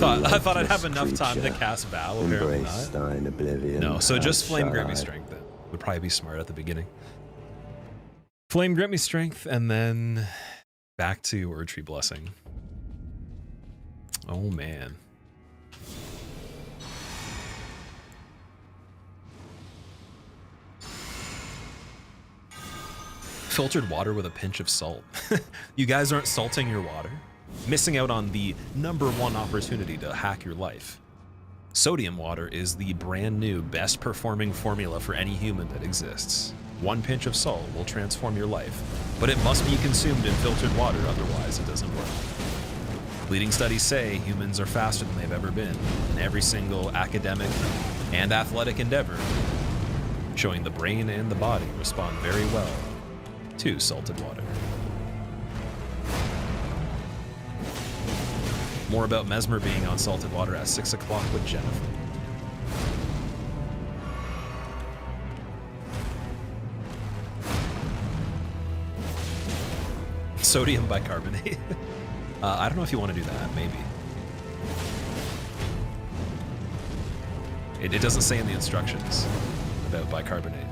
I thought I'd have enough time to cast Vow. Apparently Embrace not. thine oblivion. No, so just Flame Grant Me outside. Strength then. Would probably be smart at the beginning. Flame Grant Me Strength, and then back to Erdtree Blessing. Oh man. Filtered water with a pinch of salt. You guys aren't salting your water? Missing out on the #1 opportunity to hack your life. Sodium water is the brand new best performing formula for any human that exists. 1 pinch of salt will transform your life, but it must be consumed in filtered water, otherwise it doesn't work. Leading studies say humans are faster than they've ever been in every single academic and athletic endeavor, showing the brain and the body respond very well to salted water. More about Mesmer being on salted water at 6 o'clock with Jennifer. Sodium bicarbonate. I don't know if you want to do that, maybe. It doesn't say in the instructions about bicarbonate.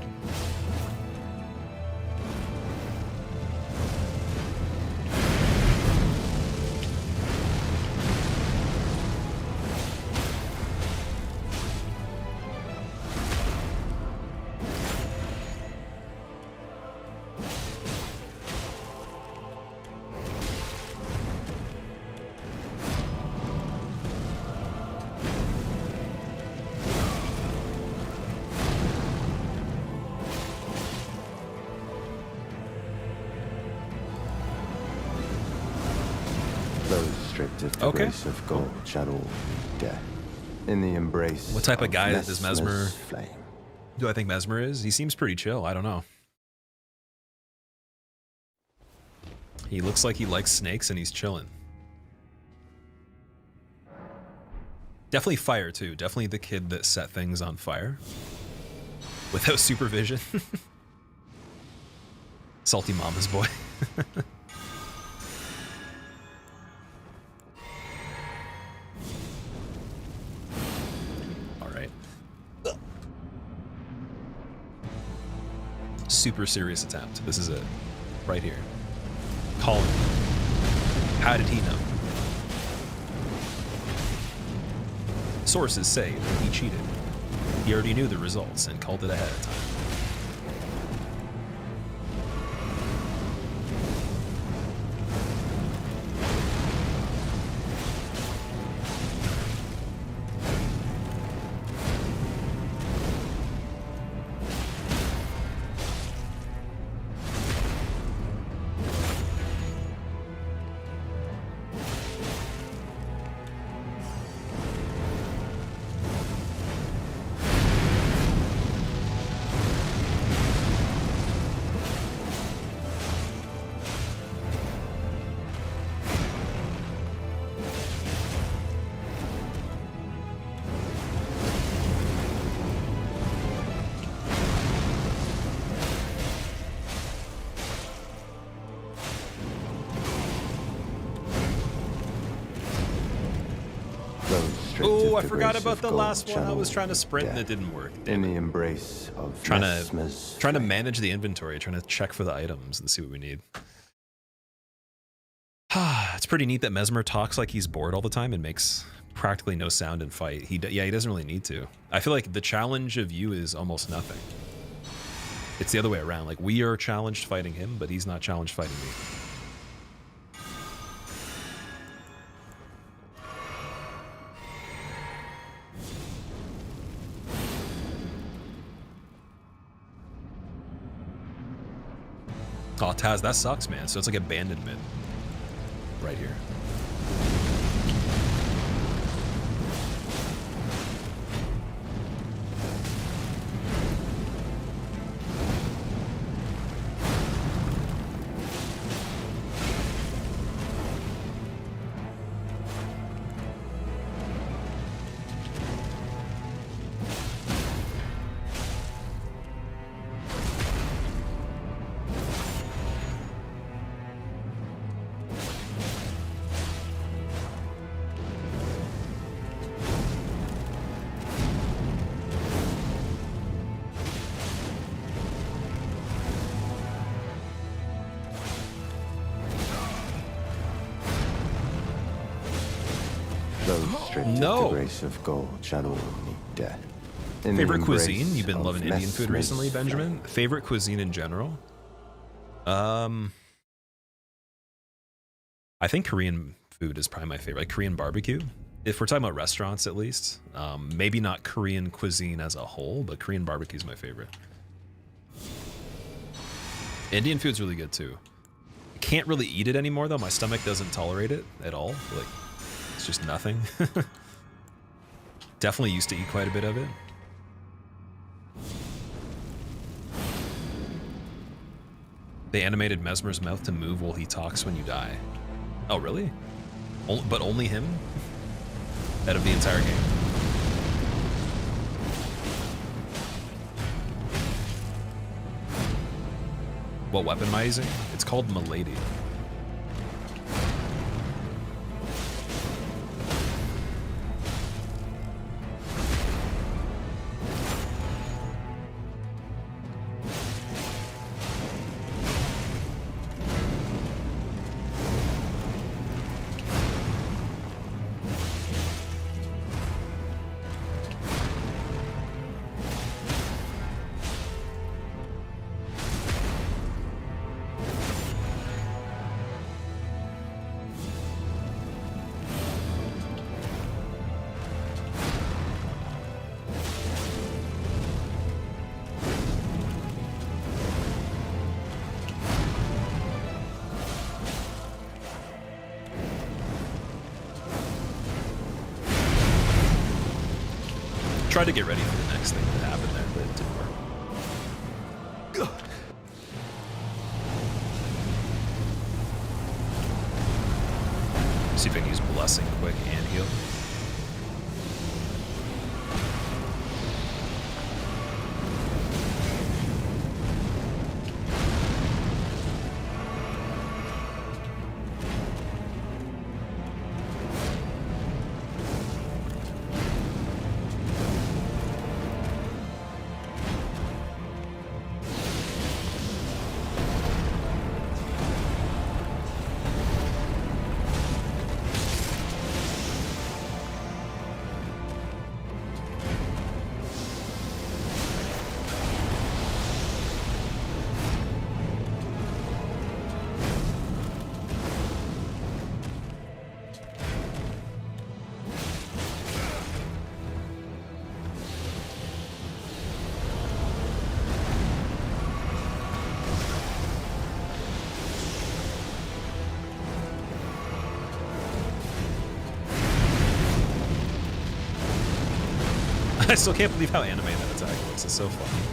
If the Okay. grace of God shall all meet death. In the embrace. What type of guy is Mesmer? Mesmer's flame. Do I think Mesmer is? He seems pretty chill. I don't know. He looks like he likes snakes and he's chilling. Definitely fire too. Definitely the kid that set things on fire without supervision. Salty mama's boy. Super serious attempt. This is it. Right here. Calling. How did he know? Sources say that he cheated. He already knew the results and called it ahead of time. Oh, I forgot about the last one. I was trying to sprint and it didn't work. In the embrace of trying to manage the inventory, trying to check for the items and see what we need. It's pretty neat that Mesmer talks like he's bored all the time and makes practically no sound in fight. He doesn't really need to. I feel like the challenge of you is almost nothing. It's the other way around. Like, we are challenged fighting him, but he's not challenged fighting me. Oh, Taz, that sucks, man. So it's like abandonment right here. Restricted No. the grace of gold shall all meet death. In the Favorite embrace cuisine? You've been of loving Indian food Messmer's recently, Benjamin? flame. Favorite cuisine in general? I think Korean food is probably my favorite. Like Korean barbecue. If we're talking about restaurants, at least. Maybe not Korean cuisine as a whole, but Korean barbecue is my favorite. Indian food's really good too. I can't really eat it anymore though. My stomach doesn't tolerate it at all. Like, it's just nothing. Definitely used to eat quite a bit of it. They animated Mesmer's mouth to move while he talks when you die. Oh, really? But only him? Out of the entire game? What weapon am I using? It's called Milady. Tried to get ready for the next thing that happened there, but it didn't work. Ugh. See if I can use Blessing quick and heal. I still can't believe how animated that attack looks. It's so funny.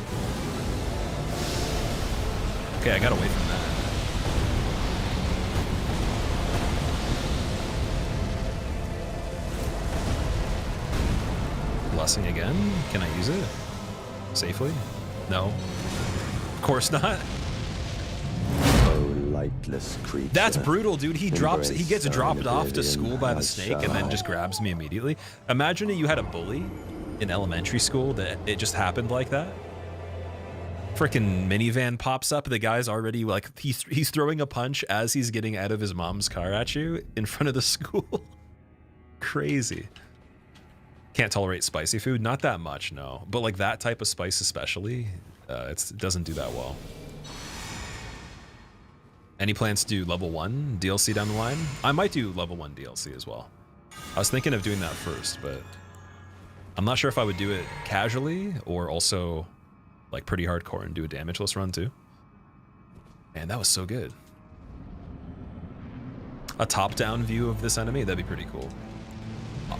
Okay, I got away from that. Blessing again? Can I use it? Safely? No. Of course not. Oh, lightless creature. That's brutal, dude. He gets dropped off to oblivion, school by the I snake and then shall. just grabs me immediately. Imagine you had a bully in elementary school that it just happened like that. Freaking minivan pops up. The guy's already like, he's throwing a punch as he's getting out of his mom's car at you in front of the school. Crazy. Can't tolerate spicy food. Not that much, no. But like that type of spice especially, it doesn't do that well. Any plans to do level 1 DLC down the line? I might do level 1 DLC as well. I was thinking of doing that first, but I'm not sure if I would do it casually or also like pretty hardcore and do a damageless run too. Man, that was so good. A top-down view of this enemy, that'd be pretty cool.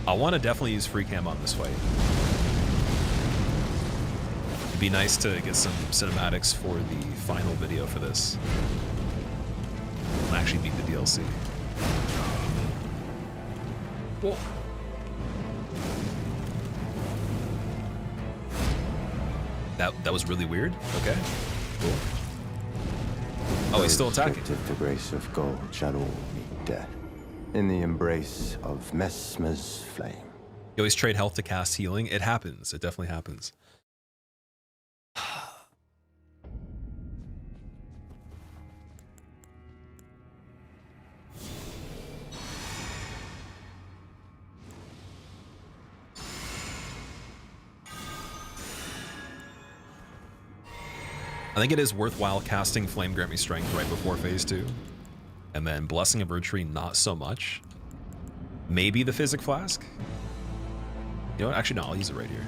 I want to definitely use free cam on this fight. It'd be nice to get some cinematics for the final video for this. And actually beat the DLC. Whoa. That was really weird. Okay, cool. Oh, he's still attacking. Restricted the grace of gold shall all meet death. In the embrace of Messmer's flame. You always trade health to cast healing. It happens. It definitely happens. I think it is worthwhile casting Flame Grant Me Strength right before phase 2. And then Blessing of Erdtree, not so much. Maybe the Physic Flask? You know what? Actually, no, I'll use it right here.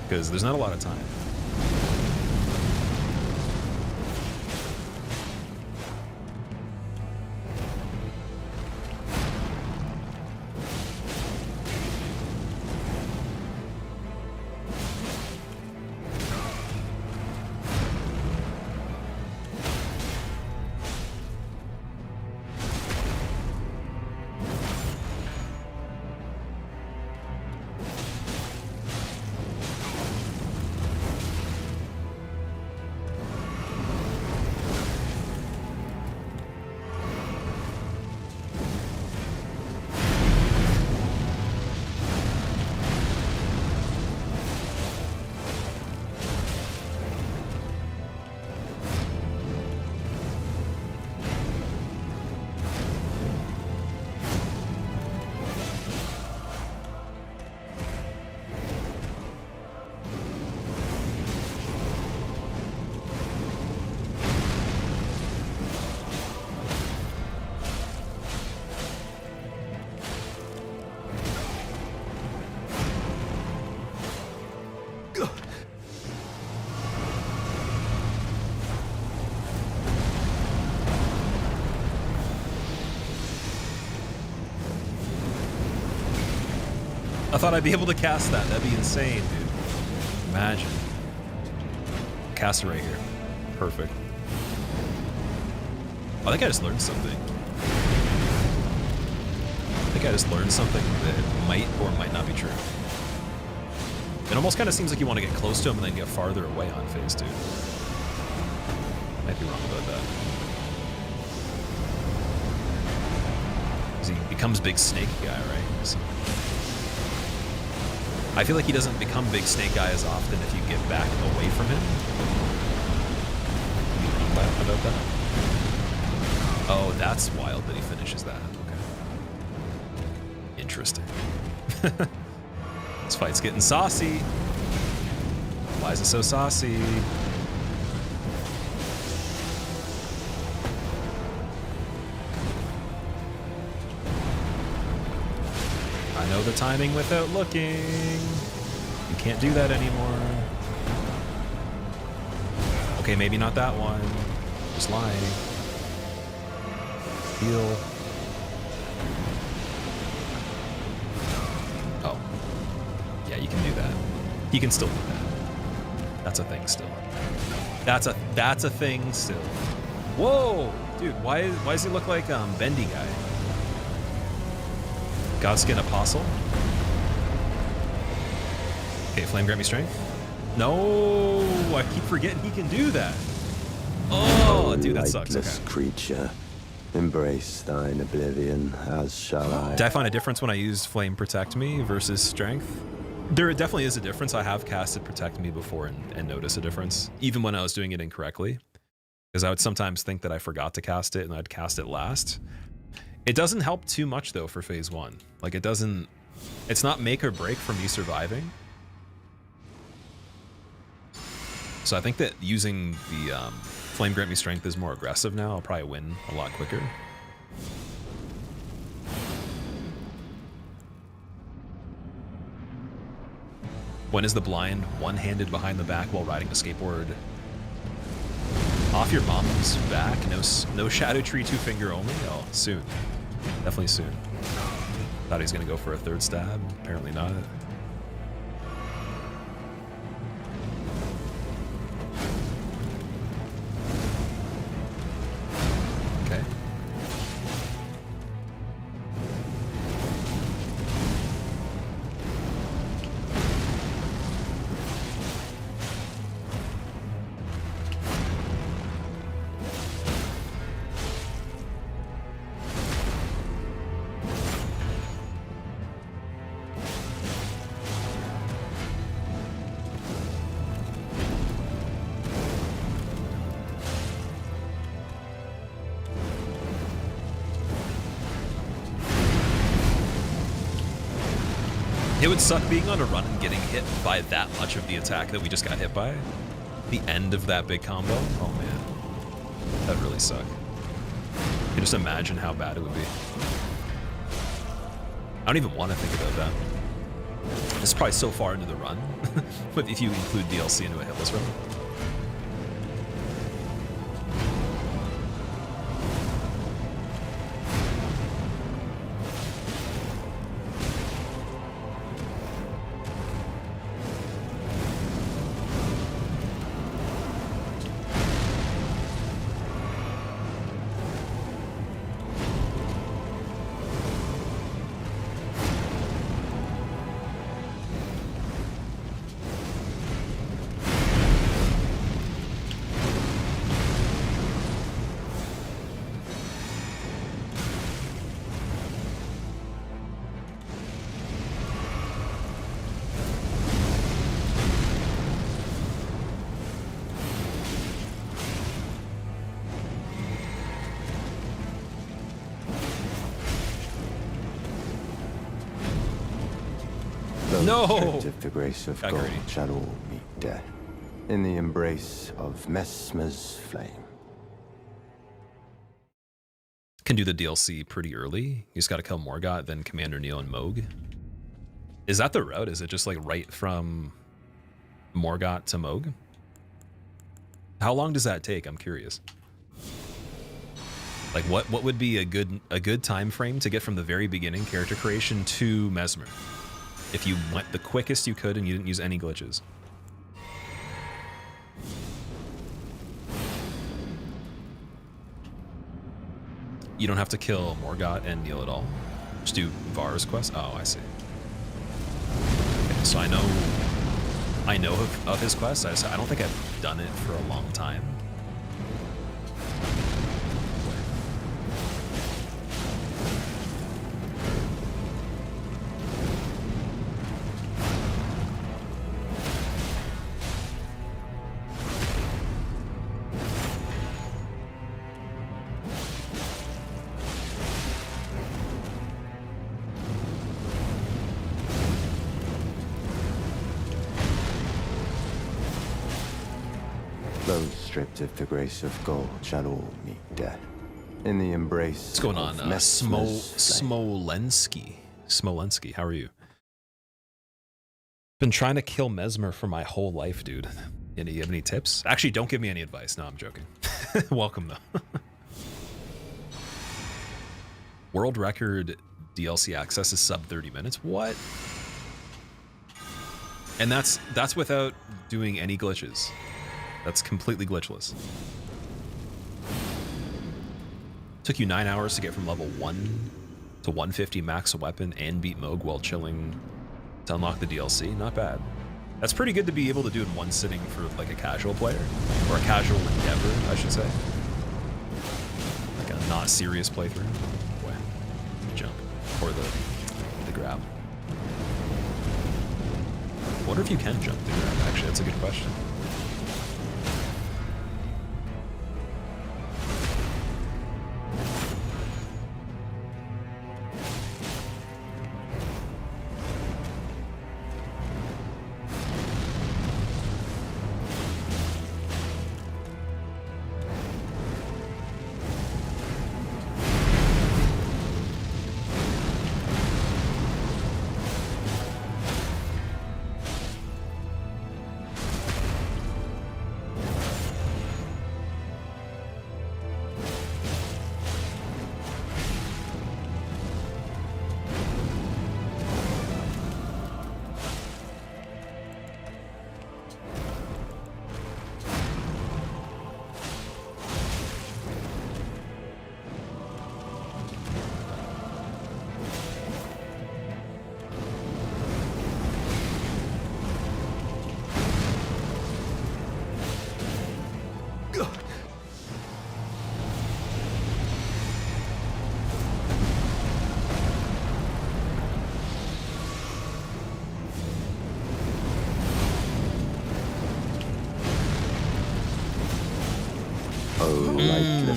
Because there's not a lot of time. I thought I'd be able to cast that. That'd be insane, dude. Imagine. Cast it right here. Perfect. I think I just learned something. I think I just learned something that might or might not be true. It almost kind of seems like you want to get close to him and then get farther away on phase 2. Might be wrong about that. 'Cause he becomes Big Snake Guy, right? So I feel like he doesn't become Big Snake Guy as often if you get back away from him. Can you wrong about that? Oh, that's wild that he finishes that. Okay. Interesting. This fight's getting saucy. Why is it so saucy? I know the timing without looking. You can't do that anymore. Okay, maybe not that one. Just lying. Heal. Oh. Yeah, you can do that. You can still do that. That's a thing still. That's a thing still. Whoa! Dude, why does he look like Bendy Guy? Godskin Apostle. Okay, Flame Grant Me Strength. No, I keep forgetting he can do that. Oh, dude, that sucks. Okay. Creature, embrace thine oblivion, as shall I. Did I find a difference when I used Flame Protect Me versus Strength? There definitely is a difference. I have casted Protect Me before and noticed a difference, even when I was doing it incorrectly. Because I would sometimes think that I forgot to cast it and I'd cast it last. It doesn't help too much though for phase 1. Like it's not make or break for me surviving. So I think that using the Flame Grant Me Strength is more aggressive now. I'll probably win a lot quicker. When is the blind one-handed behind the back while riding a skateboard? Off your mom's back? No Shadow Tree 2-finger only? Oh, soon. Definitely soon. Thought he was gonna go for a third stab. Apparently not. Okay. It would suck being on a run and getting hit by that much of the attack that we just got hit by. The end of that big combo? Oh man. That'd really suck. You can just imagine how bad it would be. I don't even want to think about that. It's probably so far into the run, but if you include DLC into a hitless run. No! If the grace of Got God greedy. shall all meet death in the embrace of Messmer's flame. Can do the DLC pretty early. You just gotta kill Morgott, then Commander Neil and Moog. Is that the route? Is it just like right from Morgott to Moog? How long does that take? I'm curious. Like what would be a good time frame to get from the very beginning character creation to Mesmer? If you went the quickest you could and you didn't use any glitches. You don't have to kill Morgott and Neil at all. Just do Var's quest. Oh, I see. Okay, so I know of his quest. I don't think I've done it for a long time. Those stripped of the grace of God shall all meet death in the embrace. What's going on? of Messmer's flame. Smolensky, how are you? Been trying to kill Mesmer for my whole life, dude. You have any tips? Actually, don't give me any advice. No, I'm joking. Welcome, though. World record DLC access is sub 30 minutes. What? And that's without doing any glitches. That's completely glitchless. Took you 9 hours to get from level 1 to 150 max weapon and beat Moog while chilling to unlock the DLC. Not bad. That's pretty good to be able to do in one sitting for like a casual player, or a casual endeavor, I should say. Like a not serious playthrough. Boy, jump or the grab. I wonder if you can jump the grab. Actually, that's a good question.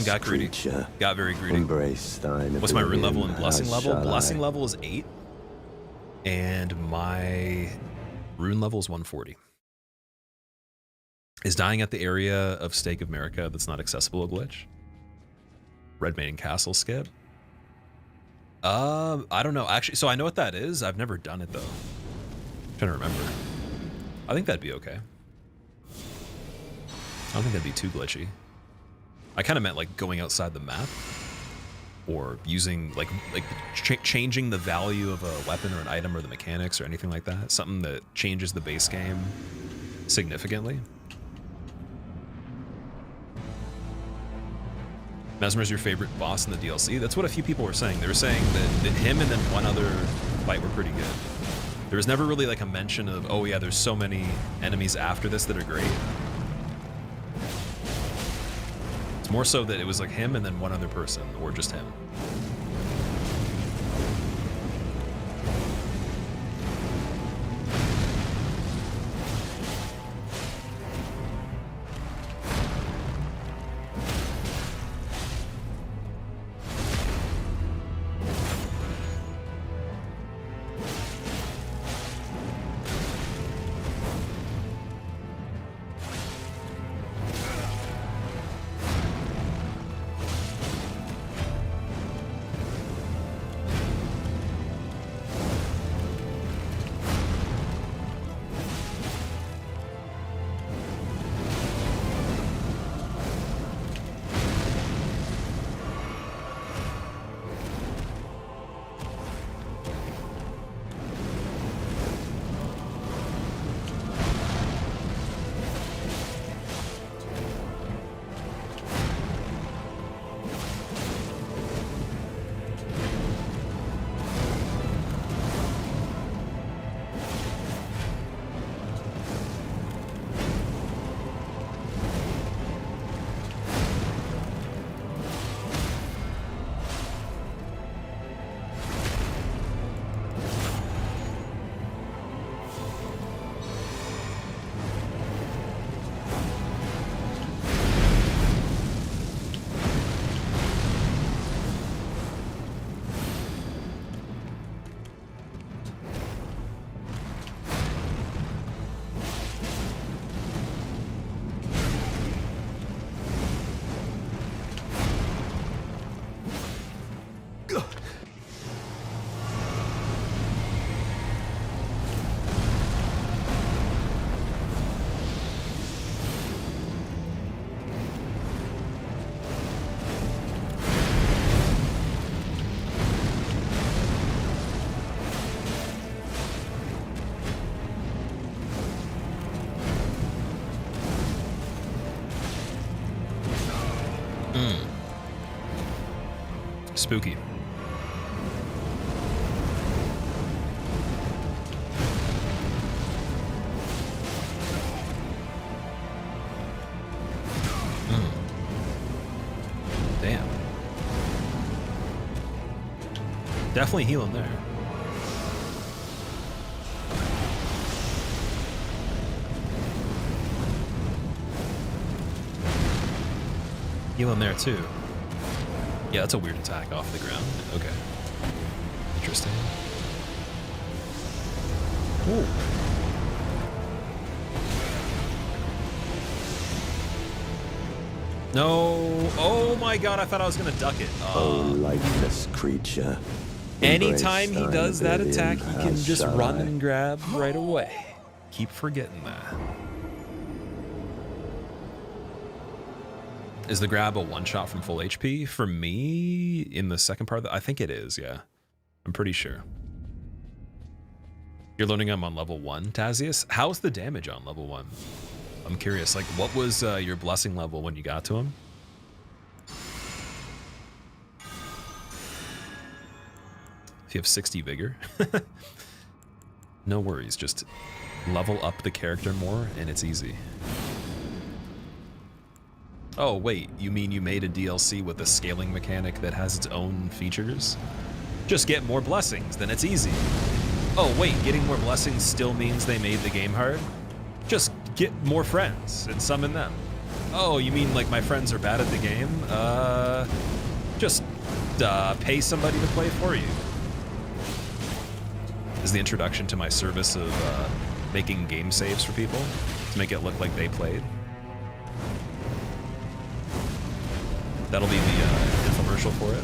Got greedy. Creature, Got very greedy. embrace thine. What's my rune level and blessing as level? shall Blessing I. level is 8. And my rune level is 140. Is dying at the area of Stake of America that's not accessible a glitch? Red Maiden Castle skip? I don't know. Actually, so I know what that is. I've never done it though. I'm trying to remember. I think that'd be okay. I don't think that'd be too glitchy. I kind of meant like going outside the map, or using like changing the value of a weapon or an item or the mechanics or anything like that. Something that changes the base game significantly. Mesmer's your favorite boss in the DLC? That's what a few people were saying. They were saying that him and then one other fight were pretty good. There was never really like a mention of, oh yeah, there's so many enemies after this that are great. It's more so that it was like him and then one other person, or just him. Spooky. Damn. Definitely healing there. Healing there too. Yeah, that's a weird attack off the ground. Okay. Interesting. Ooh. No. Oh my god, I thought I was gonna duck it. Oh, lifeless creature. Anytime he Embrace does that thine attack, he can as just shall run I. and grab right away. Keep forgetting that. Is the grab a one-shot from full HP? For me, in the second part, I think it is, yeah. I'm pretty sure. You're learning him on level 1, Tazius? How's the damage on level 1? I'm curious, like, what was your blessing level when you got to him? If you have 60 vigor. No worries, just level up the character more and it's easy. Oh, wait, you mean you made a DLC with a scaling mechanic that has its own features? Just get more blessings, then it's easy. Oh, wait, getting more blessings still means they made the game hard? Just get more friends and summon them. Oh, you mean like my friends are bad at the game? Just pay somebody to play for you. Is the introduction to my service of making game saves for people to make it look like they played. That'll be the infomercial for it.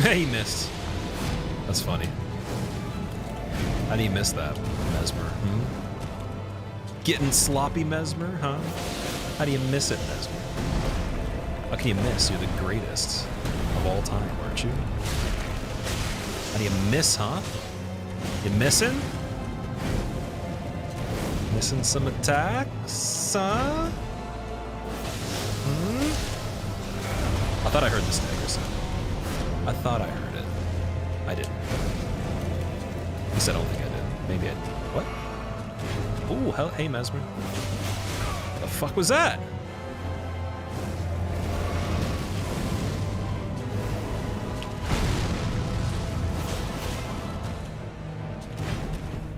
He missed. That's funny. How do you miss that, Mesmer? Hmm? Getting sloppy, Mesmer, huh? How do you miss it, Mesmer? How can you miss? You're the greatest of all time, aren't you? How do you miss, huh? You missing? Missing some attacks, huh? Hmm? I thought I heard the stagger sound. I thought I heard it. I didn't. At least I don't think I did. Maybe I did. What? Ooh, hell, hey, Mesmer. The fuck was that?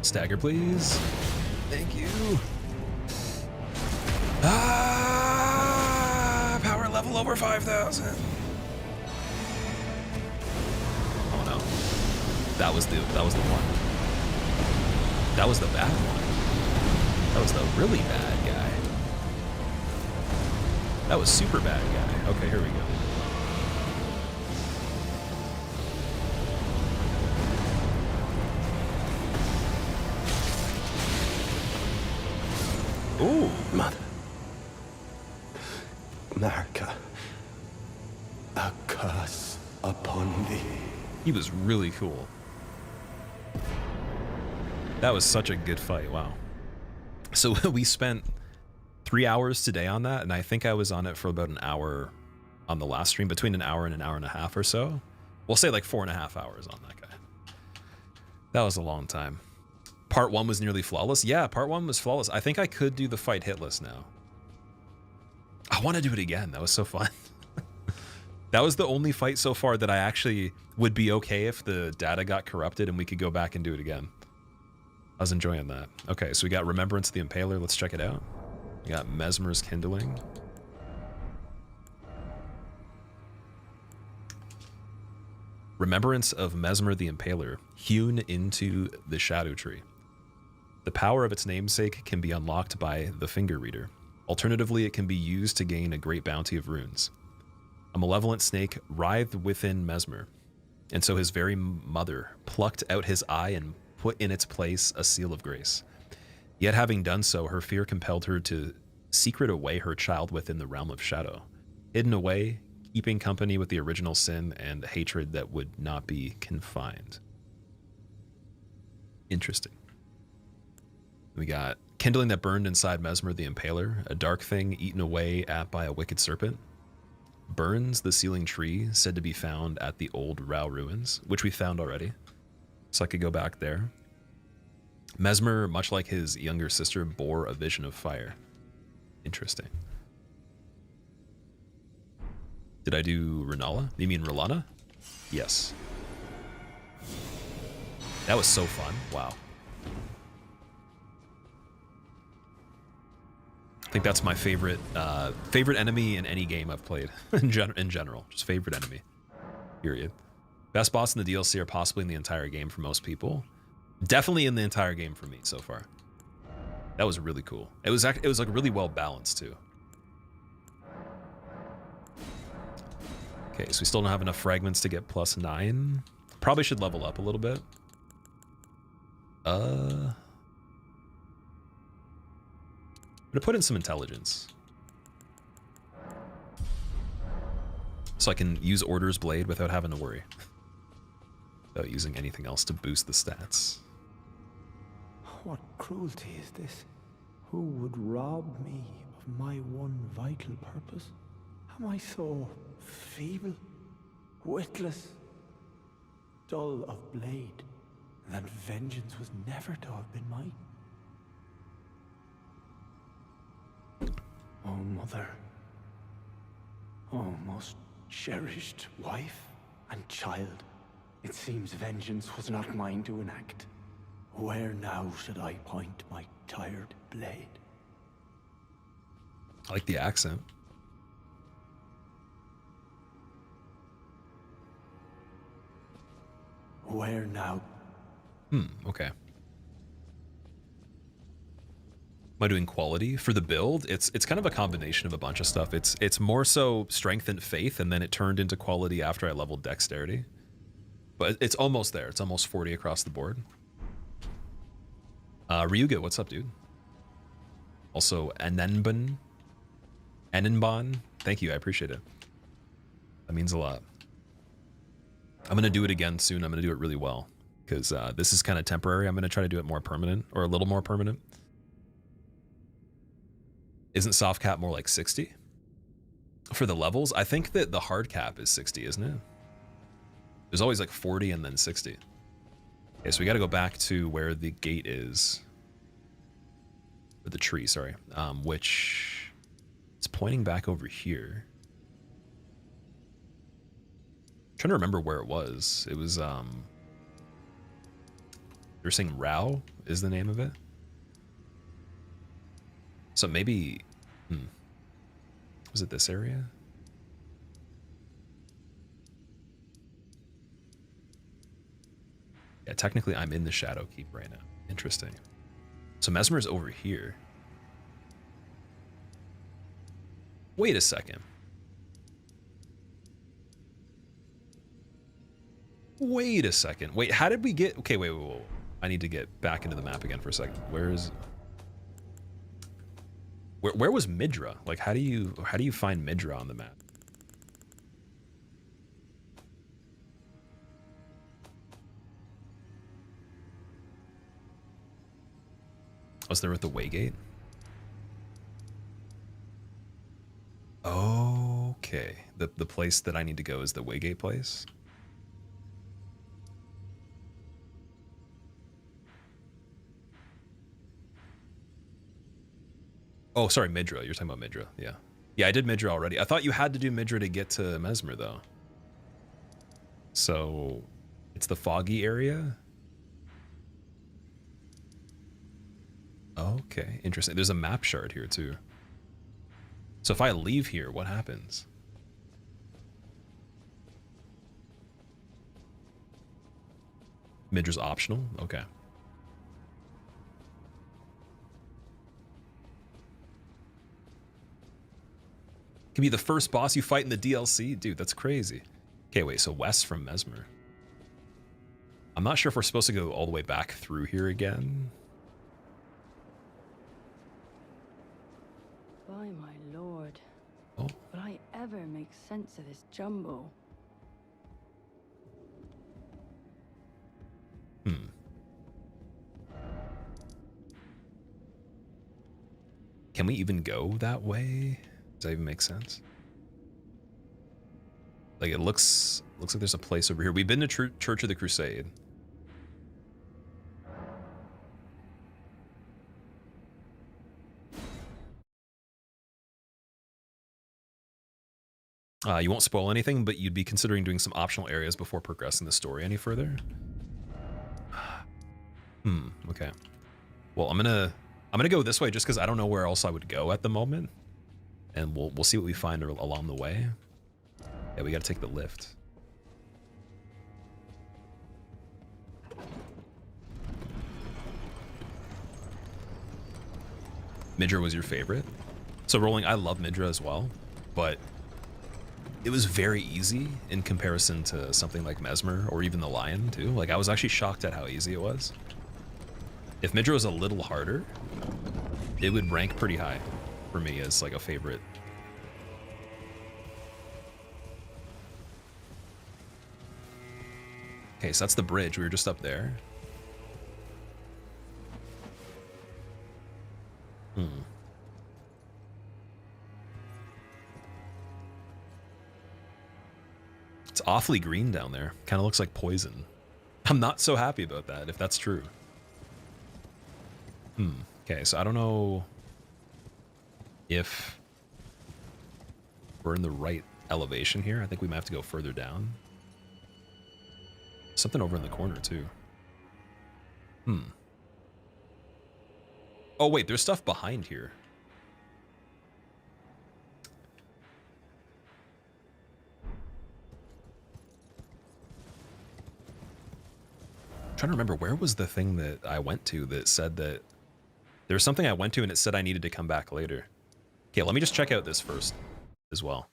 Stagger, please. Thank you. Ah, power level over 5,000. That was the one. That was the bad one. That was the really bad guy. That was super bad guy. Okay, here we go. Ooh, Mother. America. A curse upon thee. He was really cool. That was such a good fight. Wow. So we spent 3 hours today on that, and I think I was on it for about an hour on the last stream, between an hour and a half or so. We'll say like 4.5 hours on that guy. That was a long time. Part 1 was nearly flawless. Yeah, part 1 was flawless. I think I could do the fight hitless now. I want to do it again. That was so fun. That was the only fight so far that I actually would be okay if the data got corrupted and we could go back and do it again. I was enjoying that. Okay, so we got Remembrance of the Impaler. Let's check it out. We got Mesmer's Kindling. Remembrance of Mesmer the Impaler, hewn into the Shadow Tree. The power of its namesake can be unlocked by the Finger Reader. Alternatively, it can be used to gain a great bounty of runes. A malevolent snake writhed within Mesmer. and so his very mother plucked out his eye and put in its place a seal of grace. Yet having done so, her fear compelled her to secret away her child within the realm of shadow, hidden away, keeping company with the original sin and hatred that would not be confined. Interesting. We got kindling that burned inside Mesmer the Impaler, a dark thing eaten away at by a wicked serpent. Burns the sealing tree, said to be found at the old Rao ruins, which we found already, so I could go back there. Mesmer, much like his younger sister, bore a vision of fire. Interesting. Did I do Renala? You mean Rolana? Yes. That was so fun. Wow. I think that's my favorite enemy in any game I've played in general. Just favorite enemy. Period. Best boss in the DLC or possibly in the entire game for most people. Definitely in the entire game for me so far. That was really cool. It was like really well balanced too. Okay, so we still don't have enough fragments to get +9. Probably should level up a little bit. I'm gonna put in some intelligence, so I can use Order's Blade without having to worry. Without using anything else to boost the stats. What cruelty is this? Who would rob me of my one vital purpose? Am I so feeble, witless, dull of blade, that vengeance was never to have been mine? Oh, mother. Oh, most cherished wife and child. It seems vengeance was not mine to enact. Where now should I point my tired blade? I like the accent. Where now? Okay. Am I doing quality for the build? It's kind of a combination of a bunch of stuff. It's more so strength and faith, and then it turned into quality after I leveled dexterity. But it's almost there. It's almost 40 across the board. Ryuga, what's up, dude? Also, Anenban, thank you, I appreciate it. That means a lot. I'm gonna do it again soon. I'm gonna do it really well, because this is kind of temporary. I'm gonna try to do it more permanent, or a little more permanent. Isn't soft cap more like 60? For the levels? I think that the hard cap is 60, isn't it? There's always like 40 and then 60. Okay, so we got to go back to where the gate is. Or the tree, sorry. Which is pointing back over here. I'm trying to remember where it was. It was, you're saying Rao is the name of it? So maybe, was it this area? Yeah, technically I'm in the Shadow Keep right now. Interesting. So Mesmer's over here. Wait a second. Wait a second. Wait, how did we get... Okay, wait. I need to get back into the map again for a second. Where is... Where was Midra? Like, how do you find Midra on the map? Was there at the Waygate? Okay, the place that I need to go is the Waygate place. Oh, sorry, Midra. You're talking about Midra. Yeah. Yeah, I did Midra already. I thought you had to do Midra to get to Mesmer, though. So, it's the foggy area? Okay, interesting. There's a map shard here, too. So if I leave here, what happens? Midra's optional? Okay. Can be the first boss you fight in the DLC? Dude, that's crazy. Okay, wait, so west from Mesmer. I'm not sure if we're supposed to go all the way back through here again. By my lord. Oh. Will I ever make sense of this jumble? Can we even go that way? Does that even make sense? Like, it looks like there's a place over here. We've been to Church of the Crusade. You won't spoil anything, but you'd be considering doing some optional areas before progressing the story any further. Okay. Well, I'm gonna go this way just because I don't know where else I would go at the moment, and we'll see what we find along the way. Yeah, we gotta take the lift. Midra was your favorite? So Rolling, I love Midra as well, but it was very easy in comparison to something like Mesmer or even the Lion too. Like, I was actually shocked at how easy it was. If Midra was a little harder, it would rank pretty high for me as like a favorite. Okay, so that's the bridge. We were just up there. It's awfully green down there. Kind of looks like poison. I'm not so happy about that, if that's true. Okay, so I don't know if we're in the right elevation here. I think we might have to go further down. Something over in the corner, too. Oh, wait, there's stuff behind here. I'm trying to remember, where was the thing that I went to that said that there was something I went to and it said I needed to come back later. Okay, let me just check out this first as well.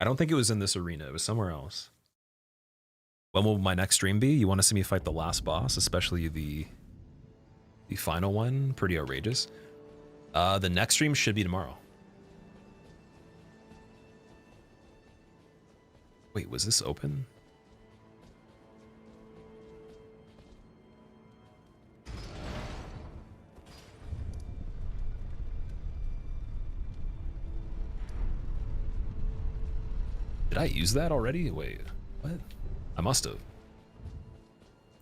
I don't think it was in this arena. It was somewhere else. When will my next stream be? You want to see me fight the last boss, especially the final one? Pretty outrageous. The next stream should be tomorrow. Wait, was this open? Did I use that already? Wait, what? I must have. Do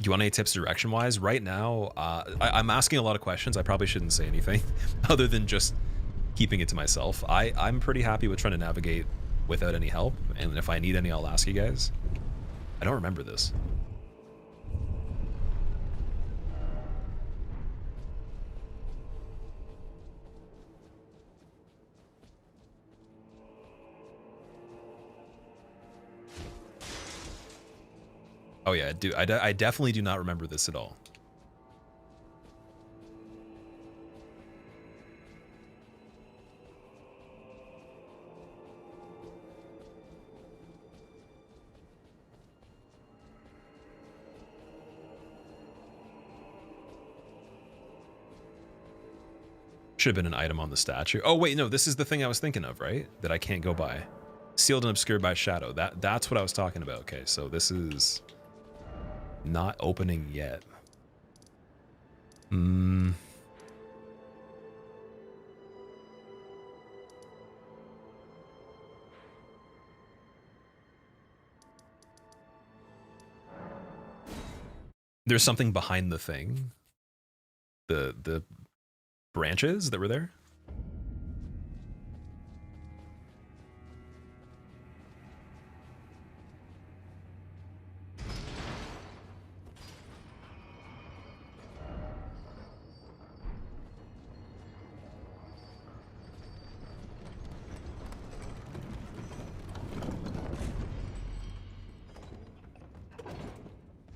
you want any tips direction-wise? Right now, I'm asking a lot of questions. I probably shouldn't say anything other than just keeping it to myself. I'm pretty happy with trying to navigate without any help, and if I need any, I'll ask you guys. I don't remember this. Oh yeah, I definitely do not remember this at all. Should have been an item on the statue. Oh wait, no, this is the thing I was thinking of, right? That I can't go by. Sealed and obscured by shadow. That's what I was talking about. Okay, so this is not opening yet. There's something behind the thing. The branches that were there.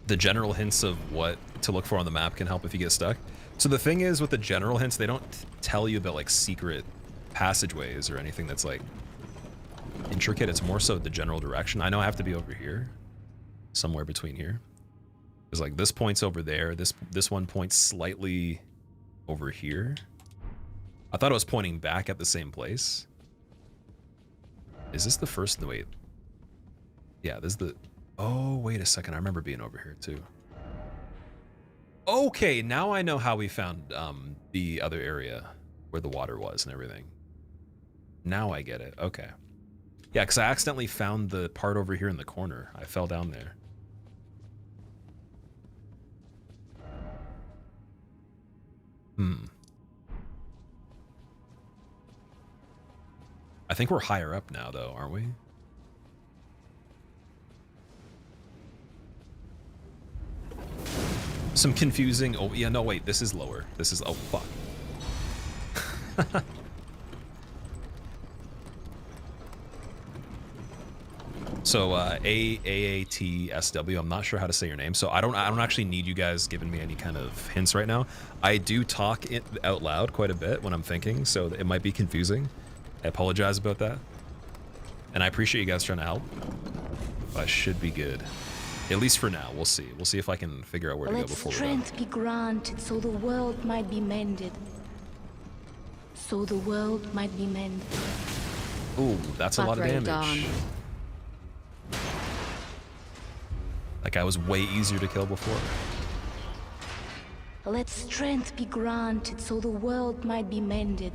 The general hints of what to look for on the map can help if you get stuck. So the thing is, with the general hints, they don't tell you about like secret passageways or anything that's like intricate. It's more so the general direction. I know I have to be over here, somewhere between here. Because like this point's over there. This one points slightly over here. I thought it was pointing back at the same place. Is this the first? No, wait. Yeah, this is the... Oh, wait a second. I remember being over here too. Okay, now I know how we found the other area where the water was and everything. Now I get it. Okay. Yeah, because I accidentally found the part over here in the corner. I fell down there. I think we're higher up now, though, aren't we? Some confusing... Oh, yeah, no, wait. This is lower. This is... Oh, fuck. So, AATSW, I'm not sure how to say your name, so I don't actually need you guys giving me any kind of hints right now. I do talk it out loud quite a bit when I'm thinking, so it might be confusing. I apologize about that. And I appreciate you guys trying to help. But I should be good. At least for now, we'll see. We'll see if I can figure out where to go before we're done. Let strength be granted so the world might be mended. So the world might be mended. Ooh, that's a lot of Buffering damage. done. That guy was way easier to kill before. Let strength be granted so the world might be mended.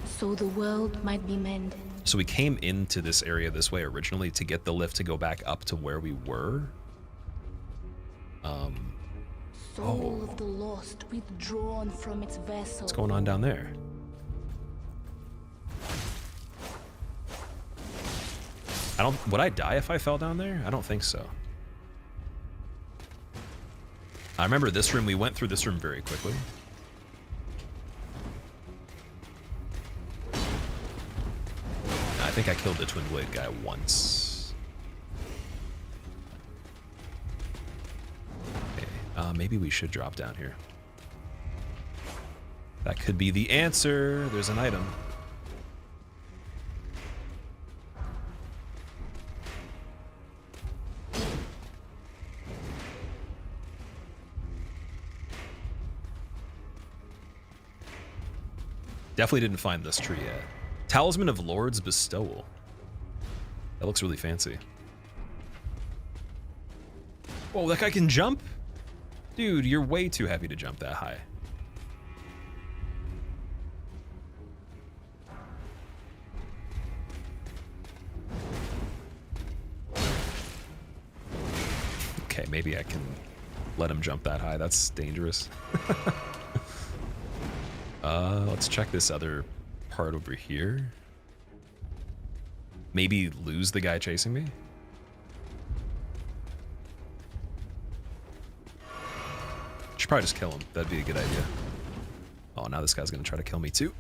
So the world might be mended. So we came into this area this way originally to get the lift to go back up to where we were. Soul of the lost withdrawn from its vessel. What's going on down there? Would I die if I fell down there? I don't think so. I remember this room, we went through this room very quickly. I think I killed the Twin Blade guy once. Okay, maybe we should drop down here. That could be the answer. There's an item. Definitely didn't find this tree yet. Talisman of Lord's Bestowal. That looks really fancy. Whoa, that guy can jump? Dude, you're way too heavy to jump that high. Okay, maybe I can let him jump that high. That's dangerous. Let's check this other part over here. Maybe lose the guy chasing me? Should probably just kill him. That'd be a good idea. Oh, now this guy's gonna try to kill me too.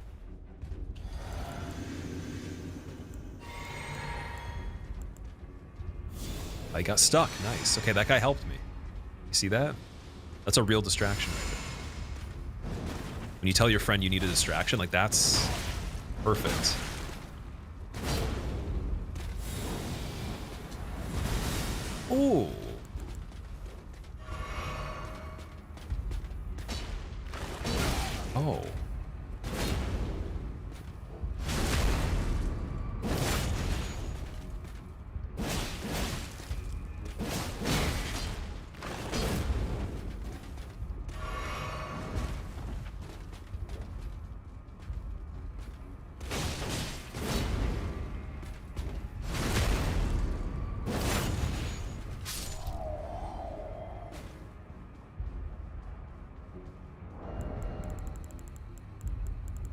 I got stuck. Nice. Okay, that guy helped me. You see that? That's a real distraction right there. When you tell your friend you need a distraction, like that's perfect. Ooh. Oh.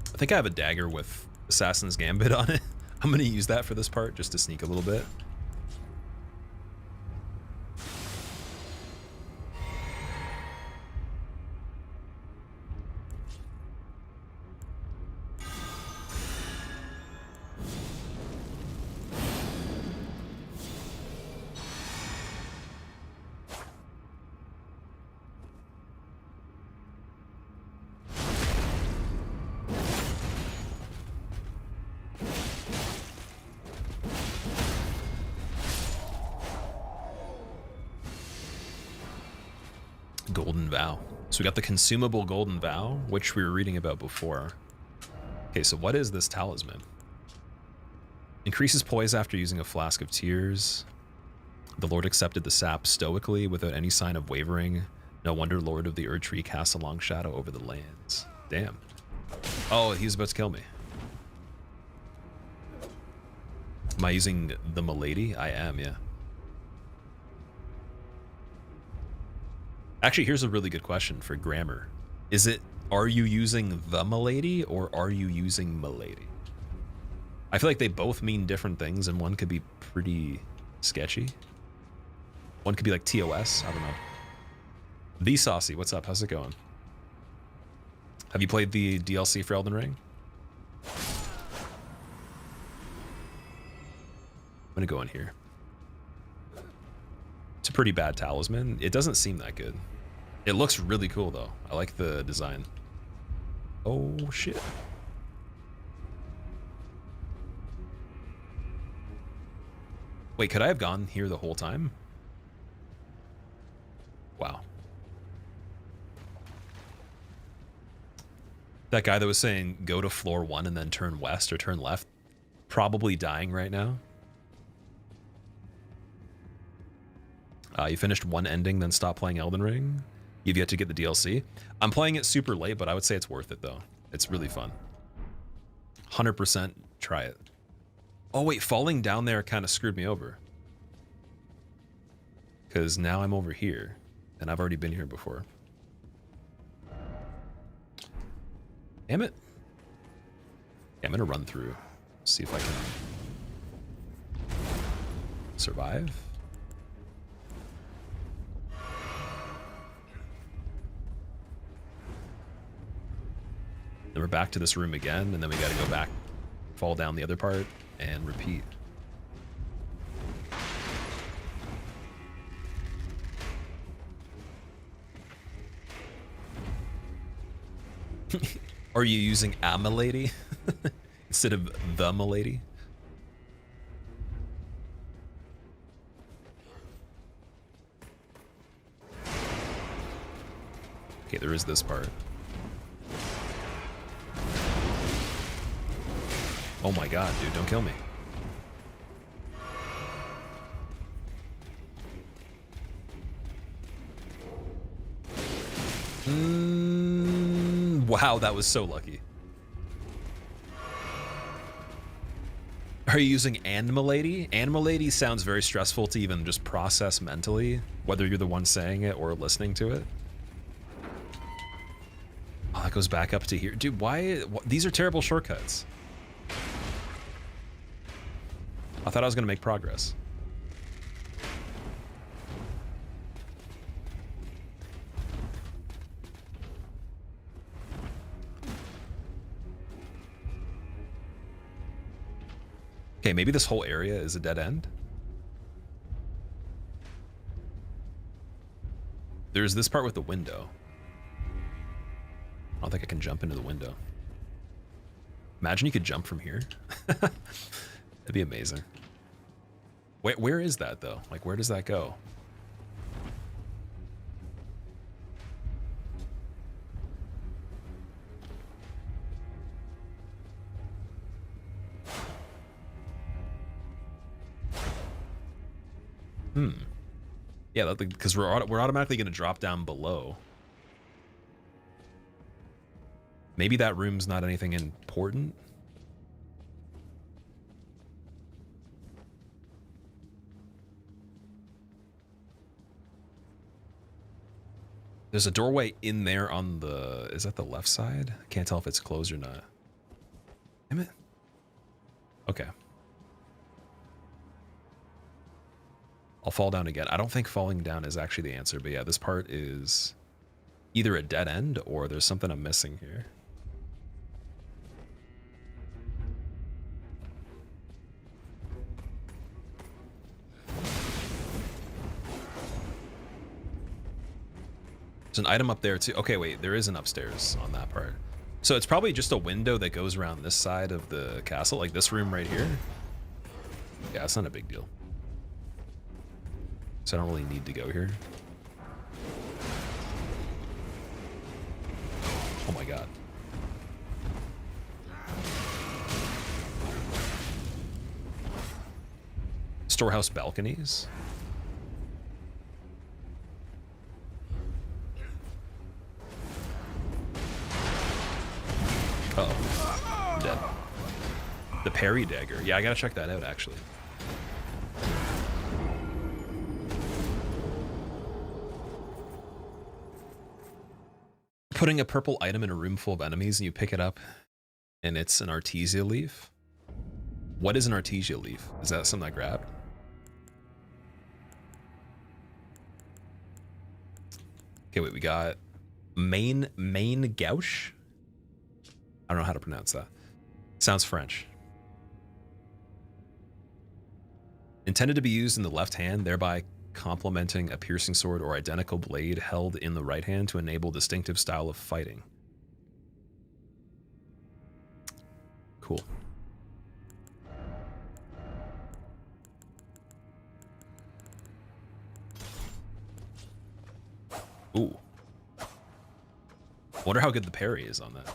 I think I have a dagger with Assassin's Gambit on it. I'm going to use that for this part just to sneak a little bit. Golden Vow. So we got the consumable Golden Vow, which we were reading about before. Okay, so what is this talisman? Increases poise after using a flask of tears. The Lord accepted the sap stoically without any sign of wavering. No wonder Lord of the Erd Tree casts a long shadow over the lands. Damn. Oh, he's about to kill me. Am I using the Milady? I am, yeah. Actually, here's a really good question for grammar. Is it, are you using the Milady or are you using Milady? I feel like they both mean different things and one could be pretty sketchy. One could be like TOS, I don't know. The Saucy, what's up? How's it going? Have you played the DLC for Elden Ring? I'm gonna go in here. It's a pretty bad talisman. It doesn't seem that good. It looks really cool though. I like the design. Oh shit. Wait, could I have gone here the whole time? Wow. That guy that was saying go to floor 1 and then turn west or turn left, probably dying right now. You finished one ending, then stopped playing Elden Ring. You've yet to get the DLC. I'm playing it super late, but I would say it's worth it though. It's really fun. 100% try it. Oh wait, falling down there kind of screwed me over. Because now I'm over here, and I've already been here before. Damn it. Yeah, I'm gonna run through, see if I can survive. Then we're back to this room again, and then we gotta go back, fall down the other part, and repeat. Are you using a Milady instead of the Milady? Okay, there is this part. Oh my god, dude, don't kill me. Wow, that was so lucky. Are you using and Milady? And Milady sounds very stressful to even just process mentally, whether you're the one saying it or listening to it. Oh, that goes back up to here. Dude, why? These are terrible shortcuts. I thought I was going to make progress. Okay, maybe this whole area is a dead end. There's this part with the window. I don't think I can jump into the window. Imagine you could jump from here. That'd be amazing. Where is that though? Like, where does that go? Yeah, because we're automatically going to drop down below. Maybe that room's not anything important. There's a doorway in there on the... Is that the left side? I can't tell if it's closed or not. Damn it. Okay. I'll fall down again. I don't think falling down is actually the answer, but yeah, this part is either a dead end or there's something I'm missing here. There's an item up there too. Okay, wait, there is an upstairs on that part. So it's probably just a window that goes around this side of the castle, like this room right here. Yeah, it's not a big deal. So I don't really need to go here. Storehouse balconies. Uh-oh. I'm dead. The parry dagger. Yeah, I gotta check that out, actually. Putting a purple item in a room full of enemies and you pick it up and it's an Artesia leaf. What is an Artesia leaf? Is that something I grabbed? Okay, wait, we got main gouche? I don't know how to pronounce that. Sounds French. Intended to be used in the left hand, thereby complementing a piercing sword or identical blade held in the right hand to enable distinctive style of fighting. Cool. Ooh. Wonder how good the parry is on that.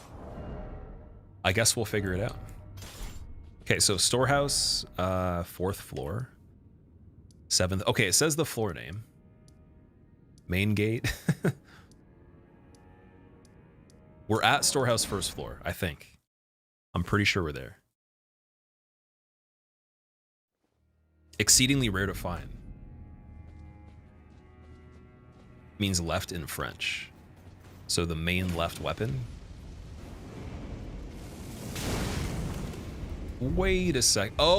I guess we'll figure it out. Okay, so storehouse, 4th floor. 7th. Okay, it says the floor name. Main gate. We're at storehouse 1st floor, I think. I'm pretty sure we're there. Exceedingly rare to find. Means left in French. So the main left weapon. Wait a sec. Oh.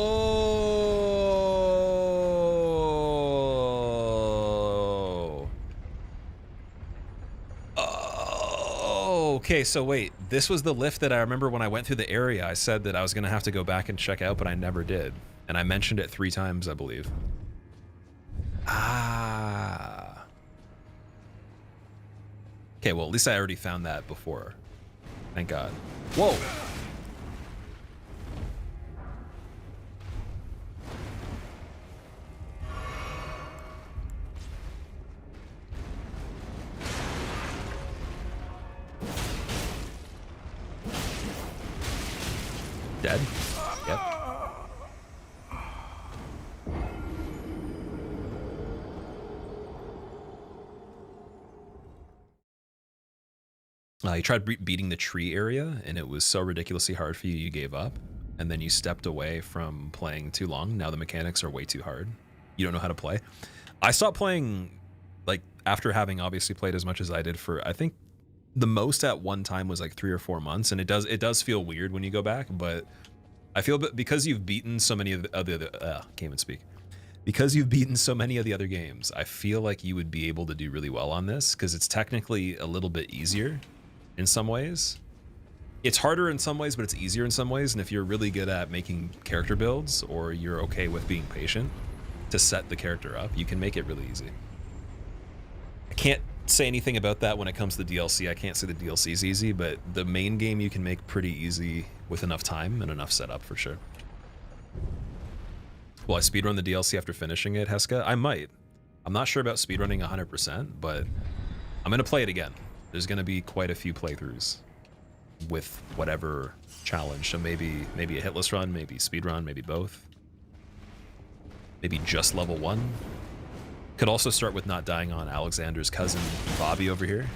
Oh. Okay, so wait. This was the lift that I remember when I went through the area. I said that I was going to have to go back and check out, but I never did. And I mentioned it 3 times, I believe. Ah. Okay, well, at least I already found that before. Thank God. Whoa. Dead? Yep. You tried beating the tree area, and it was so ridiculously hard for you, you gave up. And then you stepped away from playing too long. Now the mechanics are way too hard. You don't know how to play. I stopped playing, like, after having obviously played as much as I did for, I think, the most at one time was like 3 or 4 months, and it does feel weird when you go back, but I feel because you've beaten so many of the other can't even speak. Because you've beaten so many of the other games, I feel like you would be able to do really well on this because it's technically a little bit easier in some ways. It's harder in some ways, but it's easier in some ways, and if you're really good at making character builds or you're okay with being patient to set the character up, you can make it really easy. I can't say anything about that when it comes to the DLC. I can't say the DLC is easy, but the main game you can make pretty easy with enough time and enough setup for sure. Will I speedrun the DLC after finishing it, Heska? I might. I'm not sure about speedrunning 100%, but I'm gonna play it again. There's gonna be quite a few playthroughs with whatever challenge. So maybe a hitless run, maybe speedrun, maybe both. Maybe just level 1. Could also start with not dying on Alexander's cousin, Bobby, over here.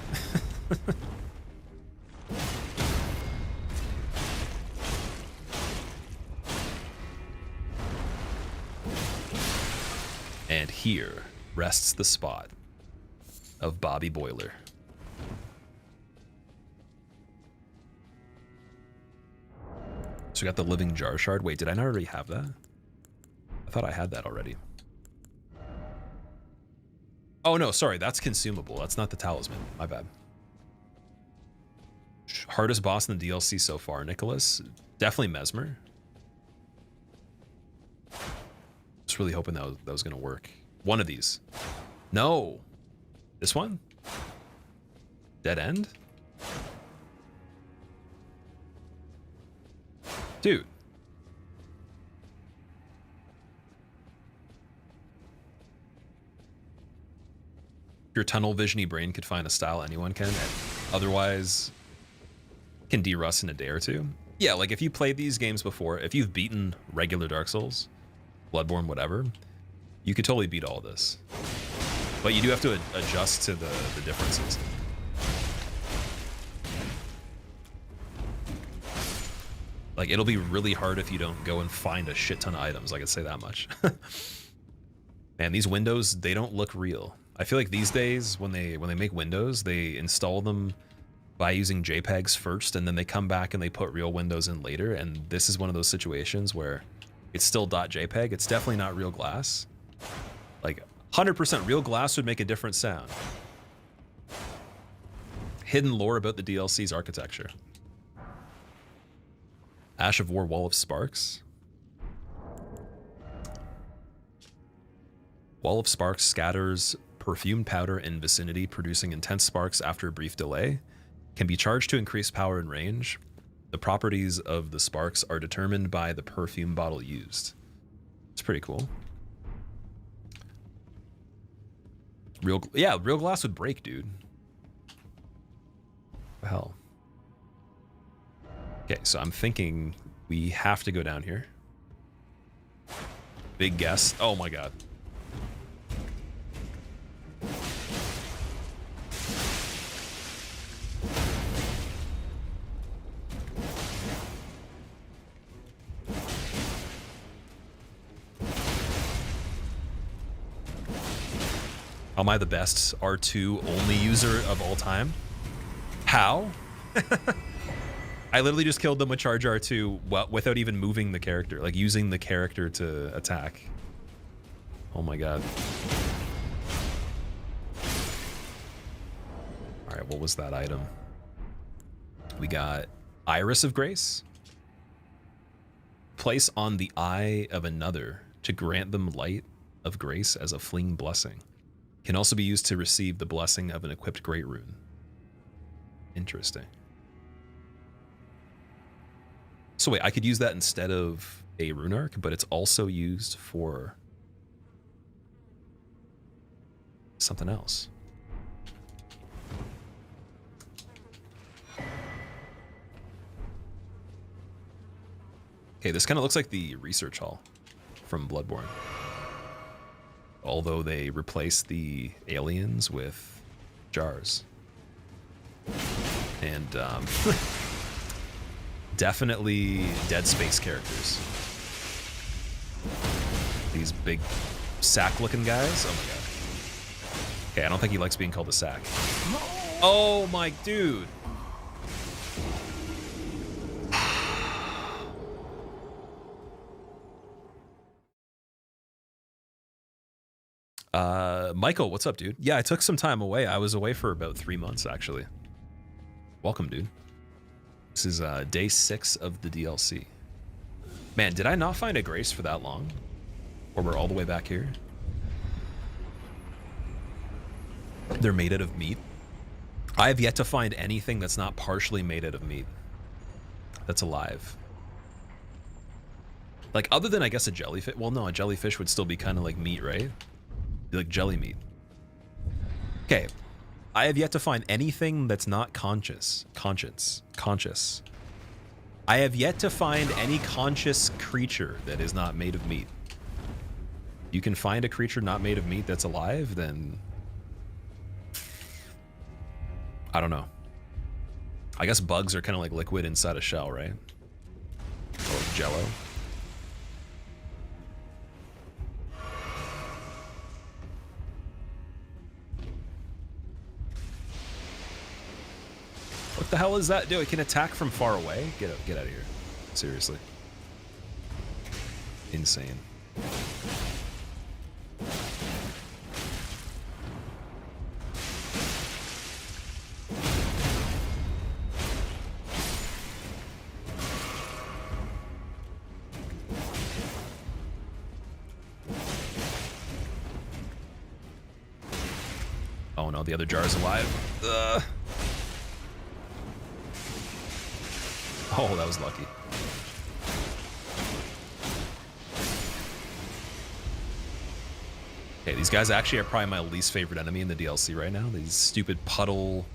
And here rests the spot of Bobby Boiler. So we got the living jar shard. Wait, did I not already have that? I thought I had that already. Oh no, sorry, that's consumable. That's not the talisman. My bad. Hardest boss in the DLC so far, Nicholas? Definitely Mesmer. Just really hoping that was gonna work. One of these. No. This one? Dead end? Dude. Your tunnel visiony brain could find a style anyone can, and otherwise can de-rust in a day or two. Yeah, like if you played these games before, if you've beaten regular Dark Souls, Bloodborne, whatever, You could totally beat all this. But you do have to adjust to the differences. Like, it'll be really hard if you don't go and find a shit ton of items, I could say that much. Man, these windows, they don't look real. I feel like these days, when they make windows, they install them by using JPEGs first, and then they come back and they put real windows in later, and this is one of those situations where it's still .jpeg, it's definitely not real glass. Like, 100% real glass would make a different sound. Hidden lore about the DLC's architecture. Ash of War Wall of Sparks. Wall of Sparks scatters perfumed powder in vicinity, producing intense sparks after a brief delay. Can be charged to increase power and range. The properties of the sparks are determined by the perfume bottle used. It's pretty cool. Real glass would break, dude. What the hell? Okay, so I'm thinking we have to go down here. Big guess. Oh my god. Am I the best R2 only user of all time? How? I literally just killed them with Charge R2 without even moving the character, like using the character to attack. Oh my god. Alright, what was that item? We got Iris of Grace. Place on the eye of another to grant them light of grace as a fleeing blessing. Can also be used to receive the blessing of an equipped Great Rune. Interesting. So wait, I could use that instead of a rune arc, but it's also used for something else. Okay, this kind of looks like the research hall from Bloodborne. Although they replaced the aliens with jars. And definitely Dead Space characters. These big sack-looking guys. Oh my god. Okay, I don't think he likes being called a sack. Oh my dude. Michael, what's up, dude? Yeah, I took some time away. I was away for about 3 months, actually. Welcome, dude. This is day 6 of the DLC. Man, did I not find a grace for that long? Or we're all the way back here? They're made out of meat. I have yet to find anything that's not partially made out of meat. That's alive. Like, other than, I guess, a jellyfish. Well, no, a jellyfish would still be kind of like meat, right? Like jelly meat. Okay, I have yet to find anything that's not conscious. I have yet to find any conscious creature that is not made of meat. You can find a creature not made of meat that's alive, then I don't know. I guess bugs are kind of like liquid inside a shell, right? Or jello. What the hell is that? Dude, it can attack from far away? Get out of here. Seriously. Insane. Oh no, the other jar is alive. Ugh. Oh, that was lucky. Okay, these guys actually are probably my least favorite enemy in the DLC right now. These stupid puddle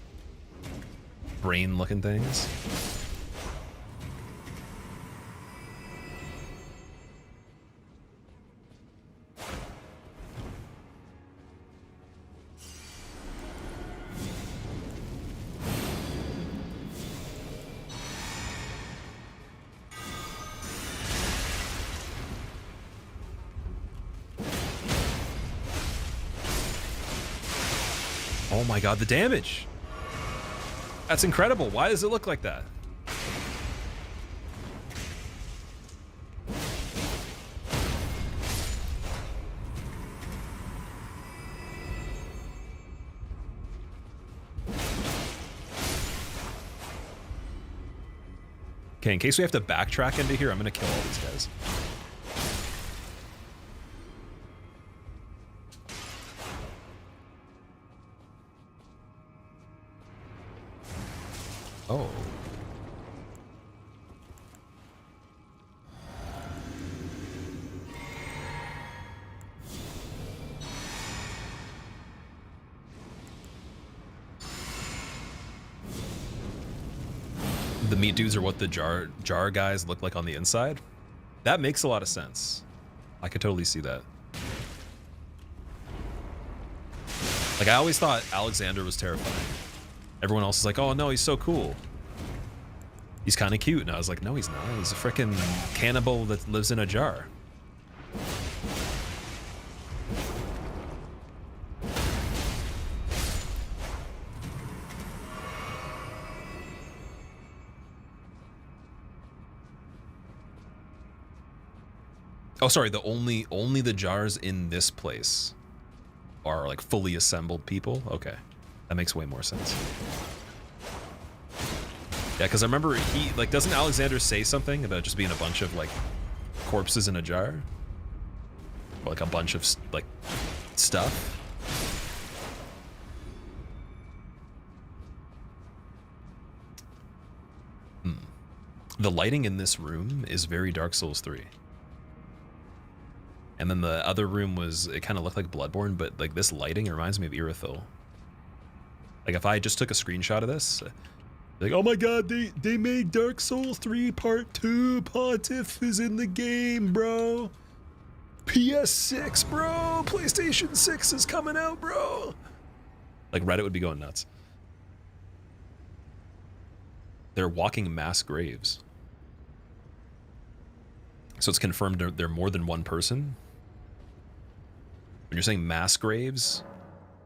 brain-looking things. Oh my god, the damage. That's incredible. Why does it look like that? Okay, in case we have to backtrack into here, I'm gonna kill all these guys. Oh. The meat dudes are what the jar guys look like on the inside. That makes a lot of sense. I could totally see that. Like, I always thought Alexander was terrifying. Everyone else is like, oh no, he's so cool. He's kind of cute. And I was like, no, he's not. He's a freaking cannibal that lives in a jar. Oh, sorry, the only the jars in this place are like fully assembled people? Okay. That makes way more sense. Yeah, because I remember he, like, doesn't Alexander say something about just being a bunch of, like, corpses in a jar? Or, like, a bunch of, like, stuff? The lighting in this room is very Dark Souls 3. And then the other room was, it kind of looked like Bloodborne, but like this lighting reminds me of Irithyll. Like if I just took a screenshot of this, like, oh my god, they made Dark Souls 3 Part 2, Pontiff is in the game, bro. PS6, bro, PlayStation 6 is coming out, bro. Like Reddit would be going nuts. They're walking mass graves. So it's confirmed they're more than one person? When you're saying mass graves,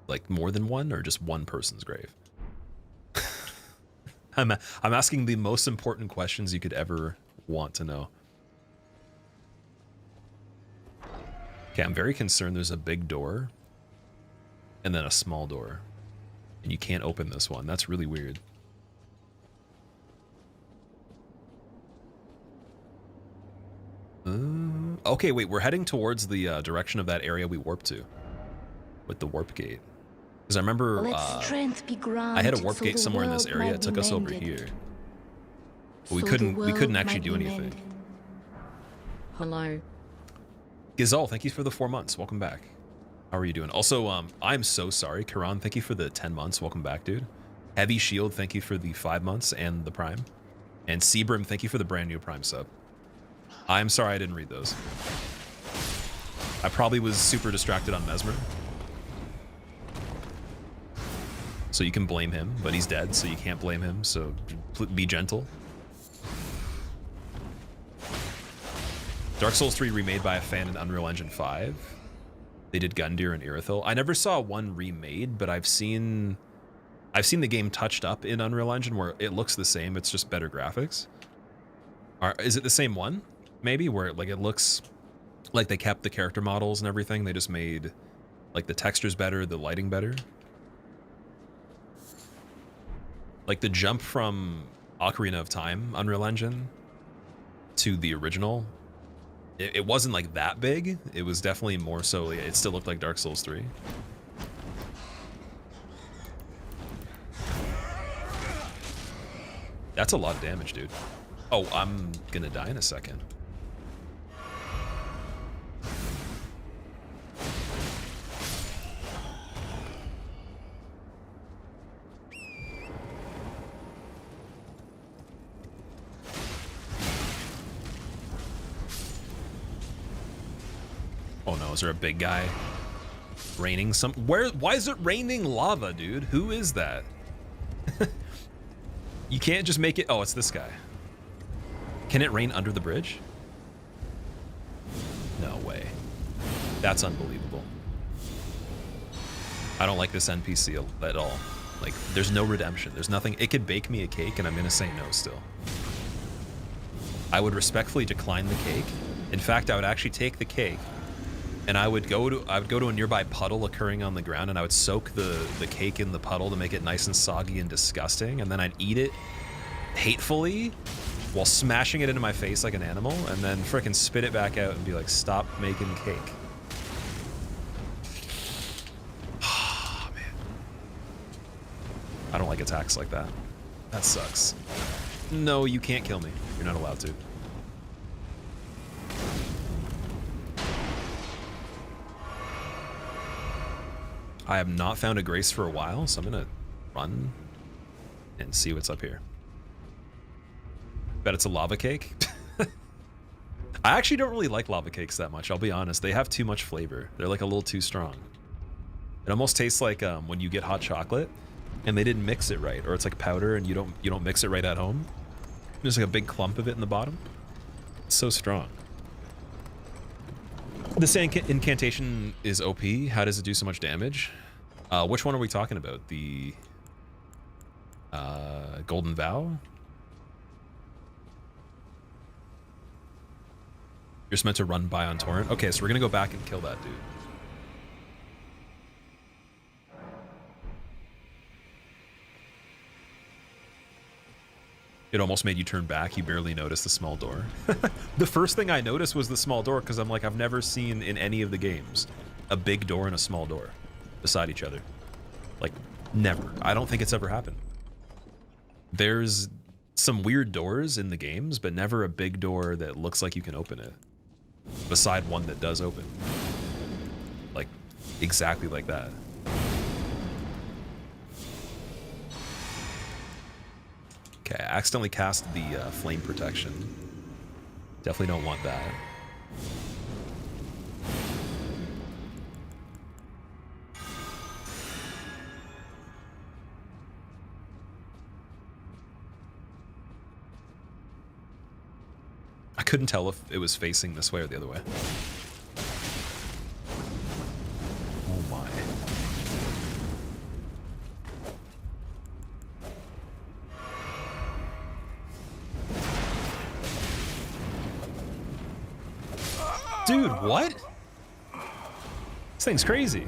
like more than one or just one person's grave? I'm asking the most important questions you could ever want to know. Okay, I'm very concerned there's a big door and then a small door. And you can't open this one. That's really weird. Okay, wait, we're heading towards the direction of that area we warped to with the warp gate. Because I remember I had a warp gate somewhere in this area. It took us over here. But we couldn't actually do anything. Hello. Gizal, thank you for the 4 months. Welcome back. How are you doing? Also, I'm so sorry. Karan, thank you for the 10 months. Welcome back, dude. Heavy Shield, thank you for the 5 months and the Prime. And Seabrim, thank you for the brand new Prime sub. I'm sorry I didn't read those. I probably was super distracted on Mesmer. So you can blame him, but he's dead, so you can't blame him, so be gentle. Dark Souls 3 remade by a fan in Unreal Engine 5. They did Gundyr and Irithyll. I never saw one remade, but I've seen the game touched up in Unreal Engine where it looks the same, it's just better graphics. Is it the same one? Maybe where like it looks like they kept the character models and everything. They just made like the textures better, the lighting better. Like the jump from Ocarina of Time, Unreal Engine, to the original, it wasn't like that big. It was definitely more so, it still looked like Dark Souls 3. That's a lot of damage, dude. Oh, I'm gonna die in a second. Oh no, is there a big guy raining some? Why is it raining lava, dude? Who is that? You can't just make it. Oh, it's this guy. Can it rain under the bridge? No way. That's unbelievable. I don't like this NPC at all. Like, there's no redemption. There's nothing. It could bake me a cake, and I'm gonna say no still. I would respectfully decline the cake. In fact, I would actually take the cake, and I would go to a nearby puddle occurring on the ground, and I would soak the cake in the puddle to make it nice and soggy and disgusting, and then I'd eat it hatefully while smashing it into my face like an animal, and then frickin' spit it back out and be like, stop making cake. Oh, man. I don't like attacks like that. That sucks. No, you can't kill me. You're not allowed to. I have not found a grace for a while, so I'm gonna run and see what's up here. Bet it's a lava cake. I actually don't really like lava cakes that much, I'll be honest. They have too much flavor. They're like a little too strong. It almost tastes like when you get hot chocolate and they didn't mix it right, or it's like powder and you don't mix it right at home. There's like a big clump of it in the bottom. It's so strong. This incantation is OP. How does it do so much damage? Which one are we talking about? The Golden Vow? You're just meant to run by on torrent? Okay, so we're gonna go back and kill that dude. It almost made you turn back. You barely noticed the small door. The first thing I noticed was the small door because I'm like, I've never seen in any of the games a big door and a small door beside each other. Like, never. I don't think it's ever happened. There's some weird doors in the games, but never a big door that looks like you can open it. Beside one that does open. Like, exactly like that. Okay, I accidentally cast the flame protection. Definitely don't want that. I couldn't tell if it was facing this way or the other way. Oh my. Dude, what? This thing's crazy.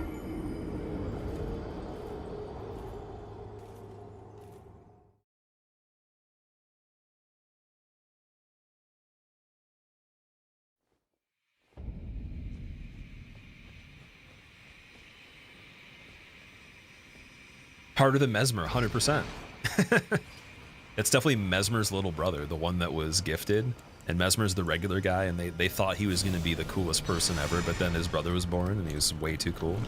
Harder than Mesmer, 100%. It's definitely Mesmer's little brother, the one that was gifted. And Mesmer's the regular guy, and they thought he was going to be the coolest person ever, but then his brother was born, and he was way too cool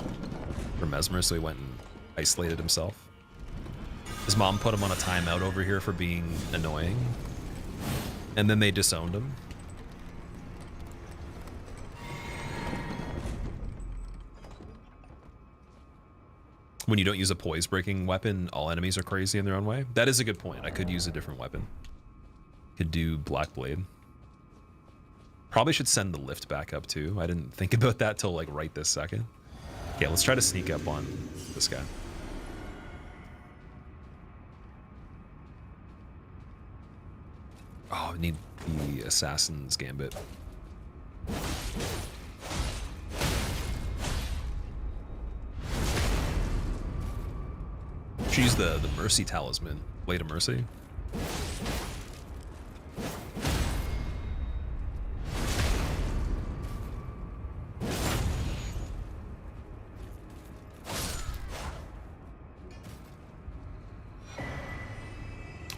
for Mesmer, so he went and isolated himself. His mom put him on a timeout over here for being annoying, and then they disowned him. When you don't use a poise-breaking weapon, all enemies are crazy in their own way. That is a good point. I could use a different weapon. Could do Black Blade. Probably should send the lift back up too. I didn't think about that till like right this second. Okay, let's try to sneak up on this guy. Oh, I need the Assassin's Gambit. She's the Mercy Talisman. Blade of Mercy.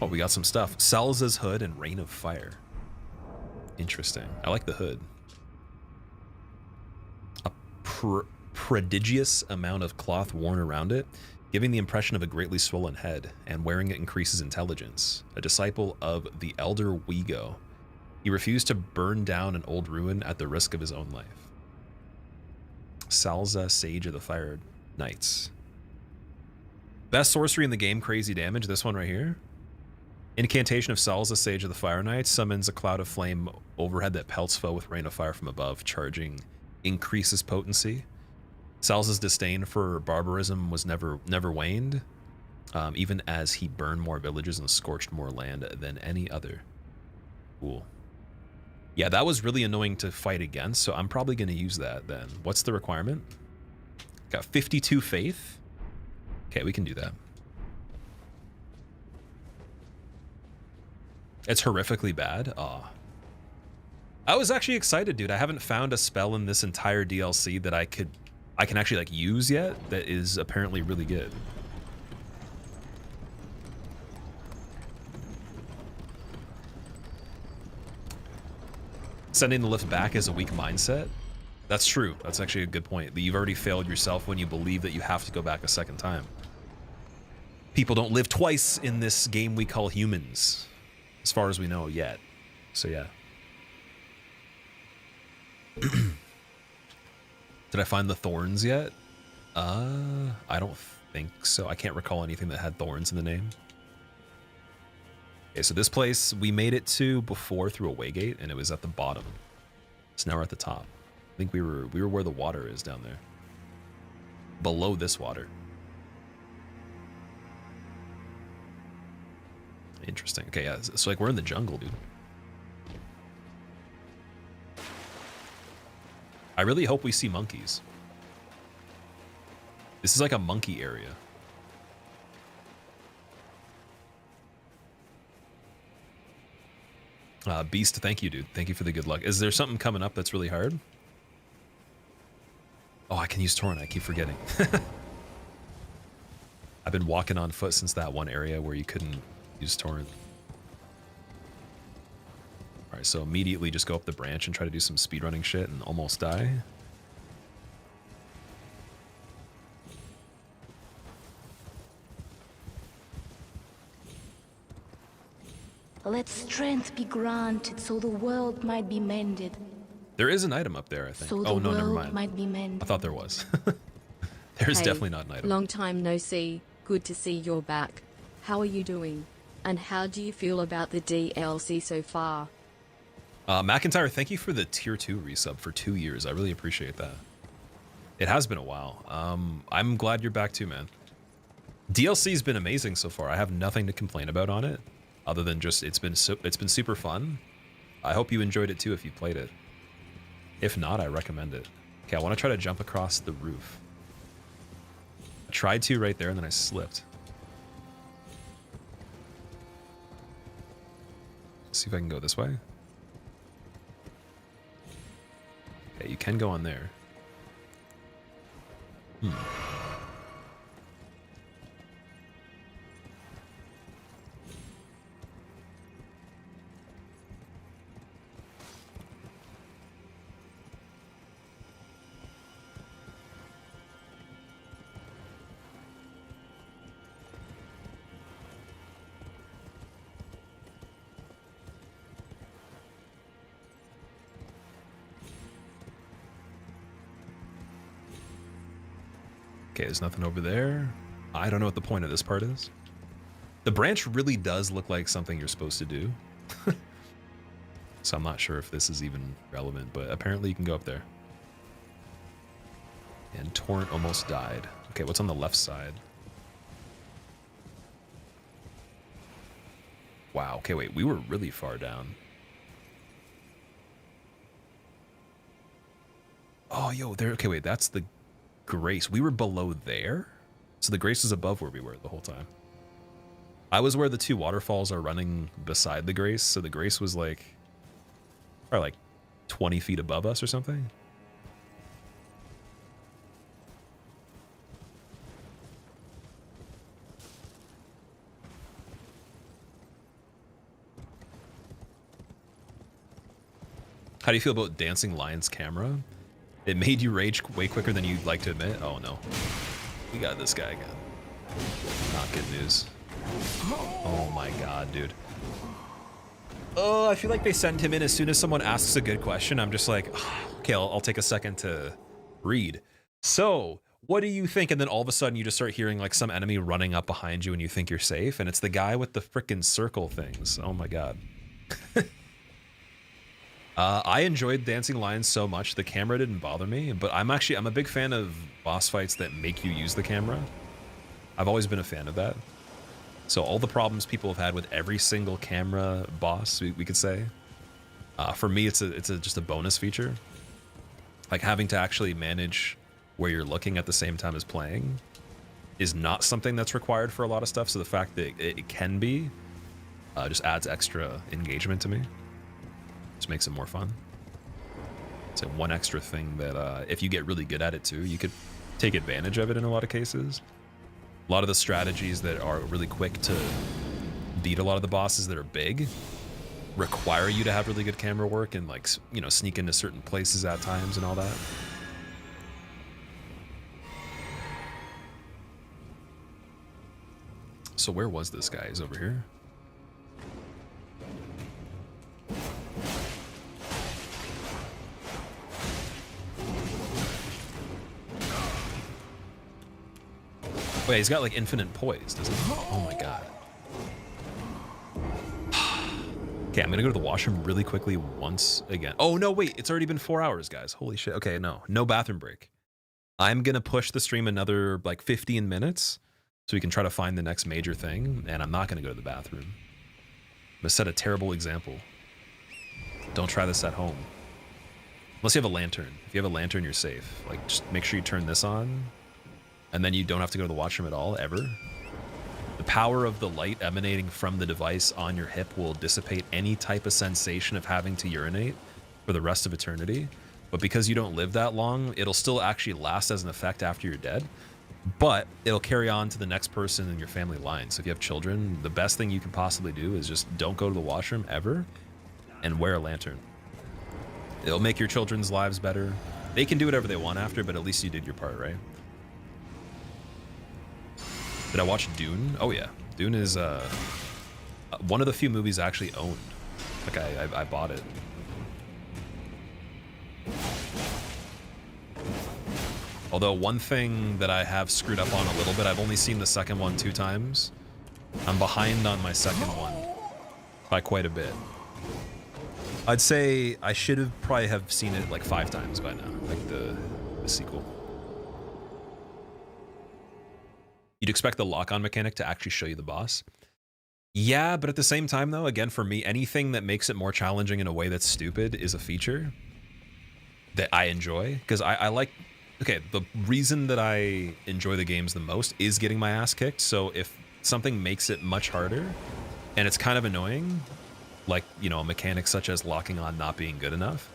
Oh, we got some stuff. Salza's Hood and Rain of Fire. Interesting. I like the hood. A prodigious amount of cloth worn around it, giving the impression of a greatly swollen head, and wearing it increases intelligence. A disciple of the elder Wego, he refused to burn down an old ruin at the risk of his own life. Salza, Sage of the Fire Knights. Best sorcery in the game, crazy damage. This one right here. Incantation of Salza, Sage of the Fire Knights, summons a cloud of flame overhead that pelts foe with rain of fire from above. Charging increases potency. Sal's disdain for barbarism was never waned, even as he burned more villages and scorched more land than any other. Cool. Yeah, that was really annoying to fight against, so I'm probably going to use that then. What's the requirement? Got 52 faith. Okay, we can do that. It's horrifically bad. Aw. I was actually excited, dude. I haven't found a spell in this entire DLC that I can actually like use yet that is apparently really good. Sending the lift back is a weak mindset. That's true. That's actually a good point. You've already failed yourself when you believe that you have to go back a second time. People don't live twice in this game we call humans, as far as we know yet. So yeah. Did I find the thorns yet? I don't think so. I can't recall anything that had thorns in the name. Okay, so this place we made it to before through a waygate, and it was at the bottom. So now we're at the top. I think we were where the water is down there. Below this water. Interesting. Okay, yeah, so like we're in the jungle, dude. I really hope we see monkeys. This is like a monkey area. Beast, thank you, dude. Thank you for the good luck. Is there something coming up that's really hard? Oh, I can use torrent. I keep forgetting. I've been walking on foot since that one area where you couldn't use torrent. All right, so immediately just go up the branch and try to do some speedrunning shit and almost die. Let strength be granted so the world might be mended. There is an item up there, I think. So Oh, the no, never world mind. might be mended. I thought there was. There's Hey, definitely not an item. Long time no see. Good to see you're back. How are you doing? And how do you feel about the DLC so far? McIntyre, thank you for the tier 2 resub for 2 years. I really appreciate that. It has been a while. I'm glad you're back too, man. DLC's been amazing so far. I have nothing to complain about on it, other than just it's been super fun. I hope you enjoyed it too if you played it. If not, I recommend it. Okay, I want to try to jump across the roof. I tried to right there and then I slipped. Let's see if I can go this way. Okay, you can go on there. Okay, there's nothing over there. I don't know what the point of this part is. The branch really does look like something you're supposed to do. So I'm not sure if this is even relevant, but apparently you can go up there. And Torrent almost died. Okay, what's on the left side? Wow, okay, wait, we were really far down. Oh, yo, there, okay, wait, that's the Grace. We were below there? So the Grace is above where we were the whole time. I was where the two waterfalls are running beside the Grace, so the Grace was like, probably like 20 feet above us or something. How do you feel about Dancing Lion's camera? It made you rage way quicker than you'd like to admit. Oh no. We got this guy again. Not good news. Oh my god, dude. Oh, I feel like they send him in as soon as someone asks a good question. I'm just like, okay, I'll take a second to read. So, what do you think? And then all of a sudden you just start hearing like some enemy running up behind you and you think you're safe. And it's the guy with the frickin' circle things. Oh my god. I enjoyed Dancing Lions so much, the camera didn't bother me, but I'm a big fan of boss fights that make you use the camera. I've always been a fan of that. So all the problems people have had with every single camera boss, we could say, for me, it's just a bonus feature. Like having to actually manage where you're looking at the same time as playing is not something that's required for a lot of stuff. So the fact that it can be just adds extra engagement to me. Just makes it more fun. So one extra thing that if you get really good at it too, you could take advantage of it in a lot of cases. A lot of the strategies that are really quick to beat a lot of the bosses that are big require you to have really good camera work and, like, you know, sneak into certain places at times and all that. So where was this guy? He's over here. Wait, he's got like infinite poise, doesn't he? Oh my god. Okay, I'm gonna go to the washroom really quickly once again. Oh no, wait, it's already been 4 hours, guys. Holy shit. Okay, no bathroom break. I'm gonna push the stream another like 15 minutes so we can try to find the next major thing, and I'm not gonna go to the bathroom. I'm gonna set a terrible example. Don't try this at home. Unless you have a lantern. If you have a lantern, you're safe. Like, just make sure you turn this on, and then you don't have to go to the washroom at all, ever. The power of the light emanating from the device on your hip will dissipate any type of sensation of having to urinate for the rest of eternity. But because you don't live that long, it'll still actually last as an effect after you're dead. But it'll carry on to the next person in your family line. So if you have children, the best thing you can possibly do is just don't go to the washroom ever and wear a lantern. It'll make your children's lives better. They can do whatever they want after, but at least you did your part, right? Did I watch Dune? Oh yeah, Dune is one of the few movies I actually owned. Like I bought it. Although one thing that I have screwed up on a little bit, I've only seen the second one 2 times. I'm behind on my second one by quite a bit. I'd say I should have probably have seen it like 5 times by now, like the sequel. You'd expect the lock-on mechanic to actually show you the boss. Yeah, but at the same time though, again, for me, anything that makes it more challenging in a way that's stupid is a feature that I enjoy. Because I like, okay, the reason that I enjoy the games the most is getting my ass kicked. So if something makes it much harder and it's kind of annoying, like, you know, a mechanic such as locking on not being good enough,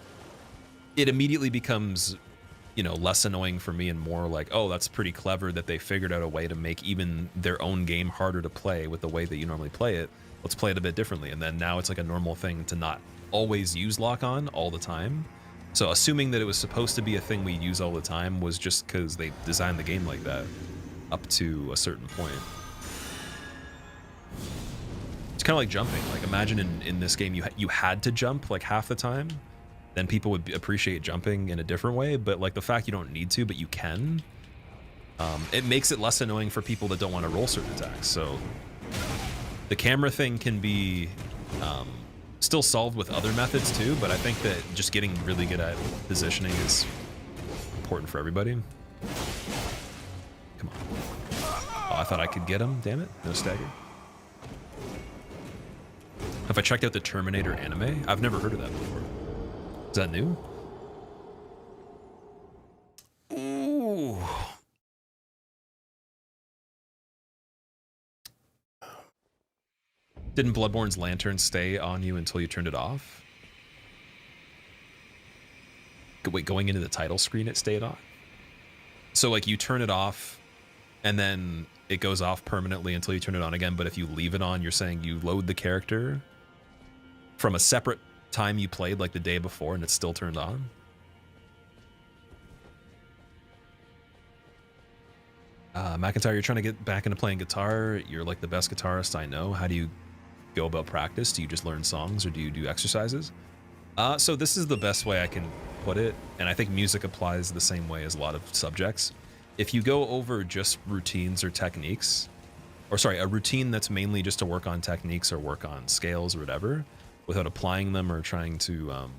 it immediately becomes, you know, less annoying for me and more like, oh, that's pretty clever that they figured out a way to make even their own game harder to play with the way that you normally play it. Let's play it a bit differently. And then now it's like a normal thing to not always use lock-on all the time. So assuming that it was supposed to be a thing we use all the time was just because they designed the game like that up to a certain point. It's kind of like jumping. Like imagine in this game you had to jump like half the time. Then people would appreciate jumping in a different way, but like the fact you don't need to, but you can, it makes it less annoying for people that don't want to roll certain attacks. So the camera thing can be still solved with other methods too, but I think that just getting really good at positioning is important for everybody. Come on. Oh, I thought I could get him, damn it. No stagger. Have I checked out the Terminator anime? I've never heard of that before. Is that new? Ooh. Didn't Bloodborne's lantern stay on you until you turned it off? Wait, going into the title screen it stayed on? So like you turn it off and then it goes off permanently until you turn it on again, but if you leave it on, you're saying you load the character from a separate time you played like the day before and it's still turned on? McIntyre, you're trying to get back into playing guitar. You're like the best guitarist I know. How do you go about practice? Do you just learn songs or do you do exercises? So this is the best way I can put it, and I think music applies the same way as a lot of subjects. If you go over just routines or techniques, or sorry, a routine that's mainly just to work on techniques or work on scales or whatever, without applying them or trying to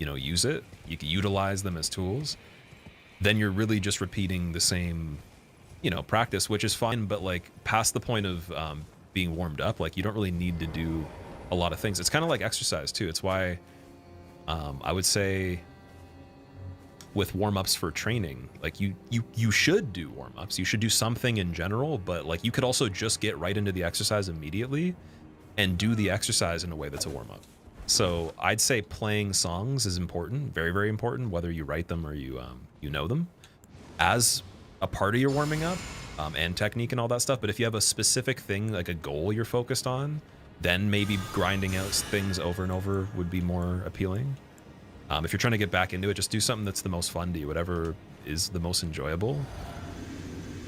you know, use it, you can utilize them as tools, then you're really just repeating the same, you know, practice, which is fine. But like past the point of being warmed up, like you don't really need to do a lot of things. It's kind of like exercise too. It's why I would say with warm-ups for training, like you should do warm-ups, you should do something in general, but like you could also just get right into the exercise immediately and do the exercise in a way that's a warm-up. So I'd say playing songs is important, very, very important, whether you write them or you know them, as a part of your warming up, and technique and all that stuff. But if you have a specific thing, like a goal you're focused on, then maybe grinding out things over and over would be more appealing. If you're trying to get back into it, just do something that's the most fun to you, whatever is the most enjoyable.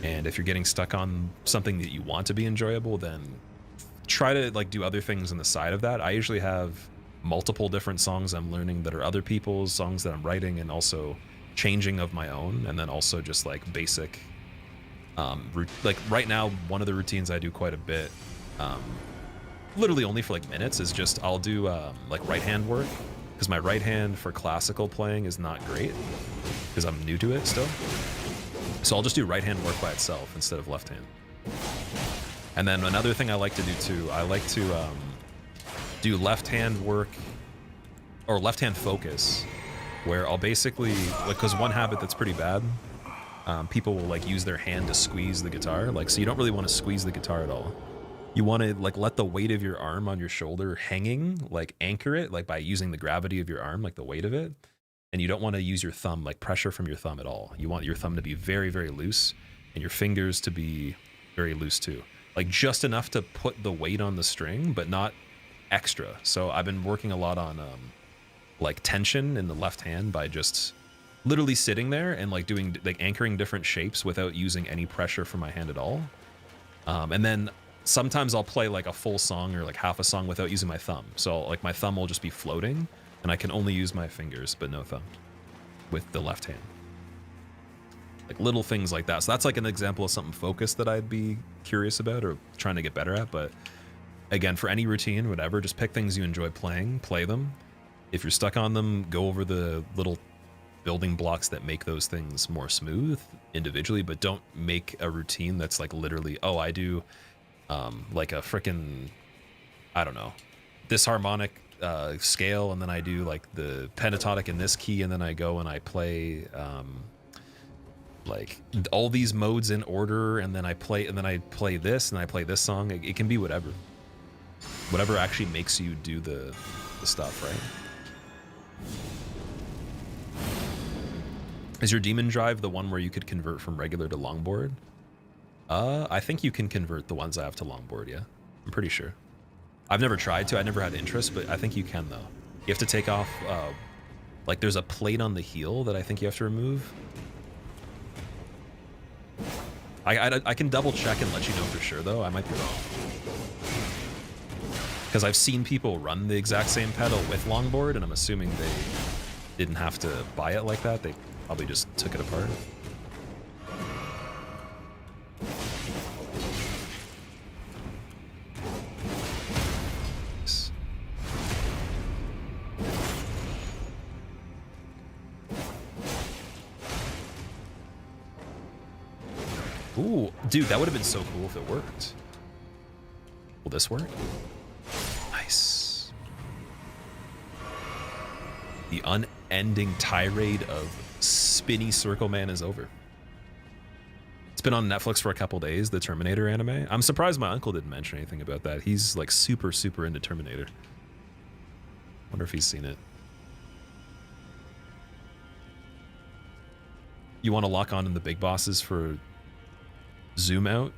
And if you're getting stuck on something that you want to be enjoyable, then try to like do other things on the side of that. I usually have multiple different songs I'm learning that are other people's songs that I'm writing, and also changing of my own, and then also just like basic like right now, one of the routines I do quite a bit, literally only for like minutes, is just I'll do like right hand work, because my right hand for classical playing is not great because I'm new to it still. So I'll just do right hand work by itself instead of left hand. And then another thing I like to do too, I like to do left hand work or left hand focus, where I'll basically, like, because one habit that's pretty bad, people will like use their hand to squeeze the guitar, like, so you don't really want to squeeze the guitar at all. You want to like let the weight of your arm on your shoulder hanging, like anchor it, like by using the gravity of your arm, like the weight of it. And you don't want to use your thumb, like pressure from your thumb at all. You want your thumb to be very, very loose, and your fingers to be very loose too. Like just enough to put the weight on the string, but not extra. So I've been working a lot on like tension in the left hand by just literally sitting there and like doing like anchoring different shapes without using any pressure from my hand at all. And then sometimes I'll play like a full song or like half a song without using my thumb. So like my thumb will just be floating, and I can only use my fingers but no thumb with the left hand. Like little things like that. So that's like an example of something focused that I'd be curious about or trying to get better at. But again, for any routine, whatever, just pick things you enjoy playing, play them. If you're stuck on them, go over the little building blocks that make those things more smooth individually, but don't make a routine that's like literally, oh, I do like a frickin', I don't know, this harmonic scale, and then I do like the pentatonic in this key, and then I go and I play like all these modes in order, and then I play this, and I play this song. It can be whatever actually makes you do the stuff, right? Is your demon drive the one where you could convert from regular to longboard? I think you can convert the ones I have to longboard, yeah. I'm pretty sure. I've never tried to, I never had interest, but I think you can though. You have to take off, like there's a plate on the heel that I think you have to remove. I can double check and let you know for sure though, I might be wrong. Because I've seen people run the exact same pedal with longboard, and I'm assuming they didn't have to buy it like that, they probably just took it apart. Ooh, dude, that would have been so cool if it worked. Will this work? Nice. The unending tirade of Spinny Circle Man is over. It's been on Netflix for a couple days, the Terminator anime. I'm surprised my uncle didn't mention anything about that. He's like super, super into Terminator. Wonder if he's seen it. You want to lock on in the big bosses for zoom out?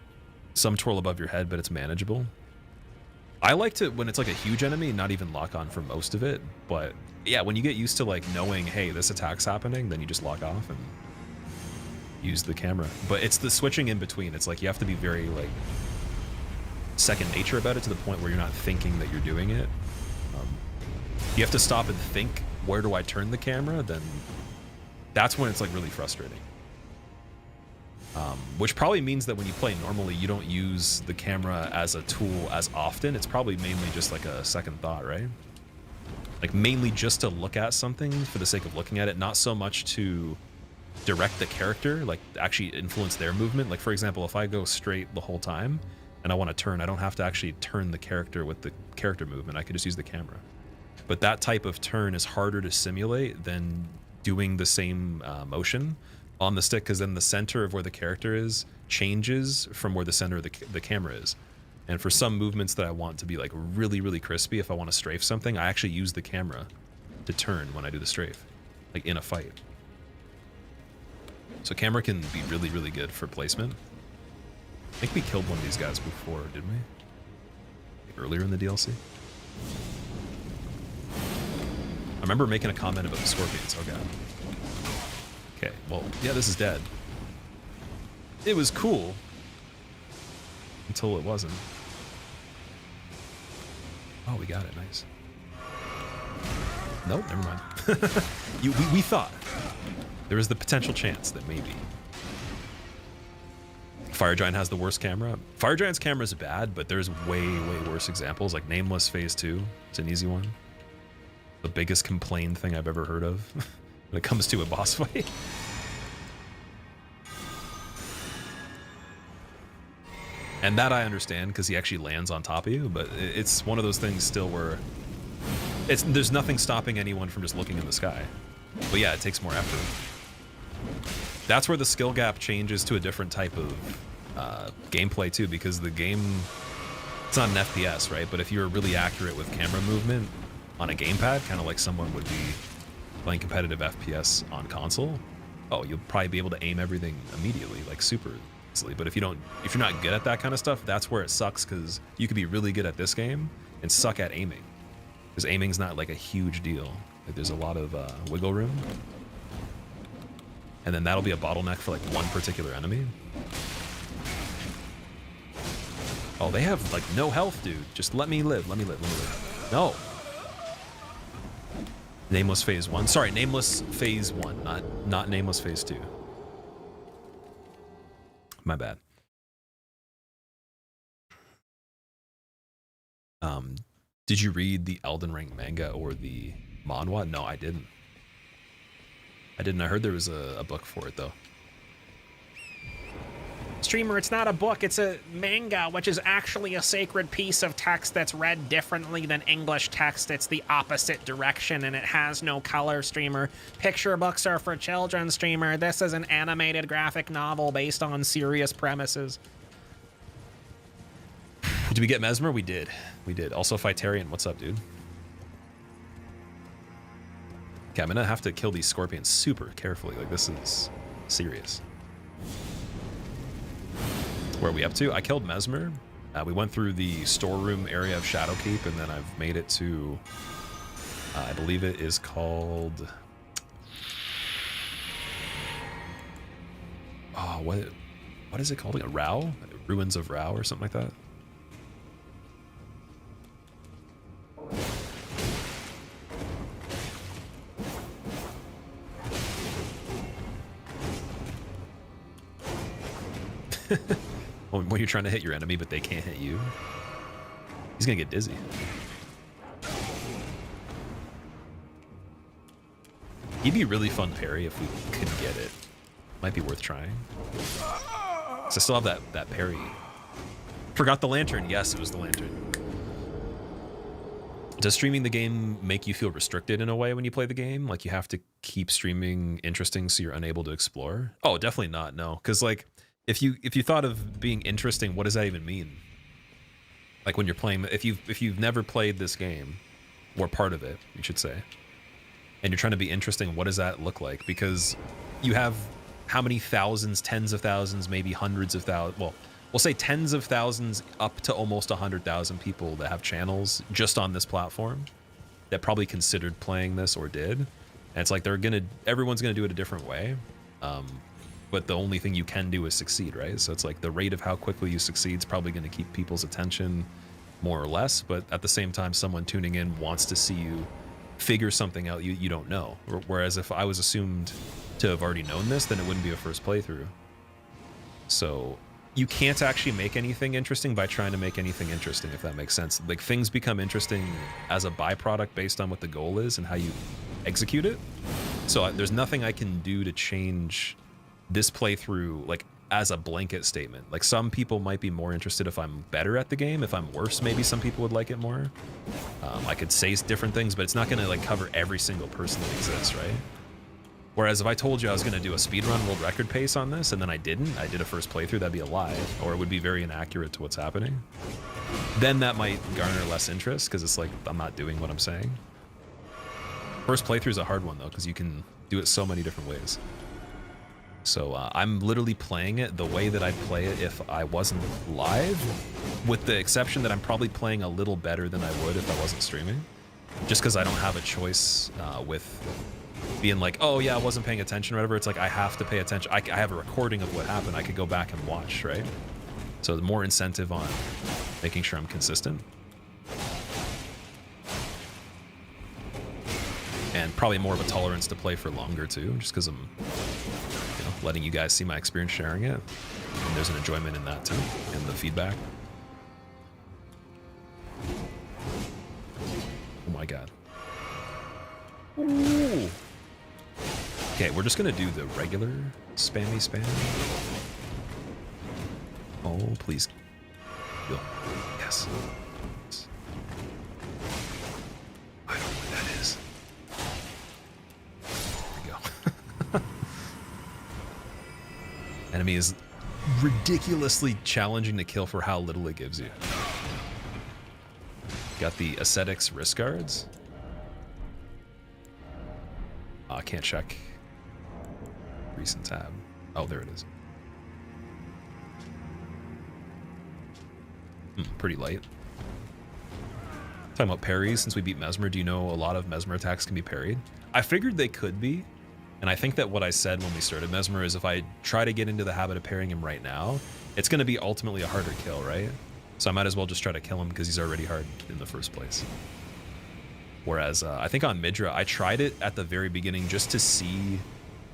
Some twirl above your head, but it's manageable. I like to, when it's like a huge enemy, not even lock on for most of it. But yeah, when you get used to like knowing, hey, this attack's happening, then you just lock off and use the camera. But it's the switching in between. It's like you have to be very like second nature about it, to the point where you're not thinking that you're doing it. You have to stop and think, where do I turn the camera? Then that's when it's like really frustrating. Which probably means that when you play normally, you don't use the camera as a tool as often. It's probably mainly just like a second thought, right? Like mainly just to look at something for the sake of looking at it, not so much to direct the character, like actually influence their movement. Like for example, if I go straight the whole time and I want to turn, I don't have to actually turn the character with the character movement. I could just use the camera. But that type of turn is harder to simulate than doing the same motion on the stick, because then the center of where the character is changes from where the center of the camera is. And for some movements that I want to be like really, really crispy, if I want to strafe something, I actually use the camera to turn when I do the strafe, like in a fight. So camera can be really, really good for placement. I think we killed one of these guys before, didn't we? Like earlier in the DLC? I remember making a comment about the scorpions. Oh god. Okay, well, yeah, this is dead. It was cool. Until it wasn't. Oh, we got it. Nice. Nope, never mind. We thought. There was the potential chance that maybe. Fire Giant has the worst camera. Fire Giant's camera is bad, but there's way, way worse examples. Like Nameless Phase 2. It's an easy one. The biggest complained thing I've ever heard of when it comes to a boss fight. And that I understand, because he actually lands on top of you, but it's one of those things still where there's nothing stopping anyone from just looking in the sky. But yeah, it takes more effort. That's where the skill gap changes to a different type of gameplay too, because the game, it's not an FPS, right? But if you're really accurate with camera movement on a gamepad, kind of like someone would be playing competitive FPS on console, oh, you'll probably be able to aim everything immediately, like super easily. But if you're not good at that kind of stuff, that's where it sucks, because you could be really good at this game and suck at aiming, because aiming's not like a huge deal. Like, there's a lot of wiggle room, and then that'll be a bottleneck for like one particular enemy. Oh, they have like no health, dude. Just let me live, let me live, let me live. No. Nameless Phase 1. Sorry, Nameless Phase 1, not Nameless Phase 2. My bad. Did you read the Elden Ring manga or the manhwa? No, I didn't. I heard there was a book for it, though. Streamer, it's not a book, it's a manga, which is actually a sacred piece of text that's read differently than English text. It's the opposite direction, and it has no color, streamer. Picture books are for children, streamer. This is an animated graphic novel based on serious premises. Did we get Mesmer? We did. We did. Also, Phytarian, what's up, dude? Okay, I'm gonna have to kill these scorpions super carefully. Like, this is serious. Where are we up to? I killed Mesmer. We went through the storeroom area of Shadowkeep, and then I've made it to, I believe it is called, oh, what is it called? A Rao? Ruins of Rao or something like that? When you're trying to hit your enemy, but they can't hit you. He's gonna get dizzy. He'd be really fun parry if we could get it. Might be worth trying. So I still have that parry. Forgot the lantern. Yes, it was the lantern. Does streaming the game make you feel restricted in a way when you play the game? Like you have to keep streaming interesting so you're unable to explore? Oh, definitely not, no. Because like, if you thought of being interesting, what does that even mean? Like when you're playing, if you've never played this game, or part of it, you should say, and you're trying to be interesting, what does that look like? Because you have how many thousands, tens of thousands, maybe hundreds of thousands, well, we'll say tens of thousands up to almost 100,000 people that have channels just on this platform that probably considered playing this or did. And it's like everyone's gonna do it a different way. But the only thing you can do is succeed, right? So it's like the rate of how quickly you succeed is probably going to keep people's attention more or less, but at the same time, someone tuning in wants to see you figure something out you don't know. Whereas if I was assumed to have already known this, then it wouldn't be a first playthrough. So you can't actually make anything interesting by trying to make anything interesting, if that makes sense. Like, things become interesting as a byproduct based on what the goal is and how you execute it. So there's nothing I can do to change this playthrough, like, as a blanket statement. Like, some people might be more interested if I'm better at the game. If I'm worse, maybe some people would like it more. I could say different things, but it's not going to, like, cover every single person that exists, right? Whereas if I told you I was going to do a speedrun world record pace on this and then I didn't, I did a first playthrough, that'd be a lie, or it would be very inaccurate to what's happening. Then that might garner less interest, because it's like, I'm not doing what I'm saying. First playthrough is a hard one, though, because you can do it so many different ways. So I'm literally playing it the way that I'd play it if I wasn't live, with the exception that I'm probably playing a little better than I would if I wasn't streaming, just because I don't have a choice with being like, oh yeah, I wasn't paying attention or whatever. It's like, I have to pay attention. I have a recording of what happened. I could go back and watch, right? So more incentive on making sure I'm consistent. And probably more of a tolerance to play for longer too, just because I'm, you know, letting you guys see my experience sharing it. And there's an enjoyment in that too, in the feedback. Oh my god. Ooh. Okay, we're just gonna do the regular spammy spam. Oh, please. Yes. I don't know what that is. There we go. Enemy is ridiculously challenging to kill for how little it gives you. Got the ascetics wrist guards. I can't check recent tab. Oh, there it is. Pretty light. Talking about parries, since we beat Mesmer, do you know a lot of Mesmer attacks can be parried? I figured they could be, and I think that what I said when we started Mesmer is if I try to get into the habit of parrying him right now, it's going to be ultimately a harder kill, right? So I might as well just try to kill him because he's already hard in the first place. Whereas I think on Midra, I tried it at the very beginning just to see,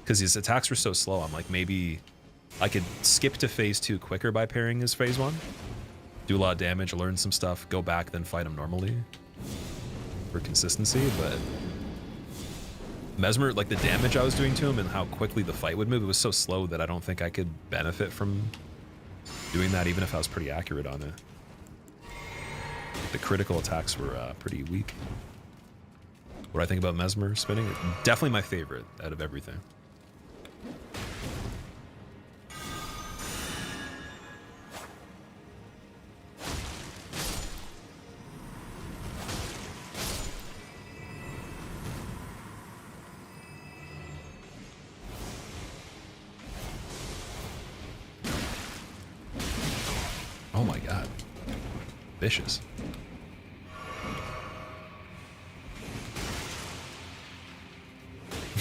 because his attacks were so slow, I'm like, maybe I could skip to phase 2 quicker by parrying his phase 1, do a lot of damage, learn some stuff, go back, then fight him normally for consistency. But Mesmer, like the damage I was doing to him and how quickly the fight would move, it was so slow that I don't think I could benefit from doing that, even if I was pretty accurate on it. The critical attacks were pretty weak. What do I think about Mesmer spinning? Definitely my favorite out of everything. Oh my god. Vicious.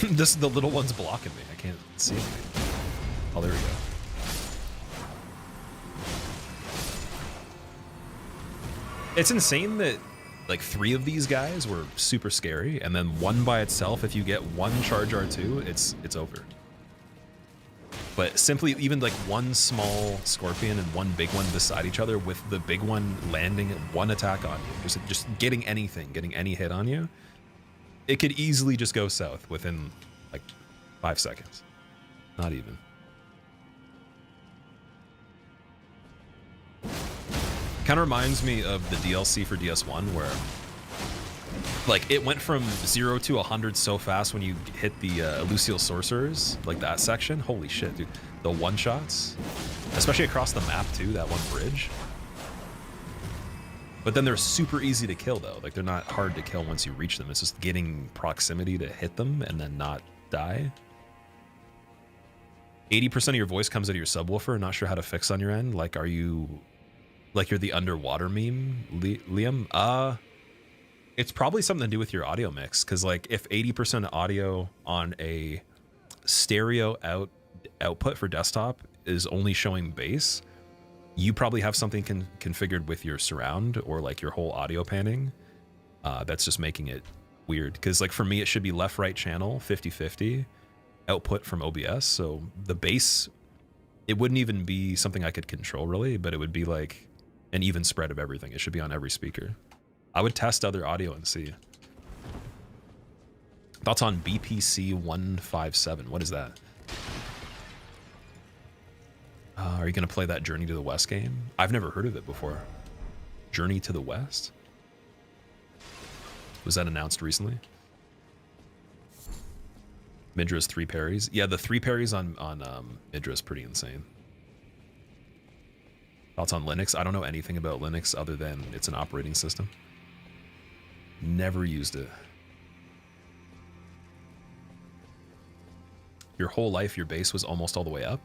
This, the little one's blocking me. I can't see anything. Oh, there we go. It's insane that like 3 of these guys were super scary, and then one by itself, if you get one charge R2, it's over. But simply even like one small scorpion and one big one beside each other, with the big one landing one attack on you, just getting anything, getting any hit on you, it could easily just go south within like 5 seconds. Not even. Kind of reminds me of the DLC for DS1 where like it went from 0 to 100 so fast when you hit the Lucial Sorcerers, like that section. Holy shit, dude. The one-shots, especially across the map too, that one bridge. But then they're super easy to kill though. Like they're not hard to kill once you reach them. It's just getting proximity to hit them and then not die. 80% of your voice comes out of your subwoofer. Not sure how to fix on your end. Like, are you, like you're the underwater meme, Liam? It's probably something to do with your audio mix. Cause like if 80% audio on a stereo output for desktop is only showing bass, you probably have something configured with your surround or like your whole audio panning that's just making it weird. Because like for me, it should be left-right channel 50-50 output from OBS. So the bass it wouldn't even be something I could control really, but it would be like an even spread of everything. It should be on every speaker. I would test other audio and see. Thoughts on BPC 157? What is that? Are you going to play that Journey to the West game? I've never heard of it before. Journey to the West? Was that announced recently? Midra's 3 parries. Yeah, the 3 parries on Midra is pretty insane. Thoughts on Linux? I don't know anything about Linux other than it's an operating system. Never used it. Your whole life, your base was almost all the way up?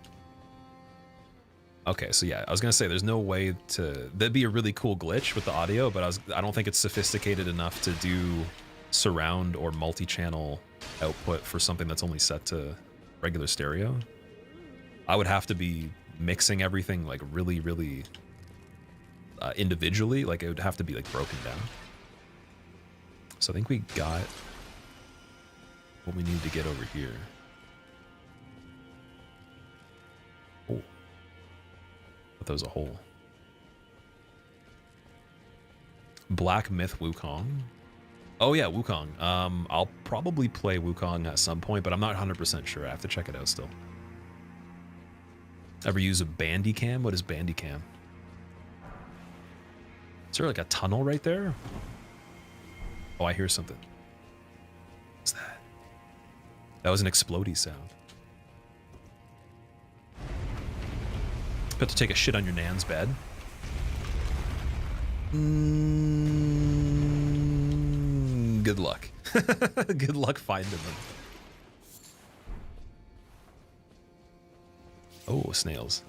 Okay, so yeah, I was gonna say there's no way to... That'd be a really cool glitch with the audio, but I don't think it's sophisticated enough to do surround or multi-channel output for something that's only set to regular stereo. I would have to be mixing everything like really, really individually. Like it would have to be like broken down. So I think we got what we need to get over here. Oh, thought that was a hole. Black Myth Wukong. Oh yeah, Wukong. I'll probably play Wukong at some point, but I'm not 100% sure. I have to check it out still. Ever use a Bandicam? What is Bandicam? Is there like a tunnel right there? Oh, I hear something. What's that? That was an explodey sound. About to take a shit on your nan's bed. Good luck. Good luck finding them. Oh, snails.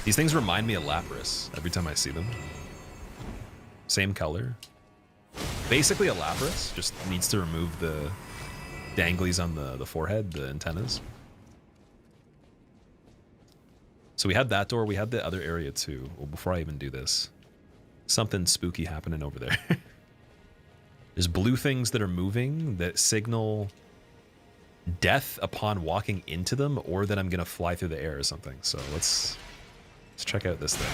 These things remind me of Lapras every time I see them. Same color. Basically a Lapras, just needs to remove the danglies on the forehead, the antennas. So we had that door, we had the other area too. Well, before I even do this, something spooky happening over there. There's blue things that are moving that signal death upon walking into them, or that I'm gonna fly through the air or something. So let's check out this thing.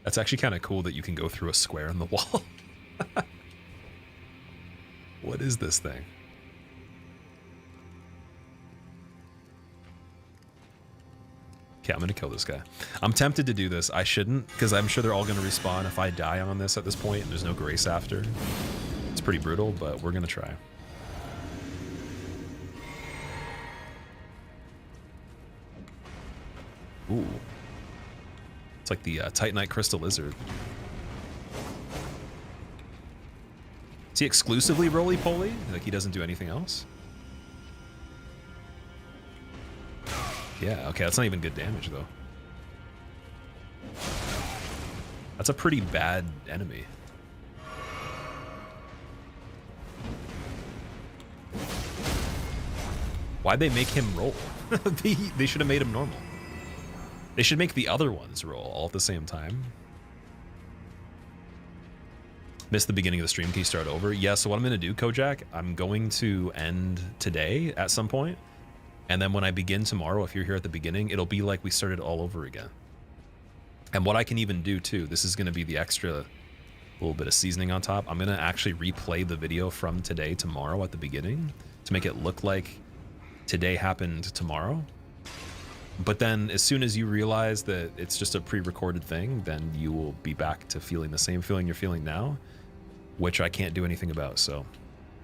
That's actually kind of cool that you can go through a square in the wall. What is this thing? Okay, I'm gonna kill this guy. I'm tempted to do this. I shouldn't, because I'm sure they're all gonna respawn if I die on this at this point, and there's no grace after. It's pretty brutal, but we're gonna try. Ooh. It's like the Titanite Crystal Lizard. Is he exclusively roly-poly? Like he doesn't do anything else? Yeah, okay, that's not even good damage though. That's a pretty bad enemy. Why'd they make him roll? They should have made him normal. They should make the other ones roll all at the same time. Missed the beginning of the stream. Can you start over? Yeah, so what I'm going to do, Kojak, I'm going to end today at some point. And then when I begin tomorrow, if you're here at the beginning, it'll be like we started all over again. And what I can even do too, this is going to be the extra little bit of seasoning on top. I'm going to actually replay the video from today tomorrow at the beginning to make it look like today happened tomorrow. But then as soon as you realize that it's just a pre-recorded thing, then you will be back to feeling the same feeling you're feeling now, which I can't do anything about. So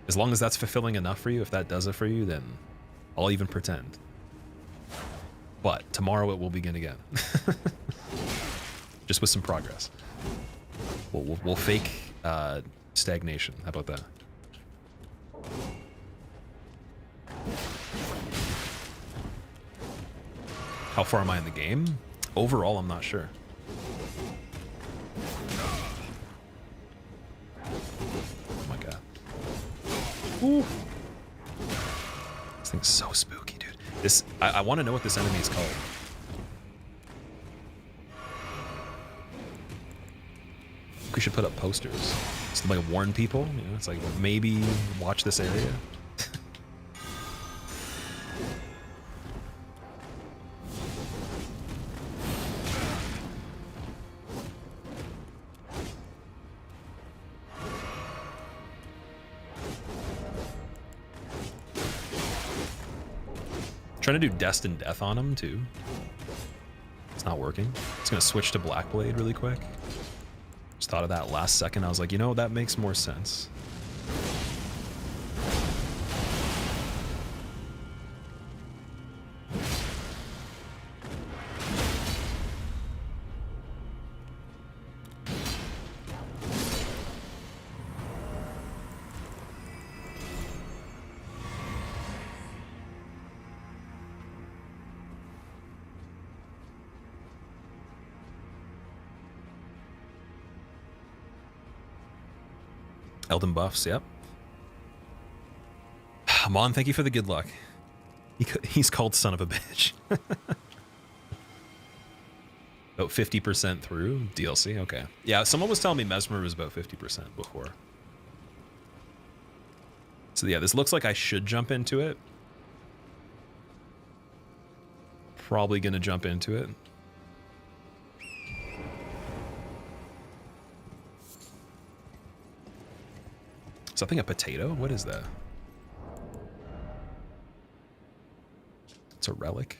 as long as that's fulfilling enough for you, if that does it for you, then I'll even pretend. But tomorrow it will begin again. Just with some progress. We'll fake stagnation. How about that? How far am I in the game? Overall, I'm not sure. Oh my god. Ooh. This thing's so spooky, dude. This I want to know what this enemy is called. We should put up posters. Just to, like, warn people. You know, it's like, maybe watch this area. Trying to do Destined Death on him, too. It's not working. It's going to switch to Blackblade really quick. Just thought of that last second. I was like, you know, that makes more sense. Elden buffs, yep. Mon, thank you for the good luck. He's called son of a bitch. About 50% through DLC, okay. Yeah, someone was telling me Mesmer was about 50% before. So yeah, this looks like I should jump into it. Probably gonna jump into it. Something a potato? What is that? It's a relic.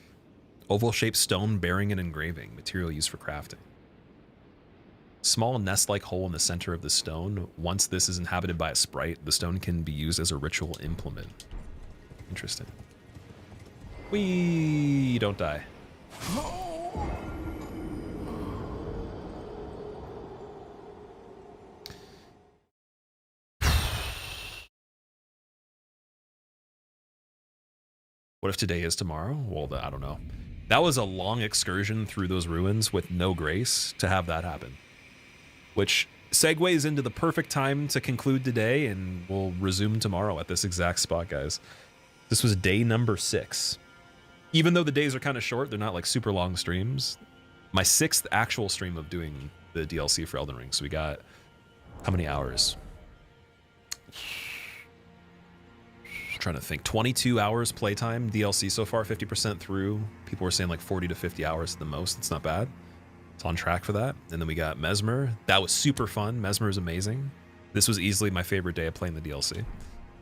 Oval-shaped stone bearing an engraving. Material used for crafting. Small nest-like hole in the center of the stone. Once this is inhabited by a sprite, the stone can be used as a ritual implement. Interesting. Whee! Don't die. What if today is tomorrow? Well, I don't know. That was a long excursion through those ruins with no grace to have that happen. Which segues into the perfect time to conclude today, and we'll resume tomorrow at this exact spot, guys. This was day number 6. Even though the days are kind of short, they're not like super long streams. My 6th actual stream of doing the DLC for Elden Ring. So we got how many hours? Trying to think. 22 hours playtime DLC so far, 50% through. People were saying like 40 to 50 hours at the most. It's not bad. It's on track for that. And then we got Mesmer. That was super fun. Mesmer is amazing. This was easily my favorite day of playing the DLC.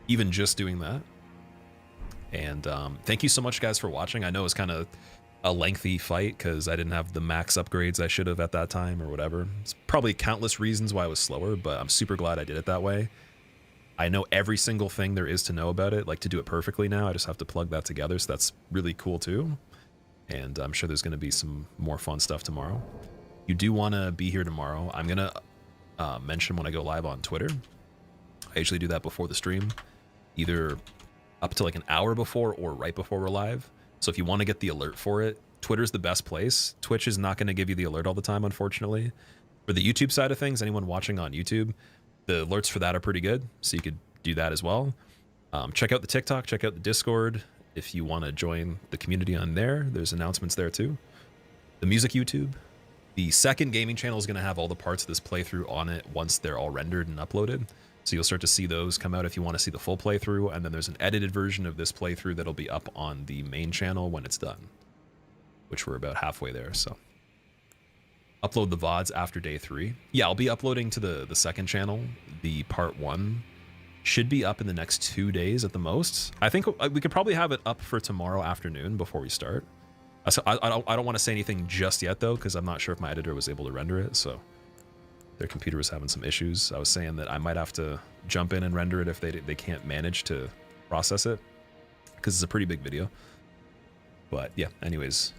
Even just doing that. And thank you so much, guys, for watching. I know it's kind of a lengthy fight because I didn't have the max upgrades I should have at that time or whatever. It's probably countless reasons why I was slower, but I'm super glad I did it that way. I know every single thing there is to know about it, like to do it perfectly now. I just have to plug that together, so that's really cool too. And I'm sure there's going to be some more fun stuff tomorrow. You do want to be here tomorrow. I'm going to mention when I go live on Twitter. I usually do that before the stream, either up to like an hour before or right before we're live. So if you want to get the alert for it, Twitter's the best place. Twitch is not going to give you the alert all the time, unfortunately. For the YouTube side of things, anyone watching on YouTube, the alerts for that are pretty good, so you could do that as well. Check out the TikTok, check out the Discord. If you want to join the community on there, there's announcements there too. The music YouTube. The second gaming channel is going to have all the parts of this playthrough on it once they're all rendered and uploaded. So you'll start to see those come out if you want to see the full playthrough. And then there's an edited version of this playthrough that'll be up on the main channel when it's done, which we're about halfway there, so. Upload the VODs after day 3. Yeah, I'll be uploading to the second channel. The part 1 should be up in the next 2 days at the most. I think we could probably have it up for tomorrow afternoon before we start. I don't want to say anything just yet though, because I'm not sure if my editor was able to render it. So their computer was having some issues. I was saying that I might have to jump in and render it if they can't manage to process it, because it's a pretty big video. But yeah, anyways,